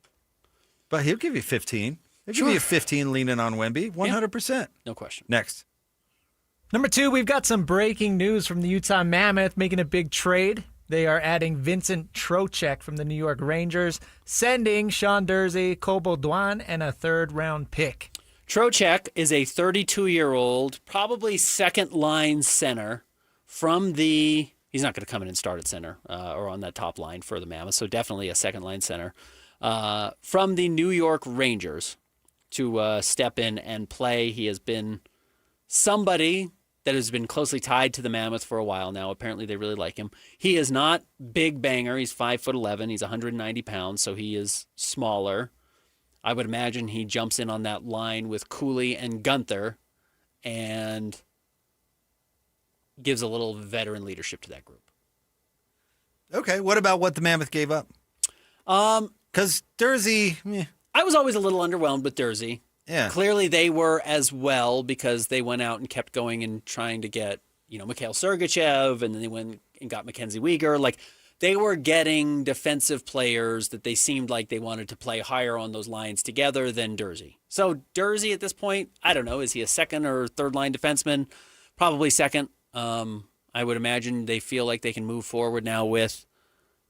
But he'll give you 15. He'll Sure. give you 15 leaning on Wemby, 100%. No question. Next. Number 2, we've got some breaking news from the Utah Mammoth making a big trade. They are adding Vincent Trocheck from the New York Rangers, sending Sean Dursey, Cole Baudouin, and a 3rd-round pick. Trocheck is a 32-year-old, probably second-line center from the... He's not going to come in and start at center or on that top line for the Mammoth, so definitely a second-line center. From the New York Rangers to step in and play. He has been somebody that has been closely tied to the Mammoth for a while now. Apparently they really like him. He is not big banger. He's 5'11". He's 190 pounds, so he is smaller. I would imagine he jumps in on that line with Cooley and Gunther and gives a little veteran leadership to that group. Okay, what about what the Mammoth gave up? Because Dursey... I was always a little underwhelmed with Dursey. Yeah. Clearly they were as well because they went out and kept going and trying to get, Mikhail Sergachev, and then they went and got Mackenzie Weegar. Like, they were getting defensive players that they seemed like they wanted to play higher on those lines together than Dursey. So Dursey at this point, I don't know, is he a 2nd or 3rd line defenseman? Probably 2nd. I would imagine they feel like they can move forward now with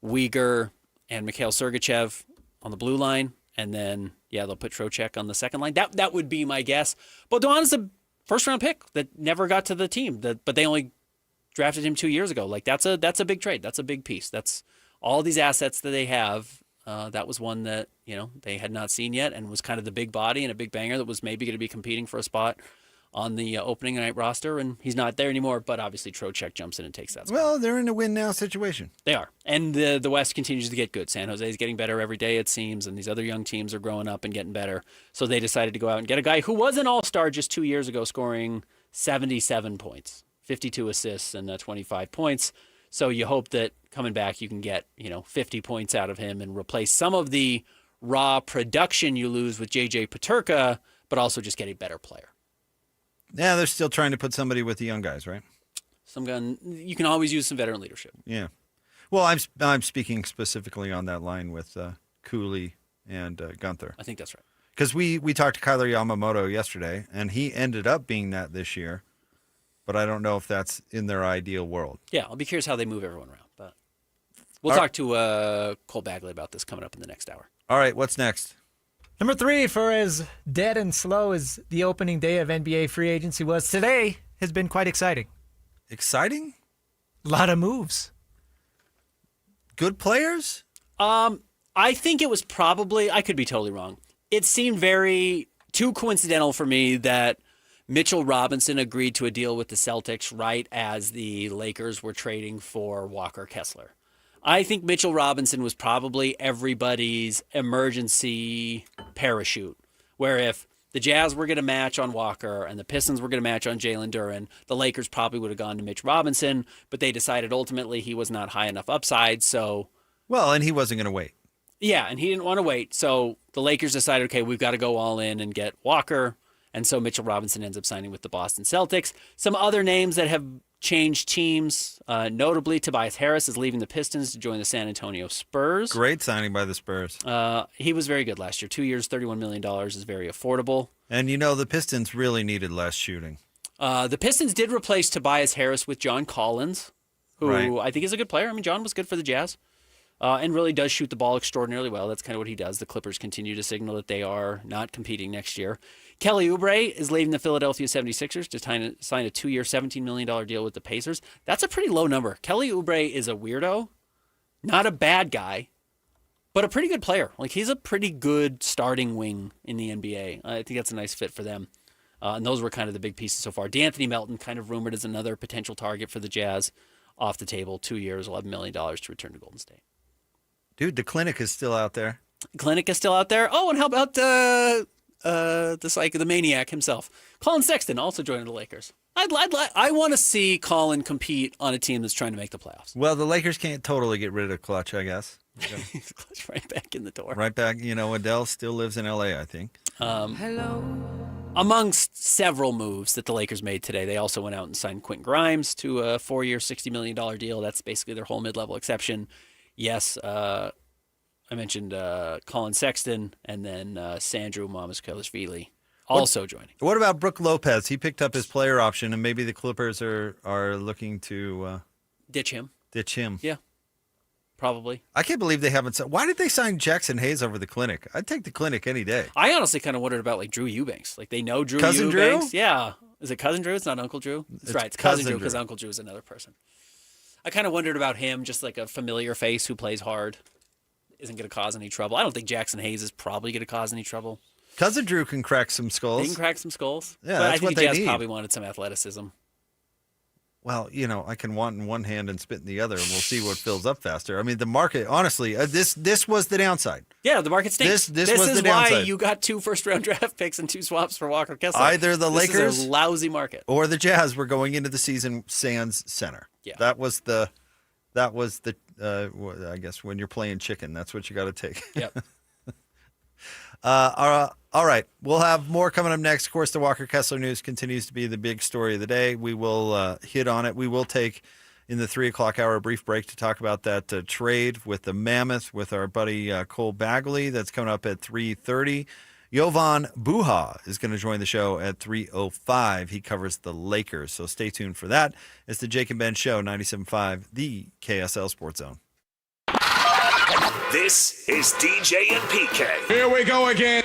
Weegar and Mikhail Sergachev on the blue line. And then, they'll put Trocheck on the 2nd line. That would be my guess. Baudouin is a 1st-round pick that never got to the team, but they only drafted him 2 years ago. Like, that's a big trade. That's a big piece. That's all these assets that they have. That was one that, they had not seen yet and was kind of the big body and a big banger that was maybe going to be competing for a spot on the opening night roster, and he's not there anymore, but obviously Trocheck jumps in and takes that spot. Well, they're in a win-now situation. They are, and the West continues to get good. San Jose is getting better every day, it seems, and these other young teams are growing up and getting better, so they decided to go out and get a guy who was an all-star just 2 years ago, scoring 77 points, 52 assists, and 25 points, so you hope that coming back you can get 50 points out of him and replace some of the raw production you lose with J.J. Peterka, but also just get a better player. Yeah, they're still trying to put somebody with the young guys, right? You can always use some veteran leadership. Yeah. Well, I'm speaking specifically on that line with Cooley and Gunther. I think that's right. Because we talked to Kyler Yamamoto yesterday, and he ended up being that this year. But I don't know if that's in their ideal world. Yeah, I'll be curious how they move everyone around. But we'll talk to Cole Bagley about this coming up in the next hour. All right, what's next? Number 3, for as dead and slow as the opening day of NBA free agency was, today has been quite exciting. Exciting? A lot of moves. Good players? I think it was probably, I could be totally wrong. It seemed too coincidental for me that Mitchell Robinson agreed to a deal with the Celtics right as the Lakers were trading for Walker Kessler. I think Mitchell Robinson was probably everybody's emergency parachute, where if the Jazz were going to match on Walker and the Pistons were going to match on Jalen Duren, the Lakers probably would have gone to Mitch Robinson, but they decided ultimately he was not high enough upside, so... Well, and he wasn't going to wait. Yeah, and he didn't want to wait, so the Lakers decided, okay, we've got to go all in and get Walker, and so Mitchell Robinson ends up signing with the Boston Celtics. Some other names that have changed teams, notably Tobias Harris is leaving the Pistons to join the San Antonio Spurs. Great signing by the Spurs. He was very good last year. 2 years, $31 million is very affordable. And the Pistons really needed less shooting. The Pistons did replace Tobias Harris with John Collins, who I think is a good player. I mean, John was good for the Jazz. And really does shoot the ball extraordinarily well. That's kind of what he does. The Clippers continue to signal that they are not competing next year. Kelly Oubre is leaving the Philadelphia 76ers to sign a 2-year, $17 million deal with the Pacers. That's a pretty low number. Kelly Oubre is a weirdo, Not a bad guy, but a pretty good player. Like, he's a pretty good starting wing in the NBA. I think that's a nice fit for them. And those were kind of the big pieces so far. DeAnthony Melton, kind of rumored as another potential target for the Jazz, off the table. 2 years, $11 million to return to Golden State. Dude, the clinic is still out there. Clinic is still out there. Oh, and how about the maniac himself, Colin Sexton, also joining the Lakers. I want to see Colin compete on a team that's trying to make the playoffs. Well, the Lakers can't totally get rid of Clutch, I guess. Clutch right back in the door. Right back. Adele still lives in L.A., I think. Hello. Amongst several moves that the Lakers made today, they also went out and signed Quentin Grimes to a 4-year, $60 million deal. That's basically their whole mid-level exception. Yes, I mentioned Colin Sexton and then Sandro Mamukelashvili also joining. What about Brook Lopez? He picked up his player option, and maybe the Clippers are looking to ditch him. Yeah. Probably. I can't believe they haven't. Why did they sign Jackson Hayes over the Clinic? I'd take the Clinic any day. I honestly kind of wondered about like Drew Eubanks. Like, they know Drew Cousin Eubanks. Drew? Yeah. Is it Cousin Drew? It's not Uncle Drew? That's right. It's Cousin Drew because Uncle Drew is another person. I kind of wondered about him, just like a familiar face who plays hard, isn't going to cause any trouble. I don't think Jackson Hayes is probably going to cause any trouble. Cousin Drew can crack some skulls. He can crack some skulls. Yeah, but that's I think what the they Jazz need. probably wanted some athleticism. Well, I can want in one hand and spit in the other, and we'll see what fills up faster. I mean, the market, honestly, this was the downside. Yeah, the market stinks. This is was the why downside. you got 2 first-round draft picks and 2 swaps for Walker Kessler. Either the This Lakers is a lousy market, or the Jazz were going into the season sans center. Yeah, that was the. I guess when you're playing chicken, that's what you got to take. Yep. All right. We'll have more coming up next. Of course, the Walker Kessler news continues to be the big story of the day. We will hit on it. We will take, in the 3 o'clock hour, a brief break to talk about that trade with the Mammoth with our buddy Cole Bagley. That's coming up at 3:30. Jovan Buha is going to join the show at 3:05. He covers the Lakers, so stay tuned for that. It's the Jake and Ben Show, 97.5, the KSL Sports Zone. This is DJ and PK. Here we go again.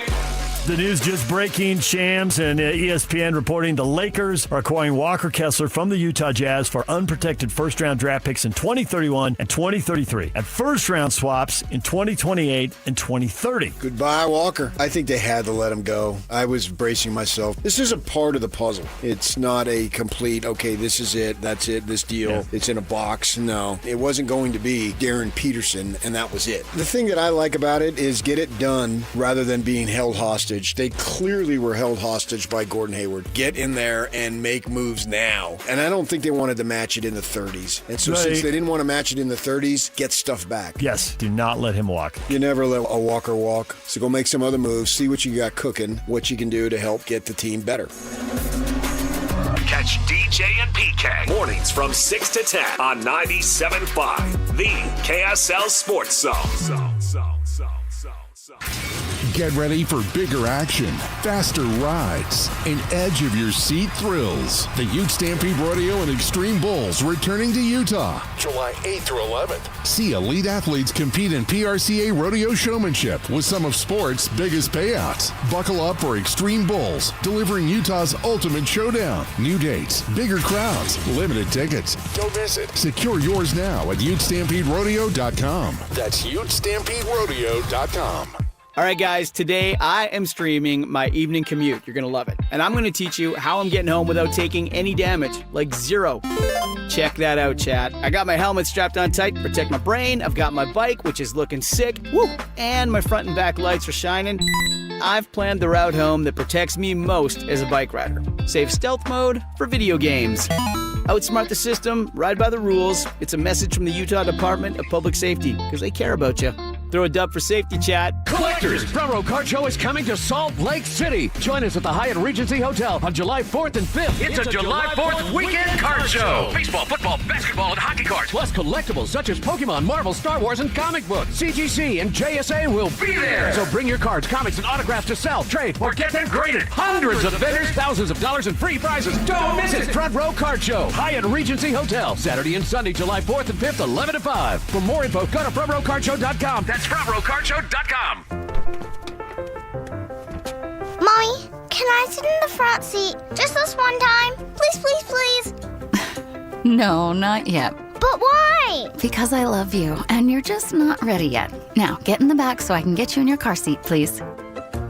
The news just breaking. Shams and ESPN reporting the Lakers are acquiring Walker Kessler from the Utah Jazz for unprotected first-round draft picks in 2031 and 2033 and first-round swaps in 2028 and 2030. Goodbye, Walker. I think they had to let him go. I was bracing myself. This is a part of the puzzle. It's not a complete, okay, this is it, that's it, this deal. Yeah. It's in a box. No, it wasn't going to be Darren Peterson, and that was it. The thing that I like about it is get it done rather than being held hostage. They clearly were held hostage by Gordon Hayward. Get in there and make moves now. And I don't think they wanted to match it in the 30s. And so since they didn't want to match it in the 30s, get stuff back. Yes, do not let him walk. You never let a Walker walk. So go make some other moves, see what you got cooking, what you can do to help get the team better. Catch DJ and PK mornings from 6 to 10 on 97.5, the KSL Sports Zone. Get ready for bigger action, faster rides, and edge of your seat thrills. The Utes Stampede Rodeo and Extreme Bulls returning to Utah, July 8th through 11th. See elite athletes compete in PRCA rodeo showmanship with some of sport's biggest payouts. Buckle up for Extreme Bulls, delivering Utah's ultimate showdown. New dates, bigger crowds, limited tickets. Don't miss it. Secure yours now at UtesStampedeRodeo.com. That's UtesStampedeRodeo.com. All right, guys, today I am streaming my evening commute. You're going to love it. And I'm going to teach you how I'm getting home without taking any damage, like zero. Check that out, chat. I got my helmet strapped on tight to protect my brain. I've got my bike, which is looking sick. Woo! And my front and back lights are shining. I've planned the route home that protects me most as a bike rider. Save stealth mode for video games. Outsmart the system, ride by the rules. It's a message from the Utah Department of Public Safety, because they care about you. Throw a dub for safety, chat. Collectors, Front Row Card Show is coming to Salt Lake City. Join us at the Hyatt Regency Hotel on July 4th and 5th. It's a July 4th weekend card show. Baseball, football, basketball, and hockey cards. Plus collectibles such as Pokemon, Marvel, Star Wars, and comic books. CGC and JSA will be there. So bring your cards, comics, and autographs to sell, trade, or get them graded. Hundreds of vendors, thousands of dollars, and free prizes. Don't miss it. Front Row Card Show, Hyatt Regency Hotel. Saturday and Sunday, July 4th and 5th, 11 to 5. For more info, go to frontrowcardshow.com. That's frontrowcardshow.com. Mommy, can I sit in the front seat just this one time? Please, please, please. No, not yet. But why? Because I love you, and you're just not ready yet. Now, get in the back so I can get you in your car seat, please.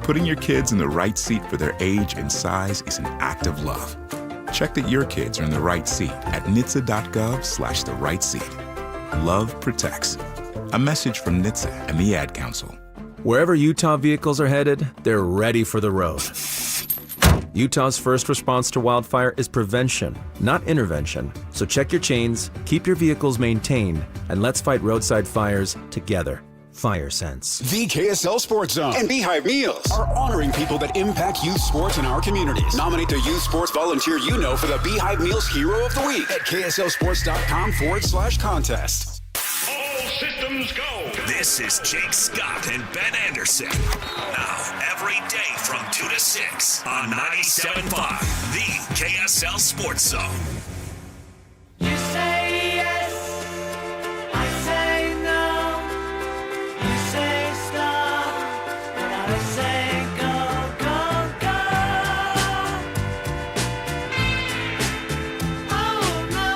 Putting your kids in the right seat for their age and size is an act of love. Check that your kids are in the right seat at NHTSA.gov/the right seat. Love protects. A message from NHTSA and the Ad Council. Wherever Utah vehicles are headed, they're ready for the road. Utah's first response to wildfire is prevention, not intervention. So check your chains, keep your vehicles maintained, and let's fight roadside fires together. Fire Sense. The KSL Sports Zone and Beehive Meals are honoring people that impact youth sports in our communities. Nominate the youth sports volunteer you know for the Beehive Meals Hero of the Week at KSLSports.com/contest. All systems go. This is Jake Scott and Ben Anderson. Now, every day from 2 to 6 on 97.5, the KSL Sports Zone. You say yes, I say no. You say stop, and I say go, go, go. Oh no.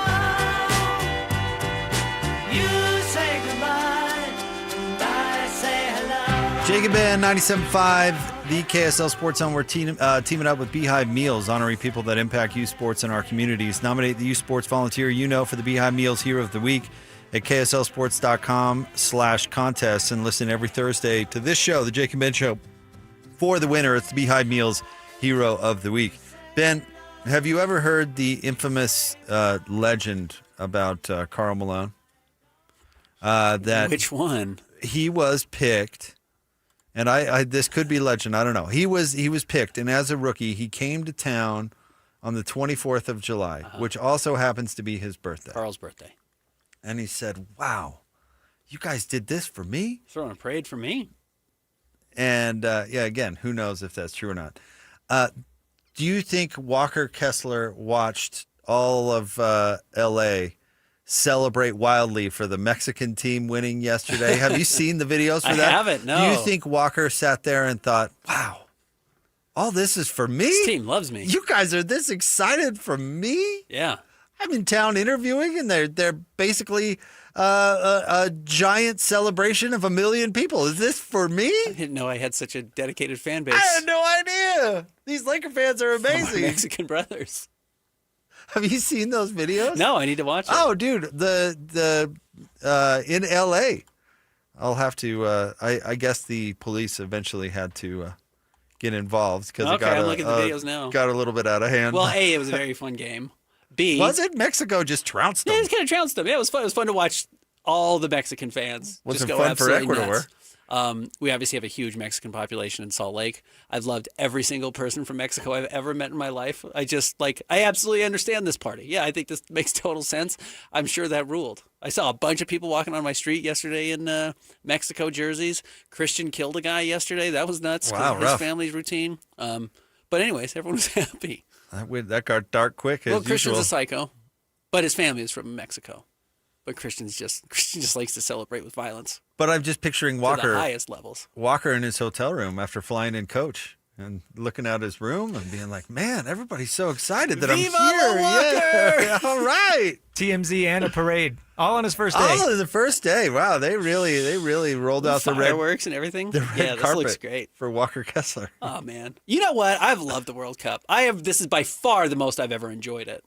You say goodbye, and I say hello. Jake and Ben, 97.5, the KSL Sports Zone. We're teaming up with Beehive Meals, honoring people that impact youth sports in our communities. Nominate the youth sports volunteer you know for the Beehive Meals Hero of the Week at KSLSports.com/contest and listen every Thursday to this show, the Jake and Ben Show, for the winner. It's the Beehive Meals Hero of the Week. Ben, have you ever heard the infamous legend about Karl Malone? Which one? He was picked. And I this could be legend. I don't know. He was picked, and as a rookie, he came to town on the 24th of July, which also happens to be his birthday. Carl's birthday. And he said, "Wow, you guys did this for me? Throwing a parade for me?" And again, who knows if that's true or not? Do you think Walker Kessler watched all of L.A. celebrate wildly for the Mexican team winning yesterday? Have you seen the videos for that? I haven't, no. Do you think Walker sat there and thought, wow, all this is for me? This team loves me. You guys are this excited for me? Yeah. I'm in town interviewing, and they're basically a giant celebration of 1 million people. Is this for me? I didn't know I had such a dedicated fan base. I had no idea. These Laker fans are amazing. My Mexican brothers. Have you seen those videos? No, I need to watch it. Oh, dude, the in L.A. I'll have to. I guess the police eventually had to get involved because it got I'm looking at the videos now. Got a little bit out of hand. Well, A, it was a very fun game. B, was it? Mexico just trounced them. Yeah, it kind of trounced them. Yeah, it was fun. It was fun to watch all the Mexican fans. Was just it go fun for absolutely Ecuador? nuts. We obviously have a huge Mexican population in Salt Lake. I've loved every single person from Mexico I've ever met in my life. I absolutely understand this party. Yeah, I think this makes total sense. I'm sure that ruled. I saw a bunch of people walking on my street yesterday in Mexico jerseys. Christian killed a guy yesterday. That was nuts. Wow, his rough. family's routine. But anyways, everyone was happy. That got dark quick. Well, as Christian's usual. a psycho, but his family is from Mexico. But Christian just likes to celebrate with violence. But I'm just picturing To Walker. the highest levels. Walker in his hotel room after flying in coach and looking out his room and being like, "Man, everybody's so excited that Viva I'm here!" la Walker! Yeah, all right. TMZ and a parade, all on his first day. Oh, the first day! Wow, they really rolled out the red fireworks and everything. the red Yeah, this carpet looks great for Walker Kessler. Oh man, you know what? I've loved the World Cup. This is by far the most I've ever enjoyed it.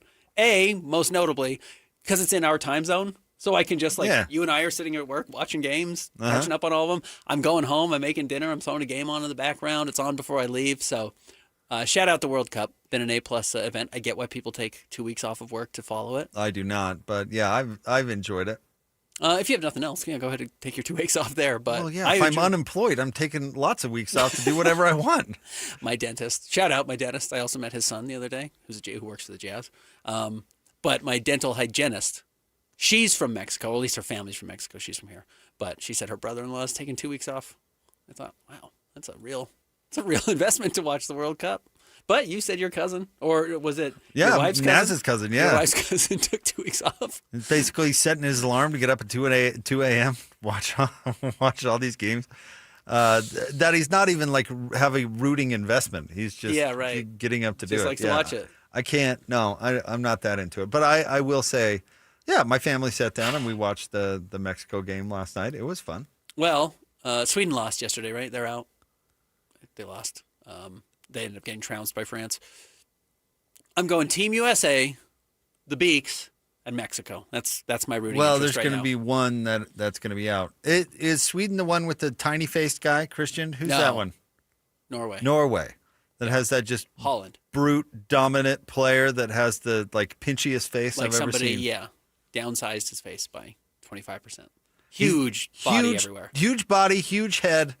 Most notably, because it's in our time zone. So I can just you and I are sitting at work watching games, catching up on all of them. I'm going home. I'm making dinner. I'm throwing a game on in the background. It's on before I leave. So shout out the World Cup. Been an A+ event. I get why people take 2 weeks off of work to follow it. I do not, but yeah, I've enjoyed it. If you have nothing else, go ahead and take your 2 weeks off there. But Well, yeah, if I'm unemployed, I'm taking lots of weeks off to do whatever I want. My dentist. Shout out my dentist. I also met his son the other day, who works for the Jazz. But my dental hygienist, she's from Mexico, or at least her family's from Mexico. She's from here. But she said her brother-in-law is taking 2 weeks off. I thought, wow, it's a real investment to watch the World Cup. But you said your cousin, or was it your wife's cousin? Naz's cousin, yeah. Your wife's cousin took 2 weeks off. He's basically setting his alarm to get up at 2 a.m., watch all these games. That he's not even have a rooting investment. He's just getting up to do it. Just likes to watch it. I can't. No, I'm not that into it. But I will say Yeah, my family sat down and we watched the Mexico game last night. It was fun. Well, Sweden lost yesterday, right? They're out. They lost. They ended up getting trounced by France. I'm going Team USA, the Beaks, and Mexico. That's my rooting Well, interest there's right going to now. be one that's going to be out. Is Sweden the one with the tiny-faced guy, Christian? Who's No. that one? Norway. That has that just Holland. brute, dominant player that has the pinchiest face Like I've ever somebody, seen. yeah, downsized his face by 25%. Huge body everywhere. Huge body, huge head,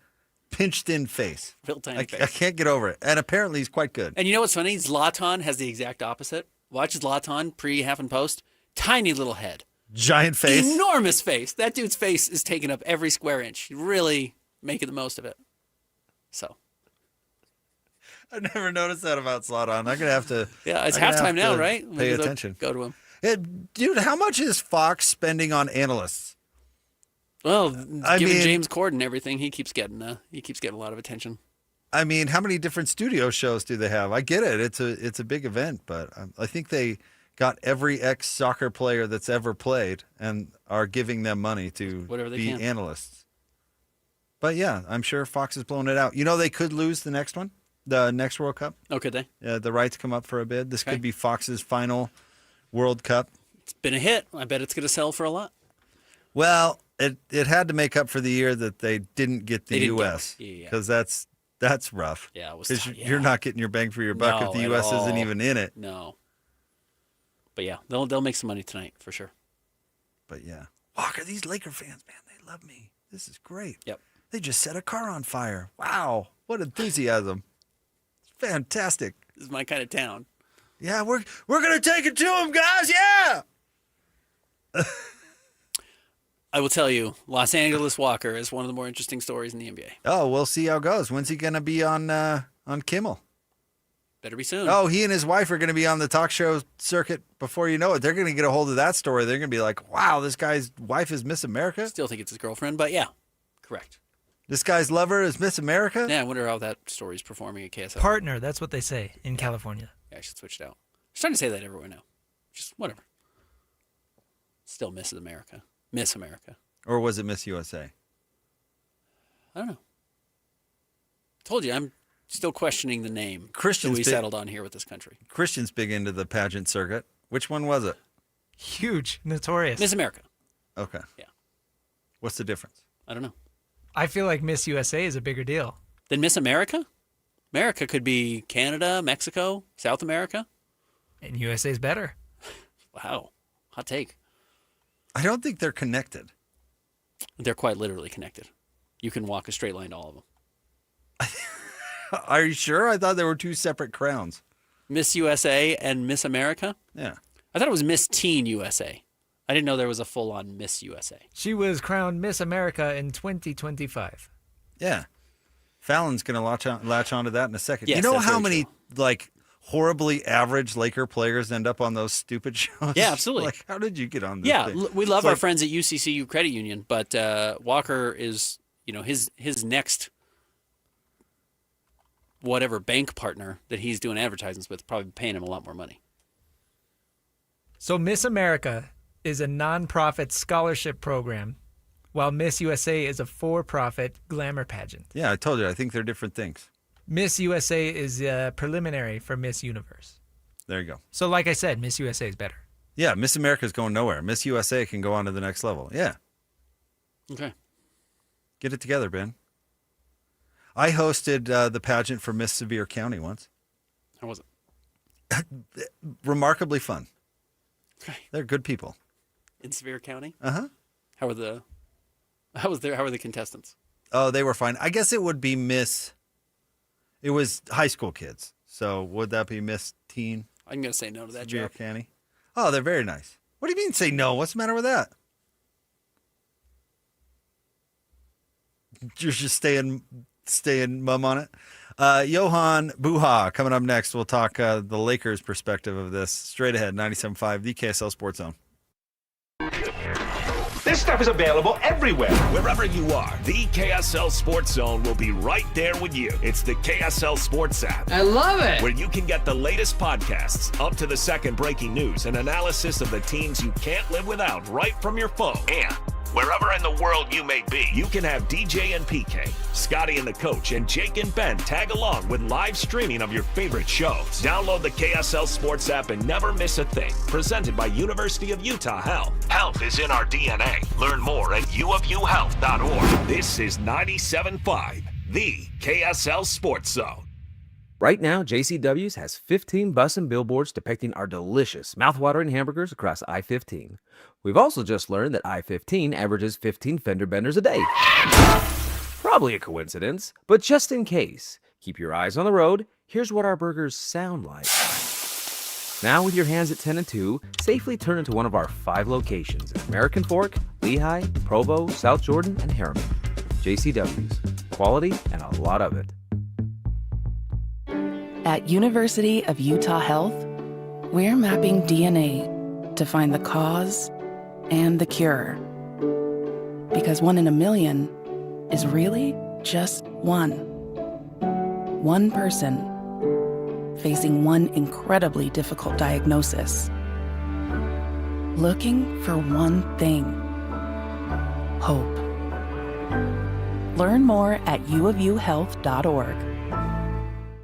pinched in face. Real tiny I face. can't get over it. And apparently he's quite good. And you know what's funny? Zlatan has the exact opposite. Watch Zlatan pre, half, and post. Tiny little head. Giant face. Enormous face. That dude's face is taking up every square inch. Really making the most of it. So. I never noticed that about Zlatan. I'm going to have to. Yeah, it's I'm gonna halftime have now, to right? Pay Maybe they'll attention. Go to him. Dude, how much is Fox spending on analysts? Well, I given mean- James Corden everything, he keeps getting a lot of attention. I mean, how many different studio shows do they have? I get it. It's a big event, but I think they got every ex-soccer player that's ever played and are giving them money to Whatever they be can. analysts. But yeah, I'm sure Fox is blowing it out. You know, they could lose the next one, the next World Cup. Oh, could they? The rights come up for a bid. This Okay. could be Fox's final World Cup. It's been a hit. I bet it's going to sell for a lot. Well, it had to make up for the year that they didn't get the They didn't get U.S. it. Yeah. because that's rough. Yeah, it was because tough, you're not getting your bang for your buck No, if the at U.S. isn't all. even in it. No. But yeah, they'll make some money tonight for sure. But yeah, Walker, these Laker fans, man, they love me. This is great. Yep. They just set a car on fire. Wow, what enthusiasm! It's fantastic. This is my kind of town. Yeah, we're gonna take it to them, guys. Yeah. I will tell you, Los Angeles Walker is one of the more interesting stories in the NBA. Oh, we'll see how it goes. When's he gonna be on Kimmel? Better be soon. Oh, he and his wife are going to be on the talk show circuit before you know it. They're going to get a hold of that story. They're going to be like, wow, this guy's wife is Miss America? Still think it's his girlfriend, but yeah, correct. This guy's lover is Miss America? Yeah, I wonder how that story's performing at KSL. Partner, that's what they say in California. Yeah, I should switch it out. I'm trying to say that everywhere now. Just whatever. Still Mrs. America. Miss America. Or was it Miss USA? I don't know. Told you, I'm still questioning the name Christian's that we big- settled on here with this country. Christian's big into the pageant circuit. Which one was it? Huge, notorious. Miss America. Okay. Yeah. What's the difference? I don't know. I feel like Miss USA is a bigger deal. Then Miss America? America could be Canada, Mexico, South America. And USA's better. Wow. Hot take. I don't think they're connected. They're quite literally connected. You can walk a straight line to all of them. Are you sure? I thought there were two separate crowns. Miss USA and Miss America? Yeah. I thought it was Miss Teen USA. I didn't know there was a full-on Miss USA. She was crowned Miss America in 2025. Yeah. Fallon's going to latch onto that in a second. Yes, you know that's how very many, horribly average Laker players end up on those stupid shows? Yeah, absolutely. How did you get on this Yeah, thing? we love It's our like- friends at UCCU Credit Union, but Walker is, his next whatever bank partner that he's doing advertisements with probably paying him a lot more money. So Miss America is a nonprofit scholarship program, while Miss USA is a for-profit glamour pageant. Yeah, I told you. I think they're different things. Miss USA is preliminary for Miss Universe. There you go. So like I said, Miss USA is better. Yeah, Miss America's going nowhere. Miss USA can go on to the next level. Yeah. Okay. Get it together, Ben. I hosted the pageant for Miss Sevier County once. How was it? Remarkably fun. Okay. They're good people. In Sevier County? Uh-huh. How were the contestants? Oh, they were fine. I guess it would be Miss. It was high school kids. So would that be Miss Teen? I'm going to say no to that Sevier joke. County? Oh, they're very nice. What do you mean say no? What's the matter with that? You're just staying mum on it. Johan Buha coming up next. We'll talk the Lakers' perspective of this. Straight ahead, 97.5, the KSL Sports Zone. This stuff is available everywhere. Wherever you are, the KSL Sports Zone will be right there with you. It's the KSL Sports app. I love it. Where you can get the latest podcasts, up to the second breaking news, and analysis of the teams you can't live without right from your phone. And wherever in the world you may be, you can have DJ and PK, Scotty and the coach, and Jake and Ben tag along with live streaming of your favorite shows. Download the KSL Sports app and never miss a thing. Presented by University of Utah Health. Health is in our DNA. Learn more at uofuhealth.org. This is 97.5, the KSL Sports Zone. Right now, JCW's has 15 bus and billboards depicting our delicious, mouthwatering hamburgers across I-15. We've also just learned that I-15 averages 15 fender benders a day. Probably a coincidence, but just in case, keep your eyes on the road. Here's what our burgers sound like. Now, with your hands at 10 and 2, safely turn into one of our 5 locations: American Fork, Lehigh, Provo, South Jordan, and Harriman. JCW's. Quality and a lot of it. At University of Utah Health, we're mapping DNA to find the cause and the cure. Because 1 in a million is really just one. One person facing one incredibly difficult diagnosis. Looking for one thing: hope. Learn more at uofuhealth.org.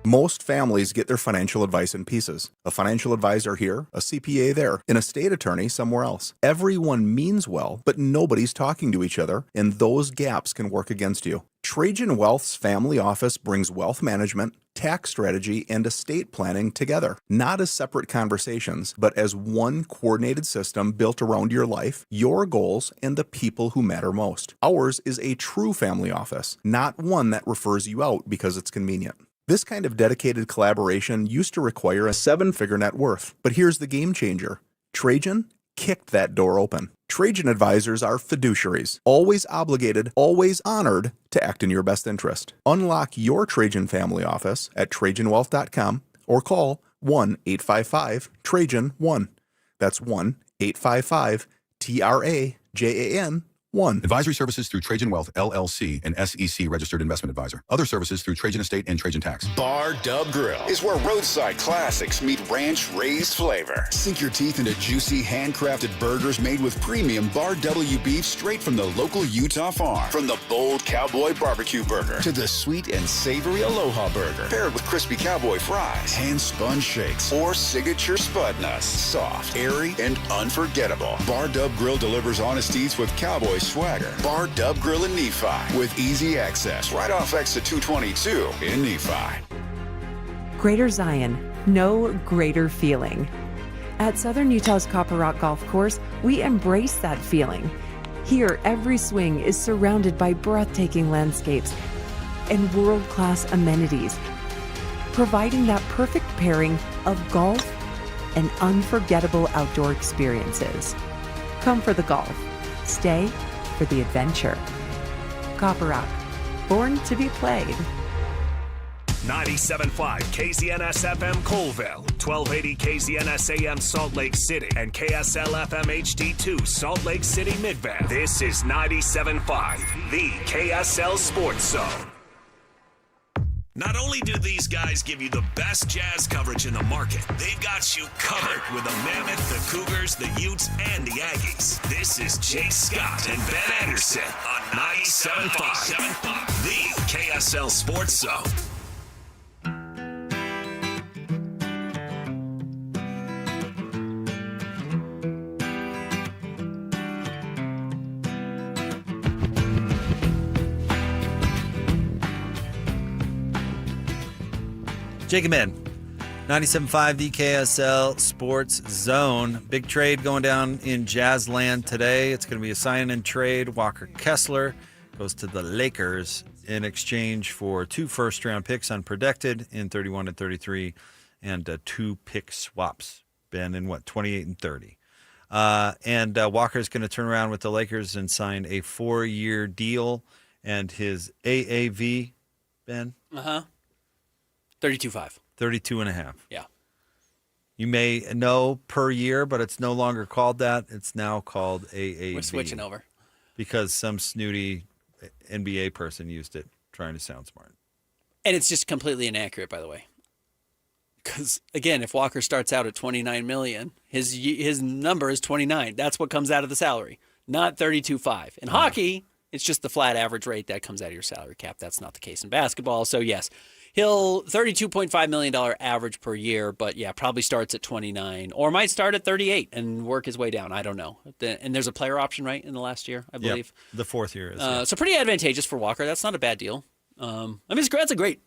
Most families get their financial advice in pieces. A financial advisor here, a CPA there, an estate attorney somewhere else. Everyone means well, but nobody's talking to each other, and those gaps can work against you. Trajan Wealth's family office brings wealth management, tax strategy, and estate planning together, not as separate conversations, but as one coordinated system built around your life, your goals, and the people who matter most. Ours is a true family office, not one that refers you out because it's convenient. This kind of dedicated collaboration used to require a 7-figure net worth, but here's the game changer. Trajan kicked that door open. Trajan advisors are fiduciaries, always obligated, always honored to act in your best interest. Unlock your Trajan family office at TrajanWealth.com or call 1-855-TRAJAN-1. That's 1-855-TRAJAN-1. Advisory services through Trajan Wealth, LLC, an SEC registered investment advisor. Other services through Trajan Estate and Trajan Tax. Bar Dub Grill is where roadside classics meet ranch-raised flavor. Sink your teeth into juicy, handcrafted burgers made with premium Bar W beef straight from the local Utah farm. From the bold cowboy barbecue burger to the sweet and savory Aloha burger, paired with crispy cowboy fries, hand-spun shakes, or signature spud nuts. Soft, airy, and unforgettable. Bar Dub Grill delivers honest eats with cowboy swagger. Bar Dub Grill in Nephi with easy access right off exit 222 in Nephi. Greater Zion, no greater feeling. At Southern Utah's Copper Rock Golf Course, we embrace that feeling. Here, every swing is surrounded by breathtaking landscapes and world-class amenities, providing that perfect pairing of golf and unforgettable outdoor experiences. Come for the golf. Stay for the adventure. Copper Rock, born to be played. 97.5 KZNS FM Colville, 1280 KZNS AM Salt Lake City, and KSL FM HD2 Salt Lake City Midvale. This is 97.5, the KSL Sports Zone. Not only do these guys give you the best jazz coverage in the market, they've got you covered with the Mammoth, the Cougars, the Utes, and the Aggies. This is Chase Scott and Ben Anderson on 97.5, the KSL Sports Zone. Jacob in 97.5 the KSL Sports Zone. Big trade going down in Jazzland today. It's going to be a sign-and trade. Walker Kessler goes to the Lakers in exchange for 2 first-round picks unprotected in 31 and 33 and 2 pick swaps. Ben, in 28 and 30. And Walker's going to turn around with the Lakers and sign a 4-year deal. And his AAV, Ben? 32.5. 32.5. Yeah. You may know per year, but it's no longer called that. It's now called AAV. We're switching over. because some snooty NBA person used it trying to sound smart. And it's just completely inaccurate, by the way. Because, again, if Walker starts out at $29 million, his number is 29. That's what comes out of the salary, not 32.5. In hockey, it's just the flat average rate that comes out of your salary cap. That's not the case in basketball. So, yes, he'll $32.5 million average per year, but, yeah, probably starts at 29 or might start at 38 and work his way down. I don't know. And there's a player option, right, in the last year, I believe. Yep, the fourth year is. So pretty advantageous for Walker. That's not a bad deal. I mean, that's a great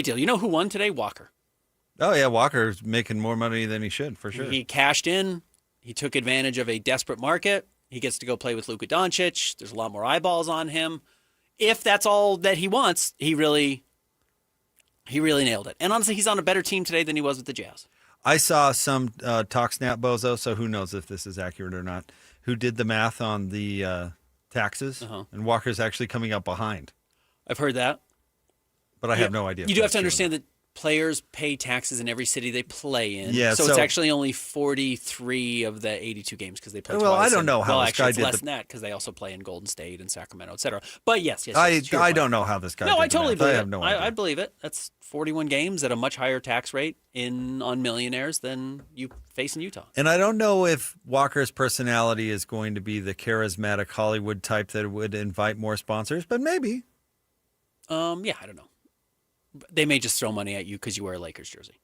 deal. You know who won today? Walker. Oh, yeah, Walker's making more money than he should, for sure. He cashed in. He took advantage of a desperate market. He gets to go play with Luka Doncic. There's a lot more eyeballs on him. If that's all that he wants, he really nailed it. And honestly, he's on a better team today than he was with the Jazz. I saw some Talk Snap bozo, so who knows if this is accurate or not, who did the math on the taxes, and Walker's actually coming up behind. I've heard that. But I have no idea. You do have to understand that players pay taxes in every city they play in. Yeah, so it's actually only 43 of the 82 games because they play well, twice. I don't know how this actually, guy it's did less than that because they also play in Golden State and Sacramento, et cetera. But yes. I don't know how this guy did I totally the math. believe I have it. no idea. I believe it. That's 41 games at a much higher tax rate on millionaires than you face in Utah. And I don't know if Walker's personality is going to be the charismatic Hollywood type that would invite more sponsors, but maybe. Yeah, I don't know. They may just throw money at you because you wear a Lakers jersey.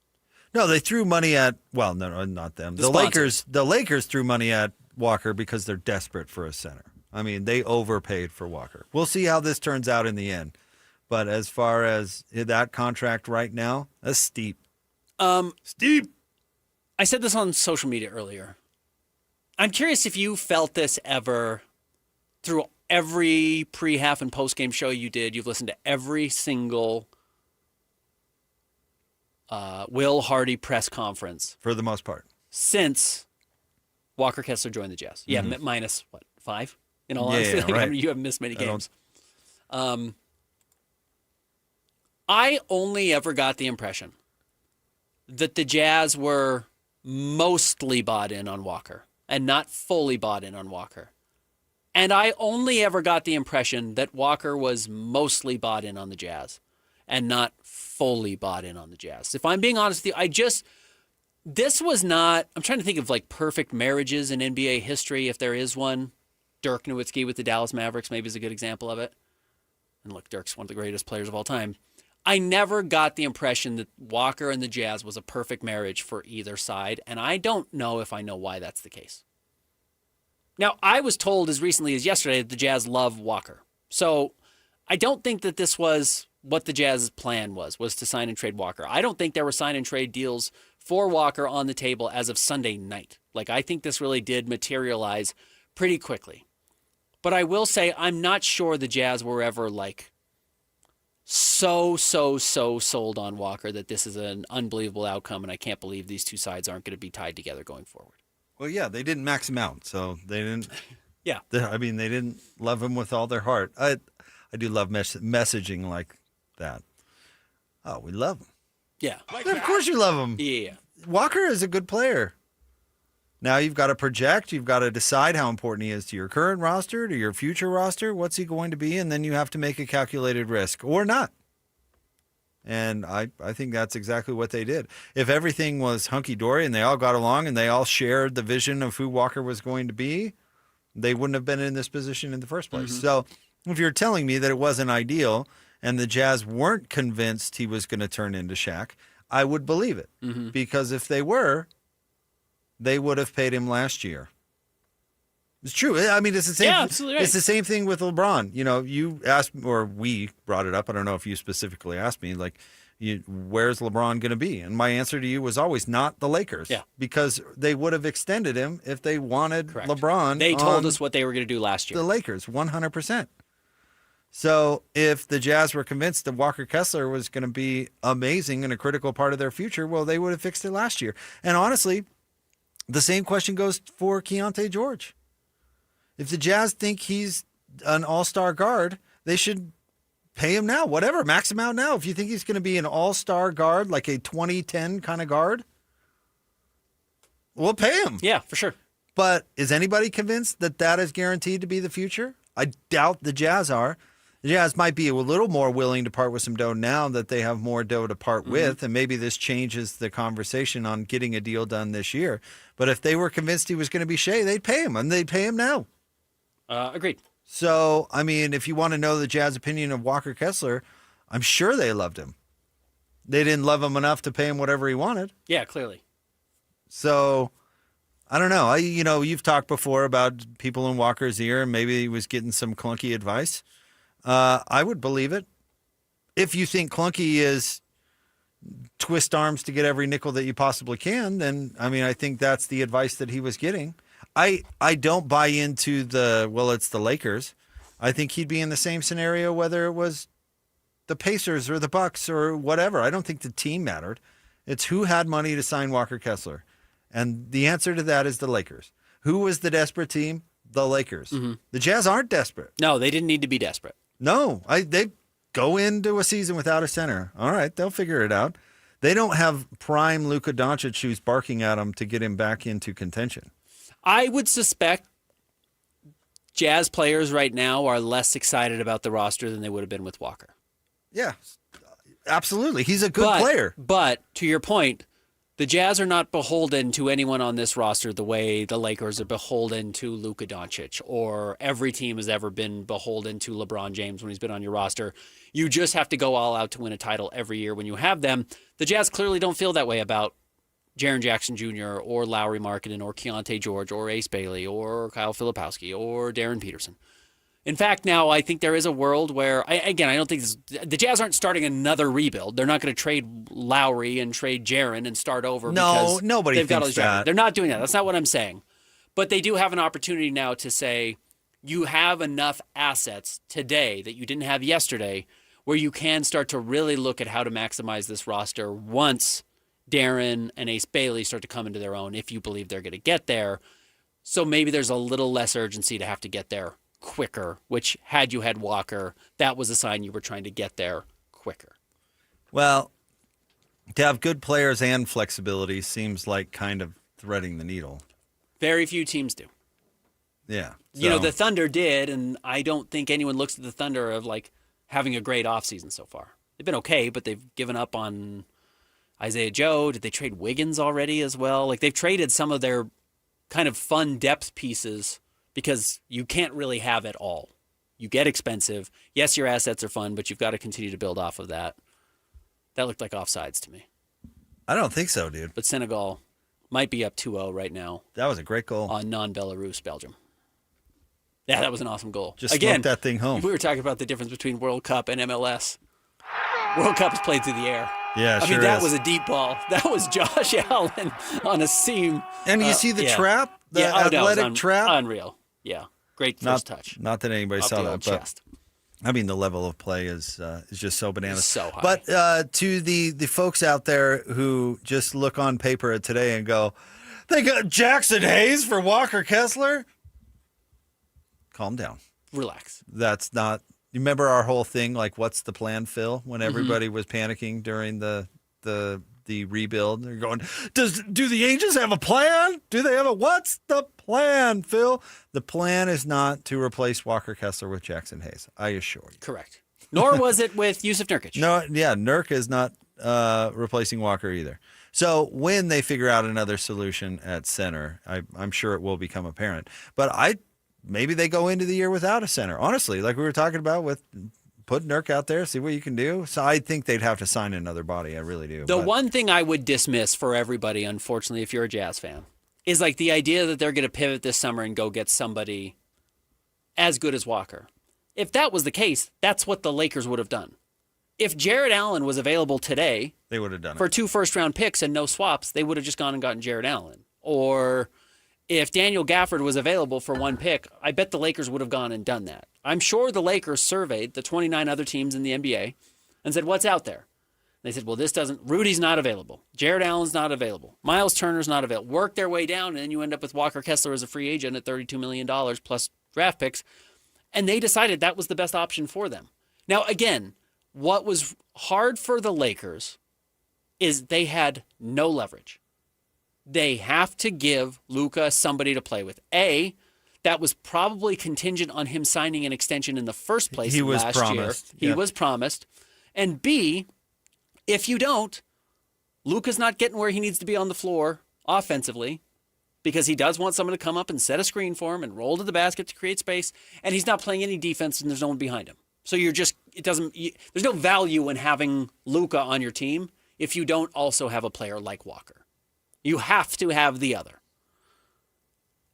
No, they threw money at, well, no, not them. The Lakers threw money at Walker because they're desperate for a center. I mean, they overpaid for Walker. We'll see how this turns out in the end. But as far as that contract right now, that's steep. Steep. I said this on social media earlier. I'm curious if you felt this ever through every pre-half and post-game show you did. You've listened to every single Will Hardy press conference. For the most part. Since Walker Kessler joined the Jazz. Yeah, minus, 5? In all honesty, right. I mean, you haven't missed many games. I only ever got the impression that the Jazz were mostly bought in on Walker and not fully bought in on Walker. And I only ever got the impression that Walker was mostly bought in on the Jazz and not fully bought in on the Jazz. If I'm being honest with you, this was not, I'm trying to think of like perfect marriages in NBA history, if there is one. Dirk Nowitzki with the Dallas Mavericks maybe is a good example of it. And look, Dirk's one of the greatest players of all time. I never got the impression that Walker and the Jazz was a perfect marriage for either side, and I don't know if I know why that's the case. Now, I was told as recently as yesterday that the Jazz love Walker. So I don't think that this was what the Jazz's plan was to sign and trade Walker. I don't think there were sign and trade deals for Walker on the table as of Sunday night. Like, I think this really did materialize pretty quickly. But I will say I'm not sure the Jazz were ever like so sold on Walker that this is an unbelievable outcome, and I can't believe these two sides aren't going to be tied together going forward. Well, yeah, they didn't max him out, so they didn't. Yeah, I mean, they didn't love him with all their heart. I do love messaging like that. Oh, we love him. Yeah, of course you love him. Yeah, Walker is a good player. Now you've got to project. You've got to decide how important he is to your current roster, to your future roster. What's he going to be? And then you have to make a calculated risk or not. And I think that's exactly what they did. If everything was hunky-dory and they all got along and they all shared the vision of who Walker was going to be, they wouldn't have been in this position in the first place. Mm-hmm. So if you're telling me that it wasn't ideal and the Jazz weren't convinced he was going to turn into Shaq, I would believe it. Mm-hmm. Because if they were, they would have paid him last year. It's true. I mean, it's the same. Yeah, absolutely right. It's the same thing with LeBron. You know, you asked, or we brought it up. I don't know if you specifically asked me, like, where's LeBron going to be? And my answer to you was always not the Lakers. Yeah. Because they would have extended him if they wanted Correct. LeBron. They told us what they were going to do last year. The Lakers, 100%. So if the Jazz were convinced that Walker Kessler was going to be amazing and a critical part of their future, well, they would have fixed it last year. And honestly, the same question goes for Keontae George. If the Jazz think he's an all-star guard, they should pay him now, whatever, max him out now. If you think he's going to be an all-star guard, like a 2010 kind of guard, we'll pay him. Yeah, for sure. But is anybody convinced that that is guaranteed to be the future? I doubt the Jazz are. The Jazz might be a little more willing to part with some dough now that they have more dough to part with, and maybe this changes the conversation on getting a deal done this year. But if they were convinced he was going to be Shea, they'd pay him, and they'd pay him now. Agreed. So, I mean, if you want to know the Jazz opinion of Walker Kessler, I'm sure they loved him. They didn't love him enough to pay him whatever he wanted. Yeah, clearly. So, I don't know. You've talked before about people in Walker's ear, and maybe he was getting some clunky advice. I would believe it. If you think clunky is twist arms to get every nickel that you possibly can, then, I think that's the advice that he was getting. I don't buy into it's the Lakers. I think he'd be in the same scenario whether it was the Pacers or the Bucks or whatever. I don't think the team mattered. It's who had money to sign Walker Kessler. And the answer to that is the Lakers. Who was the desperate team? The Lakers. Mm-hmm. The Jazz aren't desperate. No, they didn't need to be desperate. No, they go into a season without a center. All right, they'll figure it out. They don't have prime Luka Doncic who's barking at him to get him back into contention. I would suspect Jazz players right now are less excited about the roster than they would have been with Walker. Yeah, absolutely. He's a good player. But to your point, the Jazz are not beholden to anyone on this roster the way the Lakers are beholden to Luka Doncic, or every team has ever been beholden to LeBron James when he's been on your roster. You just have to go all out to win a title every year when you have them. The Jazz clearly don't feel that way about Jaren Jackson Jr. or Lowry Markkanen or Keontae George or Ace Bailey or Kyle Filipowski or Darren Peterson. In fact, now I think there is a world where, I don't think the Jazz aren't starting another rebuild. They're not going to trade Lowry and trade Jaren and start over. No, nobody they've got all thinks these that. They're not doing that. That's not what I'm saying. But they do have an opportunity now to say you have enough assets today that you didn't have yesterday where you can start to really look at how to maximize this roster once Darren and Ace Bailey start to come into their own, if you believe they're going to get there. So maybe there's a little less urgency to have to get there quicker, which had you had Walker, that was a sign you were trying to get there quicker. Well, to have good players and flexibility seems like kind of threading the needle. Very few teams do. Yeah. The Thunder did, and I don't think anyone looks at the Thunder of like having a great offseason so far. They've been okay, but they've given up on Isaiah Joe. Did they trade Wiggins already as well? Like they've traded some of their kind of fun depth pieces because you can't really have it all. You get expensive. Yes, your assets are fun, but you've got to continue to build off of that. That looked like offsides to me. I don't think so, dude. But Senegal might be up 2-0 right now. That was a great goal. On non-Belarus Belgium. Yeah, that was an awesome goal. Just smoked that thing home. We were talking about the difference between World Cup and MLS. World Cup is played through the air. Yeah, I mean, that was a deep ball. That was Josh Allen on a seam. And you see the trap? The athletic trap? Unreal. Yeah. Great first touch. Not that anybody Off saw the that, old but chest. I mean, the level of play is just so bananas. It's so high. But to the folks out there who just look on paper at today and go, they got Jackson Hayes for Walker Kessler? Calm down. Relax. That's not. You remember our whole thing, like, what's the plan, Phil? When everybody was panicking during the rebuild, they're going, do the Angels have a plan? Do they have what's the plan, Phil? The plan is not to replace Walker Kessler with Jackson Hayes, I assure you. Correct. Nor was it with Yusuf Nurkic. No, yeah, Nurk is not replacing Walker either. So when they figure out another solution at center, I'm sure it will become apparent. But maybe they go into the year without a center. Honestly, like we were talking about with put Nurk out there, see what you can do. So I think they'd have to sign another body. I really do. The one thing I would dismiss for everybody, unfortunately, if you're a Jazz fan, is like the idea that they're going to pivot this summer and go get somebody as good as Walker. If that was the case, that's what the Lakers would have done. If Jared Allen was available today, they would have done for it. 2 first-round picks and no swaps, they would have just gone and gotten Jared Allen. Or if Daniel Gafford was available for 1 pick, I bet the Lakers would have gone and done that. I'm sure the Lakers surveyed the 29 other teams in the NBA and said, what's out there? They said, well, Rudy's not available. Jared Allen's not available. Miles Turner's not available. Work their way down, and then you end up with Walker Kessler as a free agent at $32 million plus draft picks. And they decided that was the best option for them. Now, again, what was hard for the Lakers is they had no leverage. They have to give Luka somebody to play with. A, that was probably contingent on him signing an extension in the first place He was last promised. year. He Yeah. was promised. And B, if you don't, Luka's not getting where he needs to be on the floor offensively because he does want someone to come up and set a screen for him and roll to the basket to create space, and he's not playing any defense and there's no one behind him. So there's no value in having Luka on your team if you don't also have a player like Walker. You have to have the other.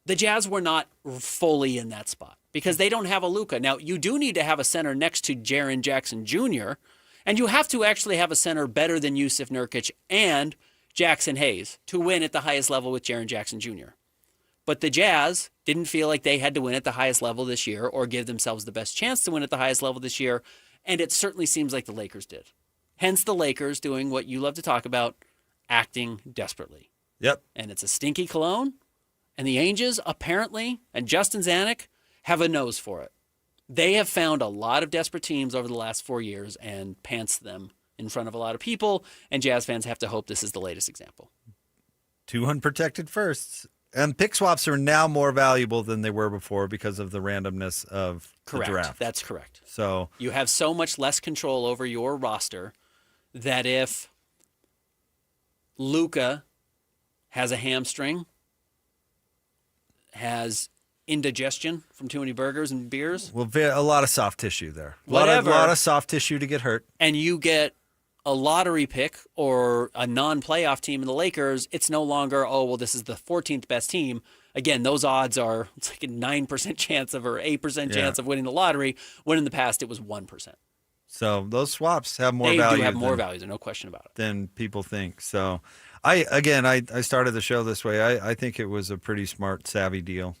The Jazz were not fully in that spot because they don't have a Luka. Now, you do need to have a center next to Jaren Jackson Jr., and you have to actually have a center better than Yusuf Nurkic and Jackson Hayes to win at the highest level with Jaren Jackson Jr. But the Jazz didn't feel like they had to win at the highest level this year or give themselves the best chance to win at the highest level this year, and it certainly seems like the Lakers did. Hence the Lakers doing what you love to talk about, acting desperately. Yep. And it's a stinky cologne, and the Angels apparently, and Justin Zanuck, have a nose for it. They have found a lot of desperate teams over the last 4 years and pantsed them in front of a lot of people, and Jazz fans have to hope this is the latest example. 2 unprotected firsts. And pick swaps are now more valuable than they were before because of the randomness of the draft. That's correct. So you have so much less control over your roster that if Luka has a hamstring, has indigestion from too many burgers and beers. Well, a lot of soft tissue there. A Whatever. lot of soft tissue to get hurt. And you get a lottery pick or a non-playoff team in the Lakers, it's no longer, this is the 14th best team. Again, those odds are, it's like a 9% chance of or 8% chance of winning the lottery, when in the past it was 1%. So those swaps have more They value. do have more value, there's no question about it. Than people think. So I started the show this way. I think it was a pretty smart, savvy deal.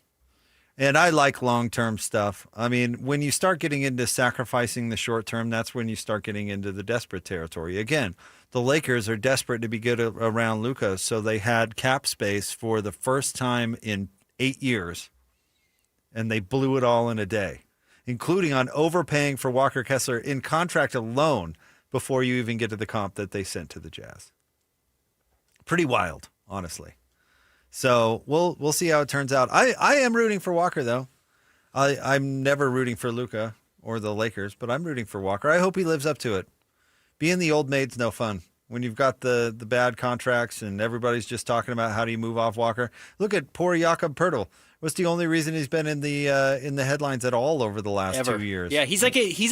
And I like long-term stuff. I mean, when you start getting into sacrificing the short-term, that's when you start getting into the desperate territory. Again, the Lakers are desperate to be good around Luka, so they had cap space for the first time in 8 years, and they blew it all in a day, including on overpaying for Walker Kessler in contract alone before you even get to the comp that they sent to the Jazz. Pretty wild, honestly. So we'll see how it turns out. I am rooting for Walker, though. I'm never rooting for Luka or the Lakers, but I'm rooting for Walker. I hope he lives up to it. Being the old maid's no fun. When you've got the bad contracts and everybody's just talking about how do you move off Walker. Look at poor Jakob Poeltl. What's the only reason he's been in the headlines at all over the last 2 years? Yeah, he's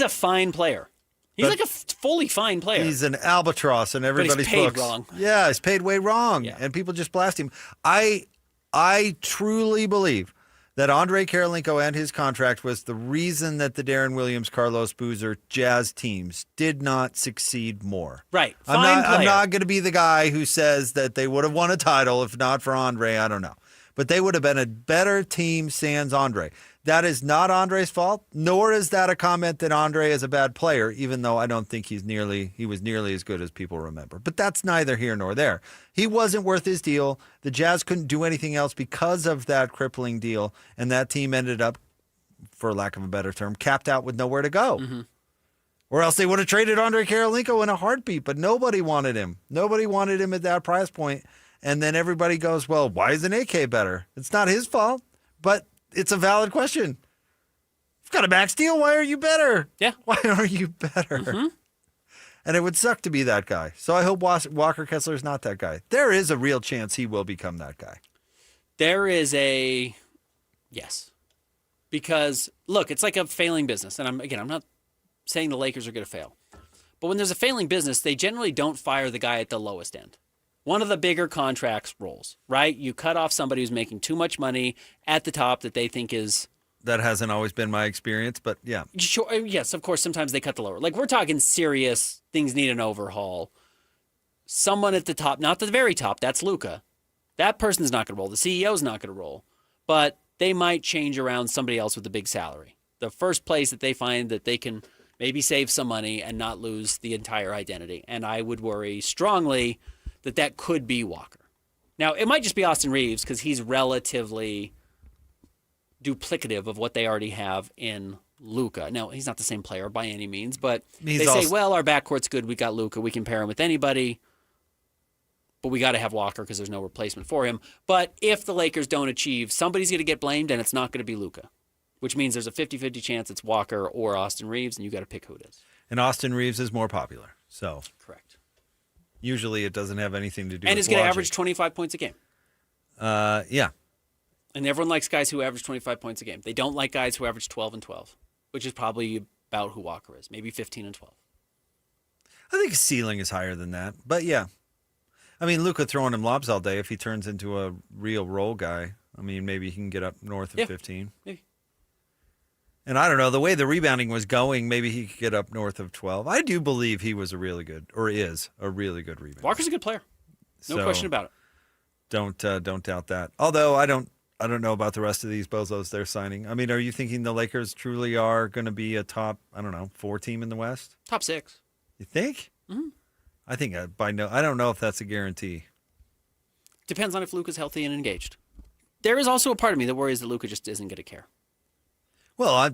a fine player. He's like a fully fine player. He's an albatross in everybody's but he's paid books. wrong. Yeah, he's paid way wrong, and people just blast him. I truly believe that Andre Karolinko and his contract was the reason that the Darren Williams, Carlos Boozer Jazz teams did not succeed more. Right. I'm not going to be the guy who says that they would have won a title if not for Andre. I don't know. But they would have been a better team sans Andre. That is not Andre's fault, nor is that a comment that Andre is a bad player, even though I don't think he was nearly as good as people remember. But that's neither here nor there. He wasn't worth his deal. The Jazz couldn't do anything else because of that crippling deal, and that team ended up, for lack of a better term, capped out with nowhere to go. Mm-hmm. Or else they would have traded Andre Karolinko in a heartbeat, but nobody wanted him. Nobody wanted him at that price point. And then everybody goes, well, why isn't AK better? It's not his fault, but it's a valid question. You've got a max deal. Why are you better? Yeah. Why are you better? Mm-hmm. And it would suck to be that guy. So I hope Walker Kessler is not that guy. There is a real chance he will become that guy. There is a yes. Because, look, it's like a failing business. And I'm not saying the Lakers are going to fail. But when there's a failing business, they generally don't fire the guy at the lowest end. One of the bigger contracts rolls, right? You cut off somebody who's making too much money at the top that they think is... That hasn't always been my experience, but yeah. Sure. Yes, of course, sometimes they cut the lower. Like, we're talking serious things need an overhaul. Someone at the top, not the very top, that's Luka. That person's not going to roll. The CEO's not going to roll. But they might change around somebody else with a big salary. The first place that they find that they can maybe save some money and not lose the entire identity. And I would worry strongly that could be Walker. Now, it might just be Austin Reeves because he's relatively duplicative of what they already have in Luka. Now, he's not the same player by any means, but they say, well, our backcourt's good. We got Luka. We can pair him with anybody. but we got to have Walker because there's no replacement for him. But if the Lakers don't achieve, somebody's going to get blamed, and it's not going to be Luka, which means there's a 50-50 chance it's Walker or Austin Reeves, and you got to pick who it is. And Austin Reeves is more popular, so correct. Usually it doesn't have anything to do and with it's going to logic. average 25 points a game. Yeah. And everyone likes guys who average 25 points a game. They don't like guys who average 12 and 12, which is probably about who Walker is, maybe 15 and 12. I think his ceiling is higher than that, but yeah. I mean, Luka throwing him lobs all day, if he turns into a real role guy, I mean, maybe he can get up north of 15. Maybe. And I don't know, the way the rebounding was going, maybe he could get up north of 12. I do believe he was a really good, or is a really good rebounder. Walker's a good player. No question about it. Don't doubt that. Although I don't know about the rest of these bozos they're signing. I mean, are you thinking the Lakers truly are going to be a top, 4 team in the West? Top 6. You think? Mm-hmm. I think I don't know if that's a guarantee. Depends on if Luka's healthy and engaged. There is also a part of me that worries that Luka just isn't going to care. Well,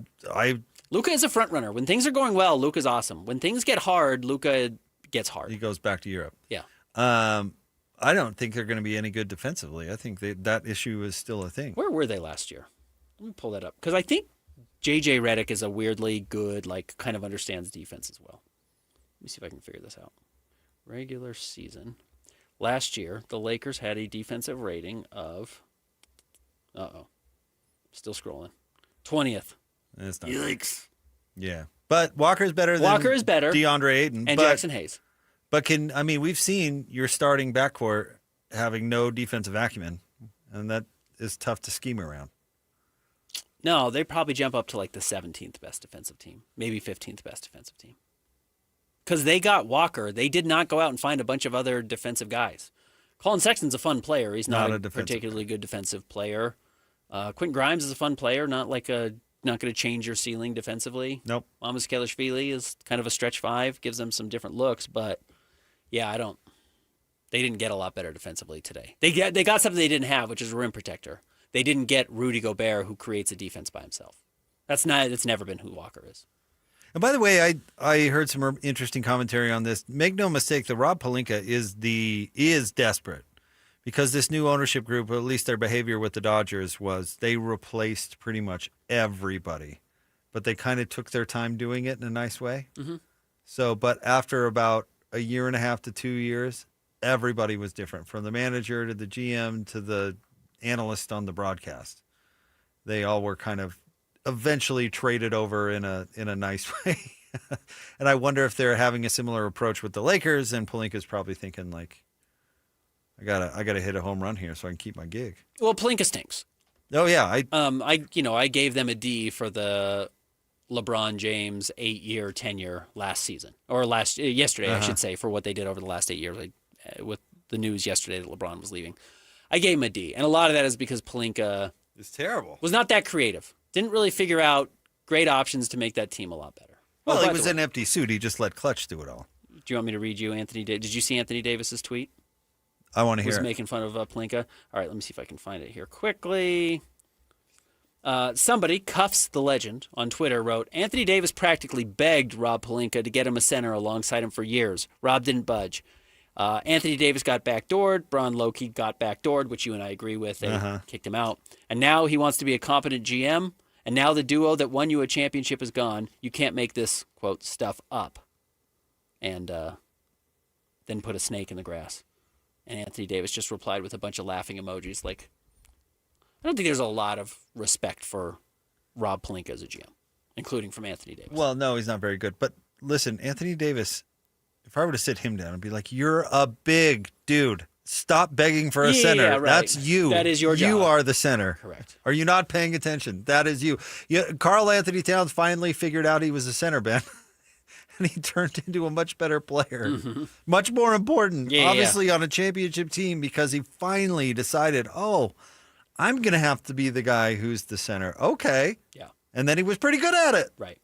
Luka is a front runner. When things are going well, Luka's awesome. When things get hard, Luka gets hard. He goes back to Europe. Yeah. I don't think they're going to be any good defensively. I think that issue is still a thing. Where were they last year? Let me pull that up. Because I think J.J. Redick is a weirdly good, kind of understands defense as well. Let me see if I can figure this out. Regular season. Last year, the Lakers had a defensive rating of... Still scrolling. 20th. That's not Yikes. Yeah. But Walker's better than DeAndre Ayton. And Jackson Hayes. But we've seen your starting backcourt having no defensive acumen, and that is tough to scheme around. No, they probably jump up to the 17th best defensive team, maybe 15th best defensive team. Because they got Walker. They did not go out and find a bunch of other defensive guys. Colin Sexton's a fun player. He's not a particularly good defensive player. Quentin Grimes is a fun player, not going to change your ceiling defensively. Nope. Mamas Kelishvili is kind of a stretch 5, gives them some different looks, but yeah, they didn't get a lot better defensively today. They got something they didn't have, which is a rim protector. They didn't get Rudy Gobert, who creates a defense by himself. It's never been who Walker is. And by the way, I heard some interesting commentary on this. Make no mistake, the Rob Pelinka is desperate because this new ownership group, or at least their behavior with the Dodgers, was they replaced pretty much everybody, but they kind of took their time doing it in a nice way. Mm-hmm. So, but after about a year and a half to 2 years, everybody was different, from the manager to the GM to the analyst on the broadcast. They all were kind of eventually traded over in a nice way. And I wonder if they're having a similar approach with the Lakers, and Pelinka's probably thinking I gotta hit a home run here so I can keep my gig. Well, Pelinka stinks. Oh yeah, I gave them a D for the LeBron James 8-year tenure last season, or yesterday, I should say, for what they did over the last 8 years. With the news yesterday that LeBron was leaving, I gave him a D, and a lot of that is because Pelinka is terrible. Was not that creative. Didn't really figure out great options to make that team a lot better. Well, he was an empty suit. He just let Clutch do it all. Do you want me to read you Anthony? Did you see Anthony Davis's tweet? I want to hear. Was it. Making fun of Pelinka. All right, let me see if I can find it here quickly. Somebody, Cuffs the Legend, on Twitter wrote, Anthony Davis practically begged Rob Pelinka to get him a center alongside him for years. Rob didn't budge. Anthony Davis got backdoored. Braun Loki got backdoored, which you and I agree with. They kicked him out. And now he wants to be a competent GM. And now the duo that won you a championship is gone. You can't make this, quote, stuff up. And then put a snake in the grass. And Anthony Davis just replied with a bunch of laughing emojis. I don't think there's a lot of respect for Rob Pelinka as a GM, including from Anthony Davis. Well, no, he's not very good. But listen, Anthony Davis, if I were to sit him down and be like, you're a big dude. Stop begging for a center. Yeah, right. That's you. That is your job. You are the center. Correct. Are you not paying attention? That is you. Karl Anthony Towns finally figured out he was a center, Ben. And he turned into a much better player. Mm-hmm. Much more important, obviously, on a championship team, because he finally decided, I'm going to have to be the guy who's the center. Okay. Yeah. And then he was pretty good at it. Right.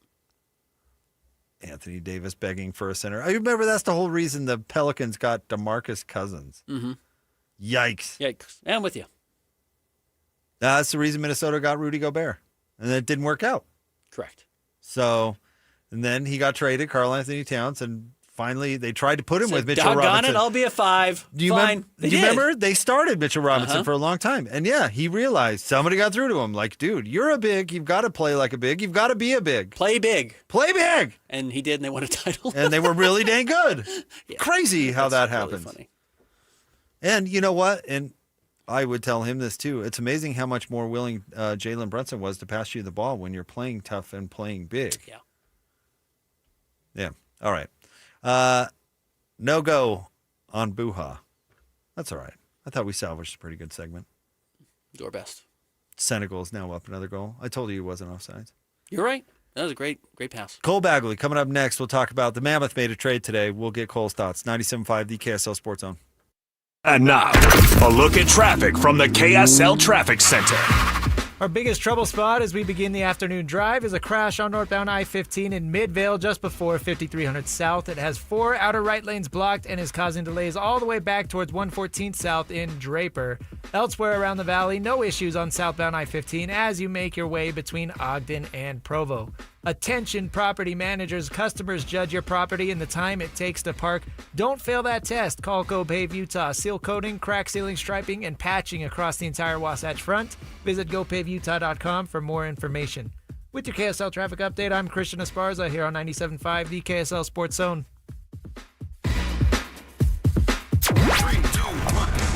Anthony Davis begging for a center. I remember that's the whole reason the Pelicans got DeMarcus Cousins. Mm-hmm. Yikes. I'm with you. That's the reason Minnesota got Rudy Gobert. And it didn't work out. Correct. So, and then he got traded, Karl Anthony Towns, and finally, they tried to put him So with Mitchell doggone Robinson. it, I'll be a 5. Do you Fine. remember? They started Mitchell Robinson for a long time. And yeah, he realized somebody got through to him. Like, dude, you're a big. You've got to play like a big. You've got to be a big. Play big. Play big. And he did, and they won a title. And they were really dang good. Yeah, Crazy how that really happens. funny. And you know what? And I would tell him this too. It's amazing how much more willing Jalen Brunson was to pass you the ball when you're playing tough and playing big. Yeah. Yeah. All right. No go on Buha. That's all right. I thought we salvaged a pretty good segment. Do our best. Senegal is now up another goal. I told you he wasn't offsides. You're right. That was a great pass. Cole Bagley coming up next. We'll talk about the Mammoth made a trade today. We'll get Cole's thoughts. 97.5, the KSL Sports Zone. And now, a look at traffic from the KSL Traffic Center. Our biggest trouble spot as we begin the afternoon drive is a crash on northbound I-15 in Midvale just before 5300 South. It has 4 outer right lanes blocked and is causing delays all the way back towards 114 South in Draper. Elsewhere around the valley, no issues on southbound I-15 as you make your way between Ogden and Provo. Attention property managers, customers judge your property and the time it takes to park. Don't fail that test. Call GoPave Utah. Seal coating, crack sealing, striping, and patching across the entire Wasatch Front. Visit GoPaveUtah.com for more information. With your KSL traffic update, I'm Christian Esparza here on 97.5, the KSL Sports Zone.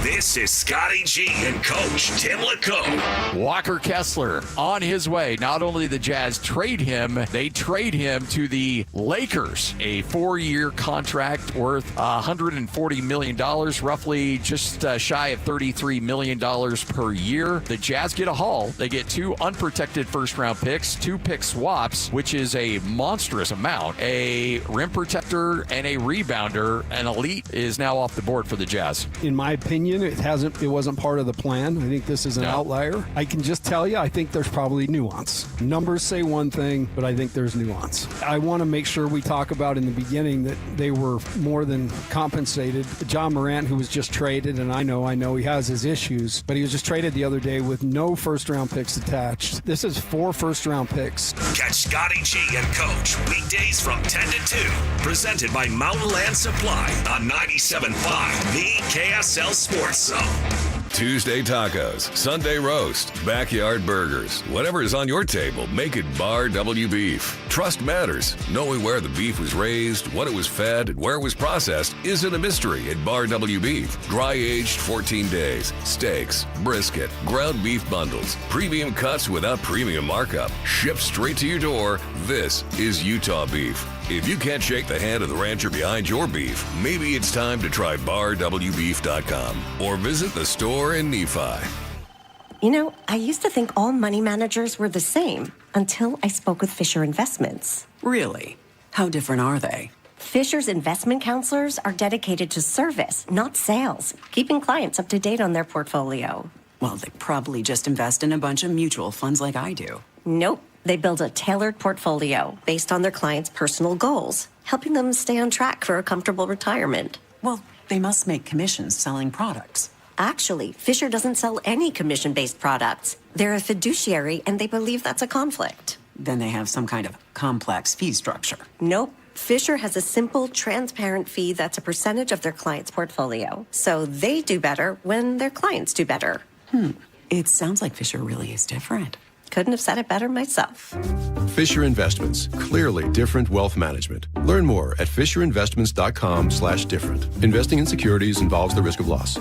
This is Scotty G and Coach Tim LeComb. Walker Kessler on his way. Not only the Jazz trade him, they trade him to the Lakers. A 4-year contract worth $140 million, roughly just shy of $33 million per year. The Jazz get a haul. They get 2 unprotected first-round picks, 2 pick swaps, which is a monstrous amount, a rim protector, and a rebounder. An elite is now off the board for the Jazz. In my opinion, it wasn't part of the plan. I think this is an outlier. I can just tell you, I think there's probably nuance. Numbers say one thing, but I think there's nuance. I want to make sure we talk about in the beginning that they were more than compensated. John Morant, who was just traded, and I know he has his issues, but he was just traded the other day with no first-round picks attached. This is 4 first-round picks. Catch Scotty G and Coach weekdays from 10 to 2. Presented by Mountain Land Supply on 97.5, the KSL Sports Zone. Tuesday tacos, Sunday roast, backyard burgers. Whatever is on your table, make it Bar W Beef. Trust matters. Knowing where the beef was raised, what it was fed, and where it was processed isn't a mystery at Bar W Beef. Dry-aged 14 days, steaks, brisket, ground beef bundles, premium cuts without premium markup, shipped straight to your door. This is Utah beef. If you can't shake the hand of the rancher behind your beef, maybe it's time to try BarWBeef.com or visit the store in Nephi. You know, I used to think all money managers were the same until I spoke with Fisher Investments. Really? How different are they? Fisher's investment counselors are dedicated to service, not sales, keeping clients up to date on their portfolio. Well, they probably just invest in a bunch of mutual funds like I do. Nope. They build a tailored portfolio based on their clients' personal goals, helping them stay on track for a comfortable retirement. Well, they must make commissions selling products. Actually, Fisher doesn't sell any commission-based products. They're a fiduciary, and they believe that's a conflict. Then they have some kind of complex fee structure. Nope. Fisher has a simple, transparent fee that's a percentage of their client's portfolio. So they do better when their clients do better. It sounds like Fisher really is different. Couldn't have said it better myself. Fisher Investments. Clearly different wealth management. Learn more at fisherinvestments.com/different. Investing in securities involves the risk of loss.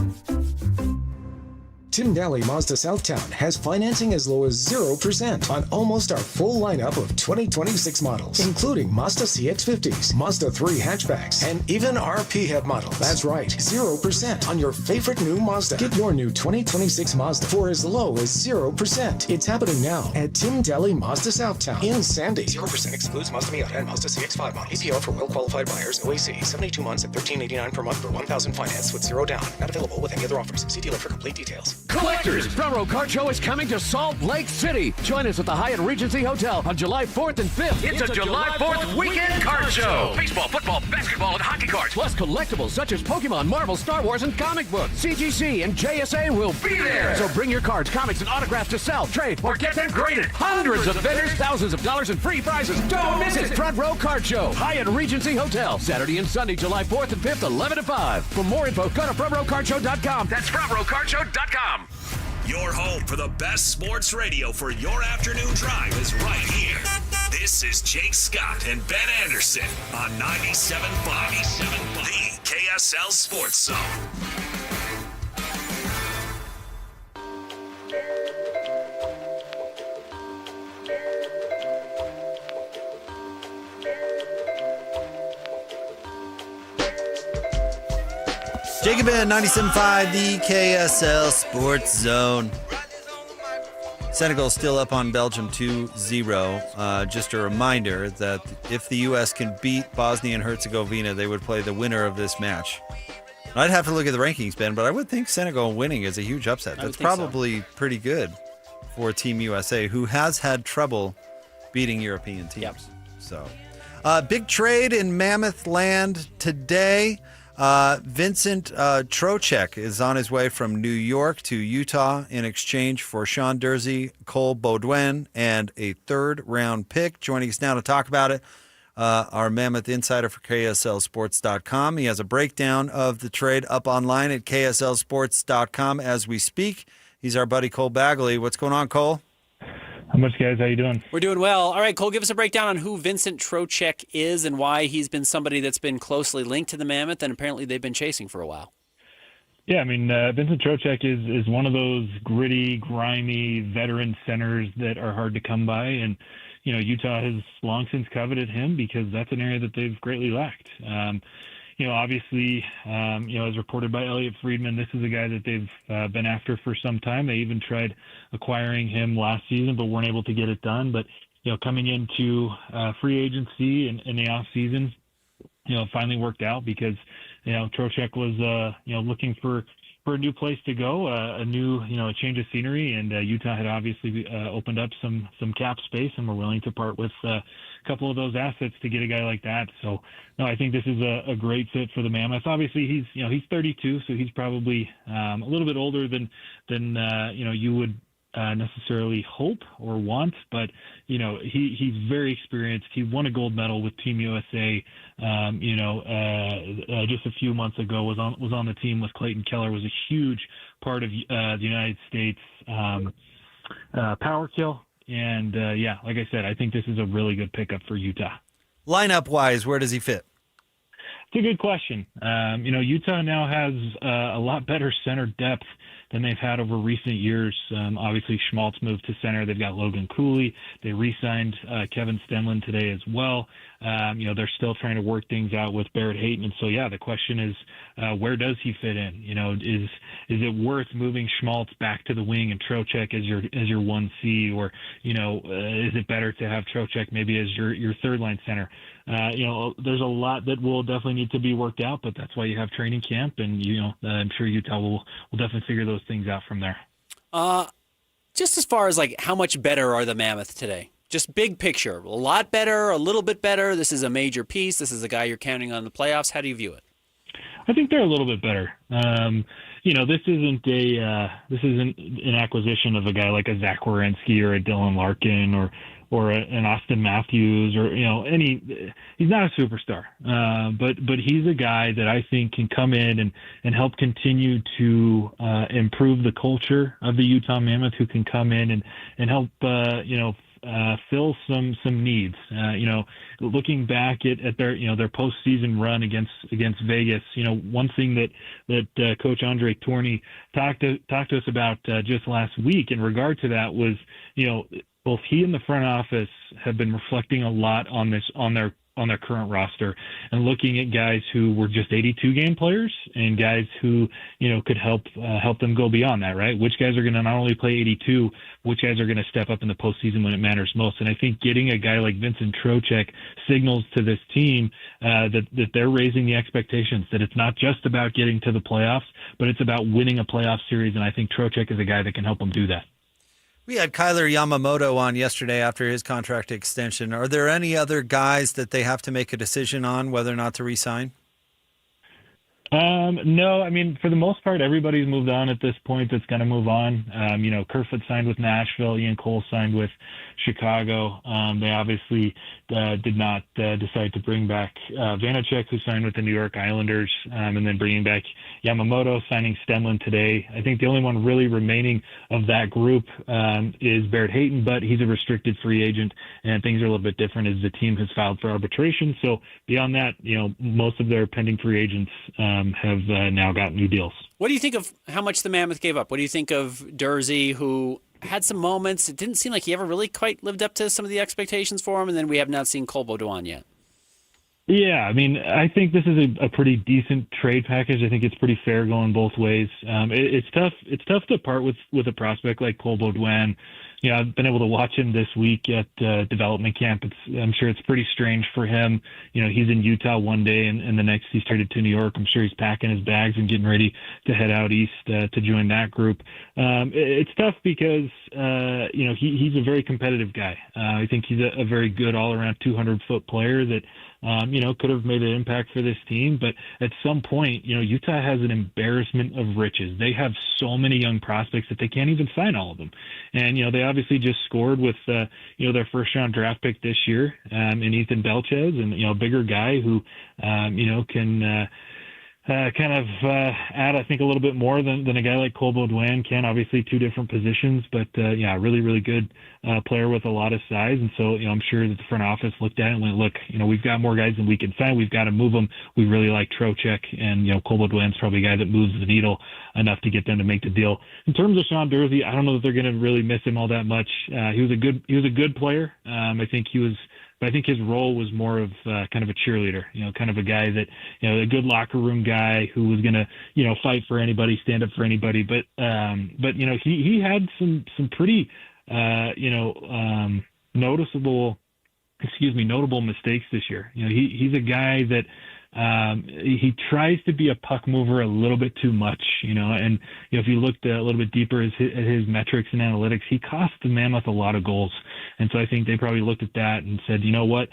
Tim Daly Mazda Southtown has financing as low as 0% on almost our full lineup of 2026 models, including Mazda CX-50s, Mazda 3 hatchbacks, and even our PHEV models. That's right, 0% on your favorite new Mazda. Get your new 2026 Mazda for as low as 0%. It's happening now at Tim Daly Mazda Southtown in Sandy. 0% excludes Mazda Miata and Mazda CX-5 models. APR for well-qualified buyers. OAC, 72 months at $13.89 per month for $1,000 finance with 0 down. Not available with any other offers. See dealer for complete details. Collectors, Front Row Card Show is coming to Salt Lake City. Join us at the Hyatt Regency Hotel on July 4th and 5th. It's a July 4th weekend card show. Baseball, football, basketball, and hockey cards. Plus collectibles such as Pokemon, Marvel, Star Wars, and comic books. CGC and JSA will be there. So bring your cards, comics, and autographs to sell, trade, or get them graded. Hundreds of vendors, thousands of dollars in free prizes. Don't miss it. Front Row Card Show, Hyatt Regency Hotel, Saturday and Sunday, July 4th and 5th, 11 to 5. For more info, go to frontrowcardshow.com. That's frontrowcardshow.com. Your home for the best sports radio for your afternoon drive is right here. This is Jake Scott and Ben Anderson on 97.5, the KSL Sports Zone. Jacob Ben, 97.5, the KSL Sports Zone. Senegal still up on Belgium 2-0. Just a reminder that if the U.S. can beat Bosnia and Herzegovina, they would play the winner of this match. I'd have to look at the rankings, Ben, but I would think Senegal winning is a huge upset. That's probably pretty good for Team USA, who has had trouble beating European teams. Yep. So, big trade in Mammoth land today. Vincent Trocheck is on his way from New York to Utah in exchange for Sean Dursey, Cole Baudouin, and a third-round pick. Joining us now to talk about it, our Mammoth insider for KSLSports.com. He has a breakdown of the trade up online at KSLSports.com as we speak. He's our buddy Cole Bagley. What's going on, Cole? How much, guys? How you doing? We're doing well. All right, Cole, give us a breakdown on who Vincent Trocheck is and why he's been somebody that's been closely linked to the Mammoth and apparently they've been chasing for a while. Yeah, I mean, Vincent Trocheck is one of those gritty, grimy veteran centers that are hard to come by. And, you know, Utah has long since coveted him because that's an area that they've greatly lacked. You know, obviously, as reported by Elliot Friedman, this is a guy that they've been after for some time. They even tried acquiring him last season, but weren't able to get it done. But, you know, coming into free agency in the off season, you know, it finally worked out because, you know, Trocheck was, looking for a new place to go, a change of scenery. And Utah had obviously opened up some cap space and were willing to part with a couple of those assets to get a guy like that. So, no, I think this is a great fit for the Mammoth. Obviously, he's 32, so he's probably a little bit older than you would necessarily hope or want, but you know he's very experienced. He won a gold medal with Team USA. Just a few months ago was on the team with Clayton Keller. Was a huge part of the United States power kill. And like I said, I think this is a really good pickup for Utah. Lineup wise, where does he fit? It's a good question. Utah now has a lot better center depth than they've had over recent years. Obviously, Schmaltz moved to center. They've got Logan Cooley. They re-signed Kevin Stenlund today as well. They're still trying to work things out with Barrett Hayton. And so, the question is, where does he fit in? Is it worth moving Schmaltz back to the wing and Trocheck as your 1C, or is it better to have Trocheck maybe as your third line center? There's a lot that will definitely need to be worked out, but that's why you have training camp, and I'm sure Utah will definitely figure those things out from there. Just as far as like how much better are the Mammoth today? Just big picture, a lot better, a little bit better. This is a major piece. This is a guy you're counting on the playoffs. How do you view it? I think they're a little bit better. This isn't an acquisition of a guy like a Zach Werenski or a Dylan Larkin or an Austin Matthews or he's not a superstar, but he's a guy that I think can come in and help continue to improve the culture of the Utah Mammoth, who can come in and help fill some needs. Looking back at their postseason run against Vegas, one thing that Coach Andre Tourney talked to us about just last week in regard to that was, both he and the front office have been reflecting a lot on their on their current roster and looking at guys who were just 82 game players and guys who, could help them go beyond that, right? Which guys are going to not only play 82, which guys are going to step up in the postseason when it matters most. And I think getting a guy like Vincent Trocheck signals to this team that they're raising the expectations, that it's not just about getting to the playoffs, but it's about winning a playoff series. And I think Trocheck is a guy that can help them do that. We had Kyler Yamamoto on yesterday after his contract extension. Are there any other guys that they have to make a decision on whether or not to re-sign? No, I mean, for the most part, everybody's moved on at this point that's going to move on. Kerfoot signed with Nashville. Ian Cole signed with Chicago. They obviously did not decide to bring back Vanacek, who signed with the New York Islanders, and then bringing back Yamamoto, signing Stemlin today. I think the only one really remaining of that group is Barrett Hayton, but he's a restricted free agent, and things are a little bit different as the team has filed for arbitration. So beyond that, most of their pending free agents have now got new deals. What do you think of how much the Mammoth gave up? What do you think of Dursey, who had some moments? It didn't seem like he ever really quite lived up to some of the expectations for him, and then we have not seen Cole Baudouin yet. Yeah, I mean, I think this is a pretty decent trade package. I think it's pretty fair going both ways. It's tough. It's tough to part with a prospect like Cole Baudouin. I've been able to watch him this week at development camp. I'm sure it's pretty strange for him. He's in Utah one day and the next he's traded to New York. I'm sure he's packing his bags and getting ready to head out east to join that group. It's tough because, he's a very competitive guy. I think he's a very good all-around 200-foot player that, could have made an impact for this team. But at some point, Utah has an embarrassment of riches. They have so many young prospects that they can't even sign all of them. And, they obviously just scored with, their first-round draft pick this year in Ethan Belchez, and, a bigger guy who, can add, I think, a little bit more than a guy like Cole Baudouin can. Obviously, two different positions, but really, really good player with a lot of size. And so, I'm sure that the front office looked at it and went, look, we've got more guys than we can sign. We've got to move them. We really like Trocheck, and Cole Baudouin's probably a guy that moves the needle enough to get them to make the deal. In terms of Sean Dursey, I don't know that they're going to really miss him all that much. He was a good player. But I think his role was more of kind of a cheerleader, kind of a guy that, a good locker room guy who was going to, fight for anybody, stand up for anybody. But he had some pretty, notable mistakes this year. He's a guy that, he tries to be a puck mover a little bit too much, and if you looked a little bit deeper at his metrics and analytics, he cost the Mammoth a lot of goals. And so I think they probably looked at that and said, you know what,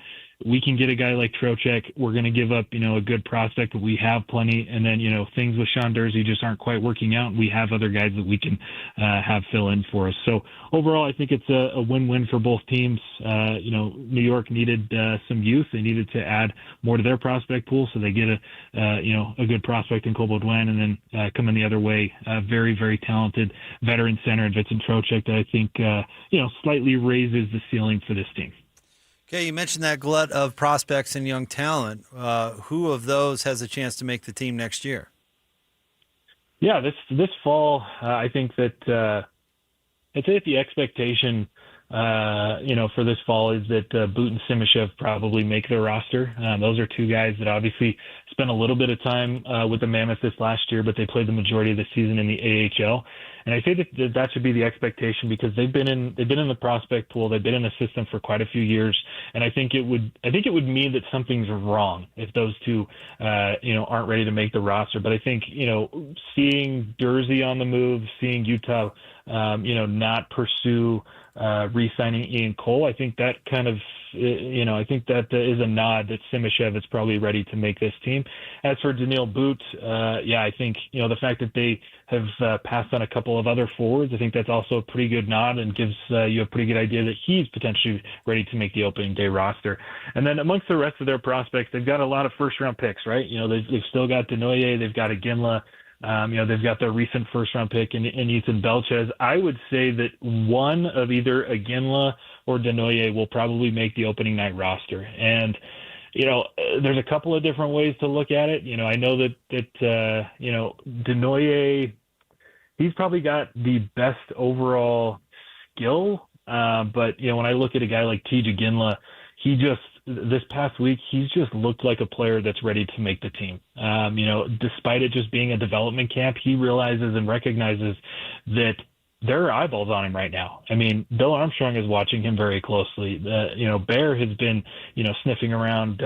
we can get a guy like Trocheck. We're going to give up, a good prospect, but we have plenty. And then, things with Sean Dursey just aren't quite working out. We have other guys that we can have fill in for us. So overall, I think it's a win-win for both teams. New York needed some youth. They needed to add more to their prospect pool. So they get a good prospect in Cole Baudouin, and then coming the other way, a very, very talented veteran center in Vincent Trocheck that I think, slightly raises the ceiling for this team. Okay, you mentioned that glut of prospects and young talent. Who of those has a chance to make the team next year? Yeah, this fall, I think that I'd say that the expectation, for this fall is that Boot and Simashev probably make their roster. Those are two guys that obviously spent a little bit of time with the Mammoth this last year, but they played the majority of the season in the AHL. And I say that should be the expectation because they've been in the prospect pool. They've been in the system for quite a few years. And I think it would mean that something's wrong if those two, aren't ready to make the roster. But I think, seeing Dursey on the move, seeing Utah, not pursue re-signing Ian Cole, I think that kind of, I think that is a nod that Simashev is probably ready to make this team. As for Daniil Boot, I think, the fact that they have passed on a couple of other forwards, I think that's also a pretty good nod and gives you a pretty good idea that he's potentially ready to make the opening day roster. And then amongst the rest of their prospects, they've got a lot of first-round picks, right? They've still got Denoye, they've got Iginla, they've got their recent first-round pick in Ethan Belchez. I would say that one of either Iginla or Denoye will probably make the opening night roster. And, there's a couple of different ways to look at it. I know that Denoye, he's probably got the best overall skill. But, when I look at a guy like T.J. Iginla, he just this past week, he's just looked like a player that's ready to make the team. Despite it just being a development camp, he realizes and recognizes that there are eyeballs on him right now. I mean, Bill Armstrong is watching him very closely. Bear has been, sniffing around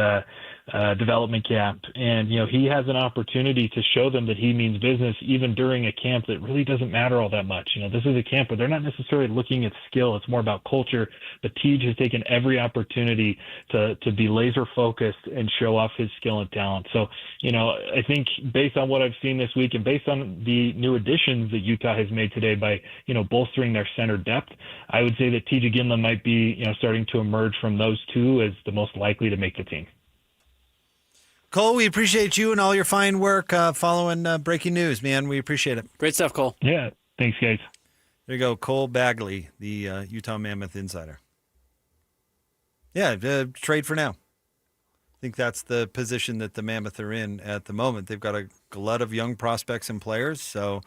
development camp, and he has an opportunity to show them that he means business even during a camp that really doesn't matter all that much. This is a camp where they're not necessarily looking at skill, it's more about culture. But Tej has taken every opportunity to be laser focused and show off his skill and talent. So I think based on what I've seen this week and based on the new additions that Utah has made today by bolstering their center depth, I would say that Tej Ginla might be starting to emerge from those two as the most likely to make the team. Cole, we appreciate you and all your fine work following breaking news, man. We appreciate it. Great stuff, Cole. Yeah, thanks, guys. There you go, Cole Bagley, the Utah Mammoth insider. Yeah, trade for now. I think that's the position that the Mammoth are in at the moment. They've got a glut of young prospects and players, so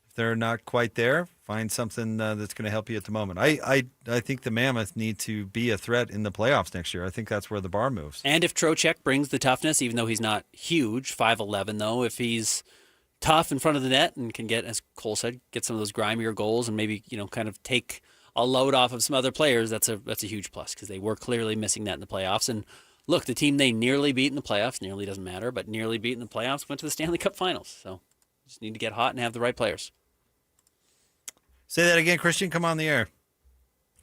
if they're not quite there, find something that's going to help you at the moment. I think the Mammoth need to be a threat in the playoffs next year. I think that's where the bar moves. And if Trocheck brings the toughness, even though he's not huge, 5'11", though, if he's tough in front of the net and can get, as Cole said, get some of those grimier goals and maybe kind of take a load off of some other players, that's a huge plus because they were clearly missing that in the playoffs. And look, the team they nearly beat in the playoffs, nearly doesn't matter, but nearly beat in the playoffs, went to the Stanley Cup Finals. So just need to get hot and have the right players. Say that again, Christian. Come on the air.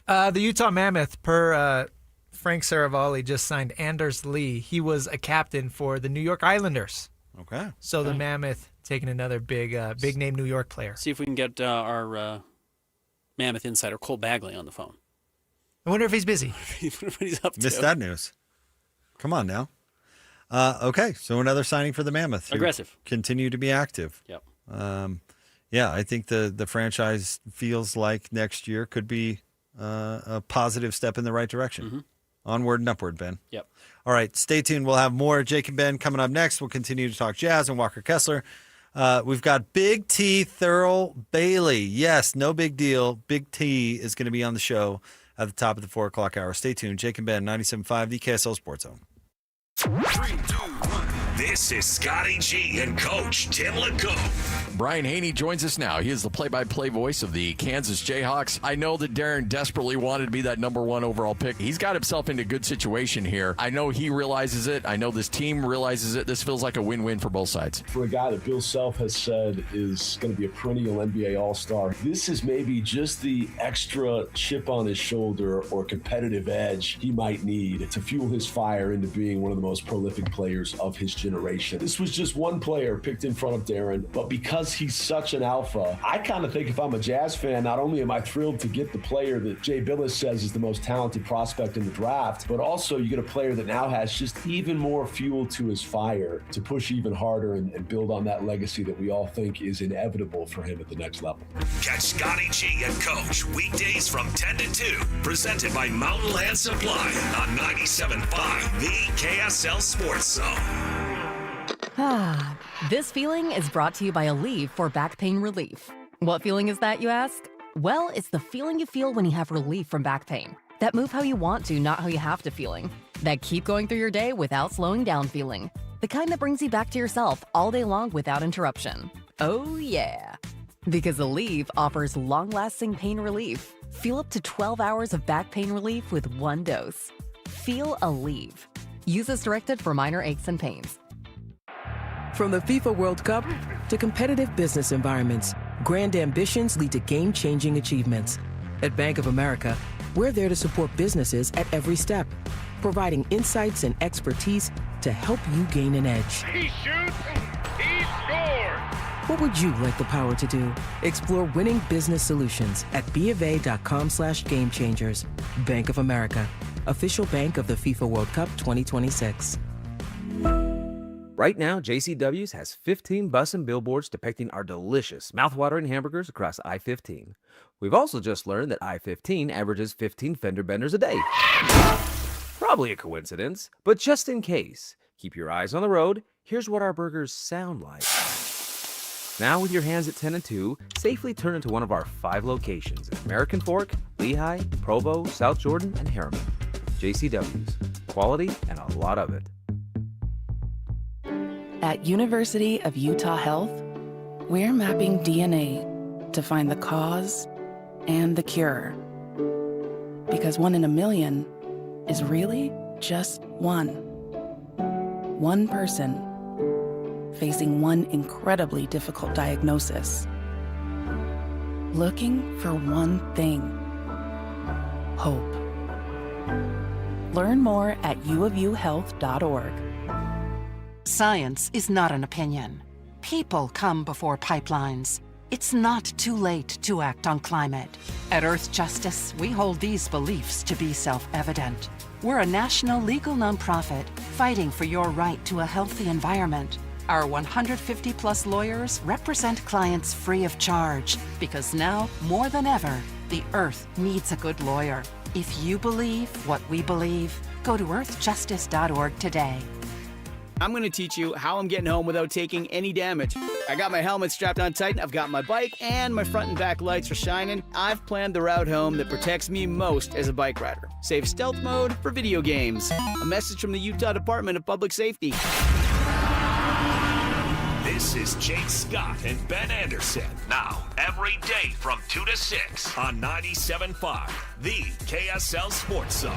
The Utah Mammoth, per Frank Saravalli, just signed Anders Lee. He was a captain for the New York Islanders. Okay. So the Mammoth taking another big name New York player. See if we can get our Mammoth insider Cole Bagley on the phone. I wonder if he's busy. What he's up to. Missed that news. Come on now. Okay, so another signing for the Mammoth. Aggressive. Continue to be active. Yep. Yeah, I think the franchise feels like next year could be a positive step in the right direction. Mm-hmm. Onward and upward, Ben. Yep. All right, stay tuned. We'll have more Jake and Ben coming up next. We'll continue to talk Jazz and Walker Kessler. We've got Big T Thurl Bailey. Yes, no big deal. Big T is going to be on the show at the top of the 4 o'clock hour. Stay tuned. Jake and Ben, 97.5, the KSL Sports Zone. 3, 2, 1. This is Scotty G and Coach Tim LeCoq. Brian Haney joins us now. He is the play-by-play voice of the Kansas Jayhawks. I know that Darren desperately wanted to be that number 1 overall pick. He's got himself into a good situation here. I know he realizes it. I know this team realizes it. This feels like a win-win for both sides. For a guy that Bill Self has said is going to be a perennial NBA All-Star, this is maybe just the extra chip on his shoulder or competitive edge he might need to fuel his fire into being one of the most prolific players of his generation. This was just one player picked in front of Darren, but because he's such an alpha, I kind of think if I'm a Jazz fan, not only am I thrilled to get the player that Jay Billis says is the most talented prospect in the draft, but also you get a player that now has just even more fuel to his fire to push even harder and build on that legacy that we all think is inevitable for him at the next level. Catch Scotty G and Coach weekdays from 10 to 2, presented by Mountain Land Supply on 97.5, the KSL Sports Zone. This feeling is brought to you by Aleve for back pain relief. What feeling is that, you ask? Well, it's the feeling you feel when you have relief from back pain. That move how you want to, not how you have to feeling. That keep going through your day without slowing down feeling. The kind that brings you back to yourself all day long without interruption. Oh yeah. Because Aleve offers long-lasting pain relief. Feel up to 12 hours of back pain relief with one dose. Feel Aleve. Use as directed for minor aches and pains. From the FIFA World Cup to competitive business environments, grand ambitions lead to game-changing achievements. At Bank of America, we're there to support businesses at every step, providing insights and expertise to help you gain an edge. He shoots, he scores! What would you like the power to do? Explore winning business solutions at BofA.com/gamechangers. Bank of America, official bank of the FIFA World Cup 2026. Right now, JCW's has 15 bus and billboards depicting our delicious, mouthwatering hamburgers across I-15. We've also just learned that I-15 averages 15 fender benders a day. Probably a coincidence, but just in case, keep your eyes on the road. Here's what our burgers sound like. Now, with your hands at 10 and 2, safely turn into one of our 5 locations: American Fork, Lehigh, Provo, South Jordan, and Harriman. JCW's, quality and a lot of it. At University of Utah Health, we're mapping DNA to find the cause and the cure. Because 1 in a million is really just one. One person facing one incredibly difficult diagnosis. Looking for one thing: hope. Learn more at uofuhealth.org. Science is not an opinion. People come before pipelines. It's not too late to act on climate. At Earth Justice, we hold these beliefs to be self-evident. We're a national legal nonprofit fighting for your right to a healthy environment. Our 150-plus lawyers represent clients free of charge because now, more than ever, the Earth needs a good lawyer. If you believe what we believe, go to earthjustice.org today. I'm going to teach you how I'm getting home without taking any damage. I got my helmet strapped on tight, I've got my bike, and my front and back lights are shining. I've planned the route home that protects me most as a bike rider. Save stealth mode for video games. A message from the Utah Department of Public Safety. This is Jake Scott and Ben Anderson. Now, every day from 2 to 6 on 97.5, the KSL Sports Zone.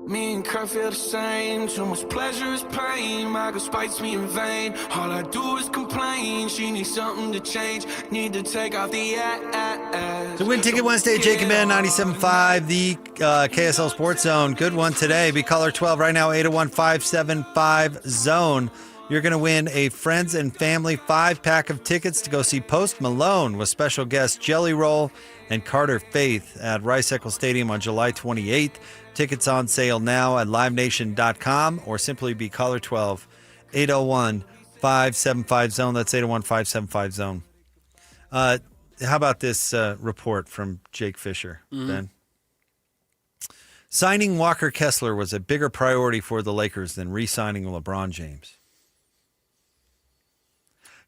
Me and Kurt feel the same. Too much pleasure is pain. My girl spites me in vain. All I do is complain. She needs something to change. Need to take off the ass. The Win Ticket Wednesday, Jake and Ben, 97.5, the KSL Sports Zone. Good one today. Be caller 12 right now, 801-575-ZONE. You're going to win a Friends and Family 5-pack of tickets to go see Post Malone with special guests Jelly Roll and Carter Faith at Rice-Eccles Stadium on July 28th. Tickets on sale now at livenation.com or simply be caller 12, 801-575-ZONE. That's 801-575-ZONE. How about this report from Jake Fisher, Ben? Signing Walker Kessler was a bigger priority for the Lakers than re-signing LeBron James.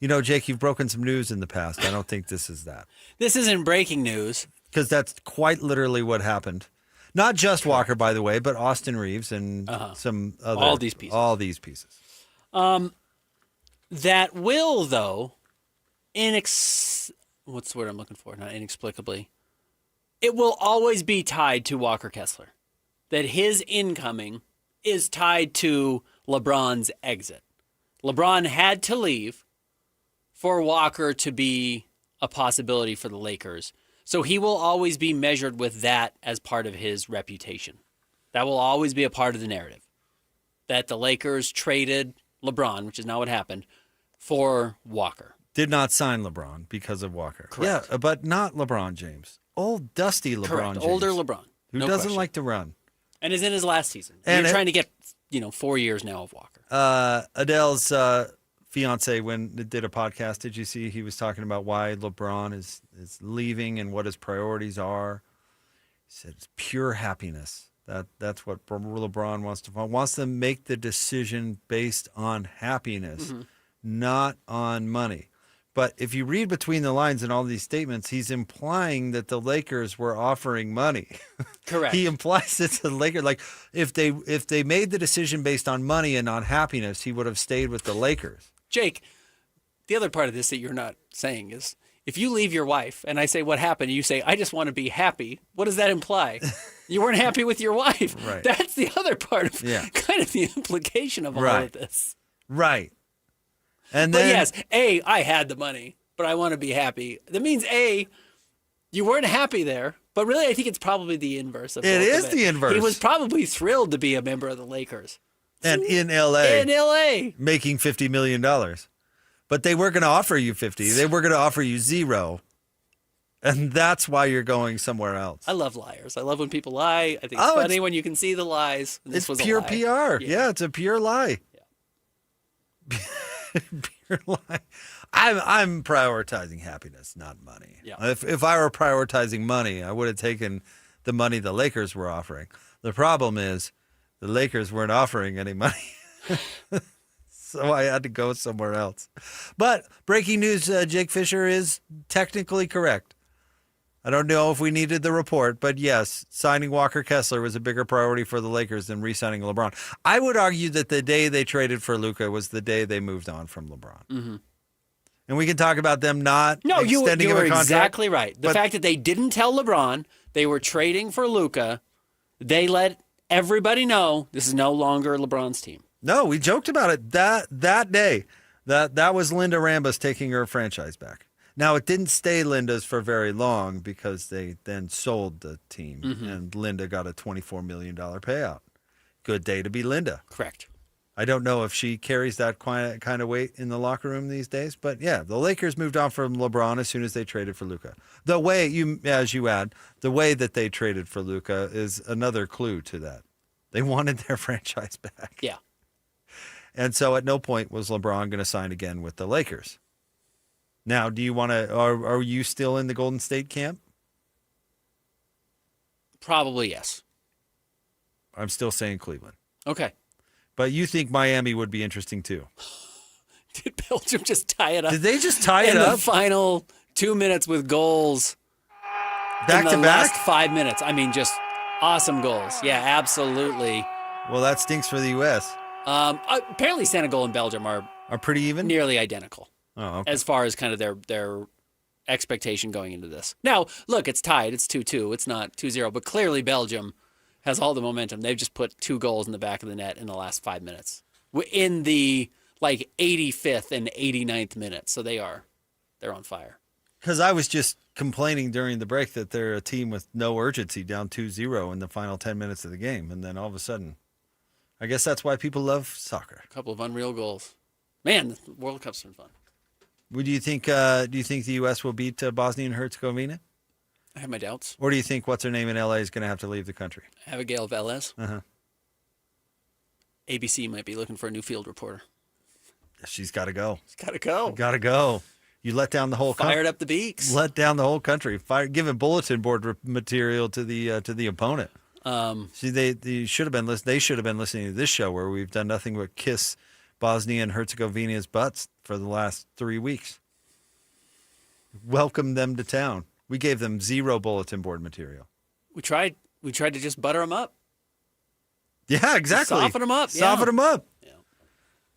You know, Jake, you've broken some news in the past. I don't think this is that. This isn't breaking news. Because that's quite literally what happened. Not just Walker, by the way, but Austin Reeves and some other. All these pieces. All these pieces. That will, though, what's the word I'm looking for? Not inexplicably. It will always be tied to Walker Kessler. That his incoming is tied to LeBron's exit. LeBron had to leave for Walker to be a possibility for the Lakers. So he will always be measured with that as part of his reputation. That will always be a part of the narrative. That the Lakers traded LeBron, which is not what happened, for Walker. Did not sign LeBron because of Walker. Correct. Yeah, but not LeBron James. Old, dusty LeBron Correct. James. Older LeBron. Who No doesn't question. like to run. And is in his last season. And You're trying to get, 4 years now of Walker. Adele's fiance, when it did a podcast, did you see he was talking about why LeBron is leaving and what his priorities are? He said it's pure happiness. That's what LeBron wants to find. Wants to make the decision based on happiness, not on money. But if you read between the lines in all these statements, he's implying that the Lakers were offering money. Correct. He implies it to the Lakers. Like if they made the decision based on money and on happiness, he would have stayed with the Lakers. Jake, the other part of this that you're not saying is, if you leave your wife and I say, what happened? You say, I just want to be happy. What does that imply? You weren't happy with your wife. Right. That's the other part of kind of the implication of all of this. Right. And But then, yes, A, I had the money, but I want to be happy. That means A, you weren't happy there. But really, I think it's probably the inverse of It both is of the inverse. He was probably thrilled to be a member of the Lakers. and in L.A. In L.A. making $50 million. But they weren't going to offer you 50. They were going to offer you 0. And that's why you're going somewhere else. I love liars. I love when people lie. I think it's funny when you can see the lies. And this It's was pure a lie. PR. Yeah, it's a pure lie. Pure lie. I'm prioritizing happiness, not money. Yeah. If I were prioritizing money, I would have taken the money the Lakers were offering. The problem is the Lakers weren't offering any money. So I had to go somewhere else. But breaking news, Jake Fisher is technically correct. I don't know if we needed the report, but yes, signing Walker Kessler was a bigger priority for the Lakers than re-signing LeBron. I would argue that the day they traded for Luka was the day they moved on from LeBron. Mm-hmm. And we can talk about them not extending you him a were contract. exactly right. The fact that they didn't tell LeBron they were trading for Luka, they let everybody know this is no longer LeBron's team. No, we joked about it that day. That was Linda Rambus taking her franchise back. Now, it didn't stay Linda's for very long because they then sold the team, and Linda got a $24 million payout. Good day to be Linda. Correct. I don't know if she carries that kind of weight in the locker room these days, but yeah, the Lakers moved on from LeBron as soon as they traded for Luka. The way the way that they traded for Luka is another clue to that. They wanted their franchise back. Yeah. And so at no point was LeBron going to sign again with the Lakers. Now, do you want to, are you still in the Golden State camp? Probably yes. I'm still saying Cleveland. Okay. But you think Miami would be interesting too? Did Belgium just tie it up? Did they just tie it in up? the final 2 minutes with goals back in to the back? last 5 minutes. I mean, just awesome goals. Yeah, absolutely. Well, that stinks for the U.S. Apparently, Senegal and Belgium are pretty even, nearly identical. Oh, okay. As far as kind of their expectation going into this. Now, look, it's tied. It's 2-2. It's not 2-0. But clearly, Belgium has all the momentum. They've just put 2 goals in the back of the net in the last 5 minutes. In the 85th and 89th minute. So they're on fire. Because I was just complaining during the break that they're a team with no urgency, down 2-0 in the final 10 minutes of the game. And then all of a sudden, I guess that's why people love soccer. A couple of unreal goals. Man, the World Cup's been fun. Do you think the U.S. will beat Bosnia and Herzegovina? I have my doubts. Or do you think what's her name in L.A. is going to have to leave the country? Abigail Velez. Uh-huh. ABC might be looking for a new field reporter. She's got to go. Got to go. You let down the whole country. Fired up the beaks. Let down the whole country. Giving bulletin board material to the opponent. See, they should have been listening. They should have been listening to this show where we've done nothing but kiss Bosnia and Herzegovina's butts for the last 3 weeks. Welcome them to town. We gave them 0 bulletin board material. We tried to just butter them up. Yeah, exactly. Soften them up. Soften them up. Yeah.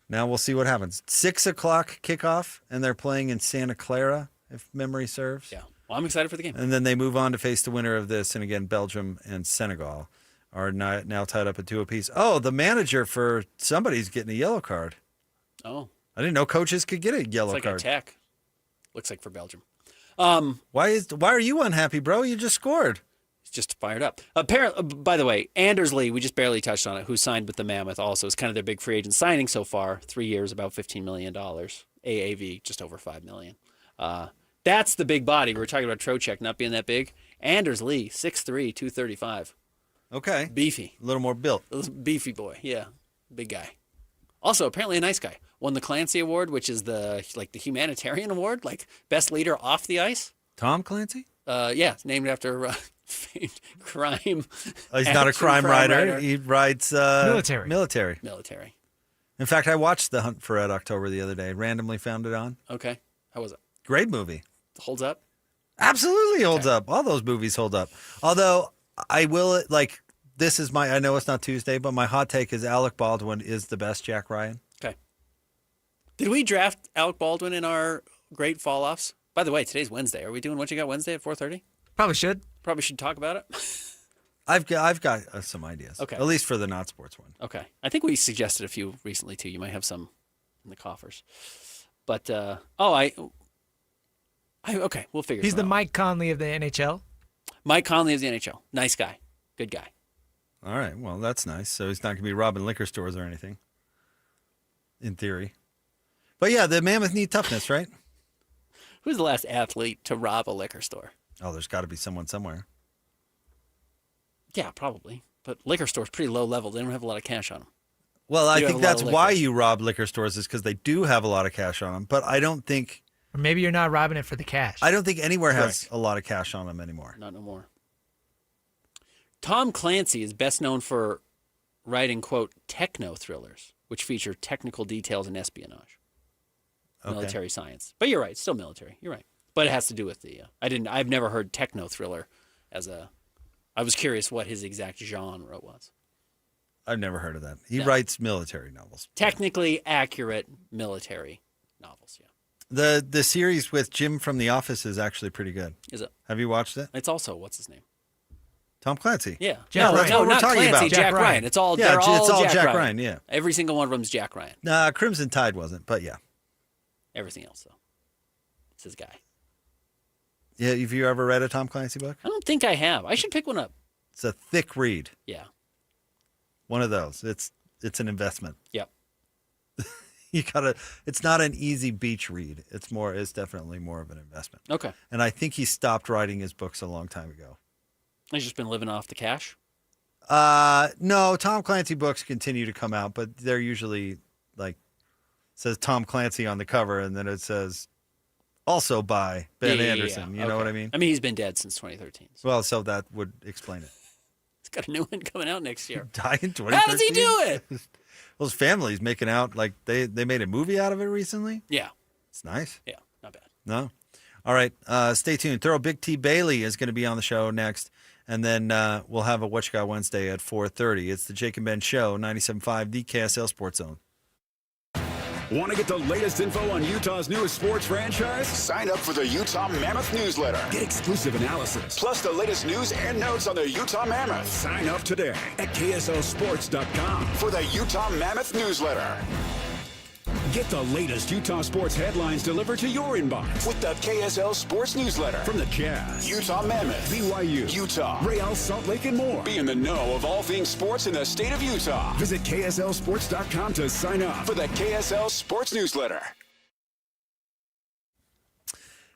Now we'll see what happens. 6 o'clock kickoff, and they're playing in Santa Clara, if memory serves. Yeah. Well, I'm excited for the game. And then they move on to face the winner of this. And again, Belgium and Senegal are now tied up at 2 apiece. Oh, the manager for somebody's getting a yellow card. Oh. I didn't know coaches could get a yellow card. It's like a tech. Looks like for Belgium. Why are you unhappy, bro? You just scored. It's just fired up. Apparently, by the way, Andersley, we just barely touched on it, who signed with the Mammoth also. Is kind of their big free agent signing so far. 3 years, about $15 million. AAV, just over $5 million. That's the big body. We were talking about Trocheck not being that big. Andersley, 6'3", 235. Okay. Beefy. A little more built. Beefy boy, yeah. Big guy. Also, apparently a nice guy. Won the Clancy Award, which is the humanitarian award, like best leader off the ice. Tom Clancy? Yeah, it's named after famed crime. He's not a crime writer. He writes military. Military. In fact, I watched The Hunt for Red October the other day. Randomly found it on. Okay. How was it? Great movie. Holds up? Absolutely holds up. All those movies hold up. Although I will, this is I know it's not Tuesday, but my hot take is Alec Baldwin is the best Jack Ryan. Okay. Did we draft Alec Baldwin in our great fall-offs? By the way, today's Wednesday. Are we doing What You Got Wednesday at 4:30? Probably should. Probably should talk about it. I've got some ideas. Okay. At least for the not sports one. Okay. I think we suggested a few recently too. You might have some in the coffers. But okay, we'll figure. He's the out. Mike Conley of the NHL. Mike Conley of the NHL. Nice guy. Good guy. All right. Well, that's nice. So he's not going to be robbing liquor stores or anything. In theory. But yeah, the Mammoth need toughness, right? Who's the last athlete to rob a liquor store? Oh, there's got to be someone somewhere. Yeah, probably. But liquor store's pretty low level. They don't have a lot of cash on them. Well, I think that's why you rob liquor stores is because they do have a lot of cash on them. But I don't think Or maybe you're not robbing it for the cash. I don't think anywhere has a lot of cash on them anymore. Not no more. Tom Clancy is best known for writing, quote, techno thrillers, which feature technical details and espionage. Military science. But you're right, it's still military. You're right. But it has to do with the I've never heard techno thriller I was curious what his exact genre was. I've never heard of that. He writes military novels. Technically accurate military novels, yeah. The series with Jim from The Office is actually pretty good. Is it? Have you watched it? It's also, what's his name? Tom Clancy. Yeah. That's what we're not talking Clancy, about. Jack Ryan. It's all Jack Jack Ryan, yeah. Every single one of them is Jack Ryan. Nah, Crimson Tide wasn't, but yeah. Everything else, though. It's his guy. Yeah, have you ever read a Tom Clancy book? I don't think I have. I should pick one up. It's a thick read. Yeah. One of those. It's an investment. Yep. It's not an easy beach read. It's definitely more of an investment. Okay. And I think he stopped writing his books a long time ago. He's just been living off the cash? No, Tom Clancy books continue to come out, but they're usually says Tom Clancy on the cover, and then it says also by Ben Anderson. You know what I mean? I mean, he's been dead since 2013. So. Well, so that would explain it. He's got a new one coming out next year. Die in 2013? How does he do it? Well, his family's making out they made a movie out of it recently. Yeah. It's nice. Yeah, not bad. No. All right. Stay tuned. Thorough Big T Bailey is going to be on the show next. And then we'll have a What You Got Wednesday at 4:30. It's the Jake and Ben Show, 97.5, the KSL Sports Zone. Want to get the latest info on Utah's newest sports franchise? Sign up for the Utah Mammoth newsletter. Get exclusive analysis, plus the latest news and notes on the Utah Mammoth. Sign up today at KSLSports.com for the Utah Mammoth newsletter. Get the latest Utah sports headlines delivered to your inbox with the KSL Sports Newsletter. From the Jazz, Utah Mammoth, BYU, Utah, Real Salt Lake, and more. Be in the know of all things sports in the state of Utah. Visit KSLSports.com to sign up for the KSL Sports Newsletter.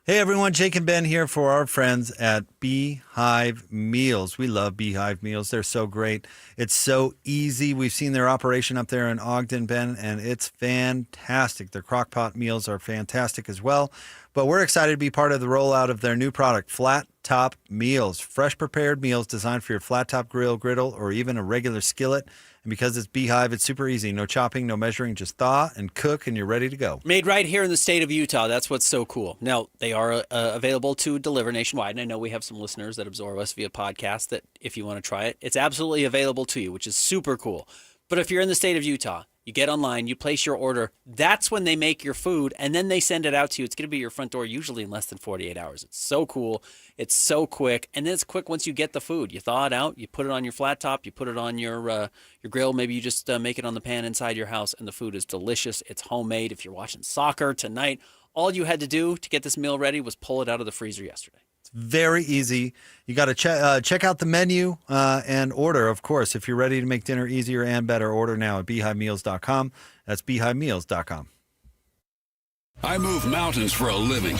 Hey everyone, Jake and Ben here for our friends at Beehive Meals. We love Beehive Meals. They're so great. It's so easy. We've seen their operation up there in Ogden, Ben, and it's fantastic. Their crockpot meals are fantastic as well. But we're excited to be part of the rollout of their new product, Flat Top Meals. Fresh prepared meals designed for your flat top grill, griddle, or even a regular skillet. And because it's Beehive, it's super easy. No chopping, no measuring, just thaw and cook, and you're ready to go. Made right here in the state of Utah. That's what's so cool. Now, they are available to deliver nationwide. And I know we have some listeners that absorb us via podcast that if you want to try it, it's absolutely available to you, which is super cool. But if you're in the state of Utah, you get online, you place your order. That's when they make your food, and then they send it out to you. It's going to be your front door usually in less than 48 hours. It's so cool. It's so quick. And then it's quick once you get the food. You thaw it out. You put it on your flat top. You put it on your grill. Maybe you just make it on the pan inside your house, and the food is delicious. It's homemade. If you're watching soccer tonight, all you had to do to get this meal ready was pull it out of the freezer yesterday. Very easy. You got to check out the menu and order, of course. If you're ready to make dinner easier and better, order now at beehivemeals.com. That's beehivemeals.com. I move mountains for a living.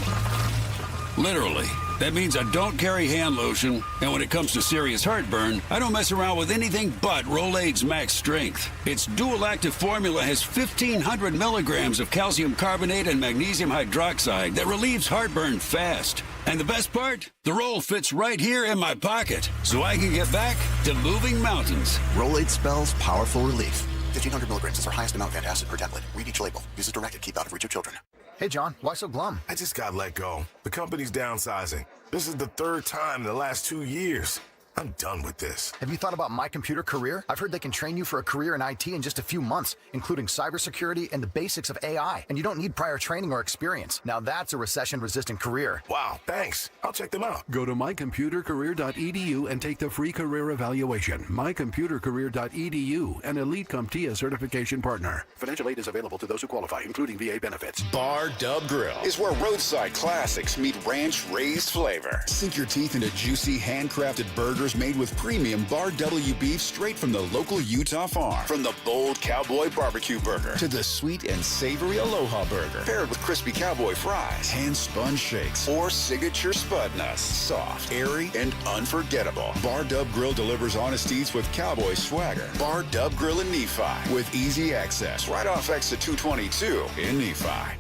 Literally. That means I don't carry hand lotion, and when it comes to serious heartburn, I don't mess around with anything but Rolaids Max Strength. Its dual-active formula has 1,500 milligrams of calcium carbonate and magnesium hydroxide that relieves heartburn fast. And the best part? The roll fits right here in my pocket, so I can get back to moving mountains. Rolaids spells powerful relief. 1,500 milligrams is our highest amount of antacid per tablet. Read each label. Use as directed. Keep out of reach of children. Hey, John, why so glum? I just got let go. The company's downsizing. This is the third time in the last 2 years. I'm done with this. Have you thought about My Computer Career? I've heard they can train you for a career in IT in just a few months, including cybersecurity and the basics of AI. And you don't need prior training or experience. Now that's a recession-resistant career. Wow, thanks. I'll check them out. Go to mycomputercareer.edu and take the free career evaluation. mycomputercareer.edu, an Elite CompTIA certification partner. Financial aid is available to those who qualify, including VA benefits. Bar Dub Grill is where roadside classics meet ranch-raised flavor. Sink your teeth into juicy, handcrafted burgers made with premium Bar W beef straight from the local Utah farm. From the bold cowboy barbecue burger to the sweet and savory Aloha burger, paired with crispy cowboy fries, hand-spun shakes, or signature spud nuts. Soft, airy, and unforgettable. Bar Dub Grill delivers honest eats with cowboy swagger. Bar Dub Grill in Nephi with easy access right off exit 222 in Nephi.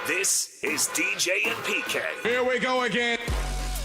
This is DJ and PK. Here we go again.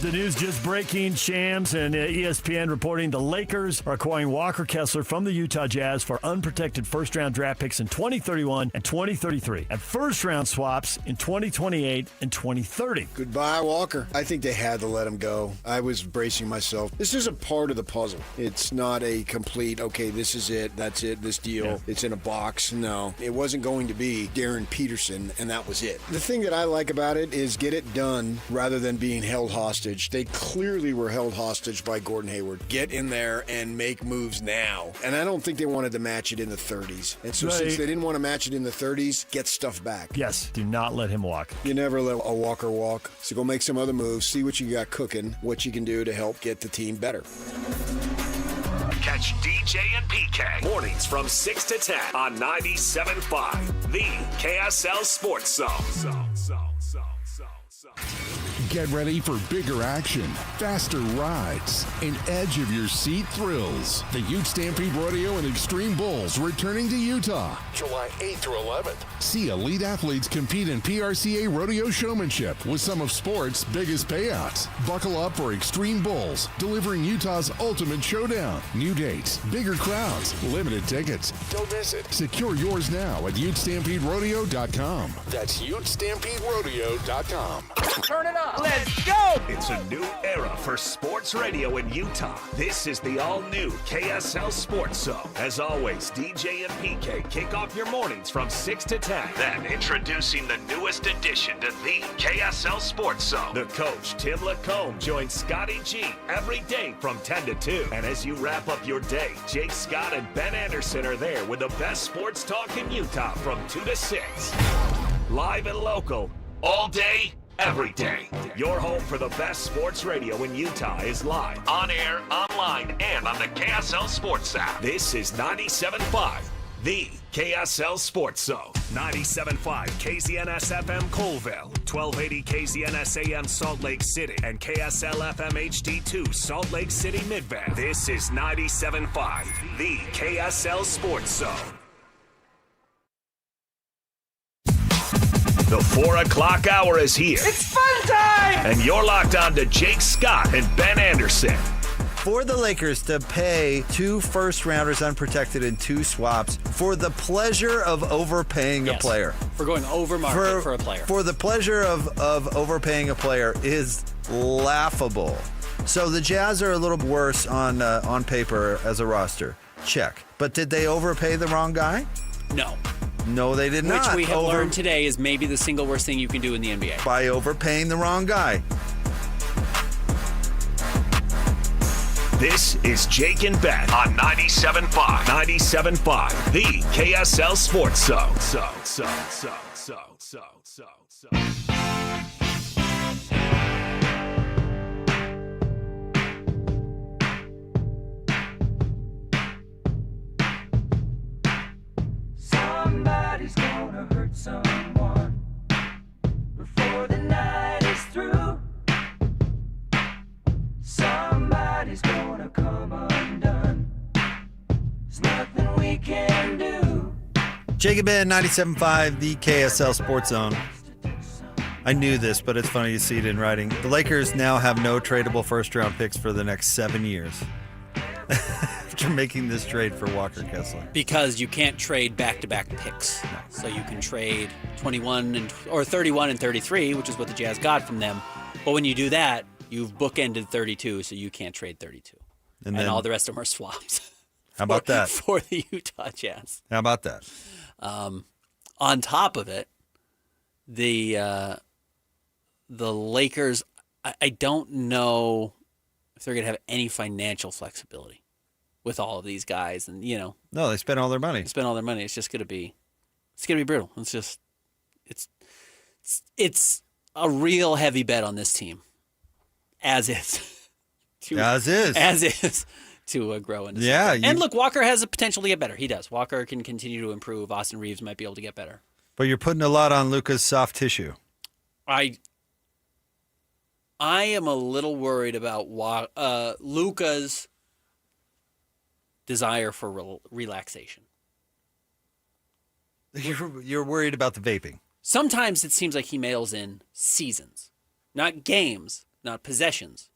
The news just breaking. Shams and ESPN reporting the Lakers are acquiring Walker Kessler from the Utah Jazz for unprotected first-round draft picks in 2031 and 2033 and first-round swaps in 2028 and 2030. Goodbye, Walker. I think they had to let him go. I was bracing myself. This is a part of the puzzle. It's not a complete, okay, this is it, that's it, this deal. Yeah. It's in a box. No, it wasn't going to be Darren Peterson, and that was it. The thing that I like about it is get it done rather than being held hostage. They clearly were held hostage by Gordon Hayward. Get in there and make moves now. And I don't think they wanted to match it in the 30s. And so since they didn't want to match it in the 30s, get stuff back. Yes, do not let him walk. You never let a Walker walk. So go make some other moves, see what you got cooking, what you can do to help get the team better. Catch DJ and PK mornings from 6 to 10 on 97.5, the KSL Sports Zone. Get ready for bigger action, faster rides, and edge-of-your-seat thrills. The Ute Stampede Rodeo and Extreme Bulls returning to Utah, July 8th through 11th. See elite athletes compete in PRCA rodeo showmanship with some of sport's biggest payouts. Buckle up for Extreme Bulls, delivering Utah's ultimate showdown. New dates, bigger crowds, limited tickets. Don't miss it. Secure yours now at UtestampedeRodeo.com. That's UtestampedeRodeo.com. Turn it up. Let's go! It's a new era for sports radio in Utah. This is the all-new KSL Sports Zone. As always, DJ and PK kick off your mornings from 6 to 10. Then, introducing the newest addition to the KSL Sports Zone. The coach, Tim Lacombe, joins Scotty G every day from 10 to 2. And as you wrap up your day, Jake Scott and Ben Anderson are there with the best sports talk in Utah from 2 to 6. Live and local, all day, every day. Your home for the best sports radio in Utah is live, on air, online, and on the KSL Sports app. This is 97.5, the KSL Sports Zone. 97.5 KZNS FM Colville, 1280 KZNS AM Salt Lake City, and KSL FM HD2 Salt Lake City Midvale. This is 97.5, the KSL Sports Zone. The 4 o'clock hour is here. It's fun time! And you're locked on to Jake Scott and Ben Anderson. For the Lakers to pay 2 first-rounders unprotected and 2 swaps for the pleasure of overpaying a player. For going over market for a player. For the pleasure of overpaying a player is laughable. So the Jazz are a little worse on paper as a roster. Check. But did they overpay the wrong guy? No. No, they did not. Which we have learned today is maybe the single worst thing you can do in the NBA. By overpaying the wrong guy. This is Jake and Ben on 97.5. 97.5, the KSL Sports Zone. Somebody's gonna hurt someone before the night is through. Somebody's gonna come undone. There's nothing we can do. Jake and Ben, 97.5, the KSL Sports Zone. I knew this, but it's funny to see it in writing. The Lakers now have no tradable first-round picks for the next 7 years. After making this trade for Walker Kessler. Because you can't trade back-to-back picks. So you can trade 31 and 33, which is what the Jazz got from them. But when you do that, you've bookended 32, so you can't trade 32. And all the rest of them are swaps. How about that? For the Utah Jazz. How about that? On top of it, the Lakers, I don't know if they're going to have any financial flexibility with all of these guys. And, No, they spent all their money. It's just going to be, brutal. It's a real heavy bet on this team. As is. To grow into something. And look, Walker has the potential to get better. He does. Walker can continue to improve. Austin Reeves might be able to get better. But you're putting a lot on Luka's soft tissue. I am a little worried about Luka's desire for relaxation. You're worried about the vaping. Sometimes it seems like he mails in seasons, not games, not possessions.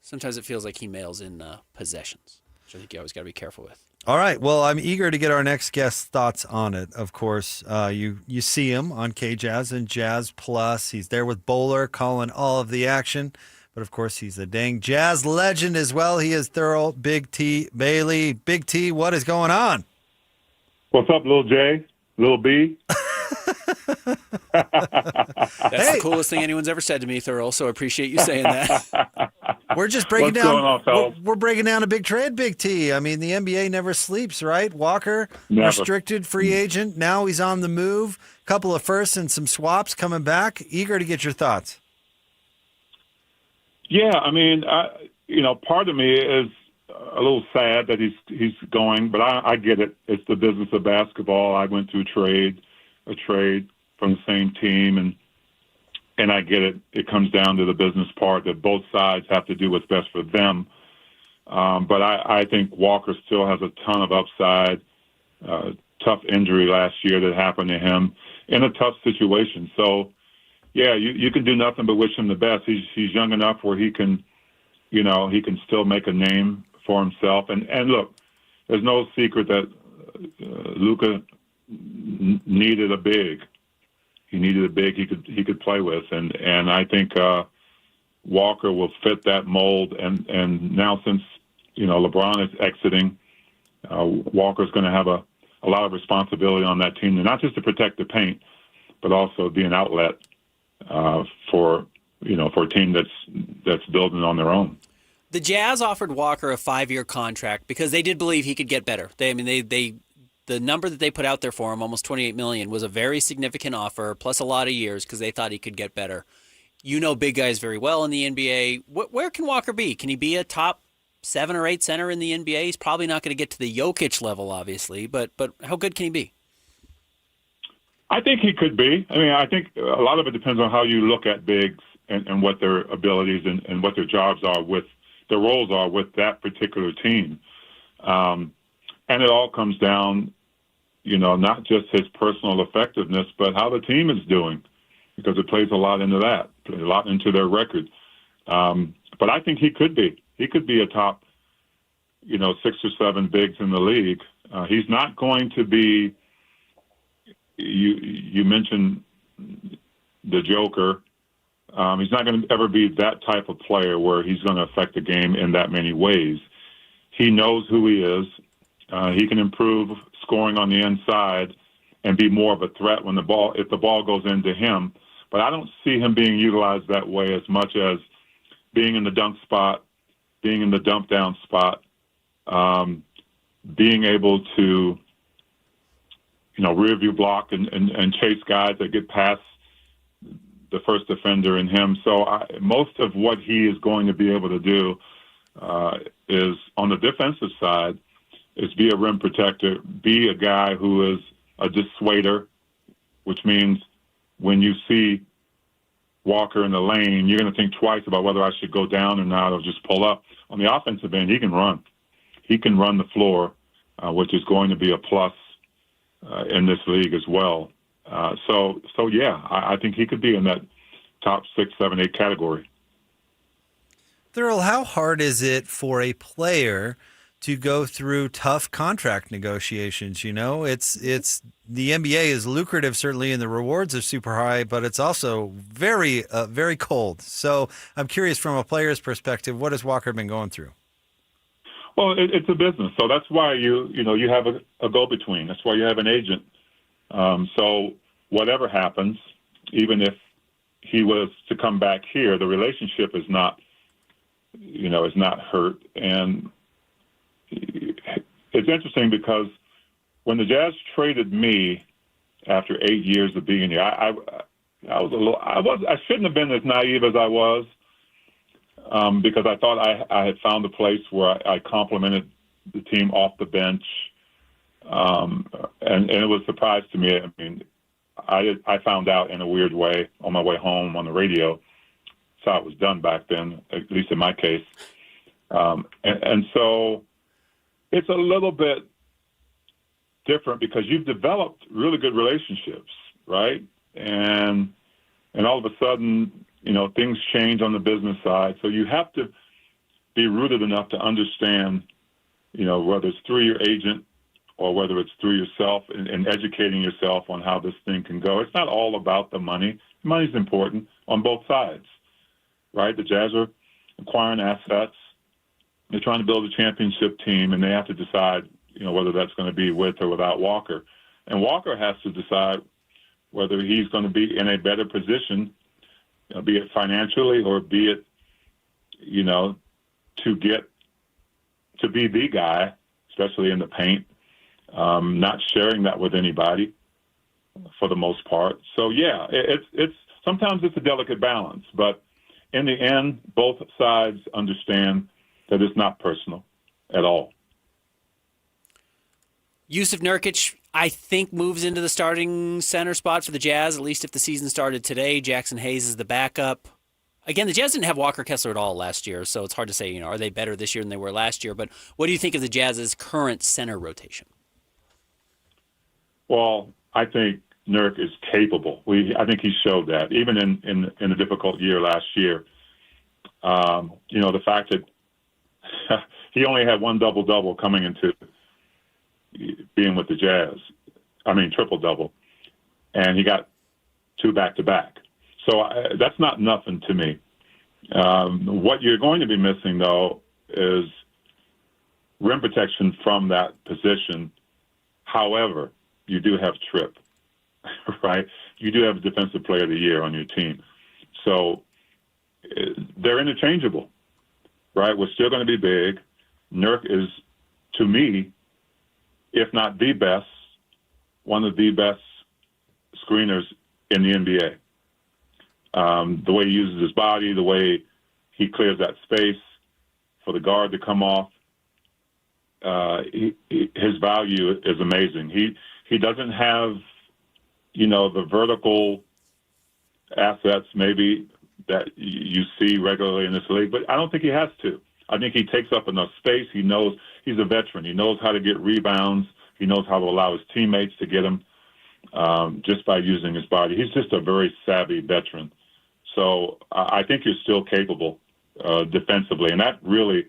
Sometimes it feels like he mails in possessions, which I think you always got to be careful with. All right. Well, I'm eager to get our next guest's thoughts on it. Of course, you see him on KJazz and Jazz Plus. He's there with Bowler calling all of the action. But, of course, he's a dang Jazz legend as well. He is thorough. Big T Bailey. Big T, what is going on? What's up, Lil J? Lil B? That's the coolest thing anyone's ever said to me, Thurl, so I appreciate you saying that. We're just breaking What's down. going on, fellas? We're breaking down a big trade, Big T. I mean, the NBA never sleeps, right? Walker, Never. restricted free agent. Now he's on the move. Couple of firsts and some swaps coming back. Eager to get your thoughts. Yeah, I mean, part of me is a little sad that he's going, but I get it. It's the business of basketball. I went through a trade from the same team, and I get it. It comes down to the business part that both sides have to do what's best for them. But I think Walker still has a ton of upside. Tough injury last year that happened to him in a tough situation. So, yeah, you can do nothing but wish him the best. He's young enough where he can still make a name for himself. And look, there's no secret that Luka needed a big. He needed a big he could play with, and I think Walker will fit that mold. And now since LeBron is exiting, Walker's going to have a lot of responsibility on that team, not just to protect the paint, but also be an outlet for a team that's building on their own. The Jazz offered Walker a 5-year contract because they did believe he could get better. The number that they put out there for him, almost $28 million, was a very significant offer, plus a lot of years because they thought he could get better. You know big guys very well in the NBA. Where can Walker be? Can he be a top 7 or 8 center in the NBA? He's probably not going to get to the Jokic level, obviously, but how good can he be? I think he could be. I mean, I think a lot of it depends on how you look at bigs and what their abilities and what their jobs are with, their roles are with that particular team. And it all comes down, not just his personal effectiveness, but how the team is doing, because it plays a lot into that, a lot into their record. But I think he could be. He could be a top, 6 or 7 bigs in the league. He's not going to be, you mentioned the Joker. He's not going to ever be that type of player where he's going to affect the game in that many ways. He knows who he is. He can improve scoring on the inside and be more of a threat if the ball goes into him. But I don't see him being utilized that way as much as being in the dunk spot, being in the dump down spot, being able to, rear view block and chase guys that get past the first defender in him. So most of what he is going to be able to do is on the defensive side, is be a rim protector, be a guy who is a dissuader, which means when you see Walker in the lane, you're going to think twice about whether I should go down or not or just pull up. On the offensive end, he can run. He can run the floor, which is going to be a plus in this league as well. So yeah, I think he could be in that top 6, 7, 8 category. Thurl, how hard is it for a player to go through tough contract negotiations? It's the NBA is lucrative, certainly, and the rewards are super high, but it's also very, very cold. So I'm curious, from a player's perspective, what has Walker been going through? Well, it's a business, so that's why you have a go-between. That's why you have an agent. So whatever happens, even if he was to come back here, the relationship is not hurt. And it's interesting because when the Jazz traded me after 8 years of being here, I shouldn't have been as naive as I was, because I thought I had found a place where I complimented the team off the bench, and it was a surprise to me. I mean, I found out in a weird way on my way home on the radio. That's how it was done back then, at least in my case, and so it's a little bit different because you've developed really good relationships. right? And all of a sudden, things change on the business side. So you have to be rooted enough to understand, whether it's through your agent or whether it's through yourself and educating yourself on how this thing can go. It's not all about the money. Money's important on both sides, right? The Jazz are acquiring assets. They're trying to build a championship team, and they have to decide, whether that's going to be with or without Walker. And Walker has to decide whether he's going to be in a better position, be it financially or be it, to be the guy, especially in the paint, not sharing that with anybody for the most part. So, yeah, it's sometimes it's a delicate balance, but in the end, both sides understand that it's not personal at all. Yusuf Nurkic, I think, moves into the starting center spot for the Jazz, at least if the season started today. Jackson Hayes is the backup. Again, the Jazz didn't have Walker Kessler at all last year, so it's hard to say, are they better this year than they were last year? But what do you think of the Jazz's current center rotation? Well, I think Nurk is capable. I think he showed that, even in a difficult year last year. The fact that he only had one double-double coming into being with the Jazz. Triple-double. And he got two back-to-back. So that's not nothing to me. What you're going to be missing, though, is rim protection from that position. However, you do have Tripp, right? You do have a Defensive Player of the Year on your team. So they're interchangeable, right? We're still going to be big. Nurk is, to me, if not the best, one of the best screeners in the NBA. The way he uses his body, the way he clears that space for the guard to come off, his value is amazing. He doesn't have, the vertical assets maybe that you see regularly in this league, but I don't think he has to. I think he takes up enough space. He knows he's a veteran. He knows how to get rebounds. He knows how to allow his teammates to get him just by using his body. He's just a very savvy veteran. So I think you're still capable defensively. And that really,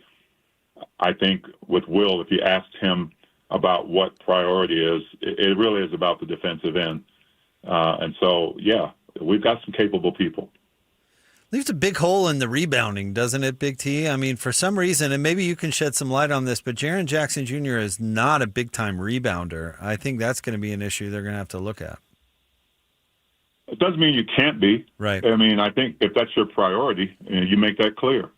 I think, with Will, if you asked him about what priority is, it really is about the defensive end. And so, yeah, we've got some capable people. Leaves a big hole in the rebounding, doesn't it, Big T? For some reason, and maybe you can shed some light on this, but Jaren Jackson Jr. is not a big-time rebounder. I think that's going to be an issue they're going to have to look at. It doesn't mean you can't be. Right. I think if that's your priority, you make that clear.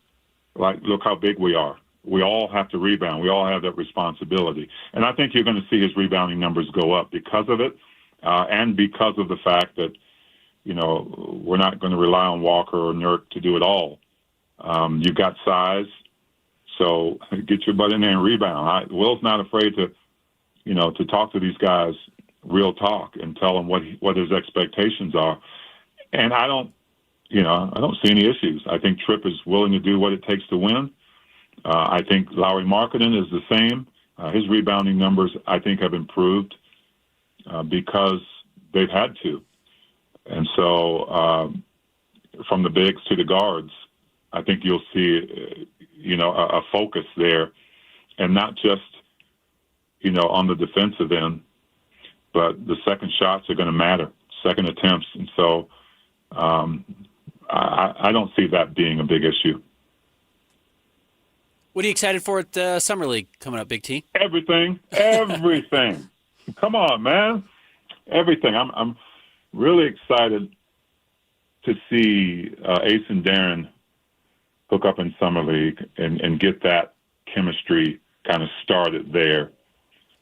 Like, look how big we are. We all have to rebound. We all have that responsibility. And I think you're going to see his rebounding numbers go up because of it, and because of the fact that, we're not going to rely on Walker or Nurk to do it all. You've got size, so get your butt in there and rebound. Will's not afraid to, to talk to these guys real talk and tell them what his expectations are. And I don't see any issues. I think Tripp is willing to do what it takes to win. I think Lauri Markkanen is the same. His rebounding numbers, I think, have improved because they've had to. And so from the bigs to the guards, I think you'll see, a focus there, and not just, on the defensive end, but the second shots are going to matter, second attempts. And so I don't see that being a big issue. What are you excited for at Summer League coming up, Big T? Everything. Come on, man. Everything. I'm really excited to see Ace and Darren hook up in Summer League and get that chemistry kind of started there.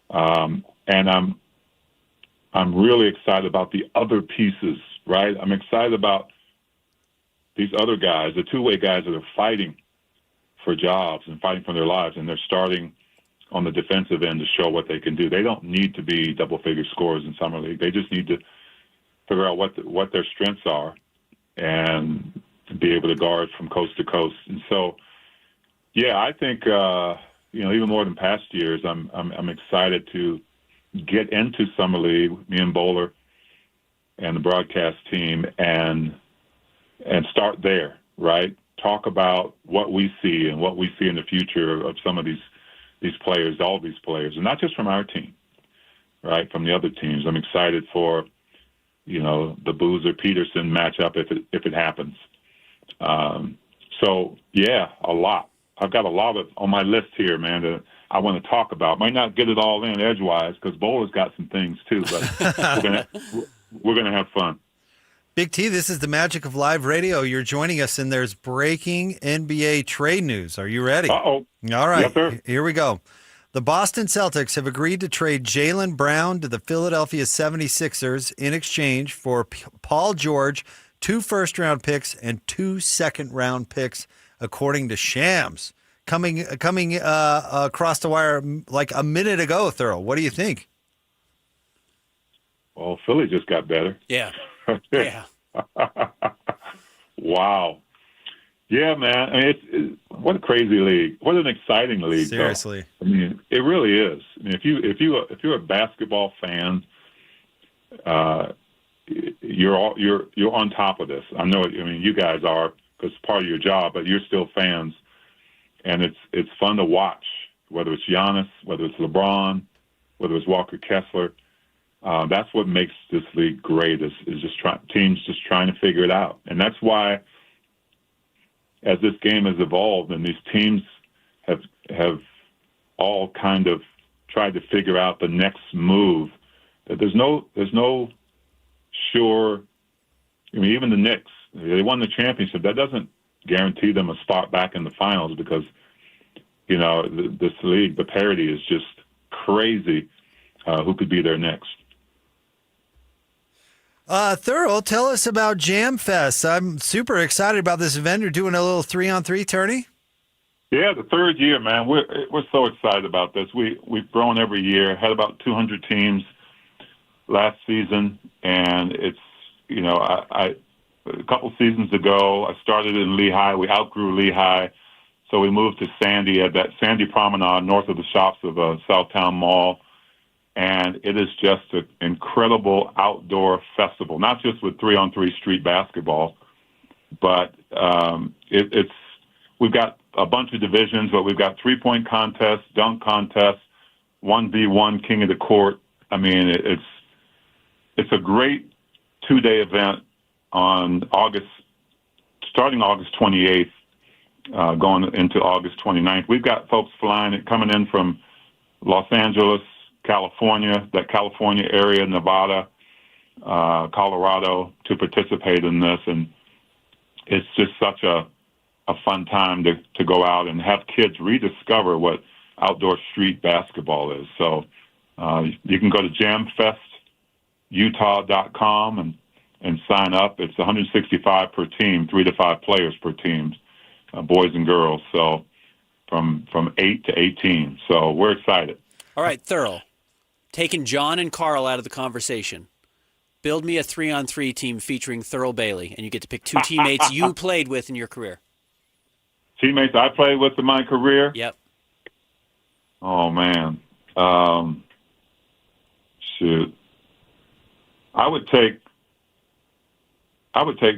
And I'm really excited about the other pieces, right? I'm excited about these other guys, the two-way guys that are fighting for jobs and fighting for their lives, and they're starting on the defensive end to show what they can do. They don't need to be double-figure scorers in Summer League. They just need to figure out what their strengths are and be able to guard from coast to coast. And so, yeah, I think even more than past years, I'm excited to get into Summer League. Me and Bowler and the broadcast team and start there, right? Talk about what we see and what we see in the future of some of these players, all these players, and not just from our team, right? From the other teams. I'm excited for, the Boozer-Peterson matchup if it happens. So yeah, a lot. I've got a lot on my list here, man, that I want to talk about. Might not get it all in edgewise because Bowler's got some things too, but we're gonna have fun. Big T, this is the magic of live radio. You're joining us, and there's breaking NBA trade news. Are you ready? Uh-oh. All right, yes, sir. Here we go. The Boston Celtics have agreed to trade Jaylen Brown to the Philadelphia 76ers in exchange for Paul George, 2 first-round picks, and 2 second-round picks, according to Shams. Coming across the wire like a minute ago, Thurl. What do you think? Well, Philly just got better. Yeah. Yeah. Wow. Yeah, man. I mean, what a crazy league. What an exciting league. Seriously. Though. I mean, it really is. I mean, if you're a basketball fan, you're on top of this. I know. I mean, you guys are because it's part of your job, but you're still fans, and it's fun to watch. Whether it's Giannis, whether it's LeBron, whether it's Walker Kessler. That's what makes this league great is just teams just trying to figure it out. And that's why, as this game has evolved and these teams have all kind of tried to figure out the next move, that there's no sure, I mean, even the Knicks, they won the championship. That doesn't guarantee them a spot back in the finals because, this league, the parity is just crazy who could be there next. Thurl, tell us about Jam Fest. I'm super excited about this event. You're doing a little 3-on-3 tourney? Yeah, the third year, man. We're so excited about this. We've grown every year, had about 200 teams last season, and it's, a couple seasons ago, I started in Lehigh. We outgrew Lehigh, so we moved to Sandy at that Sandy Promenade north of the shops of Southtown Mall. And it is just an incredible outdoor festival, not just with 3-on-3 street basketball, but we've got a bunch of divisions, but we've got 3-point contests, dunk contests, 1v1 king of the court. I mean, it's a great 2-day event starting August 28th, going into August 29th. We've got folks coming in from Los Angeles, California, that California area, Nevada, Colorado, to participate in this. And it's just such a fun time to go out and have kids rediscover what outdoor street basketball is. So you can go to jamfestutah.com and sign up. It's $165 per team, 3 to 5 players per team, boys and girls. So from 8 to 18. So we're excited. All right, Thurl. Taking John and Carl out of the conversation, build me a 3-on-3 team featuring Thurl Bailey, and you get to pick 2 teammates you played with in your career. Teammates I played with in my career? Yep. Oh, man. Shoot. I would take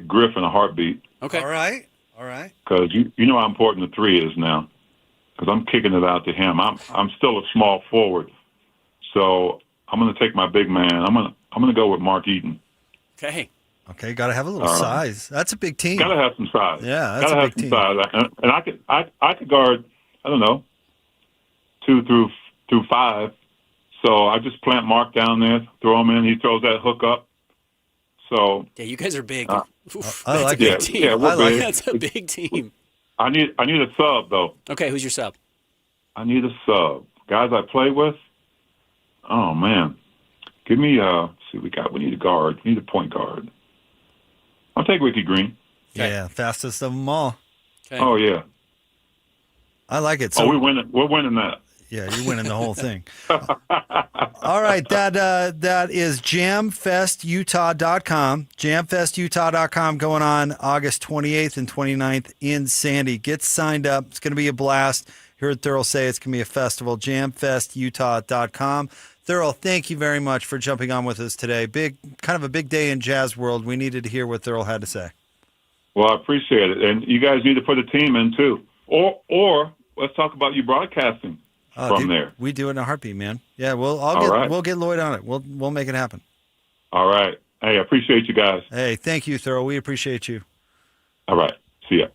Griff in a heartbeat. Okay. All right. Because you know how important the 3 is now. Because I'm kicking it out to him. I'm still a small forward. So I'm going to take my big man. I'm going to go with Mark Eaton. Okay, got to have a little size. That's a big team. Got to have some size. Yeah, that's a big team. Size. And I could guard, I don't know, 2 through 5. So I just plant Mark down there, throw him in. He throws that hook up. So yeah, you guys are big. That's a big team. Yeah, we're big. That's a big team. I need a sub though. Okay, who's your sub? I need a sub. Guys I play with. Oh man, give me see we need a guard. We need a point guard. I'll take Ricky Green. Yeah, fastest of them all. Okay. Oh yeah, I like it. So we're winning. We're winning that. Yeah, you're winning the whole thing. All right, that is jamfestutah.com. Jamfestutah.com going on August 28th and 29th in Sandy. Get signed up. It's going to be a blast. Heard Thurl say it's going to be a festival. Jamfestutah.com. Thurl, thank you very much for jumping on with us today. Kind of a big day in Jazz world. We needed to hear what Thurl had to say. Well, I appreciate it. And you guys need to put a team in, too. Or let's talk about you broadcasting from there. We do it in a heartbeat, man. Yeah, we'll get Lloyd on it. We'll make it happen. All right. Hey, I appreciate you guys. Hey, thank you, Thurl. We appreciate you. All right. See ya.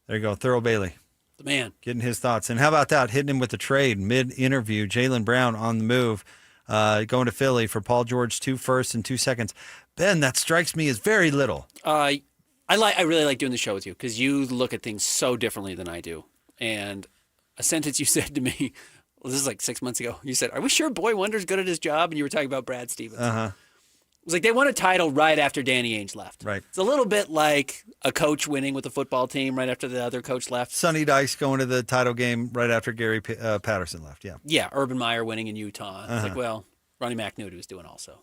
There you go, Thurl Bailey. The man. Getting his thoughts. And how about that, hitting him with the trade mid-interview, Jaylen Brown on the move, going to Philly for Paul George, 2 firsts and 2 seconds. Ben, that strikes me as very little. I really like doing the show with you because you look at things so differently than I do. And a sentence you said to me, well, this is like 6 months ago. You said, "Are we sure Boy Wonder's good at his job?" And you were talking about Brad Stevens. It was like they won a title right after Danny Ainge left. Right. It's a little bit like a coach winning with a football team right after the other coach left. Sonny Dice going to the title game right after Gary Patterson left. Yeah. Yeah. Urban Meyer winning in Utah. It's like, well, Ronnie Mack knew what he was doing also.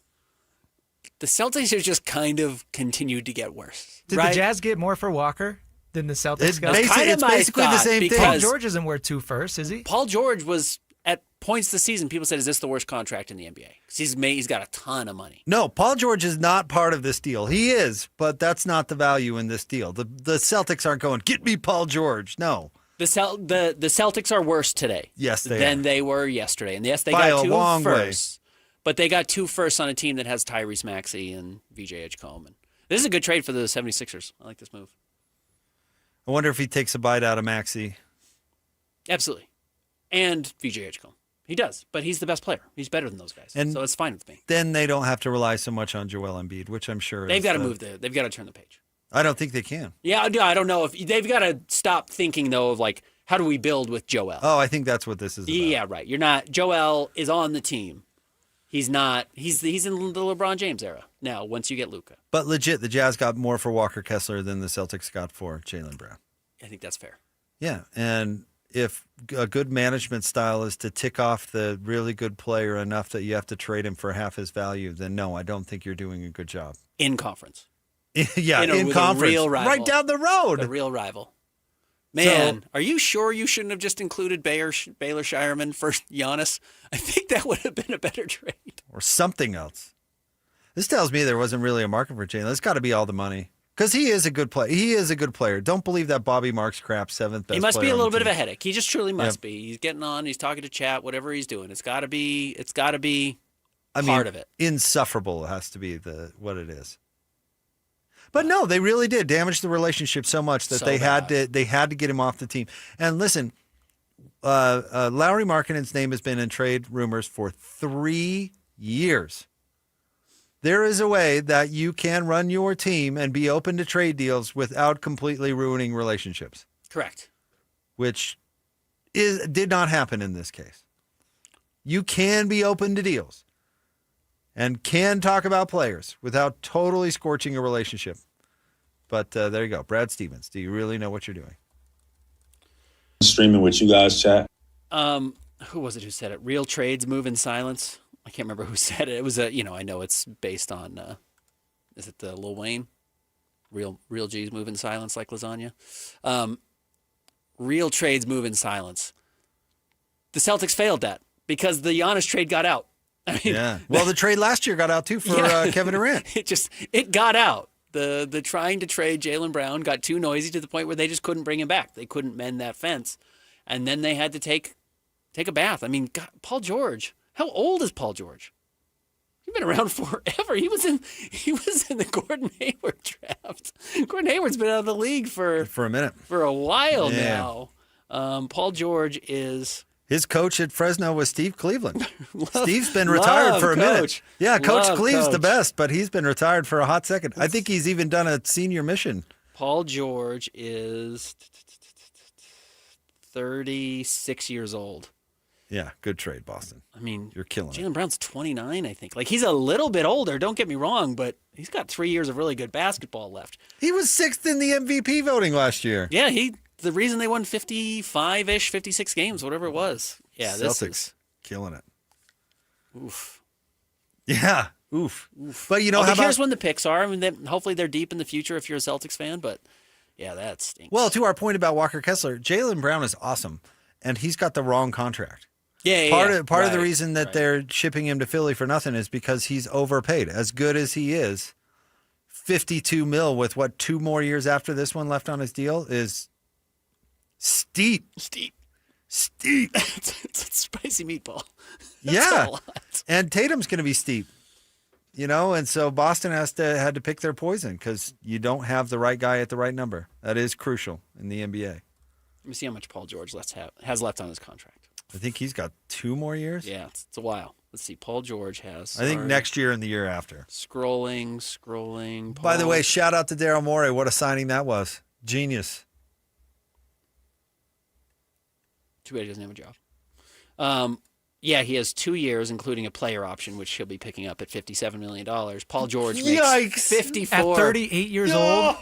The Celtics have just kind of continued to get worse. Did the Jazz get more for Walker than the Celtics got? It's basically the same thing. Paul George isn't worth 2 firsts, is he? Paul George was at points this season. People said, "Is this the worst contract in the NBA?" Because he's got a ton of money. No, Paul George is not part of this deal. He is, but that's not the value in this deal. The Celtics aren't going, "Get me Paul George." No. The Celtics are worse today. Yes, than they were yesterday. And yes, they by got a 2 long firsts. But they got 2 firsts on a team that has Tyrese Maxey and VJ Edgecombe. And this is a good trade for the 76ers. I like this move. I wonder if he takes a bite out of Maxey. Absolutely. And VJ Edgecombe. He does, but he's the best player. He's better than those guys, so it's fine with me. Then they don't have to rely so much on Joel Embiid, which I'm sure they've got to move they've got to turn the page. I don't think they can. Yeah, I don't know if they've got to stop thinking though of like, how do we build with Joel? Oh, I think that's what this is about. Yeah, right. You're not. Joel is on the team. He's not. He's in the LeBron James era now. Once you get Luka, but legit, the Jazz got more for Walker Kessler than the Celtics got for Jaylen Brown. I think that's fair. Yeah, and if a good management style is to tick off the really good player enough that you have to trade him for half his value, then no, I don't think you're doing a good job. In conference. Yeah, in conference. A real rival. Right down the road. A real rival. Man, are you sure you shouldn't have just included Baylor Shireman for Giannis? I think that would have been a better trade. Or something else. This tells me there wasn't really a market for Jaylen. It's got to be all the money. Because he is a good player. He is a good player. Don't believe that Bobby Marks crap, 7th best player. He must be a little bit of team. a headache. He just truly must be. He's getting on. He's talking to chat. Whatever he's doing, it's got to be part of it. Insufferable has to be what it is. But no, they really did damage the relationship so much that they had to get him off the team. And listen, Lauri Markkanen's name has been in trade rumors for 3 years. There is a way that you can run your team and be open to trade deals without completely ruining relationships. Correct. Which did not happen in this case. You can be open to deals and can talk about players without totally scorching a relationship. But there you go. Brad Stevens, do you really know what you're doing? Streaming with you guys, chat. Who was it who said it? Real trades move in silence. I can't remember who said it. It was I know it's based on, is it Lil Wayne? Real G's move in silence like lasagna. Real trades move in silence. The Celtics failed that because the Giannis trade got out. I mean, yeah. Well, the trade last year got out too for Kevin Durant. It got out. The trying to trade Jaylen Brown got too noisy to the point where they just couldn't bring him back. They couldn't mend that fence, and then they had to take a bath. I mean, God, Paul George. How old is Paul George? He's been around forever. He was in the Gordon Hayward draft. Gordon Hayward's been out of the league for a minute, for a while now. Paul George is. His coach at Fresno was Steve Cleveland. Steve's been retired for a minute. Yeah, Coach Cleve's the best, but he's been retired for a hot second. I think he's even done a senior mission. Paul George is 36 years old. Yeah, good trade, Boston. I mean, you're killing it. Jaylen Brown's 29, I think. Like, he's a little bit older, don't get me wrong, but he's got 3 years of really good basketball left. He was 6th in the MVP voting last year. Yeah, the reason they won 55-ish, 56 games, whatever it was. Yeah, Celtics killing it. Oof. Yeah, oof. But you know, here's when the picks are. I mean, hopefully they're deep in the future if you're a Celtics fan, but yeah, that stinks. Well, to our point about Walker Kessler, Jaylen Brown is awesome, and he's got the wrong contract. Part of the reason that they're shipping him to Philly for nothing is because he's overpaid. As good as he is, $52 million with what 2 more years after this one left on his deal is steep. It's a spicy meatball. Yeah, and Tatum's going to be steep. And so Boston had to pick their poison because you don't have the right guy at the right number. That is crucial in the NBA. Let me see how much Paul George has left on his contract. I think he's got 2 more years. Yeah, it's a while. Let's see. Paul George has. I think next year and the year after. Scrolling. By the way, shout out to Daryl Morey. What a signing that was. Genius. Too bad he doesn't have a job. Yeah, he has 2 years, including a player option, which he'll be picking up at $57 million. Paul George makes 54. At 38 years old?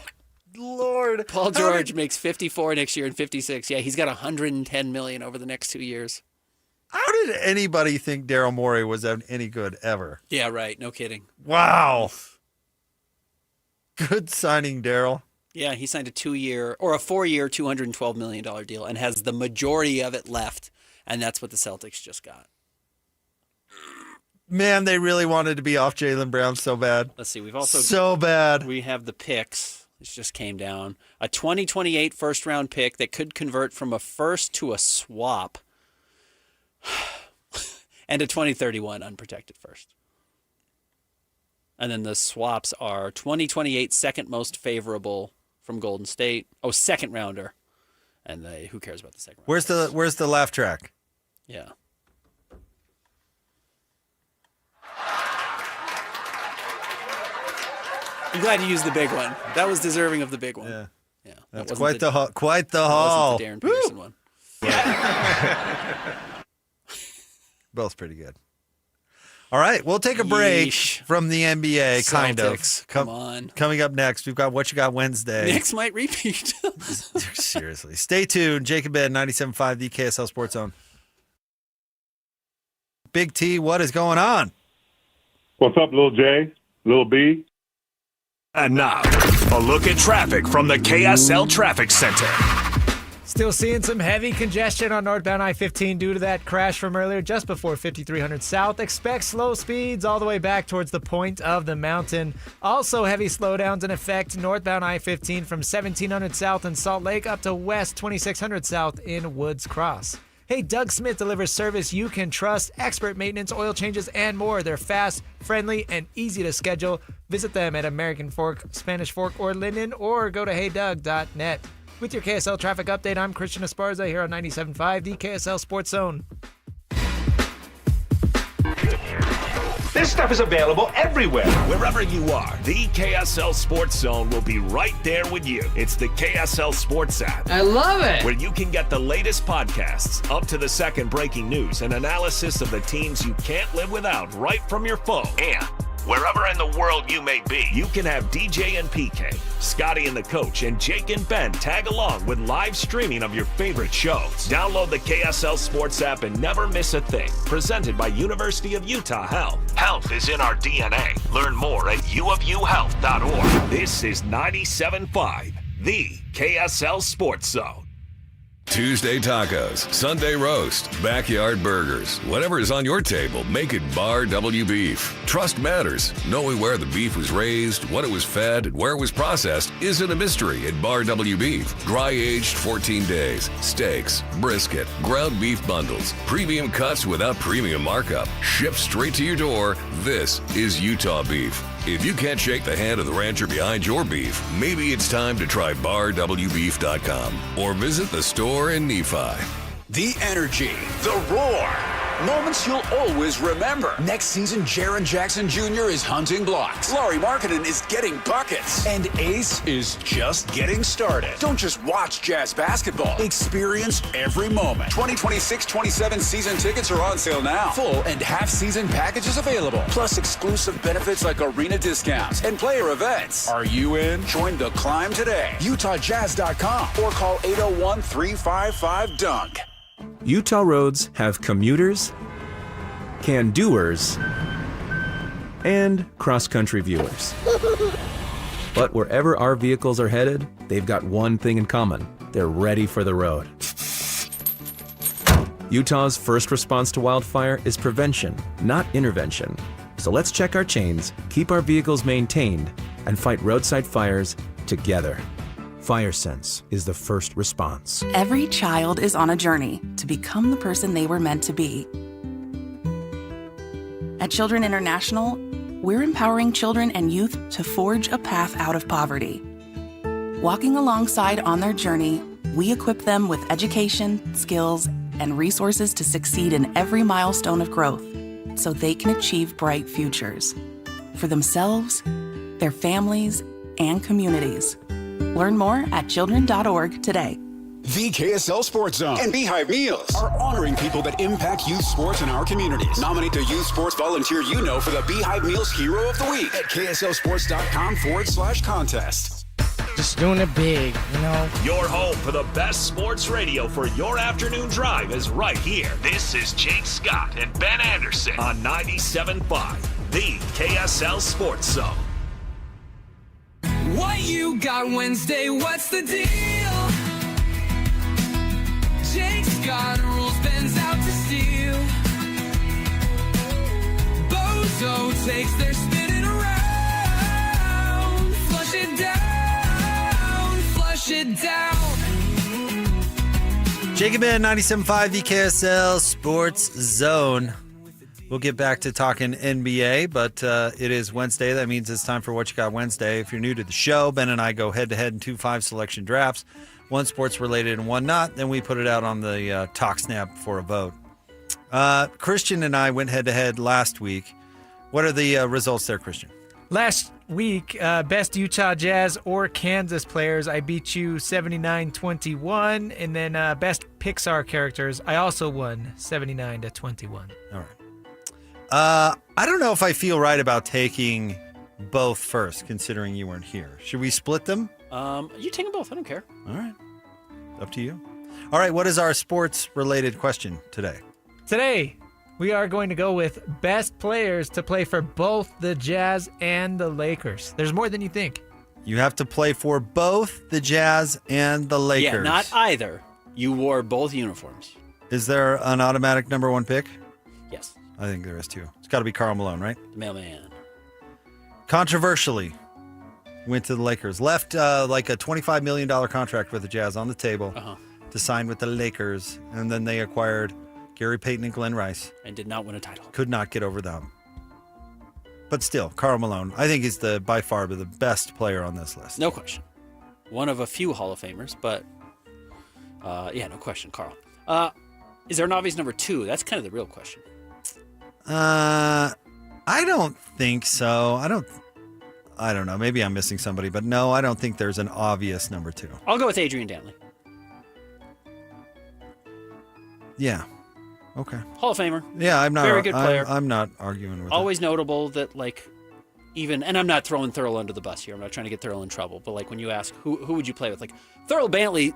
Lord. Paul George makes 54 next year and 56. Yeah, he's got $110 million over the next 2 years. How did anybody think Daryl Morey was any good ever? Yeah, right. No kidding. Wow. Good signing, Daryl. Yeah, he signed a 4-year, $212 million deal and has the majority of it left. And that's what the Celtics just got. Man, they really wanted to be off Jaylen Brown so bad. Let's see. We've also so bad. We have the picks. This just came down. A 2028 first-round pick that could convert from a first to a swap. And a 2031 unprotected first. And then the swaps are 2028 second most favorable from Golden State. Oh, second rounder. And who cares about the second round? Where's the laugh track? Yeah. I'm glad you used the big one. That was deserving of the big one. Yeah. That's quite the haul. That wasn't the Darren Peterson one. Both pretty good. All right, we'll take a break from the NBA, Celtics, kind of. Come on. Coming up next, we've got What You Got Wednesday. Knicks might repeat. Seriously. Stay tuned. Jacob Ed, 97.5, the KSL Sports Zone. Big T, what is going on? What's up, Lil J, Lil B? And now, a look at traffic from the KSL Traffic Center. Still seeing some heavy congestion on northbound I-15 due to that crash from earlier just before 5300 South. Expect slow speeds all the way back towards the point of the mountain. Also heavy slowdowns in effect northbound I-15 from 1700 South in Salt Lake up to west 2600 South in Woods Cross. Hey, Doug Smith delivers service you can trust, expert maintenance, oil changes, and more. They're fast, friendly, and easy to schedule. Visit them at American Fork, Spanish Fork, or Linden, or go to heydoug.net. With your KSL traffic update, I'm Christian Esparza here on 97.5, the KSL Sports Zone. This stuff is available everywhere. Wherever you are, the KSL Sports Zone will be right there with you. It's the KSL Sports app. I love it. Where you can get the latest podcasts, up to the second breaking news, and analysis of the teams you can't live without right from your phone. And wherever in the world you may be, you can have DJ and PK, Scotty and the coach, and Jake and Ben tag along with live streaming of your favorite shows. Download the KSL Sports app and never miss a thing. Presented by University of Utah Health. Health is in our DNA. Learn more at uofuhealth.org. This is 97.5, the KSL Sports Zone. Tuesday tacos, Sunday roast, backyard burgers. Whatever is on your table, make it Bar W Beef. Trust matters. Knowing where the beef was raised, what it was fed, and where it was processed isn't a mystery at Bar W Beef. Dry aged 14 days. Steaks, brisket, ground beef bundles, premium cuts without premium markup. Shipped straight to your door. This is Utah beef. If you can't shake the hand of the rancher behind your beef, maybe it's time to try barwbeef.com or visit the store in Nephi. The energy, the roar, moments you'll always remember. Next season, Jaren Jackson Jr. is hunting blocks. Laurie Markkinen is getting buckets. And Ace is just getting started. Don't just watch Jazz basketball. Experience every moment. 2026-27 season tickets are on sale now. Full and half-season packages available. Plus exclusive benefits like arena discounts and player events. Are you in? Join the climb today. UtahJazz.com or call 801-355-DUNK. Utah roads have commuters, can-doers, and cross-country viewers. But wherever our vehicles are headed, they've got one thing in common. They're ready for the road. Utah's first response to wildfire is prevention, not intervention. So let's check our chains, keep our vehicles maintained, and fight roadside fires together. FireSense is the first response. Every child is on a journey to become the person they were meant to be. At Children International, we're empowering children and youth to forge a path out of poverty. Walking alongside on their journey, we equip them with education, skills, and resources to succeed in every milestone of growth so they can achieve bright futures for themselves, their families, and communities. Learn more at children.org today. The KSL Sports Zone and Beehive Meals are honoring people that impact youth sports in our communities. Nominate the youth sports volunteer you know for the Beehive Meals Hero of the Week at kslsports.com/contest. Just doing it big, you know? Your home for the best sports radio for your afternoon drive is right here. This is Jake Scott and Ben Anderson on 97.5, the KSL Sports Zone. What you got Wednesday? What's the deal? Jake's got rules, Ben's out to steal. Bozo takes their spinning around. Flush it down, flush it down. Jacob in 97.5, the KSL Sports Zone. We'll get back to talking NBA, but it is Wednesday. That means it's time for What You Got Wednesday. If you're new to the show, Ben and I go head-to-head in 2 5-selection drafts, one sports-related and one not. Then we put it out on the Talk Snap for a vote. Christian and I went head-to-head last week. What are the results there, Christian? Last week, best Utah Jazz or Kansas players, I beat you 79-21. And then best Pixar characters, I also won 79-21. All right. I don't know if I feel right about taking both first, considering you weren't here. Should we split them? You take them both. I don't care. All right. Up to you. All right. What is our sports-related question today? Today, we are going to go with best players to play for both the Jazz and the Lakers. There's more than you think. You have to play for both the Jazz and the Lakers. Yeah, not either. You wore both uniforms. Is there an automatic number one pick? Yes. I think there is too. It's got to be Karl Malone, right? The mailman. Controversially, went to the Lakers. Left like a $25 million contract with the Jazz on the table to sign with the Lakers. And then they acquired Gary Payton and Glenn Rice. And did not win a title. Could not get over them. But still, Karl Malone, I think he's by far the best player on this list. No question. One of a few Hall of Famers, but yeah, no question, Karl. Is there an obvious number 2? That's kind of the real question. I don't think so. I don't know. Maybe I'm missing somebody, but no, I don't think there's an obvious number 2. I'll go with Adrian Dantley. Yeah. Okay. Hall of Famer. Yeah, I'm not. Very good player. I'm not arguing with Always notable that, like, even, and I'm not throwing Thurl under the bus here. I'm not trying to get Thurl in trouble, but like when you ask who would you play with, like Thurl Bailey.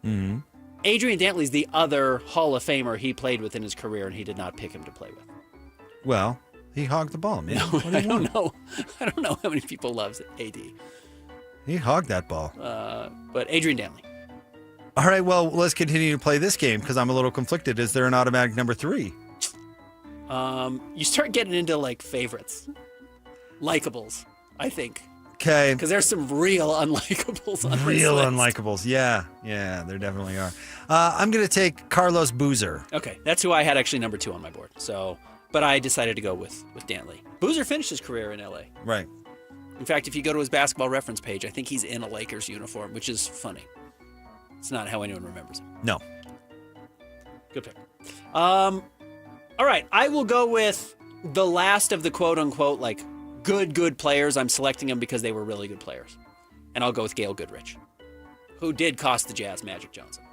Mm-hmm. Adrian Dantley's the other Hall of Famer he played with in his career, and he did not pick him to play with. Well, he hogged the ball, man. No, I don't know. I don't know how many people loves AD. He hogged that ball. But Adrian Dantley. All right, well, let's continue to play this game because I'm a little conflicted. Is there an automatic number 3? You start getting into like favorites, likables, I think. Okay. Because there's some real unlikables on this Real list. unlikables. Yeah, there definitely are. I'm going to take Carlos Boozer. Okay, that's who I had actually number 2 on my board. So, but I decided to go with Dantley. Boozer finished his career in LA. Right. In fact, if you go to his basketball reference page, I think he's in a Lakers uniform, which is funny. It's not how anyone remembers him. No. Good pick. All right, I will go with the last of the quote-unquote, like, good players. I'm selecting them because they were really good players. And I'll go with Gail Goodrich, who did cost the Jazz Magic Johnson.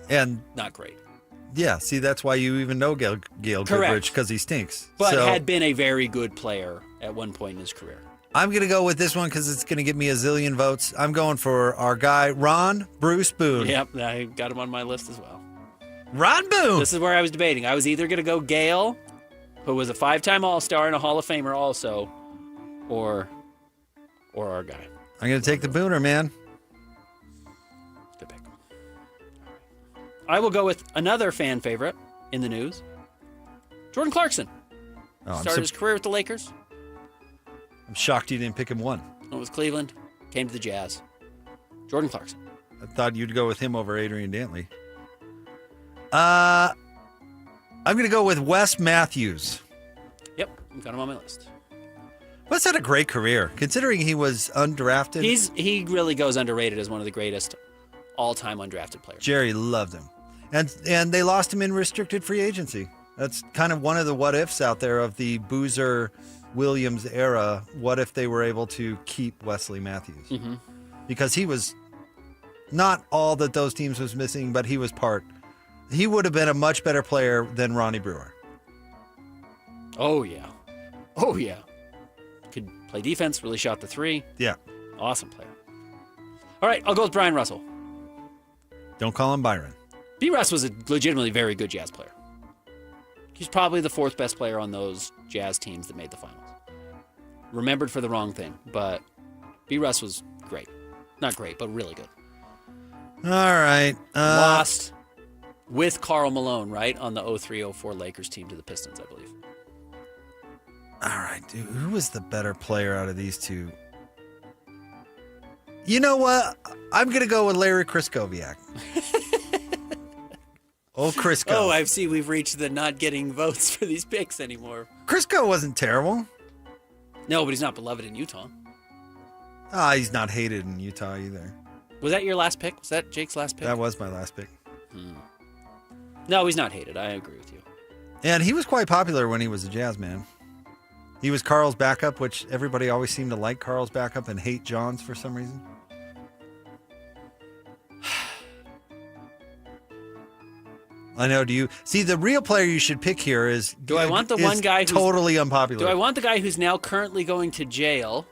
And not great. Yeah, see, that's why you even know Gail Goodrich, because he stinks. But had been a very good player at one point in his career. I'm going to go with this one because it's going to give me a zillion votes. I'm going for our guy, Ron Bruce Boone. Yep, I got him on my list as well. Ron Boone! This is where I was debating. I was either going to go Gail, who was a 5-time All-Star and a Hall of Famer also, or our guy. I'm going to take the Booner, man. Good pick. I will go with another fan favorite in the news. Jordan Clarkson. Started his career with the Lakers. I'm shocked you didn't pick him one. Went with Cleveland. Came to the Jazz. Jordan Clarkson. I thought you'd go with him over Adrian Dantley. I'm going to go with Wes Matthews. Yep, I've got him on my list. Wes had a great career, considering he was undrafted. He really goes underrated as one of the greatest all-time undrafted players. Jerry loved him. And they lost him in restricted free agency. That's kind of one of the what-ifs out there of the Boozer-Williams era. What if they were able to keep Wesley Matthews? Mm-hmm. Because he was not all that those teams was missing, but he was part. He would have been a much better player than Ronnie Brewer. Oh, yeah. Oh, yeah. Could play defense, really shot the three. Yeah. Awesome player. All right, I'll go with Brian Russell. Don't call him Byron. B. Russ was a legitimately very good Jazz player. He's probably the fourth best player on those Jazz teams that made the finals. Remembered for the wrong thing, but B. Russ was great. Not great, but really good. All right. Lost with Karl Malone, right, on the 03-04 Lakers team to the Pistons, I believe. All right, dude. Who was the better player out of these two? You know what? I'm going to go with Larry Kriskoviak. Old Crisco. Oh, I see we've reached the not getting votes for these picks anymore. Crisco wasn't terrible. No, but he's not beloved in Utah. He's not hated in Utah either. Was that your last pick? Was that Jake's last pick? That was my last pick. No, he's not hated. I agree with you. And he was quite popular when he was a Jazz man. He was Carl's backup, which everybody always seemed to like Carl's backup and hate John's for some reason. I know. Do you see the real player you should pick here is? Do I want the one guy who's totally unpopular? Do I want the guy who's now currently going to jail?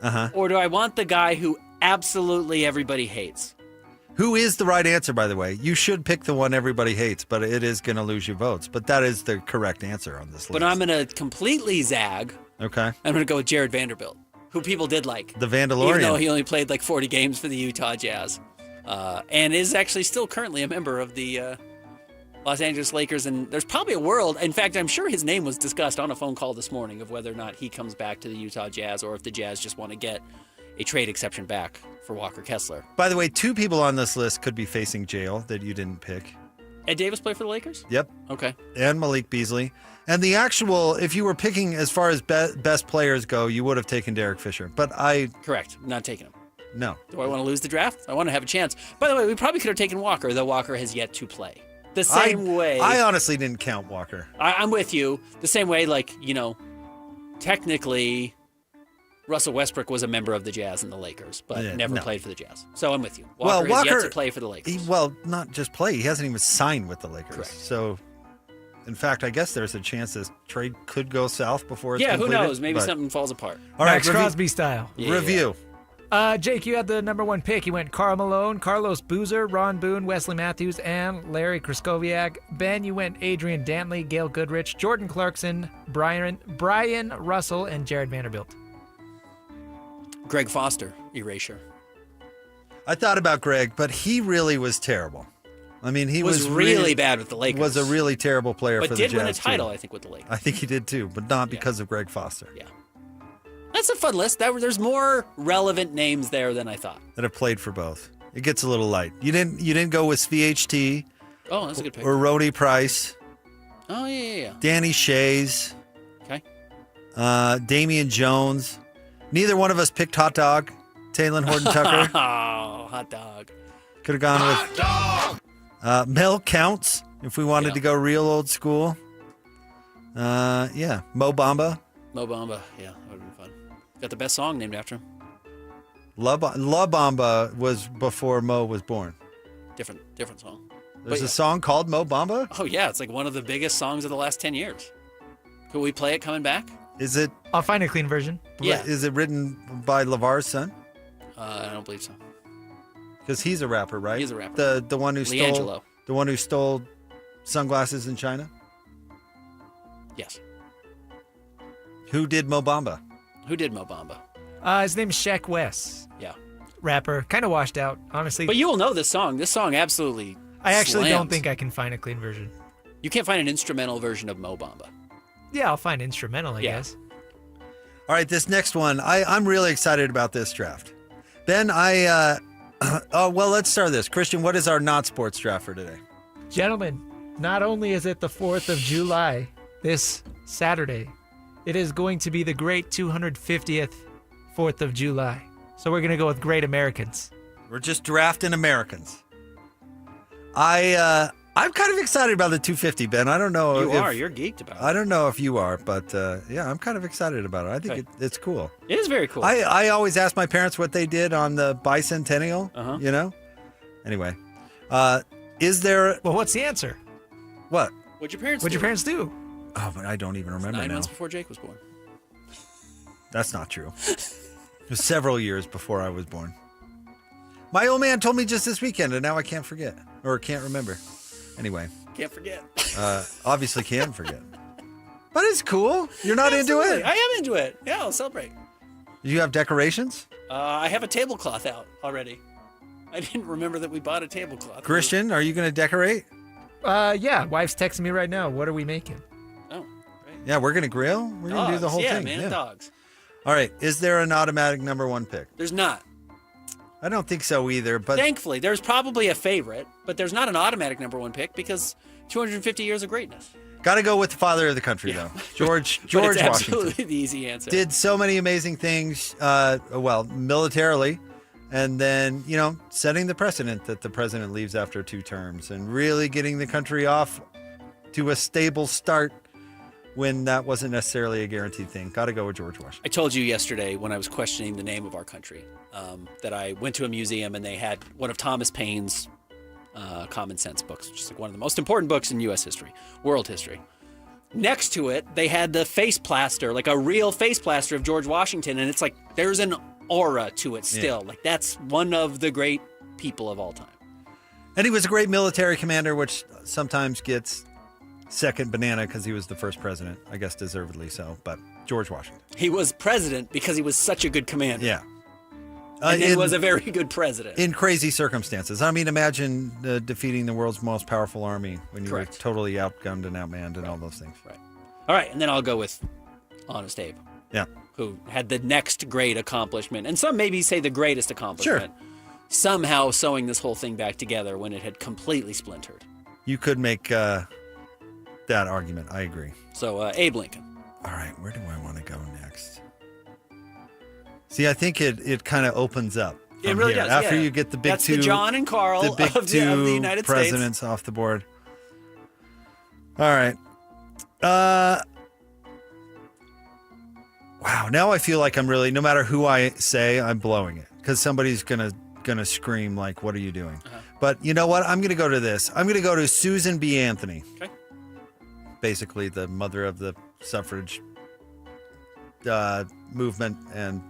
Uh-huh. Or do I want the guy who absolutely everybody hates? Who is the right answer, by the way? You should pick the one everybody hates, but it is going to lose you votes. But that is the correct answer on this list. But I'm going to completely zag. Okay. I'm going to go with Jared Vanderbilt, who people did like. The Vandalorian. Even though he only played like 40 games for the Utah Jazz. And is actually still currently a member of the Los Angeles Lakers. And there's probably a world, in fact, I'm sure his name was discussed on a phone call this morning of whether or not he comes back to the Utah Jazz or if the Jazz just want to get a trade exception back for Walker Kessler. By the way, two people on this list could be facing jail that you didn't pick. Ed Davis play for the Lakers? Yep. Okay. And Malik Beasley. And the actual, if you were picking as far as best players go, you would have taken Derek Fisher. But Correct. I'm not taking him. No. Do I want to lose the draft? I want to have a chance. By the way, we probably could have taken Walker, though Walker has yet to play. The same way. I honestly didn't count Walker. I'm with you. The same way, technically, Russell Westbrook was a member of the Jazz and the Lakers, but never played for the Jazz. So I'm with you. Walker has yet to play for the Lakers. Not just play. He hasn't even signed with the Lakers. Correct. So, in fact, I guess there's a chance this trade could go south before it's completed. Who knows? Maybe something falls apart. All right, Max Crosby style. Yeah. Review. Jake, you had the number one pick. You went Karl Malone, Carlos Boozer, Ron Boone, Wesley Matthews, and Larry Kriskoviak. Ben, you went Adrian Dantley, Gail Goodrich, Jordan Clarkson, Brian Russell, and Jared Vanderbilt. Greg Foster, erasure. I thought about Greg, but he really was terrible. I mean, he was really bad with the Lakers. Was a really terrible player for the Jazz. But did win a title, I think, with the Lakers. I think he did too, but not because of Greg Foster. Yeah. That's a fun list. There's more relevant names there than I thought. That have played for both. It gets a little light. You didn't go with SVHT. Oh, that's a good pick. Or Rhodey Price. Oh, yeah. Danny Shays. Okay. Damian Jones. Neither one of us picked Hot Dog. Taylor Horton-Tucker. Oh, Hot Dog. Could have gone with Mel Counts if we wanted to go real old school. Mo Bamba. Mo Bamba, yeah, that would have been fun. Got the best song named after him. La Bamba was before Mo was born. Different song. There's a song called Mo Bamba? Oh, yeah, it's like one of the biggest songs of the last 10 years. Could we play it coming back? Is it? I'll find a clean version. Yeah. Is it written by LeVar's son? I don't believe so. Because he's a rapper, right? He's a rapper. The one who stole sunglasses in China? Yes. Who did Mo Bamba? His name's Shaq West. Yeah. Rapper. Kind of washed out, honestly. But you will know this song. This song absolutely I actually don't Slams. think I can find a clean version. You can't find an instrumental version of Mo Bamba. Yeah, I'll find instrumental, I guess. All right, this next one, I'm really excited about this draft. Ben, let's start this. Christian, what is our not sports draft for today? Gentlemen, not only is it the 4th of July, this Saturday, it is going to be the great 250th 4th of July. So we're going to go with great Americans. We're just drafting Americans. I'm kind of excited about the 250, Ben. I don't know. You're geeked about it. I don't know if you are, but I'm kind of excited about it. I think it's cool. It is very cool. I always ask my parents what they did on the bicentennial, you know? Anyway, is there... Well, what's the answer? What? What'd your parents do? Oh, but I don't even remember 9 now. months before Jake was born. That's not true. It was several years before I was born. My old man told me just this weekend, and now I can't forget, or can't remember. Anyway. Can't forget. Obviously can't forget. But it's cool. You're not into it? I am into it. Yeah, I'll celebrate. Do you have decorations? I have a tablecloth out already. I didn't remember that we bought a tablecloth. Christian, are you going to decorate? Yeah, wife's texting me right now. What are we making? Oh, right. Yeah, we're going to grill. We're going to do the whole thing. Man, dogs. All right. Is there an automatic number one pick? There's not. I don't think so either. But thankfully, there's probably a favorite, but there's not an automatic number one pick because 250 years of greatness. Got to go with the father of the country, though. George It's Washington. absolutely the easy answer. Did so many amazing things, militarily, and then, setting the precedent that the president leaves after 2 terms and really getting the country off to a stable start when that wasn't necessarily a guaranteed thing. Got to go with George Washington. I told you yesterday when I was questioning the name of our country that I went to a museum and they had one of Thomas Paine's Common Sense books, which is like one of the most important books in U.S. history, world history. Next to it, they had the face plaster, like a real face plaster of George Washington, and it's like there's an aura to it still. Yeah. Like that's one of the great people of all time. And he was a great military commander, which sometimes gets second banana because he was the first president. I guess deservedly so, but George Washington. He was president because he was such a good commander. Yeah. And he was a very good president. In crazy circumstances. I mean, imagine defeating the world's most powerful army when you were totally outgunned and outmanned and all those things. Right. All right, and then I'll go with Honest Abe. Yeah. Who had the next great accomplishment, and some maybe say the greatest accomplishment. Sure. Somehow sewing this whole thing back together when it had completely splintered. You could make that argument. I agree. So, Abe Lincoln. All right, where do I want to go next? See, I think it kind of opens up. It really here. does. After yeah. you get the big That's two, the John and Carl the big of the United presidents States. off the board. All right. Wow. Now I feel like I'm really, no matter who I say, I'm blowing it because somebody's gonna scream like, "What are you doing?" But you know what? I'm gonna go to this. I'm gonna go to Susan B. Anthony. Okay. Basically, the mother of the suffrage movement and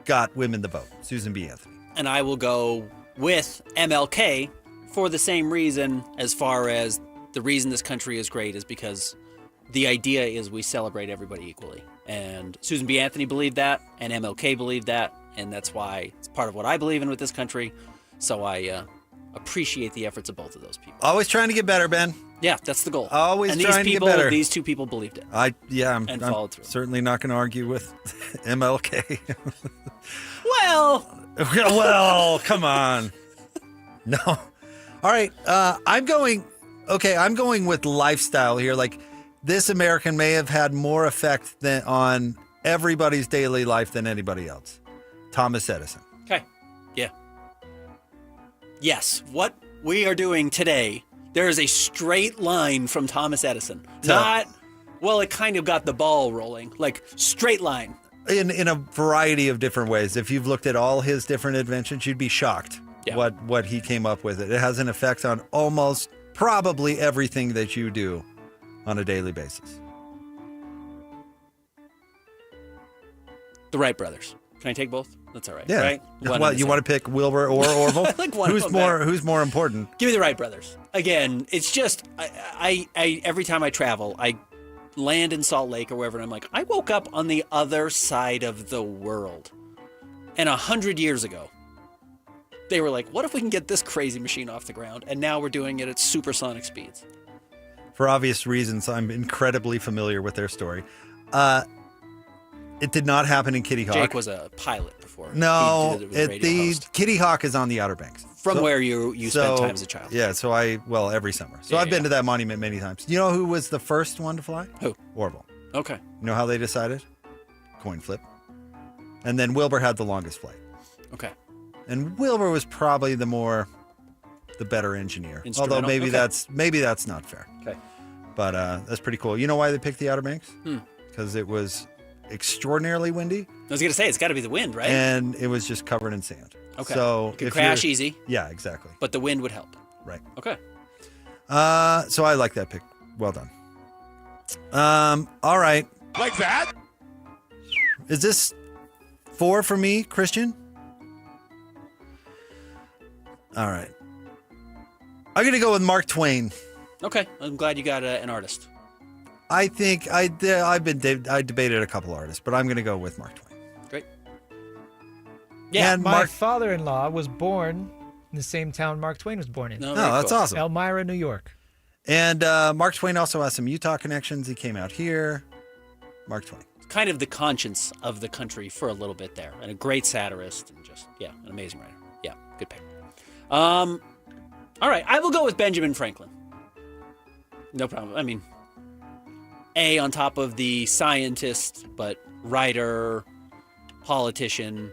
got women the vote. Susan B. Anthony. And I will go with MLK for the same reason, as far as the reason this country is great is because the idea is we celebrate everybody equally. And Susan B. Anthony believed that, and MLK believed that, and that's why it's part of what I believe in with this country. So I appreciate the efforts of both of those people. Always trying to get better, Ben. Yeah, that's the goal. Always and trying to get better. These two people believed it. I'm followed through. Certainly not going to argue with MLK. Well, come on. No. All right. I'm going with lifestyle here. Like, this American may have had more effect on everybody's daily life than anybody else. Thomas Edison. Okay. Yeah. Yes. What we are doing today, there is a straight line from Thomas Edison. It kind of got the ball rolling. Like, straight line. In a variety of different ways. If you've looked at all his different inventions, you'd be shocked what he came up with. It has an effect on almost probably everything that you do on a daily basis. The Wright brothers. Can I take both? That's all right. Yeah. Right? Well, you want to pick Wilbur or Orville? Like one who's of them who's more important? Give me the Wright brothers. Again, it's just I every time I travel, I land in Salt Lake or wherever, and I'm like, I woke up on the other side of the world. And 100 years ago, They were like, what if we can get this crazy machine off the ground? And now we're doing it at supersonic speeds. For obvious reasons, I'm incredibly familiar with their story. It did not happen in Kitty Hawk. Jake was a pilot before. No, He did it with a radio host. Kitty Hawk is on the Outer Banks. From where you spent time as a child. Yeah, so every summer. So I've been to that monument many times. You know who was the first one to fly? Who? Orville. Okay. You know how they decided? Coin flip. And then Wilbur had the longest flight. Okay. And Wilbur was probably the better engineer. Although maybe that's not fair. Okay. But that's pretty cool. You know why they picked the Outer Banks? Because it was extraordinarily windy. I was going to say, it's got to be the wind, right? And it was just covered in sand. Okay. So you could crash easy. Yeah, exactly. But the wind would help. Right. Okay. So I like that pick. Well done. All right. Like that? Is this 4 for me, Christian? All right. I'm going to go with Mark Twain. Okay. I'm glad you got an artist. I think I debated a couple artists, but I'm going to go with Mark Twain. Great. Yeah, and my father-in-law was born in the same town Mark Twain was born in. Oh, that's awesome. Elmira, New York. And Mark Twain also has some Utah connections. He came out here. Mark Twain. Kind of the conscience of the country for a little bit there, and a great satirist, and just an amazing writer. Yeah, good pick. All right, I will go with Benjamin Franklin. No problem. I mean, on top of the scientist, but writer, politician,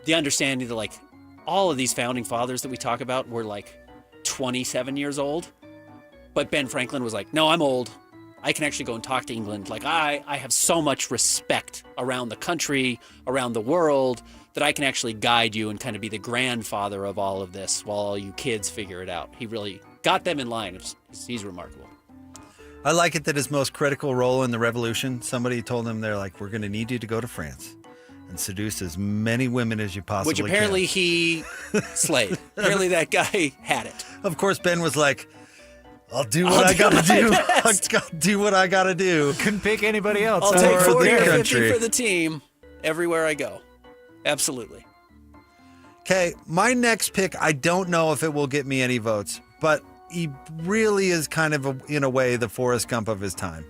the understanding that all of these founding fathers that we talk about were 27 years old, but Ben Franklin was like, no, I'm old. I can actually go and talk to England. I have so much respect around the country, around the world, that I can actually guide you and kind of be the grandfather of all of this while all you kids figure it out. He really got them in line. He's remarkable. I like it that his most critical role in the revolution, somebody told him, they're like, we're going to need you to go to France and seduce as many women as you possibly can. Which apparently he slayed. Apparently that guy had it. Of course, Ben was like, I'll do what I got to do. I'll do what I got to do. Couldn't pick anybody else. I'll take 40 or 50 country. for the team everywhere I go. Absolutely. Okay, my next pick, I don't know if it will get me any votes, but he really is kind of, in a way, the Forrest Gump of his time.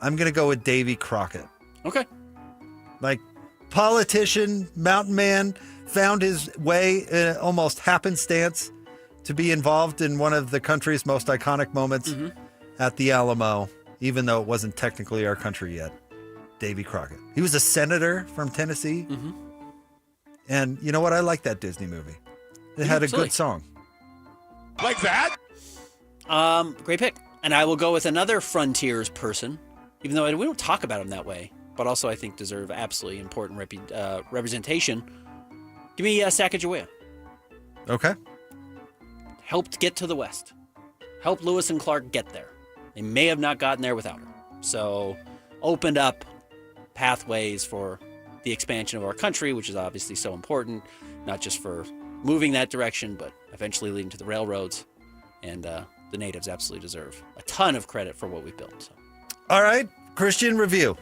I'm going to go with Davy Crockett. Okay. Politician, mountain man, found his way, almost happenstance, to be involved in one of the country's most iconic moments at the Alamo, even though it wasn't technically our country yet. Davy Crockett. He was a senator from Tennessee. And you know what? I like that Disney movie. It had a good song. Like that? Great pick. And I will go with another Frontiers person, even though we don't talk about him that way, but also I think deserve absolutely important representation. Give me Sacagawea. Okay. Helped get to the West. Helped Lewis and Clark get there. They may have not gotten there without her. So opened up pathways for the expansion of our country, which is obviously so important, not just for moving that direction, but eventually leading to the railroads. And the natives absolutely deserve a ton of credit for what we've built. So. All right, Christian, review.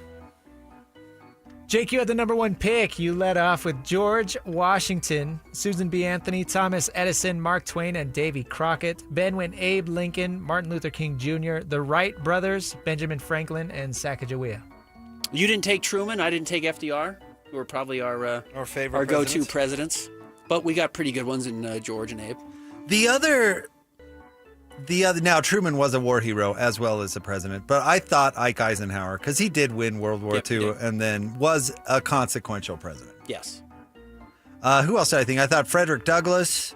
Jake, you had the number 1 pick. You led off with George Washington, Susan B. Anthony, Thomas Edison, Mark Twain, and Davy Crockett. Ben went Abe Lincoln, Martin Luther King Jr., the Wright brothers, Benjamin Franklin, and Sacagawea. You didn't take Truman. I didn't take FDR, who are probably our favorite, our go-to presidents. But we got pretty good ones in George and Abe. The other, now Truman was a war hero as well as a president, but I thought Ike Eisenhower, because he did win World War II and then was a consequential president. Yes. Who else did I think? I thought Frederick Douglass.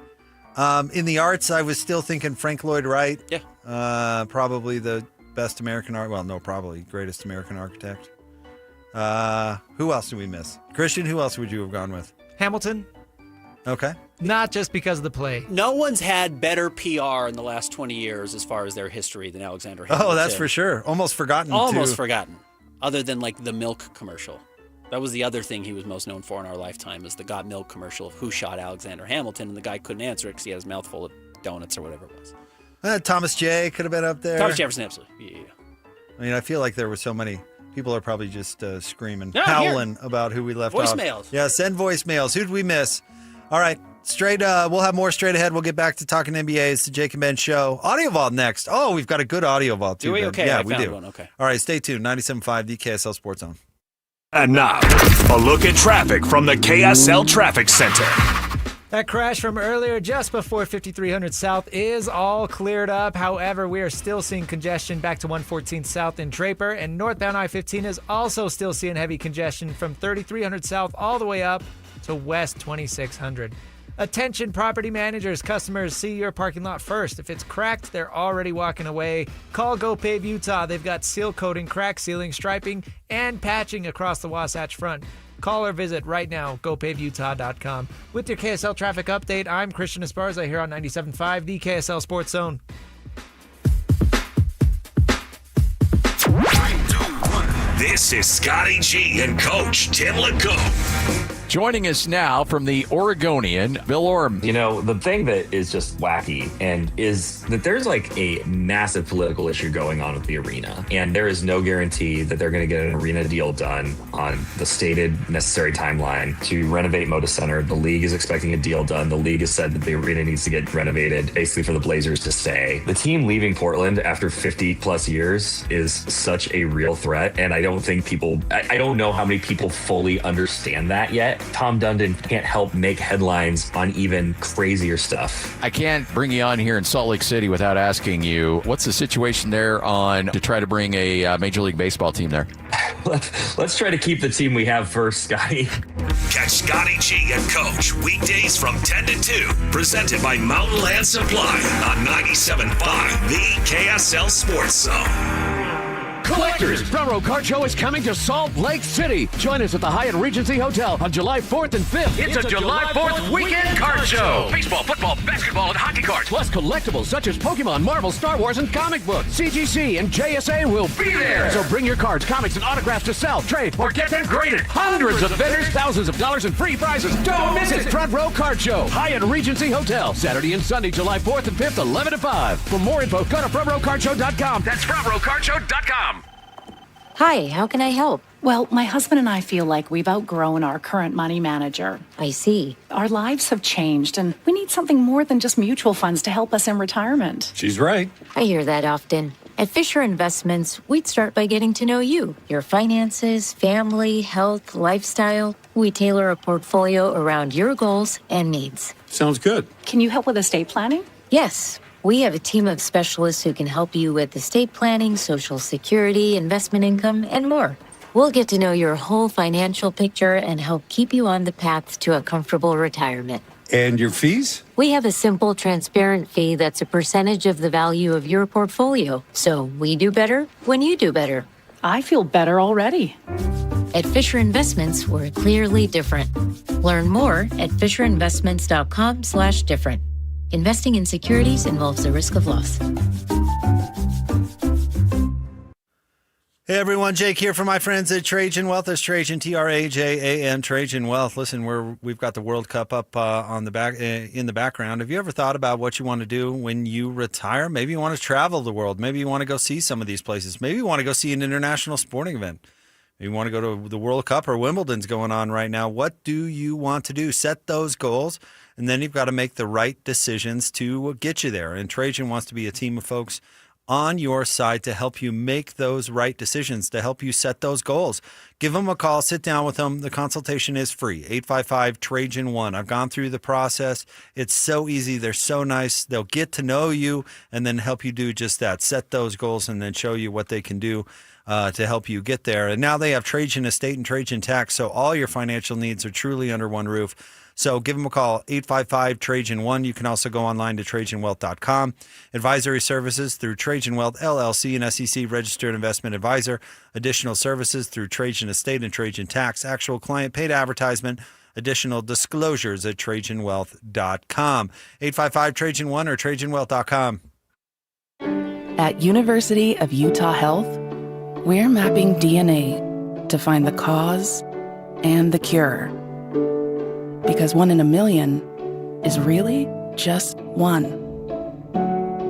In the arts, I was still thinking Frank Lloyd Wright. Yeah. Probably the best American greatest American architect. Who else did we miss? Christian, who else would you have gone with? Hamilton. Okay. Not just because of the play. No one's had better PR in the last 20 years as far as their history than Alexander Hamilton. Oh, that's for sure. Almost forgotten. Forgotten. Other than the milk commercial. That was the other thing he was most known for in our lifetime, is the Got Milk commercial of who shot Alexander Hamilton, and the guy couldn't answer it because he had his mouth full of donuts or whatever it was. Thomas J. could have been up there. Thomas Jefferson, absolutely. Yeah. I mean, I feel like there were so many. People are probably just screaming, howling about who we left off. Voicemails. Yeah, send voicemails. Who'd we miss? All right, We'll have more straight ahead. We'll get back to talking NBA. It's the Jake and Ben show. Audio Vault next. Oh, we've got a good audio vault too. Do we? Ben. Okay, yeah, I we found do. one. Okay. All right, stay tuned. 97.5, the KSL Sports Zone. And now, a look at traffic from the KSL Traffic Center. That crash from earlier just before 5300 South is all cleared up. However, we are still seeing congestion back to 114 South in Draper, and northbound I-15 is also still seeing heavy congestion from 3300 South all the way up to West 2600. Attention property managers, customers, see your parking lot first. If it's cracked, they're already walking away. Call GoPave Utah. They've got seal coating, crack sealing, striping, and patching across the Wasatch Front. Call or visit right now, GoPaveUtah.com. With your KSL traffic update, I'm Christian Esparza here on 97.5, the KSL Sports Zone. 3, 2, 1. This is Scotty G and Coach Tim LeCoe. Joining us now from the Oregonian, Bill Orm. You know, the thing that is just wacky and is that there's like a massive political issue going on with the arena. And there is no guarantee that they're going to get an arena deal done on the stated necessary timeline to renovate Moda Center. The league is expecting a deal done. The league has said that the arena needs to get renovated, basically for the Blazers to stay. The team leaving Portland after 50 plus years is such a real threat. And I don't think I don't know how many people fully understand that yet. Tom Dundon can't help make headlines on even crazier stuff. I can't bring you on here in Salt Lake City without asking you, what's the situation there to try to bring a Major League Baseball team there? Let's try to keep the team we have first, Scotty. Catch Scotty G and Coach weekdays from 10 to 2, presented by Mountain Land Supply on 97.5, the KSL Sports Zone. Collectors, Front Row Card Show is coming to Salt Lake City. Join us at the Hyatt Regency Hotel on July 4th and 5th. It's a July 4th weekend card show. Baseball, football, basketball, and hockey cards. Plus collectibles such as Pokemon, Marvel, Star Wars, and comic books. CGC and JSA will be there. So bring your cards, comics, and autographs to sell, trade, or get them graded. Hundreds of vendors, thousands of dollars in free prizes. Don't miss it. Front Row Card Show, Hyatt Regency Hotel, Saturday and Sunday, July 4th and 5th, 11 to 5. For more info, go to frontrowcardshow.com. That's frontrowcardshow.com. Hi, how can I help? Well, my husband and I feel like we've outgrown our current money manager. I see. Our lives have changed, and we need something more than just mutual funds to help us in retirement. She's right. I hear that often. At Fisher Investments, we'd start by getting to know you, your finances, family, health, lifestyle. We tailor a portfolio around your goals and needs. Sounds good. Can you help with estate planning? Yes. We have a team of specialists who can help you with estate planning, Social Security, investment income, and more. We'll get to know your whole financial picture and help keep you on the path to a comfortable retirement. And your fees? We have a simple, transparent fee that's a percentage of the value of your portfolio. So we do better when you do better. I feel better already. At Fisher Investments, we're clearly different. Learn more at fisherinvestments.com/different. Investing in securities involves the risk of loss. Hey everyone, Jake here for my friends at Trajan Wealth. It's Trajan, Trajan, Trajan Wealth. Listen, we've got the World Cup up on the back in the background. Have you ever thought about what you want to do when you retire? Maybe you want to travel the world. Maybe you want to go see some of these places. Maybe you want to go see an international sporting event. Maybe you want to go to the World Cup or Wimbledon's going on right now. What do you want to do? Set those goals, and then you've got to make the right decisions to get you there. And Trajan wants to be a team of folks on your side to help you make those right decisions, to help you set those goals. Give them a call, sit down with them. The consultation is free, 855-TRAJAN-1. I've gone through the process. It's so easy. They're so nice. They'll get to know you and then help you do just that, set those goals and then show you what they can do to help you get there. And now they have Trajan Estate and Trajan Tax, so all your financial needs are truly under one roof. So give them a call, 855-TRAJAN-1. You can also go online to TrajanWealth.com. Advisory services through Trajan Wealth, LLC, an SEC-registered investment advisor. Additional services through Trajan Estate and Trajan Tax. Actual client paid advertisement. Additional disclosures at TrajanWealth.com. 855-TRAJAN-1 or TrajanWealth.com. At University of Utah Health, we're mapping DNA to find the cause and the cure. Because 1 in a million is really just one.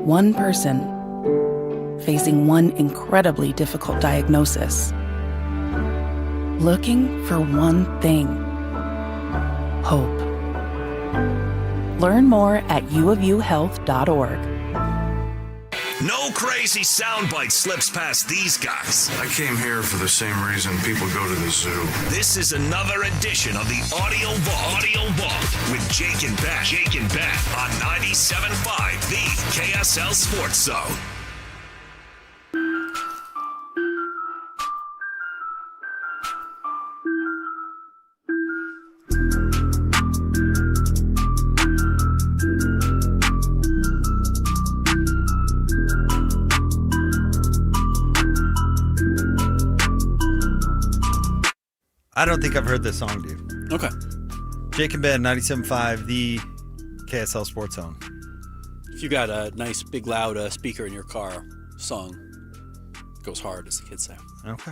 One person facing one incredibly difficult diagnosis. Looking for one thing: hope. Learn more at uofuhealth.org. No crazy soundbite slips past these guys. I came here for the same reason people go to the zoo. This is another edition of the Audio Vault with Jake and Ben. Jake and Ben on 97.5, the KSL Sports Zone. I don't think I've heard this song, dude. Okay. Jake and Ben, 97.5, the KSL Sports Zone. If you got a nice, big, loud speaker in your car, song goes hard, as the kids say. Okay.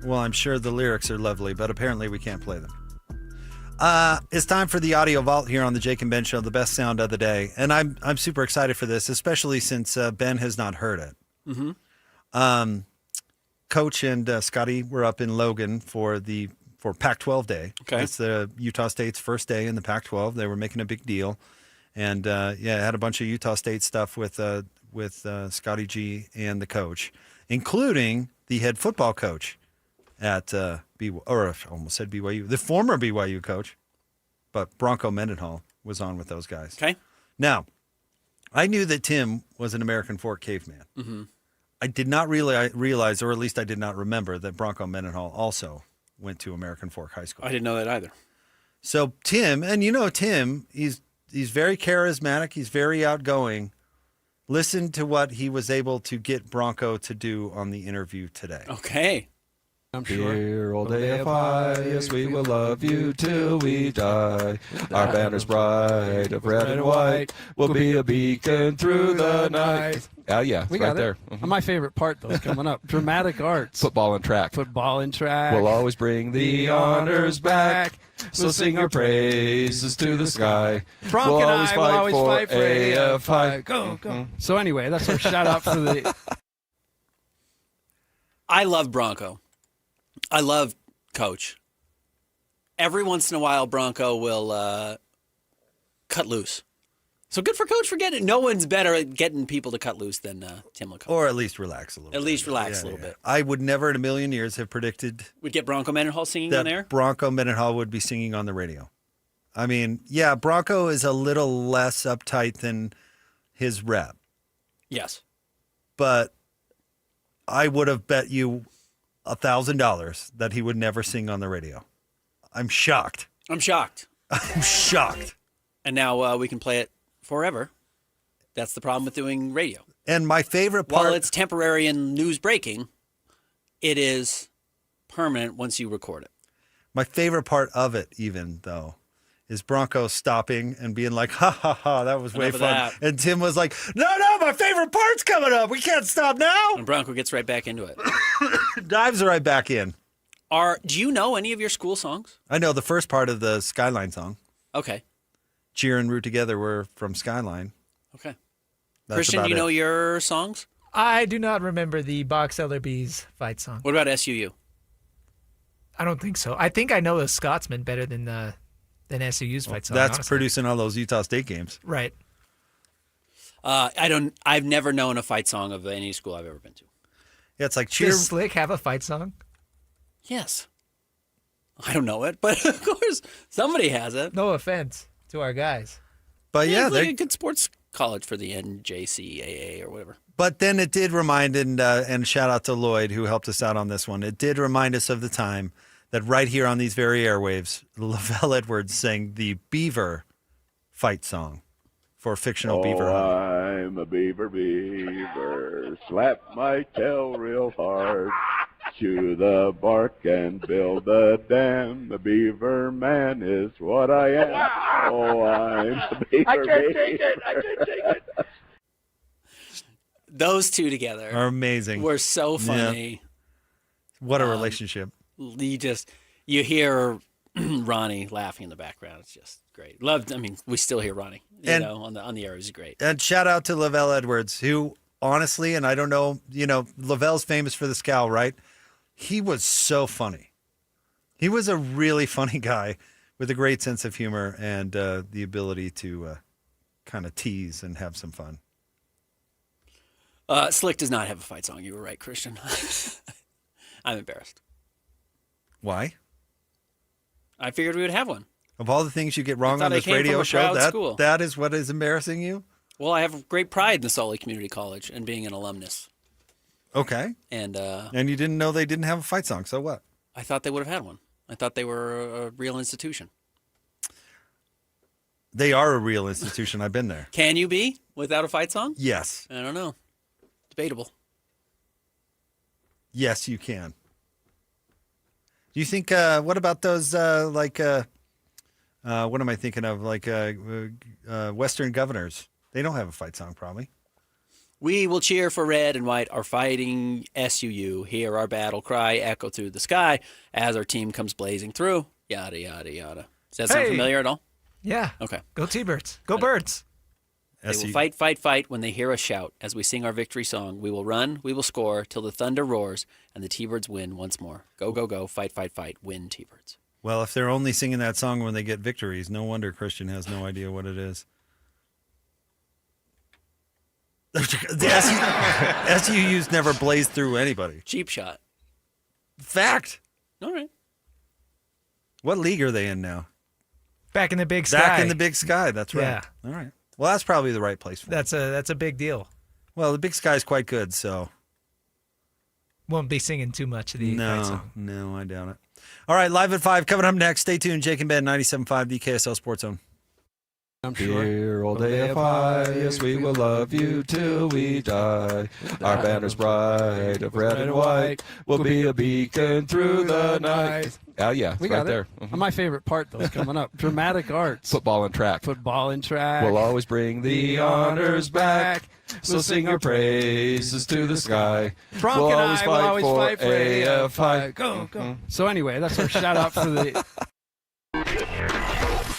Well, I'm sure the lyrics are lovely, but apparently we can't play them. It's time for the Audio Vault here on the Jake and Ben Show, the best sound of the day. And I'm super excited for this, especially since Ben has not heard it. Mm-hmm. Coach and Scotty were up in Logan for Pac-12 Day. Okay. It's the Utah State's first day in the Pac-12. They were making a big deal. And, had a bunch of Utah State stuff with Scotty G and the coach, including the head football coach at I almost said BYU, the former BYU coach, but Bronco Mendenhall was on with those guys. Okay. Now, I knew that Tim was an American Fork caveman. Mm-hmm. I did not realize, or at least I did not remember, that Bronco Mendenhall also went to American Fork High School. I didn't know that either. So Tim, and you know Tim, he's very charismatic. He's very outgoing. Listen to what he was able to get Bronco to do on the interview today. Okay. I'm sure. Dear old AFI, yes, we will love you till we die. Our banner's bright of red and white will be a beacon through the night. Oh, yeah, we right got there. Mm-hmm. My favorite part, though, is coming up. Dramatic arts. Football and track. Football and track. We'll always bring the honors back. So sing our praises to the sky. Bronco we'll and I will always fight for AFI. Go, go. So anyway, that's our shout out for the... I love Bronco. I love Coach. Every once in a while, Bronco will cut loose. So good for Coach for getting it. No one's better at getting people to cut loose than Tim LeCoq. Or at least relax a little bit. At least relax a little bit. I would never in a million years have predicted We'd get Bronco Mendenhall singing that on there. Bronco Mendenhall would be singing on the radio. I mean, yeah, Bronco is a little less uptight than his rep. Yes. But I would have bet you $1,000 that he would never sing on the radio. I'm shocked. I'm shocked. I'm shocked. And now we can play it forever. That's the problem with doing radio. And my favorite part... While it's temporary and news breaking, it is permanent once you record it. My favorite part of it, even, though, is Bronco stopping and being like, ha, ha, ha, that was way Enough of fun. that. And Tim was like, no, my favorite part's coming up. We can't stop now. And Bronco gets right back into it. Dives right back in. Do you know any of your school songs? I know the first part of the Skyline song. Okay. Cheer and Root Together were from Skyline. Okay. That's Christian, about do you know it. your songs? I do not remember the Box Elder Bees fight song. What about SUU? I don't think so. I think I know the Scotsman better than SUU's fight song. That's honestly. producing all those Utah State games. Right. I've never known a fight song of any school I've ever been to. Yeah, it's like cheer. Does Slick have a fight song? Yes. I don't know it, but of course somebody has it. No offense to our guys. But yeah, it's like they- a good sports college for the NJCAA or whatever. But then it did remind, and shout out to Lloyd who helped us out on this one. It did remind us of the time that right here on these very airwaves, Lavelle Edwards sang the Beaver fight song for fictional Beaver Hunt. I'm a beaver, slap my tail real hard, chew the bark and build a dam. A beaver man is what I am. Oh, I'm a beaver. I can't take it. Those two together Are amazing. were so funny. Yeah. What a relationship. You hear Ronnie laughing in the background. It's just great. We still hear Ronnie, on the air. He's great. And shout out to Lavelle Edwards, who honestly, and I don't know, Lavelle's famous for the scowl, right? He was so funny. He was a really funny guy with a great sense of humor and the ability to kind of tease and have some fun. Slick does not have a fight song. You were right, Christian. I'm embarrassed. Why? I figured we would have one. Of all the things you get wrong on this radio show, school. that is what is embarrassing you? Well, I have great pride in the Salt Lake Community College and being an alumnus. Okay. And you didn't know they didn't have a fight song, so what? I thought they would have had one. I thought they were a real institution. They are a real institution. I've been there. Can you be without a fight song? Yes. I don't know. Debatable. Yes, you can. Do you think, what about those, what am I thinking of? Western governors. They don't have a fight song, probably. We will cheer for red and white, our fighting SUU. Hear our battle cry echo through the sky as our team comes blazing through. Yada, yada, yada. Does that sound familiar at all? Yeah. Okay. Go T-Birds. Go Birds. They will fight, fight, fight when they hear us shout. As we sing our victory song, we will run, we will score, till the thunder roars, and the T-Birds win once more. Go, go, go, fight, fight, fight, win T-Birds. Well, if they're only singing that song when they get victories, no wonder Christian has no idea what it is. The SUUs never blazed through anybody. Cheap shot. Fact. All right. What league are they in now? Back in the Big Sky. Back in the Big Sky. That's right. Yeah. All right. Well, that's probably the right place for them. That's a big deal. Well, the Big Sky is quite good, so won't be singing too much of the fight song. No, I doubt it. All right, Live at 5 coming up next. Stay tuned. Jake and Ben, 97.5, the KSL Sports Zone. I'm sure. Dear old AFI, yes, we will love you till we die. Our banner's bright of red and white will be a beacon through the night. Oh, yeah, we right got there. Mm-hmm. My favorite part, though, is coming up. Dramatic arts. Football and track. Football and track. We'll always bring the honors back. So sing our praises to the sky. Frank we'll and always I fight will always fight for AFI. Go, go. So anyway, that's our shout out for the...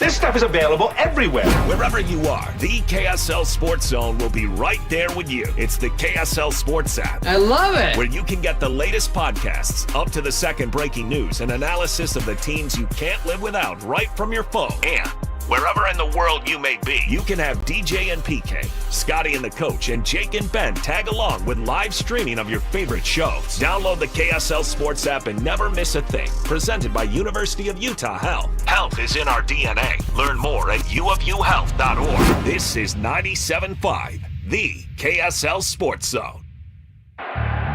This stuff is available everywhere. Wherever you are, the KSL Sports Zone will be right there with you. It's the KSL Sports app. I love it. Where you can get the latest podcasts, up to the second breaking news, and analysis of the teams you can't live without right from your phone. And wherever in the world you may be, you can have DJ and PK, Scotty and the coach, and Jake and Ben tag along with live streaming of your favorite shows. Download the KSL Sports app and never miss a thing. Presented by University of Utah Health. Health is in our DNA. Learn more at uofuhealth.org. This is 97.5, the KSL Sports Zone.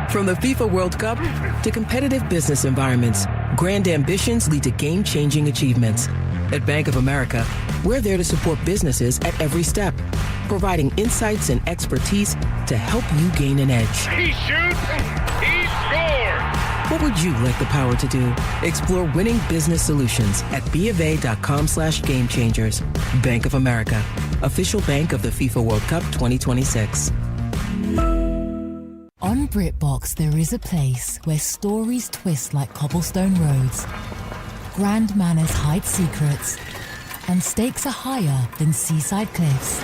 From the FIFA World Cup to competitive business environments, grand ambitions lead to game-changing achievements. At Bank of America, we're there to support businesses at every step, providing insights and expertise to help you gain an edge. He shoots, he scores! What would you like the power to do? Explore winning business solutions at BofA.com/gamechangers. Bank of America, official bank of the FIFA World Cup 2026. On BritBox, there is a place where stories twist like cobblestone roads, grand manners hide secrets, and stakes are higher than seaside cliffs.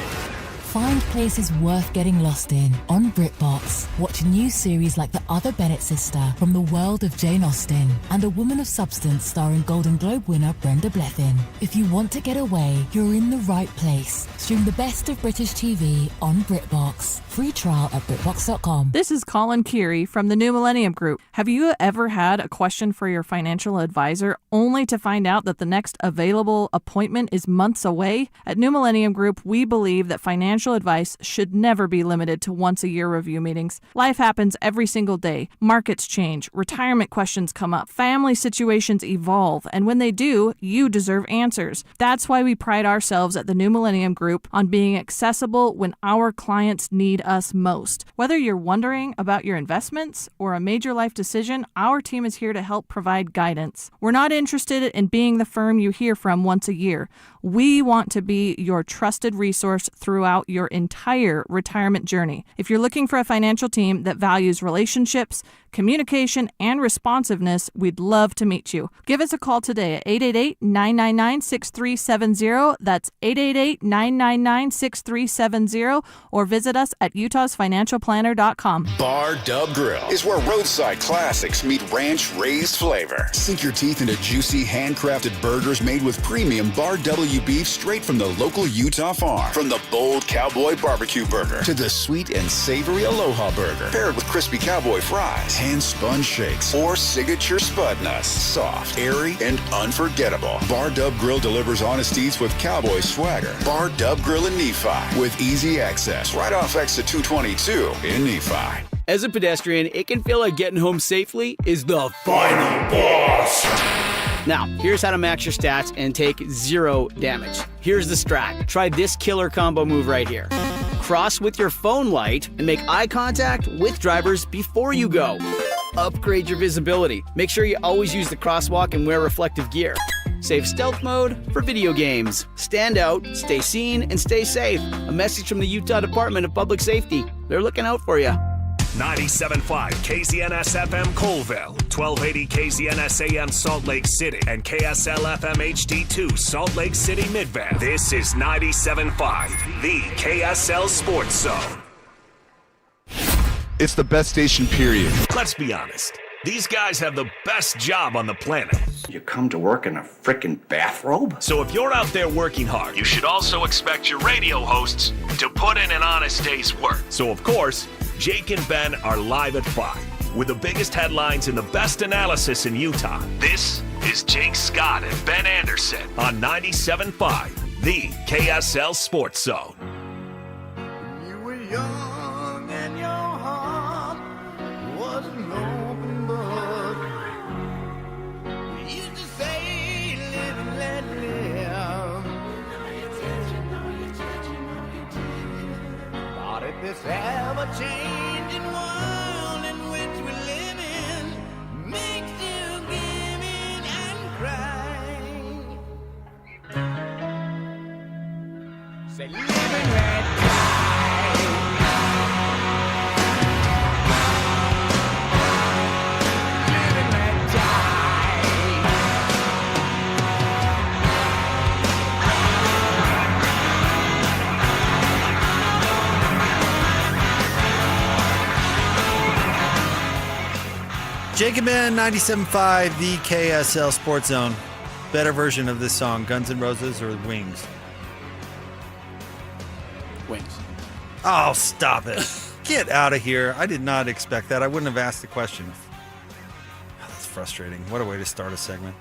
Find places worth getting lost in on BritBox. Watch new series like The Other Bennett Sister from the world of Jane Austen and A Woman of Substance starring Golden Globe winner Brenda Blethyn. If you want to get away, you're in the right place. Stream the best of British TV on BritBox. Free trial at BritBox.com. This is Colin Keary from the New Millennium Group. Have you ever had a question for your financial advisor only to find out that the next available appointment is months away? At New Millennium Group, we believe that financial advice should never be limited to once-a-year review meetings. Life happens every single day. Markets change, retirement questions come up, family situations evolve, and when they do, you deserve answers. That's why we pride ourselves at the New Millennium Group on being accessible when our clients need us most. Whether you're wondering about your investments or a major life decision, our team is here to help provide guidance. We're not interested in being the firm you hear from once a year. We want to be your trusted resource throughout your your entire retirement journey. If you're looking for a financial team that values relationships, communication, and responsiveness, we'd love to meet you. Give us a call today at 888-999-6370. That's 888-999-6370, or visit us at utahsfinancialplanner.com. Bar Dub Grill is where roadside classics meet ranch-raised flavor. Sink your teeth into juicy, handcrafted burgers made with premium Bar W beef straight from the local Utah farm. From the bold cowboy barbecue burger to the sweet and savory Aloha burger, paired with crispy cowboy fries, hand-spun shakes, or signature spud nuts. Soft, airy, and unforgettable. Bar Dub Grill delivers honest eats with cowboy swagger. Bar Dub Grill in Nephi with easy access right off exit 222 in Nephi. As a pedestrian, it can feel like getting home safely is the final boss. Now, here's how to max your stats and take 0 damage. Here's the strat. Try this killer combo move right here. Cross with your phone light and make eye contact with drivers before you go. Upgrade your visibility. Make sure you always use the crosswalk and wear reflective gear. Save stealth mode for video games. Stand out, stay seen, and stay safe. A message from the Utah Department of Public Safety. They're looking out for you. 97.5 KZNS FM Colville, 1280 KZNS AM Salt Lake City, and KSL FM HD2 Salt Lake City Midvale. This is 97.5, the KSL Sports Zone. It's the best station, period. Let's be honest. These guys have the best job on the planet. You come to work in a frickin' bathrobe? So if you're out there working hard, you should also expect your radio hosts to put in an honest day's work. So of course, Jake and Ben are live at 5 with the biggest headlines and the best analysis in Utah. This is Jake Scott and Ben Anderson on 97.5, the KSL Sports Zone. You were young and your heart was an open book. You used to say, live and let live. But if this ever-changing world in which we live in makes you give in and cry, say, live and let die. Live and let die. Jake and Ben, 97.5, the KSL Sports Zone. Better version of this song, Guns N' Roses or Wings? Wings. Oh, stop it. Get out of here. I did not expect that. I wouldn't have asked the question. Oh, that's frustrating. What a way to start a segment.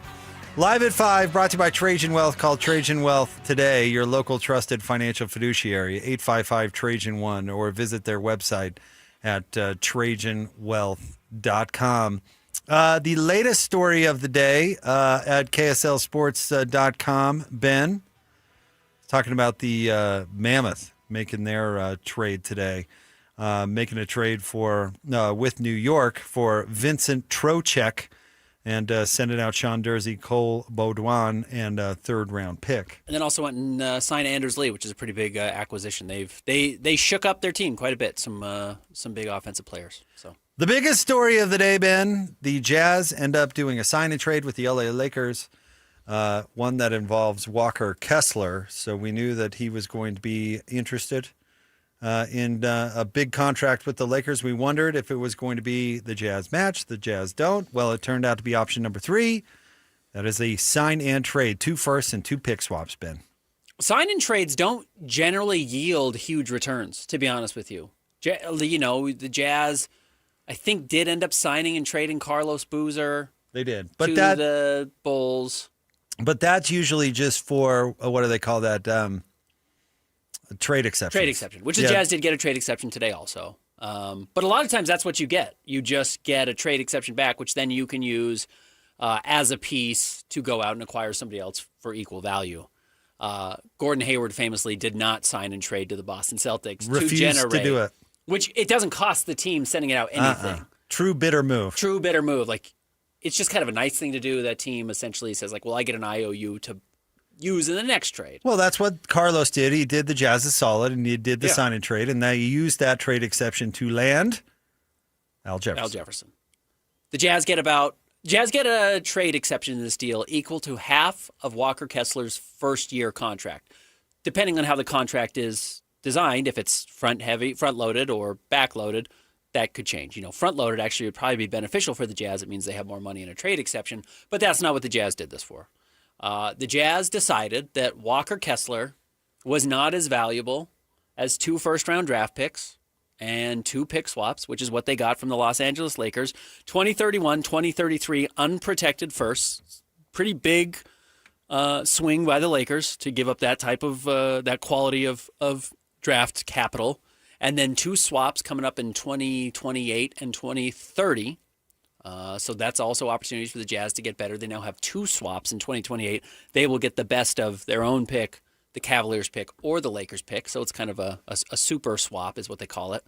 Live at 5, brought to you by Trajan Wealth. Call Trajan Wealth today, your local trusted financial fiduciary, 855-TRAJAN-1, or visit their website at TrajanWealth.com. The latest story of the day at KSLSports.com, Ben, talking about the Mammoth making their trade today, making a trade for with New York for Vincent Trocheck and sending out Sean Dursey, Cole Baudouin, and a third-round pick. And then also went and signed Anders Lee, which is a pretty big acquisition. They shook up their team quite a bit. Some big offensive players. So the biggest story of the day, Ben, the Jazz end up doing a sign and trade with the LA Lakers, one that involves Walker Kessler. So we knew that he was going to be interested in a big contract with the Lakers. We wondered if it was going to be the Jazz match. The Jazz don't. Well, it turned out to be option number 3. That is a sign and trade, 2 firsts and 2 pick swaps, Ben. sign and trades don't generally yield huge returns, to be honest with you. You know, the Jazz, I think, did end up signing and trading Carlos Boozer. They did, but to the Bulls. But that's usually just for what do they call that? Trade exception. Trade exception, which the Jazz did get a trade exception today also. But a lot of times that's what you get. You just get a trade exception back, which then you can use as a piece to go out and acquire somebody else for equal value. Gordon Hayward famously did not sign and trade to the Boston Celtics. Refused to do it. Which it doesn't cost the team sending it out anything. True bitter move. True bitter move. Like, it's just kind of a nice thing to do. That team essentially says, like, well, I get an IOU to use in the next trade. Well, that's what Carlos did. He did the Jazz a solid, and he did the sign and trade, and they used that trade exception to land Al Jefferson. The Jazz get a trade exception in this deal equal to half of Walker Kessler's first-year contract, depending on how the contract is designed. If it's front-loaded or back-loaded, that could change. Front-loaded actually would probably be beneficial for the Jazz. It means they have more money in a trade exception, but that's not what the Jazz did this for. The Jazz decided that Walker Kessler was not as valuable as 2 first-round draft picks and 2 pick swaps, which is what they got from the Los Angeles Lakers. 2031, 2033 unprotected firsts. Pretty big swing by the Lakers to give up that type of that quality of draft capital. And then 2 swaps coming up in 2028 and 2030. So that's also opportunities for the Jazz to get better. They now have 2 swaps in 2028. They will get the best of their own pick, the Cavaliers pick, or the Lakers pick. So it's kind of a super swap is what they call it.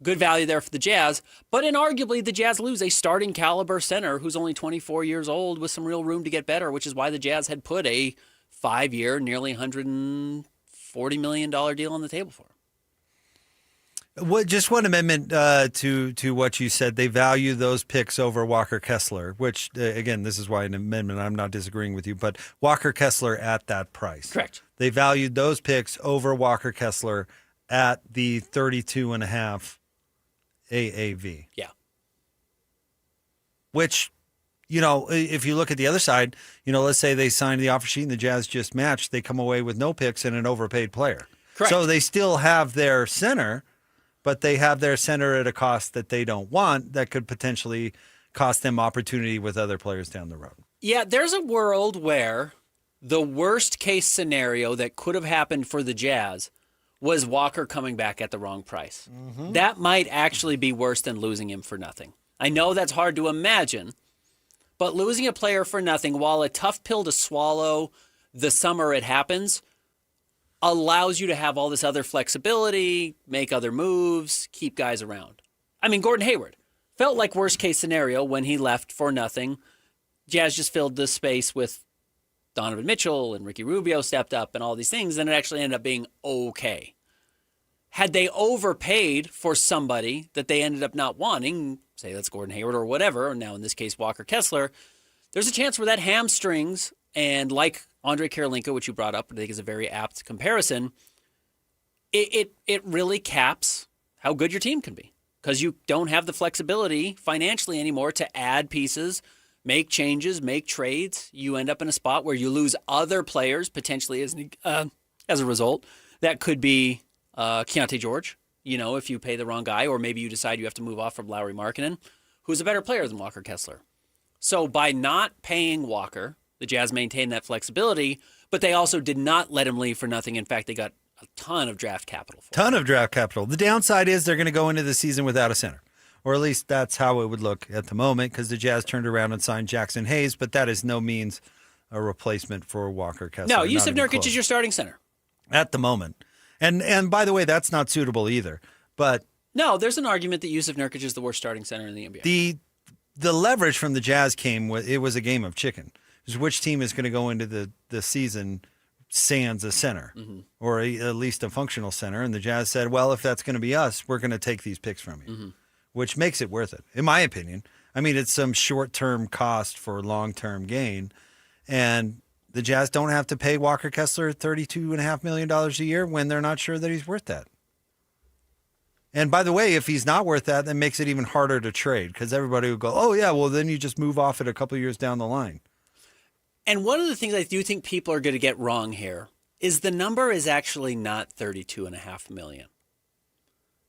Good value there for the Jazz. But inarguably, the Jazz lose a starting caliber center who's only 24 years old with some real room to get better, which is why the Jazz had put a 5-year, nearly $140 million deal on the table for him. Just one amendment to what you said. They value those picks over Walker Kessler, which, again, this is why an amendment. I'm not disagreeing with you, but Walker Kessler at that price. Correct. They valued those picks over Walker Kessler at the 32.5 AAV. Yeah. Which, if you look at the other side, let's say they signed the offer sheet and the Jazz just matched. They come away with no picks and an overpaid player. Correct. So they still have their center, but they have their center at a cost that they don't want that could potentially cost them opportunity with other players down the road. Yeah, there's a world where the worst case scenario that could have happened for the Jazz was Walker coming back at the wrong price. Mm-hmm. That might actually be worse than losing him for nothing. I know that's hard to imagine, but losing a player for nothing, while a tough pill to swallow the summer it happens, allows you to have all this other flexibility, make other moves, keep guys around. I mean, Gordon Hayward felt like worst case scenario when he left for nothing. Jazz just filled the space with Donovan Mitchell and Ricky Rubio stepped up and all these things, and it actually ended up being okay. Had they overpaid for somebody that they ended up not wanting, say that's Gordon Hayward or whatever, or now in this case Walker Kessler, there's a chance where that hamstrings, and like Andre Karolinko, which you brought up, I think is a very apt comparison, it really caps how good your team can be because you don't have the flexibility financially anymore to add pieces, make changes, make trades. You end up in a spot where you lose other players potentially as a result. That could be Keontae George, if you pay the wrong guy, or maybe you decide you have to move off from Lauri Markkanen, who's a better player than Walker Kessler. So by not paying Walker, the Jazz maintained that flexibility, but they also did not let him leave for nothing. In fact, they got a ton of draft capital. The downside is they're going to go into the season without a center. Or at least that's how it would look at the moment because the Jazz turned around and signed Jackson Hayes, but that is no means a replacement for Walker Kessler. No, Yusuf Nurkic is your starting center. At the moment. And by the way, that's not suitable either. But no, there's an argument that Yusuf Nurkic is the worst starting center in the NBA. The leverage from the Jazz came with it was a game of chicken. It was which team is going to go into the season sans a center or at least a functional center. And the Jazz said, well, if that's going to be us, we're going to take these picks from you, which makes it worth it, in my opinion. I mean, it's some short-term cost for long-term gain. And the Jazz don't have to pay Walker Kessler $32.5 million a year when they're not sure that he's worth that. And by the way, if he's not worth that, that makes it even harder to trade because everybody would go, oh, yeah, well, then you just move off it a couple of years down the line. And one of the things I do think people are going to get wrong here is the number is actually not $32.5 million.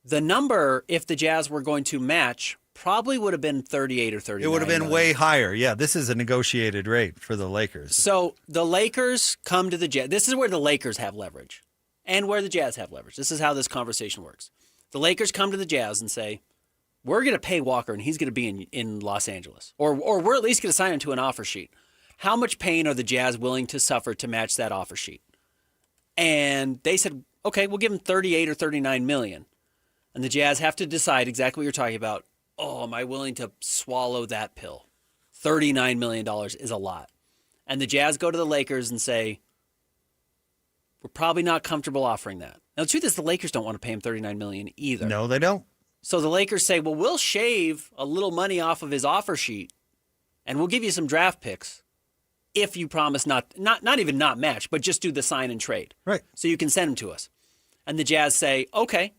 The number, if the Jazz were going to match, probably would have been 38 or 39. It would have been way higher. Yeah, this is a negotiated rate for the Lakers. So the Lakers come to the Jazz. This is where the Lakers have leverage and where the Jazz have leverage. This is how this conversation works. The Lakers come to the Jazz and say, we're going to pay Walker and he's going to be in Los Angeles. Or we're at least going to sign him to an offer sheet. How much pain are the Jazz willing to suffer to match that offer sheet? And they said, okay, we'll give him 38 or 39 million. And the Jazz have to decide exactly what you're talking about. Oh, am I willing to swallow that pill? $39 million is a lot. and the Jazz go to the Lakers and say, we're probably not comfortable offering that. Now, the truth is the Lakers don't want to pay him $39 million either. No, they don't. So the Lakers say, well, we'll shave a little money off of his offer sheet, and we'll give you some draft picks if you promise not even not match, but just do the sign and trade. Right. So you can send them to us. And the Jazz say, okay,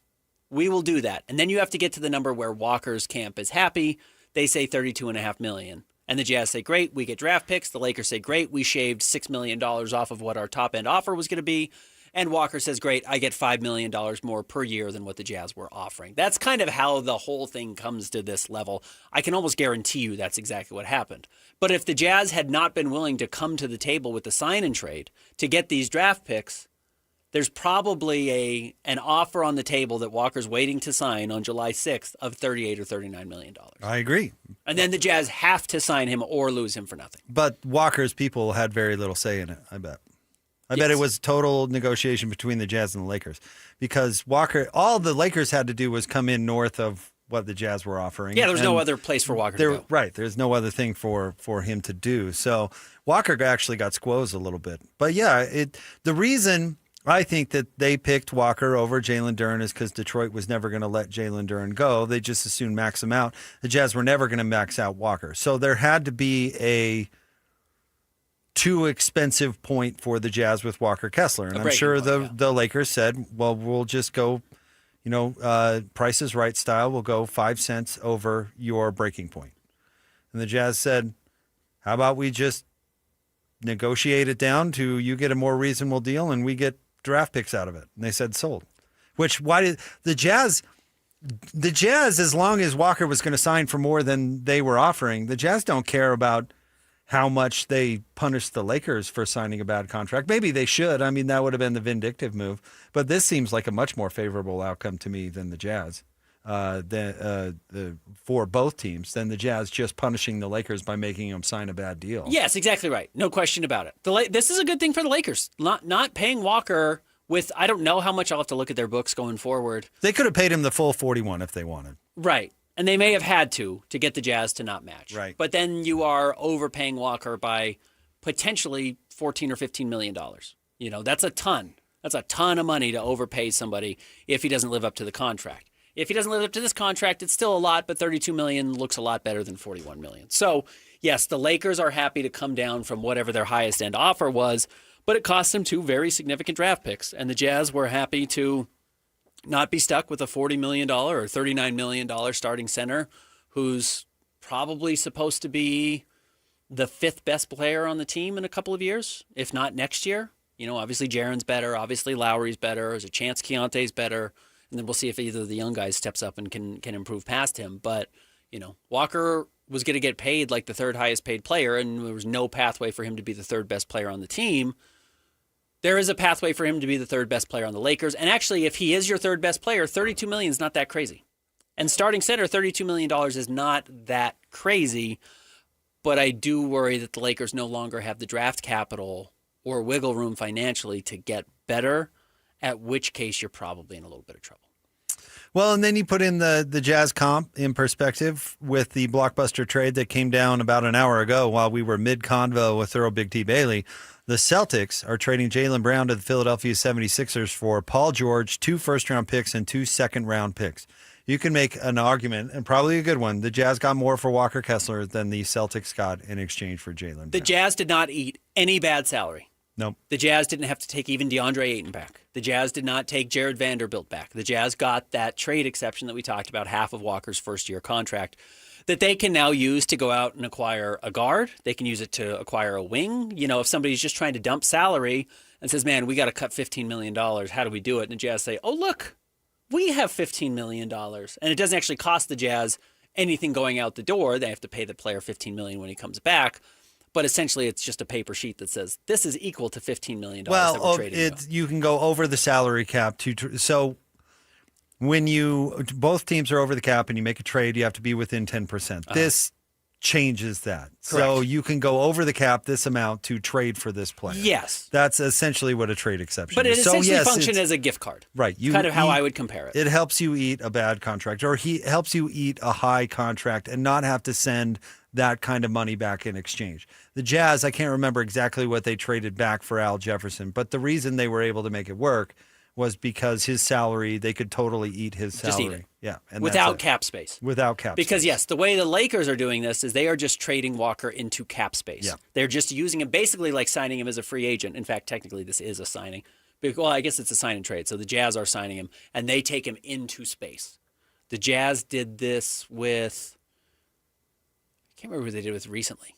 we will do that. And then you have to get to the number where Walker's camp is happy. They say $32.5 million. And the Jazz say, great, we get draft picks. The Lakers say, great, we shaved $6 million off of what our top-end offer was going to be. And Walker says, great, I get $5 million more per year than what the Jazz were offering. That's kind of how the whole thing comes to this level. I can almost guarantee you that's exactly what happened. But if the Jazz had not been willing to come to the table with the sign and trade to get these draft picks, there's probably an offer on the table that Walker's waiting to sign on July 6th of $38 or $39 million. I agree. And then the Jazz have to sign him or lose him for nothing. But Walker's people had very little say in it, I bet. I bet it was total negotiation between the Jazz and the Lakers because Walker, all the Lakers had to do was come in north of what the Jazz were offering. Yeah, there was no other place for Walker to go. Right. There's no other thing for him to do. So Walker actually got squozed a little bit. But yeah, the reason I think that they picked Walker over Jalen Duren is because Detroit was never going to let Jalen Duren go. They just assumed max him out. The Jazz were never going to max out Walker. So there had to be a too expensive point for the Jazz with Walker Kessler. And I'm sure the Lakers said, well, we'll just go, Price is Right style. We'll go 5 cents over your breaking point. And the Jazz said, how about we just negotiate it down to you get a more reasonable deal and we get draft picks out of it. And they said sold. Why did the Jazz, as long as Walker was going to sign for more than they were offering, the Jazz don't care about how much they punished the Lakers for signing a bad contract. Maybe they should. I mean, that would have been the vindictive move. But this seems like a much more favorable outcome to me than the Jazz, for both teams, than the Jazz just punishing the Lakers by making them sign a bad deal. Yes, exactly right. No question about it. This is a good thing for the Lakers. Not paying Walker with, I don't know how much. I'll have to look at their books going forward. They could have paid him the full 41 if they wanted. Right. And they may have had to get the Jazz to not match. Right. But then you are overpaying Walker by potentially $14 or $15 million. That's a ton. That's a ton of money to overpay somebody if he doesn't live up to the contract. If he doesn't live up to this contract, it's still a lot, but $32 million looks a lot better than $41 million. So, yes, the Lakers are happy to come down from whatever their highest end offer was, but it cost them 2 very significant draft picks. And the Jazz were happy to not be stuck with a $40 million or $39 million starting center who's probably supposed to be the 5th best player on the team in a couple of years, if not next year. Obviously Jaren's better. Obviously Lowry's better. There's a chance Keontae's better. And then we'll see if either of the young guys steps up and can improve past him. But, Walker was going to get paid like the 3rd highest paid player, and there was no pathway for him to be the 3rd best player on the team. There is a pathway for him to be the 3rd best player on the Lakers. And actually, if he is your 3rd best player, $32 million is not that crazy. And starting center, $32 million is not that crazy. But I do worry that the Lakers no longer have the draft capital or wiggle room financially to get better, at which case you're probably in a little bit of trouble. Well, and then you put in the Jazz comp in perspective with the blockbuster trade that came down about an hour ago while we were mid-convo with Thorough Big T Bailey. The Celtics are trading Jaylen Brown to the Philadelphia 76ers for Paul George, 2 first-round picks, and 2 second-round picks. You can make an argument, and probably a good one, the Jazz got more for Walker Kessler than the Celtics got in exchange for Jaylen Brown. The Jazz did not eat any bad salary. Nope. The Jazz didn't have to take even DeAndre Ayton back. The Jazz did not take Jared Vanderbilt back. The Jazz got that trade exception that we talked about, half of Walker's first-year contract, that they can now use to go out and acquire a guard. They can use it to acquire a wing. If somebody's just trying to dump salary and says, man, we got to cut $15 million. How do we do it? And the Jazz say, oh, look, we have $15 million. And it doesn't actually cost the Jazz anything going out the door. They have to pay the player $15 million when he comes back. But essentially, it's just a paper sheet that says this is equal to $15 million that we're trading. You can go over the salary cap. So when both teams are over the cap and you make a trade, you have to be within 10%. This changes that. So you can go over the cap this amount to trade for this player. Yes. That's essentially what a trade exception But is. it So, essentially yes, functions it's- as a gift card. Right. Kind of how I would compare it. It helps you eat a bad contract, or he helps you eat a high contract and not have to send that kind of money back in exchange. The Jazz, I can't remember exactly what they traded back for Al Jefferson, but the reason they were able to make it work was because his salary, they could totally eat his salary. Just eat it. Yeah. And Without that's it. cap space. Without cap Because, space. yes, the way the Lakers are doing this is they are just trading Walker into cap space. Yeah. They're just using him basically like signing him as a free agent. In fact, technically, this is a signing. Well, I guess it's a sign and trade. So the Jazz are signing him, and they take him into space. The Jazz did this with, I can't remember who they did it with recently.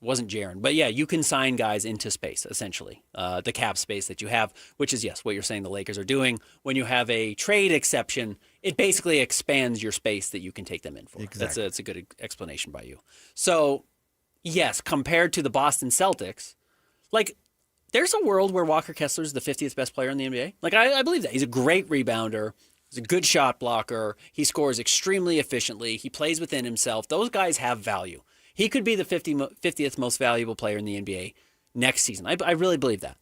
It wasn't Jaren. But yeah, you can sign guys into space, essentially. The cap space that you have, which is, yes, what you're saying the Lakers are doing. When you have a trade exception, it basically expands your space that you can take them in for. Exactly. That's a good explanation by you. So, yes, compared to the Boston Celtics, like, there's a world where Walker Kessler is the 50th best player in the NBA. Like, I believe that. He's a great rebounder. He's a good shot blocker. He scores extremely efficiently. He plays within himself. Those guys have value. He could be the 50th most valuable player in the NBA next season. I really believe that.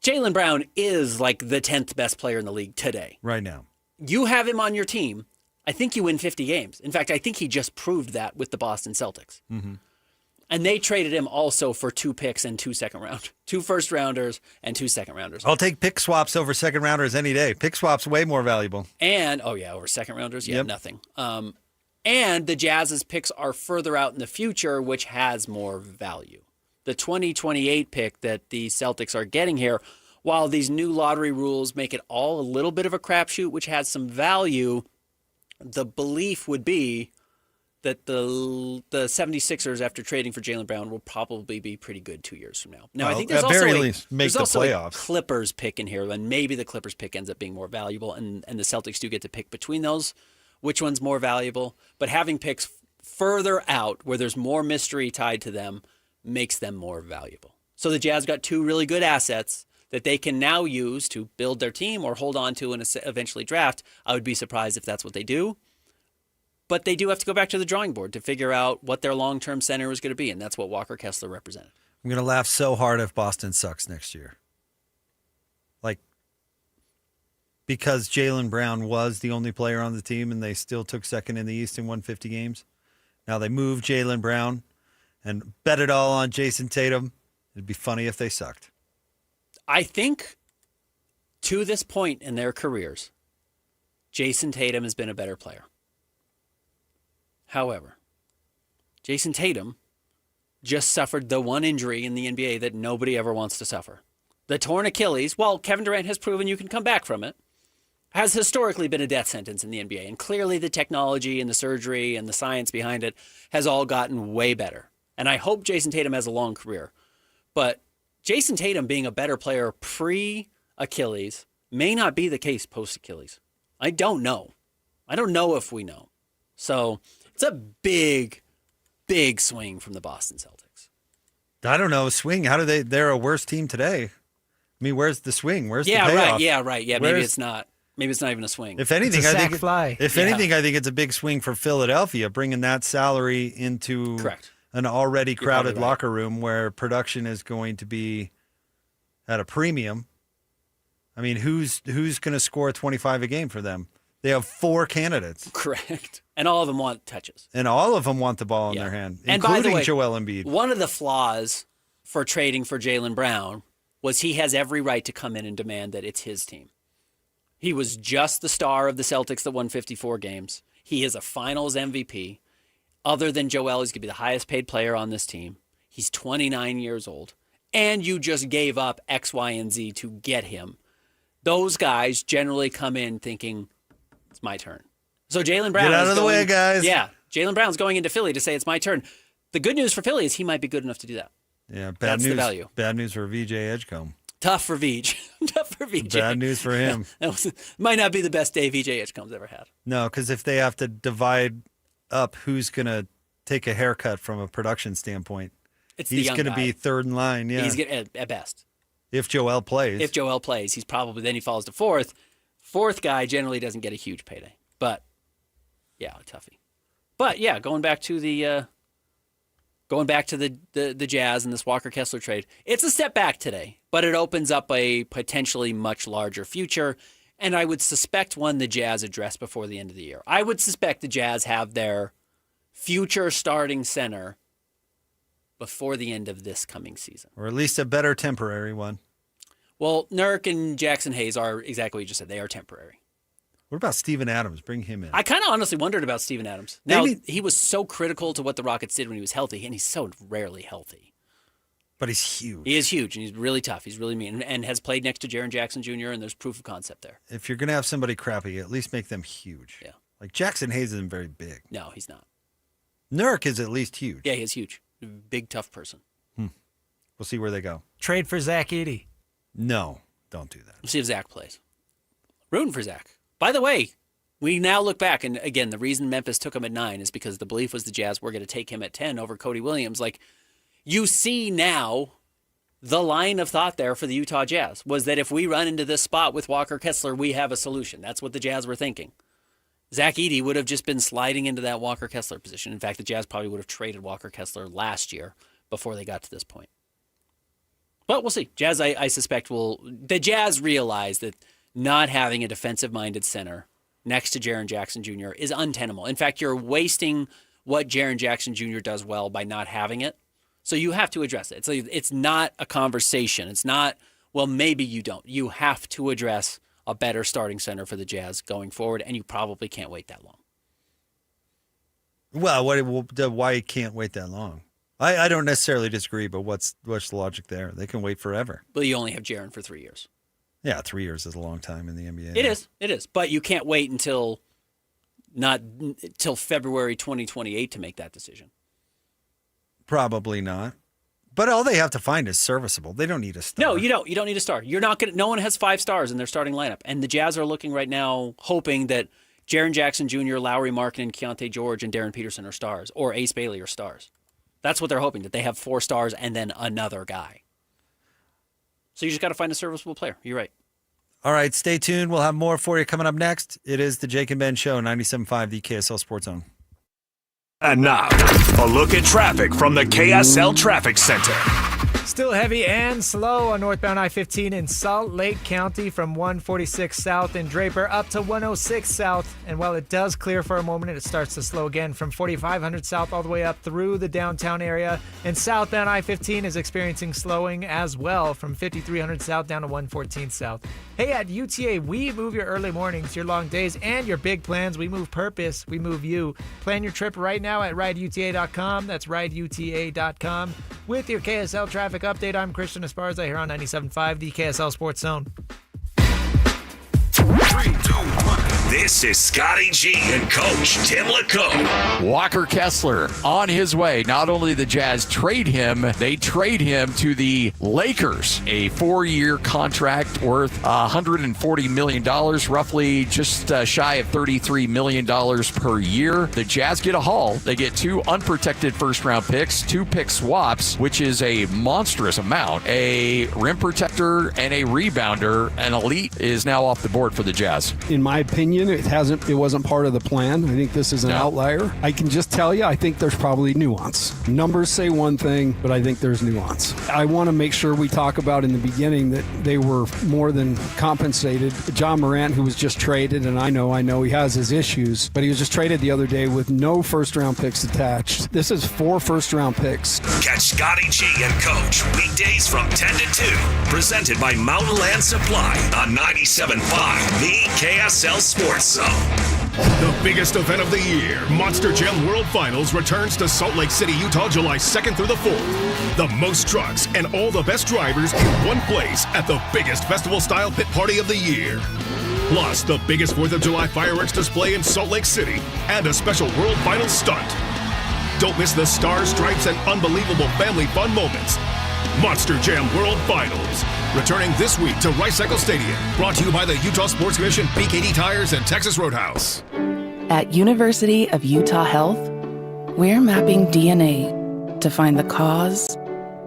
Jaylen Brown is like the 10th best player in the league today. Right now. You have him on your team. I think you win 50 games. In fact, I think he just proved that with the Boston Celtics. Mm-hmm. And they traded him also for 2 picks and 2 second-round, 2 first-rounders and 2 second-rounders. I'll take pick swaps over second rounders any day. Pick swaps way more valuable. And, over second-rounders? Yeah, Yep. nothing. And the Jazz's picks are further out in the future, which has more value. The 2028 pick that the Celtics are getting here, while these new lottery rules make it all a little bit of a crapshoot, which has some value, the belief would be that the 76ers, after trading for Jaylen Brown, will probably be pretty good 2 years from now. Now, I think there's at also very least make there's the also playoffs. a Clippers pick in here, and maybe the Clippers pick ends up being more valuable, and the Celtics do get to pick between those, which one's more valuable. But having picks further out where there's more mystery tied to them makes them more valuable. So the Jazz got 2 really good assets that they can now use to build their team or hold on to and eventually draft. I would be surprised if that's what they do. But they do have to go back to the drawing board to figure out what their long-term center is going to be, and that's what Walker Kessler represented. I'm going to laugh so hard if Boston sucks next year. Like, because Jaylen Brown was the only player on the team and they still took second in the East and won 50 games. Now they moved Jaylen Brown and bet it all on Jason Tatum. It'd be funny if they sucked. I think to this point in their careers, Jason Tatum has been a better player. However, Jason Tatum just suffered the one injury in the NBA that nobody ever wants to suffer. The torn Achilles, while Kevin Durant has proven you can come back from it, has historically been a death sentence in the NBA. And clearly the technology and the surgery and the science behind it has all gotten way better. And I hope Jason Tatum has a long career. But Jason Tatum being a better player pre-Achilles may not be the case post-Achilles. I don't know. I don't know if we know. So it's a big, big swing from the Boston Celtics. I don't know. Swing. How do they're a worse team today. I mean, where's the swing? Where's the payoff? Right. Maybe it's not. Maybe it's not even a swing. If anything, It's a I sack think fly. If anything, I think it's a big swing for Philadelphia, bringing that salary into Correct. an already crowded probably right. locker room where production is going to be at a premium. I mean, who's going to score 25 a game for them? They have 4 candidates. Correct. And all of them want touches. And all of them want the ball in their hand, And by the including way, Joel Embiid. One of the flaws for trading for Jaylen Brown was he has every right to come in and demand that it's his team. He was just the star of the Celtics that won 54 games. He is a finals MVP. Other than Joel, he's going to be the highest paid player on this team. He's 29 years old. And you just gave up X, Y, and Z to get him. Those guys generally come in thinking, it's my turn. So Jaylen Brown Get out of the way, guys. Yeah, Jaylen Brown's going into Philly to say it's my turn. The good news for Philly is he might be good enough to do that. Yeah, bad That's news. the value. Bad news for VJ Edgecombe. Tough for Vij. Tough for VJ. Bad news for him. That might not be the best day VJ Edgecombe's ever had. No, because if they have to divide up who's going to take a haircut from a production standpoint, It's the he's young going to guy. be third in line. Yeah, He's at best. if Joel plays. If Joel plays, he's probably, then he falls to fourth. Fourth guy generally doesn't get a huge payday. But, yeah, toughie. But yeah, going back to the Jazz and this Walker Kessler trade, it's a step back today, but it opens up a potentially much larger future, and I would suspect one the Jazz address before the end of the year. I would suspect the Jazz have their future starting center before the end of this coming season. Or at least a better temporary one. Well, Nurk and Jackson Hayes are exactly what you just said. They are temporary. What about Steven Adams? Bring him in. I kind of honestly wondered about Steven Adams. Now, he was so critical to what the Rockets did when he was healthy, and he's so rarely healthy. But he's huge. He is huge, and he's really tough. He's really mean, and has played next to Jaren Jackson Jr., and there's proof of concept there. If you're going to have somebody crappy, at least make them huge. Yeah. Like Jackson Hayes isn't very big. No, he's not. Nurk is at least huge. Yeah, he's huge. Big, tough person. We'll see where they go. Trade for Zach Edey. No, don't do that. We'll see if Zach plays. Rooting for Zach. By the way, we now look back, and again, the reason Memphis took him at 9 is because the belief was the Jazz were going to take him at 10 over Cody Williams. Like, you see now the line of thought there for the Utah Jazz was that if we run into this spot with Walker Kessler, we have a solution. That's what the Jazz were thinking. Zach Edey would have just been sliding into that Walker Kessler position. In fact, the Jazz probably would have traded Walker Kessler last year before they got to this point. But we'll see. Jazz, I suspect, the Jazz realize that not having a defensive-minded center next to Jaren Jackson Jr. is untenable. In fact, you're wasting what Jaren Jackson Jr. does well by not having it. So you have to address it. It's not a conversation. It's not, well, maybe you don't. You have to address a better starting center for the Jazz going forward, and you probably can't wait that long. Well, why can't wait that long? I don't necessarily disagree, but what's the logic there? They can wait forever. Well, you only have Jaren for 3 years. Yeah, 3 years is a long time in the NBA. It is. But you can't wait until February 2028 to make that decision. Probably not. But all they have to find is serviceable. They don't need a star. No, you don't. You don't need a star. You're not going. No one has 5 stars in their starting lineup, and the Jazz are looking right now, hoping that Jaren Jackson Jr., Lowry Markkanen, Keontae George, and Darren Peterson are stars, or Ace Bailey are stars. That's what they're hoping, that they have 4 stars and then another guy. So you just got to find a serviceable player. You're right. All right, stay tuned. We'll have more for you coming up next. It is the Jake and Ben Show, 97.5, the KSL Sports Zone. And now, a look at traffic from the KSL Traffic Center. Still heavy and slow on northbound I-15 in Salt Lake County from 146 south in Draper up to 106 south. And while it does clear for a moment, it starts to slow again from 4500 south all the way up through the downtown area. And southbound I-15 is experiencing slowing as well from 5300 south down to 114 south. Hey, at UTA, we move your early mornings, your long days, and your big plans. We move purpose. We move you. Plan your trip right now at rideuta.com. That's rideuta.com. With your KSL traffic update, I'm Christian Esparza here on 97.5, the KSL Sports Zone. 3, 2, 1. This is Scotty G and Coach Tim LeCoe. Walker Kessler on his way. Not only the Jazz trade him, they trade him to the Lakers. A 4-year contract worth $140 million, roughly just shy of $33 million per year. The Jazz get a haul. They get 2 unprotected first-round picks, 2 pick swaps, which is a monstrous amount, a rim protector, and a rebounder. An elite is now off the board for the Jazz. In my opinion, it wasn't part of the plan. I think this is an outlier. I can just tell you, I think there's probably nuance. Numbers say one thing, but I think there's nuance. I want to make sure we talk about in the beginning that they were more than compensated. John Morant, who was just traded, and I know he has his issues, but he was just traded the other day with no first-round picks attached. This is 4 first-round picks. Catch Scotty G and Coach weekdays from 10 to 2. Presented by Mountain Land Supply on 97.5, the KSL Sports Zone. The biggest event of the year, Monster Jam World Finals, returns to Salt Lake City, Utah, July 2nd through the 4th. The most trucks and all the best drivers in one place at the biggest festival-style pit party of the year. Plus, the biggest 4th of July fireworks display in Salt Lake City and a special World Finals stunt. Don't miss the stars, stripes, and unbelievable family fun moments. Monster Jam World Finals, returning this week to Rice Eccles Stadium. Brought to you by the Utah Sports Commission, BKD Tires, and Texas Roadhouse. At University of Utah Health, we're mapping DNA to find the cause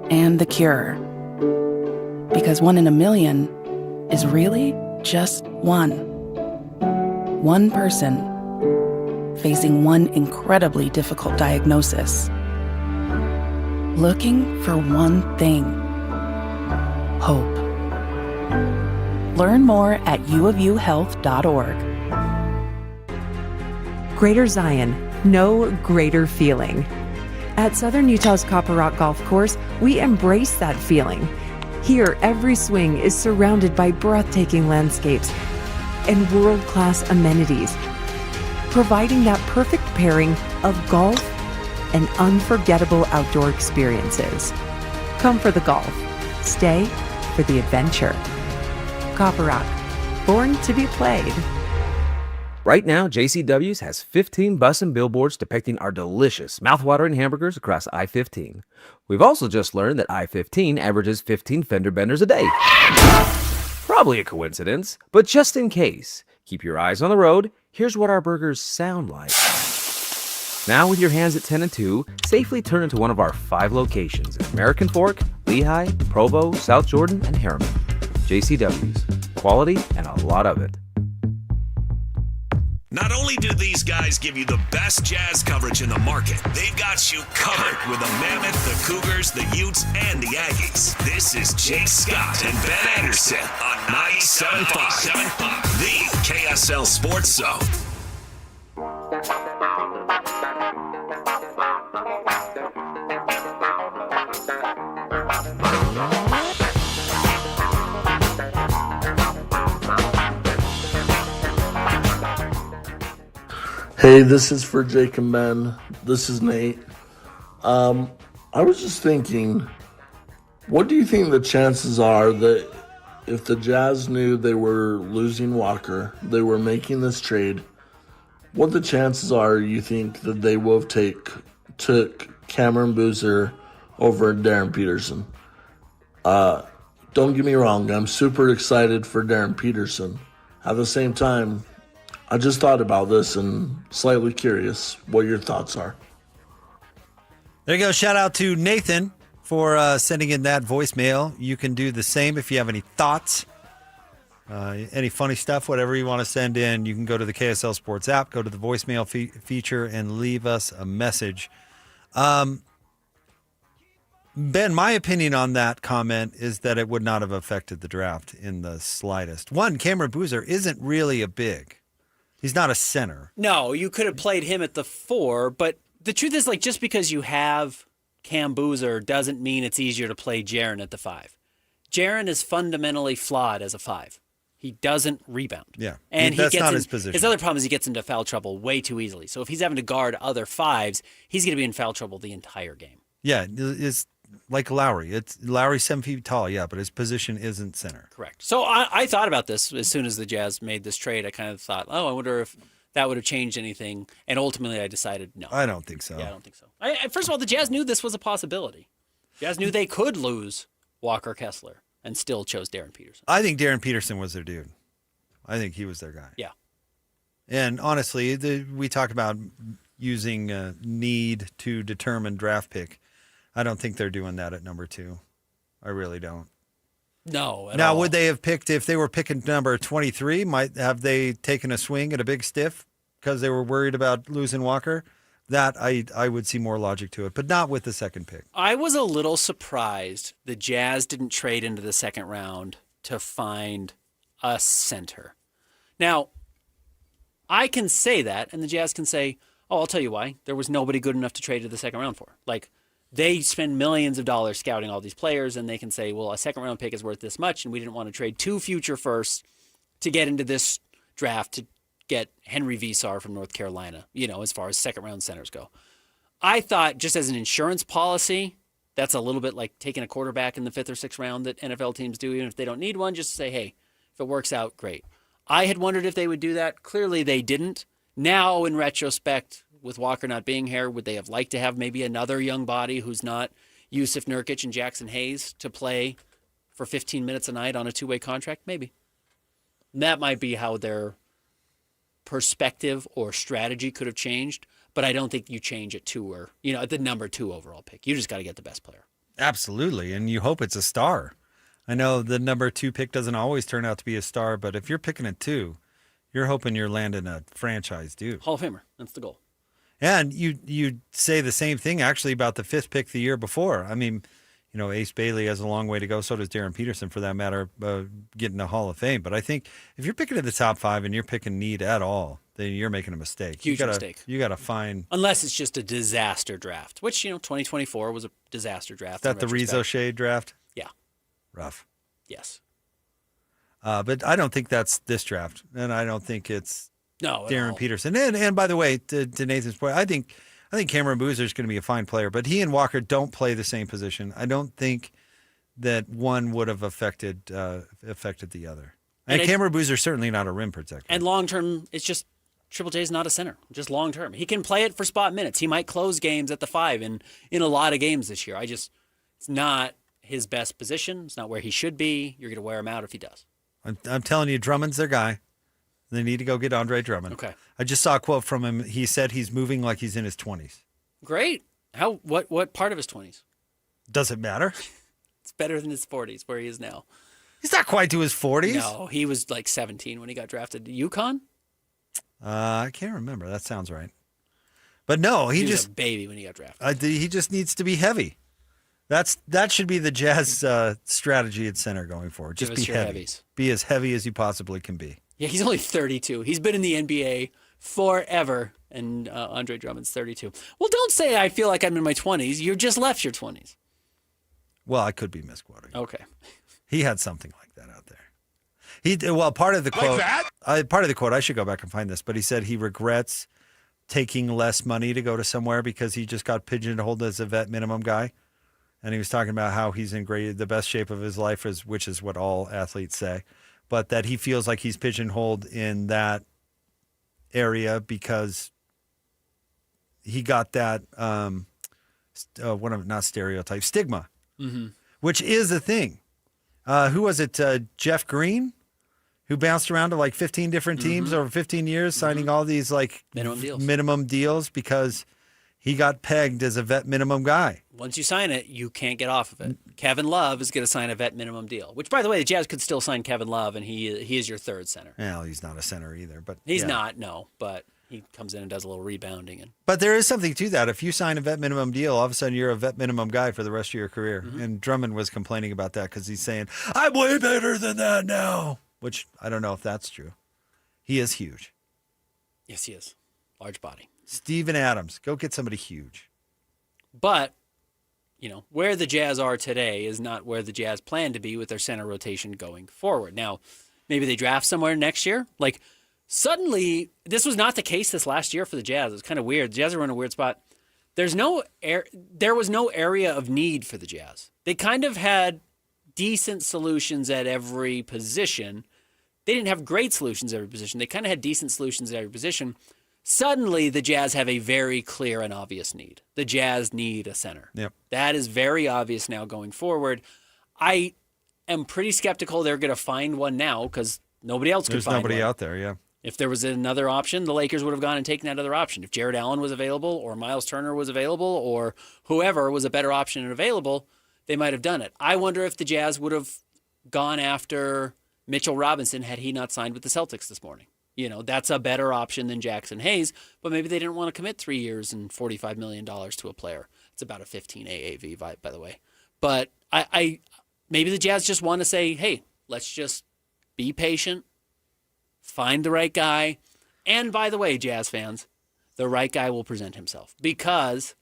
and the cure. Because 1 in a million is really just one. One person facing one incredibly difficult diagnosis. Looking for one thing: hope. Learn more at uofuhealth.org. Greater Zion, no greater feeling. At Southern Utah's Copper Rock Golf Course, we embrace that feeling. Here, every swing is surrounded by breathtaking landscapes and world-class amenities, providing that perfect pairing of golf and unforgettable outdoor experiences. Come for the golf, stay for the adventure. Copper Rock, born to be played. Right now, JCW's has 15 bus and billboards depicting our delicious, mouthwatering hamburgers across I-15. We've also just learned that I-15 averages 15 fender benders a day. Probably a coincidence, but just in case, keep your eyes on the road. Here's what our burgers sound like. Now with your hands at 10 and 2, safely turn into one of our 5 locations in American Fork, Lehigh, Provo, South Jordan, and Harriman. JCW's. Quality and a lot of it. Not only do these guys give you the best Jazz coverage in the market, they've got you covered with the Mammoth, the Cougars, the Utes, and the Aggies. This is Jake Scott and Ben Anderson on 97.5, the KSL Sports Zone. Hey, this is for Jake and Ben. This is Nate. I was just thinking, what do you think the chances are that if the Jazz knew they were losing Walker, they were making this trade, what the chances are you think that they will have took Cameron Boozer over Darren Peterson? Don't get me wrong, I'm super excited for Darren Peterson. At the same time, I just thought about this and slightly curious what your thoughts are. There you go. Shout out to Nathan for sending in that voicemail. You can do the same if you have any thoughts, any funny stuff, whatever you want to send in. You can go to the KSL Sports app, go to the voicemail feature, and leave us a message. Ben, my opinion on that comment is that it would not have affected the draft in the slightest. One, Cameron Boozer isn't really a big. He's not a center. No, you could have played him at the 4, but the truth is, like, just because you have Cam Boozer doesn't mean it's easier to play Jaren at the 5. Jaren is fundamentally flawed as a 5. He doesn't rebound. Yeah, and that's not his position. His other problem is he gets into foul trouble way too easily. So if he's having to guard other 5s, he's going to be in foul trouble the entire game. Yeah, it's like Lowry. Lowry's 7 feet tall, yeah, but his position isn't center. Correct. So I thought about this as soon as the Jazz made this trade. I kind of thought, I wonder if that would have changed anything. And ultimately, I decided no. I don't think so. Yeah, I don't think so. First of all, the Jazz knew this was a possibility. Jazz knew they could lose Walker Kessler and still chose Darren Peterson. I think Darren Peterson was their dude. I think he was their guy. Yeah. And honestly, we talk about using need to determine draft pick. I don't think they're doing that at number 2. I really don't. No. Now, would they have picked, if they were picking number 23, might have they taken a swing at a big stiff because they were worried about losing Walker? That I would see more logic to it, but not with the second pick. I was a little surprised the Jazz didn't trade into the second round to find a center. Now, I can say that, and the Jazz can say, I'll tell you why. There was nobody good enough to trade to the second round for. Like, they spend millions of dollars scouting all these players, and they can say, well, a second-round pick is worth this much, and we didn't want to trade 2 future firsts to get into this draft to get Henry Visar from North Carolina, as far as second-round centers go. I thought, just as an insurance policy, that's a little bit like taking a quarterback in the 5th or 6th round that NFL teams do, even if they don't need one, just to say, hey, if it works out, great. I had wondered if they would do that. Clearly, they didn't. Now, in retrospect, with Walker not being here, would they have liked to have maybe another young body who's not Yusuf Nurkic and Jackson Hayes to play for 15 minutes a night on a 2-way contract? Maybe. That might be how their perspective or strategy could have changed, but I don't think you change at 2 or, at the number 2 overall pick. You just got to get the best player. Absolutely, and you hope it's a star. I know the number 2 pick doesn't always turn out to be a star, but if you're picking a 2, You're hoping you're landing a franchise dude. Hall of Famer. That's the goal. And you say the same thing actually about the 5th pick the year before. I mean, Ace Bailey has a long way to go. So does Darren Peterson, for that matter, getting a Hall of Fame. But I think if you're picking at the top 5 and you're picking need at all, then you're making a mistake. Huge mistake. You got to find. Unless it's just a disaster draft, which 2024 was a disaster draft. Is that the Rizzo Shade draft? Yeah. Rough. Yes. But I don't think that's this draft, and I don't think it's Darren Peterson. And by the way, to Nathan's point, I think Cameron Boozer is going to be a fine player, but he and Walker don't play the same position. I don't think that one would have affected the other. And Cameron Boozer is certainly not a rim protector. And long term, it's just Triple J is not a center. Just long term, he can play it for spot minutes. He might close games at the 5 in a lot of games this year. It's not his best position. It's not where he should be. You're going to wear him out if he does. I'm telling you, Drummond's their guy. They need to go get Andre Drummond. Okay. I just saw a quote from him. He said he's moving like he's in his 20s. Great. What part of his 20s? Does it matter? It's better than his 40s, where he is now. He's not quite to his 40s. No, he was like 17 when he got drafted. UConn? I can't remember. That sounds right. But no, he was a baby when he got drafted. He just needs to be heavy. That should be the Jazz strategy at center going forward. Just be heavy. Heavies. Be as heavy as you possibly can be. Yeah, he's only 32. He's been in the NBA forever, and Andre Drummond's 32. Well, don't say I feel like I'm in my 20s. You just left your 20s. Well, I could be misquoting. Okay. He had something like that out there. Part of the quote. Part of the quote. I should go back and find this, but he said he regrets taking less money to go to somewhere because he just got pigeonholed as a vet minimum guy. And he was talking about how he's in the best shape of his life, which is what all athletes say, but that he feels like he's pigeonholed in that area because he got that not stereotype, stigma, which is a thing. Who was it? Jeff Green, who bounced around to like 15 different teams over 15 years, signing all these like minimum deals because he got pegged as a vet minimum guy. Once you sign it, you can't get off of it. Kevin Love is going to sign a vet minimum deal, which, by the way, the Jazz could still sign Kevin Love, and he is your third center. Well, he's not a center either. But he's not, no. But he comes in and does a little rebounding. But there is something to that. If you sign a vet minimum deal, all of a sudden you're a vet minimum guy for the rest of your career. And Drummond was complaining about that because he's saying, I'm way better than that now, which I don't know if that's true. He is huge. Yes, he is. Large body. Steven Adams. Go get somebody huge. But, where the Jazz are today is not where the Jazz plan to be with their center rotation going forward. Now, maybe they draft somewhere next year. Like, suddenly, this was not the case this last year for the Jazz. It was kind of weird. The Jazz are in a weird spot. There was no area of need for the Jazz. They kind of had decent solutions at every position. They didn't have great solutions at every position. They kind of had decent solutions at every position. Suddenly, the Jazz have a very clear and obvious need. The Jazz need a center. Yep. That is very obvious now going forward. I am pretty skeptical they're going to find one now because nobody else could find one. There's nobody out there, yeah. If there was another option, the Lakers would have gone and taken that other option. If Jared Allen was available or Miles Turner was available or whoever was a better option and available, they might have done it. I wonder if the Jazz would have gone after Mitchell Robinson had he not signed with the Celtics this morning. That's a better option than Jackson Hayes, but maybe they didn't want to commit 3 years and $45 million to a player. It's about a 15 AAV, by the way. But I maybe the Jazz just want to say, hey, let's just be patient, find the right guy. And by the way, Jazz fans, the right guy will present himself because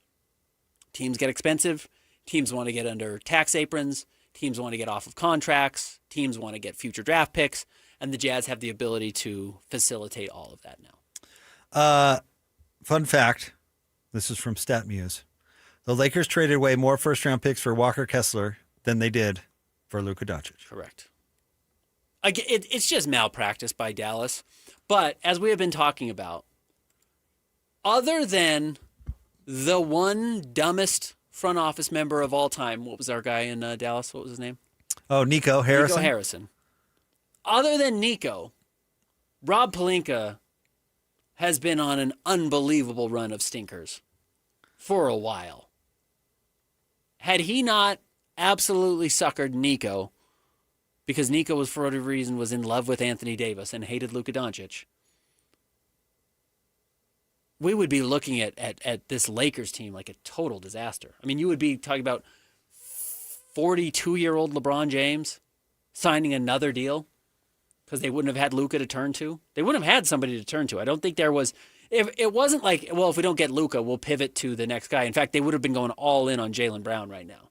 teams get expensive. Teams want to get under tax aprons. Teams want to get off of contracts. Teams want to get future draft picks. And the Jazz have the ability to facilitate all of that now. Fun fact, this is from StatMuse. The Lakers traded away more first-round picks for Walker Kessler than they did for Luka Doncic. Correct. It's just malpractice by Dallas. But as we have been talking about, other than the one dumbest front office member of all time, what was our guy in Dallas? What was his name? Oh, Nico Harrison. Nico Harrison. Other than Nico, Rob Pelinka has been on an unbelievable run of stinkers for a while. Had he not absolutely suckered Nico, because Nico was, for whatever reason, was in love with Anthony Davis and hated Luka Doncic, we would be looking at this Lakers team like a total disaster. I mean, you would be talking about 42-year-old LeBron James signing another deal because they wouldn't have had Luka to turn to. They wouldn't have had somebody to turn to. I don't think there was. If it wasn't like, well, if we don't get Luka, we'll pivot to the next guy. In fact, they would have been going all in on Jaylen Brown right now.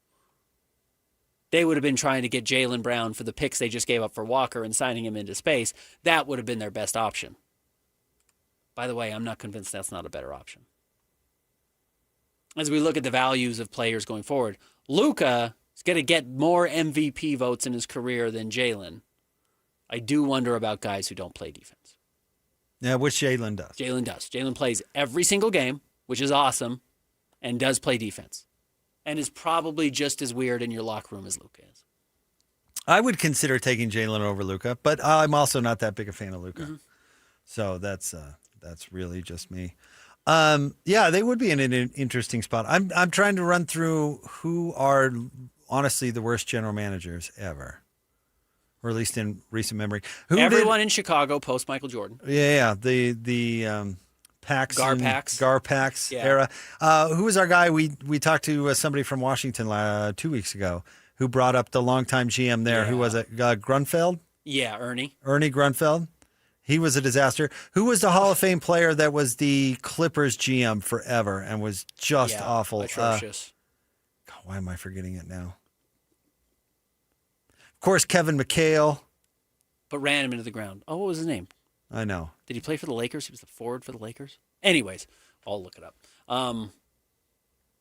They would have been trying to get Jaylen Brown for the picks they just gave up for Walker and signing him into space. That would have been their best option. By the way, I'm not convinced that's not a better option. As we look at the values of players going forward, Luka is going to get more MVP votes in his career than Jaylen. I do wonder about guys who don't play defense. Yeah, which Jaylen does. Jaylen does. Jaylen plays every single game, which is awesome, and does play defense. And is probably just as weird in your locker room as Luka is. I would consider taking Jaylen over Luka, but I'm also not that big a fan of Luka. Mm-hmm. So that's really just me. Yeah, they would be in an interesting spot. I'm trying to run through who are honestly the worst general managers ever, or at least in recent memory. Everyone in Chicago post Michael Jordan. Yeah, the Garpax era. Who was our guy? We talked to somebody from Washington 2 weeks ago who brought up the longtime GM there. Who was it? Grunfeld? Yeah, Ernie Grunfeld. He was a disaster. Who was the Hall of Fame player that was the Clippers GM forever and was just awful? Atrocious. God, why am I forgetting it now? Of course, Kevin McHale. But ran him into the ground. Oh, what was his name? I know. Did he play for the Lakers? He was the forward for the Lakers. Anyways, I'll look it up.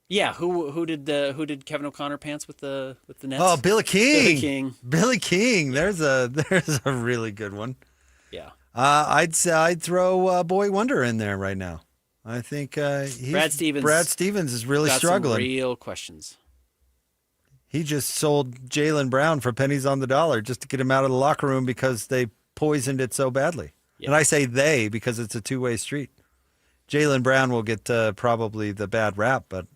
Yeah, who did Kevin O'Connor pants with the Nets? Oh, Billy King. Billy King. There's a really good one. Yeah. I'd throw Boy Wonder in there right now. I think Brad Stevens is really struggling. Some real questions. He just sold Jaylen Brown for pennies on the dollar just to get him out of the locker room because they poisoned it so badly. Yeah. And I say they because it's a two-way street. Jaylen Brown will get probably the bad rap, but,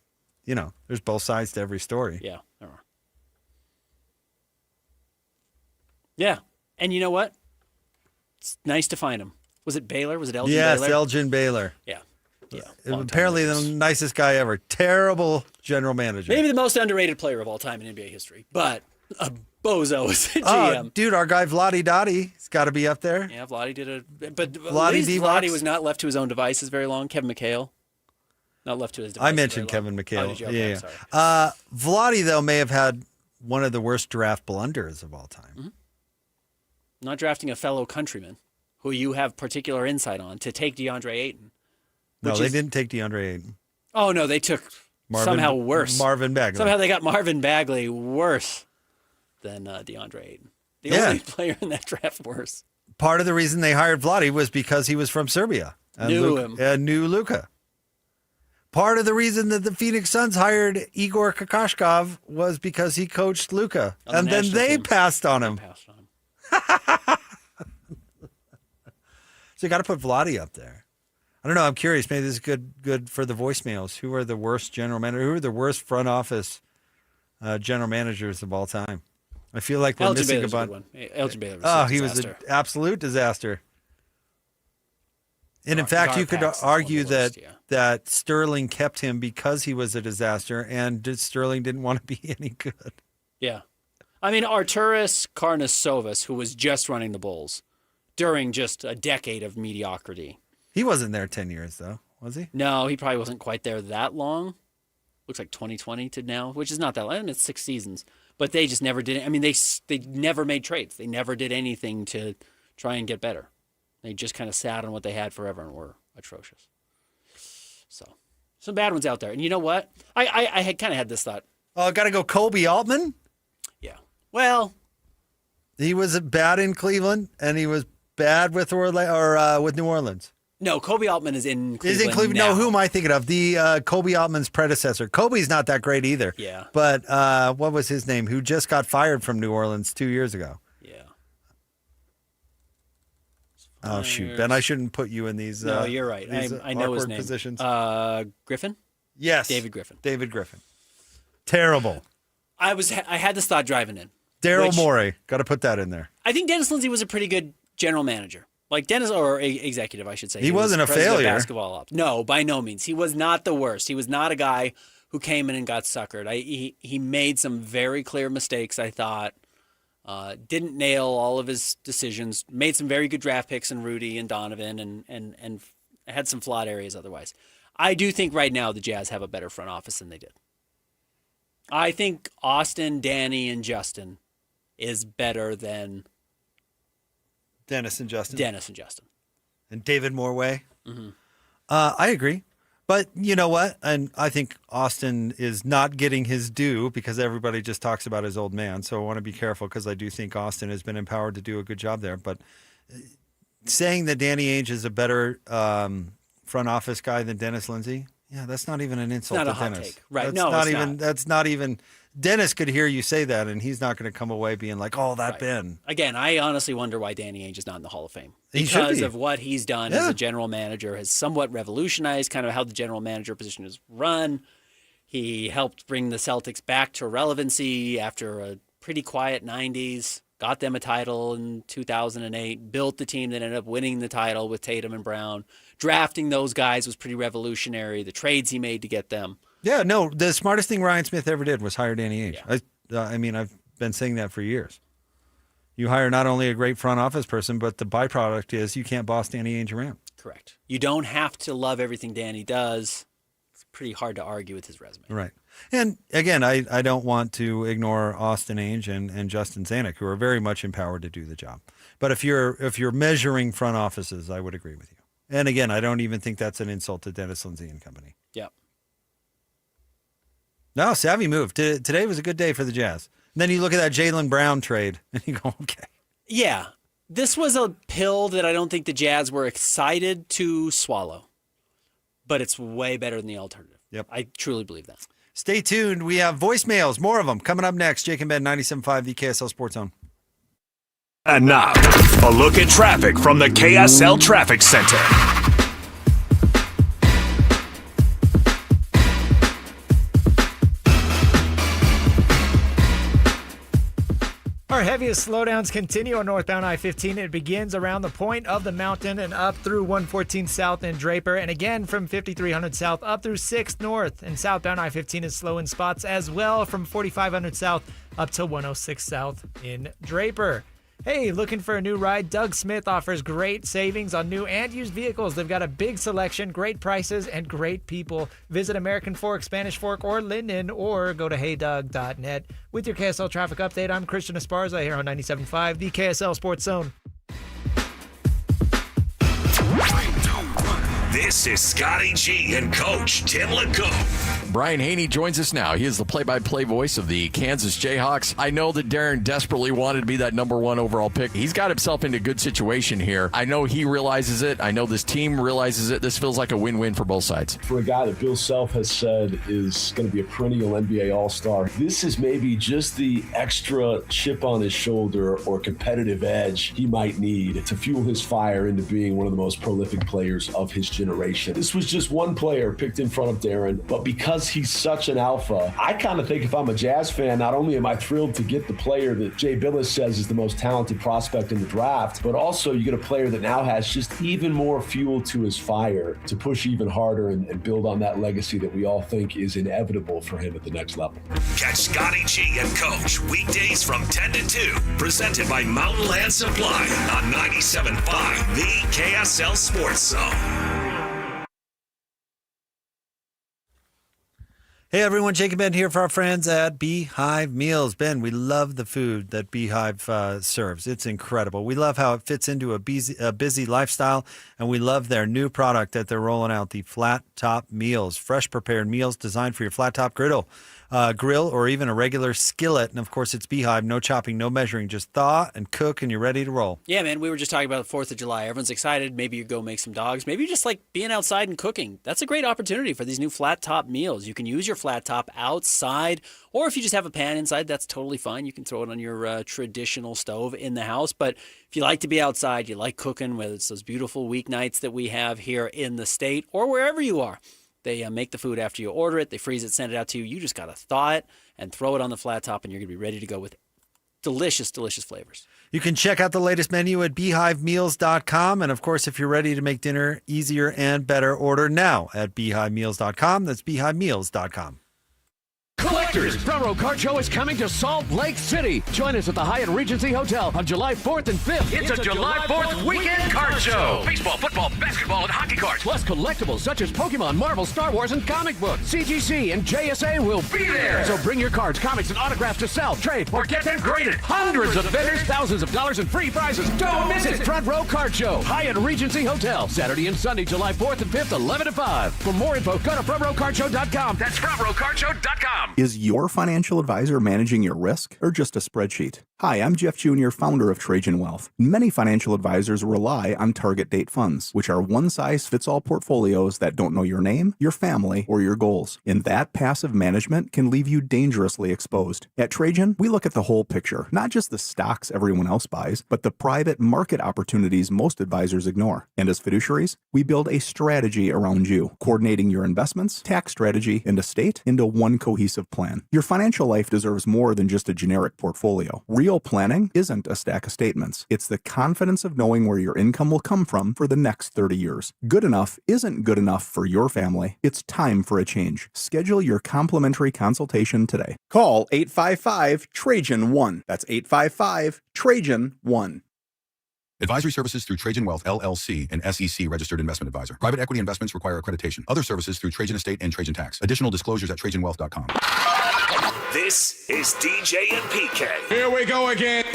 there's both sides to every story. Yeah, there are. Yeah. And you know what? It's nice to find him. Was it Baylor? Was it Elgin Baylor? Yes, Elgin Baylor. Yeah. Apparently the nicest guy ever. Terrible general manager. Maybe the most underrated player of all time in NBA history, but a bozo as a GM. Oh, dude, our guy Vlade Dottie has got to be up there. Yeah, Vlade did but Vlade was not left to his own devices very long. Kevin McHale, not left to his devices. I mentioned Kevin McHale. Oh, did you? Okay, yeah. Vlade, though, may have had one of the worst draft blunders of all time. Mm-hmm. Not drafting a fellow countryman who you have particular insight on to take DeAndre Ayton. No, they didn't take DeAndre Ayton. Oh, no, they took somehow worse. Marvin Bagley. Somehow they got Marvin Bagley worse than DeAndre Ayton. The only player in that draft worse. Part of the reason they hired Vlade was because he was from Serbia. And knew Luka. Part of the reason that the Phoenix Suns hired Igor Kokoshkov was because he coached Luka. And then they passed on him. So you got to put Vlade up there. I don't know. I'm curious. Maybe this is good for the voicemails. Who are the worst general managers? Who are the worst front office general managers of all time? I feel like we're missing a bunch. Elgin Baylor was he was an absolute disaster. And in fact, you could argue that Sterling kept him because he was a disaster, and Sterling didn't want to be any good. Yeah. I mean, Arturas Karnisovas, who was just running the Bulls during just a decade of mediocrity. He wasn't there 10 years, though, was he? No, he probably wasn't quite there that long. Looks like 2020 to now, which is not that long. I mean, it's 6 seasons. But they just never did it. I mean, they never made trades. They never did anything to try and get better. They just kind of sat on what they had forever and were atrocious. So, some bad ones out there. And you know what? I had kind of had this thought. Oh, got to go Kobe Altman? Yeah. Well, he was bad in Cleveland, and he was bad with with New Orleans. No, Kobe Altman is in Cleveland. Is in Cleveland? Now. No, who am I thinking of? The Kobe Altman's predecessor. Kobe's not that great either. Yeah. But what was his name? Who just got fired from New Orleans 2 years ago? Yeah. Oh shoot, Ben! I shouldn't put you in these. No, you're right. I know his name. Positions. Griffin. Yes, David Griffin. David Griffin. Terrible. I had this thought driving in. Daryl Morey. Got to put that in there. I think Dennis Lindsey was a pretty good general manager. Like Dennis, or executive, I should say. He wasn't a president of failure. Basketball ops. No, by no means. He was not the worst. He was not a guy who came in and got suckered. He made some very clear mistakes, I thought. Didn't nail all of his decisions. Made some very good draft picks in Rudy and Donovan, and had some flawed areas otherwise. I do think right now the Jazz have a better front office than they did. I think Austin, Danny, and Justin is better than Dennis and Justin. And David Morway. Mm-hmm. I agree. But you know what? And I think Austin is not getting his due because everybody just talks about his old man. So I want to be careful because I do think Austin has been empowered to do a good job there. But saying that Danny Ainge is a better front office guy than Dennis Lindsay, yeah, that's not even an insult It's not to a hot Dennis. take. Right. That's No, not it's even. not. That's not even. Dennis could hear you say that, and he's not going to come away being like, "Oh, that Ben." Again, I honestly wonder why Danny Ainge is not in the Hall of Fame. He should Because be. of what he's done as a general manager, has somewhat revolutionized kind of how the general manager position is run. He helped bring the Celtics back to relevancy after a pretty quiet 90s, got them a title in 2008, built the team that ended up winning the title with Tatum and Brown. Drafting those guys was pretty revolutionary. The trades he made to get them. Yeah, no, the smartest thing Ryan Smith ever did was hire Danny Ainge. Yeah. I mean, I've been saying that for years. You hire not only a great front office person, but the byproduct is you can't boss Danny Ainge around. Correct. You don't have to love everything Danny does. It's pretty hard to argue with his resume. Right. And again, I don't want to ignore Austin Ainge and Justin Zanuck, who are very much empowered to do the job. But if you're measuring front offices, I would agree with you. And again, I don't even think that's an insult to Dennis Lindsay and company. Yep. No, savvy move. Today was a good day for the Jazz. And then you look at that Jaylen Brown trade, and you go, okay. Yeah. This was a pill that I don't think the Jazz were excited to swallow. But it's way better than the alternative. Yep. I truly believe that. Stay tuned. We have voicemails, more of them, coming up next. Jake and Ben, 97.5, the KSL Sports Zone. And now, a look at traffic from the KSL Traffic Center. Our heaviest slowdowns continue on northbound I-15. It begins around the point of the mountain and up through 114 South in Draper, and again from 5300 South up through 6th North. And southbound I-15 is slow in spots as well from 4500 South up to 106 South in Draper. Hey, looking for a new ride? Doug Smith offers great savings on new and used vehicles. They've got a big selection, great prices, and great people. Visit American Fork, Spanish Fork, or Linden, or go to heydoug.net. With your KSL traffic update, I'm Christian Esparza here on 97.5, the KSL Sports Zone. This is Scotty G and Coach Tim LeCoux. Brian Haney joins us now. He is the play-by-play voice of the Kansas Jayhawks. I know that Darren desperately wanted to be that number one overall pick. He's got himself into a good situation here. I know he realizes it. I know this team realizes it. This feels like a win-win for both sides. For a guy that Bill Self has said is going to be a perennial NBA All-Star, this is maybe just the extra chip on his shoulder or competitive edge he might need to fuel his fire into being one of the most prolific players of his generation. This was just one player picked in front of Darren, but because he's such an alpha, I kind of think if I'm a Jazz fan, not only am I thrilled to get the player that Jay Billis says is the most talented prospect in the draft, but also you get a player that now has just even more fuel to his fire to push even harder and build on that legacy that we all think is inevitable for him at the next level. Catch Scotty G and Coach weekdays from 10 to 2, presented by Mountain Land Supply on 97.5, the KSL Sports Zone. Hey everyone, Jake and Ben here for our friends at Beehive Meals. Ben, we love the food that Beehive serves. It's incredible. We love how it fits into a busy lifestyle, and we love their new product that they're rolling out, the Flat Top Meals. Fresh prepared meals designed for your flat top grill, or even a regular skillet. And of course, it's Beehive. No chopping, no measuring. Just thaw and cook, and you're ready to roll. Yeah, man, we were just talking about the 4th of July. Everyone's excited. Maybe you go make some dogs. Maybe you just like being outside and cooking. That's a great opportunity for these new flat top meals. You can use your flat top outside, or if you just have a pan inside, that's totally fine. You can throw it on your traditional stove in the house. But if you like to be outside, you like cooking, whether it's those beautiful weeknights that we have here in the state or wherever you are, they make the food after you order it. They freeze it, send it out to you. You just got to thaw it and throw it on the flat top, and you're going to be ready to go with delicious, delicious flavors. You can check out the latest menu at beehivemeals.com. And of course, if you're ready to make dinner easier and better, order now at beehivemeals.com. That's beehivemeals.com. Collectors, Front Row Card Show is coming to Salt Lake City. Join us at the Hyatt Regency Hotel on July 4th and 5th. It's a July 4th weekend card show. Baseball, football, basketball, and hockey cards. Plus collectibles such as Pokemon, Marvel, Star Wars, and comic books. CGC and JSA will be there. So bring your cards, comics, and autographs to sell, trade, or get them graded. Hundreds of vendors, thousands of dollars in free prizes. Don't miss it. Front Row Card Show, Hyatt Regency Hotel. Saturday and Sunday, July 4th and 5th, 11 to 5. For more info, go to frontrowcardshow.com. That's frontrowcardshow.com. Is your financial advisor managing your risk or just a spreadsheet? Hi, I'm Jeff Jr., founder of Trajan Wealth. Many financial advisors rely on target date funds, which are one-size-fits-all portfolios that don't know your name, your family, or your goals. And that passive management can leave you dangerously exposed. At Trajan, we look at the whole picture, not just the stocks everyone else buys, but the private market opportunities most advisors ignore. And as fiduciaries, we build a strategy around you, coordinating your investments, tax strategy, and estate into one cohesive plan. Your financial life deserves more than just a generic portfolio. Real planning isn't a stack of statements. It's the confidence of knowing where your income will come from for the next 30 years. Good enough isn't good enough for your family. It's time for a change. Schedule your complimentary consultation today. Call 855-TRAJAN-1. That's 855-TRAJAN-1. Advisory services through Trajan Wealth, LLC, an SEC registered investment advisor. Private equity investments require accreditation. Other services through Trajan Estate and Trajan Tax. Additional disclosures at TrajanWealth.com. This is DJ and PK. Here we go again.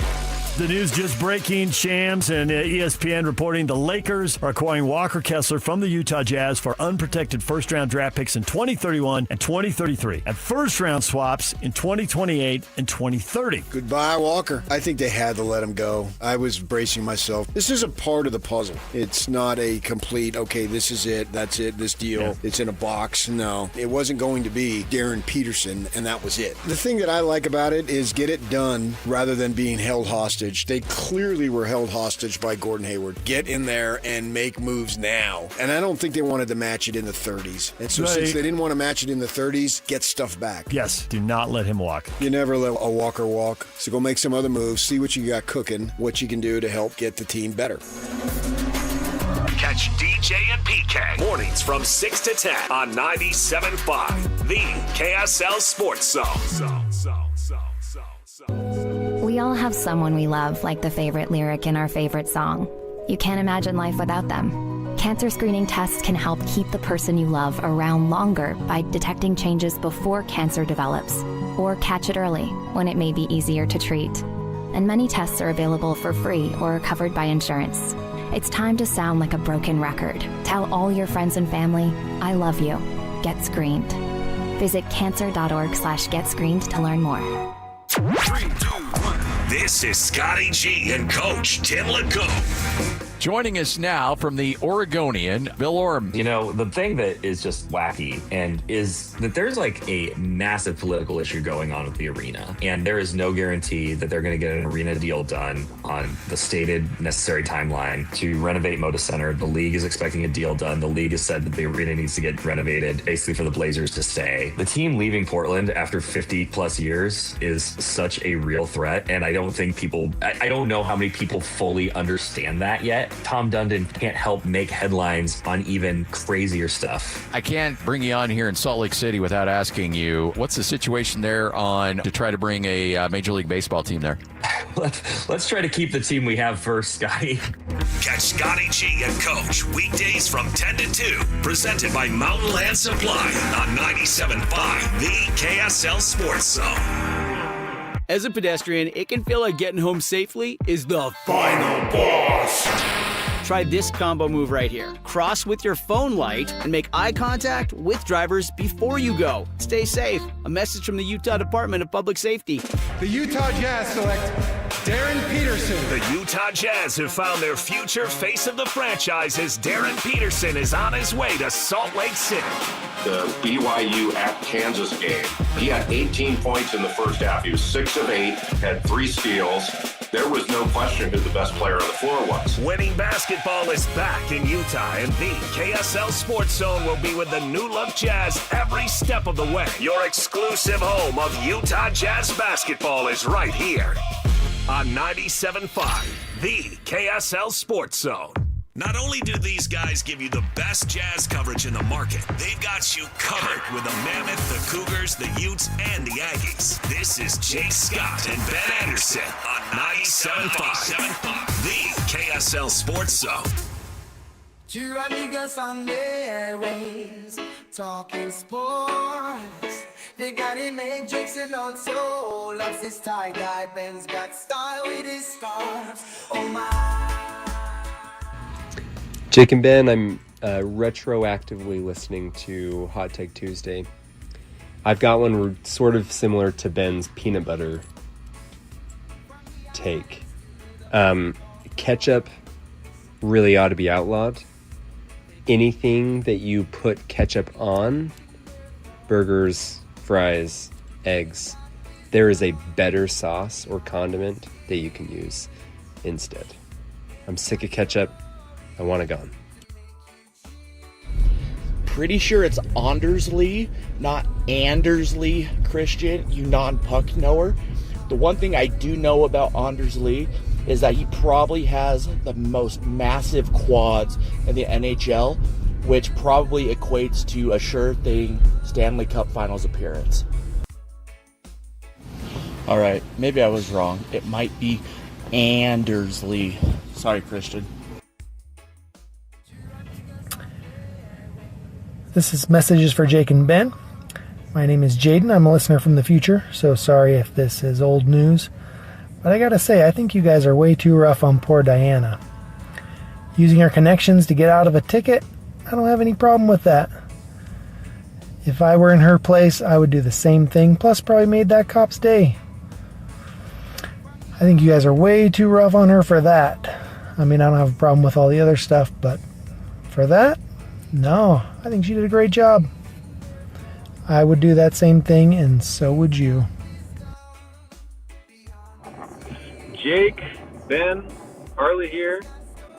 The news just breaking. Shams and ESPN reporting the Lakers are acquiring Walker Kessler from the Utah Jazz for unprotected first-round draft picks in 2031 and 2033 and first-round swaps in 2028 and 2030. Goodbye, Walker. I think they had to let him go. I was bracing myself. This is a part of the puzzle. It's not a complete, okay, this is it, that's it, this deal. Yeah. It's in a box. No, it wasn't going to be Darren Peterson, and that was it. The thing that I like about it is get it done rather than being held hostage. They clearly were held hostage by Gordon Hayward. Get in there and make moves now. And I don't think they wanted to match it in the 30s. And so since they didn't want to match it in the 30s, get stuff back. Yes, do not let him walk. You never let a Walker walk. So go make some other moves, see what you got cooking, what you can do to help get the team better. Catch DJ and PK mornings from 6 to 10 on 97.5, the KSL Sports Zone. We all have someone we love, like the favorite lyric in our favorite song. You can't imagine life without them. Cancer screening tests can help keep the person you love around longer by detecting changes before cancer develops, or catch it early when it may be easier to treat. And many tests are available for free or covered by insurance. It's time to sound like a broken record. Tell all your friends and family, I love you. Get screened. Visit cancer.org/getscreened to learn more. 3, 2, 1. This is Scotty G and Coach Tim LeCoux. Joining us now from the Oregonian, Bill Orm. You know, the thing that is just wacky and is that there's like a massive political issue going on with the arena. And there is no guarantee that they're going to get an arena deal done on the stated necessary timeline to renovate Moda Center. The league is expecting a deal done. The league has said that the arena needs to get renovated, basically for the Blazers to stay. The team leaving Portland after 50 plus years is such a real threat. And I don't think I don't know how many people fully understand that yet. Tom Dundon can't help make headlines on even crazier stuff. I can't bring you on here in Salt Lake City without asking you, what's the situation there to try to bring a Major League Baseball team there? Let's try to keep the team we have first, Scotty. Catch Scotty G and Coach weekdays from 10 to 2, presented by Mountain Land Supply on 97.5, the KSL Sports Zone. As a pedestrian, it can feel like getting home safely is the final boss. Try this combo move right here. Cross with your phone light and make eye contact with drivers before you go. Stay safe. A message from the Utah Department of Public Safety. The Utah Jazz select Darren Peterson. The Utah Jazz have found their future face of the franchise as Darren Peterson is on his way to Salt Lake City. The BYU at Kansas game. He had 18 points in the first half. He was 6 of 8, had 3 steals. There was no question who the best player on the floor was. Winning basketball is back in Utah, and the KSL Sports Zone will be with the New Look Jazz every step of the way. Your exclusive home of Utah Jazz basketball is right here. on 97.5, the KSL Sports Zone. Not only do these guys give you the best Jazz coverage in the market, they've got you covered with the Mammoth, the Cougars, the Utes, and the Aggies. This is Jay Scott and Ben Anderson on 97.5, the KSL Sports Zone. Two amigos on the airways, talking sports. They got it made drinks and also loves his tie-dye. Ben's got style with his scarf. Oh my. Jake and Ben, I'm retroactively listening to Hot Take Tuesday. I've got one sort of similar to Ben's peanut butter take. Ketchup really ought to be outlawed. Anything that you put ketchup on, burgers, fries, eggs, there is a better sauce or condiment that you can use instead. I'm sick of ketchup. I want it gone. Pretty sure it's Andersley, not Andersley, Christian, you non-puck knower. The one thing I do know about Andersley is that he probably has the most massive quads in the NHL, which probably equates to a sure thing Stanley Cup Finals appearance. All right, maybe I was wrong. It might be Andersley. Sorry, Christian. This is Messages for Jake and Ben. My name is Jaden. I'm a listener from the future, so sorry if this is old news. But I gotta say, I think you guys are way too rough on poor Diana. Using her connections to get out of a ticket, I don't have any problem with that. If I were in her place, I would do the same thing, plus probably made that cop's day. I think you guys are way too rough on her for that. I mean, I don't have a problem with all the other stuff, but for that, no, I think she did a great job. I would do that same thing, and so would you. Jake, Ben, Harley here,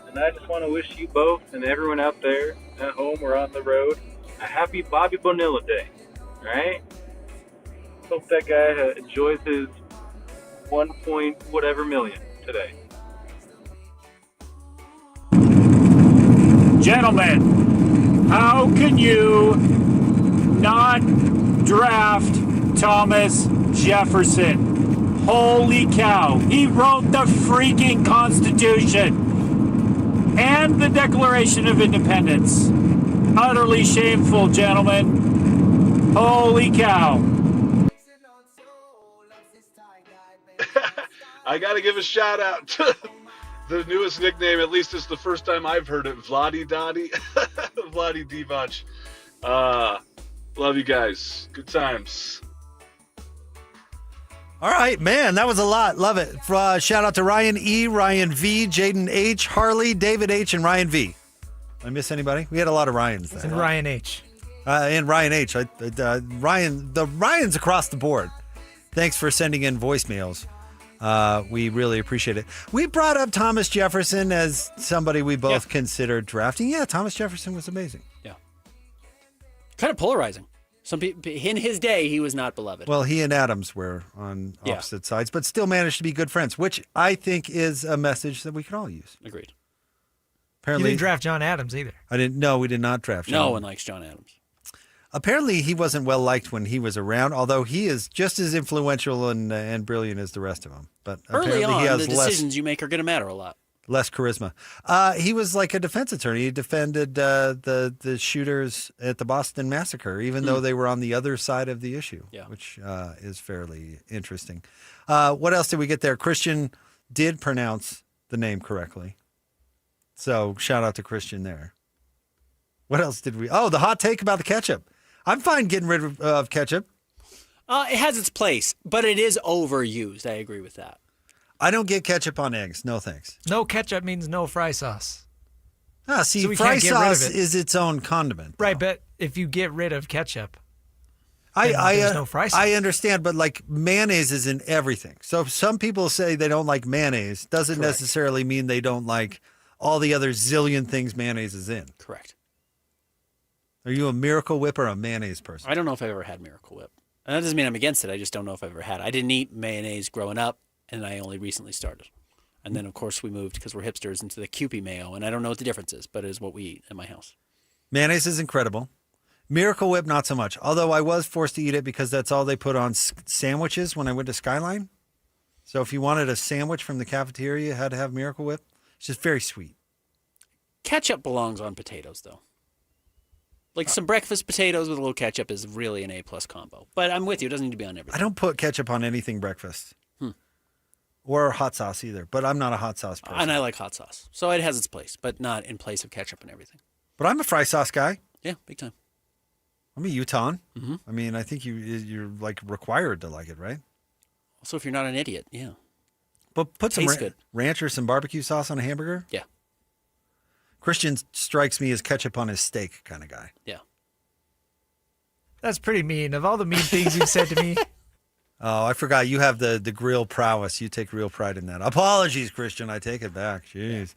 and I just want to wish you both and everyone out there at home or on the road a happy Bobby Bonilla Day, alright? Hope that guy enjoys his 1 point whatever million today. Gentlemen, how can you not draft Thomas Jefferson? Holy cow. He wrote the freaking Constitution and the Declaration of Independence. Utterly shameful, gentlemen. Holy cow. I got to give a shout out to the newest nickname, at least it's the first time I've heard it, Vladdy Dottie. Vladdy D-Bunch. Love you guys. Good times. All right, man, that was a lot. Love it. Shout out to Ryan E., Ryan V., Jaden H., Harley, David H., and Ryan V. Did I miss anybody? We had a lot of Ryans there. And Ryan H. And Ryan H. The Ryans across the board. Thanks for sending in voicemails. We really appreciate it. We brought up Thomas Jefferson as somebody we both considered drafting. Yeah, Thomas Jefferson was amazing. Yeah. Kind of polarizing. Some people, in his day, he was not beloved. Well, he and Adams were on opposite sides, but still managed to be good friends, which I think is a message that we can all use. Agreed. Apparently, You didn't draft John Adams either. I didn't. No, we did not draft John. No one likes John Adams. Apparently, he wasn't well liked when he was around, although he is just as influential and brilliant as the rest of them. But Early apparently on, he has the decisions you make are going to matter a lot. less charisma. He was like a defense attorney. He defended the shooters at the Boston Massacre, even though they were on the other side of the issue, which is fairly interesting. What else did we get there? Christian did pronounce the name correctly. So shout out to Christian there. What else did we? Oh, the hot take about the ketchup. I'm fine getting rid of ketchup. It has its place, but it is overused. I agree with that. I don't get ketchup on eggs. No thanks. No ketchup means no fry sauce. See, So we fry can't get rid of sauce it. is its own condiment. Right, but if you get rid of ketchup, there's no fry sauce. I understand, but like mayonnaise is in everything. So if some people say they don't like mayonnaise, doesn't necessarily mean they don't like all the other zillion things mayonnaise is in. Correct. Are you a Miracle Whip or a mayonnaise person? I don't know if I've ever had Miracle Whip. And that doesn't mean I'm against it. I just don't know if I've ever had it. I didn't eat mayonnaise growing up. and I only recently started. And then, of course, we moved, because we're hipsters, into the Kewpie mayo, and I don't know what the difference is, but it is what we eat in my house. Mayonnaise is incredible. Miracle Whip, not so much. Although I was forced to eat it because that's all they put on sandwiches when I went to Skyline. So if you wanted a sandwich from the cafeteria, you had to have Miracle Whip. It's just very sweet. Ketchup belongs on potatoes, though. Like some breakfast potatoes with a little ketchup is really an A-plus combo. But I'm with you. It doesn't need to be on everything. I don't put ketchup on anything breakfast. Or hot sauce either. But I'm not a hot sauce person. And I like hot sauce. So it has its place, but not in place of ketchup and everything. But I'm a fry sauce guy. Yeah, big time. I'm a Utah. Mm-hmm. I mean, I think you're like required to like it, right? Also, if you're not an idiot, yeah. But put some Tastes good. ranch or some barbecue sauce on a hamburger? Yeah. Christian strikes me as ketchup on his steak kind of guy. Yeah. That's pretty mean. Of all the mean things you've said to me. Oh, I forgot. You have the grill prowess. You take real pride in that. Apologies, Christian. I take it back. Jeez.